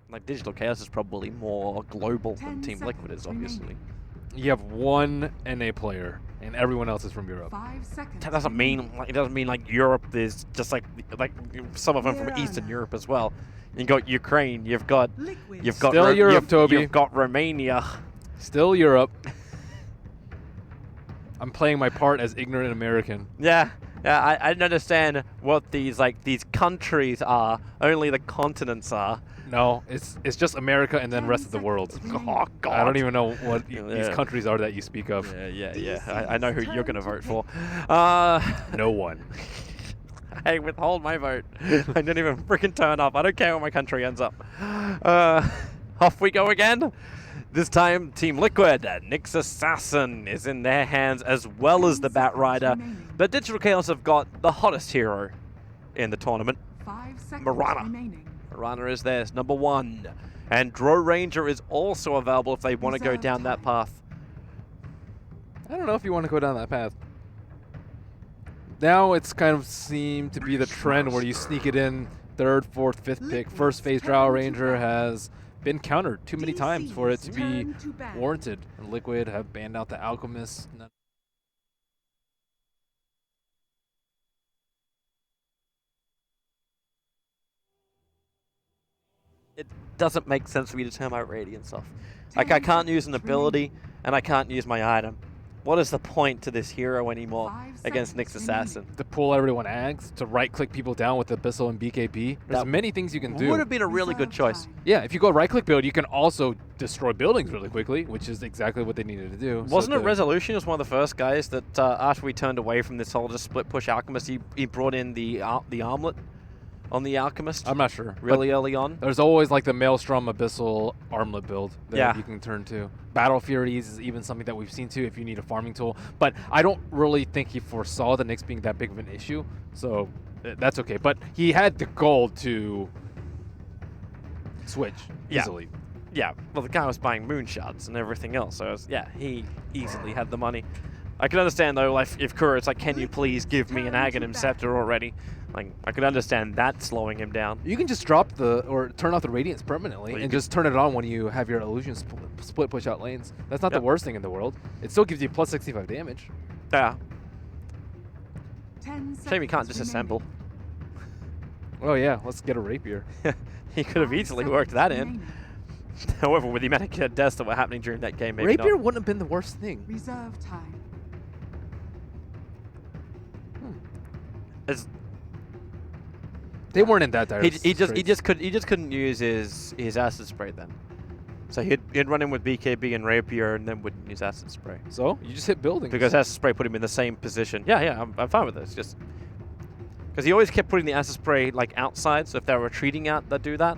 S11: Like, Digital Chaos is probably more global than Team Liquid is, obviously.
S14: You have one NA player, and everyone else is from Europe.
S11: That doesn't mean like Europe is just like some of them from Eastern Europe as well. You got Ukraine, you've got
S14: Still Europe, Toby.
S11: You've got Romania.
S14: Still Europe. I'm playing my part as ignorant American.
S11: Yeah, I don't understand what these countries are. Only the continents are.
S14: No, it's just America and then rest of the world.
S11: Oh, God.
S14: I don't even know what these countries are that you speak of.
S11: Yeah. I know who you're going to vote for.
S14: No one.
S11: Hey, withhold my vote. I didn't even freaking turn up. I don't care where my country ends up. Off we go again. This time, Team Liquid, Nyx Assassin is in their hands as well as the Batrider. But Digital Chaos have got the hottest hero in the tournament, Mirana. Mirana is theirs, number 1. And Dro Ranger is also available if they want to go down that path.
S14: I don't know if you want to go down that path. Now it's kind of seemed to be the trend where you sneak it in 3rd, 4th, 5th pick. First phase Drow Ranger has been countered too many times for it to be warranted. And Liquid have banned out the Alchemist.
S11: it doesn't make sense for me to turn my Radiance off. Like, I can't use an ability, and I can't use my item. What is the point to this hero anymore against Nyx Assassin?
S14: To pull everyone ags, to right-click people down with Abyssal and BKB. There's many things you can do.
S11: Would have been a really good choice.
S14: Yeah, if you go right-click build, you can also destroy buildings really quickly, which is exactly what they needed to do.
S11: Wasn't it Resolution was one of the first guys that after we turned away from this whole just split push Alchemist, he brought in the armlet on the Alchemist?
S14: I'm not sure.
S11: Really early on?
S14: There's always like the Maelstrom Abyssal armlet build that
S11: Yeah.
S14: you can turn to. Battle Furies is even something that we've seen too if you need a farming tool. But I don't really think he foresaw the Nyx being that big of an issue, so that's okay. But he had the gold to switch easily.
S11: Yeah, well, the guy was buying moonshots and everything else, so he easily had the money. I can understand though, like if Kura, it's like, can you please give me an Aghanim Scepter already? Like, I could understand that slowing him down.
S14: You can just drop or turn off the Radiance permanently and just turn it on when you have your illusion split push out lanes. That's not the worst thing in the world. It still gives you plus 65 damage.
S11: Yeah. Shame you can't disassemble.
S14: Oh yeah, let's get a rapier.
S11: He could have easily worked that in. However, with the amount of deaths that were happening during that game, maybe
S14: rapier
S11: not.
S14: wouldn't have been the worst thing.
S15: Reserve time.
S14: They weren't in that dire.
S11: He just couldn't use his acid spray then. So he'd run in with BKB and rapier and then wouldn't use acid spray.
S14: So you just hit buildings.
S11: Because acid spray put him in the same position. Yeah, I'm fine with this. Just because he always kept putting the acid spray like outside, so if they were retreating out, they'd do that.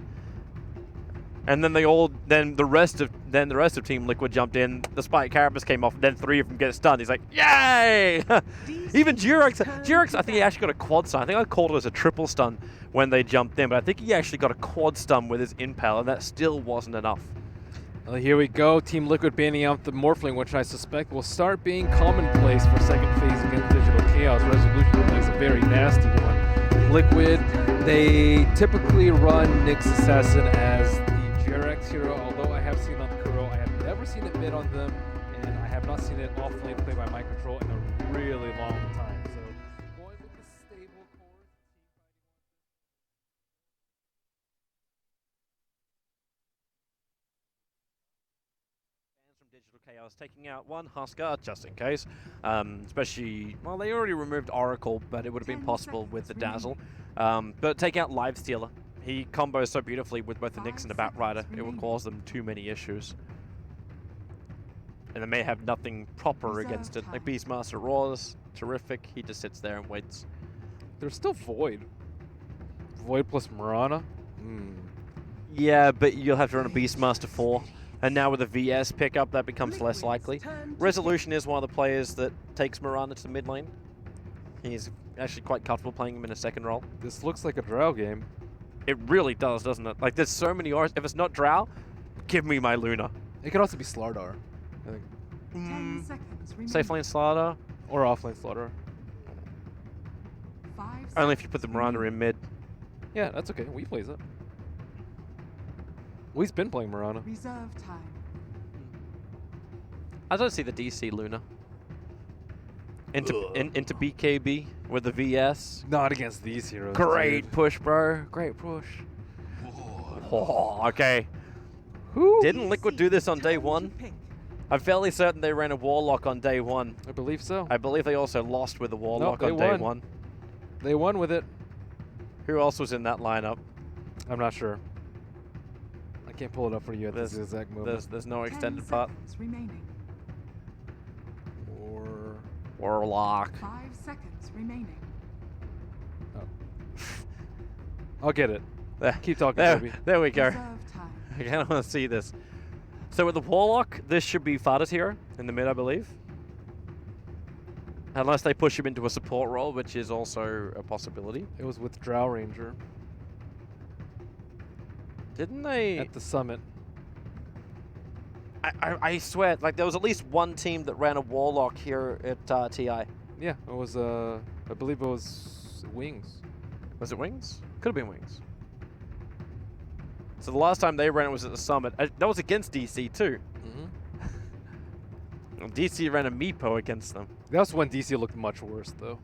S11: And then the rest of Team Liquid jumped in. The Spike Carapace came off, and then 3 of them get stunned. He's like, yay! Even Durex, I think he actually got a quad stun. I think I called it as a triple stun when they jumped in, but I think he actually got a quad stun with his impale, and that still wasn't enough.
S14: Well, here we go. Team Liquid banning out the Morphling, which I suspect will start being commonplace for second phase against Digital Chaos. Resolution plays a very nasty one. Liquid, they typically run Nyx Assassin as the Jurex hero, although I have seen on Kuro. I have never seen it mid on them, and I have not seen it off-lane played by my control in a really long time. So going with the stable core.
S11: From Digital Chaos taking out one Husker just in case, especially, well, they already removed Oracle, but it would have been possible with the Dazzle. But take out Livestealer. He combos so beautifully with both the Nyx and the Batrider, it will cause them too many issues. And they may have nothing proper against it. Like Beastmaster Roars, terrific. He just sits there and waits.
S14: There's still Void. Void plus Mirana.
S11: Yeah, but you'll have to run a Beastmaster 4. And now with a VS pickup, that becomes less likely. Resolution is one of the players that takes Mirana to the mid lane. He's actually quite comfortable playing him in a second role.
S14: This looks like a Drow game.
S11: It really does, doesn't it? Like, there's so many auras. If it's not Drow, give me my Luna.
S14: It could also be Slardar, I think.
S15: 10 seconds remaining.
S11: Safe lane Slardar.
S14: Or offlane Slardar.
S11: Only if you put the Miranda in mid.
S14: Yeah, that's okay. We plays it. We've been playing Mirana.
S15: Reserve time.
S11: I don't see the DC Luna. Into BKB with the VS.
S14: Not against these heroes.
S11: Great
S14: dude.
S11: push, bro. Great push. Oh, okay. Didn't Liquid do this on day 1? I'm fairly certain they ran a Warlock on day 1.
S14: I believe so.
S11: I believe they also lost with the Warlock
S14: Nope,
S11: on day 1.
S14: They won with it.
S11: Who else was in that lineup?
S14: I'm not sure. I can't pull it up for you at this exact moment.
S11: There's no extended part.
S15: Remaining.
S11: Warlock.
S15: 5 seconds remaining.
S14: I'll get it. Keep talking, baby.
S11: There we go.
S15: Reserve time.
S11: I kind of want to see this. So with the Warlock, this should be Fada's hero in the mid, I believe. Unless they push him into a support role, which is also a possibility.
S14: It was with Drow Ranger.
S11: Didn't they?
S14: At the summit.
S11: I swear, like there was at least one team that ran a Warlock here at TI.
S14: Yeah, it was, I believe it was Wings.
S11: Was it Wings? Could have been Wings. So the last time they ran it was at the summit. That was against DC too. DC ran a Meepo against them.
S14: That's when DC looked much worse, though.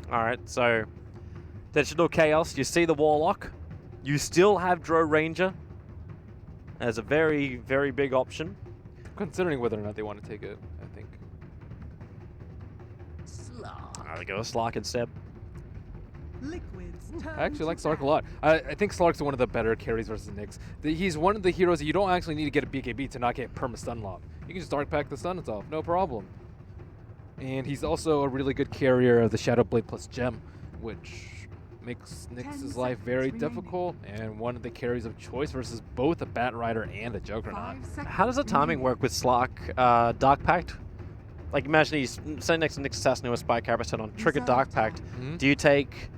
S11: All right, so Digital Chaos, you see the Warlock. You still have Drow Ranger as a very, very big option.
S14: Considering whether or not they want to take it, I think.
S11: There we go, Slark and Seb.
S14: I actually like Slark a lot. I think Slark's one of the better carries versus Nyx. He's one of the heroes that you don't actually need to get a BKB to not get perma-stun lock. You can just Dark Pack the stuns off, no problem. And he's also a really good carrier of the Shadow Blade plus Gem, which makes Nyx's life very difficult and one of the carries of choice versus both a Bat Rider and a Juggernaut.
S11: How does the timing work with Slark Dark Pact? Like imagine he's sitting next to Nyx Assassin with Spike Harvested on, trigger Dark Pact. Do you take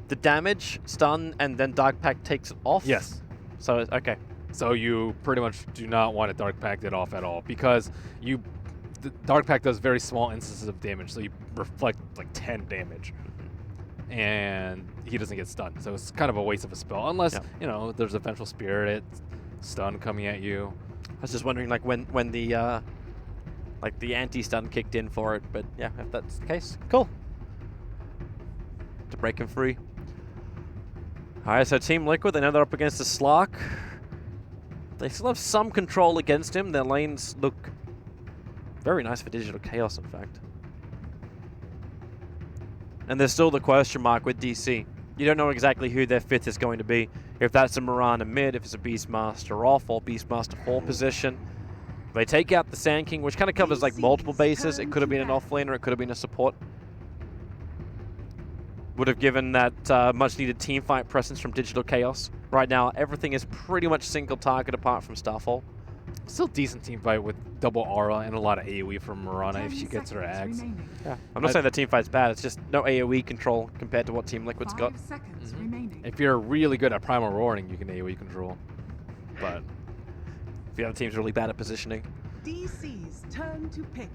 S11: the damage, stun, and then Dark Pact takes it off?
S14: Yes.
S11: So, okay.
S14: So you pretty much do not want to Dark Pact it off at all because the Dark Pact does very small instances of damage, so you reflect like 10 damage. And he doesn't get stunned, so it's kind of a waste of a spell unless you know there's a Vengeful Spirit stun coming at you.
S11: I was just wondering like when the like the anti-stun kicked in for it, but yeah, if that's the case, cool. To break him free. All right, so Team Liquid, they know they're up against the Slark. They still have some control against him. Their lanes look very nice for Digital Chaos, in fact. And there's still the question mark with DC. You don't know exactly who their fifth is going to be. If that's a Mirana mid, if it's a Beastmaster off, or Beastmaster 4 position. They take out the Sand King, which kind of covers like multiple bases. It could have been an offlaner, it could have been a support. Would have given that much needed team fight presence from Digital Chaos. Right now, everything is pretty much single target apart from Starfall.
S14: Still decent team fight with double aura and a lot of AoE from Mirana if she gets her ags.
S11: Yeah, I'm not saying the team fight's bad, it's just no AoE control compared to what Team Liquid's got.
S14: If you're really good at Primal Roaring, you can AoE control. But
S11: if the other team's really bad at positioning.
S15: DC's turn to pick.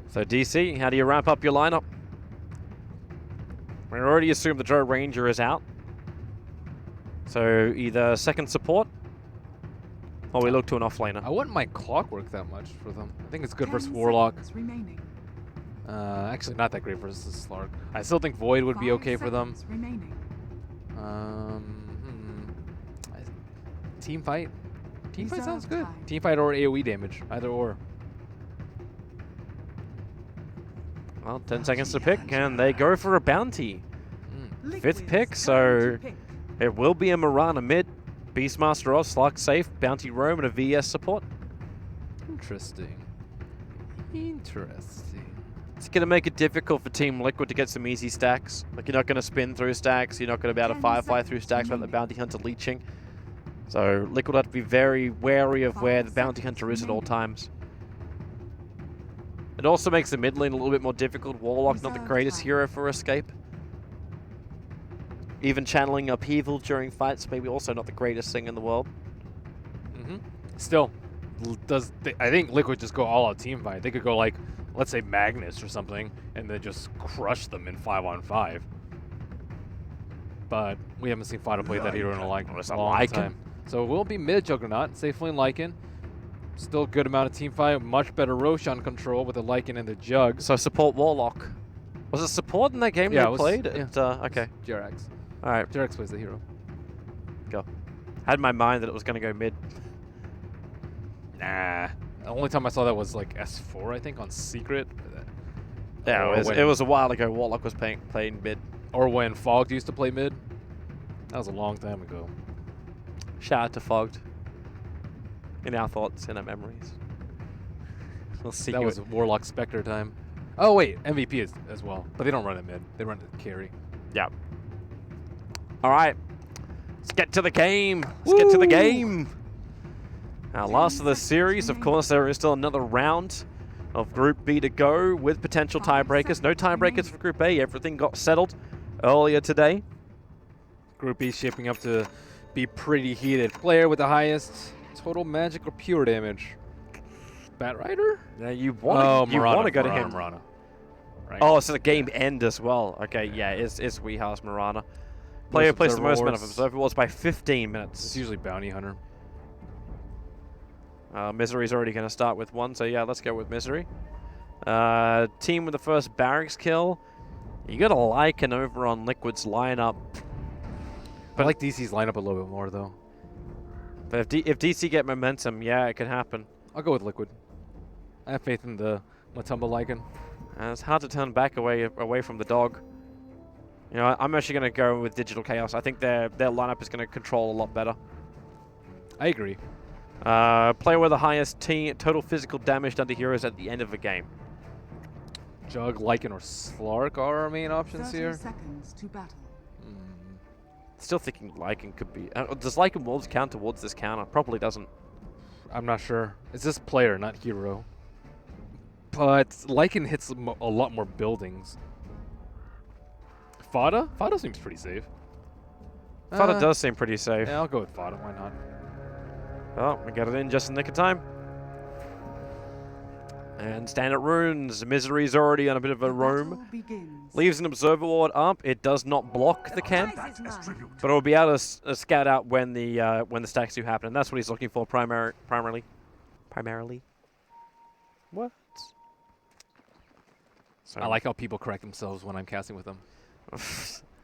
S11: So DC, how do you ramp up your lineup? We already assumed the Drow Ranger is out. So either second support, or we look to an offlaner.
S14: I wouldn't mind Clockwork that much for them. I think it's good versus Warlock. Actually, not that great versus Slark. I still think Void would be okay for them. Team fight? Team fight sounds good. Team fight or AoE damage, either or.
S11: Well, 10 seconds to pick, and they go for a bounty. Fifth pick, so it will be a Mirana mid. Beastmaster off, Slark safe, bounty roam, and a VS support.
S14: Interesting. Interesting.
S11: It's going to make it difficult for Team Liquid to get some easy stacks. Like, you're not going to spin through stacks, you're not going to be able to firefly through stacks without the bounty hunter leeching. So Liquid have to be very wary of where the bounty hunter is at all times. It also makes the mid lane a little bit more difficult. Warlock not the greatest hero for escape. Even channeling upheaval during fights maybe also not the greatest thing in the world.
S14: Still, I think Liquid just go all out team fight. They could go like, let's say Magnus or something, and then just crush them in 5-on-5. But we haven't seen Fido play that hero in a long time. So it will be mid Juggernaut, safely in Lycan. Still good amount of team fight, much better Roshan control with the Lycan and the Jug.
S11: So support Warlock. Was it support in that game they played? Okay.
S14: Jerax.
S11: All right.
S14: Jerax plays the hero.
S11: Go. Had in my mind that it was going to go mid.
S14: Nah. The only time I saw that was like S4, I think, on Secret.
S11: Yeah, it was a while ago. Warlock was playing mid.
S14: Or when Fogged used to play mid. That was a long time ago.
S11: Shout out to Fogged. In our thoughts, in our memories. We'll see.
S14: That was Warlock Spectre time. Oh, wait. MVP is as well. But they don't run it mid. They run it carry.
S11: Yeah. All right. Let's get to the game. Let's get to the game. Now, last of the series, of course, there is still another round of Group B to go with potential tiebreakers. No tiebreakers for Group A. Everything got settled earlier today.
S14: Group B shaping up to be pretty heated. Player with the highest total magic or pure damage. Bat Rider?
S11: Yeah, you want to go to him.
S14: Mirana. Right.
S11: Oh, it's a game end as well. Okay, yeah, it's Weehouse Mirana. Player plays the most amount of observer rewards by 15 minutes.
S14: It's usually Bounty Hunter.
S11: Misery's already going to start with one, so yeah, let's go with Misery. Team with the first barracks kill. You got to Lycan over on Liquid's lineup.
S14: But I like DC's lineup a little bit more, though.
S11: But if DC get momentum, yeah, it could happen.
S14: I'll go with Liquid. I have faith in the Matumba Lycan.
S11: It's hard to turn back away from the dog. You know, I'm actually going to go with Digital Chaos. I think their lineup is going to control a lot better.
S14: I agree.
S11: Player with the highest total physical damage done to heroes at the end of a game.
S14: Jug, Lycan, or Slark are our main options
S15: 30
S14: here.
S15: seconds to battle.
S11: Still thinking Lycan could be... does Lycan Wolves count towards this counter? Probably doesn't.
S14: I'm not sure. It's just player, not hero. But Lycan hits a lot more buildings. Fada? Fada seems pretty safe.
S11: Fada does seem pretty safe.
S14: Yeah, I'll go with Fada. Why not?
S11: Well, we got it in just in the nick of time. And Standard Runes. Misery's already on a bit of a roam. Leaves an Observer Ward up. It does not block the camp, but it will be able to scout out when the stacks do happen, and that's what he's looking for primarily. What?
S14: I like how people correct themselves when I'm casting with them.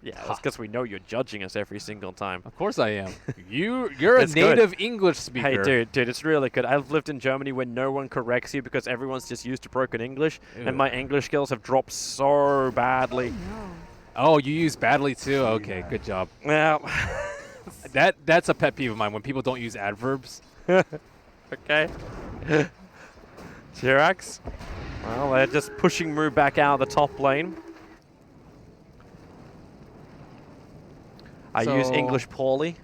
S11: Yeah, that's because we know you're judging us every single time.
S14: Of course I am. You're a native English speaker.
S11: Hey, dude, it's really good. I've lived in Germany where no one corrects you because everyone's just used to broken English, and my English skills have dropped so badly.
S14: Oh, you use badly too? Okay, good job.
S11: Well,
S14: that's a pet peeve of mine when people don't use adverbs.
S11: Okay. Jirax. Well, they're just pushing Moo back out of the top lane. I use English poorly.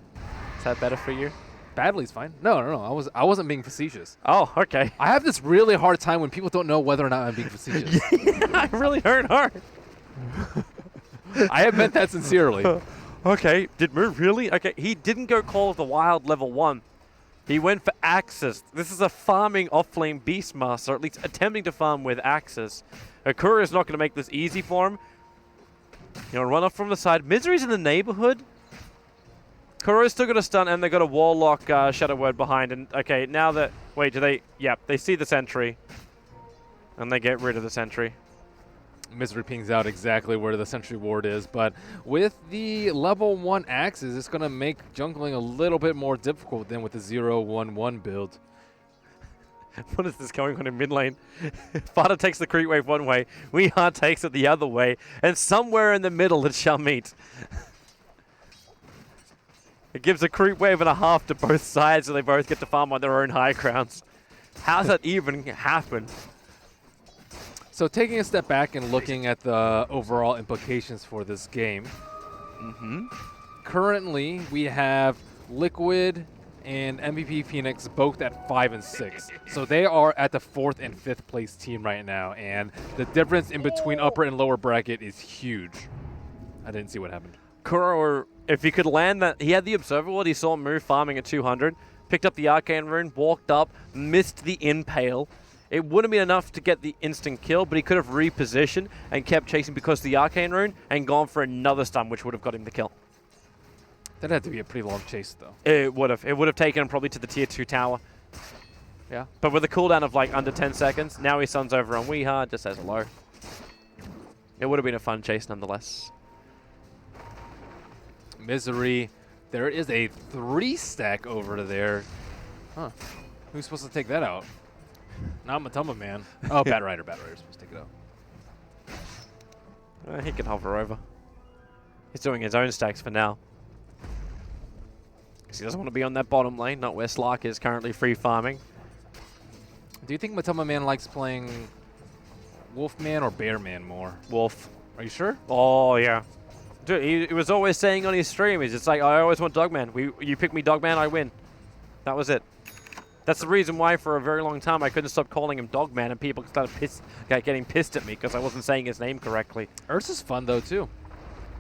S11: Is that better for you?
S14: Badly's fine. No. I wasn't being facetious.
S11: Oh, okay.
S14: I have this really hard time when people don't know whether or not I'm being facetious.
S11: Yeah, I really heard hard.
S14: I have meant that sincerely.
S11: Okay, did Moo really? Okay, he didn't go Call of the Wild level 1. He went for Axis. This is a farming off-lane Beastmaster, or at least attempting to farm with Axis. Akura is not going to make this easy for him. You know, run off from the side. Misery's in the neighborhood. Kuro's still got a stun, and they got a Warlock Shadow Word behind. And okay, now that... Wait, do they... Yep, they see the sentry. And they get rid of the sentry.
S14: Misery pings out exactly where the sentry ward is, but with the level 1 axes, it's going to make jungling a little bit more difficult than with the 0-1-1 build.
S11: What is this going on in mid lane? Fada takes the creep wave one way, Weehart takes it the other way, and somewhere in the middle it shall meet. It gives a creep wave and a half to both sides so they both get to farm on their own high grounds. How's that even happen?
S14: So taking a step back and looking at the overall implications for this game. Currently, we have Liquid and MVP Phoenix both at 5 and 6. So they are at the 4th and 5th place team right now, and the difference in between upper and lower bracket is huge. I didn't see what happened.
S11: Kuro, if he could land that, he had the Observer Ward, he saw Moo farming at 200, picked up the Arcane Rune, walked up, missed the Impale. It wouldn't be enough to get the instant kill, but he could have repositioned and kept chasing because of the Arcane Rune and gone for another stun, which would have got him the kill.
S14: That had to be a pretty long chase, though.
S11: It would have. It would have taken him probably to the tier 2 tower.
S14: Yeah.
S11: But with a cooldown of like under 10 seconds, now he stuns over on Weehart, just says hello. It would have been a fun chase nonetheless.
S14: Misery. There is a 3-stack over there. Huh. Who's supposed to take that out? Not Matumba Man. Oh, Bat Rider's supposed to take it out.
S11: He can hover over. He's doing his own stacks for now. Because he doesn't want to be on that bottom lane, not where Slark is currently free farming.
S14: Do you think Matumba Man likes playing Wolfman or Bearman more?
S11: Wolf.
S14: Are you sure?
S11: Oh, yeah. Dude, he was always saying on his stream, he's just like, I always want Dogman. You pick me Dogman, I win. That was it. That's the reason why for a very long time I couldn't stop calling him Dogman, and people started getting pissed at me because I wasn't saying his name correctly.
S14: Ursa's fun, though, too.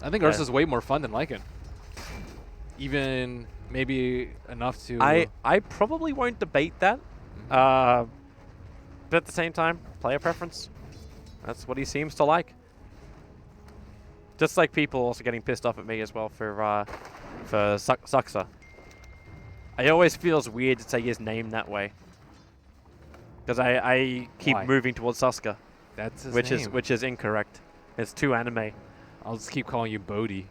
S14: I think Ursa's way more fun than Lycan. Even maybe enough to...
S11: I probably won't debate that. But at the same time, player preference. That's what he seems to like. Just like people also getting pissed off at me as well for Suxa. It always feels weird to say his name that way. Because I keep moving towards Suska.
S14: That's his
S11: which
S14: name.
S11: Which is incorrect. It's too anime.
S14: I'll just keep calling you Bodhi.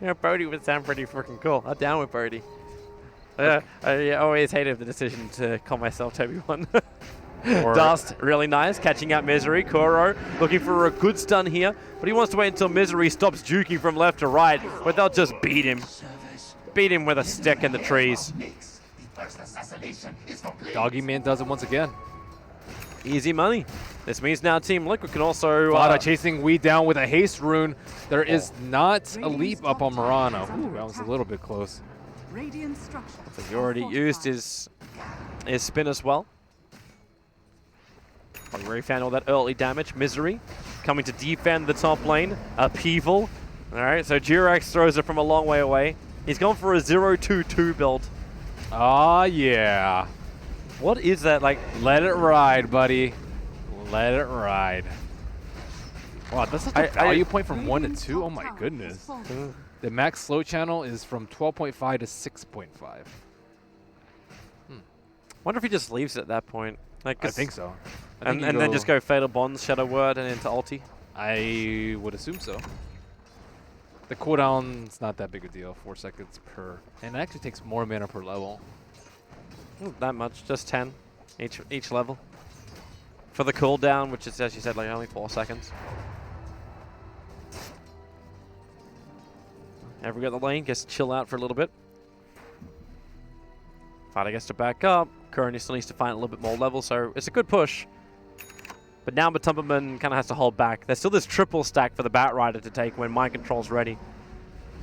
S11: You know, Bodhi would sound pretty freaking cool. I'm down with Bodhi. I always hated the decision to call myself Toby1. Dust, really nice, catching out Misery. Kuro looking for a good stun here, but he wants to wait until Misery stops juking from left to right, but they'll just beat him. Beat him with a stick in the trees.
S14: Doggy Man does it once again.
S11: Easy money. This means now Team Liquid can also...
S14: Fada chasing Wee down with a haste rune. There is not a leap up on Murano. Ooh, that was a little bit close.
S11: So he already used his spin as well. Where he found all that early damage. Misery coming to defend the top lane. Upheaval. Alright, so Jirax throws it from a long way away. He's gone for a 0-2-2 build.
S14: Ah, yeah.
S11: What is that like?
S14: Let it ride, buddy. Let it ride. Wow, that's such a value point from 1 to 2. Oh my goodness. The max slow channel is from 12.5 to 6.5.
S11: Wonder if he just leaves it at that point. Like,
S14: I think so.
S11: And then just go Fatal Bonds, Shadow Word, and into ulti.
S14: I would assume so. The cooldown's not that big a deal, 4 seconds per. And it actually takes more mana per level.
S11: Not that much, just 10 each level. For the cooldown, which is, as you said, like only 4 seconds. Ever get the lane, gets to chill out for a little bit. Fighter gets to back up. Currently still needs to find a little bit more level, so it's a good push. But now Batumberman kind of has to hold back. There's still this triple stack for the Batrider to take when Mind Control's ready.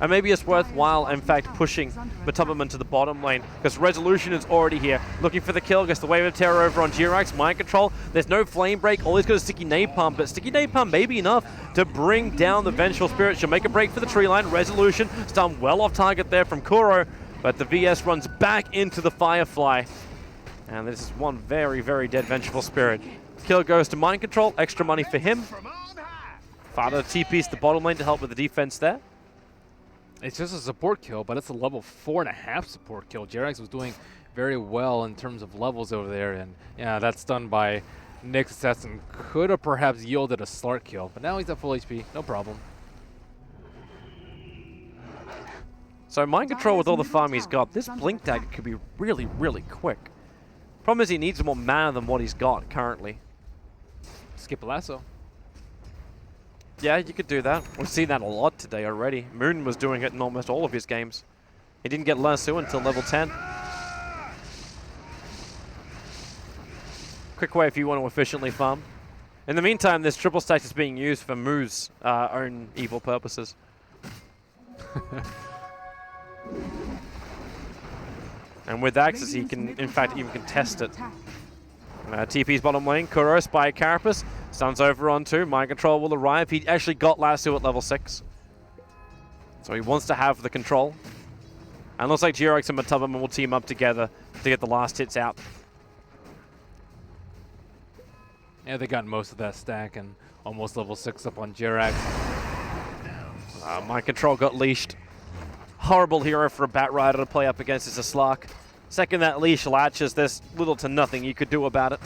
S11: And maybe it's worthwhile, in fact, pushing Batumberman to the bottom lane, because Resolution is already here. Looking for the kill, gets the Wave of Terror over on Jirax. Mind Control, there's no Flame Break. All he's got is Sticky Napalm, but Sticky Napalm may be enough to bring down the Vengeful Spirit. She'll make a break for the tree line. Resolution, stun well off target there from Kuro, but the VS runs back into the Firefly. And this is one very, very dead Vengeful Spirit. Kill goes to Mind Control, extra money for him. Fada TP's the bottom lane to help with the defense there.
S14: It's just a support kill, but it's a level 4.5 support kill. Jirax was doing very well in terms of levels over there, and yeah, that's done by Nyx Assassin. Could have perhaps yielded a Slark kill, but now he's at full HP, no problem.
S11: So Mind Control with all the farm he's got, this Blink Dagger could be really, really quick. Problem is he needs more mana than what he's got currently.
S14: Skip a lasso.
S11: Yeah, you could do that. We've seen that a lot today already. Moon was doing it in almost all of his games. He didn't get lasso until level 10. Quick way if you want to efficiently farm. In the meantime, this triple stack is being used for Moo's own evil purposes. And with Axis, he can, in fact, even contest it. TP's bottom lane, Kuro, Spy Carapace, stuns over on 2, Mind Control will arrive. He actually got lasso at level 6. So he wants to have the control. And looks like Jirax and Batumberman will team up together to get the last hits out.
S14: Yeah, they got most of that stack and almost level 6 up on Jirax.
S11: Mind Control got leashed. Horrible hero for a Batrider to play up against is a Slark. Second that leash latches, there's little to nothing you could do about it.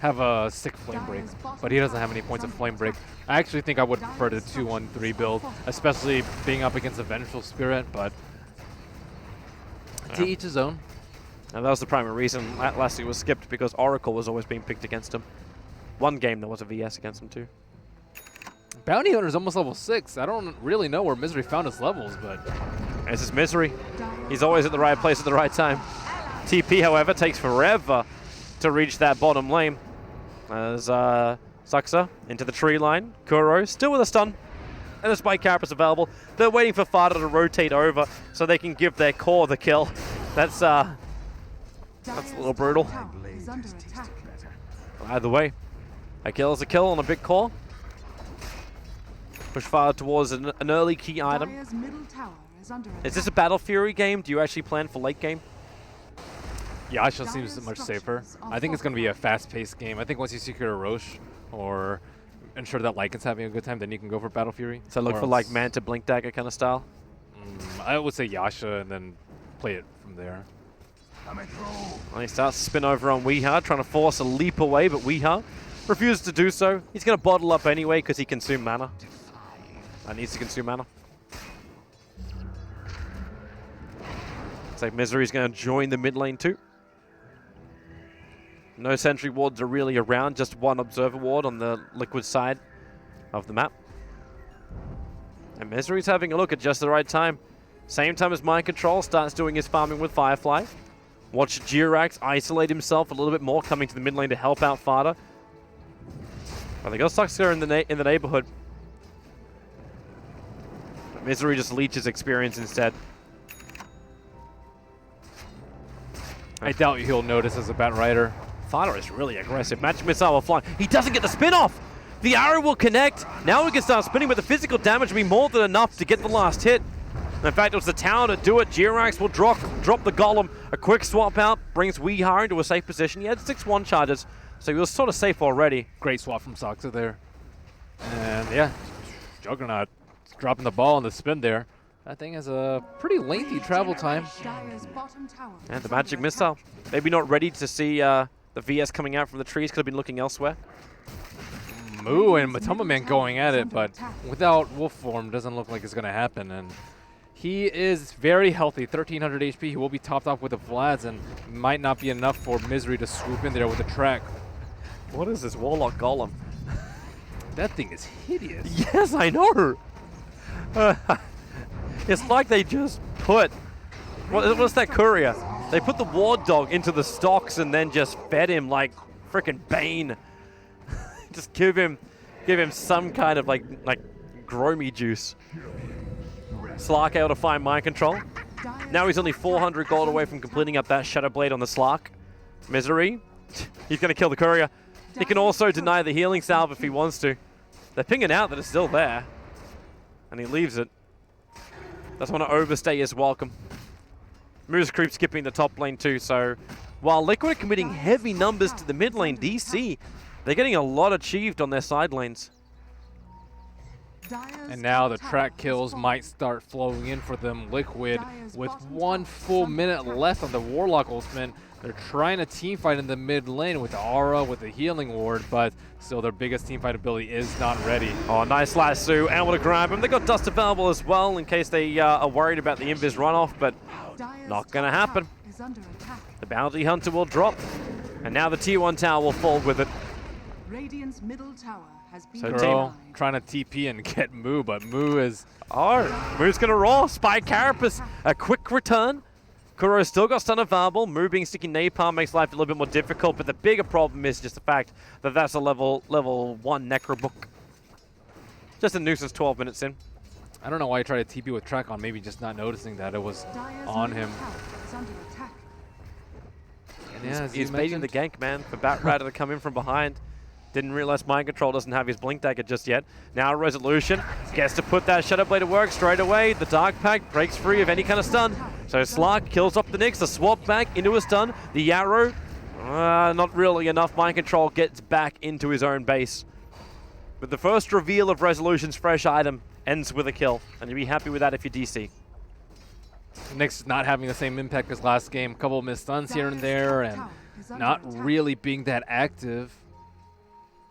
S14: Have a sick Flame Break, but he doesn't have any points of Flame Break. I actually think I would prefer the 2-1-3 build, especially being up against a Vengeful Spirit, but to each his own.
S11: And that was the primary reason last year was skipped, because Oracle was always being picked against him. One game there was a VS against him too.
S14: Bounty Hunter's almost level 6. I don't really know where Misery found his levels, but...
S11: This is Misery. He's always at the right place at the right time. TP, however, takes forever to reach that bottom lane. As Suxa into the tree line. Kuro still with a stun. And the Spike Carapace available. They're waiting for Fada to rotate over so they can give their core the kill. That's a little brutal. Either way, a kill is a kill on a big core. Push Fada towards an early key item. Is this a Battle Fury game? Do you actually plan for late game?
S14: Yasha seems much safer. I think it's going to be a fast-paced game. I think once you secure a Roche or ensure that Lycan's having a good time, then you can go for Battle Fury.
S11: So look for like Manta Blink Dagger kind of style?
S14: I would say Yasha and then play it from there.
S11: Well, he starts to spin over on Weeha, trying to force a leap away, but Weeha refuses to do so. He's going to bottle up anyway because he consumed mana. Needs to consume mana. Looks like Misery's going to join the mid lane too. No sentry wards are really around, just one observer ward on the Liquid side of the map. And Misery's having a look at just the right time. Same time as Mind Control starts doing his farming with Firefly. Watch Jirax isolate himself a little bit more, coming to the mid lane to help out Fada. But they got Stuxker in the neighborhood. But Misery just leeches experience instead.
S14: I doubt he'll notice as a Bat Rider.
S11: Fada is really aggressive. Magic Missile will fly. He doesn't get the spin off. The arrow will connect. Now we can start spinning, but the physical damage will be more than enough to get the last hit. In fact, it was the tower to do it. Jirax will drop the Golem. A quick swap out brings Weehar into a safe position. He had 6-1 charges, so he was sort of safe already.
S14: Great swap from Soxa there. And yeah, Juggernaut dropping the ball on the spin there. That thing has a pretty lengthy travel time.
S11: And the Magic Missile. Maybe not ready to see the VS coming out from the trees. Could have been looking elsewhere.
S14: Moo and Matumba Man going at it, but without wolf form doesn't look like it's going to happen. And he is very healthy, 1300 HP. He will be topped off with the Vlads and might not be enough for Misery to swoop in there with the track.
S11: What is this Warlock Golem?
S14: That thing is hideous.
S11: Yes, I know. It's like they just put, what's that courier? They put the Ward Dog into the stocks and then just fed him like frickin' Bane. Just give him some kind of like Gromy juice. Slark able to find Mind Control. Now he's only 400 gold away from completing up that Shadow Blade on the Slark. Misery, he's going to kill the courier. He can also deny the healing salve if he wants to. They're pinging out that it's still there. And he leaves it. Doesn't want to overstay his welcome. Moose Creep skipping the top lane too, so while Liquid are committing heavy numbers to the mid lane, DC, they're getting a lot achieved on their side lanes.
S14: And now the track kills might start flowing in for them. Liquid with 1 full minute left on the Warlock ultimate. They're trying to teamfight in the mid lane with the Aura, with the healing ward, but still their biggest teamfight ability is not ready.
S11: Oh, nice lasso, able to grab him. They got Dust available as well in case they are worried about the Invis runoff, but not gonna happen. The Bounty Hunter will drop, and now the Tier 1 tower will fall with it.
S15: Radiant's middle tower has been
S14: Girl trying to TP and get Moo, but Moo is...
S11: Oh, Moo's gonna roll. Spy Carapace, a quick return. Kuro still got stun available. Moo being sticky napalm makes life a little bit more difficult, but the bigger problem is just the fact that that's a level 1 Necro book. Just a nuisance 12 minutes in.
S14: I don't know why he tried to TP with track on, maybe just not noticing that it was on him.
S11: And he's baiting the gank, man, for Batrider to come in from behind. Didn't realize Mind Control doesn't have his Blink Dagger just yet. Now Resolution gets to put that Shadow Blade to work straight away. The Dark Pact breaks free of any kind of stun. So Slark kills off the Nyx, the swap back into a stun. The arrow, not really enough. Mind Control gets back into his own base. But the first reveal of Resolution's fresh item ends with a kill. And you'll be happy with that if you're DC.
S14: Nyx not having the same impact as last game. Couple of missed stuns here and there, and not really being that active.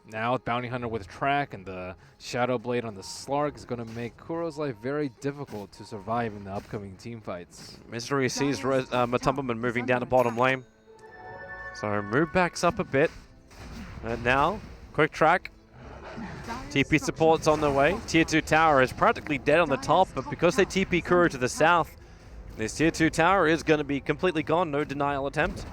S14: Now Bounty Hunter with track and the Shadow Blade on the Slark is going to make Kuro's life very difficult to survive in the upcoming team fights.
S11: Misery sees Matumbaman moving down to bottom lane. So move backs up a bit. And now, quick track. TP support's on the way. Tier 2 tower is practically dead on the top, but because they TP Kuro to the south, this Tier 2 tower is going to be completely gone. No denial attempt.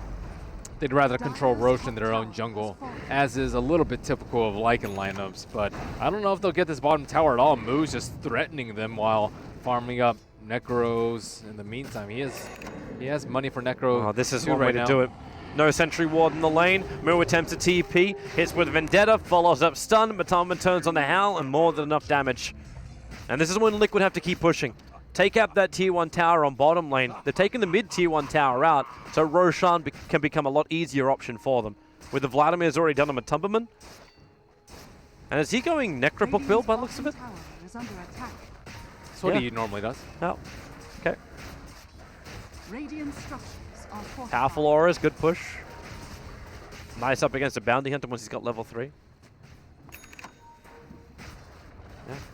S14: They'd rather control Roche in their own jungle, as is a little bit typical of Lycan lineups, but I don't know if they'll get this bottom tower at all. Moo's just threatening them while farming up Necros in the meantime. He has money for Necro.
S11: Oh, this is one way to do it. No sentry ward in the lane. Moo attempts a TP, hits with Vendetta, follows up stun. Matama turns on the Howl, and more than enough damage. And this is when Liquid have to keep pushing. Take out that Tier 1 tower on bottom lane. They're taking the mid Tier 1 tower out, so Roshan can become a lot easier option for them. With the Vladimir's already done on Matumbaman. And is he going Necrobook build by the looks of it?
S14: That's what he normally does.
S11: Oh, okay. Powerful auras, good push. Nice up against a Bounty Hunter once he's got level 3.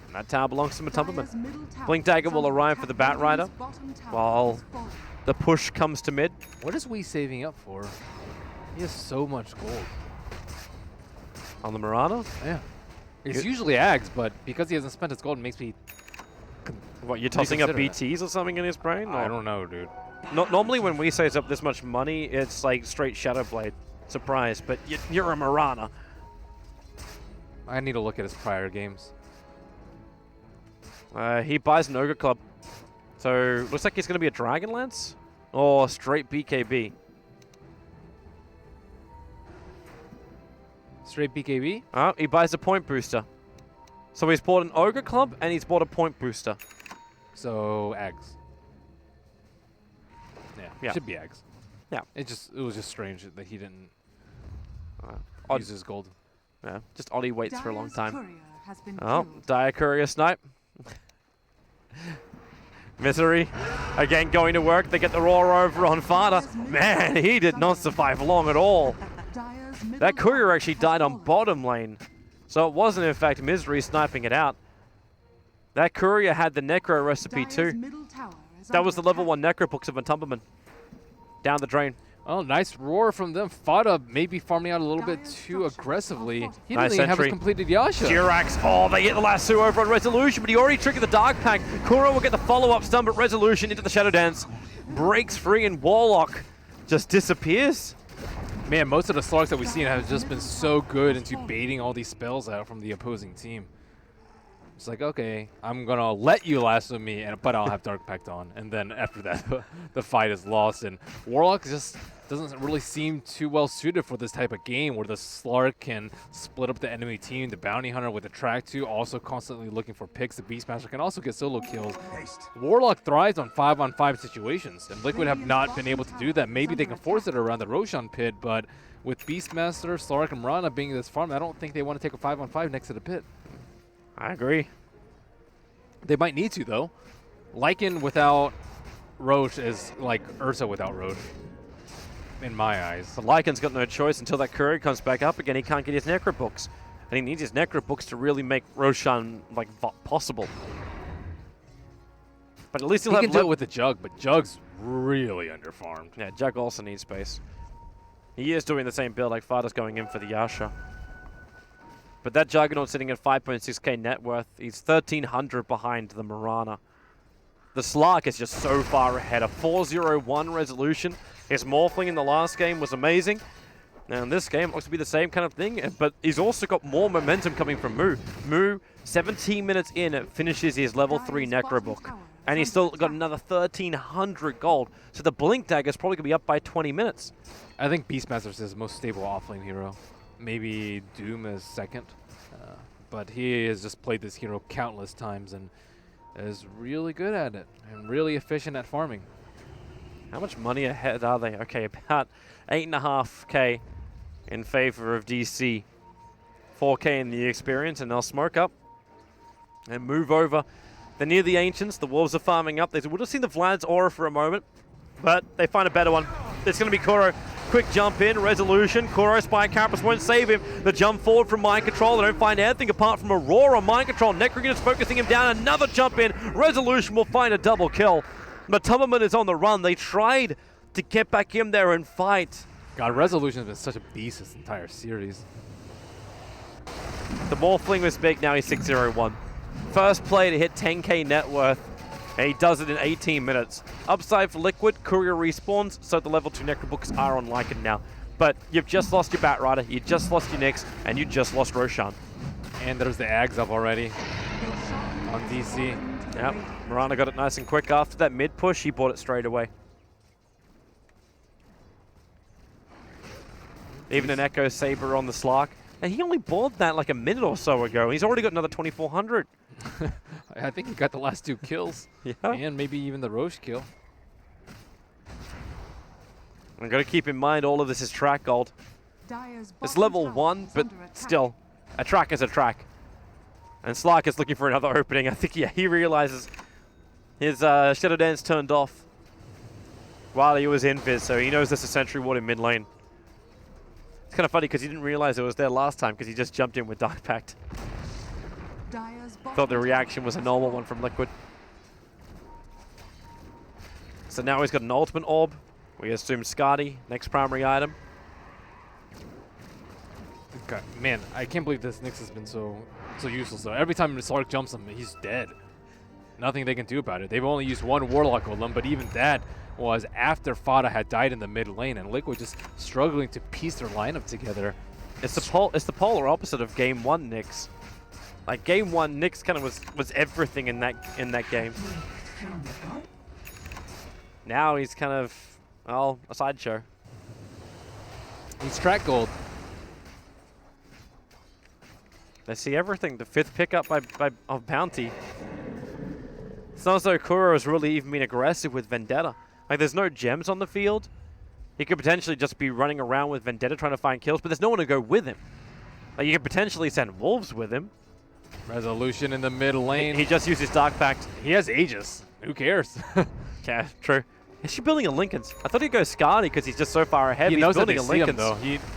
S11: And that tower belongs to Matumberman. Blink Dagger will arrive for the Batrider while the push comes to mid.
S14: What is we saving up for? He has so much gold.
S11: On the Mirana?
S14: Yeah. It's usually Ags, but because he hasn't spent his gold, it makes me...
S11: What, you're tossing up BTs or something in his brain?
S14: I don't know, dude.
S11: Normally when we save up this much money, it's like straight Shadow Blade. Surprise, but you're a Mirana.
S14: I need to look at his prior games.
S11: He buys an Ogre Club. So, looks like he's going to be a Dragonlance or straight BKB.
S14: Straight BKB?
S11: He buys a point booster. So he's bought an Ogre Club and he's bought a point booster.
S14: So, Ags. Yeah, should be Ags.
S11: Yeah.
S14: It was just strange that he didn't use his gold.
S11: Yeah, just Ollie waits for a long time.
S15: Oh,
S11: Dire Courier snipe. Misery, again going to work. They get the roar over on Fada. Man, he did not survive long at all. That Courier actually died on bottom lane. So it wasn't, in fact, Misery sniping it out. That Courier had the Necro recipe too. That was the level 1 Necro books of Matumberman. Down the drain.
S14: Oh, nice roar from them. Fada maybe farming out a little bit too aggressively. He
S11: nice
S14: didn't even have his completed Yasha.
S11: Jirax, they get the lasso over on Resolution, but he already triggered the Dark Pack. Kuro will get the follow-up stun, but Resolution into the Shadow Dance. Breaks free and Warlock just disappears.
S14: Man, most of the Slarks that we've seen have just been so good into baiting all these spells out from the opposing team. It's like, okay, I'm going to let you lasso me, but I'll have Dark Pact on. And then after that, the fight is lost. And Warlock just doesn't really seem too well suited for this type of game where the Slark can split up the enemy team. The Bounty Hunter with the Track 2 also constantly looking for picks. The Beastmaster can also get solo kills. Warlock thrives on 5-on-5 situations, and Liquid have not been able to do that. Maybe they can force it around the Roshan pit, but with Beastmaster, Slark, and Mirana being this farm, I don't think they want to take a 5-on-5 next to the pit.
S11: I agree.
S14: They might need to, though. Lycan without Roche is like Ursa without Roche, in my eyes.
S11: But Lycan's got no choice until that Courier comes back up again. He can't get his Necro books. And he needs his Necro books to really make Roshan like possible. But at least
S14: he can do it with the Jug, but Jug's really underfarmed.
S11: Yeah, Jug also needs space. He is doing the same build, like Fada's going in for the Yasha. But that Juggernaut sitting at 5.6k net worth. He's 1,300 behind the Mirana. The Slark is just so far ahead. A 4-0-1 resolution. His Morphling in the last game was amazing. Now in this game, it looks to be the same kind of thing, but he's also got more momentum coming from Moo. Moo, 17 minutes in, finishes his level 3 Necro book. And he's still got another 1,300 gold. So the Blink Dagger is probably going to be up by 20 minutes.
S14: I think Beastmaster is his most stable offlane hero. Maybe Doom is second. But he has just played this hero countless times and is really good at it and really efficient at farming.
S11: How much money ahead are they? Okay, about 8.5k in favor of DC. 4k in the experience, and they'll smoke up and move over. They're near the Ancients. The Wolves are farming up. They would have seen the Vlad's aura for a moment, but they find a better one. It's going to be Kuro. Quick jump in, Resolution. Kuro Spy Carapace won't save him. The jump forward from Mind Control. They don't find anything apart from Aurora on Mind Control. Necrogun is focusing him down. Another jump in. Resolution will find a double kill. Matumberman is on the run. They tried to get back in there and fight.
S14: God, Resolution has been such a beast this entire series.
S11: The Morphling was big. Now he's 6-0-1. First play to hit 10k net worth. And he does it in 18 minutes. Upside for Liquid, Courier respawns, so the level 2 Necrobooks are on Lycan now. But you've just lost your Batrider, you just lost your Nyx, and you just lost Roshan.
S14: And there's the Ags up already on DC.
S11: Yep, Mirana got it nice and quick. After that mid push, he bought it straight away. Even an Echo Saber on the Slark. And he only bought that like a minute or so ago. He's already got another 2,400.
S14: I think he got the last 2 kills.
S11: Yeah.
S14: And maybe even the Roche kill.
S11: I've got to keep in mind all of this is track gold. It's level 1, but still, a track is a track. And Slark is looking for another opening. I think he realizes his Shadow Dance turned off while he was in Viz, so he knows there's a Sentry Ward in mid lane. It's kind of funny because he didn't realize it was there last time because he just jumped in with Dark Pact. Thought the reaction was a normal one from Liquid. So now he's got an ultimate orb. We assume Skadi, next primary item.
S14: God, man, I can't believe this Nyx has been so useless though. Every time Slark jumps him, he's dead. Nothing they can do about it. They've only used one Warlock Golem, but even that was after Fada had died in the mid lane, and Liquid just struggling to piece their lineup together.
S11: It's the polar opposite of Game 1 Nyx. Like Game 1 Nyx kind of was everything in that game. Now he's kind of, well, a sideshow.
S14: He's track gold.
S11: They see everything. The 5th pickup of Bounty. It's not as though Kuro has really even been aggressive with Vendetta. Like, there's no gems on the field. He could potentially just be running around with Vendetta trying to find kills, but there's no one to go with him. Like, you could potentially send Wolves with him.
S14: Resolution in the mid lane.
S11: He just used his Dark Pact.
S14: He has Aegis. Who cares?
S11: Yeah, true. Is she building a Lincoln's? I thought he'd go Skadi because he's just so far ahead.
S14: He
S11: He's
S14: knows that
S11: building
S14: they
S11: a
S14: see him,
S11: Lincoln's.
S14: though.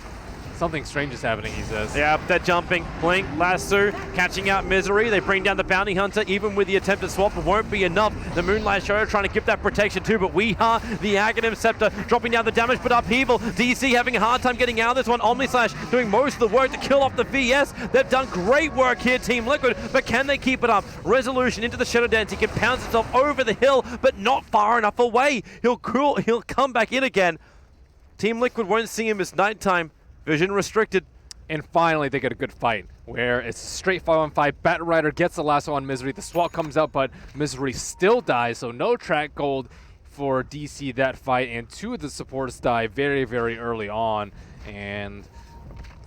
S14: Something strange is happening, he says.
S11: Yeah, they're jumping. Blink, Lasso, catching out Misery. They bring down the Bounty Hunter. Even with the attempted swap, it won't be enough. The Moonlight Show trying to give that protection too, but Weeha, the Aghanim Scepter, dropping down the damage, but Upheaval. DC having a hard time getting out of this one. Omnislash doing most of the work to kill off the VS. They've done great work here, Team Liquid, but can they keep it up? Resolution into the Shadow Dance. He can pounce himself over the hill, but not far enough away. He'll come back in again. Team Liquid won't see him. It's nighttime. Vision restricted.
S14: And finally, they get a good fight, where it's a straight 5-on-5. Bat Rider gets the lasso on Misery. The swap comes out, but Misery still dies, so no track gold for DC that fight. And 2 of the supports die very, very early on. And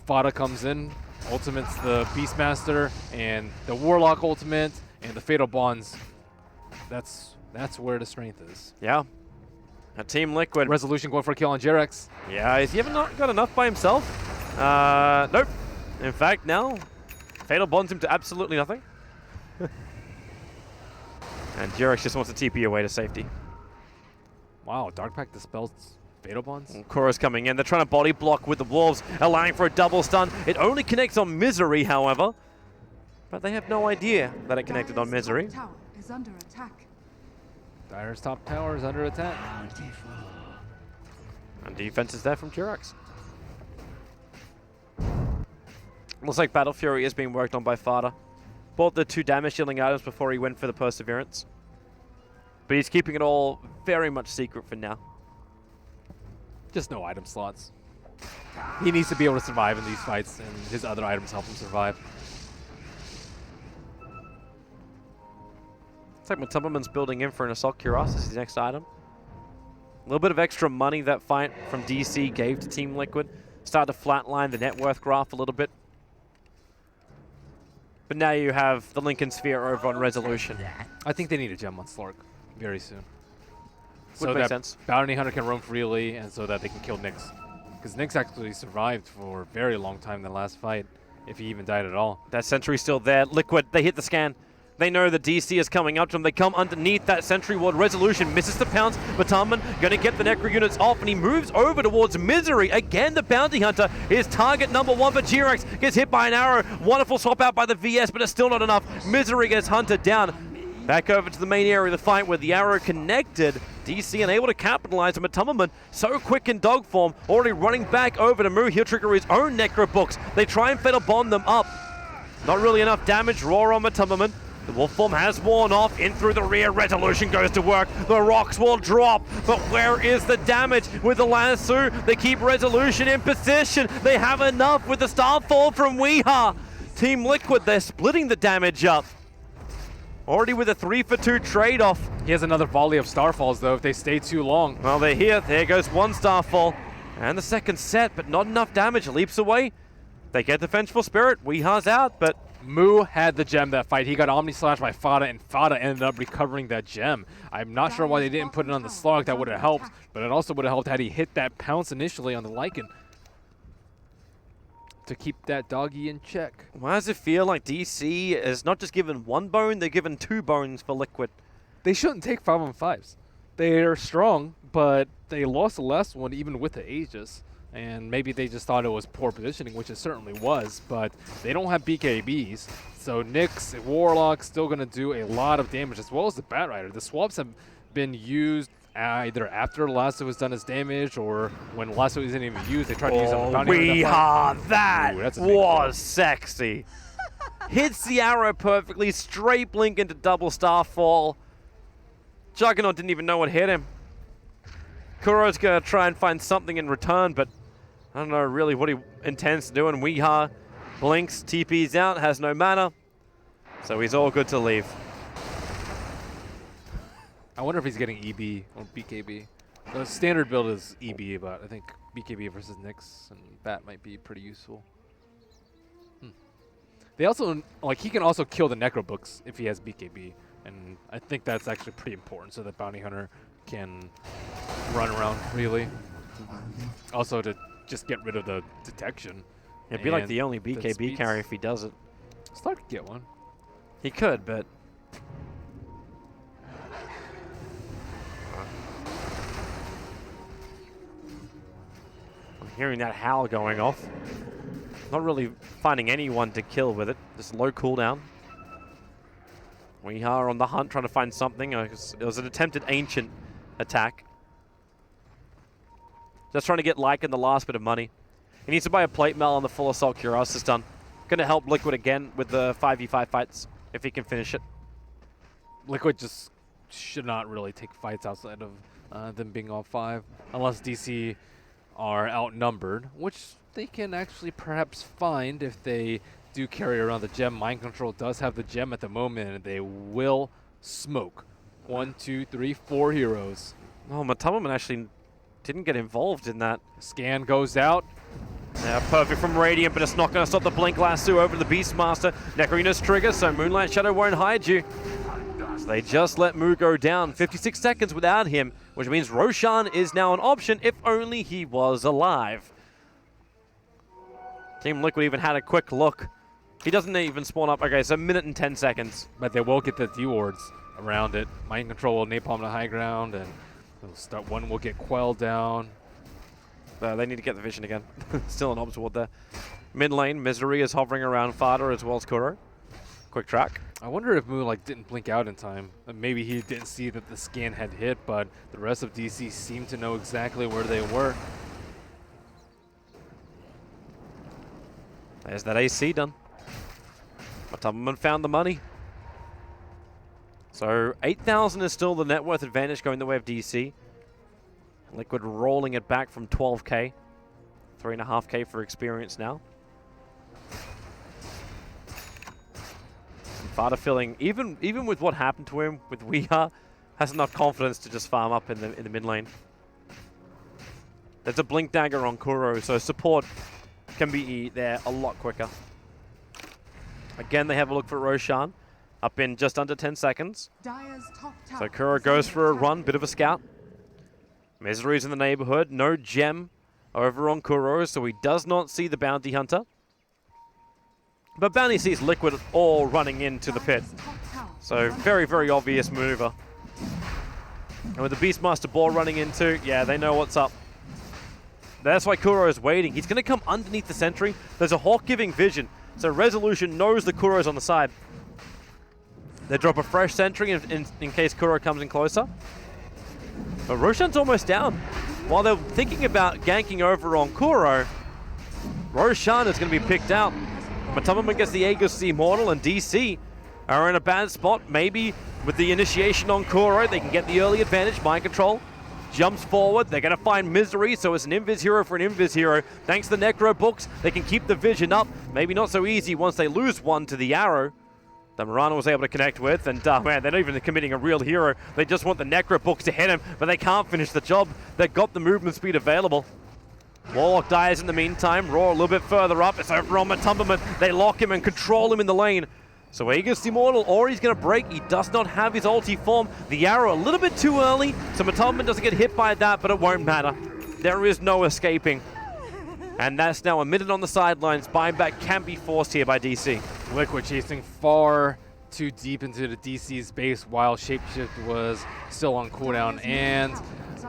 S14: Fada comes in, ultimates the Beastmaster, and the Warlock ultimate, and the Fatal Bonds. That's where the strength is.
S11: Yeah. A Team Liquid.
S14: Resolution going for a kill on Jerax.
S11: Yeah, has he ever not got enough by himself? Nope. In fact, now Fatal bonds him to absolutely nothing. And Jerax just wants to TP away to safety.
S14: Wow, Dark Pact dispels Fatal Bonds.
S11: And Kuro's coming in. They're trying to body block with the Wolves, allowing for a double stun. It only connects on Misery, however. But they have no idea that it connected on Misery.
S15: Tower is under attack.
S14: Dire's top tower is under attack.
S11: And defense is there from Jerax. Looks like Battle Fury is being worked on by Fada. Bought the 2 damage dealing items before he went for the Perseverance. But he's keeping it all very much secret for now.
S14: Just no item slots. He needs to be able to survive in these fights, and his other items help him survive.
S11: Looks like Matumbaman's building in for an Assault Cuirass as his next item. A little bit of extra money that fight from DC gave to Team Liquid. Started to flatline the net worth graph a little bit. But now you have the Lincoln Sphere over on Resolution.
S14: I think they need a gem on Slark very soon.
S11: Would make sense.
S14: Bounty Hunter can roam freely, and so that they can kill Nyx. Because Nyx actually survived for a very long time in the last fight, if he even died at all.
S11: That sentry's still there. Liquid, they hit the scan. They know the DC is coming up to them. They come underneath that sentry ward. Resolution misses the pounce. Batarman going to get the Necro units off, and he moves over towards Misery. Again, the Bounty Hunter is target number 1, but Jerax gets hit by an arrow. Wonderful swap out by the VS, but it's still not enough. Misery gets hunted down. Back over to the main area of the fight where the arrow connected. DC unable to capitalize on Matumbaman. So quick in dog form. Already running back over to Mu. He'll trigger his own Necro books. They try and Fatal Bond them up. Not really enough damage. Roar on Matumbaman. The wolf form has worn off. In through the rear, Resolution goes to work. The rocks will drop, but where is the damage with the lasso? They keep Resolution in position. They have enough with the Starfall from Weeha. Team Liquid, they're splitting the damage up. Already with a 3-for-2 trade-off.
S14: He has another volley of Starfalls, though, if they stay too long.
S11: Well, they're here. There goes 1 Starfall. And the second set, but not enough damage. Leaps away. They get the Vengeful Spirit. Weeha's out, but
S14: Mu had the gem that fight. He got Omni Slash by Fada, and Fada ended up recovering that gem. I'm not sure why they didn't put it on the Slark. That would have helped, but it also would have helped had he hit that pounce initially on the Lycan to keep that doggy in check.
S11: Why does it feel like DC is not just given 1 bone, they're given 2 bones for Liquid?
S14: They shouldn't take 5-on-5s. They're strong, but they lost the last one even with the Aegis. And maybe they just thought it was poor positioning, which it certainly was, but they don't have BKBs. So Nyx, Warlock, still going to do a lot of damage, as well as the Batrider. The swaps have been used either after Lasso has done its damage or when Lasso isn't even used, they try to use it on the bounty hunter.
S7: That was sexy. Hits the arrow perfectly, straight blink into double starfall. Juggernaut didn't even know what hit him. Kuro's going to try and find something in return, but I don't know really what he intends to do. And Weeha blinks, TP's out, has no mana, so he's all good to leave.
S14: I wonder if he's getting EB or BKB. The standard build is EB, but I think BKB versus Nyx and Bat might be pretty useful. They also, like, he can also kill the Necro Books if he has BKB, and I think that's actually pretty important so that Bounty Hunter can run around freely. Also to just get rid of the detection.
S7: It'd be like the only BKB carry if he does it.
S14: Stark could get one.
S7: He could, but I'm hearing that howl going off. Not really finding anyone to kill with it. Just low cooldown. We are on the hunt, trying to find something. It was an attempted ancient attack. Just trying to get Lycan the last bit of money. He needs to buy a plate mail on the full assault cuirass is done. Going to help Liquid again with the 5v5 fights if he can finish it.
S14: Liquid just should not really take fights outside of them being on 5, unless DC are outnumbered, which they can actually perhaps find if they do carry around the gem. Mind Control does have the gem at the moment, and they will smoke. 1, 2, 3, 4 heroes.
S7: Oh, Matamaman actually didn't get involved in that.
S14: Scan goes out.
S7: Yeah, perfect from Radiant, but it's not going to stop the Blink Lasso over the Beastmaster. Necroina's trigger, so Moonlight Shadow won't hide you. So they just let Mu go down. 56 seconds without him, which means Roshan is now an option if only he was alive. Team Liquid even had a quick look. He doesn't even spawn up. Okay, so 1 minute and 10 seconds.
S14: But they will get the D-wards around it. Mind Control will napalm the high ground, and one will get quelled down.
S7: They need to get the vision again. Still an obs ward there. Mid lane, Misery is hovering around Fada as well as Kuro. Quick track.
S14: I wonder if Moon didn't blink out in time. Maybe he didn't see that the scan had hit, but the rest of DC seemed to know exactly where they were.
S7: There's that AC done. Matamaman found the money. So 8,000 is still the net worth advantage going the way of DC. Liquid rolling it back from 12k. 3.5k for experience now. And Fada feeling, even with what happened to him with Weeha, has enough confidence to just farm up in the mid lane. There's a Blink Dagger on Kuro, so support can be there a lot quicker. Again, they have a look for Roshan. Up in just under 10 seconds. So Kuro goes for a run, bit of a scout. Misery's in the neighborhood. No gem over on Kuro, so he does not see the Bounty Hunter. But Bounty sees Liquid all running into the pit. So very, very obvious maneuver. And with the Beastmaster ball running into, yeah, they know what's up. That's why Kuro is waiting. He's going to come underneath the sentry. There's a Hawk giving vision, so Resolution knows the Kuro's on the side. They drop a fresh sentry in case Kuro comes in closer. But Roshan's almost down. While they're thinking about ganking over on Kuro, Roshan is going to be picked out. Matamaman gets the Aegis Immortal, and DC are in a bad spot. Maybe with the initiation on Kuro, they can get the early advantage. Mind Control jumps forward. They're going to find Misery, so it's an Invis hero for an Invis hero. Thanks to the Necro Books, they can keep the vision up. Maybe not so easy once they lose one to the arrow that Mirana was able to connect with, and man, they're not even committing a real hero. They just want the Necro Books to hit him, but they can't finish the job. They've got the movement speed available. Warlock dies in the meantime. Roar a little bit further up. It's over on Matamaman. They lock him and control him in the lane. So Aegis Immortal, or he's going to break. He does not have his ulti form. The arrow a little bit too early, so Matamaman doesn't get hit by that, but it won't matter. There is no escaping. And that's now a minute on the sidelines. Buyback can be forced here by DC.
S14: Liquid chasing far too deep into the DC's base while Shapeshift was still on cooldown. And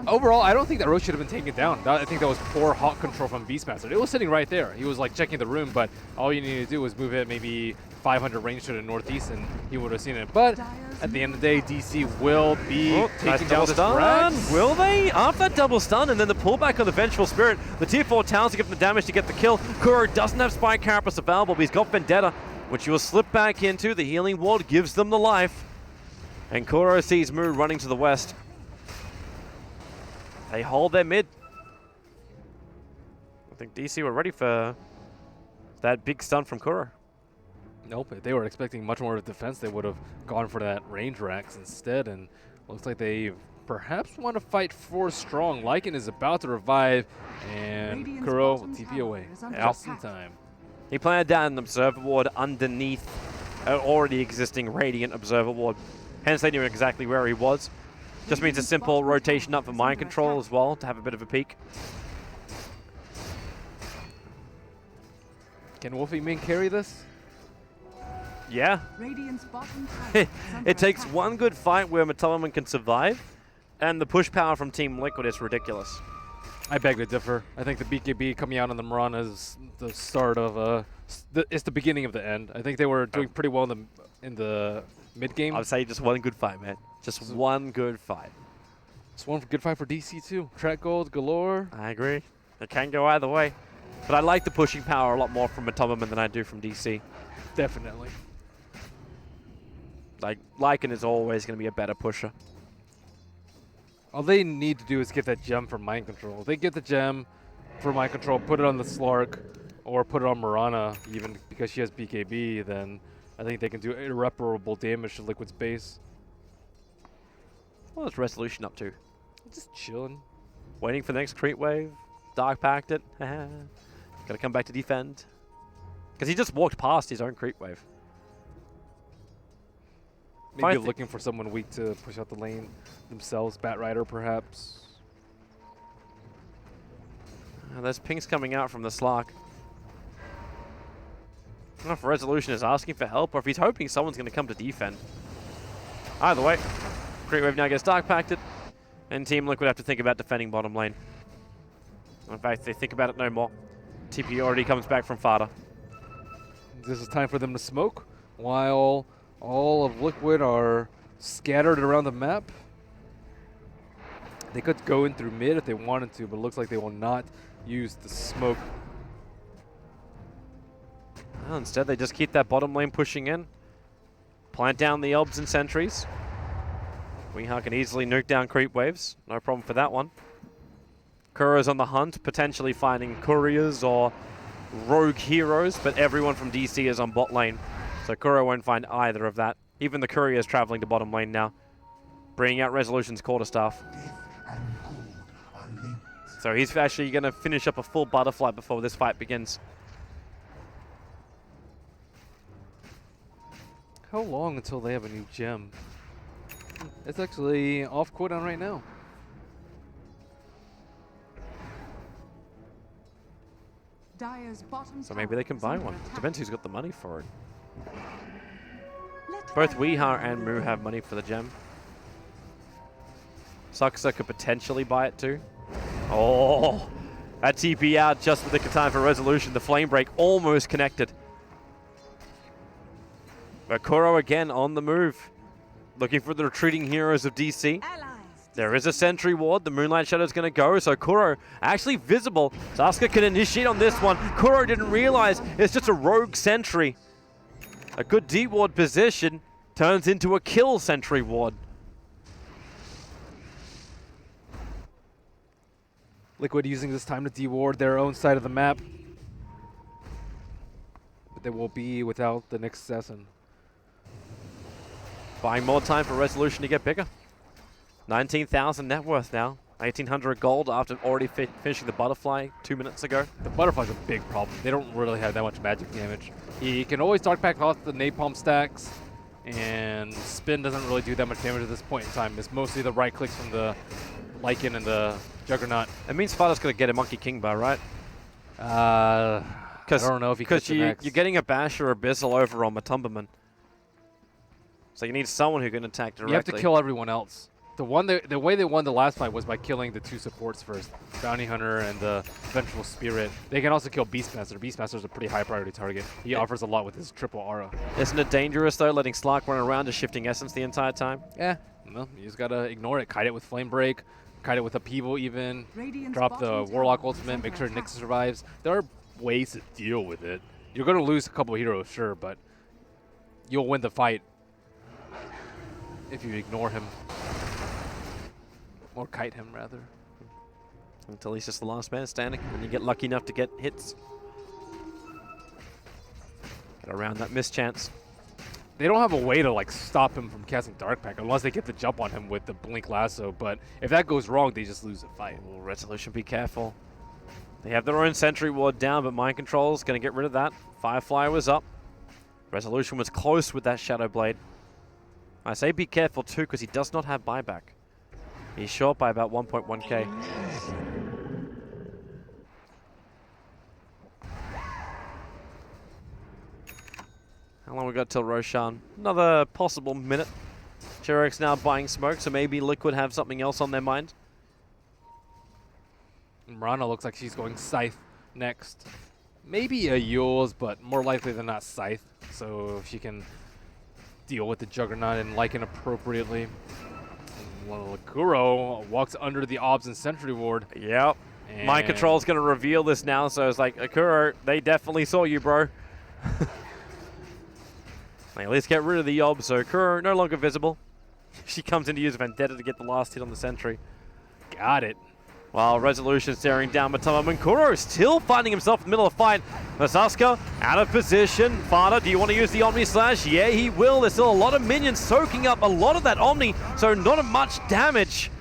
S14: overall, I don't think that Roche should have been taken down. I think that was poor hawk control from Beastmaster. It was sitting right there. He was like checking the room, but all you needed to do was move it maybe 500 range to the northeast, and he would have seen it. But at the end of the day, DC will be taking down this Rex.
S7: Will they? After that double stun and then the pullback on the Vengeful Spirit, the tier 4 towers to give them the damage to get the kill. Kuro doesn't have Spike Carapace available, but he's got Vendetta, which he will slip back into. The healing ward gives them the life. And Kuro sees Mu running to the west. They hold their mid. I think DC were ready for that big stun from Kuro.
S14: Nope, if they were expecting much more of defense, they would have gone for that range Rax instead, and looks like they perhaps want to fight for strong. Lycan is about to revive, and Kuro will TP away just in time.
S7: He planted down an Observer Ward underneath an already existing Radiant Observer Ward. Hence they knew exactly where he was. Just means a simple rotation up for Mind Control as well, to have a bit of a peek.
S14: Can Wolfie Min carry this?
S7: Yeah. It takes one good fight where Matalaman can survive, and the push power from Team Liquid is ridiculous.
S14: I beg to differ. I think the BKB coming out on the Mirana is the start of it's the beginning of the end. I think they were doing pretty well in the mid game.
S7: I'd say just one good fight, man. Just one good fight.
S14: Just one good fight for DC too. Track gold galore.
S7: I agree. It can go either way, but I like the pushing power a lot more from Matalaman than I do from DC.
S14: Definitely.
S7: Like, Lycan is always going to be a better pusher.
S14: All they need to do is get that gem for Mind Control. If they get the gem for Mind Control, put it on the Slark, or put it on Mirana, even because she has BKB, then I think they can do irreparable damage to Liquid's base.
S7: What's Resolution up to?
S14: Just chilling.
S7: Waiting for the next creep wave. Dark packed it. Gotta come back to defend. Because he just walked past his own creep wave.
S14: Maybe looking for someone weak to push out the lane themselves. Batrider, perhaps.
S7: There's pings coming out from the Slark. I don't know if Resolution is asking for help or if he's hoping someone's going to come to defend. Either way, creep wave now gets dark packed, and Team Liquid have to think about defending bottom lane. In fact, they think about it no more. TP already comes back from Fada.
S14: This is time for them to smoke while all of Liquid are scattered around the map. They could go in through mid if they wanted to, but it looks like they will not use the smoke.
S7: Well, instead, they just keep that bottom lane pushing in. Plant down the Obs and Sentries. Weehaw can easily nuke down creep waves. No problem for that one. Kuro's on the hunt, potentially finding couriers or rogue heroes, but everyone from DC is on bot lane. So Kuro won't find either of that. Even the courier is traveling to bottom lane now, bringing out Resolution's quarterstaff. So he's actually going to finish up a full butterfly before this fight begins.
S14: How long until they have a new gem? It's actually off cooldown right now.
S7: So maybe they can buy one. Depends who's got the money for it. Both Weehaw and Mu have money for the gem. Suxa could potentially buy it too. Oh, that TP out just with the time for Resolution. The flame break almost connected. But Kuro again on the move. Looking for the retreating heroes of DC. There is a sentry ward. The Moonlight Shadow is going to go. So Kuro actually visible. Sasuke can initiate on this one. Kuro didn't realize it's just a rogue sentry. A good D-ward position turns into a kill sentry ward.
S14: Liquid using this time to D-ward their own side of the map. But they will be without the next assassin.
S7: Buying more time for Resolution to get bigger. 19,000 net worth now. 1,800 gold after already finishing the butterfly 2 minutes ago.
S14: The butterfly's a big problem. They don't really have that much magic damage. He can always dark pack off the napalm stacks, and spin doesn't really do that much damage at this point in time. It's mostly the right clicks from the Lycan and the Juggernaut.
S7: It means Fada's going to get a Monkey King bar, right?
S14: I don't know if he gets
S7: you're getting a Bash or a Bizzle over on Matumberman. So you need someone who can attack directly.
S14: You have to kill everyone else. The way they won the last fight was by killing the 2 supports first, Bounty Hunter and the Vengeful Spirit. They can also kill Beastmaster. Beastmaster is a pretty high priority target. He offers a lot with his triple aura.
S7: Isn't it dangerous though, letting Slark run around just shifting essence the entire time?
S14: Yeah, well, you just gotta ignore it. Kite it with Flame Break, kite it with Upheaval even, drop the Warlock ultimate, make sure Nyx survives. There are ways to deal with it. You're gonna lose a couple of heroes, sure, but you'll win the fight if you ignore him. Or kite him, rather.
S7: Until he's just the last man standing, and you get lucky enough to get hits. Get around that mischance.
S14: They don't have a way to like stop him from casting Dark Pact unless they get the jump on him with the Blink Lasso, but if that goes wrong, they just lose the fight.
S7: Well, Resolution, be careful. They have their own Sentry Ward down, but Mind Control's going to get rid of that. Firefly was up. Resolution was close with that Shadow Blade. I say be careful too, because he does not have buyback. He's short by about 1.1k. How long we got till Roshan? Another possible minute. Cherek's now buying smoke, so maybe Liquid have something else on their mind.
S14: Mirana looks like she's going Scythe next. Maybe a Yules, but more likely than not Scythe, so she can deal with the Juggernaut and Lycan appropriately. Kuro walks under the Obs and Sentry Ward.
S7: Yep. Mind Control's going to reveal this now, so it's like, Kuro, they definitely saw you, bro. Like, let's get rid of the Obs, so Kuro no longer visible. She comes in to use Vendetta to get the last hit on the Sentry.
S14: Got it.
S7: While Resolution staring down Matama, and Kuro still finding himself in the middle of the fight. Masaska out of position. Fada, do you want to use the Omni Slash? Yeah, he will. There's still a lot of minions soaking up a lot of that Omni, so not much damage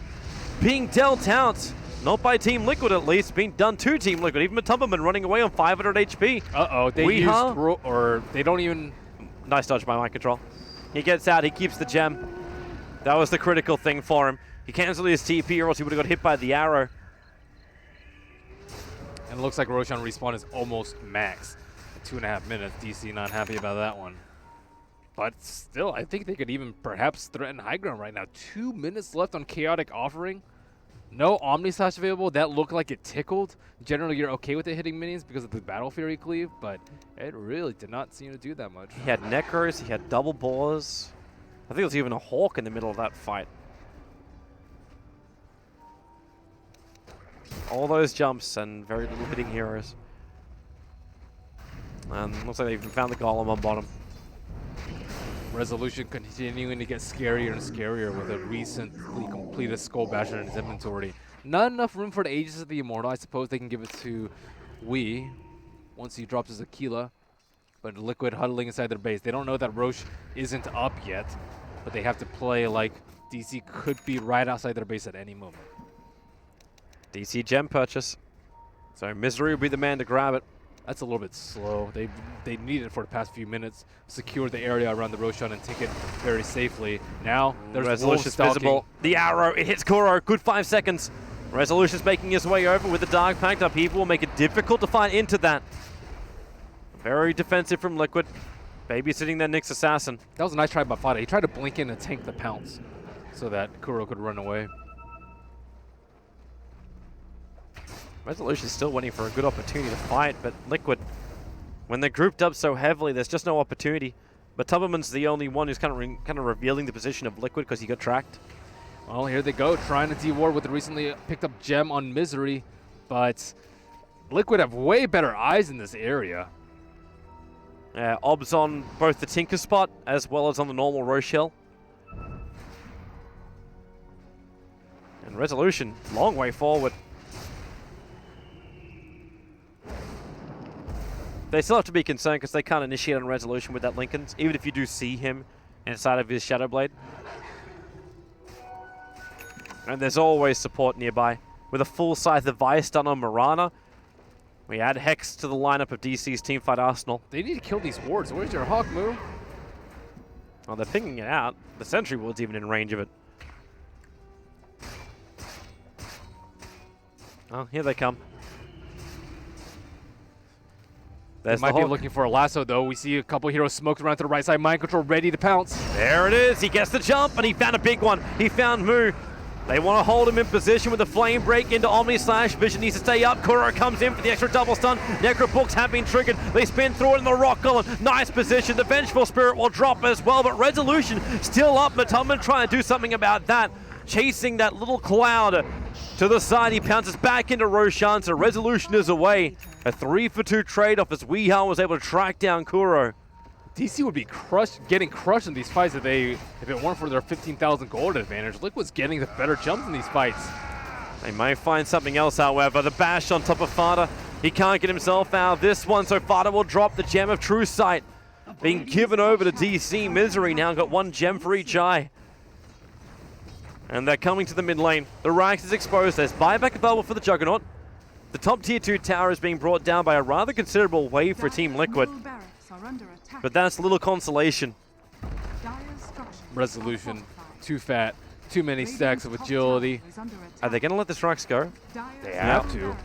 S7: being dealt out. Not by Team Liquid, at least. Being done to Team Liquid. Even Matumberman running away on 500 HP.
S14: Uh-oh, they used... or they don't even...
S7: Nice dodge by Mind Control. He gets out. He keeps the gem. That was the critical thing for him. He canceled his TP, or else he would have got hit by the arrow.
S14: And it looks like Roshan respawn is almost max. 2.5 minutes. DC not happy about that one. But still, I think they could even perhaps threaten high ground right now. 2 minutes left on Chaotic Offering. No Omni Slash available. That looked like it tickled. Generally, you're okay with it hitting minions because of the Battle Fury cleave, but it really did not seem to do that much.
S7: He had Necros, he had double boars. I think there was even a Hawk in the middle of that fight. All those jumps and very little hitting heroes. And looks like they even found the Golem on bottom.
S14: Resolution continuing to get scarier and scarier with a recently completed Skull Basher in his inventory. Not enough room for the Aegis of the Immortal. I suppose they can give it to Wii once he drops his Aquila. But Liquid huddling inside their base. They don't know that Roche isn't up yet, but they have to play like DC could be right outside their base at any moment.
S7: DC gem purchase. So Misery will be the man to grab it.
S14: That's a little bit slow. They need it for the past few minutes. Secure the area around the Roshan and take it very safely. Now there's
S7: Resolution's visible. The arrow, it hits Kuro. Good 5 seconds. Resolution's making his way over with the Dark Pact up. People will make it difficult to find into that. Very defensive from Liquid. Babysitting their Nyx Assassin.
S14: That was a nice try by Fada. He tried to blink in and tank the pounce so that Kuro could run away.
S7: Resolution's still waiting for a good opportunity to fight, but Liquid, when they're grouped up so heavily, there's just no opportunity. But Tubberman's the only one who's kind of revealing the position of Liquid because he got tracked.
S14: Well, here they go, trying to de-ward with the recently picked up gem on Misery, but Liquid have way better eyes in this area.
S7: Yeah, Obs on both the Tinker spot as well as on the normal Rochelle. And Resolution, long way forward. They still have to be concerned because they can't initiate on Resolution with that Lincoln's, even if you do see him inside of his Shadow Blade. And there's always support nearby. With a full Scythe of Vice done on Mirana, we add Hex to the lineup of DC's Teamfight Arsenal.
S14: They need to kill these wards. Where's your Hawk move?
S7: Oh, they're pinging it out. The Sentry Ward's even in range of it. Oh, here they come. There's
S14: They might
S7: the
S14: be
S7: hook.
S14: looking for a lasso, though. We see a couple heroes smoked around to the right side. Mind control ready to pounce.
S7: There it is. He gets the jump, and he found a big one. He found Moo. They want to hold him in position with the flame break into Omni Slash. Vision needs to stay up. Kuro comes in for the extra double stun. Necro books have been triggered. They spin through it in the Rock Golem. Nice position. The Vengeful Spirit will drop as well, but Resolution still up. Mataman trying to do something about that. Chasing that little cloud to the side. He pounces back into Roshan, so Resolution is away. A 3-for-2 trade-off as Weeha was able to track down Kuro.
S14: DC would be getting crushed in these fights if it weren't for their 15,000 gold advantage. Liquid's getting the better jumps in these fights.
S7: They may find something else, however. The bash on top of Fada. He can't get himself out of this one, so Fada will drop the Gem of True Sight. Being given over to DC. Misery now got 1 gem for each eye. And they're coming to the mid lane. The Rax is exposed. There's buyback available for the Juggernaut. The top tier 2 tower is being brought down by a rather considerable wave for Team Liquid. But that's a little consolation.
S14: Resolution, too fat, too many stacks of agility.
S7: Are they going to let this Rax go?
S14: They have to.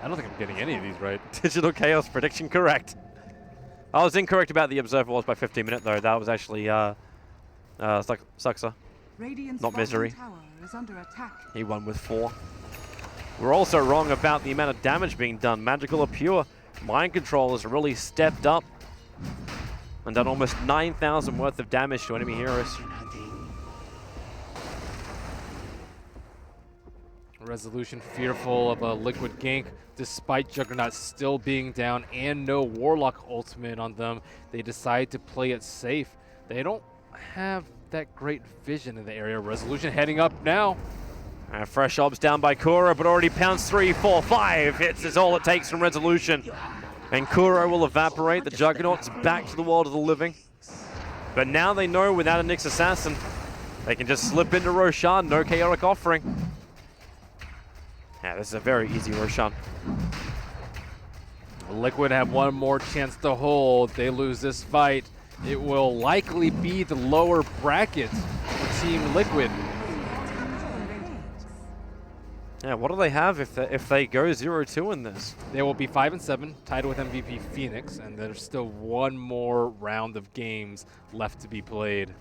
S14: I don't think I'm getting any of these right.
S7: Digital Chaos prediction correct. I was incorrect about the Observer Wars by 15 minutes, though. That was actually Suxa, not Misery. He won with 4. We're also wrong about the amount of damage being done. Magical or pure, Mind Control has really stepped up and done almost 9,000 worth of damage to enemy heroes.
S14: Resolution fearful of a Liquid gank, despite Juggernaut still being down and no Warlock ultimate on them. They decide to play it safe. They don't have that great vision in the area. Resolution heading up now.
S7: Fresh obs down by Kuro, but already pounced 3, 4, 5 hits is all it takes from Resolution. And Kuro will evaporate. The Juggernaut's back to the world of the living. But now they know without a Nyx Assassin, they can just slip into Roshan. No chaotic offering. Yeah, this is a very easy Roshan.
S14: Liquid have one more chance to hold. They lose this fight. It will likely be the lower bracket for Team Liquid.
S7: Yeah, what do they have if they go 0-2 in this?
S14: They will be 5-7, tied with MVP Phoenix, and there's still one more round of games left to be played.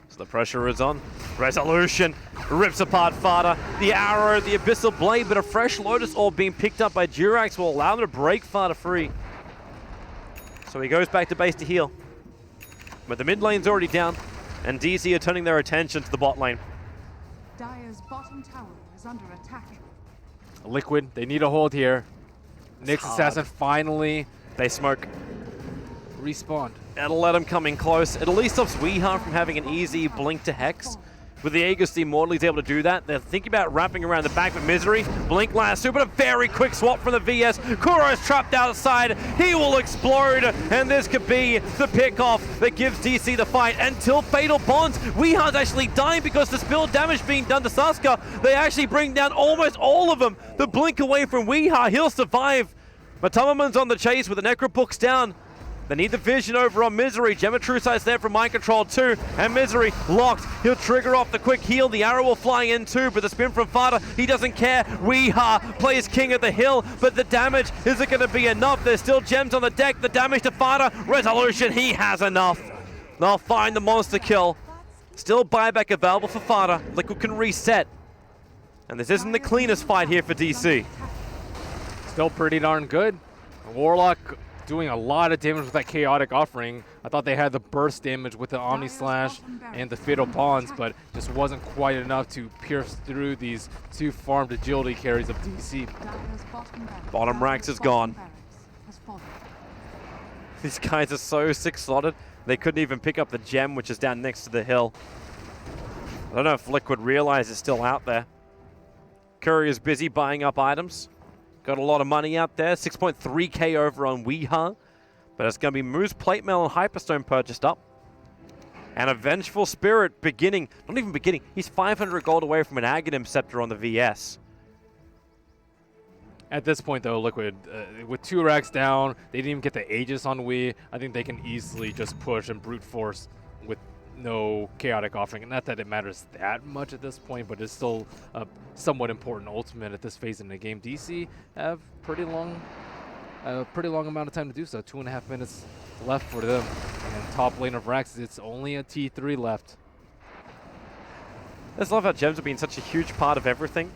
S7: So the pressure is on. Resolution rips apart Fada. The arrow, the Abyssal Blade, but a fresh Lotus Orb being picked up by Durax will allow him to break Fada free. So he goes back to base to heal. But the mid lane's already down, and DC are turning their attention to the bot lane.
S15: Dire's bottom tower is under attack.
S14: Liquid, they need a hold here. Nyx Assassin finally.
S7: They smoke.
S14: Respawned.
S7: It'll let him come in close. It at least stops Weeha from having an easy blink to Hex. With the Aegis, the Immortal, he's able to do that. They're thinking about wrapping around the back with Misery. Blink lasso, but a very quick swap from the VS. Kuro's trapped outside. He will explode, and this could be the pickoff that gives DC the fight until Fatal Bonds. Weeha's actually dying because the spill damage being done to Sasuke. They actually bring down almost all of them. The blink away from Weeha. He'll survive. But Tamaman's on the chase with the Necro books down. They need the vision over on Misery. Gem of True Sight's there from Mind Control too. And Misery locked. He'll trigger off the quick heal. The arrow will fly in too, but the spin from Fada, he doesn't care. Weeha plays king of the hill, but the damage isn't going to be enough. There's still gems on the deck. The damage to Fada. Resolution, he has enough. They'll find the monster kill. Still buyback available for Fada. Liquid can reset. And this isn't the cleanest fight here for DC.
S14: Still pretty darn good. Warlock doing a lot of damage with that chaotic offering. I thought they had the burst damage with the Omni Slash and the Fatal Bonds, but just wasn't quite enough to pierce through these 2 farmed agility carries of DC.
S7: Bottom Rax is gone. These guys are so 6-slotted, they couldn't even pick up the gem, which is down next to the hill. I don't know if Liquid realize it's still out there. Curry is busy buying up items. Got a lot of money out there, 6.3k over on Weeha. But it's going to be Moose, Plate Mail, and Hyperstone purchased up. And a Vengeful Spirit beginning, not even beginning, he's 500 gold away from an Aghanim Scepter on the VS.
S14: At this point though, Liquid, with 2 racks down, they didn't even get the Aegis on Wii. I think they can easily just push and brute force with no chaotic offering. Not that it matters that much at this point, but it's still a somewhat important ultimate at this phase in the game. DC have pretty long amount of time to do so. 2.5 minutes left for them. And top lane of Rax, it's only a T3 left.
S7: I just love how gems have been such a huge part of everything.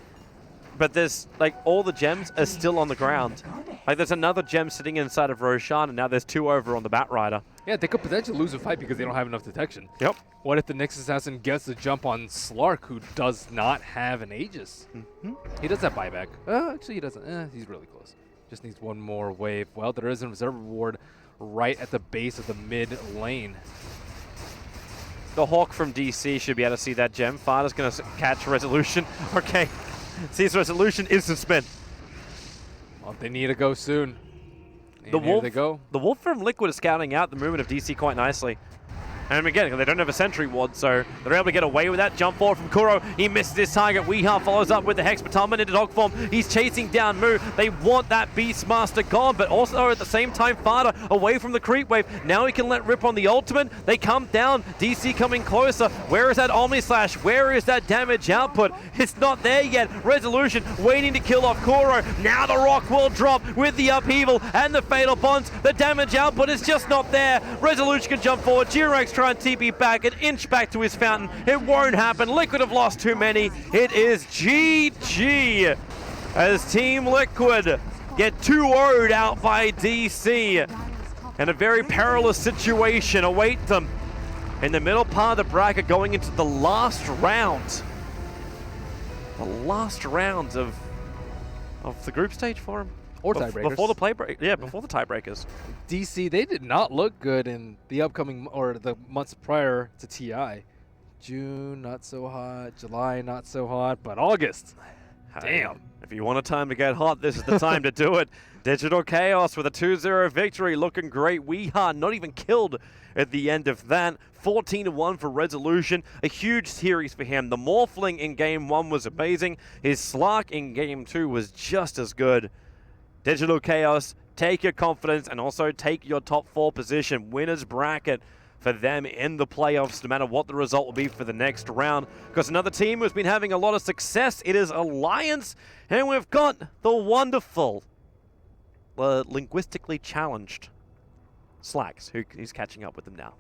S7: But there's, like, all the gems are still on the ground. Like, there's another gem sitting inside of Roshan, and now there's 2 over on the Batrider.
S14: Yeah, they could potentially lose a fight because they don't have enough detection.
S7: Yep.
S14: What if the Nyx Assassin gets the jump on Slark, who does not have an Aegis? He does have buyback. Actually, he doesn't. He's really close. Just needs one more wave. Well, there is an observer ward right at the base of the mid lane.
S7: The Hawk from DC should be able to see that gem. Farda's going to catch Resolution. Okay. Sees Resolution, instant spin.
S14: Well, they need to go soon.
S7: The Wolf from Liquid is scouting out the movement of DC quite nicely. And again, they don't have a sentry ward, so they're able to get away with that. Jump forward from Kuro. He misses his target. Weehaw follows up with the Hex Baton into dog form. He's chasing down Moo. They want that Beastmaster gone, but also at the same time, Farda away from the creep wave. Now he can let rip on the ultimate. They come down. DC coming closer. Where is that Omni Slash? Where is that damage output? It's not there yet. Resolution waiting to kill off Kuro. Now the rock will drop with the upheaval and the fatal bonds. The damage output is just not there. Resolution can jump forward. G-Rex try and TP back, an inch back to his fountain. It won't happen. Liquid have lost too many. It is GG as Team Liquid get 2-0'd out by DC. And a very perilous situation await them in the middle part of the bracket going into the last round. The last round of the group stage for them.
S14: Or tiebreakers.
S7: Before the before the tiebreakers.
S14: DC, they did not look good in the upcoming, or the months prior to TI. June, not so hot. July, not so hot. But August, damn.
S7: If you want a time to get hot, this is the time to do it. Digital Chaos with a 2-0 victory, looking great. Weehaw not even killed at the end of that. 14-1 for Resolution, a huge series for him. The Morphling in Game 1 was amazing. His Slark in Game 2 was just as good. Digital Chaos, take your confidence and also take your top 4 position. Winners bracket for them in the playoffs, no matter what the result will be for the next round. Because another team who's been having a lot of success, it is Alliance, and we've got the wonderful, linguistically challenged Slacks, who's catching up with them now.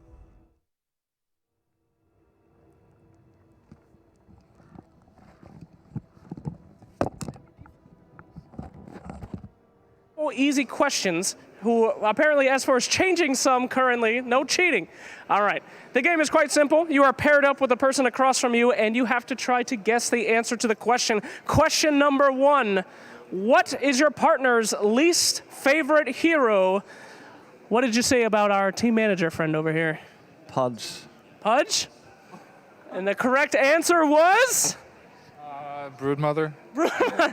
S17: Easy questions, who apparently S4 is changing some currently. No cheating. All right. The game is quite simple. You are paired up with the person across from you, and you have to try to guess the answer to the question. Question number 1. What is your partner's least favorite hero? What did you say about our team manager friend over here?
S12: Pudge.
S17: Pudge? And the correct answer was?
S19: Broodmother.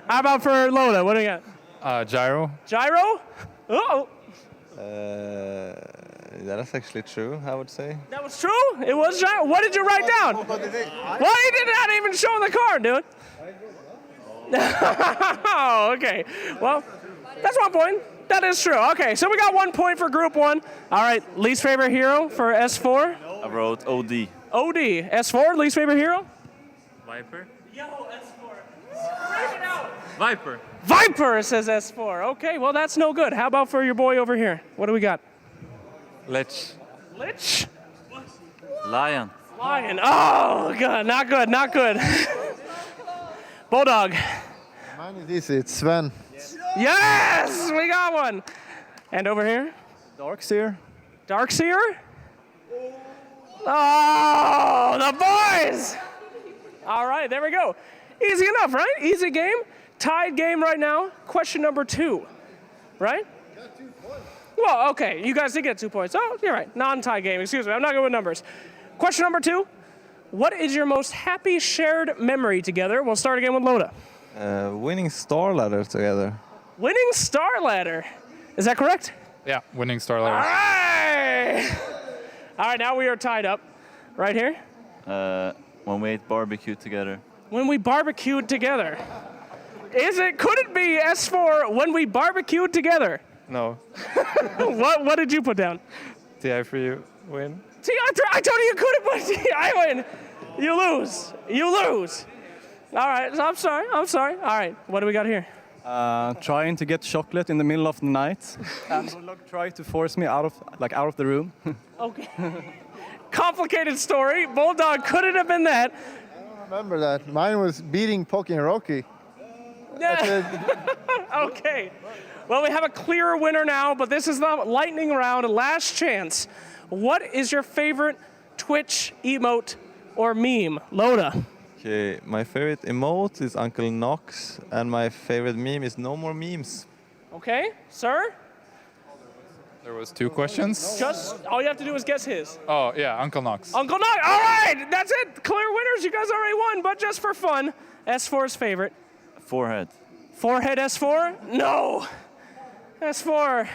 S17: How about for Loda? What do you got?
S19: Gyro.
S17: Gyro? Uh-oh.
S12: That is actually true, I would say.
S17: That was true? It was Gyro? What did you write down? Why did not even show the card, dude? Oh, okay. Well, that's 1 point. That is true. Okay, so we got 1 point for Group 1. All right, least favorite hero for S4?
S12: I wrote OD.
S17: OD. S4, least favorite hero?
S23: Viper.
S17: Yo, S4. Break it out.
S23: Viper.
S17: Viper, says S4. Okay, well, that's no good. How about for your boy over here? What do we got?
S23: Lich.
S17: Lich?
S23: Lion.
S17: Lion. Oh, God. Not good. Not good. Bulldog.
S24: Mine is easy. It's Sven.
S17: Yes! We got one. And over here?
S24: Darkseer.
S17: Darkseer? Oh, the boys! All right, there we go. Easy enough, right? Easy game. Tied game right now. Question number 2, right? Well, okay, you guys did get 2 points. Oh, you're right. Non-tie game, excuse me. I'm not good with numbers. Question number 2. What is your most happy shared memory together? We'll start again with Loda.
S12: Winning Star Ladder together.
S17: Winning Star Ladder. Is that correct?
S19: Yeah, winning Star Ladder.
S17: All right. All right, now we are tied up. Right here?
S12: When we ate barbecue together.
S17: When we barbecued together. Could it be S4 when we barbecued together?
S23: No.
S17: What did you put down?
S23: TI for you win.
S17: I told you you couldn't, but I win. You lose. You lose. All right, so I'm sorry. All right, what do we got here?
S5: Trying to get chocolate in the middle of the night, and Bulldog tried to force me out of the room.
S17: Okay. Complicated story. Bulldog couldn't have been that.
S24: I don't remember that. Mine was beating Poki and Rocky.
S17: Okay. Well, we have a clear winner now, but this is the lightning round, last chance. What is your favorite Twitch emote or meme? Loda.
S12: Okay, my favorite emote is Uncle Knox, and my favorite meme is no more memes.
S17: Okay, sir?
S19: There was 2 questions.
S17: Just, all you have to do is guess his.
S19: Oh, yeah, Uncle Knox.
S17: Uncle Knox, all right, that's it. Clear winners, you guys already won, but just for fun, S4's favorite.
S12: Forehead.
S17: Forehead S4? No. S4,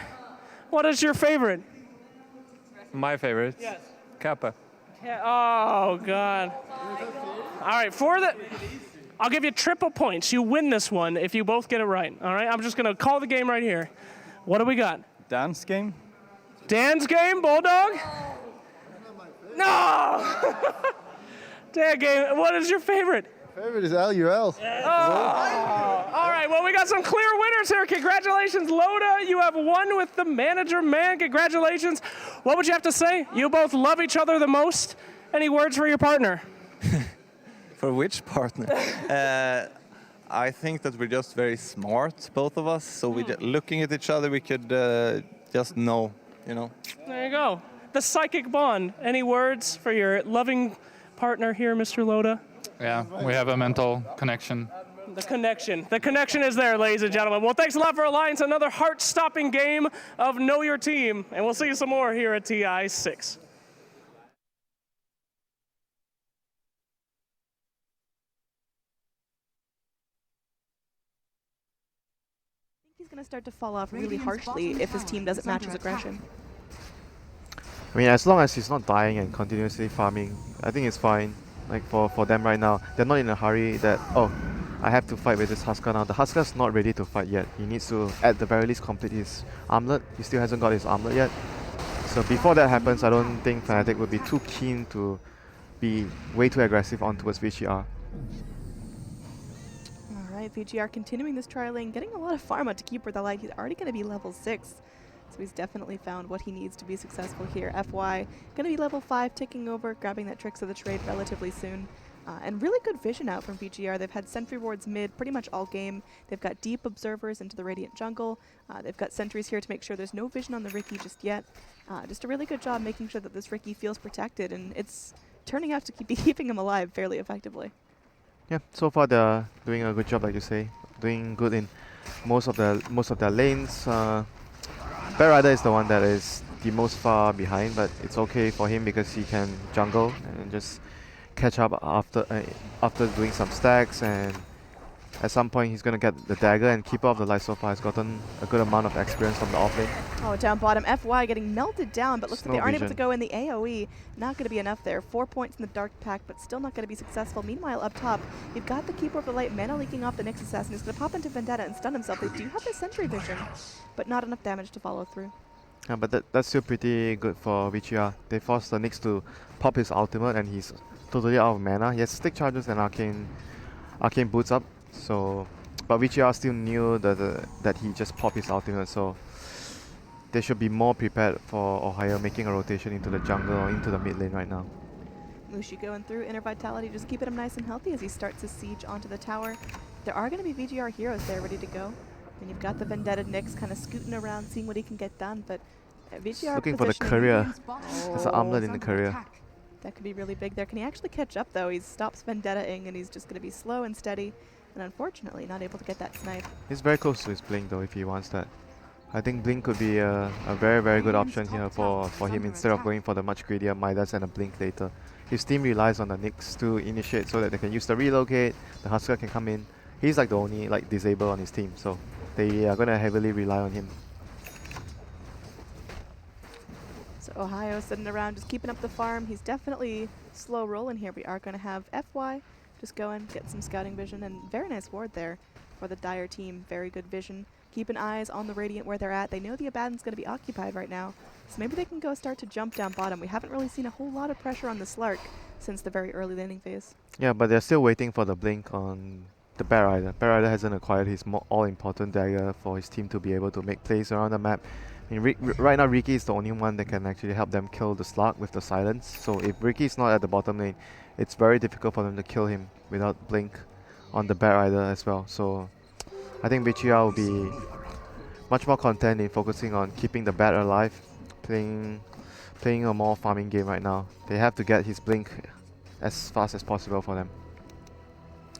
S17: what is your favorite?
S19: My favorite.
S17: Yes.
S19: Kappa.
S17: Yeah, oh, God. All right, I'll give you triple points. You win this one if you both get it right. All right, I'm just going to call the game right here. What do we got?
S5: Dance game.
S17: Dan's game, Bulldog? No! Dan game, what is your favorite?
S24: Favorite is LUL.
S17: Oh. All right, well, we got some clear winners here. Congratulations, Loda. You have won with the manager, man. Congratulations. What would you have to say? You both love each other the most. Any words for your partner?
S12: For which partner? I think that we're just very smart, both of us. So we looking at each other, we could just know, you know.
S17: There you go. The psychic bond. Any words for your loving partner here, Mr. Loda?
S19: Yeah, we have a mental connection.
S17: The connection is there, ladies and gentlemen. Well, thanks a lot for Alliance. Another heart-stopping game of Know Your Team. And we'll see you some more here at TI 6.
S16: He's going to start to fall off really harshly if his team doesn't match his aggression.
S20: I mean, as long as he's not dying and continuously farming, I think it's fine. Like for them right now, they're not in a hurry that, oh, I have to fight with this Husker now. The Husker's not ready to fight yet. He needs to, at the very least, complete his armlet. He still hasn't got his armlet yet. So before that happens, I don't think Fnatic would be too keen to be way too aggressive on towards VGR.
S16: Alright, VGR continuing this trialing, getting a lot of farm out to keep with the light. He's already going to be level 6. So he's definitely found what he needs to be successful here. FY going to be level 5, ticking over, grabbing that Tricks of the Trade relatively soon. And really good vision out from VGR. They've had sentry wards mid pretty much all game. They've got deep observers into the Radiant jungle. They've got sentries here to make sure there's no vision on the Riki just yet. Just a really good job making sure that this Riki feels protected, and it's turning out to be keeping him alive fairly effectively.
S20: Yeah, so far they're doing a good job, like you say. Doing good in most of their lanes. Bear Rider is the one that is the most far behind, but it's okay for him because he can jungle and just catch up after doing some stacks, and at some point he's going to get the dagger and keep off the light. So far he's gotten a good amount of experience from the offlane.
S16: Oh, down bottom, FY getting melted down, but looks like they aren't able to
S20: vision.
S16: go in the AoE. Not going to be enough there. 4 points in the Dark Pact, but still not going to be successful. Meanwhile, up top, you've got the Keeper of the Light mana leaking off the Nyx Assassin. He's going to pop into Vendetta and stun himself. They do have the Sentry Vision, but not enough damage to follow through.
S20: Yeah, but that's still pretty good for VGR. They forced the Nyx to pop his ultimate and he's totally out of mana. He has stick charges and arcane boots up. So, but VGR still knew that he just popped his ultimate. So they should be more prepared for Ohio making a rotation into the jungle or into the mid lane right now.
S16: Mushi going through Inner Vitality, just keeping him nice and healthy as he starts his siege onto the tower. There are going to be VGR heroes there ready to go. And you've got the Vendetta Nyx kind of scooting around, seeing what he can get done. But VGR
S20: Looking for the courier. There's an armlet in the courier.
S16: That could be really big there. Can he actually catch up, though? He stops Vendetta-ing, and he's just going to be slow and steady. And unfortunately, not able to get that snipe.
S20: He's very close to his Blink, though, if he wants that. I think Blink could be a very, very good option here for him instead of going for the much greedier Midas and a Blink later. His team relies on the Nyx to initiate so that they can use the relocate, the Husker can come in. He's like the only disable on his team, so they are going to heavily rely on him.
S16: So Ohio sitting around just keeping up the farm. He's definitely slow rolling here. We are going to have FY just go and get some scouting vision, and very nice ward there for the Dire team. Very good vision. keeping eyes on the Radiant where they're at. They know the Abaddon's going to be occupied right now, so maybe they can go start to jump down bottom. We haven't really seen a whole lot of pressure on the Slark since the very early laning phase.
S20: Yeah, but they're still waiting for the blink on the Bat Rider. Bat Rider hasn't acquired his all-important dagger for his team to be able to make plays around the map. I mean, right now Riki is the only one that can actually help them kill the Slark with the silence. So if Riki is not at the bottom lane, it's very difficult for them to kill him without blink on the Bat Rider as well. So I think BGR will be much more content in focusing on keeping the Bat alive, playing a more farming game right now. They have to get his blink as fast as possible for them.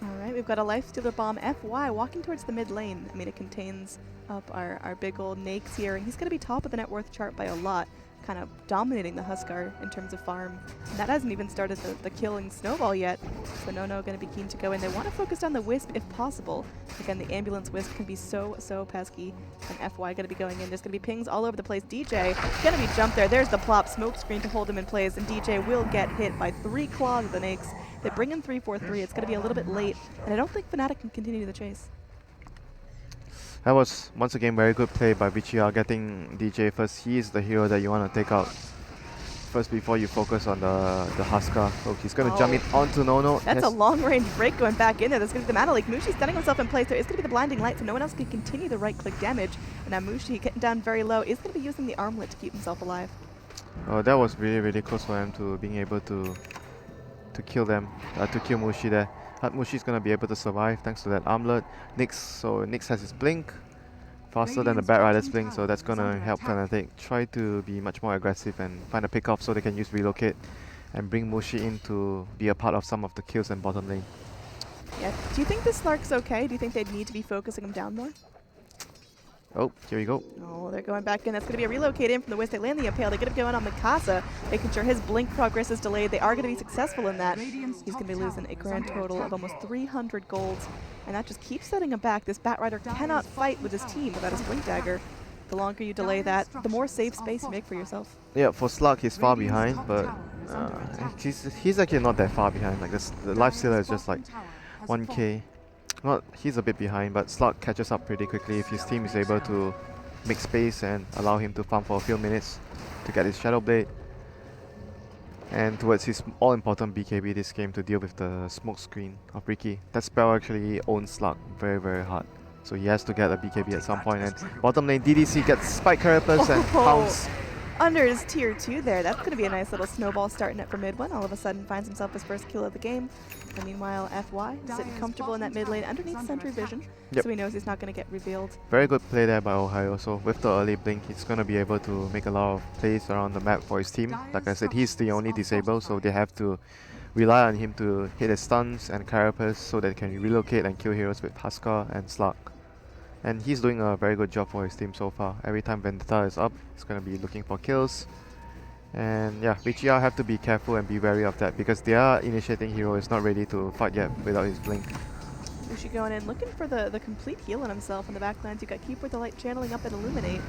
S16: Alright, we've got a Lifestealer Bomb FY walking towards the mid lane. I mean, it contains up our big old Nakes here, and he's going to be top of the net worth chart by a lot, kind of dominating the Huskar in terms of farm. And that hasn't even started the killing snowball yet, so Nono going to be keen to go in. They want to focus on the Wisp if possible. Again, the Ambulance Wisp can be so pesky, and FY going to be going in. There's going to be pings all over the place. DJ going to be jumped there. There's the plop, smoke screen to hold him in place, and DJ will get hit by 3 claws of the Nakes. They bring in 3-4-3. It's going to be a little bit late, and I don't think Fnatic can continue the chase.
S20: That was once again very good play by VGR, getting DJ first. He is the hero that you want to take out first before you focus on the Huskar. Oh, he's going to jump in onto Nono.
S16: That's a long-range break going back in there. That's going to be the Mana Leak. Mushi stunning himself in place. There is going to be the blinding light, so no one else can continue the right-click damage. And now Mushi getting down very low is going to be using the armlet to keep himself alive.
S20: Oh, that was really close for him to being able to kill them, to kill Mushi there. Mushi's going to be able to survive thanks to that armlet. Nyx has his blink faster than the Bat Rider's blink, so that's going to help Fnatic try to be much more aggressive and find a pick off so they can use relocate and bring Mushi in to be a part of some of the kills in bottom lane.
S16: Yeah. Do you think the Slark's okay? Do you think they'd need to be focusing him down more?
S20: Oh, here we go.
S16: Oh, they're going back in. That's going to be a relocate in from the Wisp. They land the Impale. They're going to be going on Mikasa, making sure his blink progress is delayed. They are going to be successful in that. He's going to be losing a grand total of almost 300 golds, and that just keeps setting him back. This Bat Rider cannot fight with his team without his blink dagger. The longer you delay that, the more safe space you make for yourself.
S20: Yeah, for Slark, he's far behind, but he's actually not that far behind. Like the Lifestealer is just like 1k. He's a bit behind, but Slark catches up pretty quickly if his team is able to make space and allow him to farm for a few minutes to get his Shadow Blade. And towards his all-important BKB this game to deal with the smoke screen of Riki. That spell actually owns Slark very hard. So he has to get a BKB at some point. And bottom lane DDC gets Spike Carapace and pounce.
S16: Under his tier 2 there. That's going to be a nice little snowball starting it for mid one. All of a sudden finds himself his first kill of the game. And meanwhile, FY sitting comfortable in that mid lane underneath Sentry Vision.
S20: Yep.
S16: So he knows he's not going to get revealed.
S20: Very good play there by Ohio. So with the early blink, he's going to be able to make a lot of plays around the map for his team. Like I said, he's the only disabled, so they have to rely on him to hit his stuns and Carapace so that they can relocate and kill heroes with Huskar and Slark. And he's doing a very good job for his team so far. Every time Vendetta is up, he's going to be looking for kills. And yeah, VGR have to be careful and be wary of that because their initiating hero is not ready to fight yet without his blink.
S16: Mushi going in, looking for the complete heal on himself in the backlines. You've got Keep with the Light channeling up and Illuminate,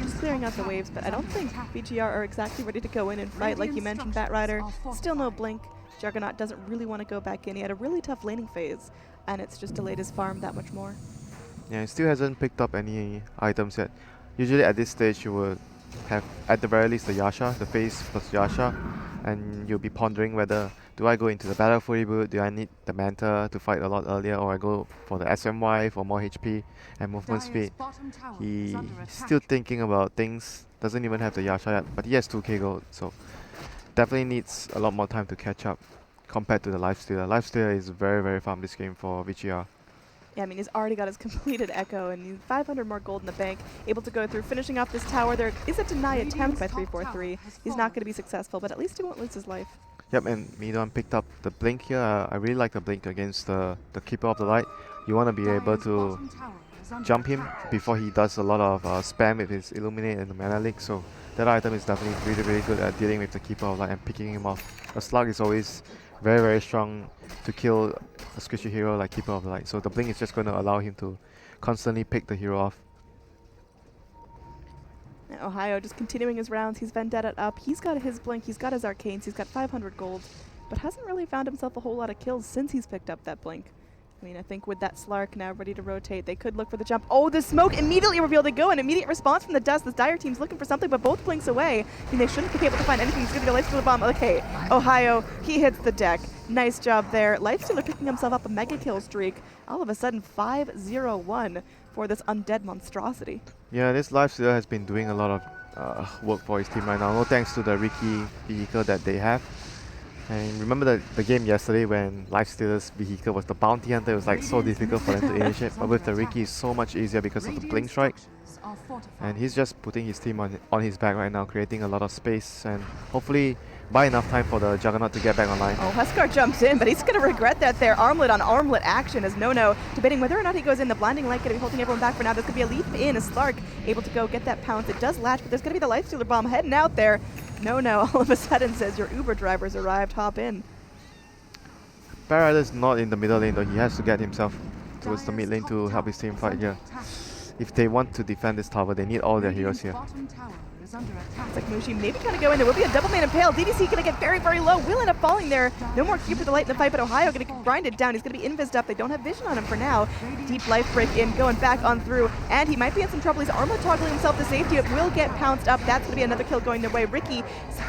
S16: just clearing out the waves, but I don't think VGR are exactly ready to go in and fight. Like you mentioned, Bat Rider, still no blink. Juggernaut doesn't really want to go back in. He had a really tough laning phase, and it's just delayed his farm that much more.
S20: Yeah, he still hasn't picked up any items yet. Usually at this stage you would have at the very least the Yasha, the face plus Yasha, and you'll be pondering whether do I go into the Battle Fury boot, do I need the Manta to fight a lot earlier, or I go for the SMY for more HP and movement speed. He's still thinking about things, doesn't even have the Yasha yet, but he has 2k gold, so definitely needs a lot more time to catch up compared to the Lifestealer. Lifestealer is very farm this game for VGR.
S16: Yeah, I mean, he's already got his completed Echo, and he's 500 more gold in the bank, able to go through, finishing off this tower. There is a deny attempt by 343. He's not going to be successful, but at least he won't lose his life.
S20: Yep, and Midon picked up the blink here. I really like the blink against the Keeper of the Light. You want to be able to jump him before he does a lot of spam with his Illuminate and the Mana Leak, so that item is definitely really good at dealing with the Keeper of Light and picking him off. A Slug is always very strong to kill a squishy hero like Keeper of the Light, so the blink is just going to allow him to constantly pick the hero off.
S16: And Ohio just continuing his rounds. He's Vendetta up. He's got his blink. He's got his arcanes. He's got 500 gold, but hasn't really found himself a whole lot of kills since he's picked up that blink. I mean, I think with that Slark now ready to rotate, they could look for the jump. Oh, the smoke immediately revealed to go. An immediate response from the Dust. This Dire team's looking for something, but both blinks away. I mean, they shouldn't be able to find anything. He's going to go Lifestealer bomb. Okay, Ohio, he hits the deck. Nice job there. Lifestealer picking himself up a mega kill streak. All of a sudden, 5-0-1 for this undead monstrosity.
S20: Yeah, this Lifestealer has been doing a lot of work for his team right now. No thanks to the Ricky vehicle that they have. And remember the game yesterday when Lifestealer's vehicle was the bounty hunter. It was like so difficult for them to initiate, but with the Ricky it's so much easier because of the blink strike. And he's just putting his team on his back right now, creating a lot of space and hopefully buy enough time for the Juggernaut to get back online.
S16: Oh, Huskar jumps in, but he's going to regret that there. Armlet on armlet action as No debating whether or not he goes in. The blinding light going to be holding everyone back for now. There's going to be a leap in as Slark able to go get that pounce. It does latch, but there's going to be the Lifestealer bomb heading out there. No, all of a sudden says your Uber driver's arrived, hop in.
S20: Barrider's not in the middle lane though, he has to get himself towards the mid lane to help his team fight here. If they want to defend this tower, they need all their heroes here.
S16: It's like Mushi maybe trying to go in. There will be a double man impale. DDC going to get very, very low. Will end up falling there. No more Cube for the light in the fight, but Ohio going to grind it down. He's going to be invised up. They don't have vision on him for now. Deep life break in, going back on through, and he might be in some trouble. He's armlet toggling himself to safety. It will get pounced up. That's going to be another kill going their way. Ricky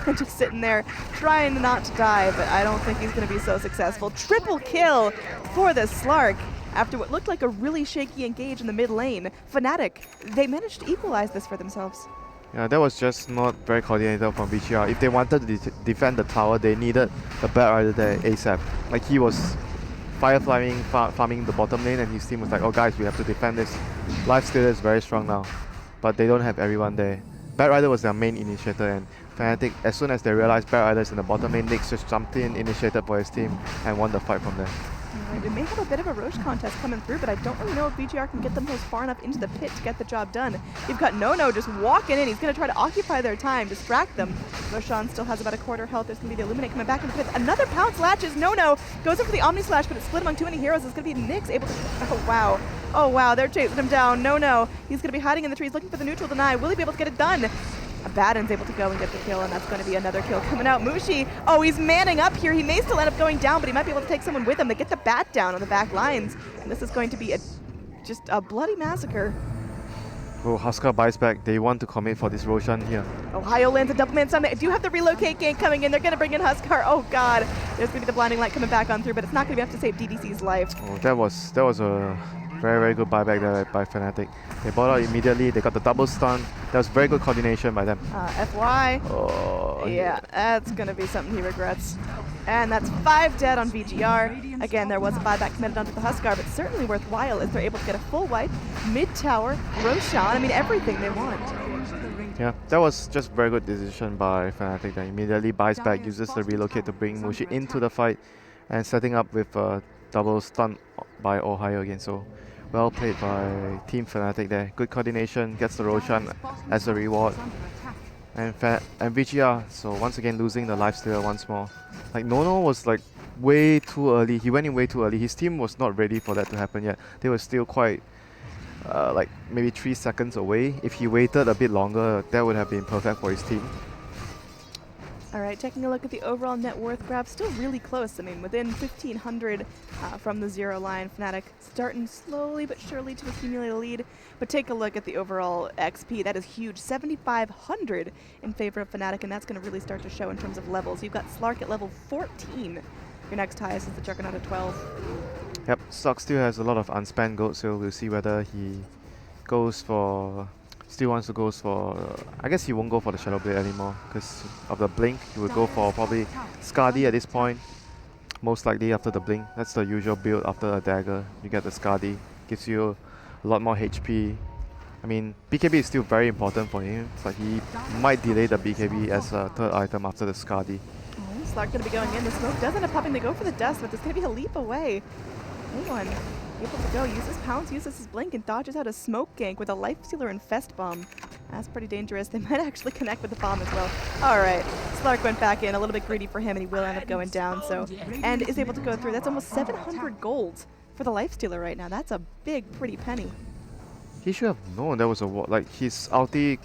S16: just sitting there trying not to die, but I don't think he's going to be so successful. Triple kill for the Slark. After what looked like a really shaky engage in the mid lane, Fnatic, they managed to equalize this for themselves.
S20: Yeah, that was just not very coordinated from VGR. If they wanted to defend the tower, they needed the Bat Rider there ASAP. Like he was farming the bottom lane and his team was like, oh guys, we have to defend this. Lifestealer is very strong now, but they don't have everyone there. Bat Rider was their main initiator and Fnatic, as soon as they realized Bat Rider is in the bottom lane, Nyx just jumped in, initiated for his team and won the fight from there.
S16: We may have a bit of a Roche contest coming through, but I don't really know if VGR can get themselves far enough into the pit to get the job done. You've got No just walking in. He's going to try to occupy their time, distract them. Roshan still has about a quarter health. There's going to be the Illuminate coming back in the pit. Another pounce latches. No goes in for the Omni Slash, but it's split among too many heroes. It's going to be Nyx able to... Oh, wow. Oh, wow. They're chasing him down. No. He's going to be hiding in the trees, looking for the neutral deny. Will he be able to get it done? Baden's able to go and get the kill, and that's going to be another kill coming out. Mushi, oh, he's manning up here. He may still end up going down, but he might be able to take someone with him. They get the bat down on the back lines, and this is going to be just a bloody massacre.
S20: Oh, Huskar buys back. They want to commit for this Roshan here.
S16: Ohio lands a double man stun. They do have the relocate gank coming in. They're going to bring in Huskar. Oh, God. There's going to be the blinding light coming back on through, but it's not going to be enough to save DDC's life.
S20: Oh, that was a very, very good buyback there by Fnatic. They bought out immediately. They got the double stun. That was very good coordination by them.
S16: FY.
S20: Oh,
S16: yeah, that's going to be something he regrets. And that's 5 dead on VGR. Again, there was a buyback committed onto the Huskar, but certainly worthwhile as they're able to get a full wipe, mid-tower, Roshan. I mean, everything they want.
S20: Yeah, that was just very good decision by Fnatic. That immediately buys back, uses the relocate to bring Mushi into the fight, and setting up with a double stun by Ohio again. So well played by Team Fnatic there. Good coordination, gets the Roshan as a reward. And VGR, so once again losing the Lifestealer once more. Like Nono was like way too early. He went in way too early. His team was not ready for that to happen yet. They were still quite like maybe 3 seconds away. If he waited a bit longer, that would have been perfect for his team.
S16: All right, taking a look at the overall net worth graph, still really close. I mean, within 1,500 from the 0 line. Fnatic starting slowly but surely to accumulate a lead. But take a look at the overall XP. That is huge, 7,500 in favor of Fnatic, and that's going to really start to show in terms of levels. You've got Slark at level 14. Your next highest is the Juggernaut at 12.
S20: Yep, Slark still has a lot of unspent gold, so we'll see whether he goes for... Still wants to go for... I guess he won't go for the Shadow Blade anymore because of the blink. He would go for probably Skadi at this point. Most likely after the blink. That's the usual build after a dagger. You get the Skadi. Gives you a lot more HP. I mean, BKB is still very important for him, but he might delay the BKB as a third item after the Skadi.
S16: Oh, Slark going to be going in. The smoke does end up popping to go for the dust, but there's going to be a leap away. Anyone able to go, uses pounce, uses his blink, and dodges out a smoke gank with a Lifestealer Infest bomb. That's pretty dangerous. They might actually connect with the bomb as well. All right, Slark went back in, a little bit greedy for him, and he will end up going down. So, and is able to go through. That's almost 700 gold for the Lifestealer right now. That's a big, pretty penny.
S20: He should have known there was a ward. Like his ulti,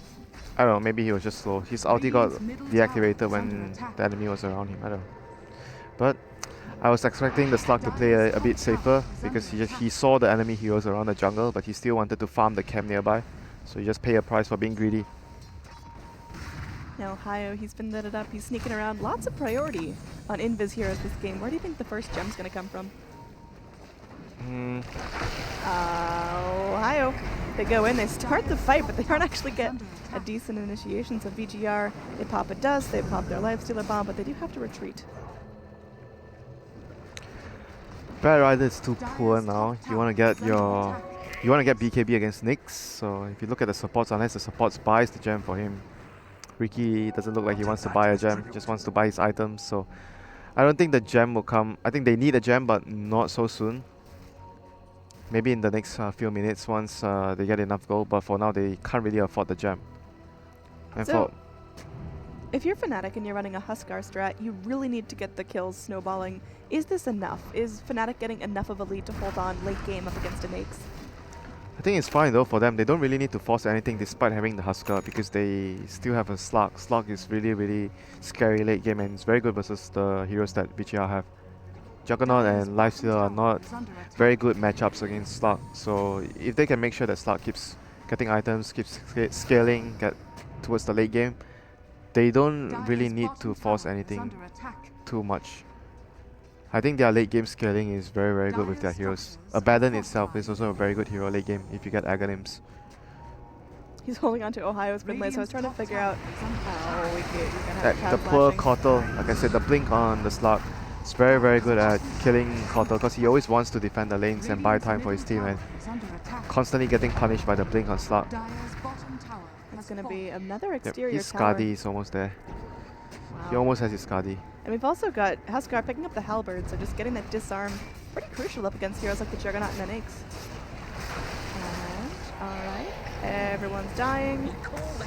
S20: I don't know, maybe he was just slow. His ulti got deactivated when the enemy was around him. I don't know. But I was expecting the Slug to play a bit safer because he saw the enemy heroes around the jungle, but he still wanted to farm the camp nearby. So he just pay a price for being greedy.
S16: Now Ohio, he's been netted up, he's sneaking around. Lots of priority on Invis heroes this game. Where do you think the first gem's going to come from? Ohio, they go in, they start the fight, but they don't actually get a decent initiation. So VGR, they pop a dust, they pop their lifestealer bomb, but they do have to retreat.
S20: Bad Rider is too poor now. You want to get BKB against Nyx. So if you look at the supports, unless the supports buys the gem for him, Ricky doesn't look like he wants to buy a gem. Just wants to buy his items. So I don't think the gem will come. I think they need a gem, but not so soon. Maybe in the next few minutes once they get enough gold. But for now, they can't really afford the gem. And
S16: so, if you're Fnatic and you're running a Huskar strat, you really need to get the kills snowballing. Is this enough? Is Fnatic getting enough of a lead to hold on late game up against a Nyx?
S20: I think it's fine though for them. They don't really need to force anything despite having the Huskar because they still have a Slug. Slug is really, really scary late game and it's very good versus the heroes that BGR have. Juggernaut and Lifesteal are not very good matchups against Slug. So if they can make sure that Slug keeps getting items, keeps scaling, get towards the late game, they don't really need to force anything too much. I think their late game scaling is very, very good with their heroes. Abaddon itself is also a very good hero late game if you get Aghanims.
S16: He's holding on to Ohio's Brinley, so I was trying to figure out how we can have
S20: the poor Kotal, like I said, the blink on the Slug is very, very good at killing Kotal because he always wants to defend the lanes and buy time for his team and constantly getting punished by the blink on Slug.
S16: It's going to be another exterior
S20: his
S16: tower.
S20: Skadi is almost there. He almost has his Skadi.
S16: And we've also got Huskar picking up the Halberd, so just getting that disarm pretty crucial up against heroes like the Juggernaut and the Nyx. And, alright, everyone's dying.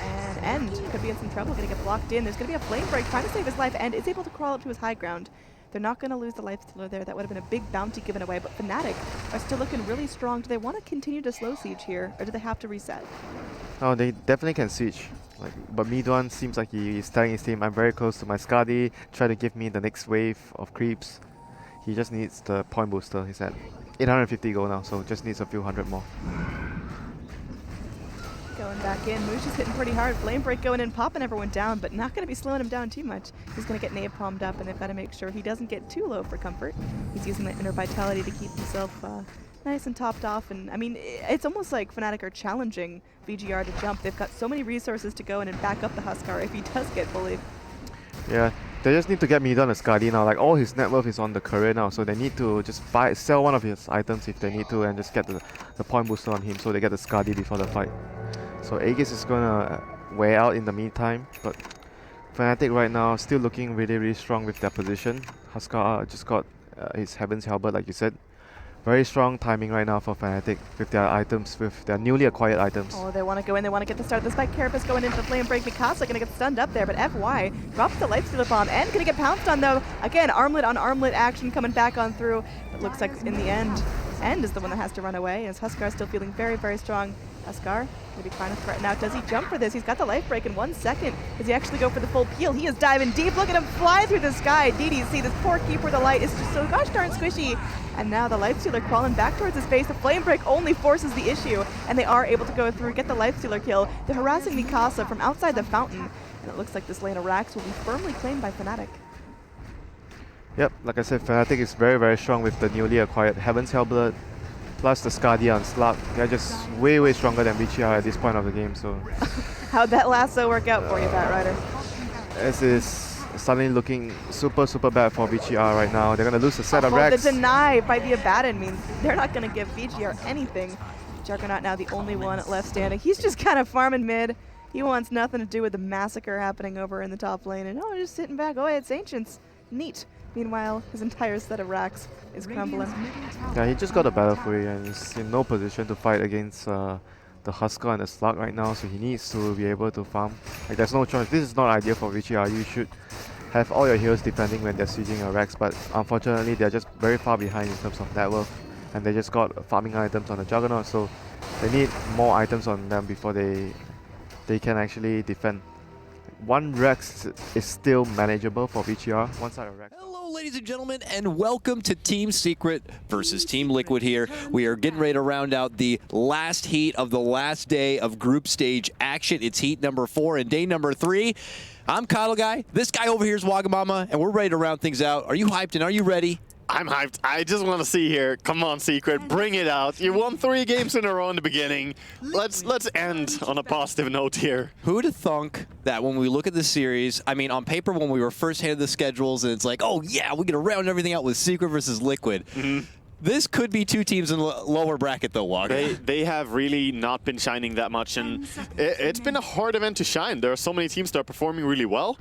S16: And End could be in some trouble, gonna get blocked in. There's gonna be a flame break trying to save his life. End is able to crawl up to his high ground. They're not gonna lose the lifestealer there. That would have been a big bounty given away, but Fnatic are still looking really strong. Do they want to continue to slow siege here, or do they have to reset?
S20: Oh, they definitely can siege. But Midwan seems like he is telling his team, I'm very close to my Skadi, try to give me the next wave of creeps. He just needs the point booster. He's at 850 gold now, so just needs a few hundred more.
S16: Going back in, Moosh is hitting pretty hard. Flame break going in, popping everyone down, but not going to be slowing him down too much. He's going to get napalmed up, and they've got to make sure he doesn't get too low for comfort. He's using that inner vitality to keep himself nice and topped off. And I mean, it's almost like Fnatic are challenging VGR to jump. They've got so many resources to go in and back up the Huskar if he does get bullied.
S20: Yeah, they just need to get Midon a Skadi now. Like all his net worth is on the career now, so they need to just sell one of his items if they need to, and just get the point booster on him so they get the Skadi before the fight. So Aegis is gonna wear out in the meantime, but Fnatic right now still looking really, really strong with their position. Huskar just got his Heaven's Halberd, like you said. Very strong timing right now for Fnatic with their items, with their newly acquired items.
S16: Oh, they want to go in, they want to get the start of the spike. Carapace going into the flame break. Mikasa going to get stunned up there, but FY drops the lifestealer bomb and going to get pounced on though. Again, armlet on armlet action coming back on through. It looks like in the end, End is the one that has to run away, as Huskar still feeling very, very strong. Huskar maybe trying to threaten out. Does he jump for this? He's got the life break in 1 second. Does he actually go for the full peel? He is diving deep. Look at him fly through the sky. DDC, this poor keeper of the light, is just so gosh darn squishy. And now the lifestealer crawling back towards his face. The flame break only forces the issue, and they are able to go through, get the lifestealer kill. They're harassing Mikasa from outside the fountain, and it looks like this lane of Rax will be firmly claimed by Fnatic.
S20: Yep, like I said, Fnatic is very, very strong with the newly acquired Heaven's Halberd, plus the Skadi on Slug. They're just way, way stronger than BGR at this point of the game. So
S16: how'd that lasso work out for you, Batrider?
S20: This is suddenly looking super, super bad for BGR right now. They're going to lose the set of Rex.
S16: The deny by the Abaddon means they're not going to give VGR anything. Juggernaut now the only one left standing. He's just kind of farming mid. He wants nothing to do with the massacre happening over in the top lane. And oh, just sitting back. Oh, it's Ancients. Neat. Meanwhile, his entire set of racks is crumbling.
S20: Yeah, he just got a Battle Fury and is in no position to fight against the Huskar and the Slug right now, so he needs to be able to farm. Like, there's no choice. This is not ideal for VGR. You should have all your heroes defending when they're sieging your racks, but unfortunately they're just very far behind in terms of net worth, and they just got farming items on the Juggernaut, so they need more items on them before they can actually defend. one Rex is still manageable for VGR. One side of Rex.
S2: Hello, ladies and gentlemen, and welcome to Team Secret versus Team Liquid here. We are getting ready to round out the last heat of the last day of group stage action. It's heat number 4 and day number 3. I'm Coddle Guy. This guy over here is Wagamama, and we're ready to round things out. Are you hyped and are you ready?
S9: I'm hyped. I just want to see here. Come on, Secret. Bring it out. You won 3 games in a row in the beginning. Let's end on a positive note here.
S2: Who'd have thunk that when we look at the series, I mean, on paper, when we were first handed the schedules, and it's like, oh, yeah, we're going to round everything out with Secret versus Liquid. This could be 2 teams in the lower bracket, though, Walker.
S9: They have really not been shining that much, and it's been a hard event to shine. There are so many teams that are performing really well.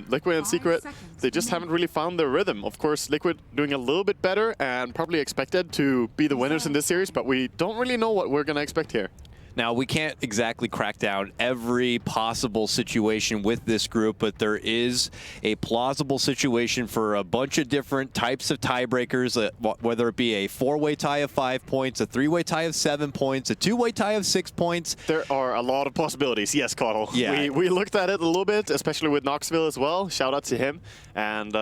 S9: Liquid and Secret, they just haven't really found their rhythm. Of course, Liquid doing a little bit better and probably expected to be the winners in this series, but we don't really know what we're going to expect here.
S2: Now, we can't exactly crack down every possible situation with this group, but there is a plausible situation for a bunch of different types of tiebreakers, whether it be a 4-way tie of 5 points, a 3-way tie of 7 points, a 2-way tie of 6 points.
S9: There are a lot of possibilities, yes, Coddle.
S2: Yeah.
S9: We looked at it a little bit, especially with Knoxville as well. Shout out to him. And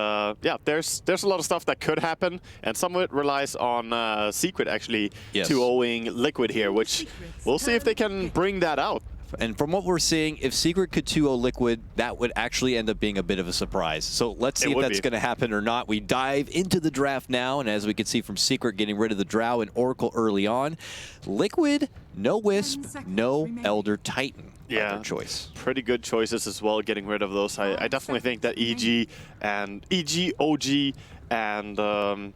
S9: yeah, there's a lot of stuff that could happen, and some of it relies on Secret actually 2-0ing Liquid here, which we'll see if they can bring that out.
S2: And from what we're seeing, if Secret could 2-0 Liquid, that would actually end up being a bit of a surprise. So let's see if that's going to happen or not. We dive into the draft now, and as we can see from Secret getting rid of the Drow and Oracle early on, Liquid, no Wisp, no Elder Titan.
S9: Yeah,
S2: choice.
S9: Pretty good choices as well, getting rid of those. I definitely think that EG, OG, and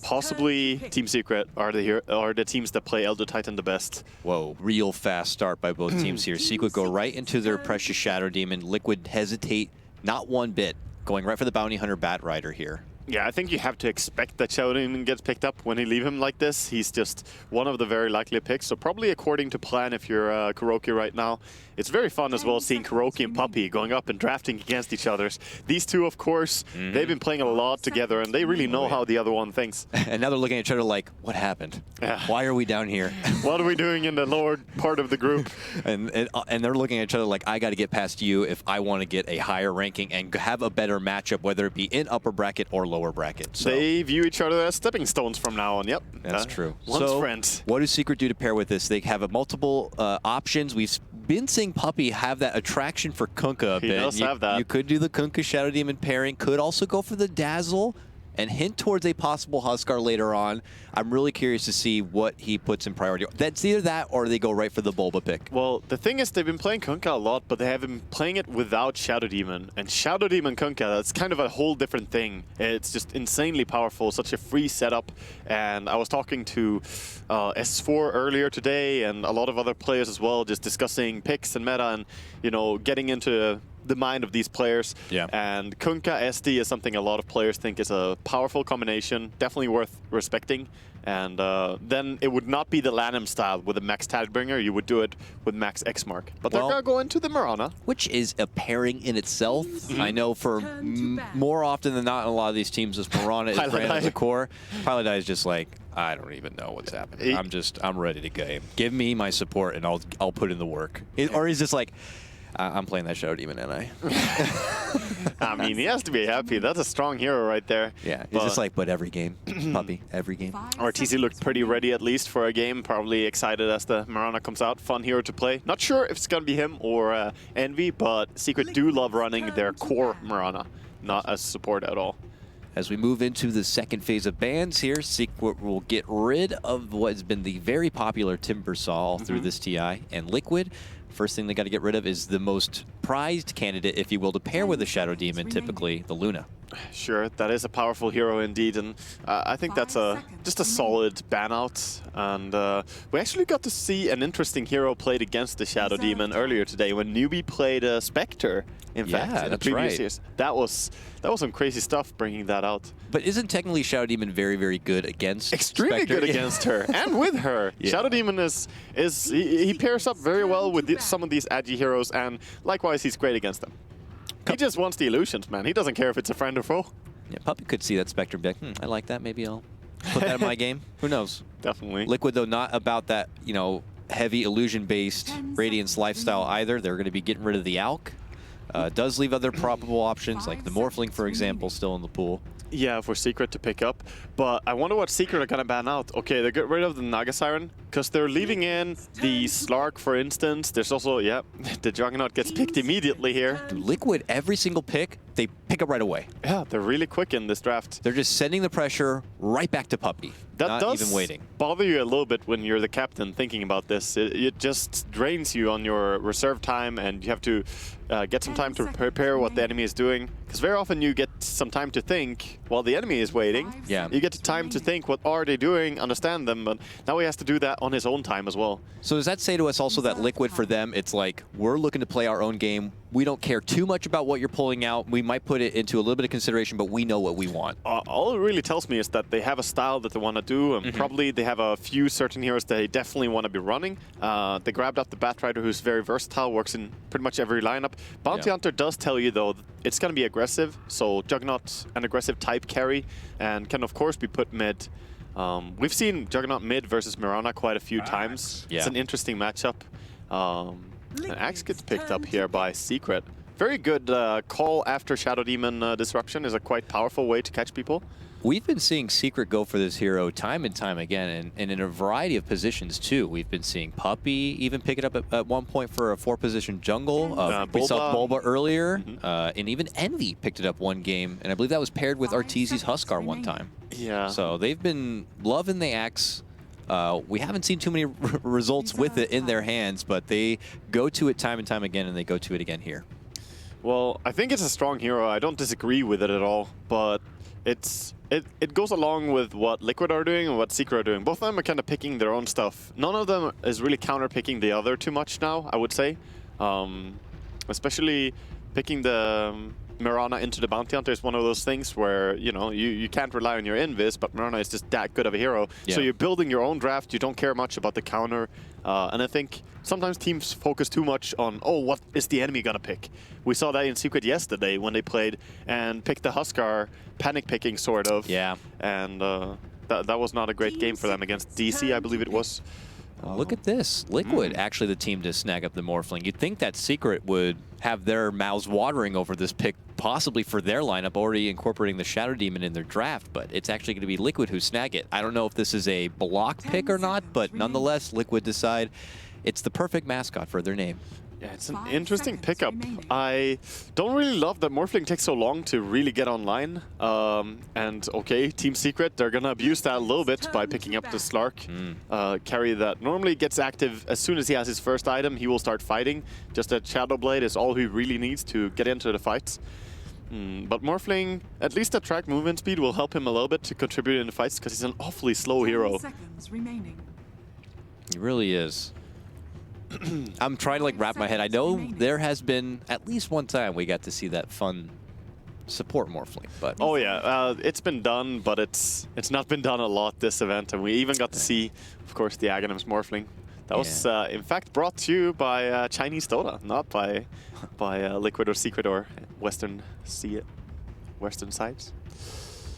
S9: possibly Team Secret are the teams that play Elder Titan the best.
S2: Whoa, real fast start by both teams here. Secret go right into their precious Shadow Demon. Liquid hesitate not one bit, going right for the Bounty Hunter Bat Rider here.
S9: Yeah, I think you have to expect that Shadow Demon gets picked up when you leave him like this. He's just one of the very likely picks. So probably according to plan if you're Kuroki right now. It's very fun as well seeing Kuroki and Puppey going up and drafting against each other. These two, of course, they've been playing a lot together and they really know how the other one thinks.
S2: And now they're looking at each other like, what happened?
S9: Yeah.
S2: Why are we down here?
S9: What are we doing in the lower part of the group?
S2: and they're looking at each other like, I got to get past you if I want to get a higher ranking and have a better matchup, whether it be in upper bracket or lower bracket. So
S9: they view each other as stepping stones from now on. Yep.
S2: That's true.
S9: One's friends.
S2: What does Secret do to pair with this? They have a multiple options. We've been seeing Puppey have that attraction for Kunkka a bit.
S9: He does have that.
S2: You could do the Kunkka Shadow Demon pairing. Could also go for the Dazzle and hint towards a possible Huskar later on. I'm really curious to see what he puts in priority. That's either that or they go right for the Bulba pick.
S9: Well, the thing is they've been playing Kunkka a lot, but they have been playing it without Shadow Demon. And Shadow Demon Kunkka, that's kind of a whole different thing. It's just insanely powerful, such a free setup. And I was talking to S4 earlier today and a lot of other players as well, just discussing picks and meta and, you know, getting into the mind of these players.
S2: Yeah.
S9: And Kunkka SD is something a lot of players think is a powerful combination, definitely worth respecting. And then it would not be the Lanham style with a max Tadbringer, you would do it with max Xmark. But they're gonna go into the Mirana.
S2: Which is a pairing in itself. I know for more often than not in a lot of these teams, this Mirana is branded as a core. Pilot Eye is just like, I don't even know what's happening. I'm ready to game. Give me my support and I'll put in the work. Or he's just like, I'm playing that Shadow Demon, and
S9: I mean, he has to be happy. That's a strong hero right there.
S2: Yeah, he's just like, but every game, Puppey, every game.
S9: RTC looked pretty ready at least for a game. Probably excited as the Mirana comes out. Fun hero to play. Not sure if it's going to be him or Envy, but Secret do love running their core Mirana, not as support at all.
S2: As we move into the second phase of bans here, Secret will get rid of what has been the very popular Timbersaw through this TI, and Liquid. First thing they got to get rid of is the most prized candidate, if you will, to pair with a Shadow Demon, typically the Luna.
S9: Sure, that is a powerful hero indeed, and I think that's just a solid ban out. And we actually got to see an interesting hero played against the Shadow Demon earlier today when Newbee played a Spectre. In fact, in the previous years, that was some crazy stuff bringing that out.
S2: But isn't technically Shadow Demon very, very good against
S9: extremely
S2: Spectre?
S9: Good against her and with her? Yeah. Shadow Demon he pairs up very well with some of these agi heroes, and likewise he's great against them. He just wants the illusions, man. He doesn't care if it's a friend or foe.
S2: Yeah, Puppey could see that Spectre and be like, I like that. Maybe I'll put that in my game. Who knows?
S9: Definitely.
S2: Liquid, though, not about that, you know, heavy illusion-based Radiance lifestyle either. They're going to be getting rid of the Alk. Does leave other probable options, like the Morphling, for example, still in the pool.
S9: Yeah, for Secret to pick up. But I wonder what Secret are going to ban out. Okay, they get rid of the Naga Siren because they're leaving in the Slark, for instance. There's also, yeah, the Juggernaut gets picked immediately here.
S2: Liquid, every single pick, they pick up right away.
S9: Yeah, they're really quick in this draft.
S2: They're just sending the pressure right back to Puppey.
S9: That
S2: not
S9: does
S2: even waiting.
S9: bother you a little bit when you're the captain thinking about this. It just drains you on your reserve time, and you have to get some time to prepare what the enemy is doing. Because very often you get some time to think while the enemy is waiting.
S2: Yeah.
S9: You get time to think, what are they doing, understand them, but now he has to do that on his own time as well.
S2: So does that say to us also that Liquid, for them, it's like, we're looking to play our own game. We don't care too much about what you're pulling out. We might put it into a little bit of consideration, but we know what we want.
S9: All it really tells me is that they have a style that they want to do, and probably they have a few certain heroes that they definitely want to be running. They grabbed up the Batrider, who's very versatile, works in pretty much every lineup. Bounty Hunter does tell you, though, it's going to be aggressive, so Juggernaut, an aggressive type carry, and can, of course, be put mid. We've seen Juggernaut mid versus Mirana quite a few times.
S2: Yeah.
S9: It's an interesting matchup. And Axe gets picked up here by Secret. Very good call after Shadow Demon Disruption is a quite powerful way to catch people.
S2: We've been seeing Secret go for this hero time and time again, and in a variety of positions too. We've been seeing Puppey even pick it up at one point for a 4-position jungle. We saw Bulba earlier, and even Envy picked it up one game, and I believe that was paired with Arteezy's Huskar one time.
S9: Yeah.
S2: So they've been loving the Axe. We haven't seen too many results with it in their hands, but they go to it time and time again, and they go to it again here.
S9: Well, I think it's a strong hero. I don't disagree with it at all, but it goes along with what Liquid are doing and what Secret are doing. Both of them are kind of picking their own stuff. None of them is really counter-picking the other too much now, I would say. Especially picking the Mirana into the Bounty Hunter is one of those things where, you know, you can't rely on your invis, but Mirana is just that good of a hero.
S2: Yeah.
S9: So you're building your own draft, you don't care much about the counter. And I think sometimes teams focus too much on, oh, what is the enemy gonna pick? We saw that in Secret yesterday when they played and picked the Huskar, panic picking sort of.
S2: Yeah.
S9: And that was not a great game for them against DC, I believe it was.
S2: Look at this. Liquid, actually the team to snag up the Morphling. You'd think that Secret would have their mouths watering over this pick, possibly for their lineup, already incorporating the Shadow Demon in their draft, but it's actually going to be Liquid who snag it. I don't know if this is a block pick or not, but nonetheless, Liquid decide it's the perfect mascot for their name.
S9: Yeah, it's an interesting pickup. I don't really love that Morphling takes so long to really get online. And okay, Team Secret, they're gonna abuse that a little bit by picking up the Slark. Carry that normally gets active as soon as he has his first item, he will start fighting. Just that Shadow Blade is all he really needs to get into the fights. But Morphling, at least that track movement speed will help him a little bit to contribute in the fights because he's an awfully slow hero.
S2: He really is. I'm trying to like wrap my head. I know there has been at least one time we got to see that fun support Morphling, but
S9: oh yeah, it's been done, but it's not been done a lot this event, and we even got to see, of course, the Aghanim's Morphling. That was in fact brought to you by Chinese Dota, not by Liquid or Secret or Western sides.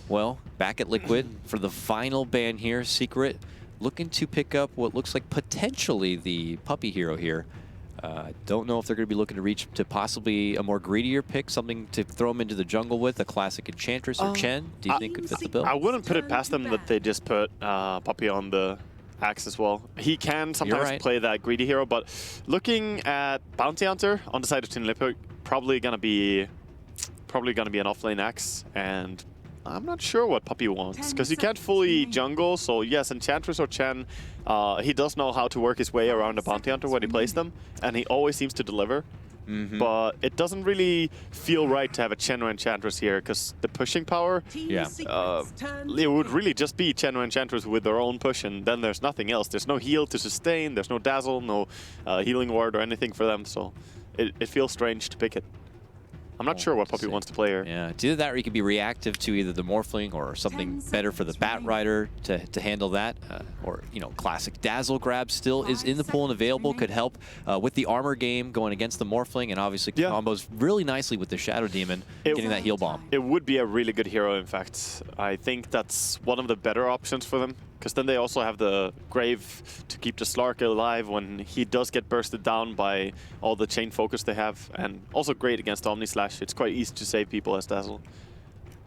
S2: Well, back at Liquid for the final ban here, Secret looking to pick up what looks like potentially the Puppey hero here. Don't know if they're going to be looking to reach to possibly a more greedier pick, something to throw them into the jungle with, a classic Enchantress or Chen. Do you think could fit the bill?
S9: I wouldn't put it past them that they just put Puppey on the Axe as well. He can sometimes play that greedy hero, but looking at Bounty Hunter on the side of Team Liquid, probably gonna be an offlane Axe, and I'm not sure what Puppey wants, because he can't fully jungle, so yes, Enchantress or Chen, he does know how to work his way around a Bounty Hunter when he plays them, and he always seems to deliver. But it doesn't really feel right to have a Chen or Enchantress here, because the pushing power, it would really just be Chen or Enchantress with their own push, and then there's nothing else. There's no heal to sustain, there's no dazzle, no healing ward or anything for them, so it feels strange to pick it. I'm not sure what Puppey wants to play here.
S2: Yeah, it's either that or he could be reactive to either the Morphling or something better for the Batrider to handle that. Or, you know, classic Dazzle grab still is in the pool and available, could help with the armor game going against the Morphling, and obviously combos really nicely with the Shadow Demon, getting that heal bomb.
S9: It would be a really good hero, in fact. I think that's one of the better options for them. because then they also have the Grave to keep the Slark alive when he does get bursted down by all the chain focus they have, and also great against Omni Slash. It's quite easy to save people as Dazzle.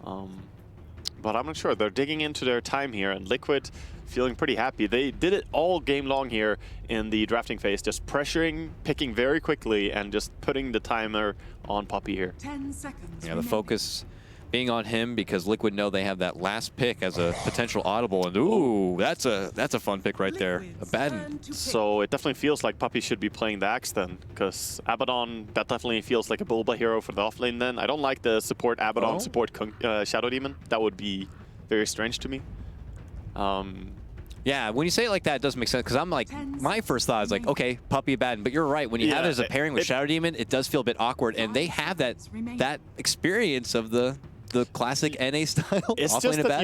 S9: But I'm not sure. They're digging into their time here, and Liquid feeling pretty happy. They did it all game long here in the drafting phase, just pressuring, picking very quickly, and just putting the timer on Puppey here.
S15: 10 seconds.
S2: Yeah, the focus being on him because Liquid know they have that last pick as a potential audible, and ooh, that's a fun pick right there. Abaddon.
S9: So it definitely feels like Puppey should be playing the Axe then, because Abaddon, that definitely feels like a Bulba hero for the offlane then. I don't like the support Abaddon, support Shadow Demon. That would be very strange to me.
S2: Yeah, when you say it like that, it doesn't make sense, because I'm like, my first thought is like, okay, Puppey Abaddon, but you're right. When you have it as a pairing with Shadow Demon, it does feel a bit awkward, and they have that experience of the classic NA style.
S9: It's just that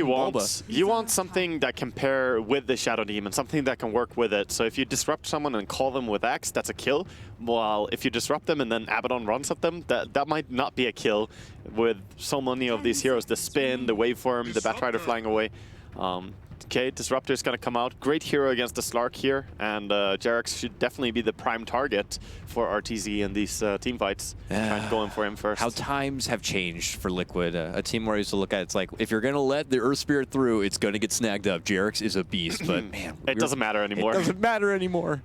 S9: you want something that can pair with the Shadow Demon, something that can work with it. So if you disrupt someone and call them with Axe, that's a kill. While if you disrupt them and then Abaddon runs at them, that might not be a kill. With so many of these heroes, the spin, the waveform, the Batrider flying away. Okay, Disruptor is going to come out. Great hero against the Slark here, and Jerax should definitely be the prime target for RTZ in these team fights. Trying to go in for him first.
S2: How times have changed for Liquid. A team where I used to look at it's like, if you're going to let the Earth Spirit through, it's going to get snagged up. Jerax is a beast, but man.
S9: It doesn't matter anymore.
S2: It doesn't matter anymore.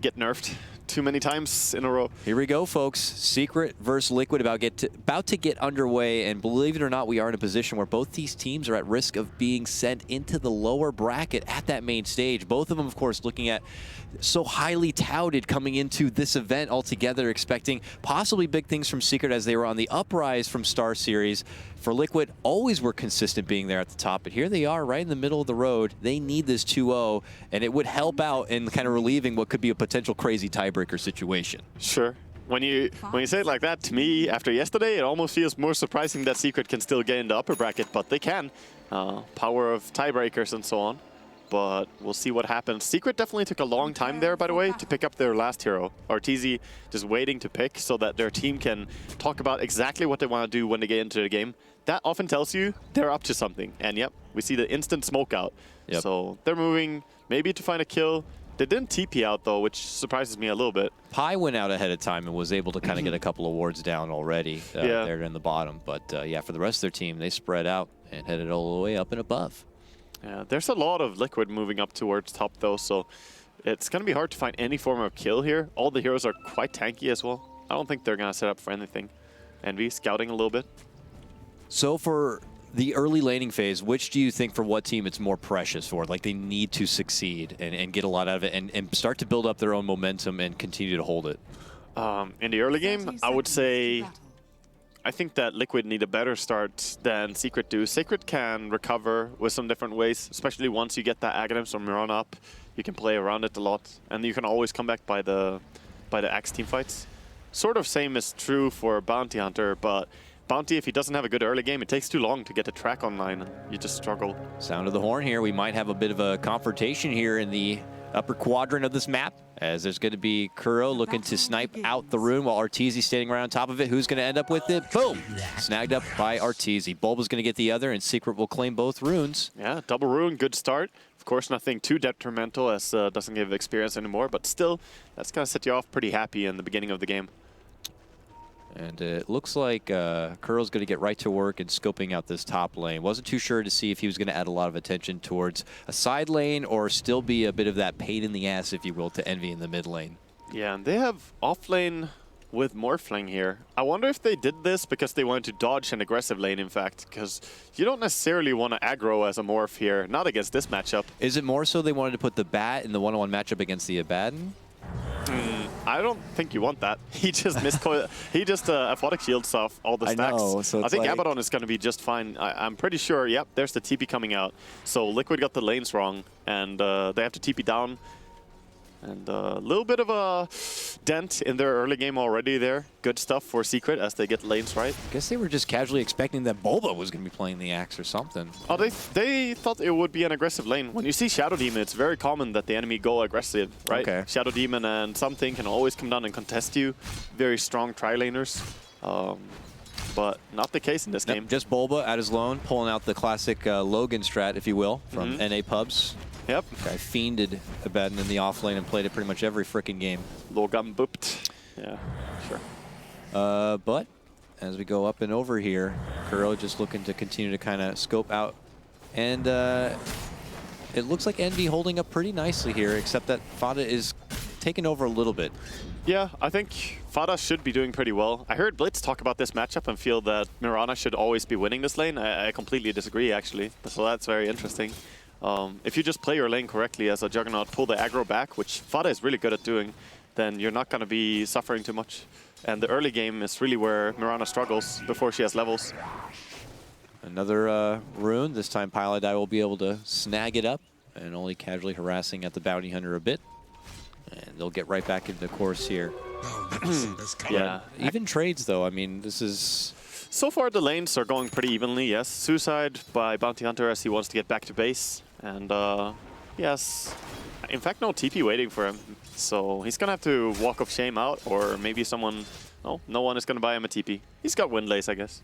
S9: Get nerfed too many times in a row.
S2: Here we go, folks. Secret versus Liquid about to get underway, and believe it or not, we are in a position where both these teams are at risk of being sent into the lower bracket at that main stage. Both of them, of course, looking at so highly touted coming into this event altogether, expecting possibly big things from Secret as they were on the uprise from Star Series. For Liquid, always were consistent being there at the top, but here they are right in the middle of the road. They need this 2-0, and it would help out in kind of relieving what could be a potential crazy tiebreaker situation.
S9: Sure. When you say it like that, to me, after yesterday, it almost feels more surprising that Secret can still get in the upper bracket, but they can. Power of tiebreakers and so on. But we'll see what happens. Secret definitely took a long time there, by the way, to pick up their last hero. RTZ just waiting to pick so that their team can talk about exactly what they want to do when they get into the game. That often tells you they're up to something. And yep, we see the instant smoke out. Yep. So they're moving maybe to find a kill. They didn't TP out though, which surprises me a little bit.
S2: Pi went out ahead of time and was able to kind of get a couple of wards down already there in the bottom. But yeah, for the rest of their team, they spread out and headed all the way up and above.
S9: Yeah, there's a lot of Liquid moving up towards top though, so it's going to be hard to find any form of kill here. All the heroes are quite tanky as well. I don't think they're going to set up for anything. Envy scouting a little bit.
S2: So for the early laning phase, which do you think for what team it's more precious for? Like they need to succeed and get a lot out of it and start to build up their own momentum and continue to hold it?
S9: In the early game, I would say I think that Liquid need a better start than Secret do. Secret can recover with some different ways, especially once you get that Aghanims from run up. You can play around it a lot, and you can always come back by the Axe team fights. Sort of same is true for Bounty Hunter, but Bounty, if he doesn't have a good early game, it takes too long to get a track online. You just struggle.
S2: Sound of the horn here. We might have a bit of a confrontation here in the upper quadrant of this map, as there's going to be Kuro looking to snipe out the rune while Arteezy standing right on top of it. Who's going to end up with it? Boom! Snagged up by Arteezy. Bulba's going to get the other, and Secret will claim both runes.
S9: Yeah, double rune, good start. Of course, nothing too detrimental as doesn't give experience anymore, but still, that's going to set you off pretty happy in the beginning of the game.
S2: And it looks like Kuro's going to get right to work and scoping out this top lane. Wasn't too sure to see if he was going to add a lot of attention towards a side lane or still be a bit of that pain in the ass, if you will, to Envy in the mid lane.
S9: Yeah, and they have off lane with Morphling here. I wonder if they did this because they wanted to dodge an aggressive lane, in fact, because you don't necessarily want to aggro as a Morph here, not against this matchup.
S2: Is it more so they wanted to put the Bat in the one-on-one matchup against the Abaddon?
S9: I don't think you want that. He just missed. He just aphotic shields off all the stacks.
S2: I know, so
S9: I think
S2: like
S9: Abaddon is going to be just fine. I'm pretty sure. Yep, there's the TP coming out. So Liquid got the lanes wrong, and they have to TP down. And a little bit of a dent in their early game already there. Good stuff for Secret as they get lanes right.
S2: I guess they were just casually expecting that Bulba was going to be playing the Axe or something.
S9: Oh, they thought it would be an aggressive lane. When you see Shadow Demon, it's very common that the enemy go aggressive, right?
S2: Okay.
S9: Shadow Demon and something can always come down and contest you. Very strong tri-laners. But not the case in this game.
S2: Just Bulba at his lone, pulling out the classic Logan strat, if you will, from NA pubs.
S1: Yep.
S2: Guy fiended Abaddon in the off lane and played it pretty much every freaking game.
S1: Logam booped. Yeah, sure.
S2: But as we go up and over here, Kuro just looking to continue to kind of scope out. And it looks like Envy holding up pretty nicely here, except that Fada is taking over a little bit.
S1: Yeah, I think Fada should be doing pretty well. I heard Blitz talk about this matchup and feel that Mirana should always be winning this lane. I completely disagree, actually. So that's very interesting. If you just play your lane correctly as a Juggernaut, pull the aggro back, which Fada is really good at doing, then you're not going to be suffering too much. And the early game is really where Mirana struggles before she has levels.
S2: Another rune. This time Piladai will be able to snag it up and only casually harassing at the Bounty Hunter a bit. And they'll get right back into the course here.
S1: Yeah.
S2: Even trades, though. I mean, this is...
S1: So far, the lanes are going pretty evenly, yes. Suicide by Bounty Hunter as he wants to get back to base. And, yes. In fact, no TP waiting for him. So he's going to have to walk of shame out, or maybe someone... No one is going to buy him a TP. He's got Windlace, I guess.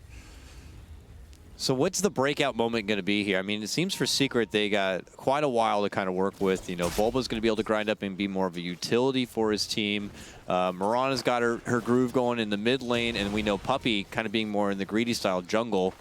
S2: So what's the breakout moment going to be here? I mean, it seems for Secret they got quite a while to kind of work with. You know, Bulba's going to be able to grind up and be more of a utility for his team. Mirana's got her groove going in the mid lane, and we know Puppy kind of being more in the greedy style jungle.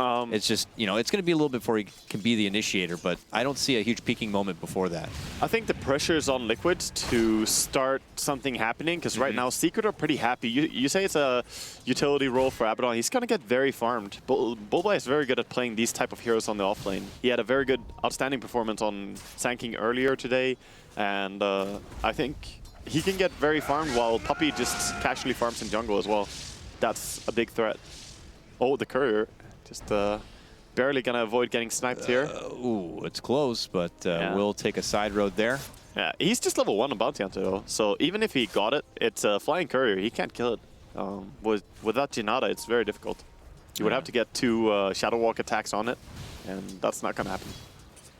S2: It's just, you know, it's going to be a little bit before he can be the initiator, but I don't see a huge peaking moment before that.
S1: I think the pressure is on Liquid to start something happening, because right now Secret are pretty happy. You say it's a utility role for Abaddon. He's going to get very farmed. Bulba is very good at playing these type of heroes on the offlane. He had a very good, outstanding performance on Sanking earlier today, and I think he can get very farmed while Puppy just casually farms in jungle as well. That's a big threat. Oh, the courier. Just barely going to avoid getting sniped here.
S2: Ooh, it's close, but we'll take a side road there.
S1: Yeah, he's just level 1 on Bounty Hunter, though. So even if he got it, it's a flying courier. He can't kill it. Without Jinada, it's very difficult. You would have to get 2 Shadow Walk attacks on it, and that's not going to happen.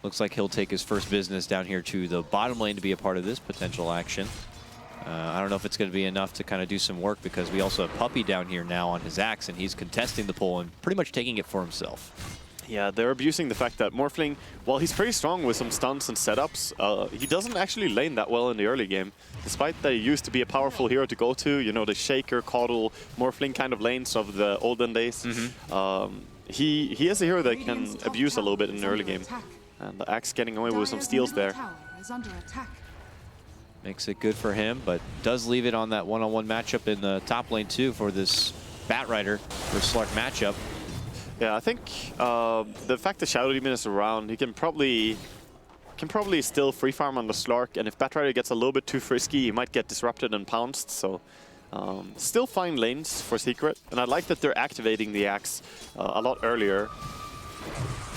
S2: Looks like he'll take his first business down here to the bottom lane to be a part of this potential action. I don't know if it's going to be enough to kind of do some work, because we also have Puppy down here now on his axe, and he's contesting the pull and pretty much taking it for himself.
S1: Yeah, they're abusing the fact that Morphling, while he's pretty strong with some stunts and setups, he doesn't actually lane that well in the early game. Despite that he used to be a powerful hero to go to, you know, the Shaker, Coddle, Morphling kind of lanes of the olden days. He is a hero that can abuse a little bit in the early game. And the axe getting away with some steals there.
S2: Makes it good for him, but does leave it on that one-on-one matchup in the top lane too for this Batrider versus Slark matchup.
S1: Yeah, I think the fact that Shadow Demon is around, he can probably still free farm on the Slark, and if Batrider gets a little bit too frisky, he might get disrupted and pounced. So still fine lanes for Secret, and I like that they're activating the axe a lot earlier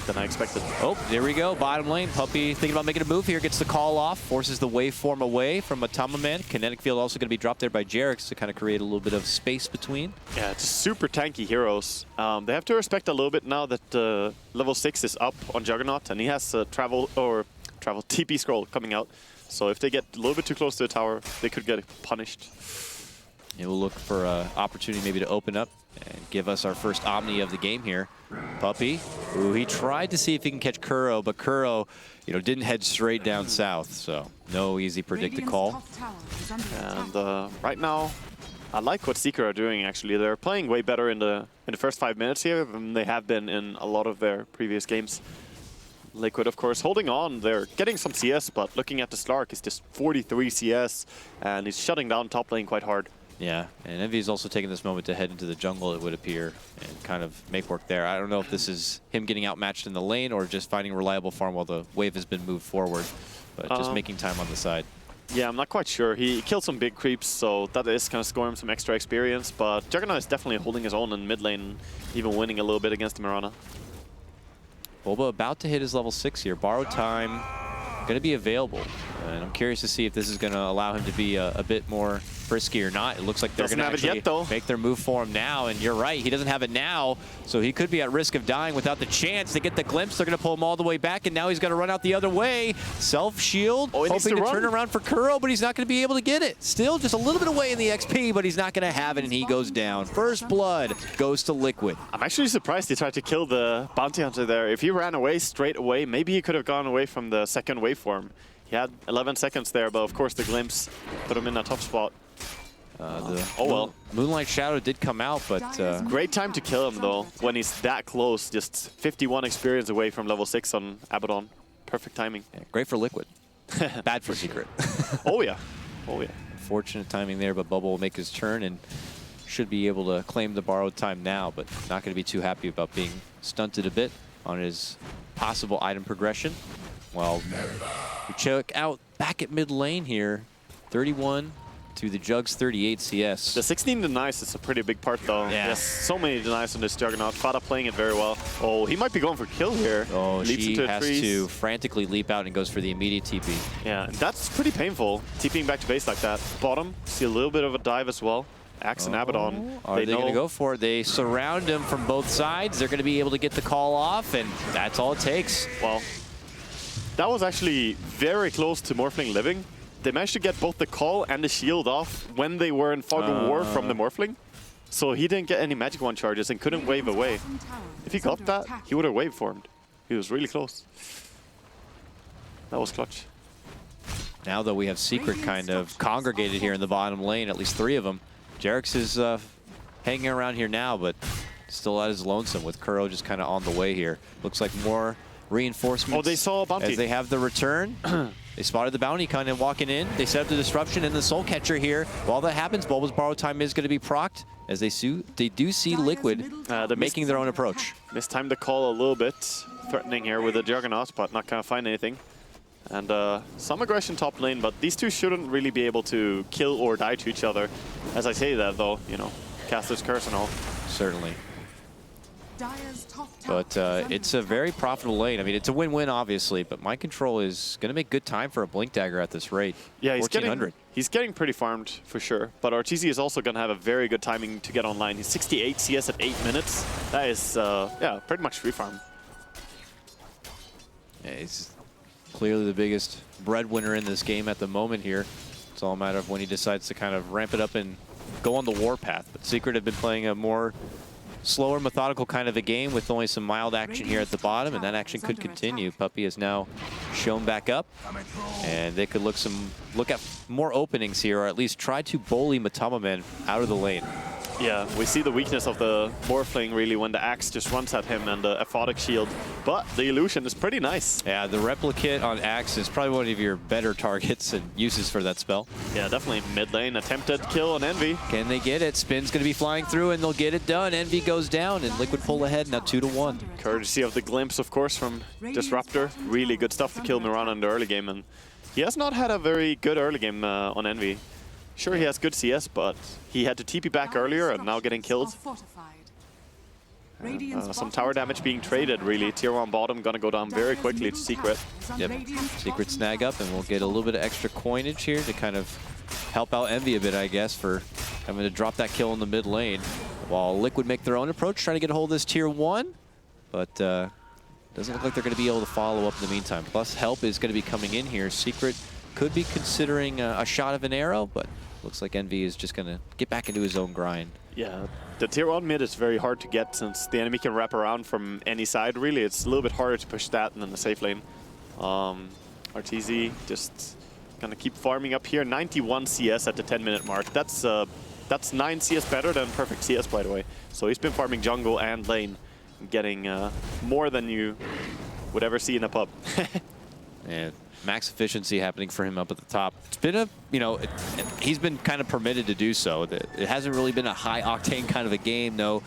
S1: than I expected.
S2: Oh, there we go. Bottom lane. Puppy thinking about making a move here. Gets the call off. Forces the waveform away from Atama Man. Kinetic Field also going to be dropped there by Jerix to kind of create a little bit of space between.
S1: Yeah, it's super tanky heroes. They have to respect a little bit now that level 6 is up on Juggernaut, and he has a travel TP scroll coming out. So if they get a little bit too close to the tower, they could get punished.
S2: Yeah, we'll look for an opportunity maybe to open up and give us our first Omni of the game here. Puppy, ooh, he tried to see if he can catch Kuro, but Kuro, you know, didn't head straight down south, so no easy predicted call.
S1: And right now, I like what Seeker are doing, actually. They're playing way better in the first 5 minutes here than they have been in a lot of their previous games. Liquid, of course, holding on. They're getting some CS, but looking at the Slark, it's just 43 CS, and he's shutting down top lane quite hard.
S2: Yeah, and Envy is also taking this moment to head into the jungle, it would appear, and kind of make work there. I don't know if this is him getting outmatched in the lane or just finding reliable farm while the wave has been moved forward, but just making time on the side.
S1: Yeah, I'm not quite sure. He killed some big creeps, so that is going to score him some extra experience, but Juggernaut is definitely holding his own in mid lane, even winning a little bit against Mirana.
S2: Bulba about to hit his level 6 here. Borrowed time going to be available. And I'm curious to see if this is going to allow him to be a bit more frisky or not. It looks like they're going to actually make their move for him now. And you're right, he doesn't have it now, so he could be at risk of dying without the chance. They get the glimpse, they're going to pull him all the way back, and now he's got to run out the other way. Self-shield, hoping to turn around for Kuro, but he's not going to be able to get it. Still just a little bit away in the XP, but he's not going to have it, and he goes down. First blood goes to Liquid.
S1: I'm actually surprised he tried to kill the bounty hunter there. If he ran away straight away, maybe he could have gone away from the second waveform. He had 11 seconds there, but of course the glimpse put him in a tough spot.
S2: Moonlight Shadow did come out, but...
S1: great time to kill him, though, when he's that close. Just 51 experience away from level 6 on Abaddon. Perfect timing.
S2: Yeah, great for Liquid. Bad for Secret.
S1: Oh, yeah. Oh, yeah.
S2: Fortunate timing there, but Bubble will make his turn and should be able to claim the borrowed time now, but not going to be too happy about being stunted a bit on his possible item progression. Well, we check out back at mid lane here. 31 to the Jug's 38 CS.
S1: The 16 denies is a pretty big part, though.
S2: Yeah.
S1: Yes, so many denies on this Juggernaut. Fada playing it very well. Oh, he might be going for kill here.
S2: Oh,
S1: Leaps
S2: she
S1: into
S2: has to frantically leap out and goes for the immediate TP.
S1: Yeah, that's pretty painful, TPing back to base like that. Bottom, see a little bit of a dive as well. Axe and Abaddon.
S2: Are they going to go for it? They surround him from both sides. They're going to be able to get the call off, and that's all it takes.
S1: Well, that was actually very close to Morphling living. They managed to get both the call and the shield off when they were in fog of war from the Morphling. So he didn't get any magic wand charges and couldn't wave away. If he got that, he would have wave formed. He was really close. That was clutch.
S2: Now, though, we have Secret kind of congregated here in the bottom lane, at least 3 of them. Jarex is hanging around here now, but still at his lonesome with Kuro just kind of on the way here. Looks like more reinforcements.
S1: Oh, they saw a bounty.
S2: As they have the return. They spotted the bounty kind of walking in. They set up the disruption and the soul catcher here. While that happens, Bulba's borrowed time is going to be procced as they do see Liquid making their own approach.
S1: Mistimed the call a little bit, threatening here with the Juggernaut, but not going to find anything. And some aggression top lane, but these two shouldn't really be able to kill or die to each other. As I say that, though, you know, Caster's Curse and all.
S2: Certainly. But it's a very profitable lane. I mean, it's a win-win, obviously, but Mind Control is going to make good time for a Blink Dagger at this rate.
S1: Yeah, he's
S2: 1400.
S1: getting pretty farmed, for sure. But RTZ is also going to have a very good timing to get online. He's 68 CS at 8 minutes. That is, yeah, pretty much free farm.
S2: Yeah, he's clearly the biggest breadwinner in this game at the moment here. It's all a matter of when he decides to kind of ramp it up and go on the warpath. But Secret have been playing a more slower, methodical kind of a game with only some mild action here at the bottom, and that action could continue. Puppey is now shown back up, and they could look at more openings here, or at least try to bully Matamaman out of the lane.
S1: Yeah, we see the weakness of the Morphling really when the axe just runs at him and the aphotic shield. But the illusion is pretty nice.
S2: Yeah, the replicate on axe is probably one of your better targets and uses for that spell.
S1: Yeah, definitely mid lane attempted kill on Envy.
S2: Can they get it? Spin's going to be flying through and they'll get it done. Envy goes down and Liquid pull ahead now 2-1.
S1: Courtesy of the glimpse, of course, from Disruptor. Really good stuff to kill Mirana in the early game, and he has not had a very good early game on Envy. Sure, he has good CS, but he had to TP back earlier and now getting killed. Some tower damage being traded, really. Tier 1 bottom gonna go down very quickly to Secret.
S2: Yep, Secret snag up, and we'll get a little bit of extra coinage here to kind of help out Envy a bit, I guess, for having to drop that kill in the mid lane. While Liquid make their own approach, trying to get a hold of this Tier 1, but doesn't look like they're gonna be able to follow up in the meantime. Plus, help is gonna be coming in here. Secret could be considering a shot of an arrow, but looks like Envy is just going to get back into his own grind.
S1: Yeah, the tier 1 mid is very hard to get since the enemy can wrap around from any side, really. It's a little bit harder to push that than the safe lane. RTZ just going to keep farming up here. 91 CS at the 10-minute mark. That's 9 CS better than perfect CS, by the way. So he's been farming jungle and lane, getting more than you would ever see in a pub.
S2: And max efficiency happening for him up at the top. It's been a, he's been kind of permitted to do so. It hasn't really been a high octane kind of a game, no.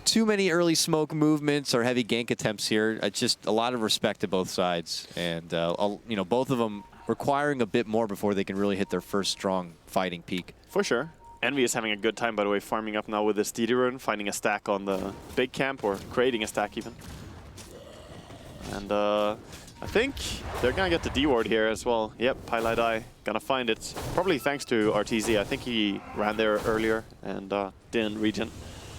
S2: Too many early smoke movements or heavy gank attempts here. It's just a lot of respect to both sides. And, both of them requiring a bit more before they can really hit their first strong fighting peak.
S1: For sure. Envy is having a good time, by the way, farming up now with this DD rune, finding a stack on the big camp or creating a stack even. And I think they're gonna get the D ward here as well. Yep, Pilot Eye gonna find it. Probably thanks to RTZ. I think he ran there earlier and didn't regen.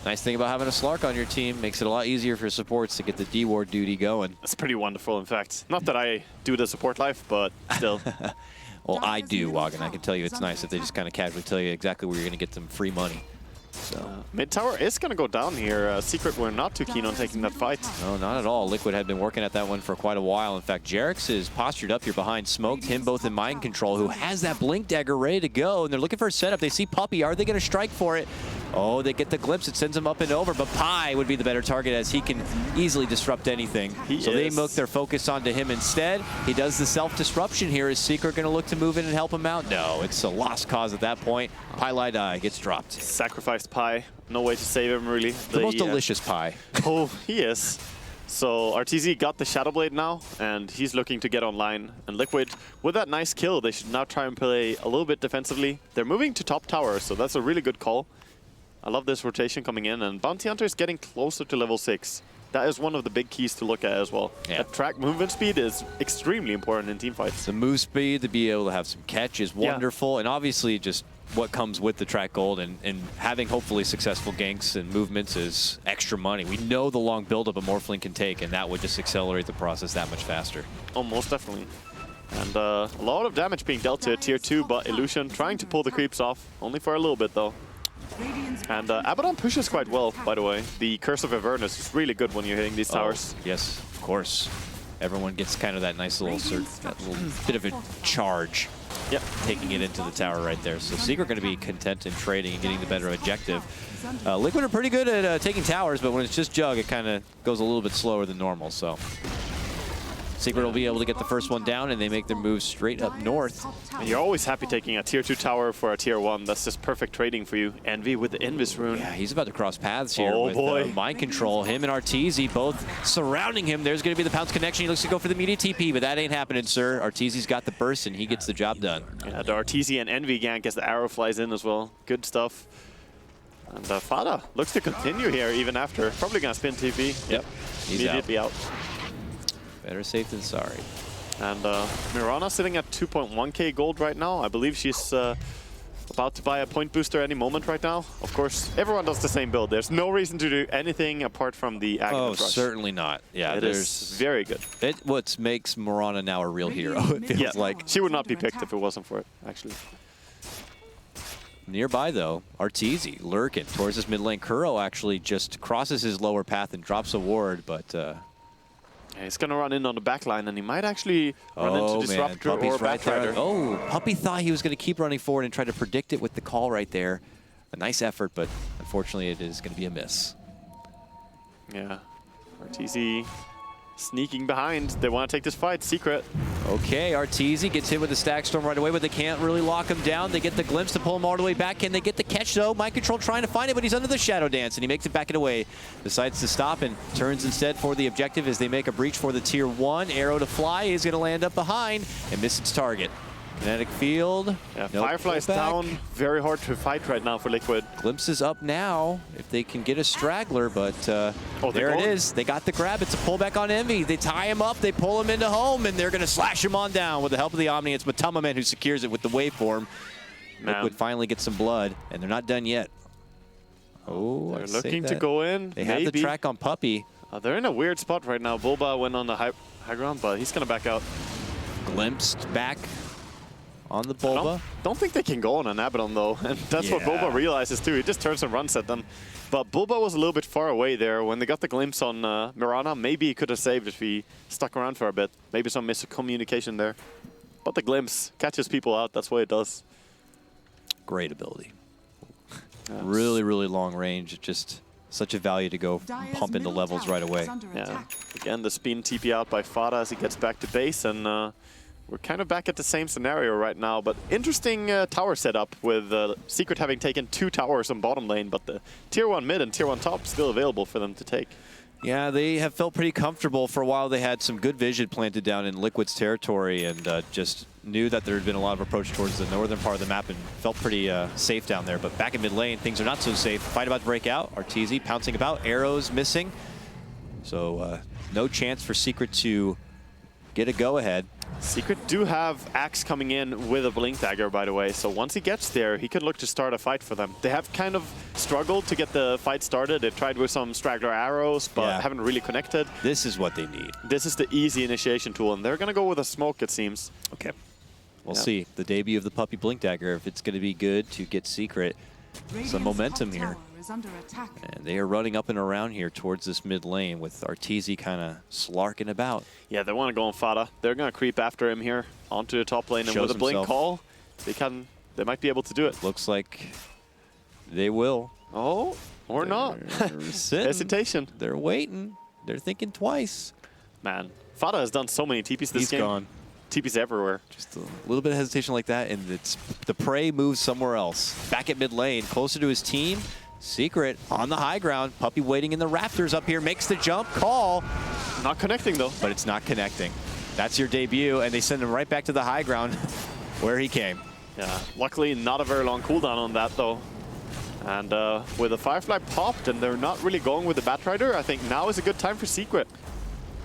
S2: Nice thing about having a Slark on your team, makes it a lot easier for supports to get the D ward duty going.
S1: That's pretty wonderful, in fact. Not that I do the support life, but still.
S2: Well, I do, Wagon. I can tell you it's nice if they just kind of casually tell you exactly where you're going to get some free money. So
S1: mid tower is going to go down here. Secret were not too keen on taking that fight.
S2: No, not at all. Liquid had been working at that one for quite a while. In fact, Jerix is postured up here behind Smoked, him both in mind control, who has that Blink Dagger ready to go, and they're looking for a setup. They see Puppey. Are they going to strike for it? Oh, they get the glimpse. It sends him up and over, but Pi would be the better target as he can easily disrupt anything. They mook their focus onto him instead. He does the self-disruption here. Is Secret going to look to move in and help him out? No, it's a lost cause at that point. Pilot Eye gets dropped.
S1: Sacrificed Pi. No way to save him, really.
S2: The most delicious Pi.
S1: Oh, he is. So RTZ got the Shadow Blade now, and he's looking to get online. And Liquid, with that nice kill, they should now try and play a little bit defensively. They're moving to top tower, so that's a really good call. I love this rotation coming in, and Bounty Hunter is getting closer to level 6. That is one of the big keys to look at as well.
S2: Yeah.
S1: That track movement speed is extremely important in teamfights.
S2: The move speed, to be able to have some catch is wonderful, and obviously just what comes with the track gold and having hopefully successful ganks and movements is extra money. We know the long buildup a Morphling can take, and that would just accelerate the process that much faster.
S1: Oh, most definitely. And a lot of damage being dealt to a tier 2, but Illusion trying to pull the creeps off, only for a little bit though. And Abaddon pushes quite well, by the way. The Curse of Avernus is really good when you're hitting these towers.
S2: Yes, of course. Everyone gets kind of that nice little bit of a charge.
S1: Yep.
S2: Taking it into the tower right there. So Secret going to be content in trading and getting the better objective. Liquid are pretty good at taking towers, but when it's just Jug, it kind of goes a little bit slower than normal. So Secret will be able to get the first one down, and they make their move straight up north.
S1: And you're always happy taking a tier 2 tower for a tier 1. That's just perfect trading for you. Envy with the Invis rune.
S2: Yeah, he's about to cross paths here with mind control. Him and Arteezy both surrounding him. There's going to be the pounce connection. He looks to go for the immediate TP, but that ain't happening, sir. Arteezy's got the burst, and he gets the job done.
S1: Yeah, the Arteezy and Envy gank as the arrow flies in as well. Good stuff. And Fada looks to continue here even after. Probably going to spin TP.
S2: Yep. He's
S1: immediately out.
S2: Better safe than sorry.
S1: And Mirana sitting at 2.1k gold right now. I believe she's about to buy a point booster any moment right now. Of course, everyone does the same build. There's no reason to do anything apart from the Aghanim Rush.
S2: Certainly not. Yeah,
S1: it is very good.
S2: What makes Mirana now a real hero, it feels like.
S1: She would not be picked if it wasn't for it, actually.
S2: Nearby, though, Arteezy lurking towards his mid lane. Kuro actually just crosses his lower path and drops a ward, but...
S1: Yeah, he's going to run in on the back line, and he might actually run into Disruptor or Batrider.
S2: Oh, Puppey thought he was going to keep running forward and try to predict it with the call right there. A nice effort, but unfortunately it is going to be a miss.
S1: Yeah, Arteezy sneaking behind. They want to take this fight. Secret.
S2: Okay, Arteezy gets hit with the Stack Storm right away, but they can't really lock him down. They get the glimpse to pull him all the way back. Can they get the catch, though? Mind Control trying to find it, but he's under the Shadow Dance, and he makes it back and away. Decides to stop and turns instead for the objective as they make a breach for the tier 1. Arrow to fly is going to land up behind and miss its target. Kinetic field.
S1: Yeah, Firefly's down. Very hard to fight right now for Liquid.
S2: Glimpse is up now if they can get a straggler, but there it is. They got the grab. It's a pullback on Envy. They tie him up. They pull him into home, and they're going to slash him on down with the help of the Omni. It's Matamaman who secures it with the waveform. Liquid finally gets some blood, and they're not done yet. Oh,
S1: they're looking to go in.
S2: They have the track on Puppey.
S1: They're in a weird spot right now. Bulba went on the high ground, but he's going to back out.
S2: Glimpsed back on the Bulba.
S1: Don't think they can go on an Abaddon though, and that's what Bulba realizes too. He just turns and runs at them. But Bulba was a little bit far away there. When they got the glimpse on Mirana, maybe he could have saved if he stuck around for a bit. Maybe some miscommunication there. But the glimpse catches people out. That's what it does.
S2: Great ability. Really, really long range. Just such a value to go pump into levels right away.
S1: Yeah. Again, the spin TP out by Fada as he gets back to base, and we're kind of back at the same scenario right now, but interesting tower setup with Secret having taken 2 towers on bottom lane, but the tier 1 mid and tier 1 top still available for them to take.
S2: Yeah, they have felt pretty comfortable. For a while they had some good vision planted down in Liquid's territory and just knew that there had been a lot of approach towards the northern part of the map and felt pretty safe down there. But back in mid lane, things are not so safe. Fight about to break out. Arteezy pouncing about, arrows missing. So no chance for Secret to get a go-ahead.
S1: Secret do have Axe coming in with a Blink Dagger, by the way, so once he gets there, he could look to start a fight for them. They have kind of struggled to get the fight started. They've tried with some straggler arrows, but haven't really connected.
S2: This is what they need.
S1: This is the easy initiation tool, and they're going to go with a smoke, it seems.
S2: Okay. We'll see. The debut of the Puppey Blink Dagger, if it's going to be good to get Secret some momentum here. And they are running up and around here towards this mid lane with Arteezy kind of slarking about.
S1: Yeah, they want to go on Fada. They're going to creep after him here onto the top lane, and with a Blink call, they might be able to do it.
S2: Looks like they will.
S1: Oh, or not. Hesitation.
S2: They're waiting. They're thinking twice.
S1: Man, Fada has done so many TPs this game.
S2: He's gone.
S1: TPs everywhere.
S2: Just a little bit of hesitation like that, and the prey moves somewhere else. Back at mid lane, closer to his team. Secret on the high ground. Puppey waiting in the Raptors up here, makes the jump call.
S1: Not connecting though.
S2: But it's not connecting. That's your debut, and they send him right back to the high ground where he came.
S1: Yeah, luckily not a very long cooldown on that though. And with the Firefly popped and they're not really going with the Batrider, I think now is a good time for Secret.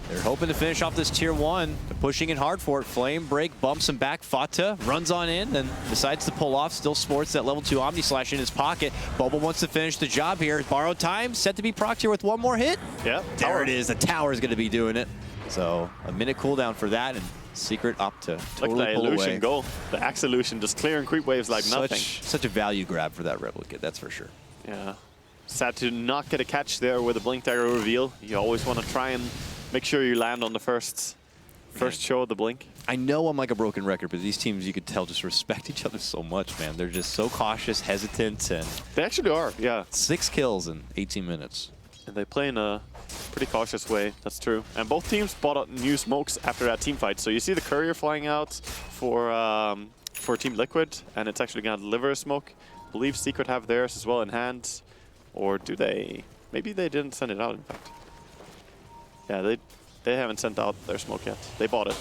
S2: They're hoping to finish off this tier 1. They're pushing in hard for it. Flame break bumps him back. Fata runs on in and decides to pull off. Still sports that level 2 Omni Slash in his pocket. Boba wants to finish the job here. Borrowed time, set to be procced here with one more hit.
S1: Yeah,
S2: there it is. The tower is going to be doing it. So a minute cooldown for that, and Secret up to totally
S1: Look at the
S2: pull
S1: illusion
S2: away.
S1: go. The Axe illusion just clearing creep waves like nothing.
S2: Such a value grab for that replicate, that's for sure.
S1: Yeah. Sad to not get a catch there with a Blink Dagger reveal. You always want to try and make sure you land on the first show of the Blink.
S2: I know I'm like a broken record, but these teams, you could tell, just respect each other so much, man. They're just so cautious, hesitant, and...
S1: They actually are, yeah.
S2: 6 kills in 18 minutes.
S1: And they play in a pretty cautious way, that's true. And both teams bought up new smokes after that team fight. So you see the courier flying out for Team Liquid, and it's actually going to deliver a smoke. I believe Secret have theirs as well in hand. Or do they? Maybe they didn't send it out, in fact. Yeah, they haven't sent out their smoke yet. They bought it.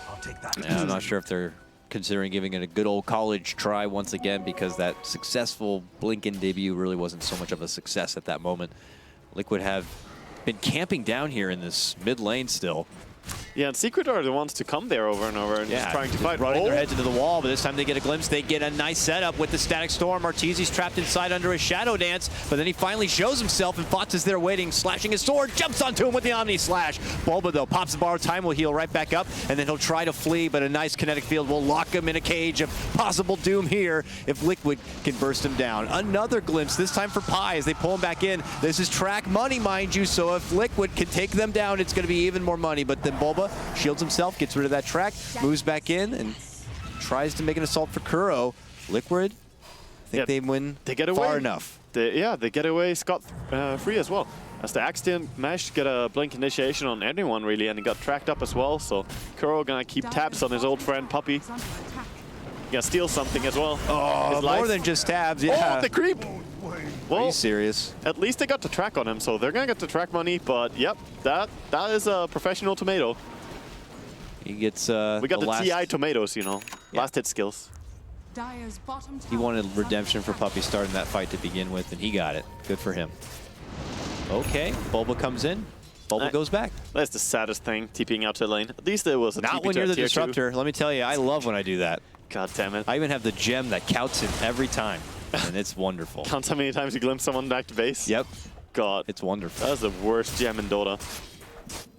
S13: I'll take that.
S2: Yeah, I'm not sure if they're considering giving it a good old college try once again, because that successful Blink-in debut really wasn't so much of a success at that moment. Liquid have been camping down here in this mid lane still.
S1: Yeah, and Secret are the ones to come there over and over and just trying to fight.
S2: Running their heads into the wall, but this time they get a glimpse. They get a nice setup with the Static Storm. Arteezy's trapped inside under a Shadow Dance, but then he finally shows himself, and Fox there waiting, slashing his sword, jumps onto him with the Omni Slash. Bulba, though, pops the borrowed time, will heal right back up, and then he'll try to flee, but a nice kinetic field will lock him in a cage of possible doom here if Liquid can burst him down. Another glimpse, this time for Pi, as they pull him back in. This is track money, mind you, so if Liquid can take them down, it's going to be even more money, but then Bulba shields himself, gets rid of that track, moves back in, and tries to make an assault for Kuro. Liquid, I think they win far enough.
S1: They get away scot-free as well. As the Axe didn't manage to get a Blink initiation on anyone, really, and he got tracked up as well, so Kuro gonna keep tabs on his old friend Puppey. Gonna steal something as well.
S2: Oh, more than just tabs, yeah.
S1: Oh, the creep! Well,
S2: are you serious?
S1: At least they got the track on him, so they're gonna get the track money, but yep, that is a professional tomato.
S2: He gets
S1: we got the TI tomatoes, you know, last hit skills.
S2: He wanted redemption for Puppey starting that fight to begin with, and he got it. Good for him. Okay, Bulba comes in. Bulba goes back.
S1: That's the saddest thing, TPing out to the lane. At least there was a
S2: Not
S1: TP
S2: when
S1: to
S2: you're the
S1: tier 2.
S2: disruptor. Let me tell you, I love when I do that.
S1: God damn it.
S2: I even have the gem that counts him every time, and it's wonderful.
S1: Counts how many times you glimpse someone back to base?
S2: Yep.
S1: God.
S2: It's wonderful.
S1: That's the worst gem in Dota.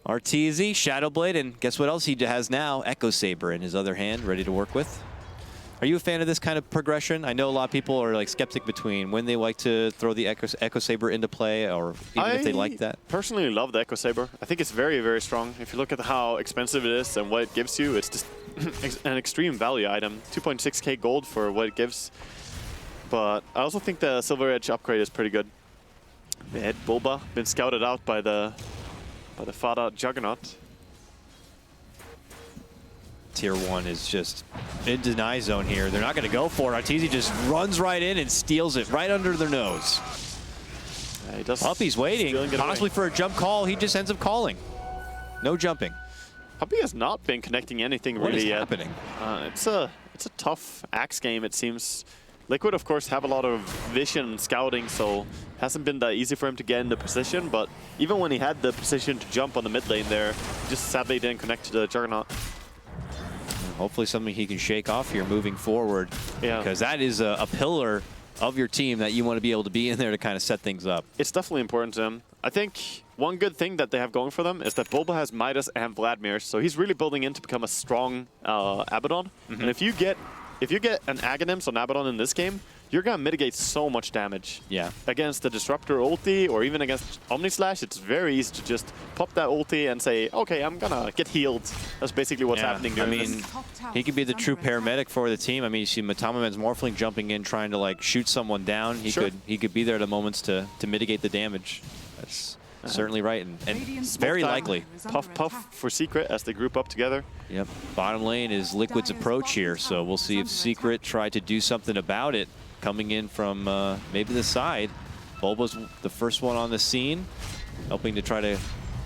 S2: Arteezy, Shadowblade, and guess what else he has now? Echo Saber in his other hand, ready to work with. Are you a fan of this kind of progression? I know a lot of people are like skeptic between when they like to throw the Echo Saber into play, or even if they like that.
S1: I personally love the Echo Saber. I think it's very, very strong. If you look at how expensive it is and what it gives you, it's just an extreme value item. 2.6k gold for what it gives. But I also think the Silver Edge upgrade is pretty good. They had Bulba, been scouted out by the Fada Juggernaut.
S2: Tier 1 is just in deny zone here. They're not going to go for it. Arteezy just runs right in and steals it right under their nose. Puppey's waiting, possibly for a jump call. He just ends up calling. No jumping.
S1: Puppey has not been connecting anything
S2: what
S1: really
S2: is
S1: yet.
S2: Happening?
S1: It's a tough Axe game, it seems. Liquid, of course, have a lot of vision and scouting, so hasn't been that easy for him to get in the position. But even when he had the position to jump on the mid lane there, just sadly didn't connect to the Juggernaut.
S2: Hopefully something he can shake off here moving forward.
S1: Yeah.
S2: Because that is a pillar of your team that you want to be able to be in there to kind of set things up.
S1: It's definitely important to him. I think one good thing that they have going for them is that Boba has Midas and Vladimir, so he's really building in to become a strong Abaddon. And if you get an Aghanims on Abaddon in this game, you're going to mitigate so much damage.
S2: Yeah.
S1: Against the Disruptor ulti or even against Omnislash, it's very easy to just pop that ulti and say, okay, I'm going to get healed. That's basically what's happening during this.
S2: He could be the true paramedic for the team. I mean, you see Matamaman's Morphling jumping in, trying to like shoot someone down. He could be there at the moments to mitigate the damage. That's certainly right, and it's very likely.
S1: Puff for Secret as they group up together.
S2: Yep. Bottom lane is Liquid's approach here, so we'll see if Secret try to do something about it. Coming in from maybe the side. Bulba's the first one on the scene, helping to try to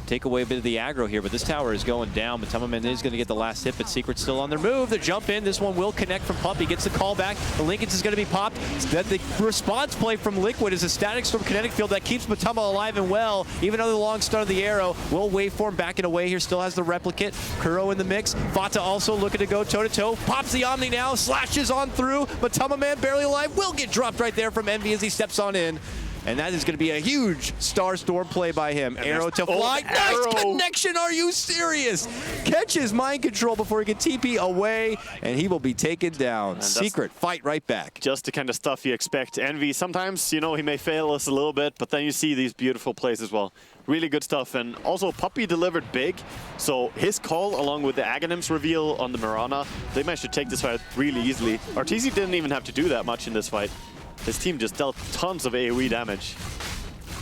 S2: take away a bit of the aggro here, but this tower is going down. Matamaman is going to get the last hit, but Secret's still on their move. The jump in, this one will connect from Puppy, gets the call back. The Linkage is going to be popped. That the response play from Liquid is a Static Storm kinetic field that keeps Matama alive and well. Even though the long start of the arrow will waveform backing away here, still has the replicate. Kuro in the mix. Fata also looking to go toe-to-toe. Pops the Omni now, slashes on through. Matamaman barely alive, will get dropped right there from Envy as he steps on in. And that is going to be a huge Star Storm play by him. And arrow to fly. Nice connection. Are you serious? Catches mind control before he can TP away, and he will be taken down. Secret fight right back.
S1: Just the kind of stuff you expect. Envy, sometimes, you know, he may fail us a little bit, but then you see these beautiful plays as well. Really good stuff. And also, Puppy delivered big. So his call, along with the Aghanims reveal on the Mirana, they managed to take this fight really easily. Arteezy didn't even have to do that much in this fight. His team just dealt tons of AoE damage.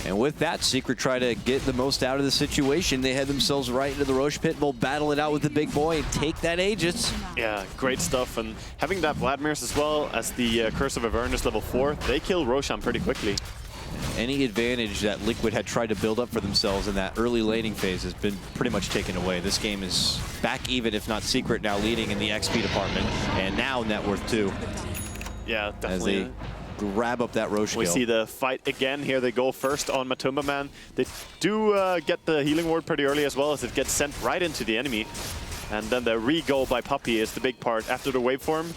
S2: And with that, Secret try to get the most out of the situation. They head themselves right into the Roche Pit and will battle it out with the big boy and take that Aegis.
S1: Yeah, great stuff. And having that Vladimir's as well as the Curse of Avernus level 4, they kill Roshan pretty quickly.
S2: Any advantage that Liquid had tried to build up for themselves in that early laning phase has been pretty much taken away. This game is back even, if not Secret, now leading in the XP department, and now net worth too.
S1: Yeah, definitely.
S2: As they grab up that Roche kill.
S1: We see the fight again here. They go first on Matamaman. They do get the healing ward pretty early as well, as it gets sent right into the enemy. And then the re-go by Puppy is the big part after the waveform.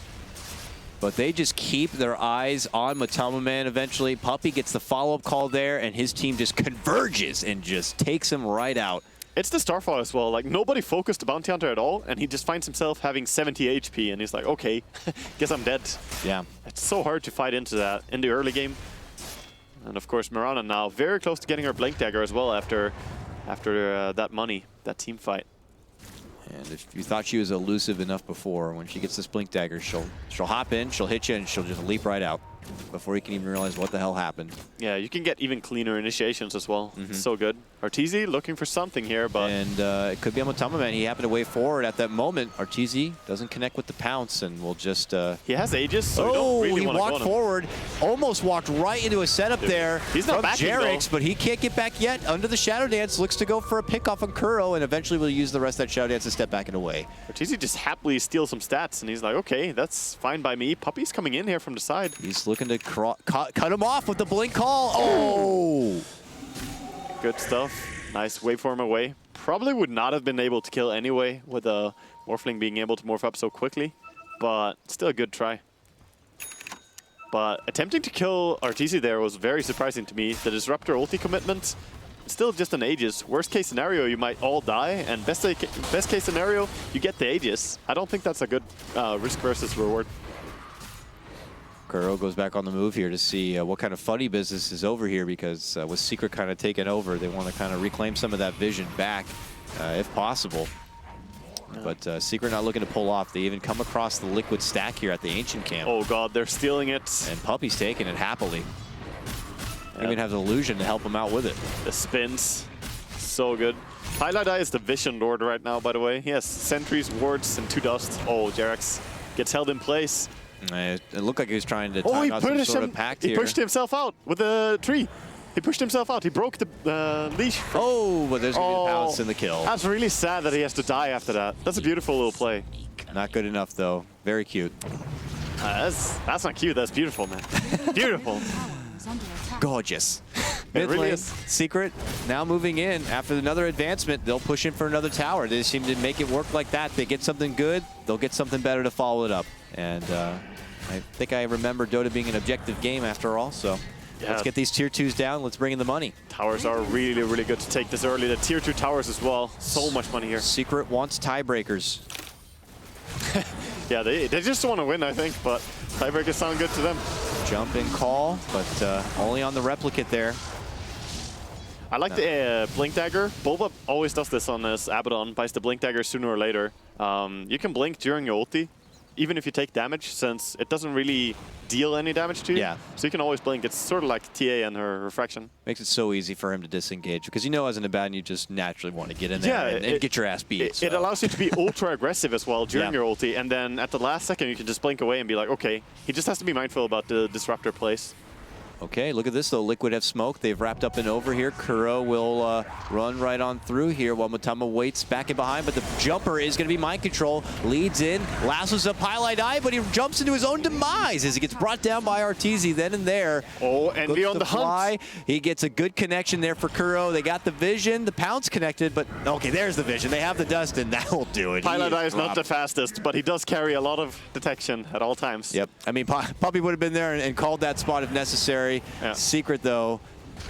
S2: But they just keep their eyes on Matamaman eventually. Puppy gets the follow-up call there, and his team just converges and just takes him right out.
S1: It's the Starfall as well. Like, nobody focused the Bounty Hunter at all, and he just finds himself having 70 HP, and he's like, okay, guess I'm dead.
S2: Yeah.
S1: It's so hard to fight into that in the early game. And of course, Mirana now very close to getting her Blink Dagger as well after that money, that team fight.
S2: And if you thought she was elusive enough before, when she gets this Blink Dagger, she'll hop in, she'll hit you, and she'll just leap right out before you can even realize what the hell happened.
S1: Yeah, you can get even cleaner initiations as well. So good. Arteezy looking for something here, but...
S2: And it could be on Matamaman. He happened to wave forward at that moment. Arteezy doesn't connect with the pounce and will just...
S1: He has Aegis, so don't really
S2: he walked forward, almost walked right into a setup there
S1: He's not
S2: from
S1: backing,
S2: Jerix, but he can't get back yet. Under the Shadow Dance, looks to go for a pickoff on Kuro, and eventually will use the rest of that Shadow Dance to step back and away.
S1: Arteezy just happily steals some stats, and he's like, okay, that's fine by me. Puppy's coming in here from the side.
S2: He's looking to cut him off with the blink call. Oh!
S1: Good stuff. Nice waveform away. Probably would not have been able to kill anyway with a Morphling being able to morph up so quickly, but still a good try. But attempting to kill Arteezy there was very surprising to me. The Disruptor ulti commitment, still just an Aegis. Worst case scenario, you might all die, and best case scenario, you get the Aegis. I don't think that's a good risk versus reward.
S2: Kuro goes back on the move here to see what kind of funny business is over here, because with Secret kind of taken over, they want to kind of reclaim some of that vision back, if possible. But Secret not looking to pull off. They even come across the Liquid stack here at the Ancient Camp.
S1: Oh god, they're stealing it.
S2: And Puppy's taking it happily. Even have the illusion to help him out with it.
S1: The spins, so good. Highlight Eye is the Vision Lord right now, by the way. He has sentries, wards, and 2 dust. Oh, Jerix gets held in place.
S2: It looked like he was trying to time out some sort of pact here.
S1: He pushed himself out with the tree. He pushed himself out. He broke the leash.
S2: But there's going to be the pounce in the kill.
S1: That's really sad that he has to die after that. That's a beautiful little play.
S2: Not good enough, though. Very cute.
S1: That's not cute. That's beautiful, man. Beautiful.
S2: Gorgeous.
S1: It really
S2: Mid lane,
S1: is.
S2: Secret now moving in. After another advancement, they'll push in for another tower. They seem to make it work like that. They get something good, they'll get something better to follow it up. And I think I remember Dota being an objective game after all, so let's get these tier 2s down. Let's bring in the money.
S1: Towers are really, really good to take this early. The tier 2 towers as well. So much money here.
S2: Secret wants tiebreakers.
S1: Yeah, they just want to win, I think, but tiebreakers sound good to them.
S2: Jump and call, but only on the replicate there.
S1: I like the Blink Dagger. Boba always does this on his Abaddon, buys the Blink Dagger sooner or later. You can blink during your ulti, even if you take damage, since it doesn't really deal any damage to you.
S2: Yeah.
S1: So you can always blink. It's sort of like TA and her Refraction.
S2: Makes it so easy for him to disengage, because you know as an Abaddon you just naturally want to get in there and get your ass beat.
S1: It allows you to be ultra aggressive as well during your ulti, and then at the last second you can just blink away and be like, okay, he just has to be mindful about the Disruptor place.
S2: Okay, look at this though. Liquid have smoke. They've wrapped up and over here. Kuro will run right on through here while Matama waits back and behind, but the jumper is going to be mind control. Leads in, lassos up highlight eye, but he jumps into his own demise as he gets brought down by Arteezy then and there.
S1: Oh, Envy on the
S2: hunt. He gets a good connection there for Kuro. They got the vision. The pound's connected, but okay, there's the vision. They have the dust, and that will do it.
S1: Highlight eye is not the fastest, but he does carry a lot of detection at all times.
S2: Yep. I mean, Puppy would have been there and called that spot if necessary.
S1: Yeah.
S2: Secret, though,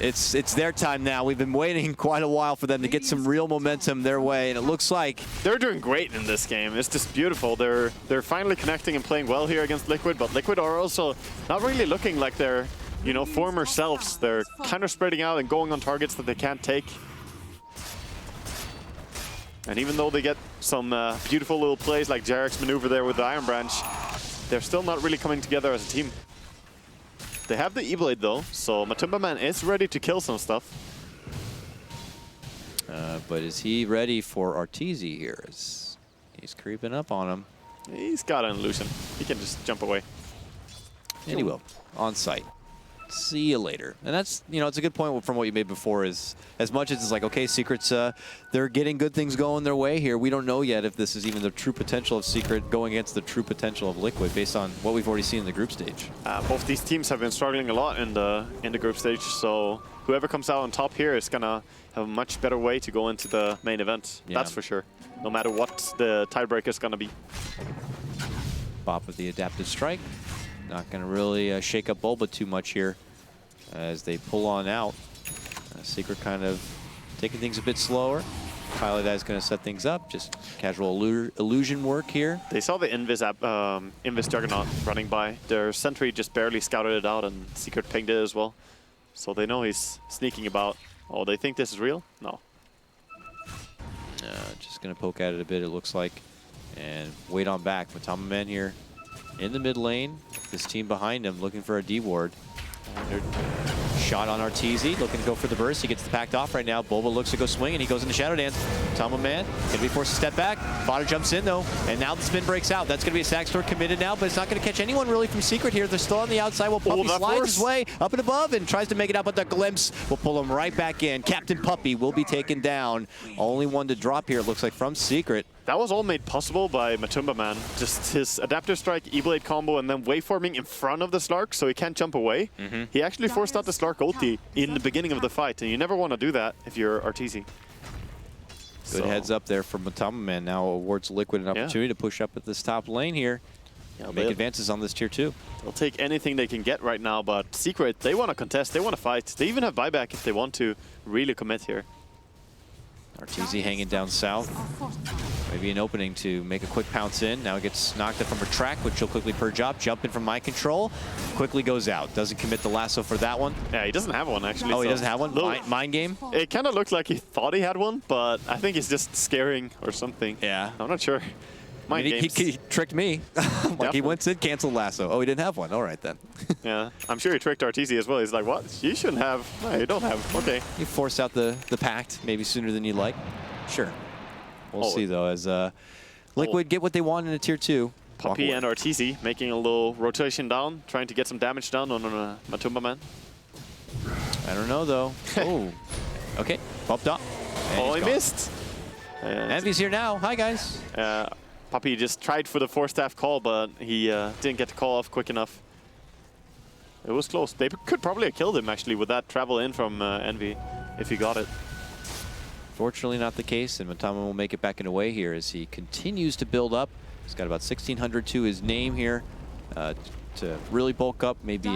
S2: it's their time now. We've been waiting quite a while for them to get some real momentum their way, and it looks like
S1: they're doing great in this game. It's just beautiful. They're finally connecting and playing well here against Liquid, but Liquid are also not really looking like their former selves. They're kind of spreading out and going on targets that they can't take. And even though they get some beautiful little plays like Jarek's maneuver there with the Iron Branch, they're still not really coming together as a team. They have the E-Blade though, so Matumba Man is ready to kill some stuff.
S2: But is he ready for Arteezy here? He's creeping up on him.
S1: He's got an illusion. He can just jump away.
S2: And he will, on site. See you later. And that's, it's a good point from what you made before, is as much as it's like, okay, Secret's, they're getting good things going their way here. We don't know yet if this is even the true potential of Secret going against the true potential of Liquid based on what we've already seen in the group stage.
S1: Both these teams have been struggling a lot in the group stage, so whoever comes out on top here is gonna have a much better way to go into the main event. Yeah. That's for sure. No matter what the tiebreaker is gonna be.
S2: Bop with the adaptive strike. Not going to really shake up Bulba too much here as they pull on out. Secret kind of taking things a bit slower. Pilot Eye is going to set things up. Just casual illusion work here.
S1: They saw the Invis Juggernaut running by. Their sentry just barely scouted it out, and Secret pinged it as well. So they know he's sneaking about. Oh, they think this is real? No.
S2: Just going to poke at it a bit, it looks like. And wait on back. Matama Man here in the mid lane. This team behind him looking for a D ward. Shot on Arteezy, looking to go for the burst. He gets the packed off right now. Bulba looks to go swing, and he goes into Shadow Dance. Matama Man gonna be forced to step back. Fodder jumps in though, and now the spin breaks out. That's gonna be a sack store committed now, but it's not gonna catch anyone really from Secret here. They're still on the outside while Puppy slides his way up and above and tries to make it out, but the glimpse will pull him right back in. Captain Puppy will be taken down. Only one to drop here, it looks like, from Secret.
S1: That was all made possible by Matumba Man. Just his adaptive strike, E-Blade combo, and then waveforming in front of the Slark so he can't jump away. He actually forced out the Slark ulti in the beginning of the fight, and you never want to do that if you're Arteezy.
S2: Good heads up there from Matama Man. Now awards Liquid an opportunity to push up at this top lane here. Make advances on this tier 2.
S1: They'll take anything they can get right now, but Secret, they want to contest, they want to fight. They even have buyback if they want to really commit here.
S2: Arteezy hanging down south. Maybe an opening to make a quick pounce in. Now gets knocked up from her track, which she'll quickly purge up. Jump in from mind control. Quickly goes out. Doesn't commit the lasso for that one.
S1: Yeah, he doesn't have one, actually.
S2: Oh, he doesn't have one? Mind game?
S1: It kind of looked like he thought he had one, but I think he's just scaring or something.
S2: Yeah.
S1: I'm not sure.
S2: I mean, he tricked me. Like he went in, canceled lasso. Oh, he didn't have one. All right, then.
S1: Yeah, I'm sure he tricked Arteezy as well. He's like, what? You shouldn't have. No, you don't have. Okay.
S2: You forced out the pact maybe sooner than you'd like. Sure. We'll see, though, as Liquid get what they want in a tier 2.
S1: Puppy and Arteezy making a little rotation down, trying to get some damage done on Matumba Man.
S2: I don't know, though. Oh. Okay. Bumped up.
S1: Oh, he missed.
S2: Envy's here now. Hi, guys.
S1: Puppy just tried for the 4-staff call, but he didn't get the call off quick enough. It was close. They could probably have killed him, actually, with that travel in from Envy, if he got it.
S2: Fortunately not the case, and Matama will make it back in a way here as he continues to build up. He's got about 1,600 to his name here to really bulk up, maybe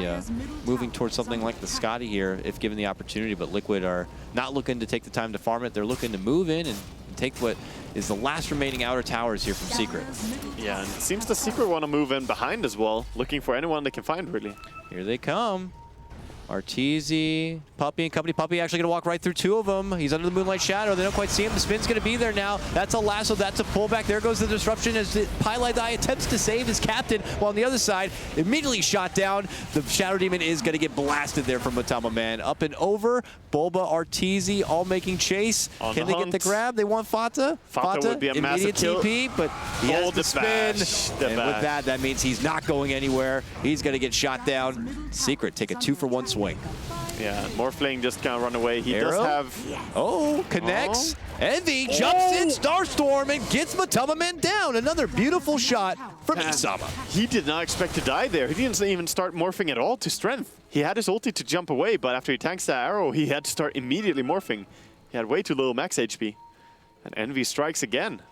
S2: moving towards something like the Scotty here if given the opportunity, but Liquid are not looking to take the time to farm it. They're looking to move in and take what is the last remaining outer towers here from Secret.
S1: Yeah, and it seems the Secret want to move in behind as well, looking for anyone they can find, really.
S2: Here they come. Arteezy, Puppy and company. Puppy actually going to walk right through 2 of them. He's under the Moonlight Shadow. They don't quite see him. The spin's going to be there now. That's a lasso. That's a pullback. There goes the disruption as the Pylite Eye attempts to save his captain. While on the other side, immediately shot down. The Shadow Demon is going to get blasted there from Matama Man. Up and over. Bulba, Arteezy all making chase. Can they get the grab? They want Fata.
S1: Fata would be a massive kill.
S2: TP, but he has the spin. And with that means he's not going anywhere. He's going to get shot down. Secret take a 2-for-1 swing.
S1: Yeah, Morphling just kind of run away. He
S2: Arrow?
S1: does have...
S2: Oh, connects. Envy jumps in Starstorm and gets Matama Man down. Another beautiful shot from Isama.
S1: He did not expect to die there. He didn't even start morphing at all to strength. He had his ulti to jump away, but after he tanks that arrow, he had to start immediately morphing. He had way too little max HP. And Envy strikes again.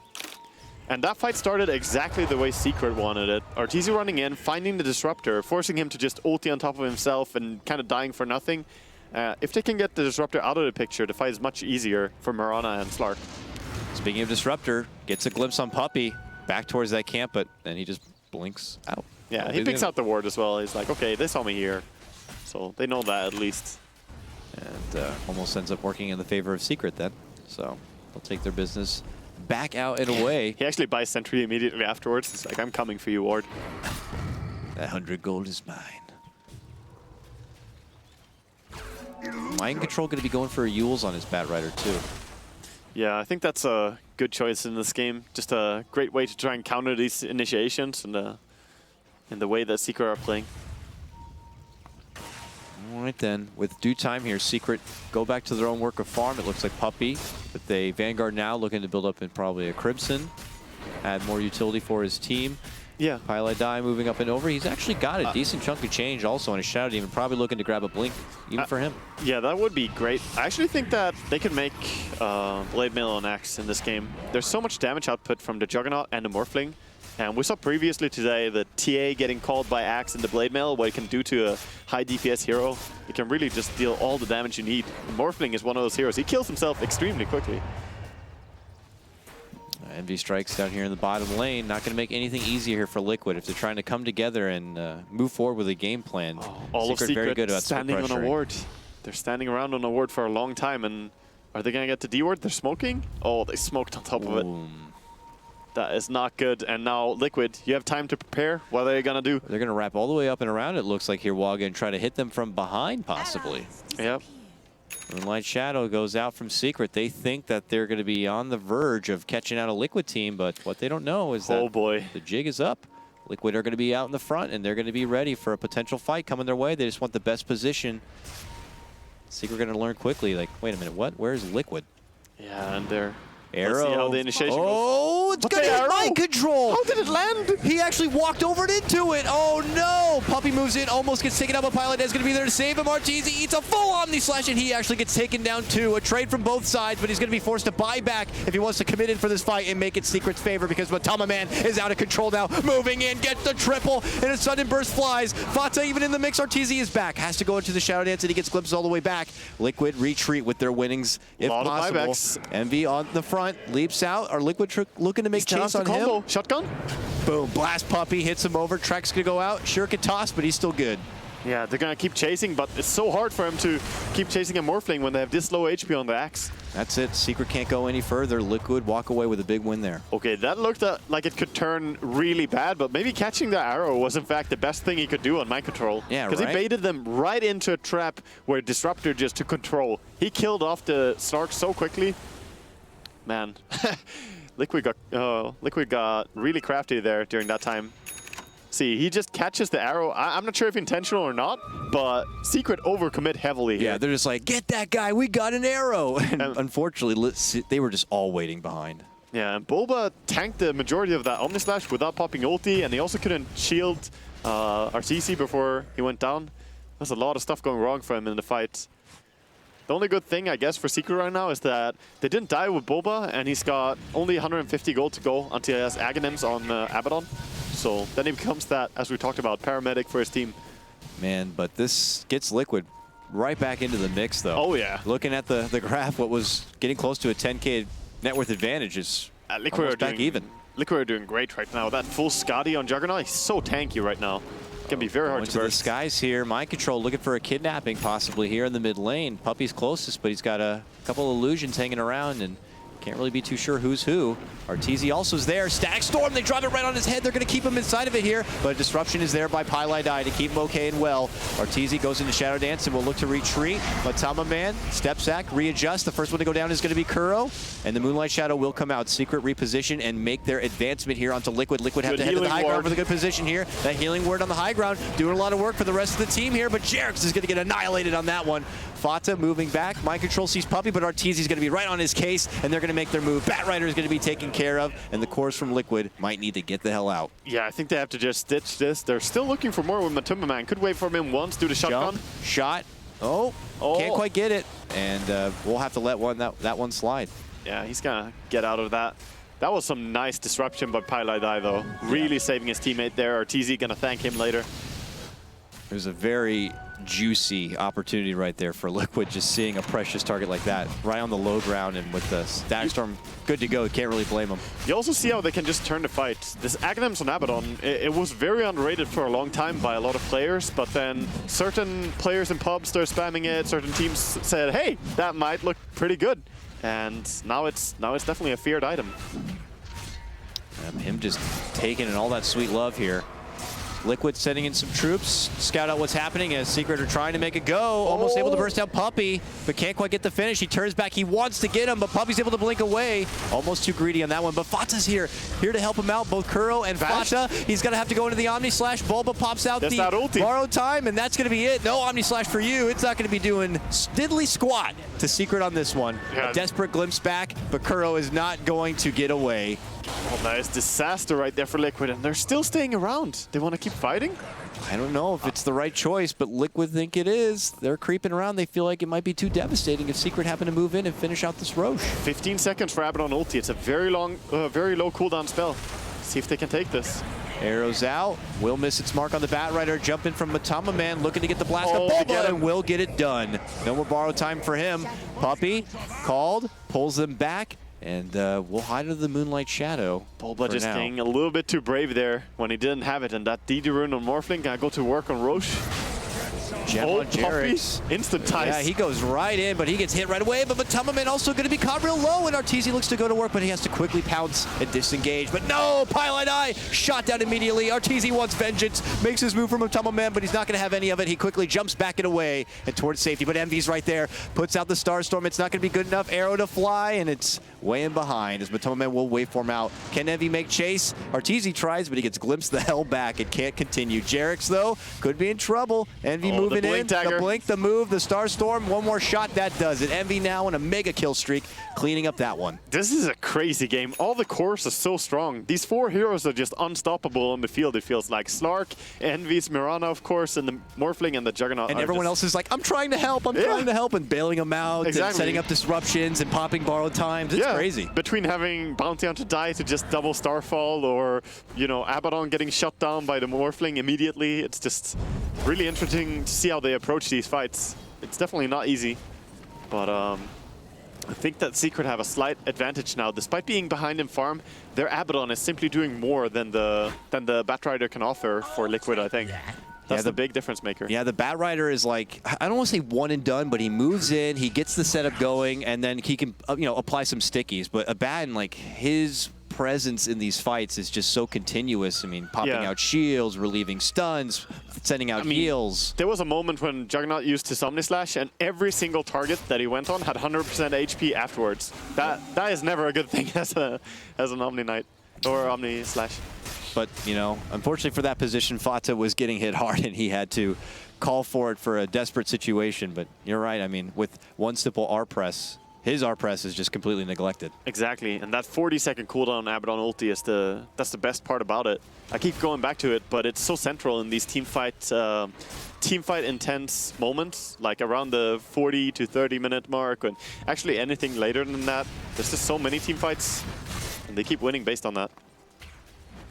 S1: And that fight started exactly the way Secret wanted it. Arteezy running in, finding the Disruptor, forcing him to just ulti on top of himself and kind of dying for nothing. If they can get the Disruptor out of the picture, the fight is much easier for Mirana and Slark.
S2: Speaking of Disruptor, gets a glimpse on Puppy, back towards that camp, but then he just blinks out.
S1: Yeah, he picks out the ward as well. He's like, okay, they saw me here. So they know that at least.
S2: And almost ends up working in the favor of Secret then. So they'll take their business back out and away.
S1: He actually buys Sentry immediately afterwards. It's like, I'm coming for you, ward.
S2: That 100 gold is mine. Mind Control going to be going for a Yules on his Bat Rider too.
S1: Yeah, I think that's a good choice in this game. Just a great way to try and counter these initiations and in the way that Secret are playing.
S2: All right then, with due time here, Secret go back to their own work of farm. It looks like Puppy, but they Vanguard now looking to build up in probably a Crimson, add more utility for his team.
S1: Yeah.
S2: Pylite Die moving up and over. He's actually got a decent chunk of change also on his Shadow Demon, probably looking to grab a Blink even for him.
S1: Yeah, that would be great. I actually think that they can make Blade Mail on Axe in this game. There's so much damage output from the Juggernaut and the Morphling. And we saw previously today the TA getting called by Axe in the Blade Mail, what it can do to a high DPS hero. It can really just deal all the damage you need. And Morphling is one of those heroes. He kills himself extremely quickly.
S2: Envy strikes down here in the bottom lane. Not going to make anything easier here for Liquid if they're trying to come together and move forward with a game plan.
S1: All of Secret
S2: very good about
S1: standing on a ward. They're standing around on a ward for a long time. And are they going to get the D ward? They're smoking? Oh, they smoked on top of it. That is not good. And now Liquid, you have time to prepare. What are they going to do?
S2: They're going to wrap all the way up and around, it looks like here, Waga, and try to hit them from behind, possibly.
S1: Yep.
S2: Moonlight Shadow goes out from Secret. They think that they're going to be on the verge of catching out a Liquid team, but what they don't know is that the jig is up. Liquid are going to be out in the front, and they're going to be ready for a potential fight coming their way. They just want the best position. Secret going to learn quickly, like, wait a minute, what? Where's Liquid?
S1: Yeah, and they're...
S2: Arrow.
S1: Let's see how the initiation
S2: goes. It's going to hit Mind Control.
S1: How did it land?
S2: He actually walked over and into it. Oh, no. Puppy moves in, almost gets taken out, but Pylite is going to be there to save him. Arteezy eats a full Omni Slash, and he actually gets taken down, too. A trade from both sides, but he's going to be forced to buy back if he wants to commit in for this fight and make it Secret's favor because Matama Man is out of control now. Moving in, gets the triple, and a sudden burst flies. Fata even in the mix. Arteezy is back. Has to go into the Shadow Dance, and he gets glimpses all the way back. Liquid retreat with their winnings, if possible. Envy on the front, leaps out. Are Liquid looking to make chase on him?
S1: Shotgun.
S2: Boom. Blast Puppy hits him over. Trek's going to go out. Sure could toss, but he's still good.
S1: Yeah, they're going to keep chasing, but it's so hard for him to keep chasing a Morphling when they have this low HP on the Axe.
S2: That's it. Secret can't go any further. Liquid walk away with a big win there.
S1: Okay, that looked like it could turn really bad, but maybe catching the arrow was in fact the best thing he could do on Mind Control.
S2: Yeah,
S1: because he baited them right into a trap where Disruptor just took control. He killed off the Slark so quickly. Man. Liquid got really crafty there during that time. See, he just catches the arrow. I'm not sure if intentional or not, but Secret overcommit heavily here.
S2: Yeah, they're just like, get that guy, we got an arrow. And unfortunately, they were just all waiting behind.
S1: Yeah, and Bulba tanked the majority of that Omni Slash without popping ulti, and he also couldn't shield RTC before he went down. There's a lot of stuff going wrong for him in the fight. The only good thing, I guess, for Secret right now is that they didn't die with Bulba, and he's got only 150 gold to go until he has Aghanims on Abaddon. So then he becomes that, as we talked about, paramedic for his team.
S2: Man, but this gets Liquid right back into the mix, though.
S1: Oh, yeah.
S2: Looking at the graph, what was getting close to a 10K net worth advantage is almost back even.
S1: Liquid are doing great right now. That full Scotty on Juggernaut, he's so tanky right now. Can be very hard to burst.
S2: The skies here. Mind Control looking for a kidnapping possibly here in the mid lane. Puppy's closest, but he's got a couple illusions hanging around and can't really be too sure who's who. Arteezy also is there. Static Storm, they drive it right on his head. They're going to keep him inside of it here, but disruption is there by Pylai to keep him okay and well. Arteezy goes into Shadow Dance and will look to retreat. Matama Man, step sack, readjust. The first one to go down is going to be Kuro, and the Moonlight Shadow will come out. Secret reposition and make their advancement here onto Liquid. Liquid have to head to the high ground for the good position here. That healing word on the high ground, doing a lot of work for the rest of the team here, but Jerix is going to get annihilated on that one. Fata moving back. Mind Control sees Puppy, but Arteezy is going to be right on his case, and they're going to make their move. Batrider is going to be taken care of, and the cores from Liquid might need to get the hell out.
S1: Yeah, I think they have to just stitch this. They're still looking for more with Matuma Man. Could wait for him once, do the shotgun.
S2: Jump, shot. Oh, can't quite get it, and we'll have to let that one slide.
S1: Yeah, he's going to get out of that. That was some nice disruption by Pylai though. Really saving his teammate there. Arteezy going to thank him later.
S2: There's a very juicy opportunity right there for Liquid, just seeing a precious target like that right on the low ground, and with the Static Storm good to go, can't really blame them.
S1: You also see how they can just turn the fight. This Aghanims on Abaddon, it was very underrated for a long time by a lot of players, but then certain players in pubs started spamming it, certain teams said, hey, that might look pretty good. And now it's definitely a feared item.
S2: Him just taking in all that sweet love here. Liquid sending in some troops, scout out what's happening as Secret are trying to make a go. Almost able to burst down Puppy, but can't quite get the finish. He turns back, he wants to get him, but Puppy's able to blink away. Almost too greedy on that one, but Fata's here to help him out, both Kuro and Fata. He's gonna have to go into the Omni Slash. Bulba pops out the borrowed time, and that's gonna be it. No Omni Slash for you. It's not gonna be doing diddly squat to Secret on this one.
S1: Yeah.
S2: A desperate glimpse back, but Kuro is not going to get away.
S1: Oh, nice disaster right there for Liquid, and they're still staying around. They want to keep fighting?
S2: I don't know if it's the right choice, but Liquid think it is. They're creeping around. They feel like it might be too devastating if Secret happen to move in and finish out this Roche.
S1: 15 seconds for Abaddon ulti. It's a very long, very low cooldown spell. See if they can take this.
S2: Arrows out, will miss its mark on the Batrider. Jump in from Matama Man, looking to get the blast of Bulba, and will get it done. No more borrowed time for him. Puppy called, pulls them back, and we'll hide under the Moonlight Shadow.
S1: Bulba just being a little bit too brave there when he didn't have it, and that DD rune on Morphling gonna go to work on Roche.
S2: Puppy,
S1: instant ties.
S2: Yeah, he goes right in, but he gets hit right away. But Matama Man also going to be caught real low, and Arteezy looks to go to work, but he has to quickly pounce and disengage. But no, Pylai shot down immediately. Arteezy wants vengeance, makes his move from Matama Man, but he's not going to have any of it. He quickly jumps back and away and towards safety. But Envy's right there, puts out the Starstorm. It's not going to be good enough. Arrow to fly, and it's way in behind as Matama Man will waveform out. Can Envy make chase? Arteezy tries, but he gets glimpsed the hell back and can't continue. Jerix, though, could be in trouble. Envy moving in. The blink, the move, the Starstorm, one more shot, that does it. Envy now on a mega kill streak, cleaning up that one.
S1: This is a crazy game. All the cores are so strong. These four heroes are just unstoppable on the field, it feels like. Slark, Envy's, Mirana, of course, and the Morphling and the Juggernaut.
S2: And everyone else is like, I'm trying to help, I'm trying to help, and bailing them out, and setting up disruptions, and popping borrowed times. It's crazy.
S1: Between having Bounty on to die to just double Starfall, or, you know, Abaddon getting shut down by the Morphling immediately, it's just really interesting to see how they approach these fights. It's definitely not easy, but I think that Secret have a slight advantage now. Despite being behind in farm, their Abaddon is simply doing more than the Batrider can offer for Liquid, I think. That's the big difference maker.
S2: Yeah, the Batrider is like, I don't want to say one and done, but he moves in, he gets the setup going, and then he can apply some stickies. But Abaddon, like, his presence in these fights is just so continuous. I mean, popping out shields, relieving stuns, sending out heals.
S1: There was a moment when Juggernaut used his Omni Slash, and every single target that he went on had 100% HP afterwards. That is never a good thing as an Omni Knight or Omni Slash.
S2: But, you know, unfortunately for that position, Fata was getting hit hard, and he had to call for it for a desperate situation. But you're right. I mean, with one simple R press, his R press is just completely neglected.
S1: Exactly, and that 40-second cooldown Abaddon ulti is that's the best part about it. I keep going back to it, but it's so central in these team fight intense moments, like around the 40 to 30-minute mark, and actually anything later than that. There's just so many team fights, and they keep winning based on that.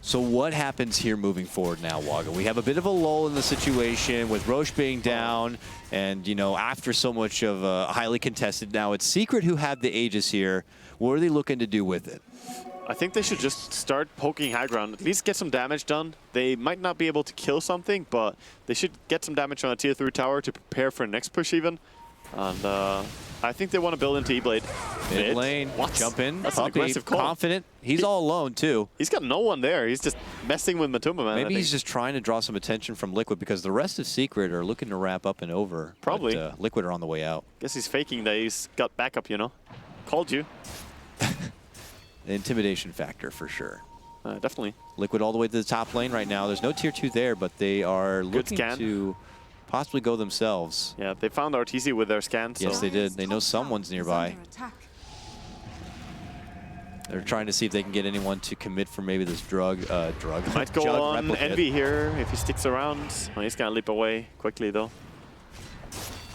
S2: So what happens here moving forward now, Waga? We have a bit of a lull in the situation with Roche being down, and you know, after so much of highly contested, now it's Secret who have the Aegis here. What are they looking to do with it?
S1: I think they should just start poking high ground, at least get some damage done. They might not be able to kill something, but they should get some damage on a tier 3 tower to prepare for next push even. And I think they want to build into E-Blade.
S2: Mid lane,
S1: what?
S2: jump in,
S1: That's an
S2: Puppy,
S1: aggressive call.
S2: confident. He's all alone too.
S1: He's got no one there. He's just messing with Matuma, man.
S2: Maybe he's just trying to draw some attention from Liquid because the rest of Secret are looking to wrap up and over.
S1: Probably.
S2: But, Liquid are on the way out.
S1: Guess he's faking that he's got backup, you know. Called you.
S2: The intimidation factor for sure.
S1: Definitely.
S2: Liquid all the way to the top lane right now. There's no tier 2 there, but they are looking to possibly go themselves.
S1: Yeah, they found RTZ with their scan.
S2: Yes,
S1: so.
S2: they did. They know someone's nearby. They're trying to see if they can get anyone to commit for maybe this drug.
S1: Might go
S2: Jug
S1: on
S2: replicate.
S1: Envy here if he sticks around. Well, he's gonna leap away quickly though.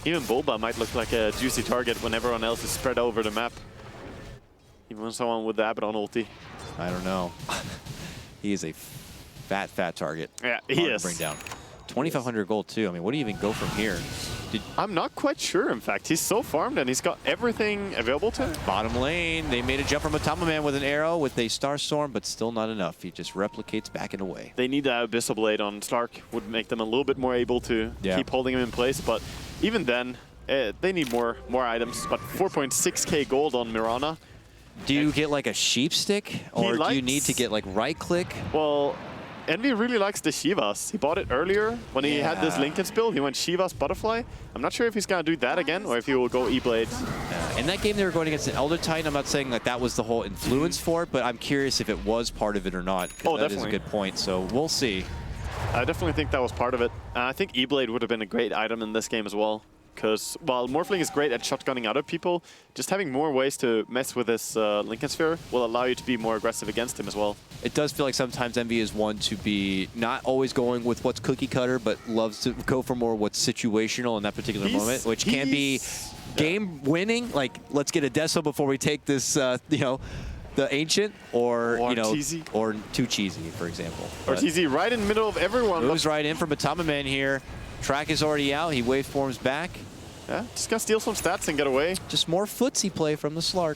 S1: Even Bulba might look like a juicy target when everyone else is spread over the map. Even someone with the Abaddon ulti.
S2: I don't know. He is a fat target.
S1: Yeah, he
S2: Hard
S1: is.
S2: to bring down. 2,500 gold too. I mean, what do you even go from here?
S1: I'm not quite sure, in fact. He's so farmed and he's got everything available to him.
S2: Bottom lane, they made a jump from Matama Man with an arrow with a Star Storm, but still not enough. He just replicates back and away.
S1: They need the Abyssal Blade on Slark, would make them a little bit more able to keep holding him in place, but even then, they need more items. But 4.6k gold on Mirana.
S2: Do you get like a sheep stick, or do you need to get like right click?
S1: Well, Envy really likes the Shivas. He bought it earlier when he had this Linken's build. He went Shivas Butterfly. I'm not sure if he's going to do that again or if he will go E-Blade.
S2: In that game, they were going against an Elder Titan. I'm not saying that that was the whole influence for it, but I'm curious if it was part of it or not.
S1: Oh,
S2: that
S1: definitely.
S2: is a good point, so we'll see.
S1: I definitely think that was part of it. I think E-Blade would have been a great item in this game as well. Because while Morphling is great at shotgunning other people, just having more ways to mess with this Linken Sphere will allow you to be more aggressive against him as well.
S2: It does feel like sometimes Envy is one to be not always going with what's cookie cutter, but loves to go for more what's situational in that particular moment, which can be game winning. Like, let's get a Deso before we take this, you know, the Ancient, or you know,
S1: cheesy.
S2: or too cheesy, for example.
S1: Or cheesy right in the middle of everyone.
S2: Moves right in from Matama Man here. Track is already out. He waveforms back.
S1: Yeah, just gonna steal some stats and get away.
S2: Just more footsie play from the Slark.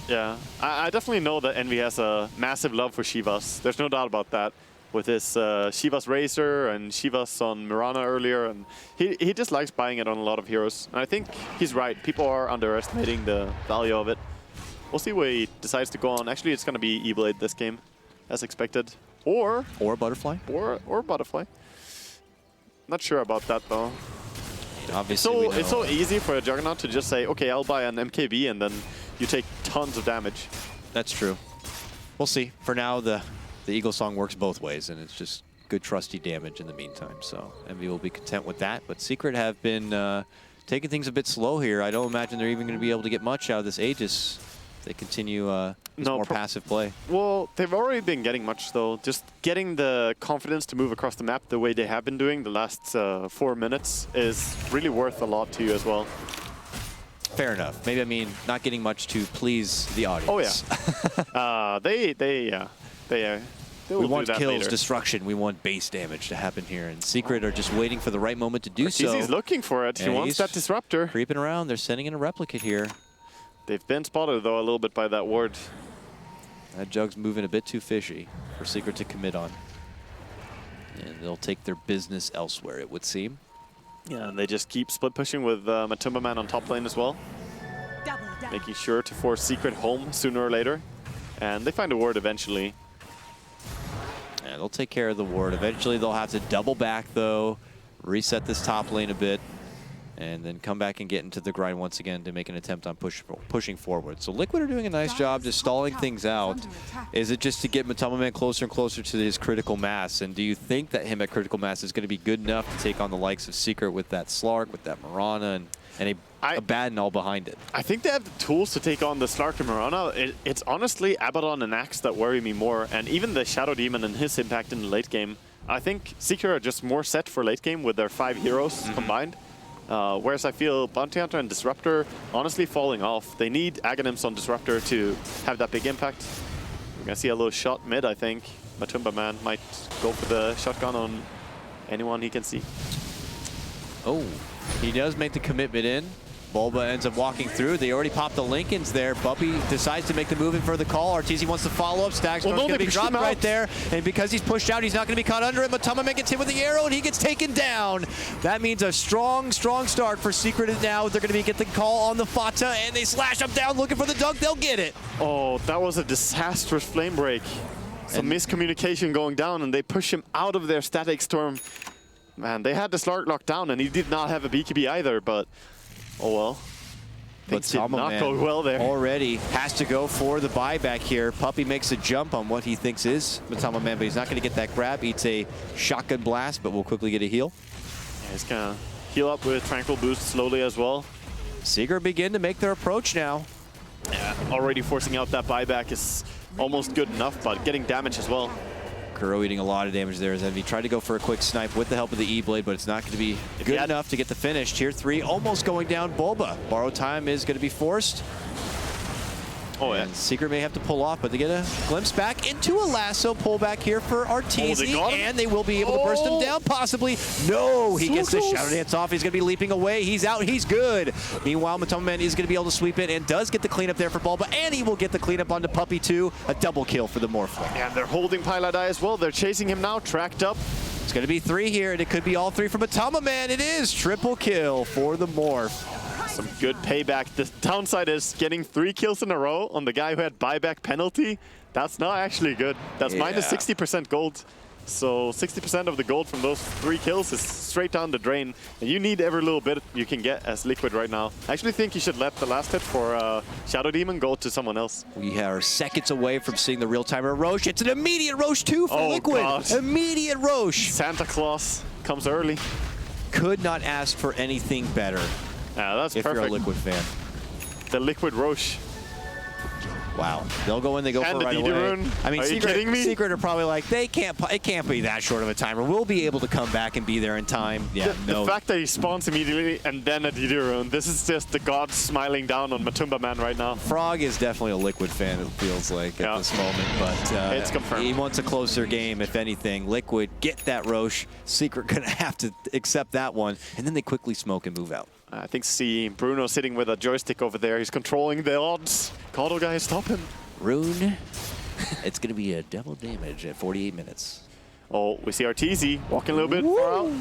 S1: Yeah, I definitely know that Envy has a massive love for Shivas. There's no doubt about that. With his Shivas Razor and Shivas on Mirana earlier, and he just likes buying it on a lot of heroes. And I think he's right. People are underestimating the value of it. We'll see where he decides to go on. Actually, it's gonna be E-Blade this game, as expected. Or
S2: Butterfly.
S1: Or Butterfly. Not sure about that though.
S2: Obviously,
S1: it's so easy for a Juggernaut to just say, okay, I'll buy an MKB, and then you take tons of damage.
S2: That's true. We'll see. For now, the Eagle Song works both ways, and it's just good trusty damage in the meantime. So Envy will be content with that. But Secret have been taking things a bit slow here. I don't imagine they're even going to be able to get much out of this Aegis. They continue this more passive play.
S1: Well, they've already been getting much, though. Just getting the confidence to move across the map the way they have been doing the last 4 minutes is really worth a lot to you as well.
S2: Fair enough. Maybe I mean not getting much to please the audience.
S1: Oh, yeah.
S2: We want kills,
S1: later.
S2: destruction. We want base damage to happen here. And Secret are just waiting for the right moment to do so.
S1: He's looking for it. He wants that disruptor.
S2: Creeping around. They're sending in a replicate here.
S1: They've been spotted, though, a little bit by that ward.
S2: That Jug's moving a bit too fishy for Secret to commit on. And they'll take their business elsewhere, it would seem.
S1: Yeah, and they just keep split pushing with Matuma Man on top lane as well. Making sure to force Secret home sooner or later. And they find a ward eventually.
S2: Yeah, they'll take care of the ward. Eventually they'll have to double back, though, reset this top lane a bit, and then come back and get into the grind once again to make an attempt on pushing forward. So Liquid are doing a nice job just stalling things out. Is it just to get Matama Man closer and closer to his critical mass? And do you think that him at critical mass is going to be good enough to take on the likes of Secret with that Slark, with that Mirana, and And a bad null behind it.
S1: I think they have the tools to take on the Slark and Mirana. It's honestly Abaddon and Axe that worry me more, and even the Shadow Demon and his impact in the late game. I think Secret are just more set for late game with their 5 heroes combined. Whereas I feel Bounty Hunter and Disruptor honestly falling off. They need Aghanims on Disruptor to have that big impact. We're gonna see a little shot mid, I think. Matumba Man might go for the shotgun on anyone he can see.
S2: Oh, he does make the commitment in. Bulba ends up walking through. They already popped the Lincolns there. Buppy decides to make the move in for the call. Arteezy wants to follow up. Stack's going to be dropped right there. And because he's pushed out, he's not going to be caught under it. Matama gets hit with the arrow, and he gets taken down. That means a strong, strong start for Secret now. They're going to be getting the call on the Fata, and they slash up down looking for the dunk. They'll get it.
S1: Oh, that was a disastrous flame break. Some miscommunication going down, and they push him out of their static storm. Man, they had the Slark locked down, and he did not have a BKB either, but oh well. Things did not go well there.
S2: Already has to go for the buyback here. Puppy makes a jump on what he thinks is Matama Man, but he's not going to get that grab. Eats a shotgun blast, but will quickly get a heal.
S1: Yeah, he's going to heal up with Tranquil Boost slowly as well.
S2: Secret begin to make their approach now.
S1: Yeah, already forcing out that buyback is almost good enough, but getting damage as well.
S2: Kuro eating a lot of damage there as Envy tried to go for a quick snipe with the help of the E-Blade, but it's not going to be good enough to get the finish. Tier 3 almost going down. Bulba. Borrow time is going to be forced.
S1: Oh, yeah.
S2: And Secret may have to pull off, but they get a glimpse back into a lasso pullback here for Arteezy, and they will be able to burst him down, possibly. No, he gets the Shadow Dance off. He's going to be leaping away. He's out. He's good. Meanwhile, Matoma Man is going to be able to sweep it and does get the cleanup there for Bulba, and he will get the cleanup onto Puppy too. A double kill for the Morphling.
S1: And they're holding Pilot Eye as well. They're chasing him now, tracked up.
S2: It's going to be 3 here, and it could be all 3 for Matoma Man. It is triple kill for the Morph.
S1: Some good payback. The downside is getting 3 kills in a row on the guy who had buyback penalty. That's not actually good. That's minus 60% gold. So 60% of the gold from those 3 kills is straight down the drain. And you need every little bit you can get as Liquid right now. I actually think you should let the last hit for Shadow Demon go to someone else.
S2: We are seconds away from seeing the real-timer Roche. It's an immediate Roche too for Liquid.
S1: God.
S2: Immediate Roche.
S1: Santa Claus comes early.
S2: Could not ask for anything better.
S1: Yeah, that's
S2: perfect. If you're a Liquid fan.
S1: The Liquid Roche.
S2: Wow. They'll go in, they go for it right away.
S1: Rune.
S2: I mean,
S1: are you kidding me?
S2: Secret are probably like, it can't be that short of a timer. We'll be able to come back and be there in time. Yeah,
S1: the fact that he spawns immediately and then a DD Rune, this is just the gods smiling down on Matumba Man right now.
S2: Frog is definitely a Liquid fan, it feels like, at this moment. But
S1: it's confirmed.
S2: He wants a closer game, if anything. Liquid, get that Roche. Secret going to have to accept that one. And then they quickly smoke and move out.
S1: I think see Bruno sitting with a joystick over there. He's controlling the odds. Kodo guy, stop him.
S2: Rune. It's going to be a double damage at 48 minutes.
S1: Oh, we see Arteezy walking a little bit far out.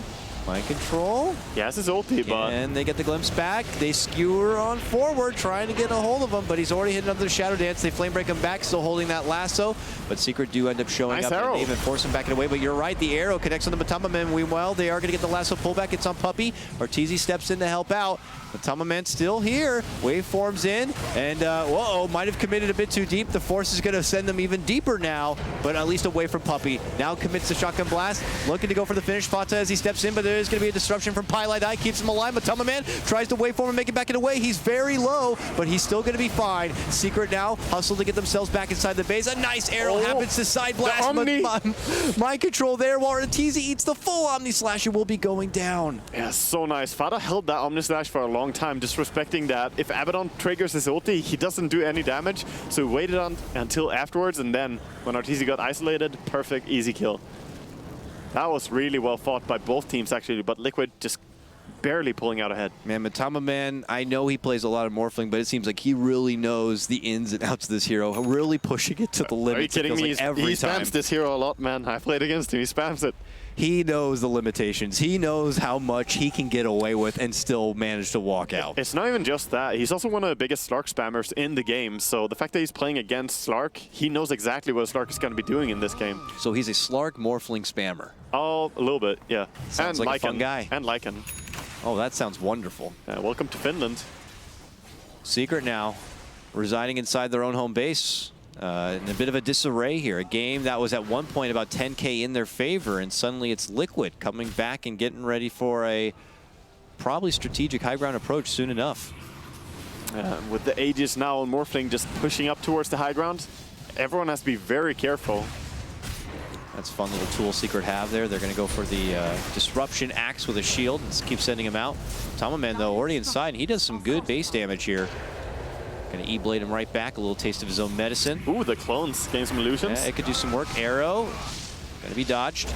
S2: Mind control.
S1: He has his ulti, but...
S2: And they get the glimpse back. They skewer on forward, trying to get a hold of him, but he's already hit another Shadow Dance. They flame break him back, still holding that lasso. But Secret do end up showing up and even force him back away. But you're right, the arrow connects on the Matama Man. Meanwhile, they are going to get the lasso pullback. It's on Puppy. Arteezy steps in to help out. Matama Man still here. Wave forms in, and whoa, might have committed a bit too deep. The force is going to send them even deeper now, but at least away from Puppy. Now commits the shotgun blast, looking to go for the finish. Fata as he steps in, but there is going to be a disruption from Pilot Eye, keeps him alive. Matama Man tries to wave form and make it back in away. He's very low, but he's still going to be fine. Secret now hustle to get themselves back inside the base. A nice arrow happens to side blast, but mind control there while Arteezy eats the full Omni Slasher will be going down.
S1: Yeah, so nice. Fata held that Omni Slash for a long time, disrespecting that. If Abaddon triggers his ulti, he doesn't do any damage, so he waited on until afterwards, and then when Arteezy got isolated, perfect, easy kill. That was really well fought by both teams, actually, but Liquid just barely pulling out ahead.
S2: Man, Matama Man, I know he plays a lot of Morphling, but it seems like he really knows the ins and outs of this hero, really pushing it to the limit.
S1: Are you kidding me?
S2: Like
S1: he spams this hero a lot, man. I played against him. He spams it.
S2: He knows the limitations. He knows how much he can get away with and still manage to walk out.
S1: It's not even just that. He's also one of the biggest Slark spammers in the game. So the fact that he's playing against Slark, he knows exactly what Slark is going to be doing in this game.
S2: So he's a Slark Morphling spammer.
S1: Oh, a little bit, yeah.
S2: Sounds
S1: and
S2: like
S1: Lycan.
S2: a fun guy.
S1: And Lycan.
S2: Oh, that sounds wonderful.
S1: Welcome to Finland.
S2: Secret now residing inside their own home base. In a bit of a disarray here. A game that was at one point about 10K in their favor, and suddenly it's Liquid coming back and getting ready for a probably strategic high ground approach soon enough.
S1: With the Aegis now and Morphling just pushing up towards the high ground, everyone has to be very careful.
S2: That's a fun little tool Secret have there. They're going to go for the Disruption Axe with a shield and just keep sending him out. Tomaman, though, already inside, and he does some good base damage here. Going to E-Blade him right back, a little taste of his own medicine.
S1: Ooh, the clones gain some illusions.
S2: Yeah, it could do some work. Arrow, going to be dodged.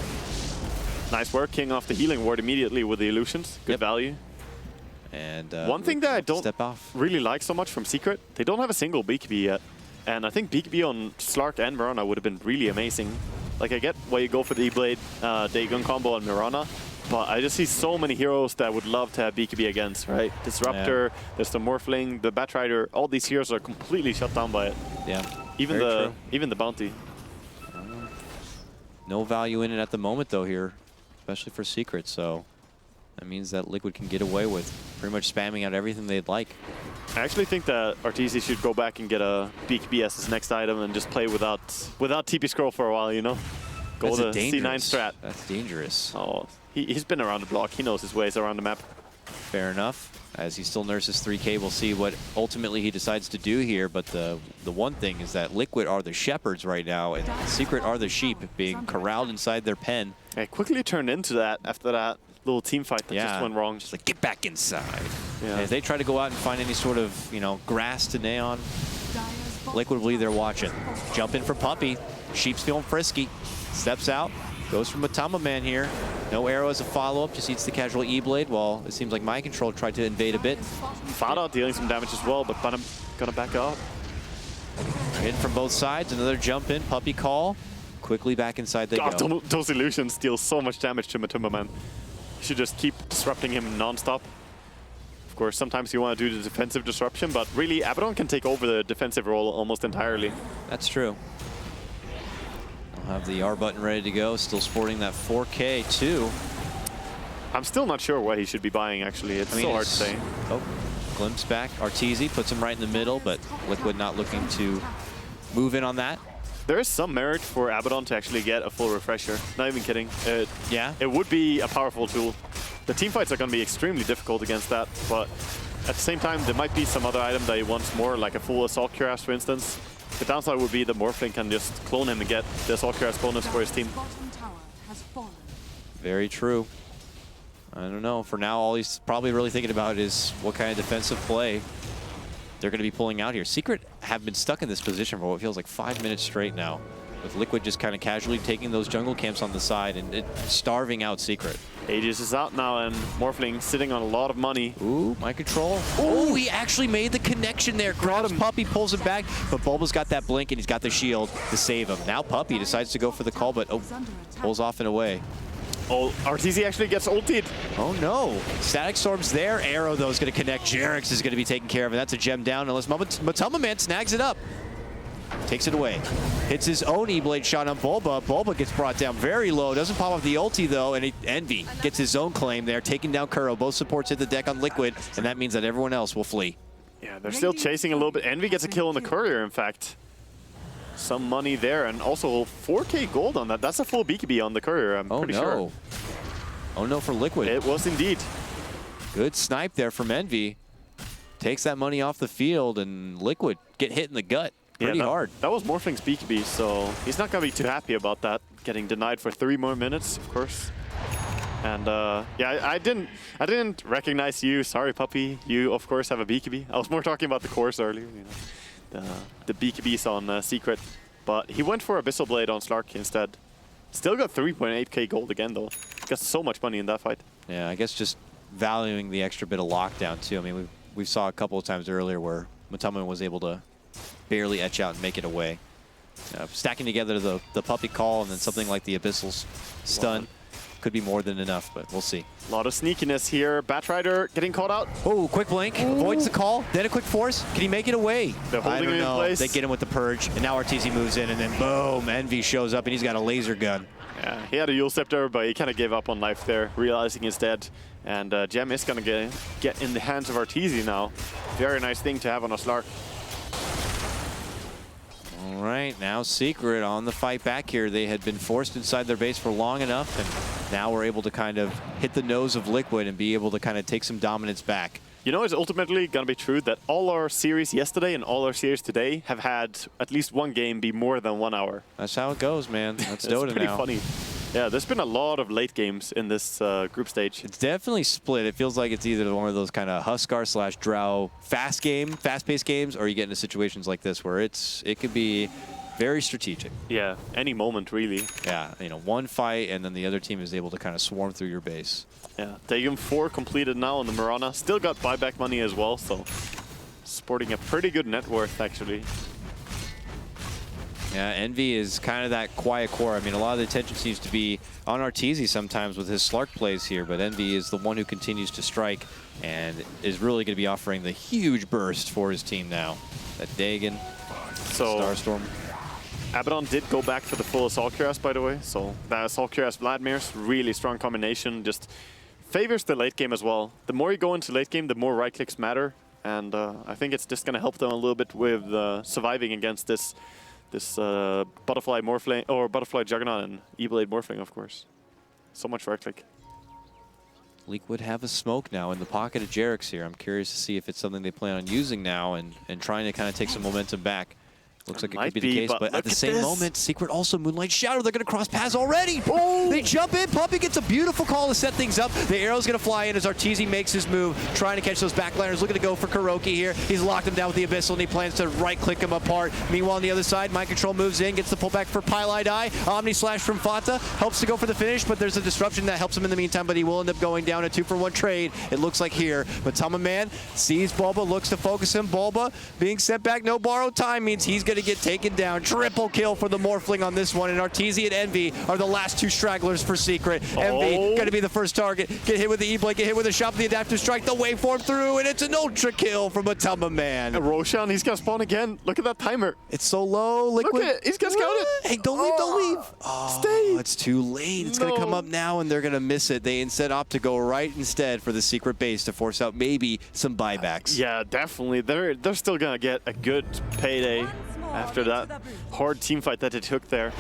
S1: Nice work, king off the healing ward immediately with the illusions. Good value.
S2: And
S1: one thing that I don't really like so much from Secret, they don't have a single BKB yet. And I think BKB on Slark and Mirana would have been really amazing. Like, I get why you go for the E-Blade Dagon combo on Mirana, but I just see so many heroes that would love to have BKB against, right? Disruptor, there's the Morphling, the Batrider, all these heroes are completely shut down by it.
S2: Yeah,
S1: even the Bounty.
S2: No value in it at the moment, though, here, especially for Secret, so that means that Liquid can get away with pretty much spamming out everything they'd like.
S1: I actually think that Arteezy should go back and get a BKB as his next item and just play without TP scroll for a while, you know? Go the C9 strat.
S2: That's dangerous.
S1: Oh, he's been around the block. He knows his ways around the map.
S2: Fair enough. As he still nurses 3K, we'll see what ultimately he decides to do here. But the one thing is that Liquid are the shepherds right now, and Secret are the sheep being corralled inside their pen.
S1: It quickly turned into that after that little team fight that just went wrong.
S2: Just like, get back inside.
S1: Yeah.
S2: As they try to go out and find any sort of, you know, grass to Neon, Liquid will be there watching. Jump in for Puppey. Sheep's feeling frisky. Steps out. Goes from Matama Man here. No arrow as a follow-up. Just eats the casual E-Blade. Well, it seems like Mind Control tried to invade a bit.
S1: Fada dealing some damage as well, but Bottom gonna back up.
S2: Hit from both sides. Another jump in. Puppey call. Quickly back inside they go.
S1: Those illusions deal so much damage to Matuma Man. You should just keep disrupting him non-stop. Of course, sometimes you want to do the defensive disruption, but really, Abaddon can take over the defensive role almost entirely.
S2: That's true. I'll have the R button ready to go, still sporting that 4K too.
S1: I'm still not sure what he should be buying, actually. It's so hard to say.
S2: Oh, glimpse back. Arteezy puts him right in the middle, but Liquid not looking to move in on that.
S1: There is some merit for Abaddon to actually get a full refresher. Not even kidding.
S2: Yeah?
S1: It would be a powerful tool. The teamfights are going to be extremely difficult against that, but at the same time, there might be some other item that he wants more, like a full Assault Cuirass, for instance. The downside would be the Morphling can just clone him and get the Assault Cuirass bonus for his team.
S2: Very true. I don't know. For now, all he's probably really thinking about is what kind of defensive play they're going to be pulling out here. Secret have been stuck in this position for what feels like 5 minutes straight now, with Liquid just kind of casually taking those jungle camps on the side and starving out Secret.
S1: Aegis is out now, and Morphling sitting on a lot of money.
S2: Ooh, Mind Control. Oh, he actually made the connection there. Grabs Puppey, pulls him back, but Bulba's got that blink and he's got the shield to save him. Now Puppey decides to go for the call, but pulls off and away.
S1: Oh, Arteezy actually gets ulted.
S2: Oh no. Static Storm's there. Arrow, though, is going to connect. Jerix is going to be taken care of, and that's a gem down unless Matama Man snags it up. Takes it away. Hits his own E-Blade shot on Bulba. Bulba gets brought down very low. Doesn't pop off the ulti, though, and Envy gets his own claim there, taking down Kuro. Both supports hit the deck on Liquid, and that means that everyone else will flee.
S1: Yeah, they're still chasing a little bit. Envy gets a kill on the courier, in fact. Some money there, and also 4K gold on that. That's a full BKB on the courier, I'm pretty sure.
S2: Oh no for Liquid.
S1: It was indeed.
S2: Good snipe there from Envy. Takes that money off the field, and Liquid get hit in the gut pretty hard.
S1: That was Morphling's BKB, so he's not going to be too happy about that. Getting denied for 3 more minutes, of course. And yeah, I didn't recognize you. Sorry, Puppey. You, of course, have a BKB. I was more talking about the course earlier, you know. The BKBs on Secret, but he went for Abyssal Blade on Slark instead. Still got 3.8k gold again, though. Got so much money in that fight.
S2: Yeah, I guess just valuing the extra bit of lockdown, too. I mean, we saw a couple of times earlier where Matama was able to barely etch out and make it away. Stacking together the Puppey call and then something like the Abyssal stun could be more than enough, but we'll see.
S1: A lot of sneakiness here. Batrider getting caught out.
S2: Oh, quick blink. Avoids the call. Then a quick force. Can he make it away?
S1: They're holding him in place.
S2: They get him with the Purge, and now Arteezy moves in, and then boom, Envy shows up, and he's got a laser gun.
S1: Yeah, he had a Yule Scepter, but he kind of gave up on life there, realizing he's dead. And Gem is going to get in the hands of Arteezy now. Very nice thing to have on a Slark.
S2: All right, now Secret on the fight back here. They had been forced inside their base for long enough, and now we're able to kind of hit the nose of Liquid and be able to kind of take some dominance back.
S1: You know, it's ultimately going to be true that all our series yesterday and all our series today have had at least one game be more than 1 hour.
S2: That's how it goes, man. That's Dota now.
S1: It's pretty funny. Yeah, there's been a lot of late games in this group stage.
S2: It's definitely split. It feels like it's either one of those kind of Huskar / Drow fast-paced games, or you get into situations like this where it could be very strategic.
S1: Yeah, any moment, really.
S2: Yeah, you know, one fight, and then the other team is able to kind of swarm through your base.
S1: Yeah, Dagon 4 completed now on the Mirana. Still got buyback money as well, so sporting a pretty good net worth, actually.
S2: Yeah, Envy is kind of that quiet core. I mean, a lot of the attention seems to be on Arteezy sometimes with his Slark plays here, but Envy is the one who continues to strike and is really going to be offering the huge burst for his team now. That Dagon, Starstorm.
S1: Abaddon did go back for the full Assault Cuirass, by the way, so that Assault Cuirass Vladimir's really strong combination, just favors the late game as well. The more you go into late game, the more right clicks matter, and I think it's just going to help them a little bit with surviving against this Butterfly Morphling, or Butterfly Juggernaut and E-Blade Morphling, of course. So much right click.
S2: Liquid have a smoke now in the pocket of Jerix here. I'm curious to see if it's something they plan on using now and trying to kind of take some momentum back. Looks like it could be the case, but at the same moment, Secret also Moonlight Shadow. They're going to cross paths already. Oh. They jump in. Puppy gets a beautiful call to set things up. The arrow's going to fly in as Arteezy makes his move, trying to catch those backliners. Looking to go for Kuroki here. He's locked him down with the Abyssal, and he plans to right-click him apart. Meanwhile, on the other side, Mind Control moves in, gets the pullback for Pylite Eye. Omni Slash from Fata helps to go for the finish, but there's a disruption that helps him in the meantime, but he will end up going down a 2-for-1 trade, it looks like here. But Tamaman sees Bulba, looks to focus him. Bulba being set back, no borrowed time means he's going to get taken down. Triple kill for the Morphling on this one, and Arteezy and Envy are the last two stragglers for Secret. Envy going to be the first target. Get hit with the E-Blade, get hit with a shot, the adaptive strike, the waveform through, and it's an ultra kill from Atama Man.
S1: And Roshan, he's gonna spawn again. Look at that timer.
S2: It's so low. Liquid.
S1: Look at it. He's gonna scout it.
S2: Hey, don't leave, don't leave. Oh, stay. It's too late. It's gonna come up now, and they're gonna miss it. They instead opt to go right instead for the Secret base to force out maybe some buybacks.
S1: Yeah, definitely. They're still gonna get a good payday after that hard team fight that they took there.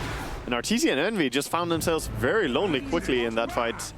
S1: And Arteezy and Envy just found themselves very lonely quickly in that fight.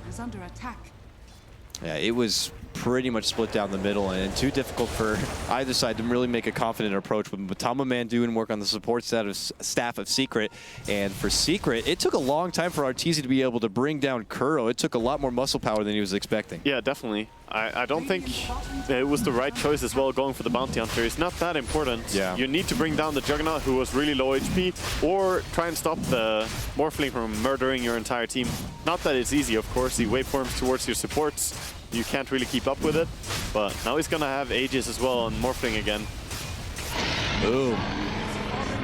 S2: Yeah, it was pretty much split down the middle and too difficult for either side to really make a confident approach. But Matama Man doing work on the support staff of Secret. And for Secret, it took a long time for Arteezy to be able to bring down Kuro. It took a lot more muscle power than he was expecting.
S1: Yeah, definitely. I don't think it was the right choice as well going for the Bounty Hunter. It's not that important.
S2: Yeah.
S1: You need to bring down the Juggernaut, who was really low HP, or try and stop the Morphling from murdering your entire team. Not that it's easy, of course. He waveforms towards your supports. You can't really keep up with it, but now he's gonna have Aegis as well on Morphling again.
S2: Boom.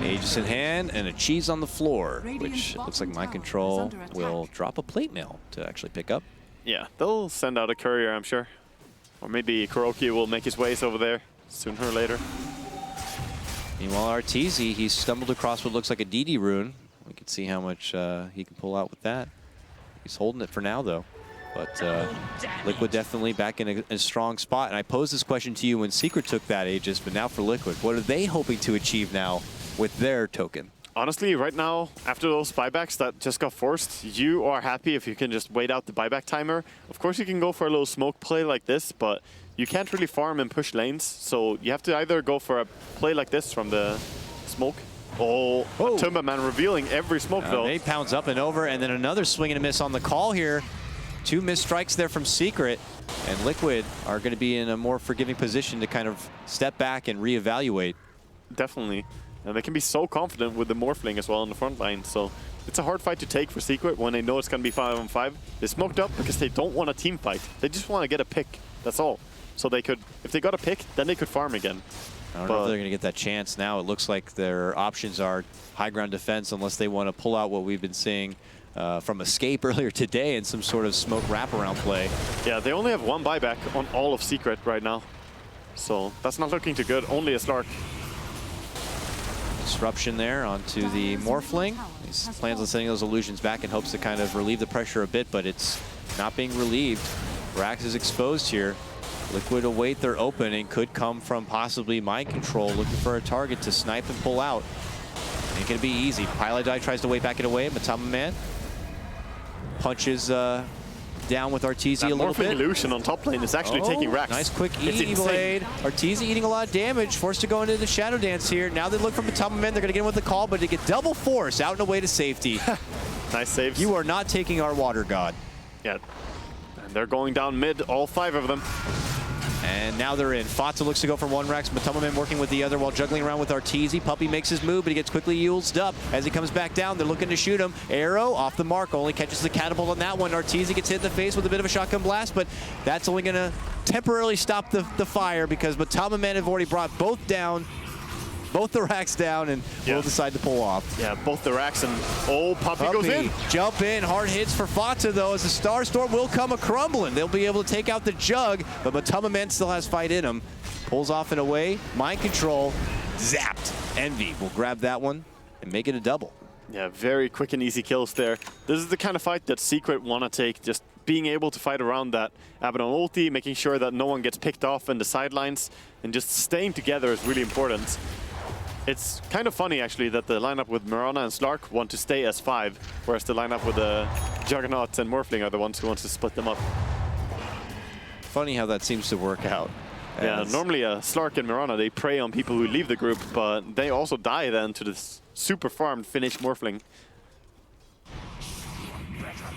S2: Aegis in hand and a cheese on the floor, which looks like Mind Control will drop a plate mail to actually pick up.
S1: Yeah, they'll send out a courier, I'm sure. Or maybe Kuroki will make his ways over there sooner or later.
S2: Meanwhile, Arteezy, he stumbled across what looks like a DD rune. We can see how much he can pull out with that. He's holding it for now, though. But Liquid definitely back in a strong spot. And I posed this question to you when Secret took that Aegis, but now for Liquid, what are they hoping to achieve now with their token?
S1: Honestly, right now, after those buybacks that just got forced, you are happy if you can just wait out the buyback timer. Of course, you can go for a little smoke play like this, but you can't really farm and push lanes. So you have to either go for a play like this from the smoke. Oh, Timberman revealing every smoke, though.
S2: They pounds up and over, and then another swing and a miss on the call here. 2 missed strikes there from Secret, and Liquid are going to be in a more forgiving position to kind of step back and reevaluate.
S1: Definitely. And they can be so confident with the Morphling as well on the front line. So it's a hard fight to take for Secret when they know it's going to be 5-on-5. They smoked up because they don't want a team fight. They just want to get a pick. That's all. So they could, if they got a pick, then they could farm again.
S2: I don't know if they're going to get that chance now. It looks like their options are high ground defense unless they want to pull out what we've been seeing from Escape earlier today and some sort of smoke wraparound play.
S1: Yeah, they only have 1 buyback on all of Secret right now. So that's not looking too good. Only a Slark.
S2: Disruption there onto the Morphling. He plans on sending those illusions back in hopes to kind of relieve the pressure a bit, but it's not being relieved. Rax is exposed here. Liquid await their opening. Could come from possibly Mind Control, looking for a target to snipe and pull out. Ain't gonna be easy. Pilot tries to wait back it away. Matama Man punches down with Arteezy a little bit.
S1: Illusion on top lane is actually taking racks.
S2: Nice quick E-Blade. Arteezy eating a lot of damage, forced to go into the Shadow Dance here. Now they look from Matama Man. They're gonna get in with the call, but they get double force out and away to safety.
S1: Nice saves.
S2: You are not taking our water god.
S1: Yeah. And they're going down mid, all 5 of them.
S2: And now they're in. Fata looks to go for one racks. Matama Man working with the other while juggling around with Arteezy. Puppey makes his move, but he gets quickly used up. As he comes back down, they're looking to shoot him. Arrow off the mark, only catches the catapult on that one. Arteezy gets hit in the face with a bit of a shotgun blast, but that's only going to temporarily stop the fire because Matama Man have already brought both down. Both the racks down, and will decide to pull off.
S1: Yeah, both the racks, and Puppey goes in.
S2: Jump in, hard hits for Fata though, as the Star Storm will come a-crumbling. They'll be able to take out the Jug, but Matama Man still has fight in him. Pulls off and away, mind control, zapped. Envy will grab that one and make it a double.
S1: Yeah, very quick and easy kills there. This is the kind of fight that Secret want to take, just being able to fight around that Abaddon ulti, making sure that no one gets picked off in the sidelines, and just staying together is really important. It's kind of funny, actually, that the lineup with Mirana and Slark want to stay as 5, whereas the lineup with the Juggernaut and Morphling are the ones who want to split them up.
S2: Funny how that seems to work out.
S1: Yeah, normally Slark and Mirana, they prey on people who leave the group, but they also die then to this super farmed Finnish Morphling.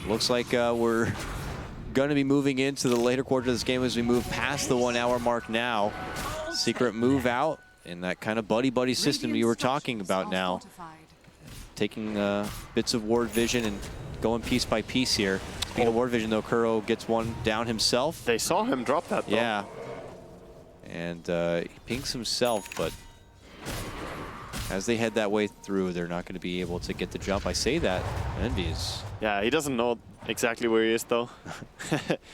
S2: Looks like we're going to be moving into the later quarter of this game as we move past the 1 hour mark now. Secret move out. In that kind of buddy-buddy system you were talking about now. Taking bits of ward vision and going piece by piece here. Speaking of ward vision, though, Kuro gets one down himself.
S1: They saw him drop that, though.
S2: Yeah. And he pinks himself, but as they head that way through, they're not going to be able to get the jump. I say that. Envy is...
S1: Yeah, he doesn't know exactly where he is, though.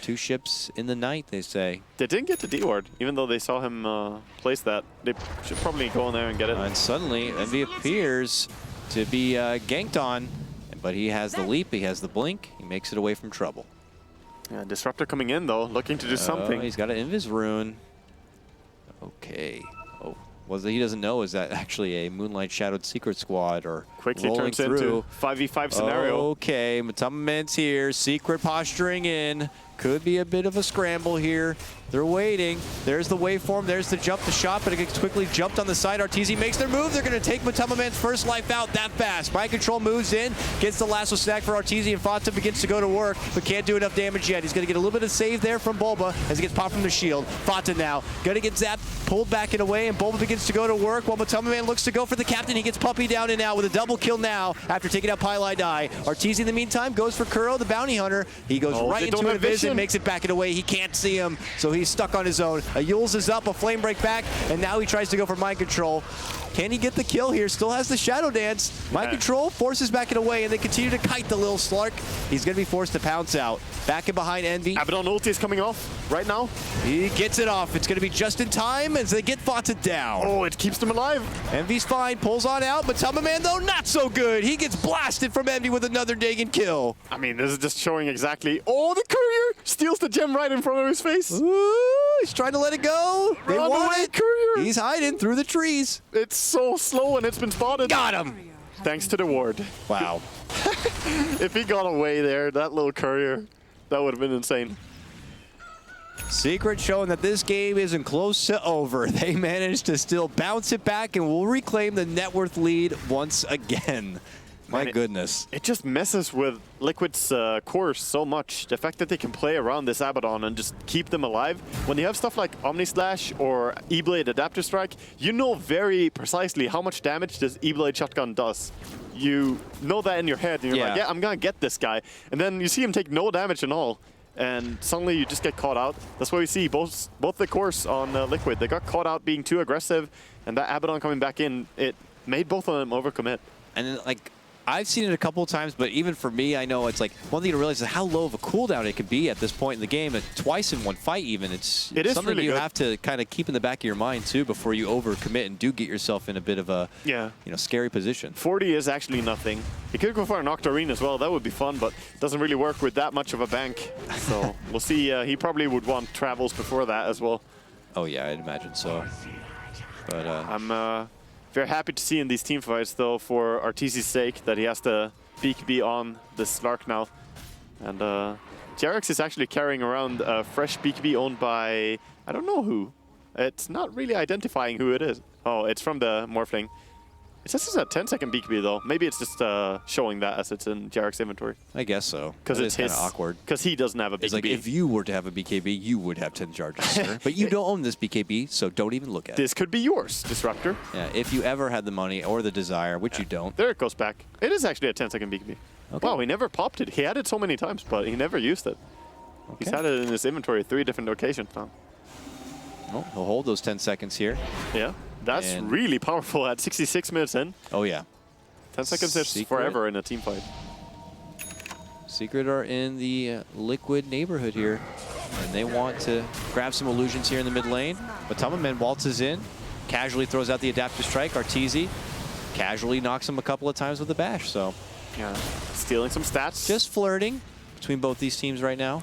S2: 2 ships in the night, they say.
S1: They didn't get the D-ward, even though they saw him place that. They should probably go in there and get it.
S2: And suddenly, Envy appears to be ganked on, but he has the leap, he has the blink, he makes it away from trouble.
S1: Yeah, Disruptor coming in, though, looking to do something.
S2: He's got an Invis rune. Okay. Oh, he doesn't know is that actually a Moonlight Shadowed Secret Squad or
S1: quickly
S2: rolling
S1: turns
S2: through.
S1: into 5v5 scenario.
S2: Okay, Matama Man's here. Secret posturing in. Could be a bit of a scramble here. They're waiting. There's the waveform. There's the jump, the shot, but it gets quickly jumped on the side. Arteezy makes their move. They're going to take Matama Man's first life out that fast. Mind control moves in, gets the lasso snag for Arteezy, and Fata begins to go to work, but can't do enough damage yet. He's going to get a little bit of save there from Bulba as he gets popped from the shield. Fata now going to get zapped, pulled back and away, and Bulba begins to go to work while Matama Man looks to go for the captain. He gets Puppey down and out with a double kill now after taking out Pylai Die. Arteezy in the meantime goes for Kuro, the bounty hunter. He goes right into a vision, and makes it back and away. He can't see him, so he's stuck on his own. A Yules is up, a flame break back, and now he tries to go for mind control. Can he get the kill here? Still has the Shadow Dance. Mind control forces back and away, and they continue to kite the little Slark. He's going to be forced to pounce out. Back and behind Envy.
S1: Abaddon ulti is coming off right now.
S2: He gets it off. It's going to be just in time as they get Fata down.
S1: Oh, it keeps them alive.
S2: Envy's fine, pulls on out, but Matama Man, though, not so good. He gets blasted from Envy with another Dagon kill.
S1: I mean, this is just showing exactly... Oh, the courier steals the gem right in front of his face.
S2: Ooh, he's trying to let it go. They
S1: Run
S2: want
S1: away,
S2: it.
S1: courier.
S2: He's hiding through the trees.
S1: It's so slow and it's been spotted.
S2: Got him.
S1: Thanks to the ward.
S2: Wow.
S1: If he got away there, that little courier, that would have been insane.
S2: Secret showing that this game isn't close to over. They managed to still bounce it back and will reclaim the net worth lead once again. My goodness.
S1: It just messes with Liquid's course so much. The fact that they can play around this Abaddon and just keep them alive. When you have stuff like Omni Slash or E-Blade Adapter Strike, you know very precisely how much damage this E-Blade shotgun does. You know that in your head, and you're like, yeah, I'm gonna get this guy. And then you see him take no damage at all, and suddenly you just get caught out. That's why we see both the course on Liquid. They got caught out being too aggressive, and that Abaddon coming back in, it made both of them overcommit.
S2: And then, like, I've seen it a couple of times, but even for me, I know it's like one thing to realize is how low of a cooldown it can be at this point in the game. Twice in one fight, even. It is something really you have to kind of keep in the back of your mind too before you overcommit and do get yourself in a bit of a scary position.
S1: 40 is actually nothing. You could go for an Octarine as well. That would be fun, but it doesn't really work with that much of a bank. So we'll see. He probably would want travels before that as well.
S2: Oh yeah, I'd imagine so. But
S1: I'm Very happy to see in these team fights, though, for Arteezy's sake, that he has the BKB on the Slark now. And Jarex is actually carrying around a fresh BKB owned by, I don't know who. It's not really identifying who it is. Oh, it's from the Morphling. It says it's a 10-second BKB, though. Maybe it's just showing that as it's in Jarex's inventory.
S2: I guess so.
S1: Because it's
S2: kind of awkward.
S1: Because he doesn't have a BKB.
S2: It's like, if you were to have a BKB, you would have 10 charges, sir. But you don't own this BKB, so don't even look at it.
S1: This could be yours, Disruptor.
S2: Yeah, if you ever had the money or the desire, which you don't.
S1: There it goes back. It is actually a 10-second BKB.
S2: Okay.
S1: Wow, he never popped it. He had it so many times, but he never used it. He's had it in his inventory 3 different occasions now.
S2: Well, he'll hold those 10 seconds here.
S1: Yeah, that's really powerful at 66 minutes in.
S2: Oh, yeah.
S1: 10 seconds is forever in a team fight.
S2: Secret are in the Liquid neighborhood here, and they want to grab some illusions here in the mid lane. But Tamaman waltzes in, casually throws out the adaptive strike. Arteezy casually knocks him a couple of times with the bash. So,
S1: yeah, stealing some stats.
S2: Just flirting between both these teams right now.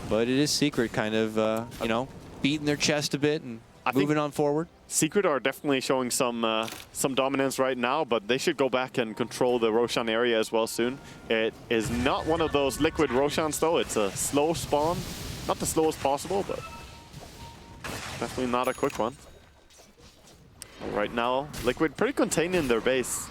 S2: But it is Secret kind of, you know, beating their chest a bit and moving on forward.
S1: Secret are definitely showing some dominance right now, but they should go back and control the Roshan area as well soon. It is not one of those Liquid Roshans, though. It's a slow spawn. Not the slowest possible, but definitely not a quick one. Right now, Liquid pretty contained in their base.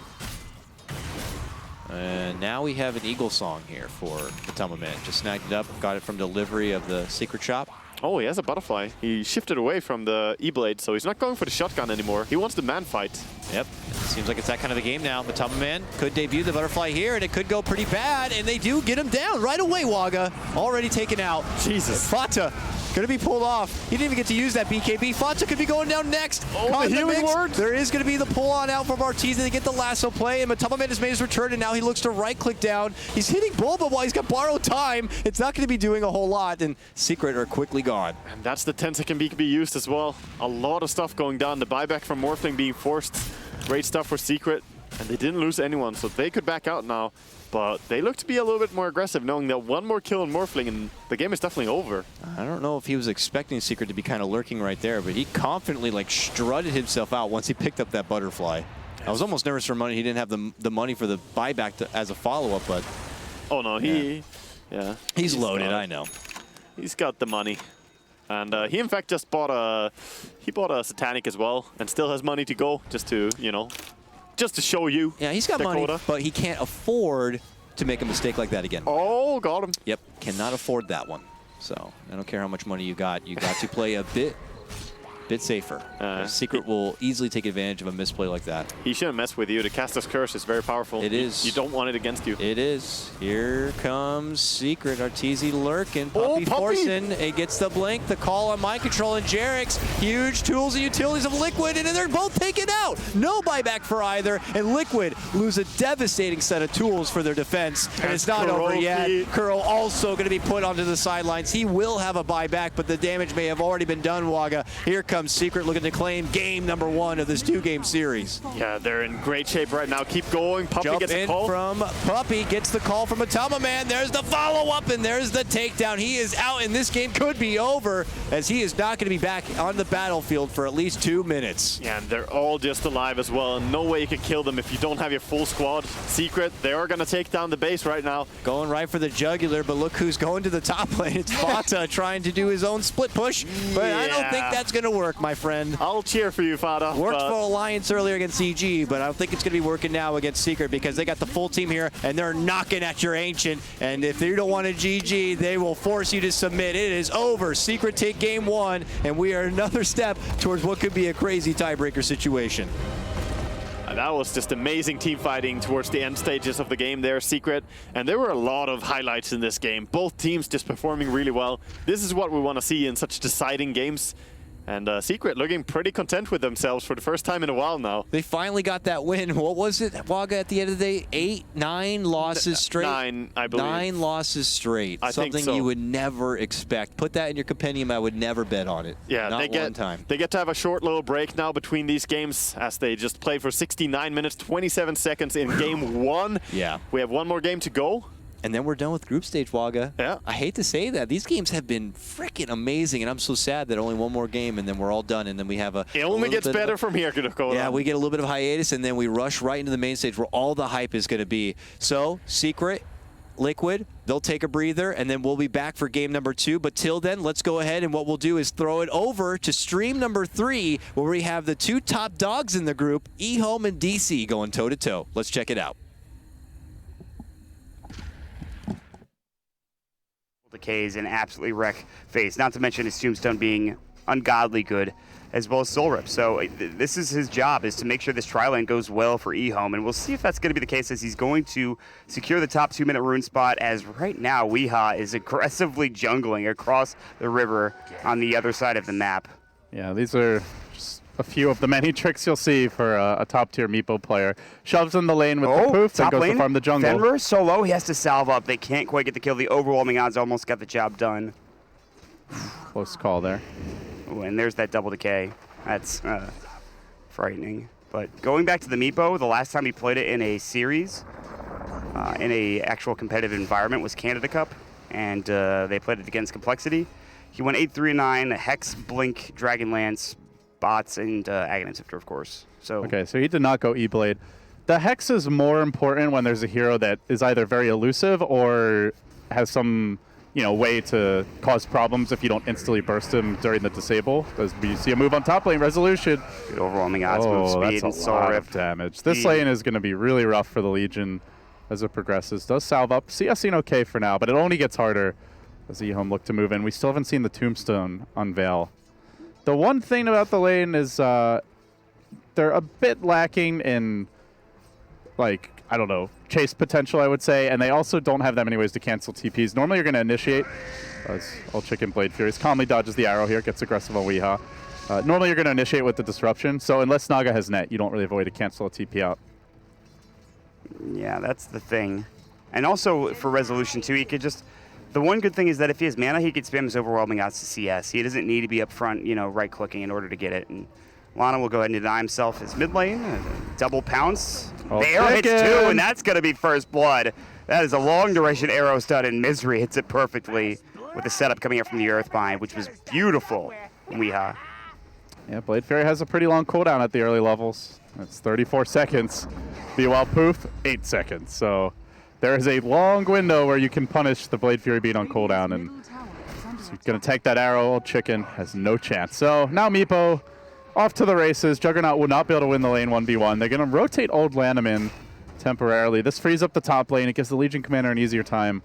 S2: And now we have an Eagle Song here for the Tamaman. Just snagged it up, got it from delivery of the Secret shop.
S1: Oh, he has a butterfly. He shifted away from the E-Blade, so he's not going for the shotgun anymore. He wants the man fight.
S2: Yep. It seems like it's that kind of a game now. But Tamaman could debut the butterfly here, and it could go pretty bad. And they do get him down right away, Waga. Already taken out.
S1: Jesus.
S2: Fata going to be pulled off. He didn't even get to use that BKB. Fata could be going down next.
S1: Oh, the healing word.
S2: There is going to be the pull on out from Arteezy to get the lasso play. And Tamaman has made his return, and now he looks to right-click down. He's hitting Bulba while he's got borrowed time. It's not going to be doing a whole lot, and Secret are quickly gone.
S1: And that's the 10-second BKB used as well. A lot of stuff going down. The buyback from Morphling being forced. Great stuff for Secret. And they didn't lose anyone, so they could back out now. But they look to be a little bit more aggressive, knowing that one more kill in Morphling and the game is definitely over.
S2: I don't know if he was expecting Secret to be kind of lurking right there, but he confidently like strutted himself out once he picked up that butterfly. I was almost nervous for money. He didn't have the money for the buyback as a follow-up, but...
S1: Oh, no, he's
S2: loaded, I know.
S1: He's got the money. And he, in fact, just bought a Satanic as well, and still has money to go, just to, you know, just to show you.
S2: Yeah, he's got
S1: Dakota.
S2: money, but he can't afford to make a mistake like that again.
S1: Oh, got him.
S2: Yep, cannot afford that one. So I don't care how much money you got to play a bit safer. Secret will easily take advantage of a misplay like that.
S1: He shouldn't mess with you. The Caster's Curse is very powerful.
S2: It is.
S1: You don't want it against you.
S2: It is. Here comes Secret. Arteezy lurking. Puppy forcing. It gets the blink. The call on mind control and Jarex. Huge tools and utilities of Liquid, and then they're both taken out. No buyback for either, and Liquid lose a devastating set of tools for their defense. And it's not over yet. Kuro also going to be put onto the sidelines. He will have a buyback, but the damage may have already been done, Waga. Here comes Secret looking to claim game number 1 of this 2-game series.
S1: Yeah, they're in great shape right now. Keep going. Puppy
S2: Jump
S1: gets a
S2: in
S1: call.
S2: From Puppy, gets the call from Tamaman. There's the follow-up, and there's the takedown. He is out, and this game could be over, as he is not going to be back on the battlefield for at least 2 minutes.
S1: Yeah, and they're all just alive as well. No way you can kill them if you don't have your full squad. Secret, they are going to take down the base right now.
S2: Going right for the jugular, but look who's going to the top lane. It's Fata trying to do his own split push, but I don't think that's going to work, my friend.
S1: I'll cheer for you, Fata.
S2: Worked for Alliance earlier against EG, but I don't think it's going to be working now against Secret because they got the full team here, and they're knocking at your Ancient. And if you don't want a GG, they will force you to submit. It is over. Secret take game 1, and we are another step towards what could be a crazy tiebreaker situation.
S1: That was just amazing team fighting towards the end stages of the game there, Secret. And there were a lot of highlights in this game. Both teams just performing really well. This is what we want to see in such deciding games. And Secret looking pretty content with themselves for the first time in a while now.
S2: They finally got that win. What was it, Waga, at the end of the day? 8, 9 losses straight?
S1: 9, I believe.
S2: 9 losses straight.
S1: I
S2: Something
S1: think so.
S2: You would never expect. Put that in your compendium. I would never bet on it.
S1: Yeah,
S2: Not one time.
S1: They get to have a short little break now between these games as they just played for 69 minutes, 27 seconds in game 1.
S2: Yeah.
S1: We have one more game to go.
S2: And then we're done with group stage, Waga.
S1: Yeah.
S2: I hate to say that. These games have been freaking amazing, and I'm so sad that only one more game, and then we're all done, and then we have a...
S1: It only gets better from here, Dakota.
S2: Yeah, we get a little bit of hiatus, and then we rush right into the main stage where all the hype is going to be. So, Secret, Liquid, they'll take a breather, and then we'll be back for game number 2. But till then, let's go ahead, and what we'll do is throw it over to stream number 3, where we have the 2 top dogs in the group, eHome and DC, going toe-to-toe. Let's check it out.
S3: Decays and absolutely wreck phase, not to mention his tombstone being ungodly good, as well as soul rip. So this is his job, is to make sure this tri-lane goes well for eHome, and we'll see if that's going to be the case, as he's going to secure the top 2-minute rune spot, as right now Weeha is aggressively jungling across the river on the other side of the map.
S19: Yeah, these are just a few of the many tricks you'll see for a top-tier Meepo player. Shoves in the lane with the poof, then goes to farm the jungle.
S3: Fenrir solo, he has to salve up. They can't quite get the kill. The overwhelming odds almost got the job done.
S19: Close call there.
S3: Ooh, and there's that double decay. That's frightening. But going back to the Meepo, the last time he played it in a series, in a actual competitive environment, was Canada Cup, and they played it against Complexity. He went 8-3-9, Hex, Blink, Dragonlance, bots, and Aghanim Sifter, of course. So
S19: Okay, so he did not go E-Blade. The Hex is more important when there's a hero that is either very elusive or has some, way to cause problems if you don't instantly burst him during the disable. Because we see a move on top lane, Resolution.
S3: Good overwhelming odds, move speed,
S19: that's
S3: and
S19: a
S3: soul
S19: lot
S3: rip.
S19: of damage. This lane is going to be really rough for the Legion as it progresses. Does salve up. CS seen okay for now, but it only gets harder as eHome look to move in. We still haven't seen the Tombstone unveil. The one thing about the lane is they're a bit lacking in, I don't know, chase potential, I would say, and they also don't have that many ways to cancel TPs. Normally you're going to initiate, as Old Chicken Blade Furious calmly dodges the arrow here, gets aggressive on Weeha. Normally you're going to initiate with the disruption, so unless Naga has net, you don't really have a way to cancel a TP out.
S3: Yeah, that's the thing. And also for Resolution too, he could just... The one good thing is that if he has mana, he could spam his overwhelming odds to CS. He doesn't need to be up front, right-clicking in order to get it. And Lana will go ahead and deny himself his mid lane. Double pounce. The arrow hits 2, and that's going to be first blood. That is a long-duration arrow stud, and Misery hits it perfectly with the setup coming up from the Earthbind, which was beautiful from Weeha.
S19: Yeah, Blade Fury has a pretty long cooldown at the early levels. That's 34 seconds. Meanwhile, Poof, 8 seconds. So there is a long window where you can punish the Blade Fury being on cooldown, and so going to take that arrow. Old Chicken has no chance. So now Meepo off to the races. Juggernaut will not be able to win the lane 1v1. They're going to rotate Old Lanaman temporarily. This frees up the top lane. It gives the Legion Commander an easier time.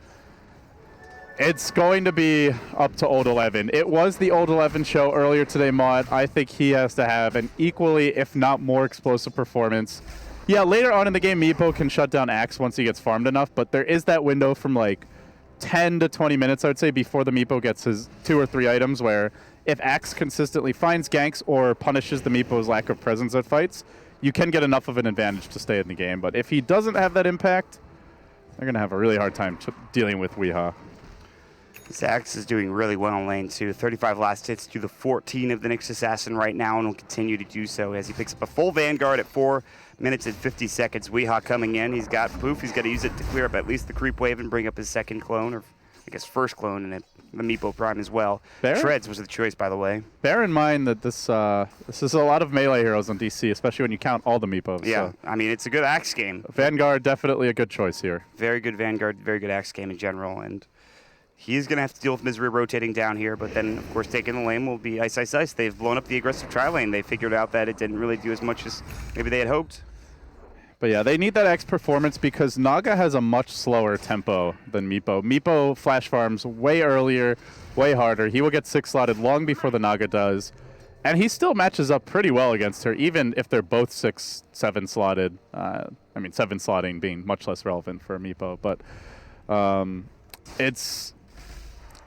S19: It's going to be up to Old 11. It was the Old 11 show earlier today, Mott. I think he has to have an equally, if not more, explosive performance. Yeah, later on in the game, Meepo can shut down Axe once he gets farmed enough, but there is that window from 10 to 20 minutes, I would say, before the Meepo gets his 2 or 3 items, where if Axe consistently finds ganks or punishes the Meepo's lack of presence at fights, you can get enough of an advantage to stay in the game. But if he doesn't have that impact, they're going to have a really hard time dealing with Weeha.
S3: Zax is doing really well in lane 2. 35 last hits to the 14 of the Nyx Assassin right now, and will continue to do so as he picks up a full Vanguard at 4 minutes and 50 seconds. Weeha coming in. He's got Poof. He's got to use it to clear up at least the creep wave and bring up his second clone, or I guess first clone, and the Meepo Prime as well. Shreds was the choice, by the way.
S19: Bear in mind that this is a lot of melee heroes on DC, especially when you count all the Meepos.
S3: Yeah,
S19: so.
S3: I mean, it's a good Axe game.
S19: Vanguard, definitely a good choice here.
S3: Very good Vanguard, very good Axe game in general, and he's going to have to deal with Misery rotating down here, but then, of course, taking the lane will be Ice Ice Ice. They've blown up the aggressive tri-lane. They figured out that it didn't really do as much as maybe they had hoped.
S19: But yeah, they need that X performance because Naga has a much slower tempo than Meepo. Meepo flash farms way earlier, way harder. He will get 6-slotted long before the Naga does. And he still matches up pretty well against her, even if they're both 6, 7-slotted. 7-slotting being much less relevant for Meepo. But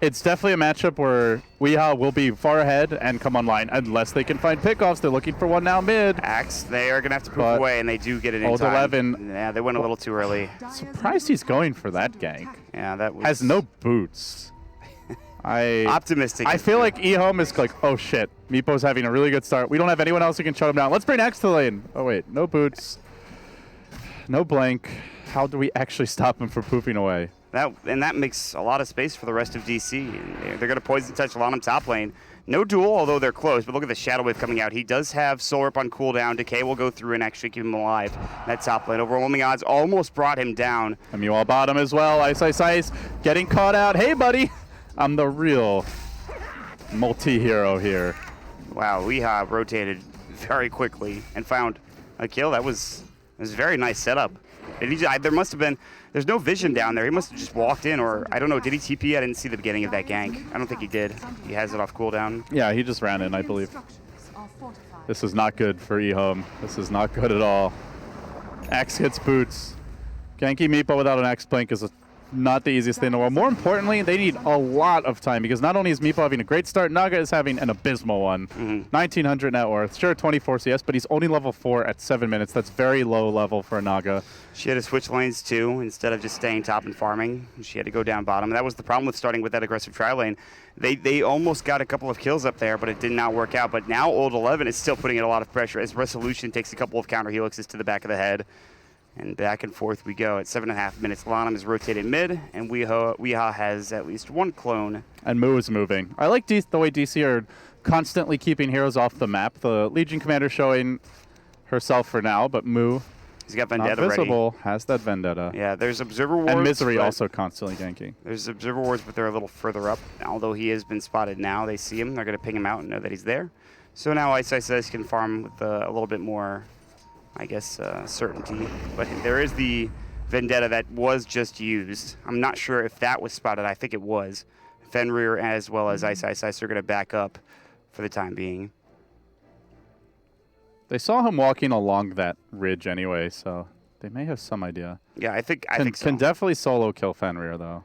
S19: it's definitely a matchup where Weeha will be far ahead and come online unless they can find pickoffs. They're looking for one now mid.
S3: Axe, they are going to have to poof away, and they do get it in
S19: Old
S3: time.
S19: 11.
S3: Yeah, they went a little too early.
S19: Surprised he's going for that gank.
S3: Yeah, that was...
S19: Has no boots.
S3: Optimistic.
S19: I feel like eHome is like, oh shit, Meepo's having a really good start. We don't have anyone else who can shut him down. Let's bring Axe to the lane. Oh wait, no boots. No blank. How do we actually stop him from poofing away?
S3: That makes a lot of space for the rest of DC. And they're going to poison touch Lanham top lane. No duel, although they're close, but look at the Shadow Wave coming out. He does have Soul Rip on cooldown. Decay will go through and actually keep him alive. That top lane, overwhelming odds, almost brought him down.
S19: And you all bottom as well. Ice, getting caught out. Hey, buddy, I'm the real multi-hero here.
S3: Wow, Weeha rotated very quickly and found a kill. That was a very nice setup. There must have been, there's no vision down there. He must have just walked in, or I don't know, did he TP? I didn't see the beginning of that gank. I don't think he did. He has it off cooldown.
S19: Yeah, he just ran in, I believe. This is not good for eHome. This is not good at all. Axe hits boots. Ganky Meepo without an Axe Blink is not the easiest thing in the world. More importantly, they need a lot of time because not only is Meepo having a great start, Naga is having an abysmal one. 1900 net worth. Sure, 24 CS, but he's only level 4 at 7 minutes. That's very low level for a Naga.
S3: She had to switch lanes too. Instead of just staying top and farming, she had to go down bottom. That was the problem with starting with that aggressive tri lane. They almost got a couple of kills up there, but it did not work out. But now Old 11 is still putting in a lot of pressure as Resolution takes a couple of counter helixes to the back of the head. And back and forth we go at 7.5 minutes. Lanham is rotated mid, and Weeha has at least one clone.
S19: And Moo is moving. I like the way DC are constantly keeping heroes off the map. The Legion Commander showing herself for now, but Moo,
S3: he's got Vendetta
S19: not visible,
S3: ready.
S19: Has that Vendetta.
S3: Yeah, there's Observer Wards.
S19: And Misery also constantly ganking.
S3: There's Observer Wards, but they're a little further up. Although he has been spotted now, they see him. They're going to ping him out and know that he's there. So now Ice can farm with a little bit more, I guess, certainty. But there is the Vendetta that was just used. I'm not sure if that was spotted. I think it was. Fenrir as well as Ice are going to back up for the time being.
S19: They saw him walking along that ridge anyway, so they may have some idea.
S3: Yeah, I think so.
S19: Can definitely solo kill Fenrir, though.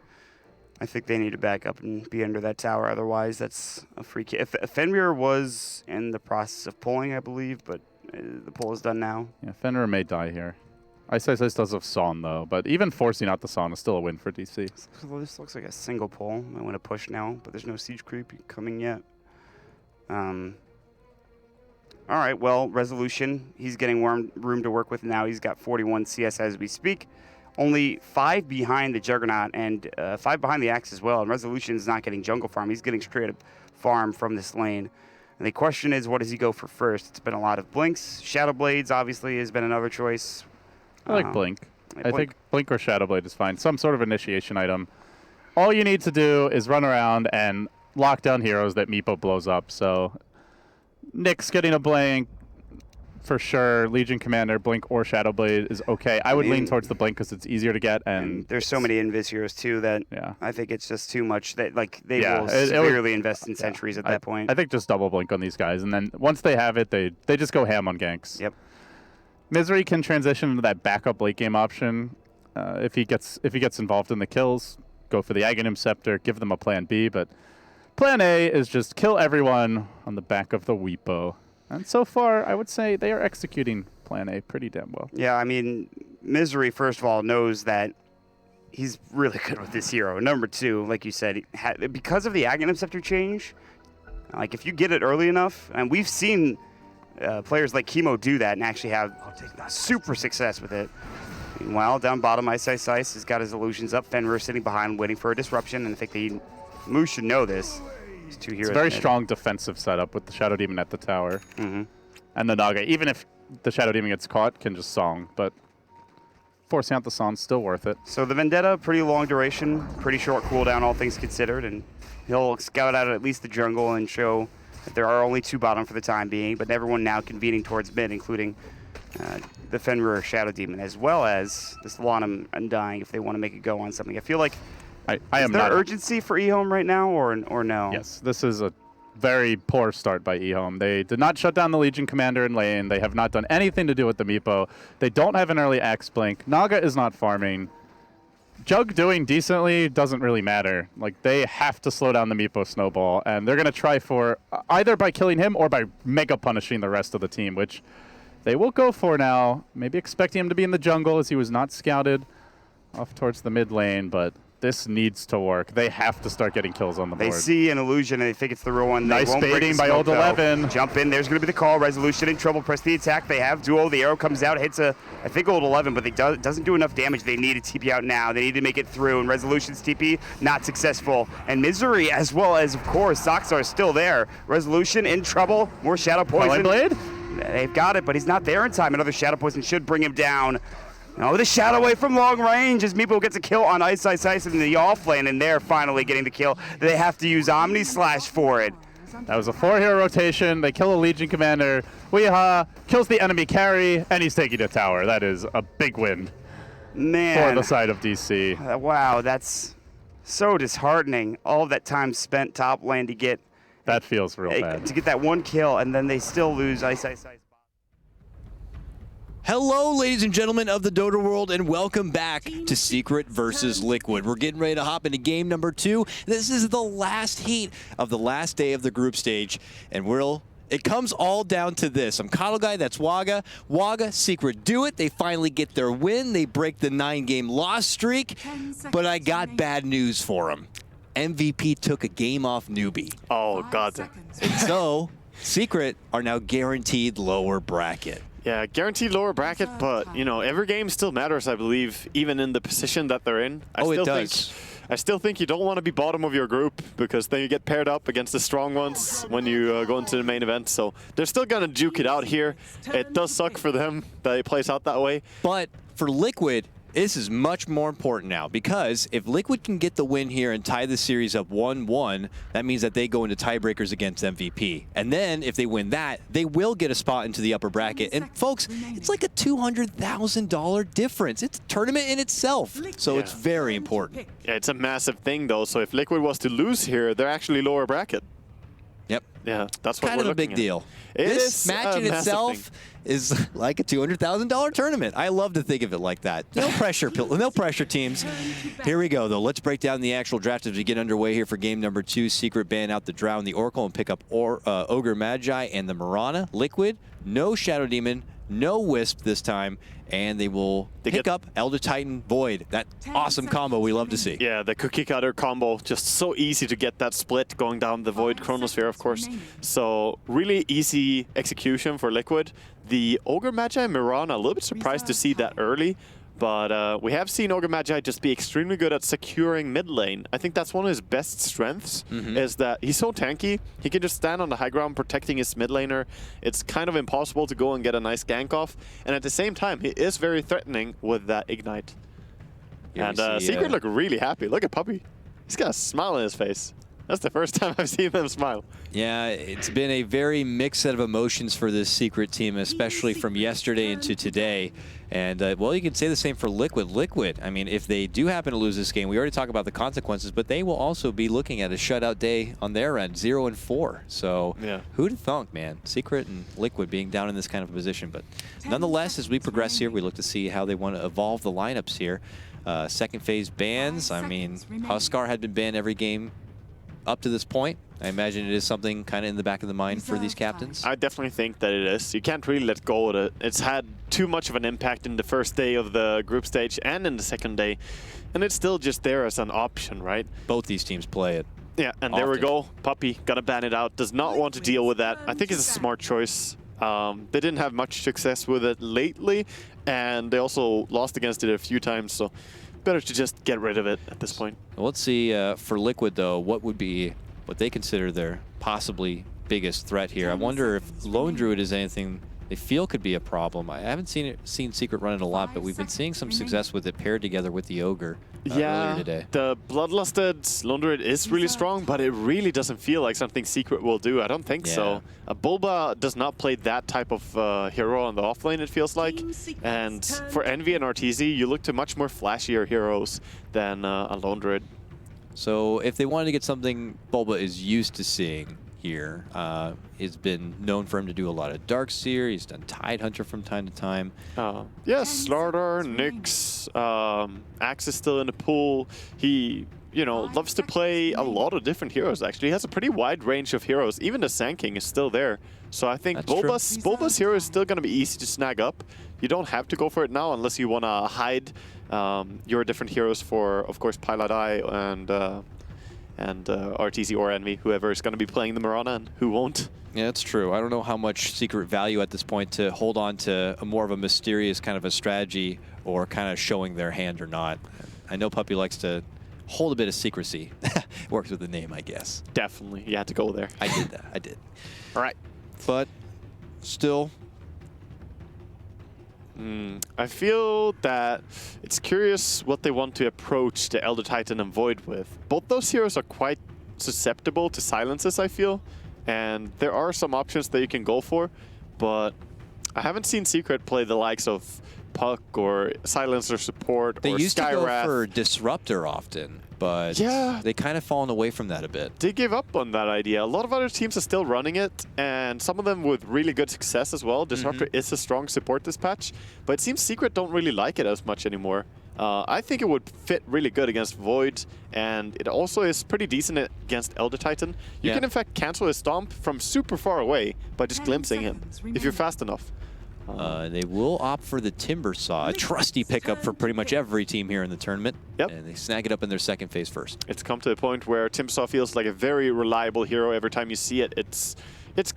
S3: I think they need to back up and be under that tower. Otherwise, that's a free kill. If Fenrir was in the process of pulling, I believe, but the pull is done now.
S19: Yeah, Fenrir may die here. Ice does have Son, though, but even forcing out the Son is still a win for DC.
S3: So this looks like a single pull. I want to push now, but there's no siege creep coming yet. All right, well, Resolution, he's getting room to work with now. He's got 41 CS as we speak. Only 5 behind the Juggernaut and 5 behind the Axe as well. And Resolution's not getting jungle farm. He's getting straight up farm from this lane. And the question is, what does he go for first? It's been a lot of Blinks. Shadow Blades, obviously, has been another choice.
S19: I like Blink. I think Blink or Shadow Blade is fine. Some sort of initiation item. All you need to do is run around and lock down heroes that Meepo blows up. So Nick's getting a Blink for sure. Legion Commander, Blink or Shadow Blade is okay. I would lean towards the Blink because it's easier to get. And
S3: there's so many Invis heroes, too, that I think it's just too much. That they will severely invest in sentries at that point.
S19: I think just double Blink on these guys. And then once they have it, they just go ham on ganks.
S3: Yep.
S19: Misery can transition into that backup late game option. If he gets involved in the kills, go for the Aghanim Scepter, give them a plan B. But plan A is just kill everyone on the back of the Weepo. And so far, I would say they are executing plan A pretty damn well.
S3: Yeah, I mean, Misery, first of all, knows that he's really good with this hero. Number 2, like you said, because of the Aghanim Scepter change, like if you get it early enough, and we've seen players like Chemo do that and actually have super success with it. Meanwhile, down bottom, Ice has got his illusions up. Fenrir sitting behind, waiting for a disruption, and I think Moose should know this. These 2 heroes.
S19: It's a very strong defensive setup with the Shadow Demon at the tower. And the Naga, even if the Shadow Demon gets caught, can just song, but forcing out the song's still worth it.
S3: So the Vendetta, pretty long duration, pretty short cooldown, all things considered, and he'll scout out at least the jungle and show that there are only 2 bottom for the time being, but everyone now convening towards mid, including the Fenrir Shadow Demon, as well as this Lanham Undying if they want to make a go on something. I feel like
S19: I am
S3: there
S19: not
S3: urgency for eHome right now, or no?
S19: Yes, this is a very poor start by eHome. They did not shut down the Legion Commander in lane. They have not done anything to do with the Meepo. They don't have an early Axe Blink. Naga is not farming. Jug doing decently doesn't really matter. Like, they have to slow down the Meepo snowball, and they're going to try for either by killing him or by mega punishing the rest of the team, which they will go for now. Maybe expecting him to be in the jungle as he was not scouted off towards the mid lane, but This needs to work. They have to start getting kills on the board.
S3: They see an illusion and they think it's the real one.
S19: Nice baiting by Old 11.
S3: Jump in. There's going to be the call. Resolution in trouble. Press the attack. They have duo. The arrow comes out, hits I think Old 11, but it doesn't do enough damage. They need a TP out now. They need to make it through. And Resolution's TP not successful. And Misery, as well as, of course, Zoxar is still there. Resolution in trouble. More Shadow Poison.
S19: Blade?
S3: They've got it, but he's not there in time. Another Shadow Poison should bring him down. Oh, the Shadow Wave from long range as Meepo gets a kill on Ice in the off lane, and they're finally getting the kill. They have to use Omni Slash for it.
S19: That was a 4-hero rotation. They kill a Legion commander. Weeha kills the enemy carry, and he's taking a tower. That is a big win for the side of DC.
S3: Wow, that's so disheartening. All of that time spent top lane to get...
S19: That feels real bad.
S3: To get that one kill, and then they still lose Ice.
S2: Hello, ladies and gentlemen of the Dota world, and welcome back to Secret versus Liquid. We're getting ready to hop into game number 2. This is the last heat of the last day of the group stage, and it comes all down to this. I'm Coddle Guy, that's Waga. Waga, Secret do it. They finally get their win. They break the 9-game loss streak, but I got bad news for them. MVP took a game off Newbee.
S1: Oh, God.
S2: And so, Secret are now guaranteed lower bracket.
S1: Yeah, guaranteed lower bracket, but, you know, every game still matters, I believe, even in the position that they're in. I still think you don't want to be bottom of your group because then you get paired up against the strong ones when you go into the main event. So they're still going to duke it out here. It does suck for them that it plays out that way.
S2: But for Liquid, this is much more important now because if Liquid can get the win here and tie the series up 1-1, that means that they go into tiebreakers against MVP. And then if they win that, they will get a spot into the upper bracket. And folks, it's like a $200,000 difference. It's a tournament in itself. So it's very important.
S1: Yeah, it's a massive thing though. So if Liquid was to lose here, they're actually lower bracket.
S2: Yep.
S1: Yeah, that's what
S2: kind
S1: we're
S2: of a big
S1: looking
S2: deal.
S1: It
S2: This
S1: is
S2: match in itself is like a $200,000 tournament. I love to think of it like that. No pressure, no pressure, teams. Here we go, though. Let's break down the actual draft as we get underway here for game number 2. Secret ban out the Drow and the Oracle and pick up Ogre Magi and the Mirana. Liquid, no Shadow Demon, no Wisp this time, and they will pick up Elder Titan Void. That awesome combo we love to see.
S1: Yeah, the cookie cutter combo, just so easy to get that split going down the Void Chronosphere, of course. So really easy execution for Liquid. The Ogre Magi Mirana, a little bit surprised to see that early, but we have seen Ogre Magi just be extremely good at securing mid lane. I think that's one of his best strengths, is that he's so tanky. He can just stand on the high ground protecting his mid laner. It's kind of impossible to go and get a nice gank off. And at the same time, he is very threatening with that Ignite. And Secret look really happy. Look at Puppy. He's got a smile on his face. That's the first time I've seen them smile.
S2: Yeah, it's been a very mixed set of emotions for this Secret team, especially from yesterday into today. And, well, you can say the same for Liquid. Liquid, I mean, if they do happen to lose this game, we already talked about the consequences, but they will also be looking at a shutout day on their end, 0-4. So who'd have thunk, man? Secret and Liquid being down in this kind of a position. But nonetheless, as we progress here, we look to see how they want to evolve the lineups here. Second phase bans, I mean, Huskar had been banned every game up to this point. I imagine it is something kind of in the back of the mind for these captains.
S1: I definitely think that it is. You can't really let go of it. It's had too much of an impact in the first day of the group stage and in the second day. And it's still just there as an option, right?
S2: Both these teams play it.
S1: Yeah, and there we go. Puppy, gonna ban it out. Does not want to deal with that. I think it's a smart choice. They didn't have much success with it lately, and they also lost against it a few times, so better to just get rid of it at this point.
S2: Well, let's see for Liquid, though, what would be what they consider their possibly biggest threat here. I wonder if Lone Druid is anything they feel could be a problem. I haven't seen Secret run it a lot, but we've been seeing some success with it paired together with the Ogre earlier today.
S1: The Bloodlusted Lone Druid is really strong, but it really doesn't feel like something Secret will do. I don't think so. Bulba does not play that type of hero on the offlane, it feels like. And for Envy and RTZ, you look to much more flashier heroes than a Lone Druid.
S2: So if they wanted to get something Bulba is used to seeing here, he's been known for him to do a lot of Darkseer. He's done Tidehunter from time to time.
S1: Yes, Slardar, Nyx, Axe is still in the pool. He, you know, loves to play a lot of different heroes, actually. He has a pretty wide range of heroes. Even the Sand King is still there. So I think Bulba's hero is still going to be easy to snag up. You don't have to go for it now unless you want to hide your different heroes for, of course, Pilot Eye and RTZ or Envy, whoever is going to be playing the Mirana and who won't.
S2: Yeah, that's true. I don't know how much secret value at this point to hold on to a more of a mysterious kind of a strategy or kind of showing their hand or not. I know Puppy likes to hold a bit of secrecy. Works with the name, I guess.
S1: Definitely. You had to go there.
S2: I did that. I did.
S1: All right.
S2: But still,
S1: I feel that it's curious what they want to approach the Elder Titan and Void with. Both those heroes are quite susceptible to silences, I feel. And there are some options that you can go for, but I haven't seen Secret play the likes of Puck or Silencer support
S2: they
S1: or
S2: used
S1: Skywrath.
S2: to go for Disruptor often, but
S1: yeah,
S2: they kind of fallen away from that a bit.
S1: They gave up on that idea. A lot of other teams are still running it, and some of them with really good success as well. Disruptor is a strong support this patch, but it seems Secret don't really like it as much anymore. I think it would fit really good against Void, and it also is pretty decent against Elder Titan. You can in fact cancel his stomp from super far away by just glimpsing him, if you're fast enough.
S2: They will opt for the Timber Saw, a trusty pickup for pretty much every team here in the tournament.
S1: Yep.
S2: And they snag it up in their second phase first.
S1: It's come to the point where Timber Saw feels like a very reliable hero. Every time you see it, it's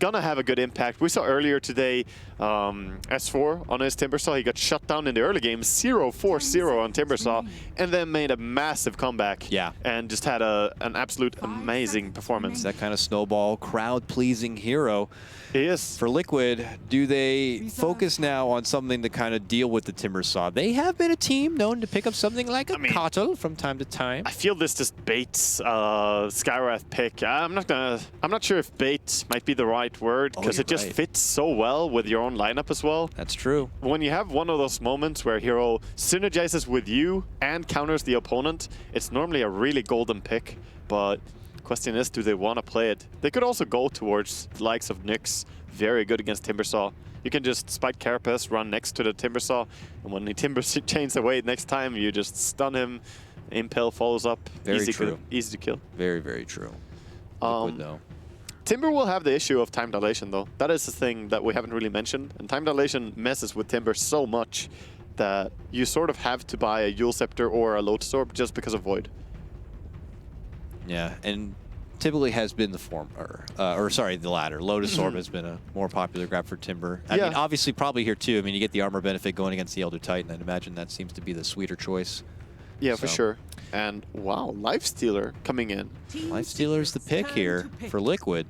S1: gonna have a good impact. We saw earlier today S4 on his Timbersaw. He got shut down in the early game, 0-4-0 on Timbersaw, and then made a massive comeback.
S2: Yeah.
S1: And just had an absolute amazing performance.
S2: That kind of snowball, crowd-pleasing hero.
S1: He is.
S2: For Liquid, do they focus now on something to kind of deal with the Timbersaw? They have been a team known to pick up something like a Kotal from time to time.
S1: I feel this just baits Skywrath pick. I'm not sure if bait might be the right word, because it just fits so well with your own lineup as well.
S2: That's true.
S1: When you have one of those moments where a hero synergizes with you and counters the opponent, it's normally a really golden pick. But the question is, do they want to play it? They could also go towards the likes of Nyx, very good against Timbersaw. You can just spike Carapace, run next to the Timbersaw, and when the Timber chains away next time, you just stun him. Impel follows up.
S2: Very true.
S1: Easy to kill.
S2: Very, very true. Liquid, though.
S1: Timber will have the issue of time dilation, though. That is the thing that we haven't really mentioned. And time dilation messes with Timber so much that you sort of have to buy a Eul Scepter or a Lotus Orb just because of Void.
S2: Yeah, and typically has been the former, or sorry, the latter. Lotus Orb has been a more popular grab for Timber. I mean, obviously, probably here too. I mean, you get the armor benefit going against the Elder Titan. I'd imagine that seems to be the sweeter choice.
S1: Yeah, for sure. And wow, Lifestealer coming in.
S2: Lifestealer's the pick here for Liquid.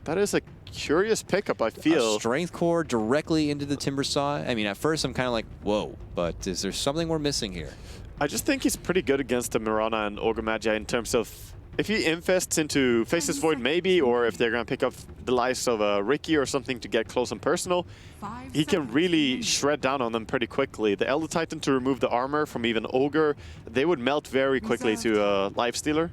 S1: That is a curious pickup, I feel.
S2: A Strength Core directly into the Timbersaw. I mean, at first I'm kind of like, whoa, but is there something we're missing here?
S1: I just think he's pretty good against the Mirana and Ogre Magi in terms of if he infests into Faceless Void maybe, or if they're going to pick up the likes of Ricky or something to get close and personal, he can really shred down on them pretty quickly. The Elder Titan to remove the armor from even Ogre, they would melt very quickly to a Lifestealer.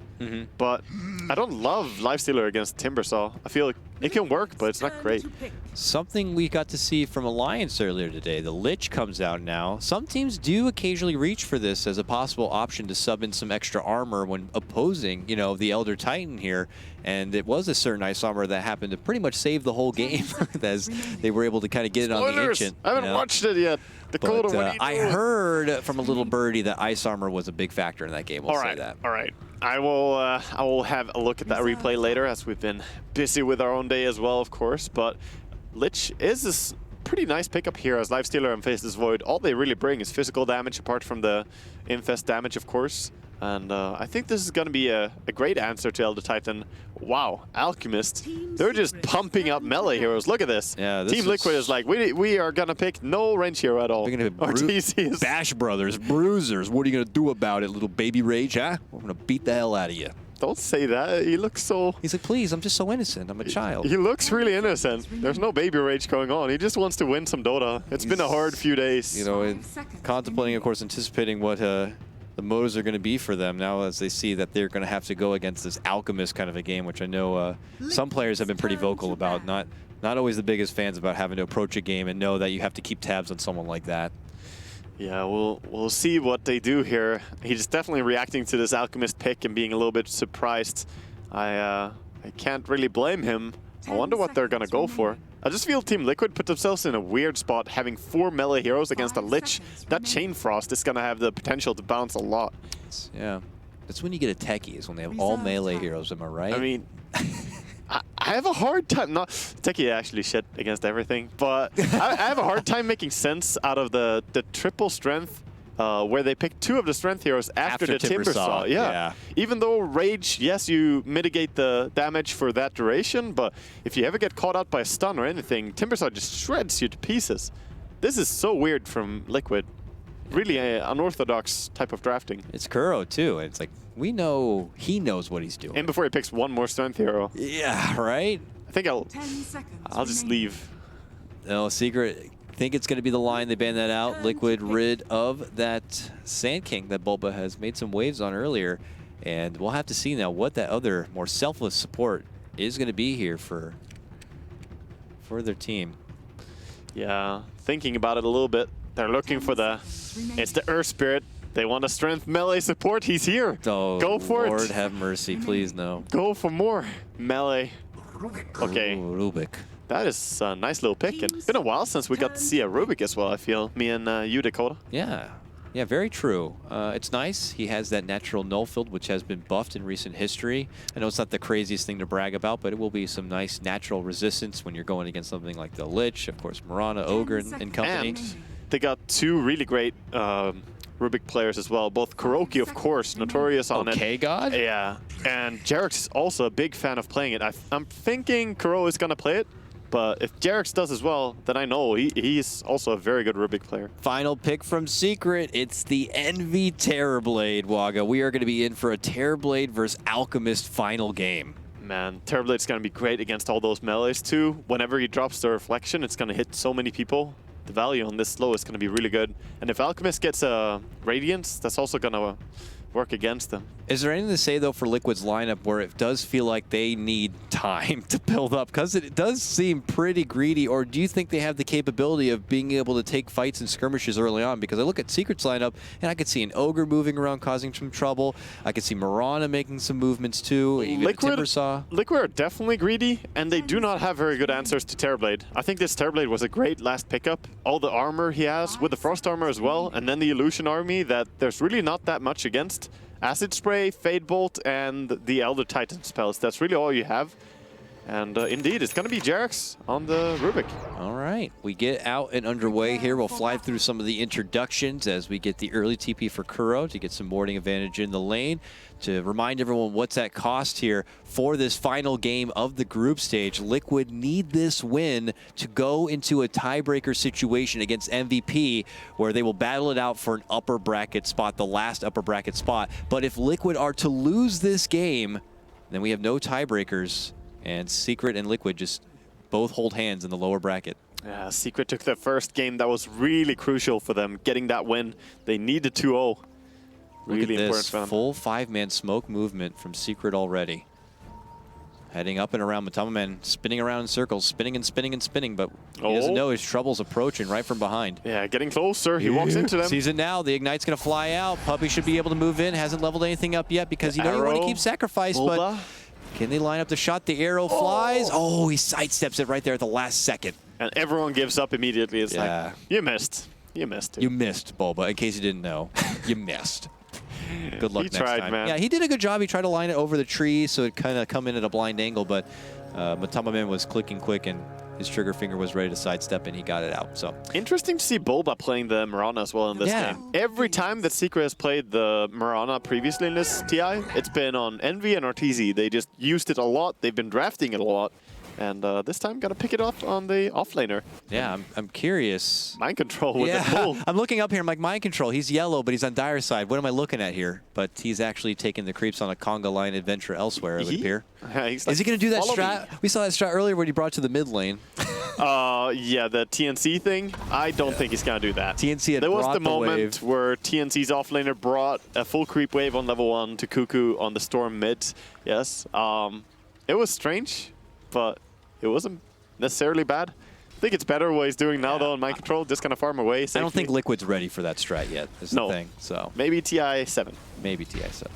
S1: But I don't love Lifestealer against Timbersaw. I feel like it can work, but it's not great.
S2: Something we got to see from Alliance earlier today. The Lich comes out now. Some teams do occasionally reach for this as a possible option to sub in some extra armor when opposing, you know, the Elder Titan here. And it was a certain ice armor that happened to pretty much save the whole game as they were able to kind of get it on the Ancient.
S1: I haven't watched it yet. Dakota,
S2: I heard from a little birdie that ice armor was a big factor in that game. We'll say that.
S1: All right. I will have a look at that replay later, as we've been busy with our own day as well, of course. But Lich is this pretty nice pickup here as Lifestealer and Faceless Void. All they really bring is physical damage, apart from the infest damage, of course. And I think this is going to be a great answer to Elder Titan. Wow, Alchemist. They're just pumping up melee heroes. Look at this.
S2: Yeah,
S1: Team Liquid is like, we are going to pick no range hero at all.
S2: They're going to Bash Brothers, Bruisers. What are you going to do about it, little baby rage, huh? We're going to beat the hell out of you.
S1: Don't say that. He looks so...
S2: He's like, please, I'm just so innocent. I'm a child.
S1: He looks really innocent. There's no baby rage going on. He just wants to win some Dota. It's been a hard few days.
S2: You know, contemplating, of course, anticipating what the motives are going to be for them now as they see that they're going to have to go against this Alchemist kind of a game, which I know some players have been pretty vocal about. Not always the biggest fans about having to approach a game and know that you have to keep tabs on someone like that.
S1: Yeah, we'll see what they do here. He's definitely reacting to this Alchemist pick and being a little bit surprised. I can't really blame him. I wonder what they're going to go for. I just feel Team Liquid put themselves in a weird spot having 4 melee heroes against a Lich. That Chain Frost is going to have the potential to bounce a lot.
S2: Yeah. That's when you get a techie, is when they have all melee heroes, am I right?
S1: I mean, I have a hard time, techie actually shit against everything, but I have a hard time making sense out of the triple strength where they picked 2 of the strength heroes after the Timbersaw. Yeah. Even though Rage, yes, you mitigate the damage for that duration, but if you ever get caught out by a stun or anything, Timbersaw just shreds you to pieces. This is so weird from Liquid. Really an unorthodox type of drafting.
S2: It's Kuro too, and it's like, we know he knows what he's doing.
S1: And before he picks 1 more strength hero.
S2: Yeah, right?
S1: I think I'll just leave.
S2: No, Secret, I think it's going to be the line. They ban that out. Liquid rid of that Sand King that Bulba has made some waves on earlier. And we'll have to see now what that other more selfless support is going to be here for their team.
S1: Yeah, thinking about it a little bit. They're looking for it's the Earth Spirit. They want a strength melee support. He's here.
S2: Oh,
S1: go for
S2: Lord
S1: it.
S2: have mercy, please no.
S1: Go for more melee. Okay.
S2: Ooh, Rubik.
S1: That is a nice little pick. And it's been a while since we got to see a Rubik as well, I feel. Me and you, Dakota.
S2: Yeah. Yeah, very true. It's nice. He has that natural null field, which has been buffed in recent history. I know it's not the craziest thing to brag about, but it will be some nice natural resistance when you're going against something like the Lich, of course, Mirana, Ogre, and company.
S1: And they got 2 really great Rubik players as well. Both Kuroki, of course, notorious on it.
S2: Okay, God?
S1: Yeah. And Jarex is also a big fan of playing it. I'm thinking Kuro is going to play it. But if Jarex does as well, then I know he's also a very good Rubik player.
S2: Final pick from Secret. It's the Envy Terrorblade, Waga. We are going to be in for a Terrorblade versus Alchemist final game.
S1: Man, Terrorblade's going to be great against all those melees too. Whenever he drops the reflection, it's going to hit so many people. The value on this slow is going to be really good. And if Alchemist gets a Radiance, that's also going to work against them.
S2: Is there anything to say, though, for Liquid's lineup where it does feel like they need time to build up? Because it does seem pretty greedy. Or do you think they have the capability of being able to take fights and skirmishes early on? Because I look at Secret's lineup, and I could see an Ogre moving around causing some trouble. I could see Mirana making some movements, too. Even Timbersaw.
S1: Liquid are definitely greedy, and they do not have very good answers to Terrorblade. I think this Terrorblade was a great last pickup. All the armor he has, with the Frost armor as well, and then the Illusion army that there's really not that much against. Acid Spray, Fade Bolt, and the Elder Titan spells. That's really all you have. And indeed, it's going to be Jarex on the Rubik.
S2: All right, we get out and underway here. We'll fly through some of the introductions as we get the early TP for Kuro to get some boarding advantage in the lane. To remind everyone what's at cost here for this final game of the group stage. Liquid need this win to go into a tiebreaker situation against MVP, where they will battle it out for an upper bracket spot, the last upper bracket spot. But if Liquid are to lose this game, then we have no tiebreakers, and Secret and Liquid just both hold hands in the lower bracket.
S1: Yeah, Secret took the first game that was really crucial for them, getting that win. They needed 2-0. Really
S2: Look at
S1: important
S2: this
S1: for them.
S2: full 5-man smoke movement from Secret already. Heading up and around, Matama Man spinning around in circles, spinning and spinning and spinning, but he doesn't know his trouble's approaching right from behind.
S1: Yeah, getting closer. He walks into them.
S2: Sees it now. The Ignite's going to fly out. Puppy should be able to move in. Hasn't leveled anything up yet because you know you want to keep sacrifice, but can they line up the shot? The arrow flies. Oh, he sidesteps it right there at the last second.
S1: And everyone gives up immediately. It's like, you missed. You missed.
S2: You missed, Bulba, in case you didn't know. You missed. Good luck
S1: He
S2: next
S1: tried,
S2: time.
S1: man.
S2: Yeah, he did a good job. He tried to line it over the tree so it kind of come in at a blind angle, but Matama Man was clicking quick and his trigger finger was ready to sidestep and he got it out. So
S1: interesting to see Bulba playing the Mirana as well in this game. Every time that Secret has played the Mirana previously in this TI, it's been on Envy and Arteezy. They just used it a lot. They've been drafting it a lot. And this time, got to pick it up on the offlaner.
S2: Yeah, I'm curious.
S1: Mind control with the pull.
S2: I'm looking up here. I'm like, mind control. He's yellow, but he's on Dire side. What am I looking at here? But he's actually taking the creeps on a conga line adventure elsewhere, it would appear. Is he going to do that strat? We saw that strat earlier when he brought to the mid lane.
S1: Yeah, the TNC thing. I don't think he's going to do that.
S2: TNC had
S1: There was
S2: brought
S1: the
S2: the
S1: moment
S2: wave.
S1: where TNC's offlaner brought a full creep wave on level 1 to Cuckoo on the Storm mid. Yes. It was strange, but it wasn't necessarily bad. I think it's better what he's doing now, though, in mind control. Just kind of farm away safely.
S2: I don't think Liquid's ready for that strat yet, is the thing. So
S1: maybe TI 7.
S2: Maybe TI 7.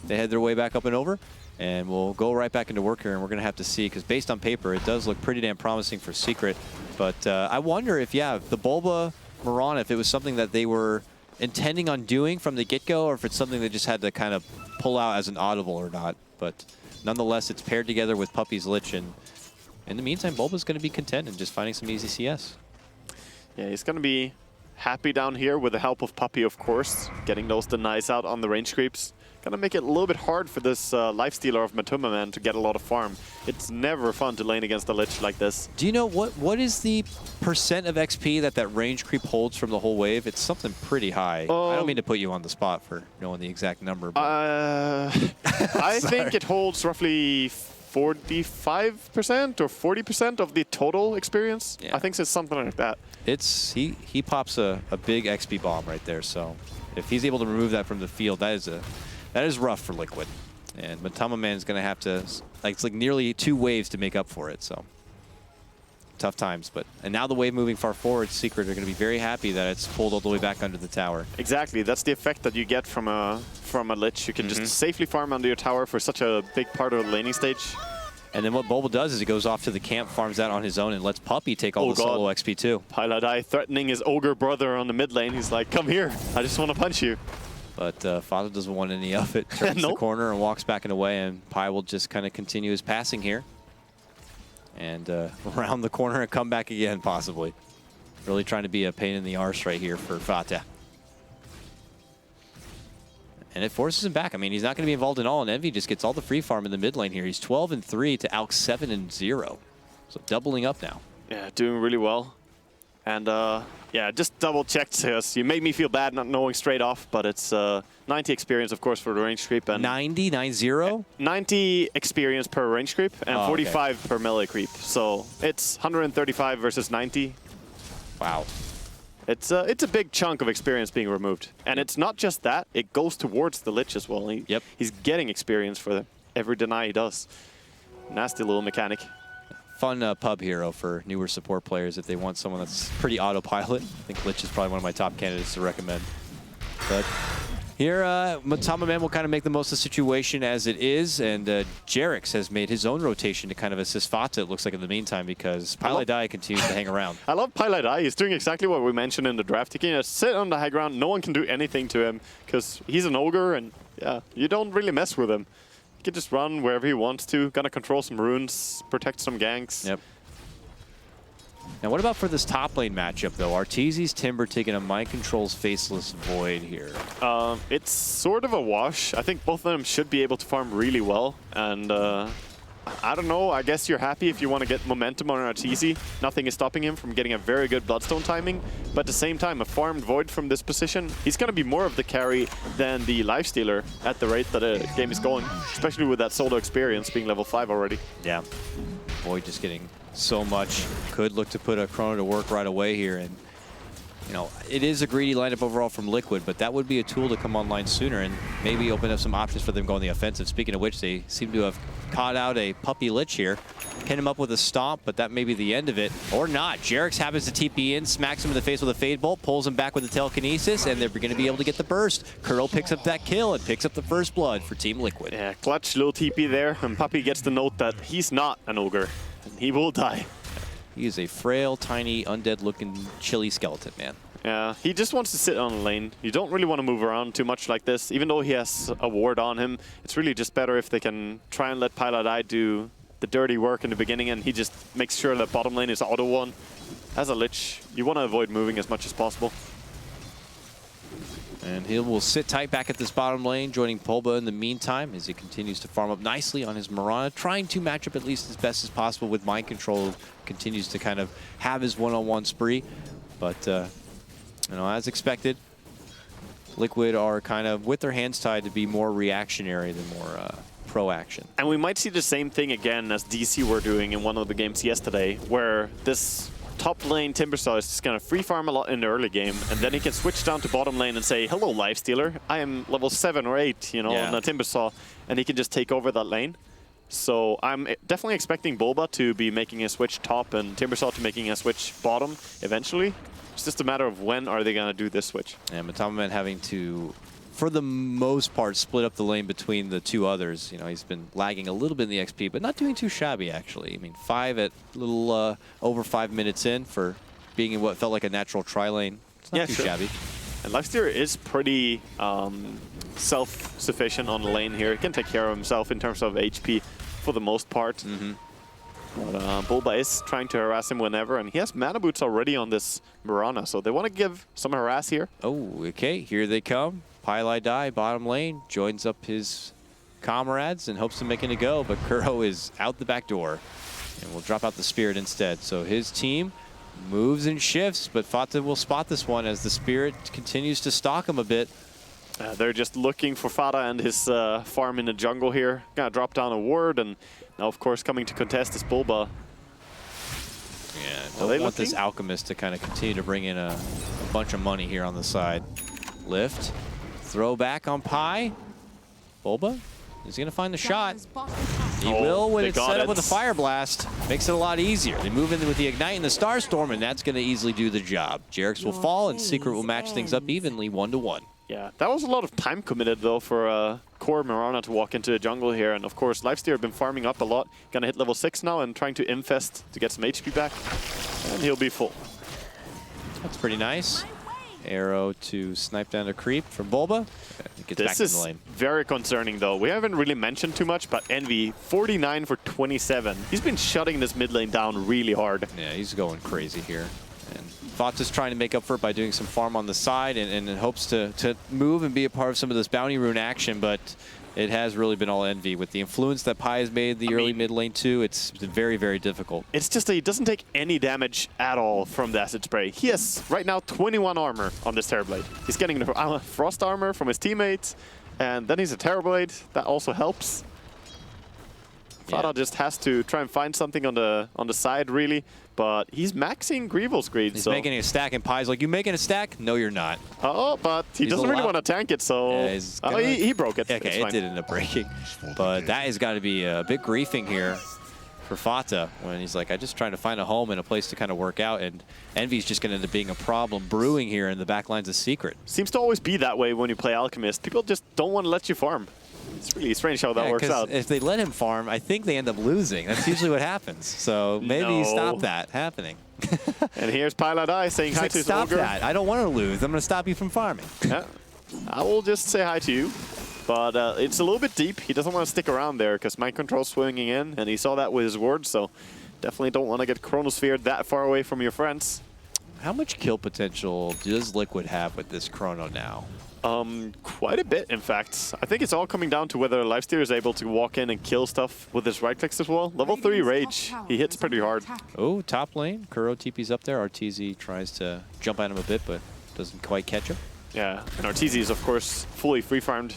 S2: They head their way back up and over. And we'll go right back into work here, and we're going to have to see, because based on paper, it does look pretty damn promising for Secret. But I wonder if, yeah, the Bulba Mirana, if it was something that they were intending on doing from the get-go, or if it's something they just had to kind of pull out as an audible or not. But nonetheless, it's paired together with Puppey's Lich, and in the meantime, Bulba's going to be content and just finding some easy CS.
S1: Yeah, he's going to be happy down here with the help of Puppey, of course, getting those denies out on the range creeps. Gonna make it a little bit hard for this lifestealer of Matuma Man to get a lot of farm. It's never fun to lane against a Lich like this.
S2: Do you know what is the percent of XP that range creep holds from the whole wave? It's something pretty high. I don't mean to put you on the spot for knowing the exact number. But
S1: I think it holds roughly 45% or 40% of the total experience. Yeah. I think it's something like that.
S2: It's he pops a big XP bomb right there. So if he's able to remove that from the field, that is rough for Liquid. And Matama Man is going to have to, it's like nearly 2 waves to make up for it. So tough times. And now the wave moving far forward, Secret are going to be very happy that it's pulled all the way back under the tower.
S1: Exactly. That's the effect that you get from a Lich. You can just safely farm under your tower for such a big part of the laning stage.
S2: And then what Bulba does is he goes off to the camp, farms that on his own, and lets Puppey take all the solo XP too.
S1: Piladai threatening his ogre brother on the mid lane. He's like, come here. I just want to punch you.
S2: But Fado doesn't want any of it. Turns the corner and walks back and away, and Pi will just kind of continue his passing here. And around the corner and come back again, possibly. Really trying to be a pain in the arse right here for Fata. And it forces him back. I mean, he's not going to be involved at all, and Envy just gets all the free farm in the mid lane here. He's 12-3 to Alk 7-0. So doubling up now.
S1: Yeah, doing really well. And yeah, just double checked us. You made me feel bad not knowing straight off, but it's 90 experience, of course, for the range creep. And
S2: 90?
S1: 90 experience per range creep and 45 per melee creep. So it's 135 versus 90.
S2: Wow.
S1: It's a big chunk of experience being removed. And it's not just that, it goes towards the Lich as well. He's getting experience for every deny he does. Nasty little mechanic.
S2: Fun pub hero for newer support players if they want someone that's pretty autopilot. I think Lich is probably one of my top candidates to recommend. But here, Matama Man will kind of make the most of the situation as it is, and Jerix has made his own rotation to kind of assist Fata, it looks like, in the meantime, because Piladai continues to hang around.
S1: I love Piladai. He's doing exactly what we mentioned in the draft. He can just sit on the high ground. No one can do anything to him, because he's an ogre, and yeah, you don't really mess with him. He can just run wherever he wants to, gonna control some runes, protect some ganks.
S2: Yep. Now, what about for this top lane matchup, though? Arteezy's Timber taking a Mind Control's Faceless Void here.
S1: It's sort of a wash. I think both of them should be able to farm really well. And I don't know, I guess you're happy if you want to get momentum on Arteezy. Nothing is stopping him from getting a very good Bloodstone timing. But at the same time, a farmed Void from this position, he's going to be more of the carry than the Lifestealer at the rate that the game is going. Especially with that solo experience being level 5 already.
S2: Yeah. Void just getting so much. Could look to put a Chrono to work right away here, and you know, it is a greedy lineup overall from Liquid, but that would be a tool to come online sooner and maybe open up some options for them going the offensive. Speaking of which, they seem to have caught out a Puppey Lich here. Pin him up with a stomp, but that may be the end of it. Or not. Jerix happens to TP in, smacks him in the face with a Fade Bolt, pulls him back with a Telekinesis, and they're going to be able to get the burst. Curl picks up that kill and picks up the first blood for Team Liquid.
S1: Yeah, clutch little TP there, and Puppey gets the note that he's not an ogre, and he will die.
S2: He is a frail, tiny, undead-looking, chilly skeleton, man.
S1: Yeah, he just wants to sit on the lane. You don't really want to move around too much like this. Even though he has a ward on him, it's really just better if they can try and let Piladai do the dirty work in the beginning, and he just makes sure that bottom lane is auto-won. As a Lich, you want to avoid moving as much as possible.
S2: And he will sit tight back at this bottom lane, joining Pulba in the meantime as he continues to farm up nicely on his Mirana, trying to match up at least as best as possible with Mind Control, continues to kind of have his one-on-one spree. But, you know, as expected, Liquid are kind of with their hands tied to be more reactionary than more pro-action.
S1: And we might see the same thing again as DC were doing in one of the games yesterday, where this top lane Timbersaw is just going to free farm a lot in the early game, and then he can switch down to bottom lane and say, hello, Lifestealer, I am level 7 or 8, you know, on the Timbersaw, and he can just take over that lane. So I'm definitely expecting Bulba to be making a switch top and Timbersaw to making a switch bottom eventually. It's just a matter of when are they going to do this switch.
S2: And Matama Man having to for the most part, split up the lane between the two others. You know, he's been lagging a little bit in the XP, but not doing too shabby, actually. I mean, 5 at a little over 5 minutes in for being in what felt like a natural tri-lane. It's not too shabby.
S1: And Lifesteal is pretty self-sufficient on the lane here. He can take care of himself in terms of HP for the most part. But Bulba is trying to harass him whenever, and he has mana boots already on this Mirana, so they want to give some harass here.
S2: Oh, okay, here they come. Pylai Die, bottom lane, joins up his comrades and hopes to make it a go, but Kuro is out the back door and will drop out the Spirit instead. So his team moves and shifts, but Fata will spot this one as the Spirit continues to stalk him a bit.
S1: They're just looking for Fata and his farm in the jungle here. Gonna drop down a ward, and now, of course, coming to contest is Bulba.
S2: Yeah, don't want this Alchemist to kind of continue to bring in a bunch of money here on the side. Lift, throw back on Pi. Bulba is going to find the shot. He will when it's set up with a Fire Blast. Makes it a lot easier. They move in with the Ignite and the Starstorm, and that's going to easily do the job. Jerix will fall, and Secret will match things up evenly 1-1.
S1: Yeah, that was a lot of time committed, though, for core Mirana to walk into the jungle here. And, of course, Lifesteal have been farming up a lot. Gonna hit level 6 now and trying to infest to get some HP back. And he'll be full.
S2: That's pretty nice. Arrow to snipe down a creep from Bulba. Gets back in the lane.
S1: Very concerning, though. We haven't really mentioned too much, but Envy, 49 for 27. He's been shutting this mid lane down really hard.
S2: Yeah, he's going crazy here. And Fata's trying to make up for it by doing some farm on the side and hopes to move and be a part of some of this bounty rune action, but it has really been all Envy. With the influence that Pi has made the early mid lane too, it's been very, very difficult.
S1: It's just that he doesn't take any damage at all from the Acid Spray. He has, right now, 21 armor on this Terrorblade. He's getting the Frost armor from his teammates, and then he's a Terrorblade. That also helps. Fata just has to try and find something on the side, really. But he's maxing Greevil's Greed.
S2: He's making a stack, and Pi's like, you making a stack? No, you're not.
S1: Oh, but he doesn't really want to tank it, so he broke it.
S2: Okay, it did end up breaking. But that has got to be a bit griefing here for Fata when he's like, I'm just trying to find a home and a place to kind of work out, and Envy's just going to end up being a problem brewing here in the back lines of Secret.
S1: Seems to always be that way when you play Alchemist. People just don't want to let you farm. It's really strange how that works out.
S2: If they let him farm, I think they end up losing. That's usually what happens. So maybe stop that happening.
S1: And here's Pylai Die saying hi to his
S2: Stop
S1: ogre.
S2: that. I don't want to lose. I'm going to stop you from farming.
S1: Yeah, I will just say hi to you. But it's a little bit deep. He doesn't want to stick around there because Mind Control's swinging in, and he saw that with his ward, so definitely don't want to get Chronosphered that far away from your friends.
S2: How much kill potential does Liquid have with this Chrono now?
S1: Quite a bit, in fact. I think it's all coming down to whether Lifesteal is able to walk in and kill stuff with his right clicks as well. Level 3 Rage, he hits pretty hard.
S2: Oh, top lane. Kuro TP's up there. RTZ tries to jump at him a bit, but doesn't quite catch him.
S1: Yeah, and RTZ is, of course, fully free-farmed.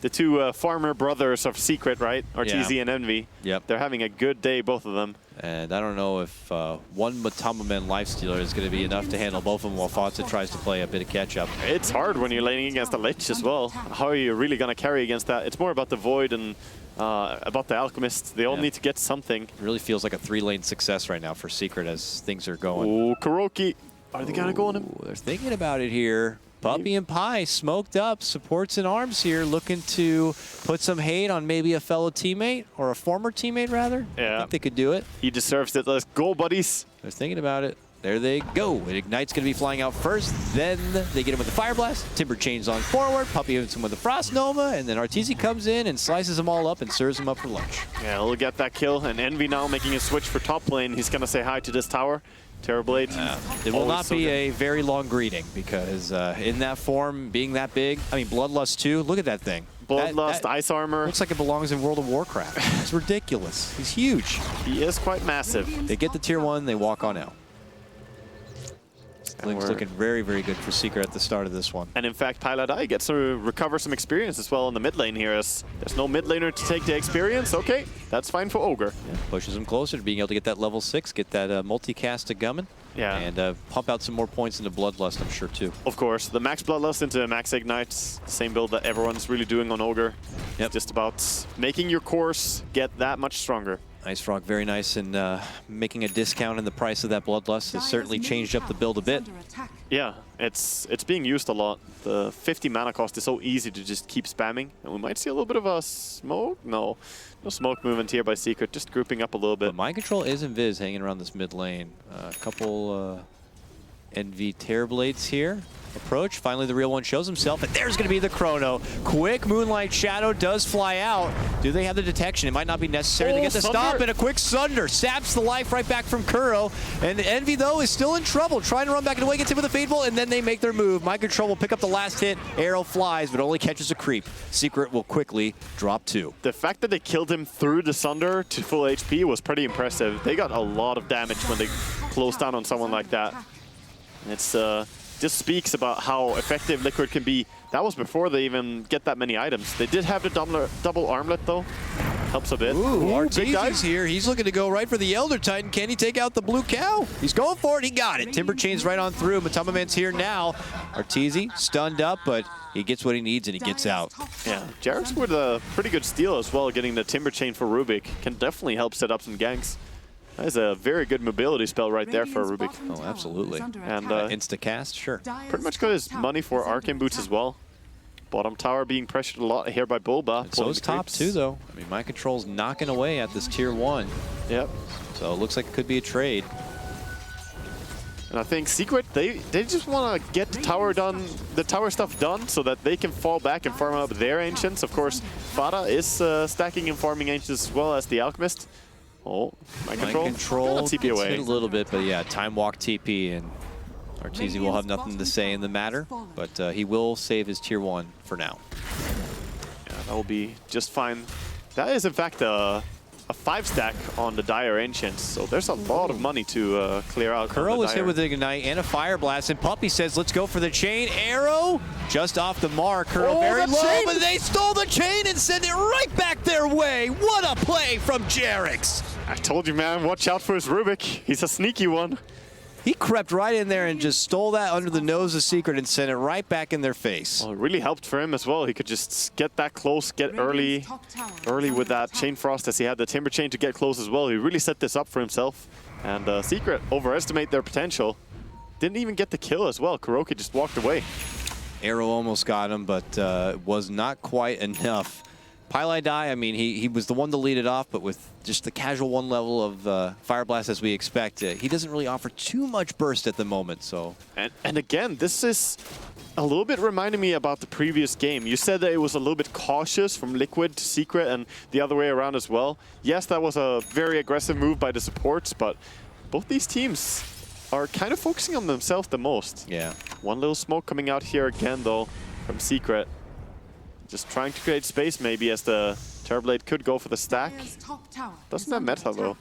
S1: The two farmer brothers of Secret, right? RTZ and Envy.
S2: Yep.
S1: They're having a good day, both of them.
S2: And I don't know if one Matamaman Lifestealer is going to be enough to handle both of them while Fata tries to play a bit of catch-up.
S1: It's hard when you're laning against a Lich as well. How are you really going to carry against that? It's more about the Void and about the Alchemist. They all need to get something.
S2: It really feels like a 3-lane success right now for Secret as things are going.
S1: Oh, Kuroki. Are they going to go on him?
S2: They're thinking about it here. Puppy and Pi smoked up, supports in arms here, looking to put some hate on maybe a fellow teammate, or a former teammate, rather.
S1: Yeah.
S2: I think they could do it.
S1: He deserves it. Let's go, buddies.
S2: They're thinking about it. There they go. And Ignite's going to be flying out first. Then they get him with the Fire Blast. Timber chains on forward. Puppy hits him with the Frost Nova. And then Arteezy comes in and slices them all up and serves them up for lunch.
S1: Yeah, he'll get that kill. And Envy now making a switch for top lane. He's going to say hi to this tower. Terrorblade.
S2: It will not be a very long greeting because in that form, being that big, I mean, Bloodlust too, look at that thing.
S1: Bloodlust, Ice Armor.
S2: Looks like it belongs in World of Warcraft. It's ridiculous. He's huge.
S1: He is quite massive.
S2: They get the tier 1, they walk on out. Link's looking very, very good for Secret at the start of this one.
S1: And in fact, Pylai Die gets to recover some experience as well in the mid lane here. As there's no mid laner to take the experience. Okay, that's fine for Ogre.
S2: Yeah, pushes him closer to being able to get that level 6, get that multicast to Gummin.
S1: Yeah.
S2: And pump out some more points into Bloodlust, I'm sure, too.
S1: Of course. The max Bloodlust into max Ignite. Same build that everyone's really doing on Ogre.
S2: Yep.
S1: It's just about making your course get that much stronger.
S2: Ice Frog, very nice, and making a discount in the price of that Bloodlust has certainly changed up the build a bit.
S1: Yeah,
S9: It's being used a lot. The 50 mana cost is so easy to just keep spamming. And we might see a little bit of a smoke. No smoke movement here by Secret, just grouping up a little bit.
S2: But Mind Control is Invis hanging around this mid lane. A couple NV Terrorblades here. Approach. Finally, the real one shows himself, and there's going to be the Chrono. Quick Moonlight Shadow does fly out. Do they have the detection? It might not be necessary. They get the stop, and a quick Sunder saps the life right back from Kuro. And Envy, though, is still in trouble, trying to run back away, gets hit with a Fateful, and then they make their move. Mind Control will pick up the last hit. Arrow flies, but only catches a creep. Secret will quickly drop 2.
S9: The fact that they killed him through the Sunder to full HP was pretty impressive. They got a lot of damage when they closed down on someone like that. And it's just speaks about how effective Liquid can be. That was before they even get that many items. They did have the double armlet though. Helps a bit.
S2: Ooh, Arteezy's here. He's looking to go right for the Elder Titan. Can he take out the blue cow? He's going for it. He got it. Timber Chain's right on through. Matama Man's here now. Arteezy stunned up, but he gets what he needs and he gets out.
S9: Yeah, Jarek's with a pretty good steal as well, getting the Timber Chain for Rubik. Can definitely help set up some ganks. That is a very good mobility spell right there for Rubik.
S2: Oh, absolutely.
S9: And
S2: insta-cast, sure.
S9: Pretty much got his money for Arcane Boots as well. Bottom tower being pressured a lot here by Bulba.
S2: And so is top too, though. I mean, Mind Control's knocking away at this tier 1.
S9: Yep.
S2: So it looks like it could be a trade.
S9: And I think Secret, they just want to get the tower stuff done so that they can fall back and farm up their Ancients. Of course, Fada is stacking and farming Ancients as well as the Alchemist. Oh, Mind Control
S2: gets hit a little bit, but yeah, time walk TP, and Arteezy will have nothing to say in the matter, but he will save his tier 1 for now.
S9: Yeah, that will be just fine. That is in fact a 5-stack on the Dire Ancients, so there's a lot of money to clear out.
S2: Kuro was hit with Ignite and a Fire Blast, and Puppey says, let's go for the chain. Arrow just off the mark. Kuro very low, but they stole the chain and sent it right back their way. What a play from Jarek's.
S9: I told you, man, watch out for his Rubik. He's a sneaky one.
S2: He crept right in there and just stole that under the nose of Secret and sent it right back in their face.
S9: Well, it really helped for him as well. He could just get that close, get early with that Chain Frost as he had the Timber Chain to get close as well. He really set this up for himself. And Secret overestimate their potential. Didn't even get the kill as well. Kuroki just walked away.
S2: Arrow almost got him, but was not quite enough. Pylai Die, I mean, he was the one to lead it off, but with just the casual 1 level of Fire Blast as we expect, he doesn't really offer too much burst at the moment, so.
S9: And again, this is a little bit reminding me about the previous game. You said that it was a little bit cautious from Liquid to Secret and the other way around as well. Yes, that was a very aggressive move by the supports, but both these teams are kind of focusing on themselves the most.
S2: Yeah.
S9: One little smoke coming out here again, though, from Secret. Just trying to create space, maybe, as the Terrorblade could go for the stack. Doesn't have meta, though.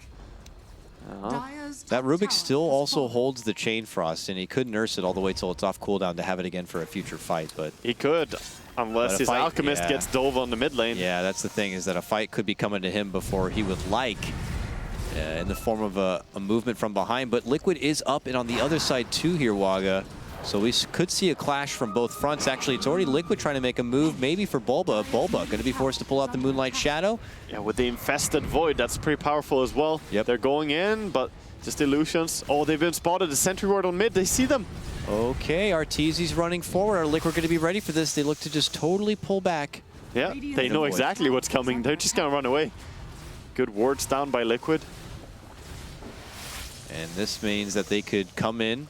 S2: That Rubik still also holds the Chain Frost, and he could nurse it all the way till it's off cooldown to have it again for a future fight. But
S9: he could, unless his Alchemist gets dove on the mid lane.
S2: Yeah, that's the thing, is that a fight could be coming to him before he would like, in the form of a movement from behind. But Liquid is up and on the other side too here, Waga. So we could see a clash from both fronts. Actually, it's already Liquid trying to make a move, maybe for Bulba. Bulba going to be forced to pull out the Moonlight Shadow.
S9: Yeah, with the Infested Void, that's pretty powerful as well.
S2: Yep.
S9: They're going in, but just illusions. Oh, they've been spotted. The Sentry Ward on mid, they see them.
S2: Okay, Arteezy's running forward. Are Liquid going to be ready for this? They look to just totally pull back.
S9: Yeah, they know exactly what's coming. They're just going to run away. Good wards down by Liquid.
S2: And this means that they could come in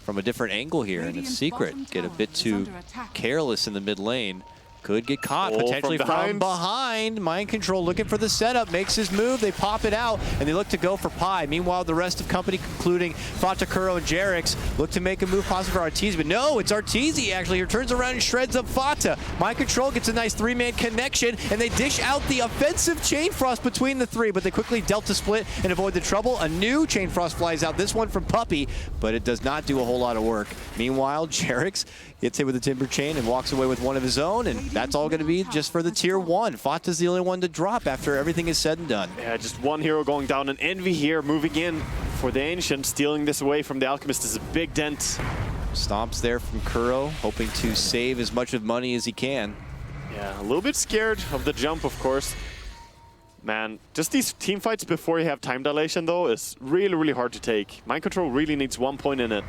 S2: from a different angle here, and if Secret get a bit too careless in the mid lane, could get caught potentially from behind. Mind Control looking for the setup, makes his move, they pop it out, and they look to go for Pi. Meanwhile, the rest of company, including Fata, Kuro, and Jarek's, look to make a move possible for Arteezy, but no, it's Arteezy actually who turns around and shreds up Fata. Mind Control gets a nice 3-man connection, and they dish out the offensive Chain Frost between the 3, but they quickly Delta split and avoid the trouble. A new Chain Frost flies out, this one from Puppey, but it does not do a whole lot of work. Meanwhile, Jarek's gets hit with the Timber Chain and walks away with one of his own, and that's all going to be just for the tier 1. Fata's the only one to drop after everything is said and done.
S9: Yeah, just one hero going down, and Envy here moving in for the Ancient, stealing this away from the Alchemist is a big dent.
S2: Stomps there from Kuro, hoping to save as much of money as he can.
S9: Yeah, a little bit scared of the jump, of course. Man, just these team fights before you have time dilation, though, is really, really hard to take. Mind Control really needs 1 point in it.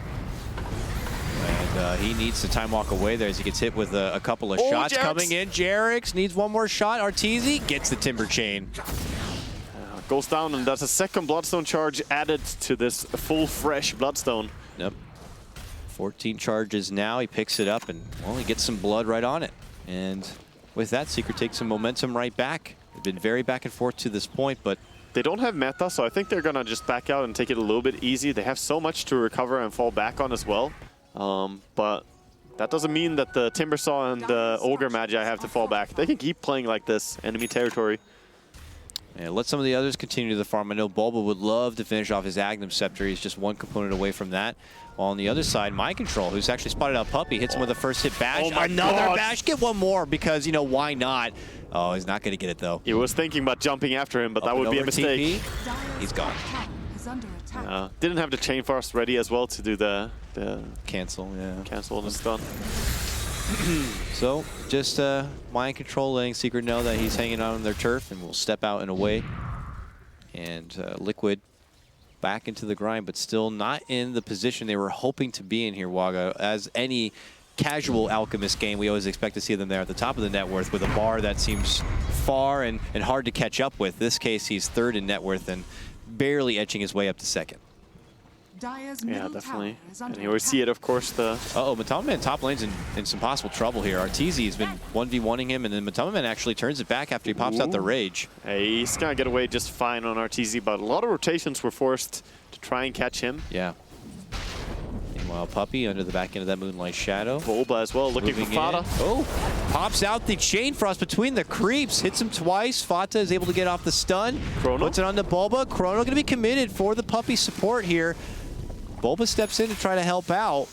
S2: And he needs to time walk away there as he gets hit with a couple of shots coming in. Jerix needs one more shot. Arteezy gets the Timber Chain.
S1: Goes down, and that's a second Bloodstone charge added to this full fresh Bloodstone.
S2: Yep. 14 charges now. He picks it up, and well, he gets some blood right on it. And with that, Secret takes some momentum right back. They've been very back and forth to this point, but
S1: they don't have meta, so I think they're gonna just back out and take it a little bit easy. They have so much to recover and fall back on as well. But that doesn't mean that the Timbersaw and the Ogre Magi have to fall back. They can keep playing like this, enemy territory.
S2: Yeah, let some of the others continue the farm. I know Bulba would love to finish off his Agnum Scepter. He's just one component away from that. While on the other side, Mind Control, who's actually spotted out Puppey, hits him with a first hit bash.
S1: Oh my
S2: Another
S1: God.
S2: bash. Get one more because, you know, why not? Oh, he's not going to get it, though.
S1: He was thinking about jumping after him, but that would be a mistake.
S2: He's gone.
S1: Didn't have the Chain Force ready as well to do the
S2: cancel, yeah.
S1: Cancel and it's done.
S2: So, just Mind Control letting Secret know that he's hanging out on their turf and will step out and away. And Liquid back into the grind, but still not in the position they were hoping to be in here, Waga. As any casual Alchemist game, we always expect to see them there at the top of the net worth with a bar that seems far and hard to catch up with. This case, he's third in net worth and barely edging his way up to second.
S1: Yeah, definitely. And here we see it, of course, the...
S2: Uh-oh, Matama Man top lane's in some possible trouble here. Arteezy has been 1v1ing him, and then Matama Man actually turns it back after he pops out the Rage.
S1: Hey, he's gonna get away just fine on Arteezy, but a lot of rotations were forced to try and catch him.
S2: Yeah. Meanwhile, Puppey under the back end of that Moonlight Shadow.
S1: Bulba as well, looking for Fata.
S2: Oh, pops out the Chain Frost between the creeps. Hits him twice. Fata is able to get off the stun.
S1: Chrono.
S2: Puts it on the Bulba. Chrono going to be committed for the Puppey support here. Bulba steps in to try to help out.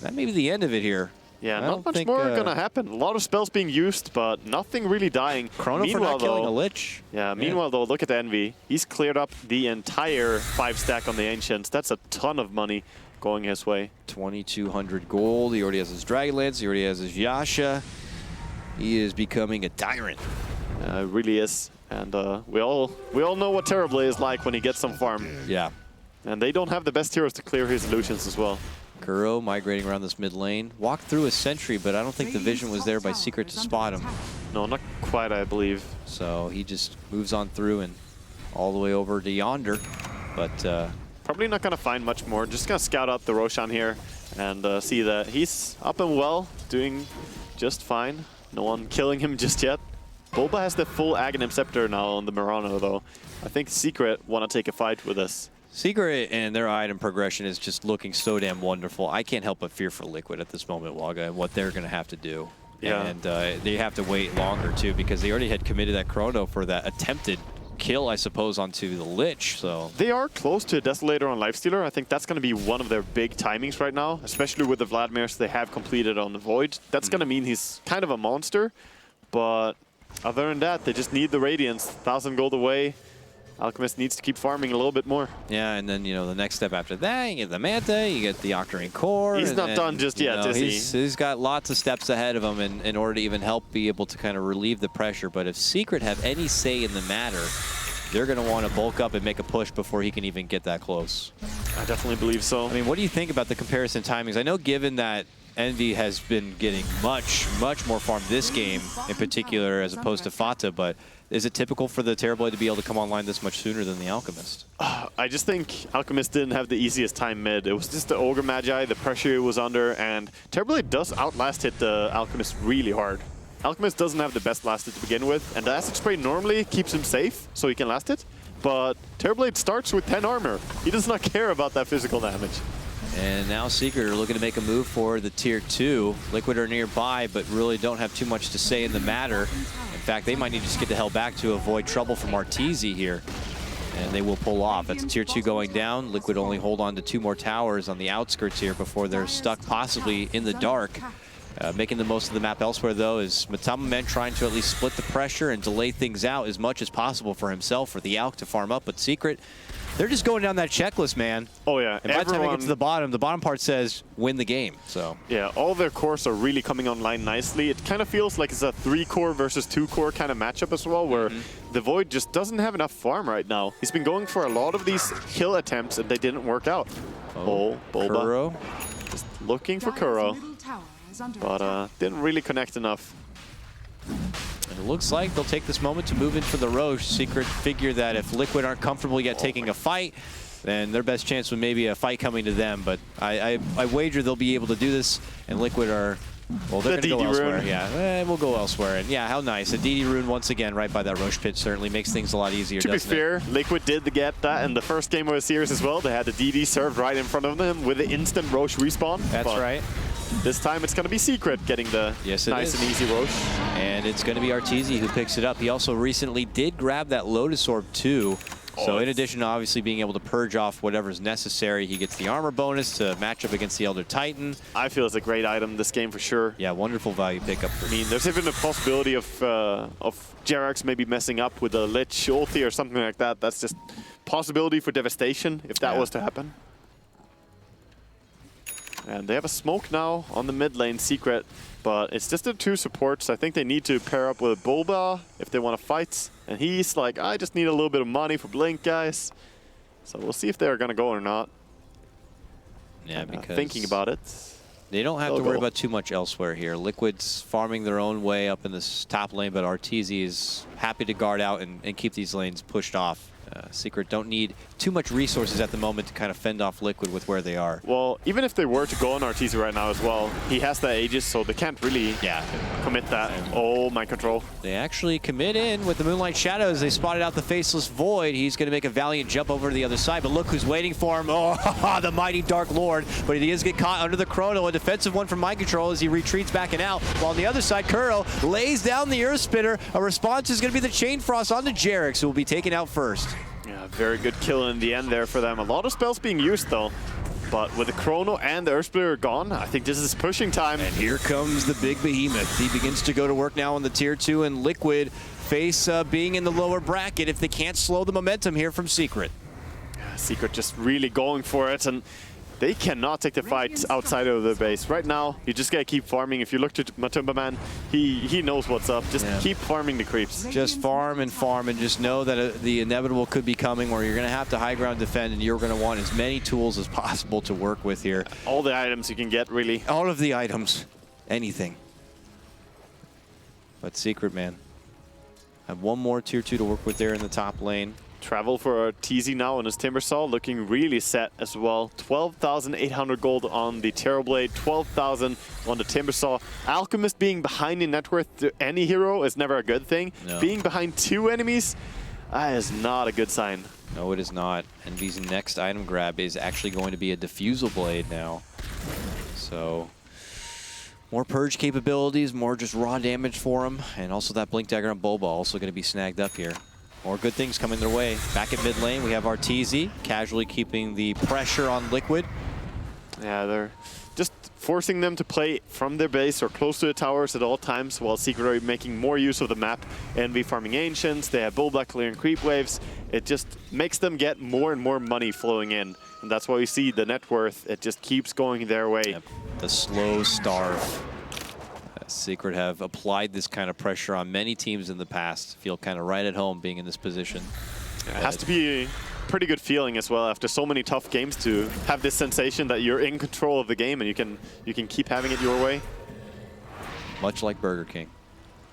S2: That may be the end of it here.
S1: Yeah, not much more gonna happen. A lot of spells being used, but nothing really dying.
S2: Chrono for not killing a Lich.
S1: Yeah, meanwhile though, look at the Envy. He's cleared up the entire 5 stack on the Ancients. That's a ton of money going his way.
S2: 2,200 gold. He already has his Dragonlance. He already has his Yasha. He is becoming a tyrant.
S1: Really is. And we all know what Terribly is like when he gets some farm.
S2: Yeah.
S1: And they don't have the best heroes to clear his illusions as well.
S2: Kuro migrating around this mid lane. Walked through a sentry, but I don't think the vision was there by Secret to spot him.
S1: No, not quite, I believe.
S2: So he just moves on through and all the way over to yonder. But
S1: probably not going to find much more. Just going to scout out the Roshan here and see that he's up and well, doing just fine. No one killing him just yet. Bulba has the full Aghanim Scepter now on the Murano, though. I think Secret want to take a fight with us.
S2: Secret and their item progression is just looking so damn wonderful. I can't help but fear for Liquid at this moment, Waga, and what they're going to have to do.
S1: Yeah.
S2: And they have to wait longer, too, because they already had committed that Chrono for that attempted kill, I suppose, onto the Lich. So
S1: they are close to a Desolator on Lifestealer. I think that's going to be one of their big timings right now, especially with the Vladimirs they have completed on the Void. That's going to mean he's kind of a monster, but other than that, they just need the Radiance. 1,000 gold away. Alchemist needs to keep farming a little bit more.
S2: Yeah, and then, you know, the next step after that, you get the Manta, you get the Octarine Core.
S1: He's not done just yet, is he?
S2: He's got lots of steps ahead of him in order to even help be able to kind of relieve the pressure. But if Secret have any say in the matter, they're going to want to bulk up and make a push before he can even get that close.
S1: I definitely believe so.
S2: I mean, what do you think about the comparison timings? I know given that Envy has been getting much more farm this game in particular as opposed to Fata, but is it typical for the Terrorblade to be able to come online this much sooner than the Alchemist?
S1: I just think Alchemist didn't have the easiest time mid. It was just the Ogre Magi, the pressure he was under, and Terrorblade does outlast hit the Alchemist really hard. Alchemist doesn't have the best last hit to begin with, and the Acid Spray normally keeps him safe, so he can last it, but Terrorblade starts with 10 armor. He does not care about that physical damage.
S2: And now Secret are looking to make a move for the Tier 2. Liquid are nearby, but really don't have too much to say in the matter. In fact, they might need to just get the hell back to avoid trouble from Arteezy here. And they will pull off. That's Tier 2 going down. Liquid only hold on to 2 more towers on the outskirts here before they're stuck possibly in the dark. Making the most of the map elsewhere, though, is Matama Men trying to at least split the pressure and delay things out as much as possible for himself, for the Alch to farm up. But Secret, they're just going down that checklist, man.
S1: Oh, yeah.
S2: And by the time they get to the bottom part says win the game. So
S1: yeah, all their cores are really coming online nicely. It kind of feels like it's a 3-core versus 2-core kind of matchup as well, where the Void just doesn't have enough farm right now. He's been going for a lot of these kill attempts, and they didn't work out.
S2: Bulba.
S1: Just looking for Kuro, but didn't really connect enough.
S2: And it looks like they'll take this moment to move in for the Roche. Secret figure that if Liquid aren't comfortable yet taking a fight, then their best chance would maybe a fight coming to them. But I wager they'll be able to do this, and Liquid are, well, they're going to go elsewhere.
S1: Rune.
S2: Yeah, we'll go elsewhere. And yeah, how nice. A DD rune once again right by that Roche pit certainly makes things a lot easier,
S1: To be fair, Liquid did get that in the first game of the series as well. They had the DD served right in front of them with the instant Roche respawn.
S2: That's right.
S1: This time it's going to be Secret getting the nice and easy Roche.
S2: And it's going to be Arteezy who picks it up. He also recently did grab that Lotus Orb too. So in addition to obviously being able to purge off whatever's necessary, he gets the armor bonus to match up against the Elder Titan.
S1: I feel it's a great item this game for sure.
S2: Yeah, wonderful value pickup.
S1: I mean, there's even a possibility of Jerax maybe messing up with a Lich ulti or something like that. That's just possibility for devastation if that was to happen. And they have a smoke now on the mid lane, Secret, but it's just the two supports. I think they need to pair up with Bulba if they want to fight. And he's like, I just need a little bit of money for Blink, guys. So we'll see if they're going to go or not.
S2: Yeah, because
S1: thinking about it.
S2: They don't have to worry about too much elsewhere here. Liquid's farming their own way up in this top lane, but Arteezy is happy to guard out and keep these lanes pushed off. Secret don't need too much resources at the moment to kind of fend off Liquid with where they are.
S1: Well, even if they were to go on Arteezy right now as well, he has that Aegis, so they can't really commit that. Oh, mind control.
S2: They actually commit in with the Moonlight Shadows. They spotted out the Faceless Void. He's going to make a valiant jump over to the other side, but look who's waiting for him. Oh, the mighty Dark Lord. But he does get caught under the Chrono. A defensive one from Mind Control as he retreats back and out. While on the other side, Kuro lays down the Earth Spitter. A response is going to be the Chain Frost onto Jerax, who will be taken out first.
S1: Yeah, very good kill in the end there for them. A lot of spells being used though. But with the Chrono and the Earth Splitter gone, I think this is pushing time.
S2: And here comes the big behemoth. He begins to go to work now on the tier 2, and Liquid face being in the lower bracket if they can't slow the momentum here from Secret.
S1: Secret just really going for it, and they cannot take the fight outside of the base. Right now, you just gotta keep farming. If you look to Matumba Man, he knows what's up. Just keep farming the creeps.
S2: Just farm, and just know that the inevitable could be coming where you're gonna have to high ground defend, and you're gonna want as many tools as possible to work with here.
S1: All the items you can get, really.
S2: All of the items. Anything. But Secret, man. Have one more tier 2 to work with there in the top lane.
S1: Travel for Arteezy now on his Timbersaw, looking really set as well. 12,800 gold on the Terrorblade, 12,000 on the Timbersaw. Alchemist being behind in net worth to any hero is never a good thing.
S2: No.
S1: Being behind 2 enemies, that is not a good sign.
S2: No, it is not. And V's next item grab is actually going to be a Diffusal Blade now. So more purge capabilities, more just raw damage for him. And also that Blink Dagger on Bulba also going to be snagged up here. More good things coming their way. Back at mid lane, we have Arteezy casually keeping the pressure on Liquid.
S1: Yeah, they're just forcing them to play from their base or close to the towers at all times, while Secret are making more use of the map. Envy farming Ancients, they have Bullblack clearing creep waves. It just makes them get more and more money flowing in. And that's why we see the net worth, it just keeps going their way.
S2: Yep. The slow starve. Secret have applied this kind of pressure on many teams in the past. Feel kind of right at home being in this position.
S1: It has to be a pretty good feeling as well after so many tough games to have this sensation that you're in control of the game and you can keep having it your way.
S2: Much like Burger King.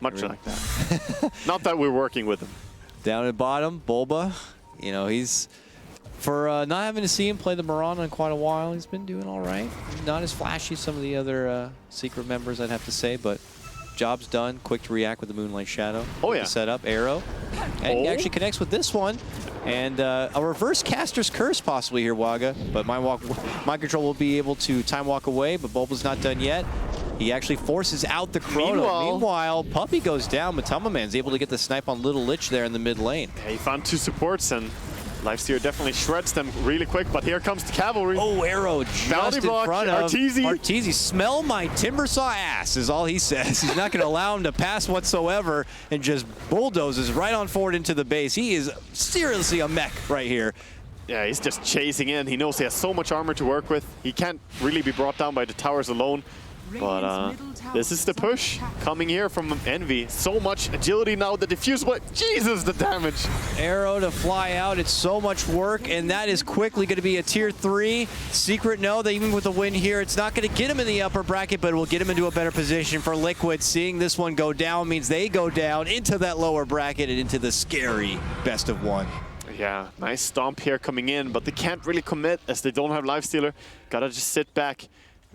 S1: Much like that. Not that we're working with him.
S2: Down at bottom, Bulba. You know, he's, for not having to see him play the Mirana in quite a while, he's been doing all right. Not as flashy as some of the other Secret members, I'd have to say, but job's done. Quick to react with the Moonlight Shadow.
S1: Oh, yeah.
S2: Set up, arrow. And he actually connects with this one. And a reverse caster's curse possibly here, Waga. But Mind Control will be able to time walk away, but Bulba's not done yet. He actually forces out the Chrono. Meanwhile, Puppey goes down. Matumba Man's able to get the snipe on Little Lich there in the mid lane.
S1: Yeah, he found 2 supports, and Lifesteal definitely shreds them really quick, but here comes the cavalry.
S2: Oh, arrow just in front of Arteezy. Smell my Timbersaw ass is all he says. He's not going to allow him to pass whatsoever and just bulldozes right on forward into the base. He is seriously a mech right here.
S1: Yeah, he's just chasing in. He knows he has so much armor to work with. He can't really be brought down by the towers alone. But this is the push coming here from Envy. So much agility now, the diffuse blade. Jesus, the damage.
S2: Arrow to fly out. It's so much work, and that is quickly going to be a tier 3. Secret, no, that even with the win here, it's not going to get him in the upper bracket, but it will get him into a better position for Liquid. Seeing this one go down means they go down into that lower bracket and into the scary best of 1.
S1: Yeah, nice stomp here coming in, but they can't really commit as they don't have Lifestealer. Gotta just sit back.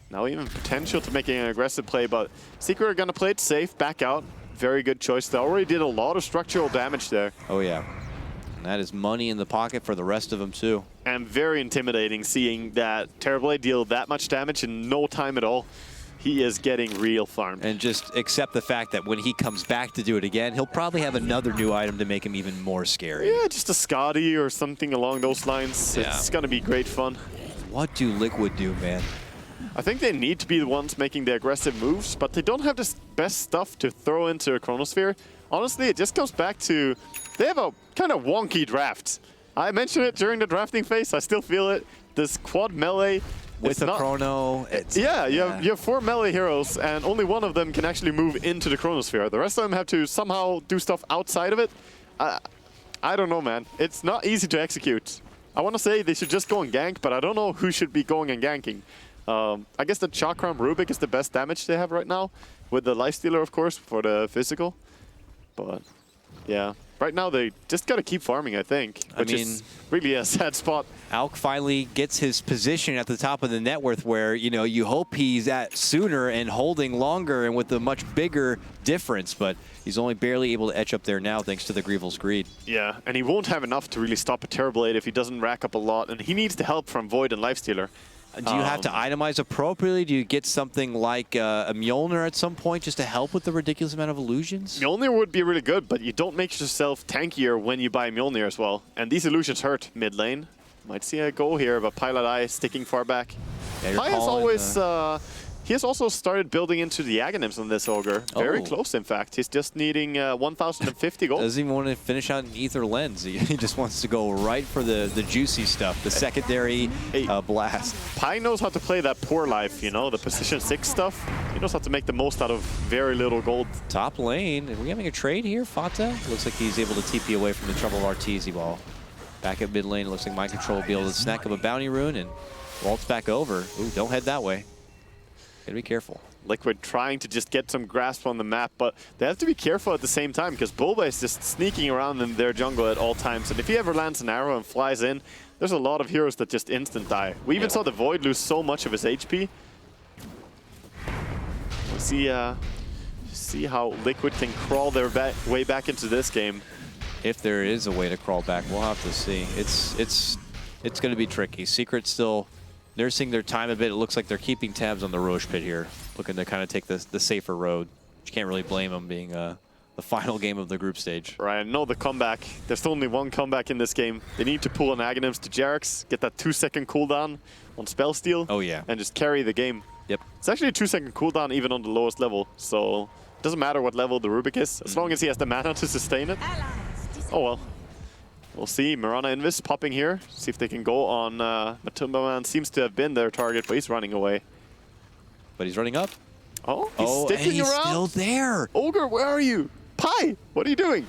S1: Now even potential to making an aggressive play, but Secret are gonna play it safe, back out. Very good choice. They already did a lot of structural damage there.
S2: Oh yeah, and that is money in the pocket for the rest of them too.
S1: And very intimidating seeing that Terrorblade deal that much damage in no time at all. He is getting real farmed.
S2: And just accept the fact that when he comes back to do it again, he'll probably have another new item to make him even more scary.
S1: Yeah, just a Scotty or something along those lines. Yeah. It's gonna be great fun.
S2: What do Liquid do, man?
S1: I think they need to be the ones making the aggressive moves, but they don't have the best stuff to throw into a Chronosphere. Honestly, it just comes back to they have a kind of wonky draft. I mentioned it during the drafting phase. I still feel it. This quad melee
S2: with the Chrono.
S1: Yeah, you have 4 melee heroes, and only one of them can actually move into the Chronosphere. The rest of them have to somehow do stuff outside of it. I don't know, man. It's not easy to execute. I want to say they should just go and gank, but I don't know who should be going and ganking. I guess the Chakram Rubik is the best damage they have right now, with the Lifestealer, of course, for the physical. But, yeah. Right now, they just got to keep farming, I think, which is really a sad spot.
S2: Alk finally gets his position at the top of the net worth where, you know, you hope he's at sooner and holding longer and with a much bigger difference, but he's only barely able to etch up there now thanks to the Greevil's Greed.
S1: Yeah, and he won't have enough to really stop a Terrorblade if he doesn't rack up a lot, and he needs the help from Void and Lifestealer.
S2: Do you have to itemize appropriately? Do you get something like a Mjolnir at some point just to help with the ridiculous amount of illusions?
S1: Mjolnir would be really good, but you don't make yourself tankier when you buy Mjolnir as well. And these illusions hurt mid lane. Might see a goal here, but Pilot Eye sticking far back.
S2: Yeah,
S1: Pi has always... he has also started building into the Aghanims on this Ogre. Very close, in fact. He's just needing 1,050 gold.
S2: Doesn't even want to finish out an Ether Lens. He just wants to go right for the juicy stuff, the secondary blast.
S1: Pi knows how to play that poor life, you know, the position 6 stuff. He knows how to make the most out of very little gold.
S2: Top lane. Are we having a trade here, Fata? Looks like he's able to TP away from the trouble of Arteezy ball. Back at mid lane, it looks like Mind Control will be able to snack up a bounty rune and waltz back over. Ooh, don't head that way. Gotta be careful.
S1: Liquid trying to just get some grasp on the map, but they have to be careful at the same time because Bulba is just sneaking around in their jungle at all times. And if he ever lands an arrow and flies in, there's a lot of heroes that just instant die. We even saw the Void lose so much of his HP. We'll see how Liquid can crawl their way back into this game.
S2: If there is a way to crawl back, we'll have to see. It's going to be tricky. Secret still nursing their time a bit. It looks like they're keeping tabs on the Roche pit here, looking to kind of take the safer road. You can't really blame them being the final game of the group stage.
S1: Right, no, the comeback. There's only one comeback in this game. They need to pull an Aghanims to Jarex, get that 2-second cooldown on spell steal.
S2: Oh yeah.
S1: And just carry the game.
S2: Yep.
S1: It's actually a 2-second cooldown even on the lowest level, so it doesn't matter what level the Rubik is, as long as he has the mana to sustain it. Oh well. We'll see. Mirana Invis popping here. See if they can go on Matumba Man. Seems to have been their target, but he's running away.
S2: But he's running up.
S1: Oh, he's sticking
S2: and he's
S1: around.
S2: Still there.
S1: Ogre, where are you? Pi, what are you doing?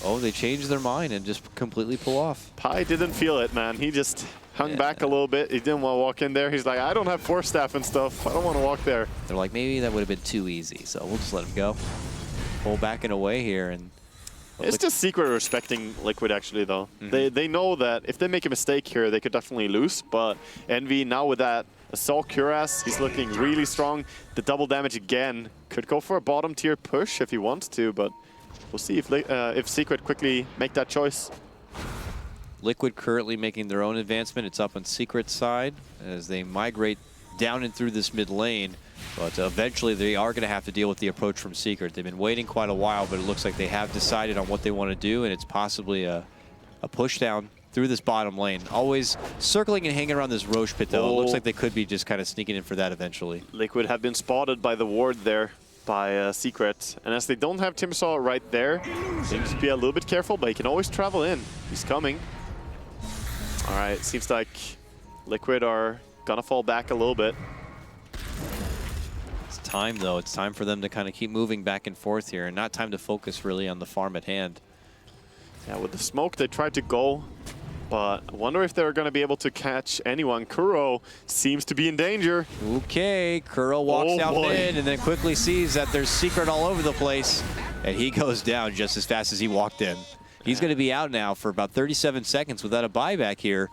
S2: Oh, they changed their mind and just completely pull off.
S1: Pi didn't feel it, man. He just hung back a little bit. He didn't want to walk in there. He's like, I don't have Force Staff and stuff. I don't want to walk there.
S2: They're like, maybe that would have been too easy, so we'll just let him go. Pull back and away here. And
S1: it's just Secret respecting Liquid, actually, though. They know that if they make a mistake here, they could definitely lose. But Envy, now with that Assault Cuirass, he's looking really strong. The double damage again. Could go for a bottom tier push if he wants to, but we'll see if Secret quickly make that choice.
S2: Liquid currently making their own advancement. It's up on Secret's side as they migrate down and through this mid lane. But eventually they are going to have to deal with the approach from Secret. They've been waiting quite a while, but it looks like they have decided on what they want to do, and it's possibly a push down through this bottom lane. Always circling and hanging around this Roche pit, though. It looks like they could be just kind of sneaking in for that eventually.
S1: Liquid have been spotted by the ward there by Secret. And as they don't have Timbersaw right there, they need to be a little bit careful, but he can always travel in. He's coming. All right, seems like Liquid are going to fall back a little bit.
S2: time, though. It's time for them to kind of keep moving back and forth here, and not time to focus really on the farm at hand.
S1: Yeah, with the smoke, they tried to go, but I wonder if they're going to be able to catch anyone. Kuro seems to be in danger.
S2: Okay, Kuro walks out mid and then quickly sees that there's Secret all over the place, and he goes down just as fast as he walked in. He's going to be out now for about 37 seconds without a buyback here.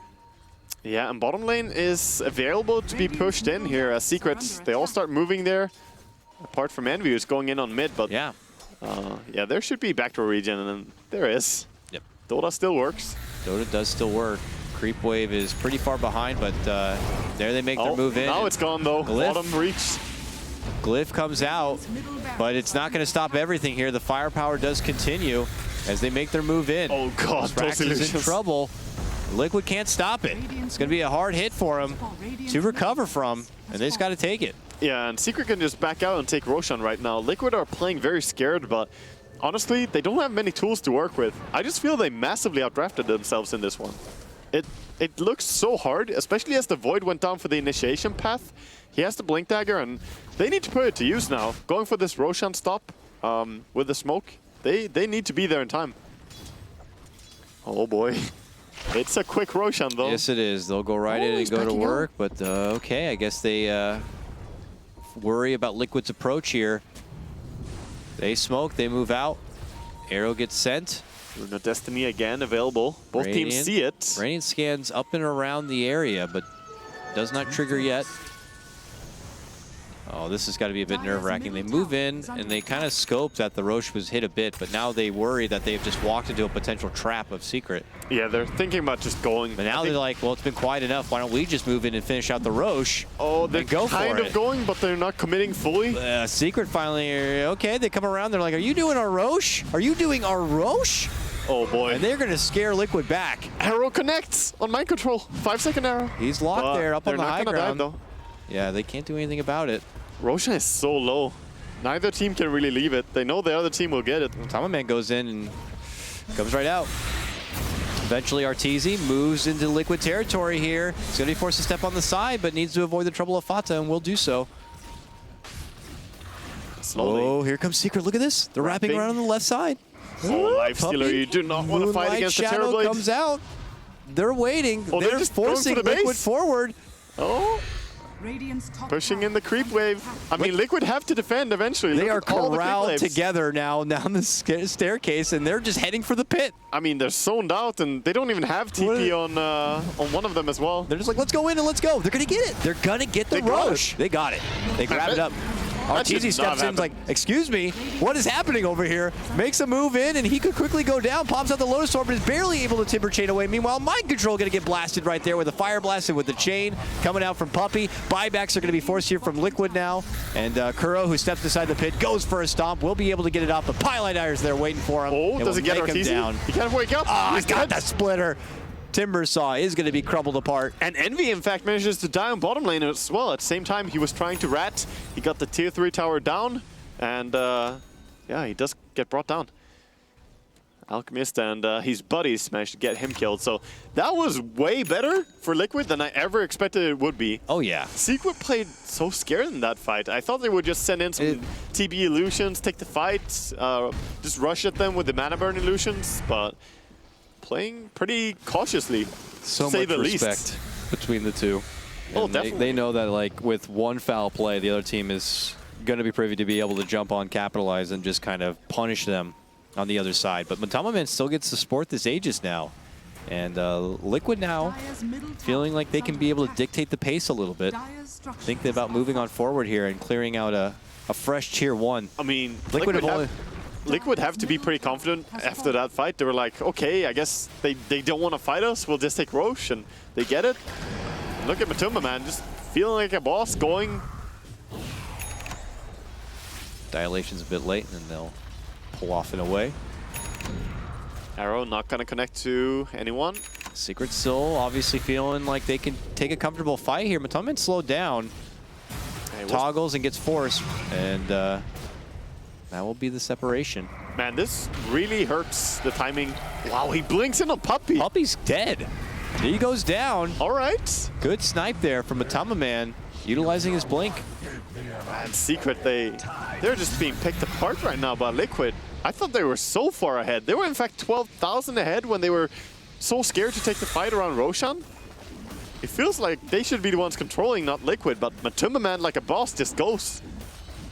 S1: Yeah, and bottom lane is available to be pushed in here as Secrets. They all start moving there, apart from Envy, who's going in on mid. But yeah, there should be backdoor region, and then there is.
S2: Yep.
S1: Dota still works.
S2: Dota does still work. Creep wave is pretty far behind, but there they make their move in.
S1: Now it's gone though.
S2: Glyph,
S1: Bottom reach.
S2: Glyph comes out, but it's not going to stop everything here. The firepower does continue as they make their move in.
S1: Oh God,
S2: Rax is in trouble. Liquid can't stop it. It's going to be a hard hit for him to recover from, and they just got to take it.
S1: Yeah, and Secret can just back out and take Roshan right now. Liquid are playing very scared, but honestly, they don't have many tools to work with. I just feel they massively outdrafted themselves in this one. It looks so hard, especially as the Void went down for the initiation path. He has the Blink Dagger, and they need to put it to use now. Going for this Roshan stop with the smoke, they need to be there in time. Oh boy. It's a quick Roshan, though.
S2: Yes, it is. They'll go right in and go to work, but okay, I guess they worry about Liquid's approach here. They smoke, they move out. Arrow gets sent.
S1: Runa Destiny again available. Both teams see it.
S2: Radiant scans up and around the area, but does not trigger yet. Oh, this has got to be a bit nerve-wracking. They move in, and they kind of scope that the Roche was hit a bit, but now they worry that they've just walked into a potential trap of Secret.
S1: Yeah, they're thinking about just going.
S2: But now they're like, well, it's been quiet enough. Why don't we just move in and finish out the Roche?
S1: Oh, they're kind of going, but they're not committing fully.
S2: Secret finally, okay, they come around. They're like, are you doing our Roche? Are you doing our Roche?
S1: Oh, boy.
S2: And they're going to scare Liquid back.
S1: Arrow connects on mind control. 5-second arrow.
S2: He's locked there up on the high ground.
S1: Die, though.
S2: Yeah, they can't do anything about it.
S1: Roshan is so low. Neither team can really leave it. They know the other team will get it.
S2: Tamaman goes in and comes right out. Eventually, Arteezy moves into Liquid territory here. He's going to be forced to step on the side, but needs to avoid the trouble of Fata, and will do so.
S1: Slowly.
S2: Oh, here comes Secret. Look at this. They're wrapping around on the left side.
S1: Oh, Lifestealer, you do not want to fight against the Terrorblade.
S2: Comes out. They're waiting.
S1: Oh,
S2: they're just forcing Liquid forward.
S1: Oh. Pushing in the creep wave. I mean, Liquid have to defend eventually.
S2: They are corralled together now down the staircase, and they're just heading for the pit.
S1: I mean, they're zoned out, and they don't even have TP on one of them as well.
S2: They're just like, let's go in and let's go. They're going to get it. They're going to get the Roche. They got it. They grab it up. Arteezy steps in, like, excuse me, what is happening over here? Makes a move in, and he could quickly go down. Pops out the Lotus Orb, but is barely able to Timber Chain away. Meanwhile, Mind Control going to get blasted right there with a Fire Blast and with the Chain coming out from Puppey. Buybacks are going to be forced here from Liquid now. And Kuro, who steps inside the pit, goes for a stomp. Will be able to get it off, but Pylite Iron's there waiting for him.
S1: Oh, does it get Arteezy? He can't wake up.
S2: Oh, he's got the splitter. Timbersaw is going to be crumbled apart.
S1: And Envy, in fact, manages to die on bottom lane as well. At the same time, he was trying to rat. He got the tier 3 tower down. And, yeah, he does get brought down. Alchemist and his buddies managed to get him killed. So that was way better for Liquid than I ever expected it would be.
S2: Oh, yeah.
S1: Secret played so scared in that fight. I thought they would just send in some TB illusions, take the fight, just rush at them with the mana burn illusions. But playing pretty cautiously,
S2: so
S1: say
S2: much
S1: the
S2: respect
S1: least.
S2: Between the two.
S1: Oh,
S2: and
S1: definitely.
S2: They know that, like, with one foul play, the other team is going to be privy to be able to jump on, capitalize, and just kind of punish them on the other side. But Matamaman still gets to sport this Aegis now. And Liquid now feeling like they can be able to dictate the pace a little bit. Think about moving on forward here and clearing out a fresh tier 1.
S1: I mean, Liquid have to be pretty confident after that fight. They were like, okay, I guess they don't want to fight us. We'll just take Roche, and they get it. Look at Matuma, man, just feeling like a boss going.
S2: Dilation's a bit late, and then they'll pull off and away.
S1: Arrow not going to connect to anyone.
S2: Secret still obviously feeling like they can take a comfortable fight here. Matamaman slowed down, toggles and gets forced, and that will be the separation.
S1: Man, this really hurts the timing. Wow, he blinks in on Puppey.
S2: Puppey's dead. He goes down.
S1: All right.
S2: Good snipe there from Matamaman, utilizing his blink.
S9: And Secret, they're just being picked apart right now by Liquid. I thought they were so far ahead. They were in fact 12,000 ahead when they were so scared to take the fight around Roshan. It feels like they should be the ones controlling, not Liquid, but Matumbaman, like a boss, just goes.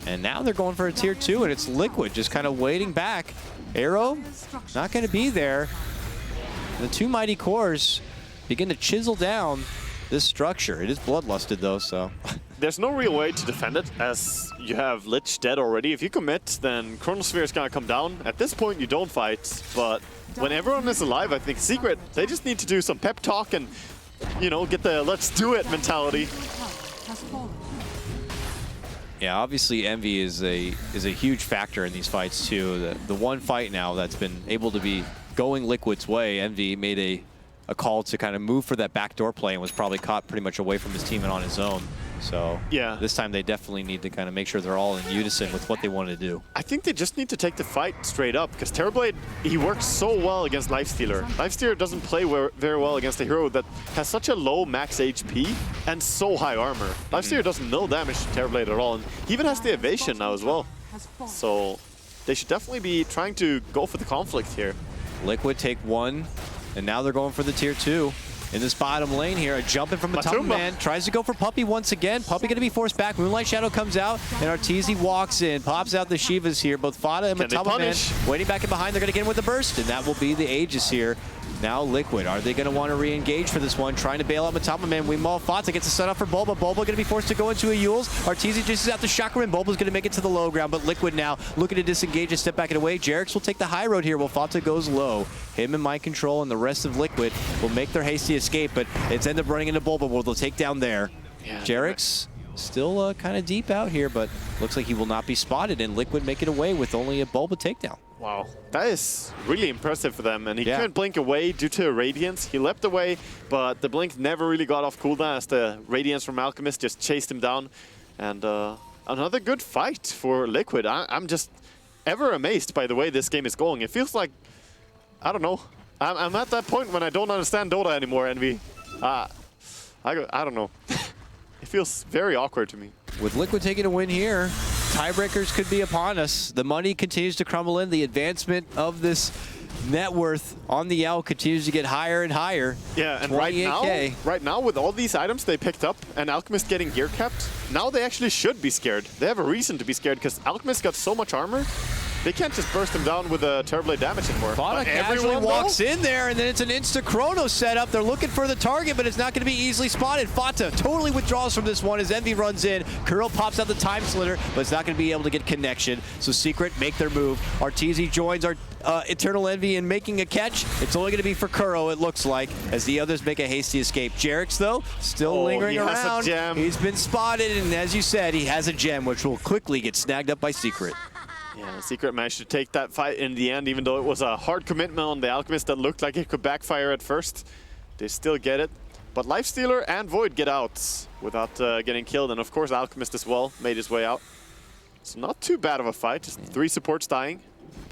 S2: And now they're going for a tier 2, and it's Liquid just kind of waiting back. Arrow, not going to be there. The two mighty cores begin to chisel down this structure. It is bloodlusted, though, so...
S9: There's no real way to defend it, as you have Lich dead already. If you commit, then Chronosphere is going to come down. At this point, you don't fight, but when everyone is alive, I think Secret, they just need to do some pep talk and, you know, get the let's do it mentality.
S2: Yeah, obviously Envy is a huge factor in these fights too. The one fight now that's been able to be going Liquid's way, Envy made a call to kind of move for that backdoor play and was probably caught pretty much away from his team and on his own. So
S9: yeah,
S2: this time they definitely need to kind of make sure they're all in unison with what they want to do.
S9: I think they just need to take the fight straight up, because Terrorblade, he works so well against Lifestealer. Lifestealer doesn't play very well against a hero that has such a low max HP and so high armor. Lifestealer doesn't no damage to Terrorblade at all, and he even has the evasion now as well. So they should definitely be trying to go for the conflict here.
S2: Liquid take one, and now they're going for the tier 2. In this bottom lane here, a jump in from Matumbaman, tries to go for Puppey once again. Puppey going to be forced back. Moonlight Shadow comes out, and Arteezy walks in, pops out the Shivas here. Both Fata and Matumbaman waiting back in behind. They're going to get in with a burst, and that will be the Aegis here. Now Liquid, are they going to want to re-engage for this one? Trying to bail out Matumbaman. Weemaul Fata gets a set up for Bulba. Bulba going to be forced to go into a Yules. Arteezy just is out the chakra, and Bulba's going to make it to the low ground, but Liquid now looking to disengage and step back and away. Jerix will take the high road here while Fata goes low. Him and Mind Control and the rest of Liquid will make their hasty escape, but it's end up running into Bulba where they'll take down there. Yeah, Jerix still kind of deep out here, but looks like he will not be spotted, and Liquid make it away with only a Bulba takedown.
S9: Wow, that is really impressive for them, and he couldn't blink away due to a Radiance. He leapt away, but the blink never really got off cooldown as the Radiance from Alchemist just chased him down. And another good fight for Liquid. I'm just ever amazed by the way this game is going. It feels like, I don't know, I'm at that point when I don't understand Dota anymore, Envy. I don't know. It feels very awkward to me.
S2: With Liquid taking a win here, tiebreakers could be upon us. The money continues to crumble in. The advancement of this net worth on the L continues to get higher and higher.
S9: Yeah, and right now with all these items they picked up and Alchemist getting gear capped, now they actually should be scared. They have a reason to be scared because Alchemist got so much armor. They can't just burst him down with a Terrorblade damage anymore.
S2: Fata casually walks in there, and then it's an insta-chrono setup. They're looking for the target, but it's not going to be easily spotted. Fata totally withdraws from this one as Envy runs in. Kuro pops out the Time Slitter, but it's not going to be able to get connection. So Secret make their move. Arteezy joins our Eternal Envy in making a catch. It's only going to be for Kuro, it looks like, as the others make a hasty escape. Jerix, though, still lingering around.
S9: Has a gem.
S2: He's been spotted, and as you said, he has a gem, which will quickly get snagged up by Secret.
S9: Yeah, Secret managed to take that fight in the end, even though it was a hard commitment on the Alchemist that looked like it could backfire at first. They still get it. But Lifestealer and Void get out without getting killed, and of course Alchemist as well made his way out. It's not too bad of a fight, just 3 supports dying.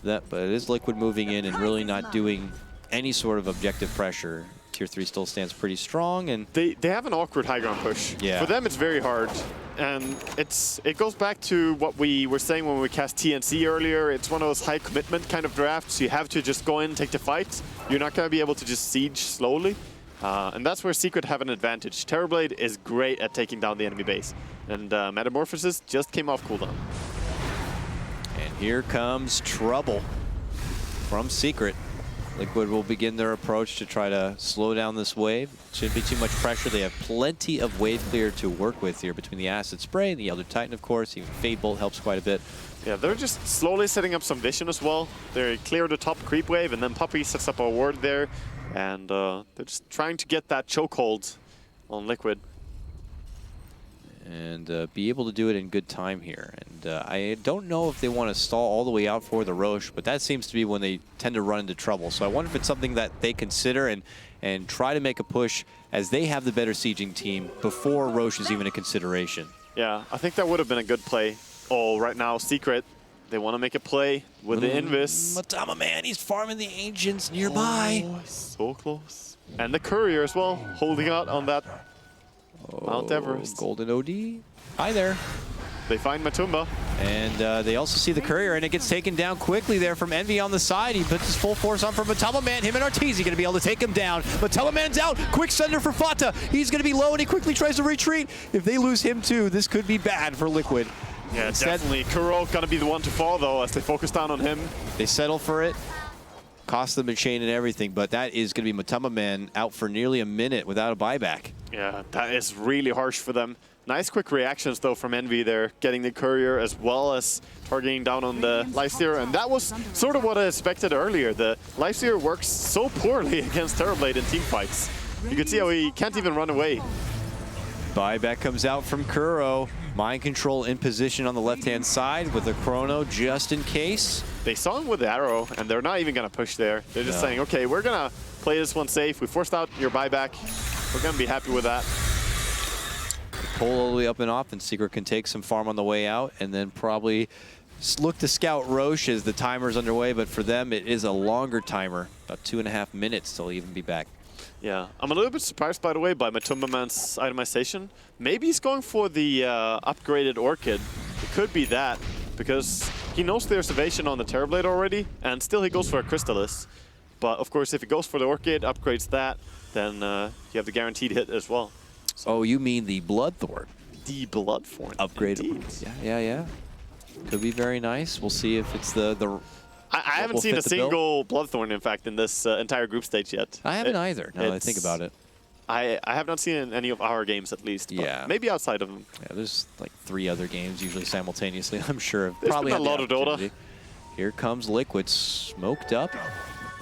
S2: But it is Liquid moving in and really not doing any sort of objective pressure. Tier 3 still stands pretty strong, and
S9: they have an awkward high ground push.
S2: Yeah.
S9: For them it's very hard. And it goes back to what we were saying when we cast TNC earlier. It's one of those high commitment kind of drafts. You have to just go in and take the fight. You're not going to be able to just siege slowly. And that's where Secret have an advantage. Terrorblade is great at taking down the enemy base. And Metamorphosis just came off cooldown.
S2: And here comes trouble from Secret. Liquid will begin their approach to try to slow down this wave. Shouldn't be too much pressure. They have plenty of wave clear to work with here between the Acid Spray and the Elder Titan, of course. Even Fade Bolt helps quite a bit.
S9: Yeah, they're just slowly setting up some vision as well. They clear the top creep wave, and then Puppey sets up a ward there. And they're just trying to get that chokehold on Liquid.
S2: And be able to do it in good time here. And I don't know if they want to stall all the way out for the Roche, but that seems to be when they tend to run into trouble. So I wonder if it's something that they consider and try to make a push as they have the better sieging team before Roche is even a consideration.
S9: Yeah, I think that would have been a good play. Oh, right now, Secret, they want to make a play with the Invis.
S2: Matumbaman, he's farming the Ancients nearby.
S9: Oh, so close. And the Courier as well, holding out on that Mount Everest.
S2: Golden OD. Hi there.
S1: They find Matumba.
S2: And they also see the courier, and it gets taken down quickly there from Envy on the side. He puts his full force on for Matama Man. Him and Arteezy going to be able to take him down. Matama Man's out. Quick sender for Fata. He's going to be low, and he quickly tries to retreat. If they lose him too, this could be bad for Liquid.
S1: Yeah, definitely. Kuro going to be the one to fall, though, as they focus down on him.
S2: They settle for it. Cost them a chain and everything, but that is going to be Matama Man out for nearly a minute without a buyback.
S1: Yeah, that is really harsh for them. Nice quick reactions, though, from Envy there, getting the courier as well as targeting down on the Lifesteer. And that was sort of what I expected earlier. The Lifesteer works so poorly against Terrorblade in team fights. You can see how he can't even run away.
S2: Buyback comes out from Kuro. Mind control in position on the left-hand side with the chrono just in case.
S1: They saw him with the arrow, and they're not even going to push there. They're just saying, okay, we're going to play this one safe. We forced out your buyback. We're going to be happy with that.
S2: Pull all the way up and off, and Secret can take some farm on the way out, and then probably look to scout Roche as the timer's underway, but for them it is a longer timer, about 2.5 minutes till even be back.
S1: Yeah, I'm a little bit surprised, by the way, by Matumba Man's itemization. Maybe he's going for the upgraded Orchid. It could be that, because he knows there's evasion on the Terrorblade already, and still he goes for a Crystallis. But of course, if he goes for the Orchid, upgrades that, then you have the guaranteed hit as well.
S2: Oh, you mean the Bloodthorn?
S1: The Bloodthorn.
S2: Upgraded. Yeah. Could be very nice. We'll see if it's the
S1: I haven't seen a single Bloodthorn, in fact, in this entire group stage yet.
S2: I haven't either, now that I think about it.
S1: I have not seen it in any of our games, at least. Yeah. Maybe outside of them.
S2: Yeah, there's like 3 other games, usually simultaneously, I'm sure.
S1: There's
S2: Probably
S1: been a lot of Dota.
S2: Here comes Liquid, smoked up.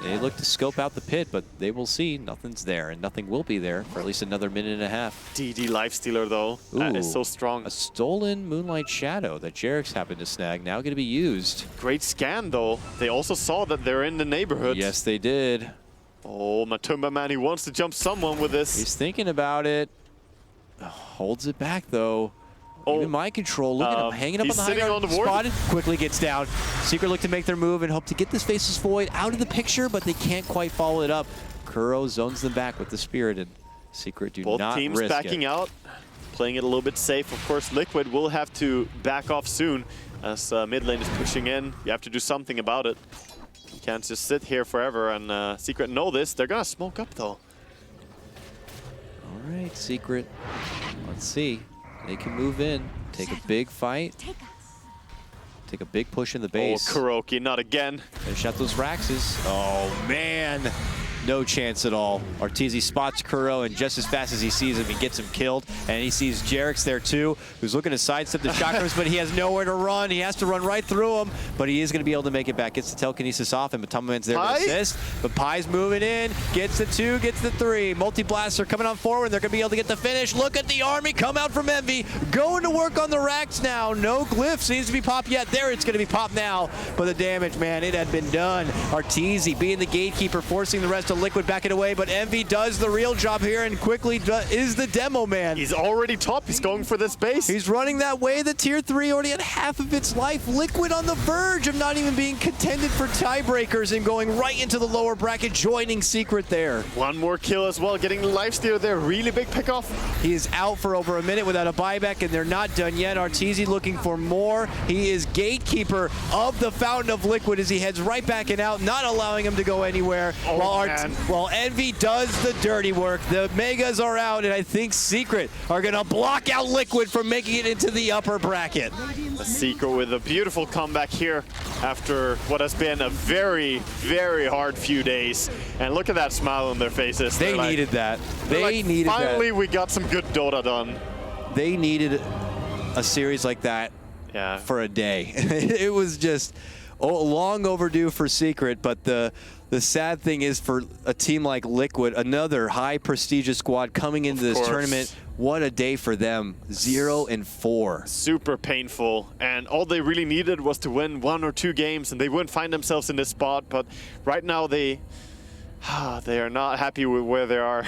S2: They look to scope out the pit, but they will see nothing's there, and nothing will be there for at least another minute and a half.
S1: DD Lifestealer, though. That is so strong.
S2: A stolen Moonlight Shadow that Jerix happened to snag, now going to be used.
S1: Great scan, though. They also saw that they're in the neighborhood.
S2: Yes, they did.
S1: Oh, Matumba Man, he wants to jump someone with this.
S2: He's thinking about it. Holds it back, though. Even mind control, look at him hanging up on the high ground, spotted, quickly gets down. Secret look to make their move and hope to get this Faceless Void out of the picture, but they can't quite follow it up. Kuro zones them back with the Spirit, and Secret do not risk it.
S1: Both teams backing out, playing it a little bit safe. Of course, Liquid will have to back off soon as mid lane is pushing in. You have to do something about it. You can't just sit here forever, and Secret know this. They're going to smoke up, though.
S2: All right, Secret. Let's see. They can move in, take a big fight, take a big push in the base.
S1: Oh, Kuroki, not again.
S2: Finish out those Raxes. Oh, man. No chance at all. Arteezy spots Kuro, and just as fast as he sees him, he gets him killed. And he sees Jerix there, too, who's looking to sidestep the chakrams, but he has nowhere to run. He has to run right through him, but he is going to be able to make it back. Gets the telekinesis off, and Matama Man's there to assist. But Pai's moving in, gets the 2, gets the 3. Multi-blaster coming on forward. They're going to be able to get the finish. Look at the army come out from Envy. Going to work on the Rax now. No glyph seems to be popped yet. There, it's going to be popped now. But the damage, man, it had been done. Arteezy being the gatekeeper, forcing the rest of Liquid back it away, but Envy does the real job here and quickly is the demo man.
S1: He's already top. He's going for this base.
S2: He's running that way. The tier 3 already had half of its life. Liquid on the verge of not even being contended for tiebreakers and going right into the lower bracket, joining Secret there.
S1: One more kill as well, getting the Lifesteal there. Really big pickoff.
S2: He is out for over a minute without a buyback, and they're not done yet. Arteezy looking for more. He is gatekeeper of the Fountain of Liquid as he heads right back and out, not allowing him to go anywhere. While Envy does the dirty work. The Megas are out, and I think Secret are going to block out Liquid from making it into the upper bracket.
S1: A Secret with a beautiful comeback here after what has been a very, very hard few days. And look at that smile on their faces.
S2: They needed that. They needed that.
S1: Finally, we got some good Dota done.
S2: They needed a series like that for a day. It was just long overdue for Secret, but the sad thing is for a team like Liquid, another high prestigious squad coming into this tournament, what a day for them. 0-4.
S1: Super painful, and all they really needed was to win 1 or 2 games and they wouldn't find themselves in this spot, but right now they are not happy with where they are.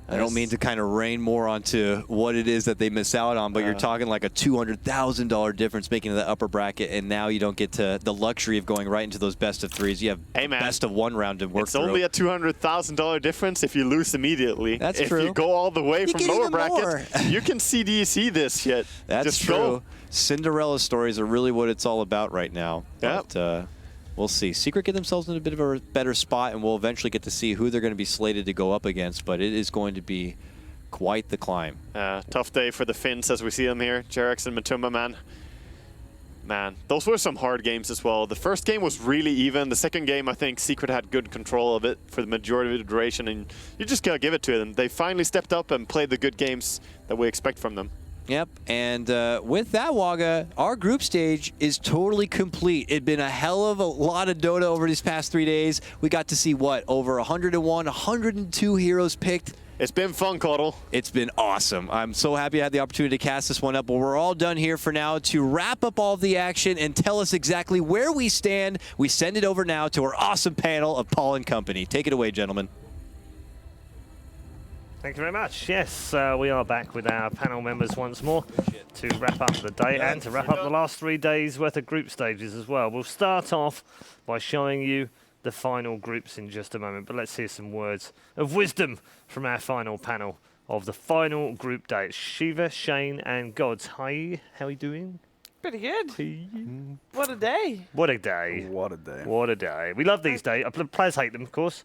S2: I don't mean to kind of rain more onto what it is that they miss out on, but you're talking like a $200,000 difference making it the upper bracket, and now you don't get to the luxury of going right into those best of threes. You have best of one round to work through.
S1: It's only a $200,000 difference if you lose immediately.
S2: That's
S1: if
S2: true.
S1: If you go all the way
S2: You
S1: from
S2: get
S1: lower
S2: even
S1: bracket,
S2: more.
S1: you can CDC this shit.
S2: That's
S1: Just
S2: true.
S1: Go.
S2: Cinderella stories are really what it's all about right now.
S1: Yep.
S2: But, we'll see. Secret get themselves in a bit of a better spot, and we'll eventually get to see who they're going to be slated to go up against, but it is going to be quite the climb.
S1: Tough day for the Finns as we see them here. Jerex and Matuma, man, those were some hard games as well. The first game was really even. The second game, I think Secret had good control of it for the majority of the duration, and you just gotta give it to them. They finally stepped up and played the good games that we expect from them.
S2: Yep, and with that, Waga, our group stage is totally complete. It'd been a hell of a lot of Dota over these past 3 days. We got to see, what, over 101, 102 heroes picked.
S1: It's been fun, Caudle.
S2: It's been awesome. I'm so happy I had the opportunity to cast this one up, but we're all done here for now. To wrap up all of the action and tell us exactly where we stand, we send it over now to our awesome panel of Paul and company. Take it away, gentlemen.
S4: Thank you very much. Yes, we are back with our panel members once more to wrap up the day and to wrap up the last 3 days worth of group stages as well. We'll start off by showing you the final groups in just a moment, but let's hear some words of wisdom from our final panel of the final group day. It's Shiva, Shane, and Gods. Hi, how are you doing?
S6: Pretty good. What a day.
S4: What a day.
S19: What a day.
S4: What a day. We love these days. Players hate them, of course.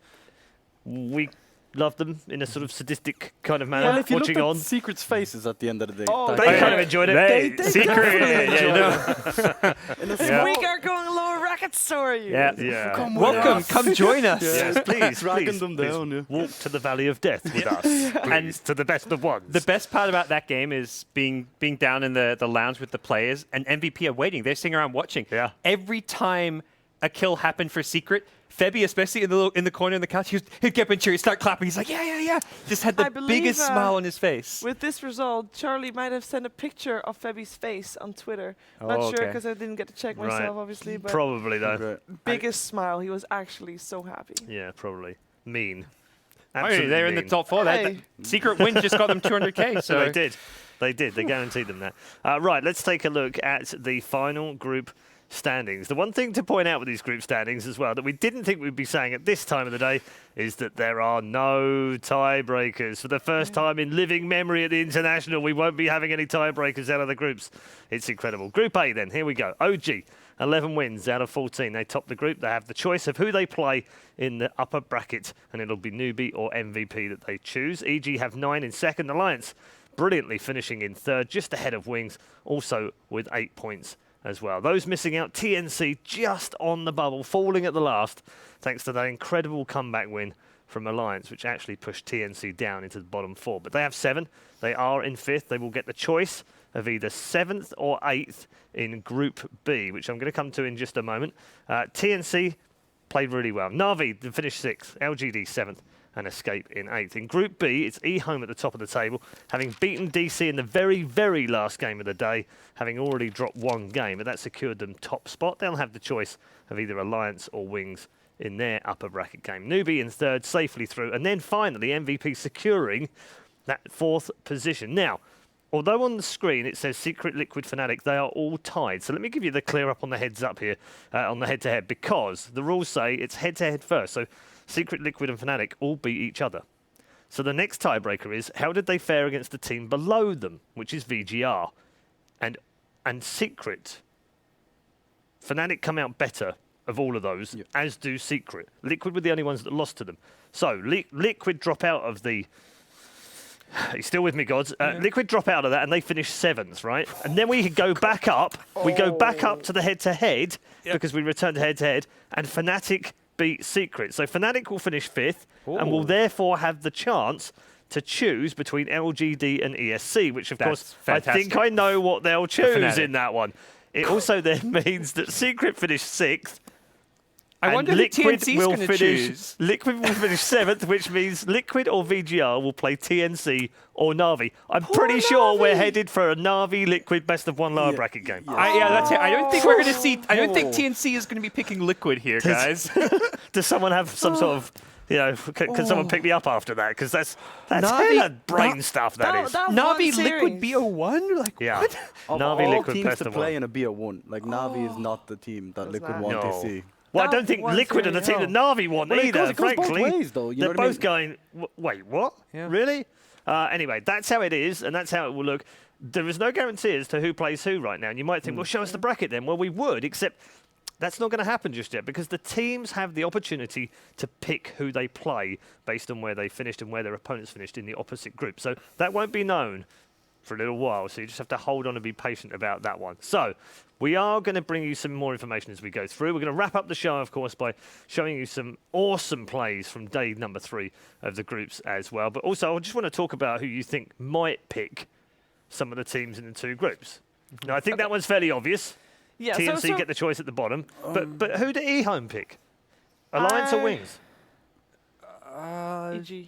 S4: We love them in a sort of sadistic kind of manner,
S19: Well, if you
S4: watching
S19: looked
S4: on.
S19: at Secret's faces at the end of the day.
S6: Oh,
S4: They kind of enjoyed it.
S6: They
S4: Secret,
S6: enjoyed
S4: yeah,
S6: it. We are going lower racket story.
S4: Yeah.
S11: Welcome, come join us.
S4: Yes, please,
S19: Tracking them down,
S4: please walk to the Valley of Death with us. And to the best of ones.
S8: The best part about that game is being down in the lounge with the players, and MVP are waiting. They're sitting around watching.
S4: Yeah.
S8: Every time a kill happened for Secret, Febby, especially in the corner in the couch, he'd get up and cheer, he'd start clapping. He's like, yeah. Just had the biggest smile on his face.
S6: With this result, Charlie might have sent a picture of Febby's face on Twitter. Not sure because I didn't get to check myself, obviously. But
S4: probably, though.
S6: Biggest smile. He was actually so happy.
S4: Yeah, probably. Mean.
S8: Absolutely, they're in the top 4.
S6: Hey.
S8: Secret win just got them 200K. So
S4: they did. They did. They guaranteed them that. Right, let's take a look at the final group standings. The one thing to point out with these group standings as well that we didn't think we'd be saying at this time of the day is that there are no tiebreakers. For the first time in living memory at the International, we won't be having any tiebreakers out of the groups. It's incredible. Group A then, here we go. OG, 11 wins out of 14. They top the group. They have the choice of who they play in the upper bracket, and it'll be Newbee or MVP that they choose. EG have 9 in second. Alliance brilliantly finishing in third, just ahead of Wings, also with 8 points as well. Those missing out, TNC just on the bubble, falling at the last, thanks to that incredible comeback win from Alliance, which actually pushed TNC down into the bottom 4. But they have 7. They are in 5th. They will get the choice of either 7th or 8th in Group B, which I'm going to come to in just a moment. TNC played really well. Na'Vi finished 6th, LGD 7th, and Escape in 8th. In Group B, it's eHome at the top of the table, having beaten DC in the very, very last game of the day, having already dropped 1 game, but that secured them top spot. They'll have the choice of either Alliance or Wings in their upper bracket game. Newbee in 3rd, safely through, and then finally MVP securing that 4th position. Now, although on the screen it says Secret, Liquid, Fnatic, they are all tied. So let me give you the clear up on the heads up here, on the head-to-head, because the rules say it's head-to-head first. So Secret, Liquid, and Fnatic all beat each other. So the next tiebreaker is, how did they fare against the team below them, which is VGR? And Secret, Fnatic come out better of all of those, as do Secret. Liquid were the only ones that lost to them. So Liquid drop out of the... He's still with me, Gods. Liquid drop out of that, and they finish 7th, right? And then we go back up. We go back up to the head-to-head, because we return to head-to-head, and Fnatic beat Secret. So Fnatic will finish 5th, and will therefore have the chance to choose between LGD and ESC, which, of course,
S8: fantastic.
S4: I think I know what they'll choose in that one. It also then means that Secret finished 6th.
S8: I wonder who TNC's going to choose.
S4: Liquid will finish 7th, which means Liquid or VGR will play TNC or Na'Vi. I'm pretty sure we're headed for a Na'Vi Liquid best of 1 lower bracket game.
S8: That's it. I don't think we're going to see. I don't think TNC is going to be picking Liquid here, guys.
S4: Does someone have some sort of You know, can someone pick me up after that? Because that's
S8: Na'Vi-
S4: hella brain stuff. That is.
S8: Na'Vi Liquid BO1? Like,
S4: Yeah.
S8: what?
S10: Of
S4: Na'Vi
S10: all
S4: Liquid
S10: teams
S4: best
S10: to
S4: of
S10: play
S4: one.
S10: in a BO1, like Na'Vi is not the team that Liquid want to see.
S4: Well, I don't think Liquid are the team that Na'Vi want
S10: Well,
S4: either,
S10: it goes
S4: frankly.
S10: both ways, though. You know
S4: They're
S10: what I
S4: both going, wait, what? Really? Anyway, that's how it is, and that's how it will look. There is no guarantee as to who plays who right now. And you might think, well, show us the bracket then. Well, we would, except that's not going to happen just yet because the teams have the opportunity to pick who they play based on where they finished and where their opponents finished in the opposite group. So that won't be known for a little while, so you just have to hold on and be patient about that one. So we are going to bring you some more information as we go through. We're going to wrap up the show, of course, by showing you some awesome plays from day number 3 of the groups as well. But also, I just want to talk about who you think might pick some of the teams in the 2 groups. Now, I think that one's fairly obvious.
S6: Yeah,
S4: TNC get the choice at the bottom. But who do eHome pick? Alliance or Wings?
S6: EG.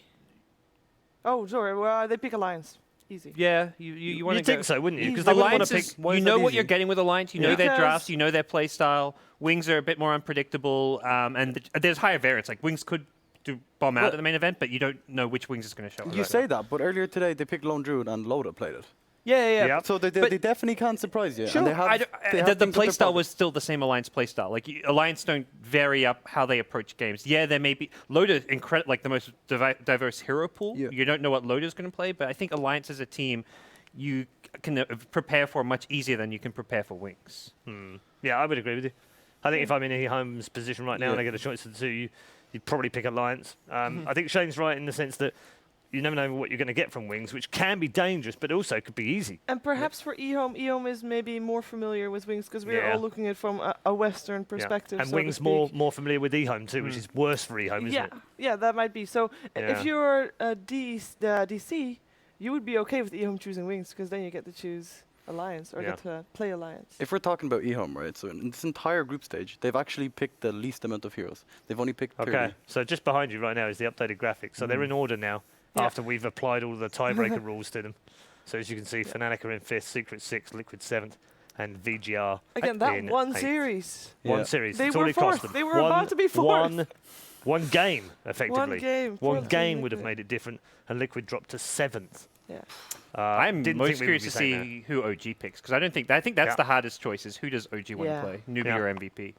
S6: Oh, sorry. Well, they pick Alliance. Easy.
S8: Yeah, you want to
S4: think so, wouldn't you? Because
S8: Alliance
S4: pick.
S8: You know what you're getting with Alliance. You know their
S6: Because-
S8: drafts. You know their play style. Wings are a bit more unpredictable, and there's higher variance. Like Wings could do bomb out at the main event, but you don't know which Wings is going to show up.
S10: You say that, but earlier today they picked Lone Druid and Loda played it.
S8: Yeah.
S10: So they definitely can't surprise you.
S8: Sure.
S10: And they have,
S8: The playstyle was still the same Alliance playstyle. Like Alliance don't vary up how they approach games. Yeah, there may be Loda like the most diverse hero pool.
S10: Yeah.
S8: You don't know what Loda's going to play, but I think Alliance as a team, you can prepare for much easier than you can prepare for Wings.
S4: Yeah, I would agree with you. I think if I'm in eHome's position right now and I get a choice of the 2, you'd probably pick Alliance. I think Shane's right in the sense that you never know what you're going to get from Wings, which can be dangerous, but also could be easy.
S6: And perhaps for eHome is maybe more familiar with Wings because we're all looking at it from a Western perspective.
S4: And
S6: so
S4: Wings more familiar with eHome too, which is worse for eHome, isn't it?
S6: Yeah, that might be. So if you're DC, you would be okay with eHome choosing Wings because then you get to choose Alliance or get to play Alliance.
S10: If we're talking about eHome, right, so in this entire group stage, they've actually picked the least amount of heroes. They've only picked 30.
S4: Okay, so just behind you right now is the updated graphic. So they're in order now after we've applied all the tiebreaker rules to them. So as you can see, Fnatic are in 5th, Secret 6th, Liquid 7th, and VGR
S6: Again, that
S4: in
S6: one
S4: 8th.
S6: series.
S4: One series.
S6: They
S4: That's
S6: were
S4: all it cost
S6: fourth.
S4: them.
S6: They were about to be fourth.
S4: One game, effectively.
S6: game.
S4: One
S6: Fourth
S4: game
S6: game
S4: would have
S6: Liquid.
S4: made it different, and Liquid dropped to 7th.
S6: Yeah.
S8: I'm
S4: didn't
S8: most
S4: think we would
S8: curious
S4: be
S8: to
S4: saying
S8: see who OG picks because I think that's the hardest choice is who does OG want to play, Newbie or MVP?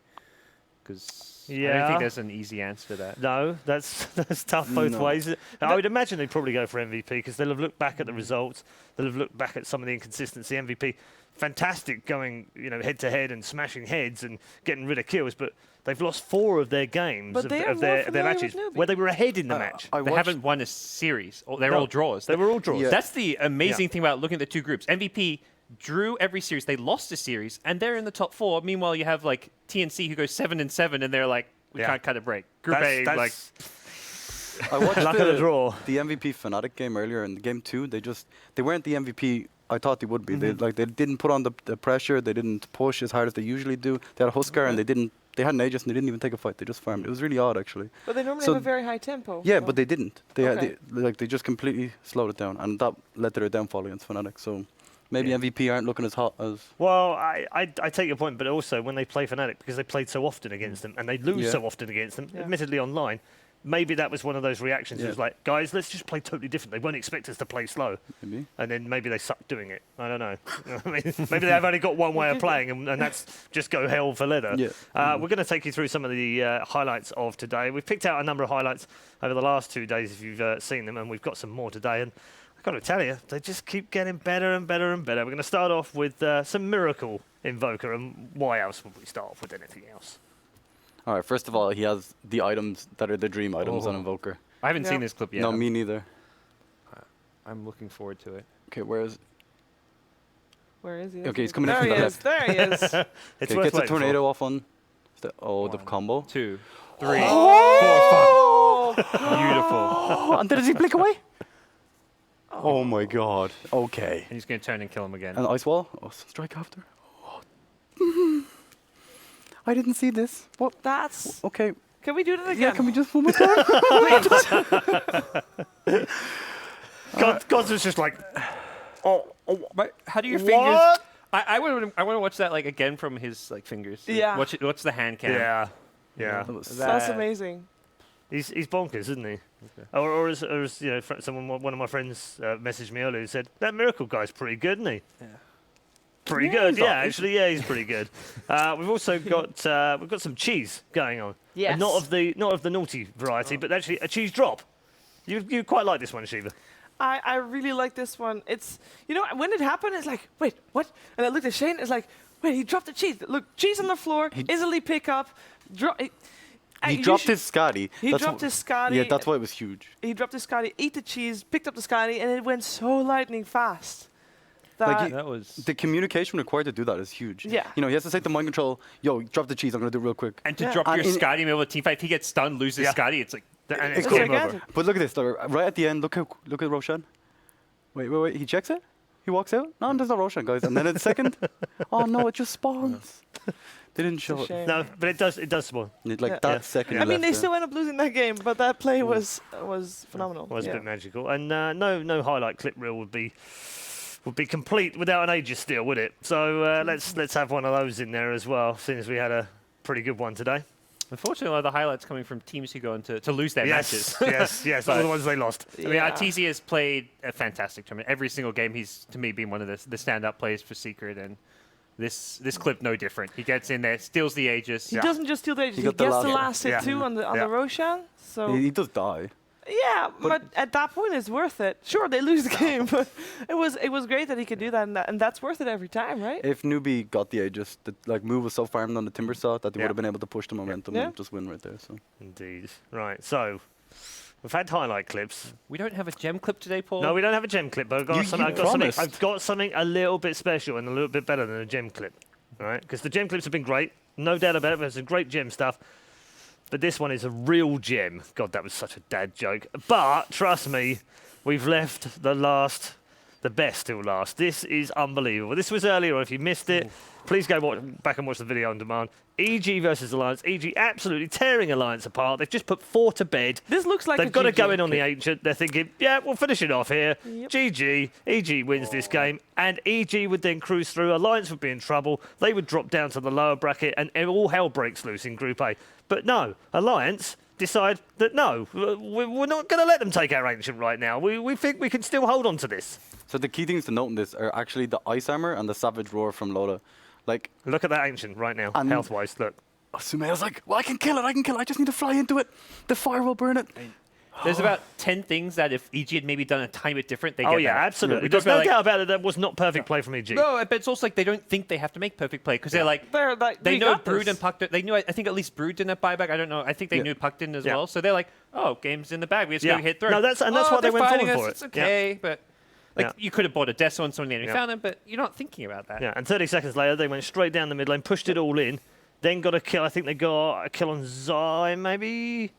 S8: Because I don't think there's an easy answer to that.
S4: No, that's tough both ways. I would imagine they'd probably go for MVP because they'll have looked back at the results. They'll have looked back at some of the inconsistency. MVP, fantastic going, head to head and smashing heads and getting rid of kills, but they've lost 4 of their games
S6: But
S4: of
S6: they are
S4: their
S6: more
S4: matches
S6: familiar with Newbee.
S4: where they were ahead in the match.
S8: They haven't won a series. They're all draws.
S4: They were all draws.
S8: That's the amazing thing about looking at the 2 groups. MVP drew every series. They lost a series, and they're in the top 4. Meanwhile, you have like TNC who goes 7-7, and they're like, we can't cut a break. Group A, like.
S10: I watched
S4: luck of the draw.
S10: The MVP Fnatic game earlier in game 2. They weren't the MVP I thought they would be. They didn't put on the pressure. They didn't push as hard as they usually do. They had a Huskar and they had an Aegis and they didn't even take a fight. They just farmed. It was really odd actually.
S6: But they normally have a very high tempo.
S10: Yeah,
S6: so.
S10: but they didn't. They just completely slowed it down, and that led to their downfall against Fnatic. So maybe MVP aren't looking as hot as.
S4: Well, I take your point, but also when they play Fnatic, because they played so often against them and they lose so often against them, admittedly online, maybe that was one of those reactions. It was like, guys, let's just play totally different. They won't expect us to play slow.
S10: Maybe.
S4: And then maybe they suck doing it. I don't know. I mean, maybe they've only got one way of playing, and that's just go hell for leather.
S10: Yeah.
S4: We're going to take you through some of the highlights of today. We've picked out a number of highlights over the last 2 days, if you've seen them, and we've got some more today. And I've got to tell you, they just keep getting better and better and better. We're going to start off with some Miracle Invoker, and why else would we start off with anything else?
S10: All right. First of all, he has the items that are the dream items on Invoker.
S8: I haven't seen this clip yet.
S10: No, me neither.
S8: I'm looking forward to it.
S10: Okay, where is
S6: he?
S10: Okay, he's coming in
S6: there
S10: from the left.
S6: There he is.
S4: It's
S10: okay,
S4: worth
S10: gets a
S4: waiting
S10: tornado off on. The combo.
S8: 2, 3,
S10: 4,
S8: 5. Beautiful.
S10: And does he blink away? Oh my god. Okay.
S8: And he's going to turn and kill him again.
S10: And ice wall. Oh, strike after. I didn't see this. What?
S6: That's
S10: okay.
S6: Can we do that again?
S10: Yeah, can we just one more time?
S4: Gods was just like,
S8: But how do your
S4: What?
S8: fingers? I want to watch that like again from his like fingers.
S6: Yeah.
S8: Watch the hand cam.
S4: yeah.
S6: That's amazing.
S4: He's bonkers, isn't he? Okay. Or as you know, one of my friends messaged me earlier and said, that Miracle guy's pretty good, isn't he? Yeah. Pretty good, yeah. Actually, yeah, he's pretty good. We've also got some cheese going on.
S6: Yes.
S4: And not of the naughty variety, but actually a cheese drop. You quite like this one, Shiva.
S6: I really like this one. It's, you know, when it happened, it's like, wait, what? And I looked at Shane, it's like, wait, he dropped the cheese. Look, cheese on the floor, easily pick up.
S10: He dropped his Scotty.
S6: He dropped his Scotty.
S10: Yeah, that's why it was huge.
S6: He dropped his Scotty, ate the cheese, picked up the Scotty, and it went so lightning fast.
S10: That was the communication required to do that is huge.
S6: Yeah.
S10: You know, he has to say to mind control, yo, drop the cheese, I'm going to do it real quick.
S8: And to drop your Scotty in the middle of a team fight, if he gets stunned, loses Scotty, it's like, and it's game over.
S10: But look at this, though. Right at the end, look at Roshan. Wait, he checks it? He walks out? No, there's no Roshan, guys. And then in the second, oh no, it just spawns. They didn't show it.
S4: No, but it does spawn.
S10: That second.
S6: I mean, they still end up losing that game, but that play was phenomenal.
S4: Was a bit magical. And no highlight clip reel would be complete without an Aegis steal, would it? So let's have one of those in there as well, seeing as we had a pretty good one today.
S8: Unfortunately, a lot of the highlights coming from teams who go on to lose their matches.
S4: yes, all the ones they lost.
S8: I mean, Arteezy has played a fantastic tournament. Every single game, he's, to me, been one of the standout players for Secret, and this clip, no different. He gets in there, steals the Aegis.
S6: He doesn't just steal the Aegis, he gets the last hit too on the Roshan. So
S10: he does die.
S6: Yeah, but at that point, it's worth it. Sure, they lose the game, but it was great that he could do that, and that's worth it every time, right?
S10: If Newbee got the Aegis, move was so farmed on the Timber Saw that they would have been able to push the momentum and just win right there. So
S4: indeed, right. So we've had highlight clips.
S8: We don't have a gem clip today, Paul.
S4: No, we don't have a gem clip, but I've got something a little bit special and a little bit better than a gem clip, right? Because the gem clips have been great, no doubt about it. There's some great gem stuff. But this one is a real gem. God, that was such a dad joke. But trust me, we've left the best till last. This is unbelievable. This was earlier. If you missed it, please go back and watch the video on demand. EG versus Alliance. EG absolutely tearing Alliance apart. They've just put 4 to bed.
S6: This looks like
S4: they've got to go in on the Ancient. They're thinking, yeah, we'll finish it off here. Yep. GG. EG wins this game. And EG would then cruise through. Alliance would be in trouble. They would drop down to the lower bracket and all hell breaks loose in Group A. But no, Alliance decide that no, we're not going to let them take our Ancient right now. We think we can still hold on to this.
S10: So the key things to note in this are actually the Ice Armor and the Savage Roar from Loda.
S4: Look at that Ancient right now, health-wise, look.
S10: Sumeo's like, well, I can kill it, I just need to fly into it. The fire will burn it.
S8: There's about 10 things that if EG had maybe done a tiny bit different, they get that.
S4: Absolutely. There's no doubt about it. That was not perfect play from EG.
S8: No, but it's also like they don't think they have to make perfect play because they're like, they know Brood and Puck. They knew. I think at least Brood didn't have buyback. I don't know. I think they knew Puck didn't as well. So they're like, oh, game's in the bag. We just go hit through.
S4: No, that's why they went forward for it.
S8: It's okay, but. You could have bought a Deso on someone the enemy found them, but you're not thinking about that.
S4: Yeah, and 30 seconds later, they went straight down the mid lane, pushed it all in, then got a kill. I think they got a kill on Zai, maybe?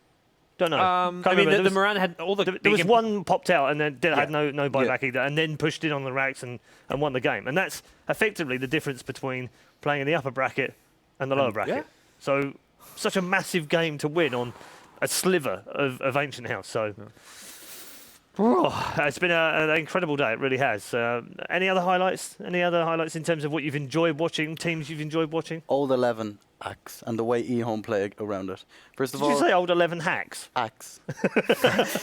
S4: Don't know.
S8: I mean, the Moran had all the...
S4: There was one popped out and then had no buyback either, and then pushed in on the racks and won the game. And that's effectively the difference between playing in the upper bracket and the lower bracket. Yeah. So, such a massive game to win on a sliver of Ancient House. So... it's been an incredible day. It really has. Any other highlights? Any other highlights in terms of what you've enjoyed watching? Teams you've enjoyed watching?
S10: Old 11 Axe and the way eHome play around it. First of all,
S4: did you say Old 11 Hacks?
S10: Axe.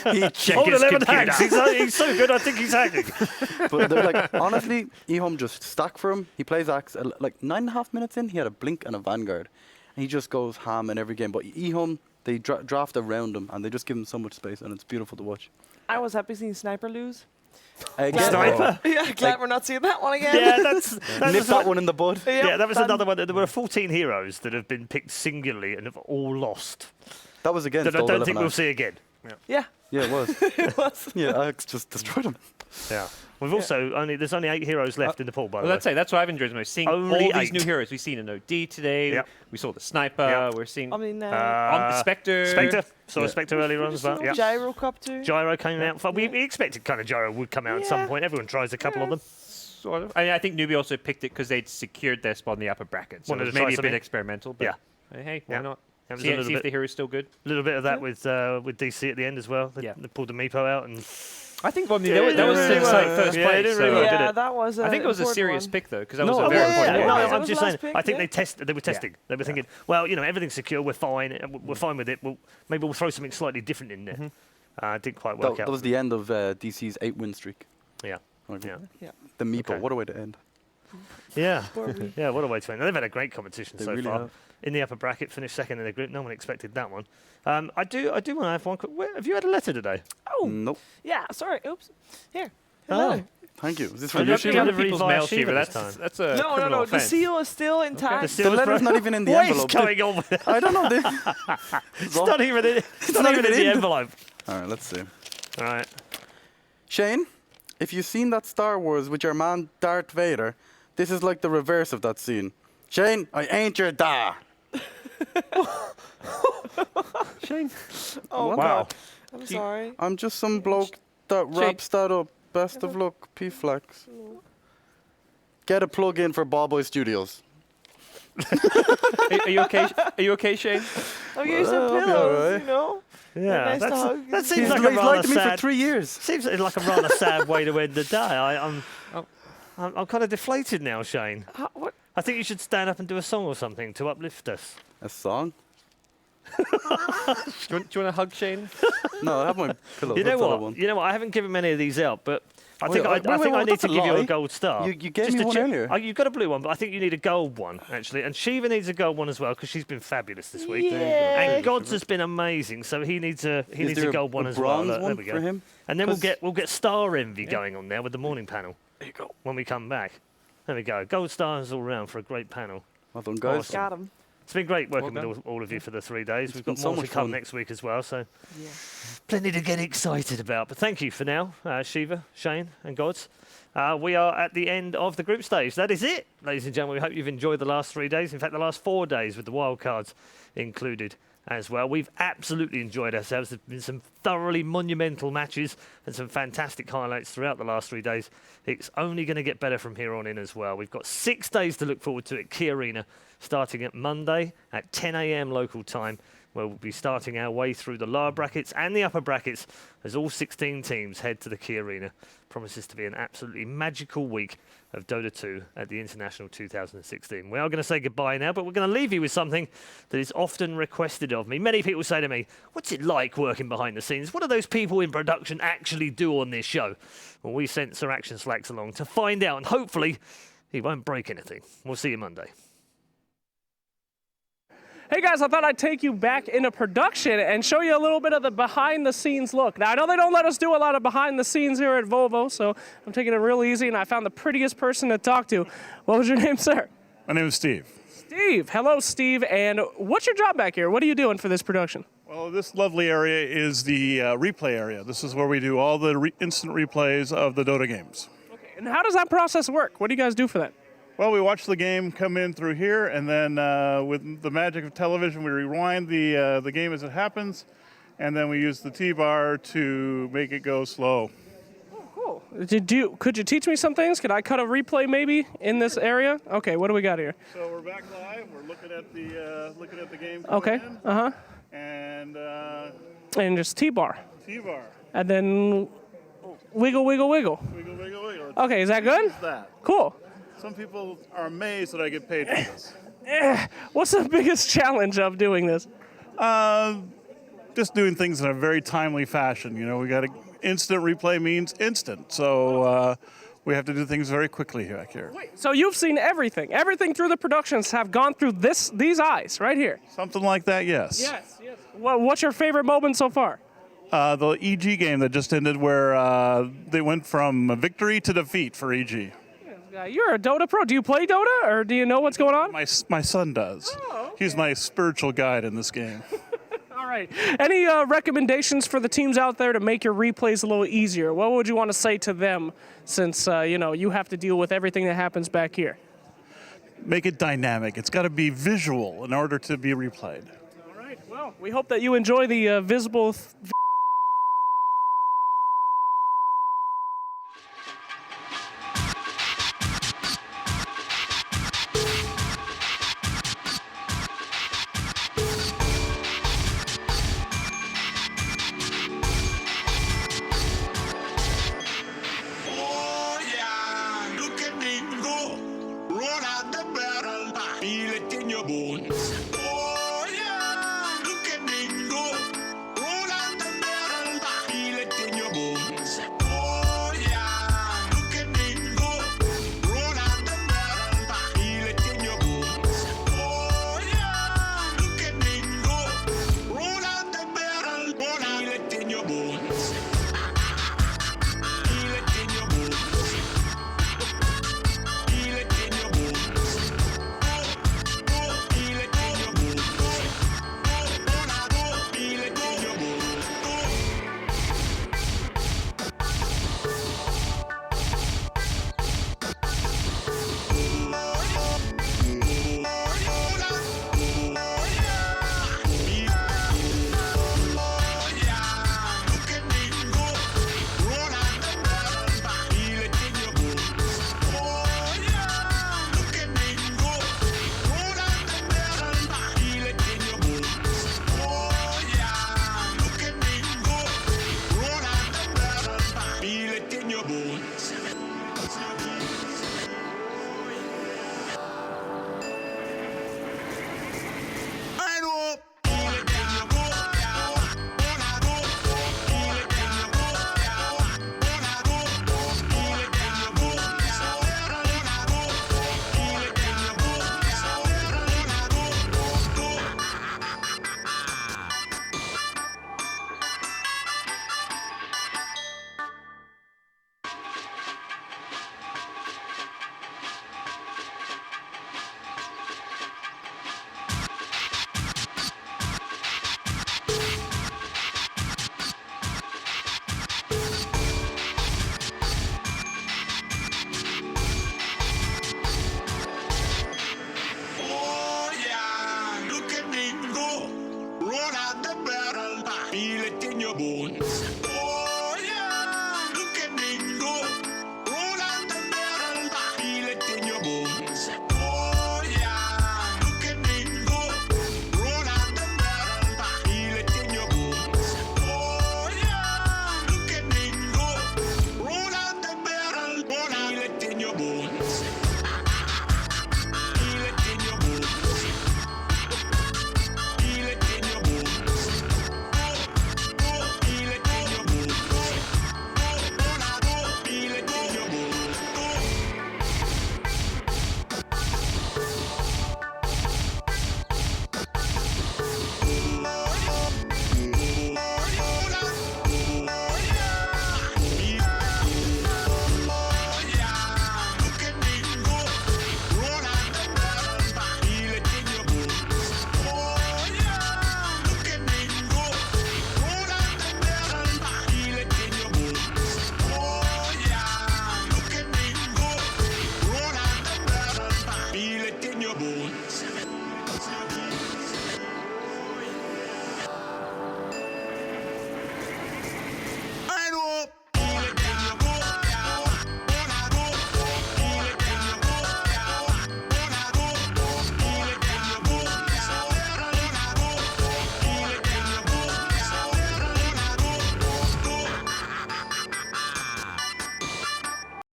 S4: Old 11 Hacks. He's so good. I think he's hacking.
S10: But they're honestly, eHome just stuck for him. He plays Axe 9.5 minutes in. He had a Blink and a Vanguard, and he just goes ham in every game. But eHome, they draft around him and they just give him so much space, and it's beautiful to watch.
S6: I was happy seeing Sniper lose.
S4: Sniper?
S6: Yeah, glad we're not seeing that one again.
S4: Yeah, that's
S10: nip that one in the bud.
S4: Yeah, that was another one. There were 14 heroes that have been picked singularly and have all lost.
S10: That was against
S4: that I don't think we'll see again.
S6: Yeah.
S10: Yeah, it was.
S6: It was.
S10: Yeah, Axe just destroyed him.
S4: Yeah. We've also there's only 8 heroes left in the pool, by the way.
S8: Let's say that's what I've enjoyed the most. Seeing all these new heroes. We've seen an OD today.
S4: Yep.
S8: We saw the Sniper. Yep. We're seeing
S4: Spectre. Saw a Spectre earlier on as well.
S6: Yep. Gyro Cup too.
S4: Gyro came out. We expected kind of Gyro would come out at some point. Everyone tries a couple of them.
S8: Sort of. I mean, I think Newbee also picked it because they'd secured their spot in the upper bracket. So it was maybe a bit experimental. But hey, why not? See if the hero's still good.
S4: A little bit of that with DC at the end as well. They pulled the Meepo out and
S8: I think that was Sid's first
S4: Yeah,
S8: place.
S4: it didn't really work, did
S6: Yeah,
S4: it?
S6: that was
S8: I think it was a
S6: important
S8: serious
S6: one.
S8: pick though, because that
S4: No,
S8: was a very important
S6: yeah,
S8: one.
S6: no,
S4: I'm
S6: that was
S4: just
S6: the
S4: saying.
S6: last pick,
S4: I think
S6: yeah.
S4: they were testing. They were thinking, well, everything's secure. We're fine. We're fine with it. Maybe we'll throw something slightly different in there. Didn't quite work out.
S10: That was the end of DC's 8-win streak.
S4: Yeah.
S10: Okay.
S6: Yeah.
S10: The meeple.
S4: Okay.
S10: What a way to end.
S4: Yeah. Yeah. What a way to end. They've had a great competition
S10: They
S4: so
S10: really
S4: far.
S10: have.
S4: In the upper bracket, finished second in the group. No one expected that one. I do want to have one. Have you had a letter today?
S6: Oh.
S10: Nope.
S6: Yeah, sorry. Oops. Here.
S4: Oh.
S6: Hello.
S10: Thank you. Is this
S4: So
S10: from
S4: you
S10: you,
S4: have to
S10: Shiva?
S4: get the
S8: People's
S4: via
S8: mail,
S4: Shiva
S8: Shiva.
S4: this
S8: That's
S4: time.
S8: a
S6: No,
S8: criminal
S6: the
S8: offense.
S6: seal is still intact.
S10: The letter's not even in the
S4: What is
S10: envelope.
S4: going on with that?
S10: I don't know.
S4: It's not even in, it's not even in the envelope.
S10: All right, let's see.
S4: All right.
S10: Shane, if you've seen that Star Wars with your man Darth Vader, this is like the reverse of that scene. Shane, I ain't your da.
S4: Shane.
S6: Oh,
S10: What?
S6: wow. I'm sorry.
S10: I'm just some bloke that wraps that up. Best of luck, P-Flex. Get a plug-in for Ballboy Studios.
S8: Are you okay? Are you okay, Shane?
S6: I'll give you some
S10: I'll be
S6: pillows,
S10: alright.
S6: you know?
S4: Yeah,
S6: Nice to hug.
S4: that seems
S10: He's
S4: like a
S10: he's
S4: rather
S10: liked me for
S4: sad.
S10: 3 years.
S4: Seems like a rather sad way to end the day. I'm kind of deflated now, Shane.
S6: What?
S4: I think you should stand up and do a song or something to uplift us.
S10: A song?
S8: Do you want to hug Shane?
S10: No, I have my pillow.
S4: You know
S10: That's all I
S4: what?
S10: want.
S4: You know what? I haven't given many of these out, but I
S10: Wait,
S4: think I
S10: wait,
S4: think
S10: wait,
S4: I need
S10: that's
S4: to
S10: a
S4: give you a
S10: lie.
S4: gold star.
S10: You gave
S4: Just
S10: me
S4: to
S10: one
S4: check-
S10: earlier.
S4: Oh, you got a blue one, but I think you need a gold one actually. And Shiva needs a gold one as well because she's been fabulous this week.
S6: Yeah.
S4: And Gods has been amazing, so he needs a
S10: there
S4: gold one
S10: a
S4: as well.
S10: bronze
S4: Look, there
S10: one
S4: we go.
S10: for him?
S4: And then
S10: 'Cause-
S4: we'll get star envy going on there with the morning panel. There you go. When we come back, there we go. Gold stars all round for a great panel.
S10: Well done, guys.
S4: Awesome.
S6: Got him.
S4: It's been great working
S8: Well
S4: with all of you for the 3 days. We've got
S10: been so
S4: more to
S10: much
S4: come
S10: fun.
S4: next week as well, so
S6: Yeah.
S4: plenty to get excited about. But thank you for now, Shiva, Shane, and Gods. We are at the end of the group stage. That is it, ladies and gentlemen. We hope you've enjoyed the last 3 days. In fact, the last 4 days with the wildcards included as well. We've absolutely enjoyed ourselves. There's been some thoroughly monumental matches and some fantastic highlights throughout the last 3 days. It's only going to get better from here on in as well. We've got 6 days to look forward to at Key Arena, starting at Monday at 10 a.m. local time, where we'll be starting our way through the lower brackets and the upper brackets as all 16 teams head to the Key Arena. Promises to be an absolutely magical week of Dota 2 at the International 2016. We are going to say goodbye now, but we're going to leave you with something that is often requested of me. Many people say to me, what's it like working behind the scenes? What do those people in production actually do on this show? Well, we sent Sir Action Slacks along to find out, and hopefully he won't break anything. We'll see you Monday.
S17: Hey guys, I thought I'd take you back into production and show you a little bit of the behind the scenes look. Now I know they don't let us do a lot of behind the scenes here at Volvo, so I'm taking it real easy and I found the prettiest person to talk to. What was your name, sir?
S14: My name is Steve.
S17: Steve. Hello, Steve. And what's your job back here? What are you doing for this production?
S14: Well, this lovely area is the replay area. This is where we do all the instant replays of the Dota games.
S17: Okay. And how does that process work? What do you guys do for that?
S14: Well, we watch the game come in through here, and then with the magic of television, we rewind the game as it happens, and then we use the T-bar to make it go slow.
S17: Oh, cool. Could you teach me some things? Could I cut a replay maybe in this area? Okay, what do we got here?
S14: So we're back live. We're looking at the game.
S17: Okay.
S14: In,
S17: And just T-bar.
S14: T-bar.
S17: And then wiggle, wiggle, wiggle.
S14: Wiggle, wiggle, wiggle.
S17: Okay, is that good?
S14: It's that.
S17: Cool.
S14: Some people are amazed that I get paid for this.
S17: What's the biggest challenge of doing this?
S14: Just doing things in a very timely fashion. You know, we got instant replay means instant, so we have to do things very quickly back here.
S17: So you've seen everything. Everything through the productions have gone through these eyes right here.
S14: Something like that, yes.
S17: Yes, yes. What's your favorite moment so far?
S14: The EG game that just ended, where they went from victory to defeat for EG.
S17: You're a Dota pro. Do you play Dota, or do you know what's going on?
S14: My son does.
S17: Oh, okay.
S14: He's my spiritual guide in this game.
S17: All right. Any recommendations for the teams out there to make your replays a little easier? What would you want to say to them, since you have to deal with everything that happens back here?
S14: Make it dynamic. It's got to be visual in order to be replayed.
S17: All right. Well, we hope that you enjoy the visible.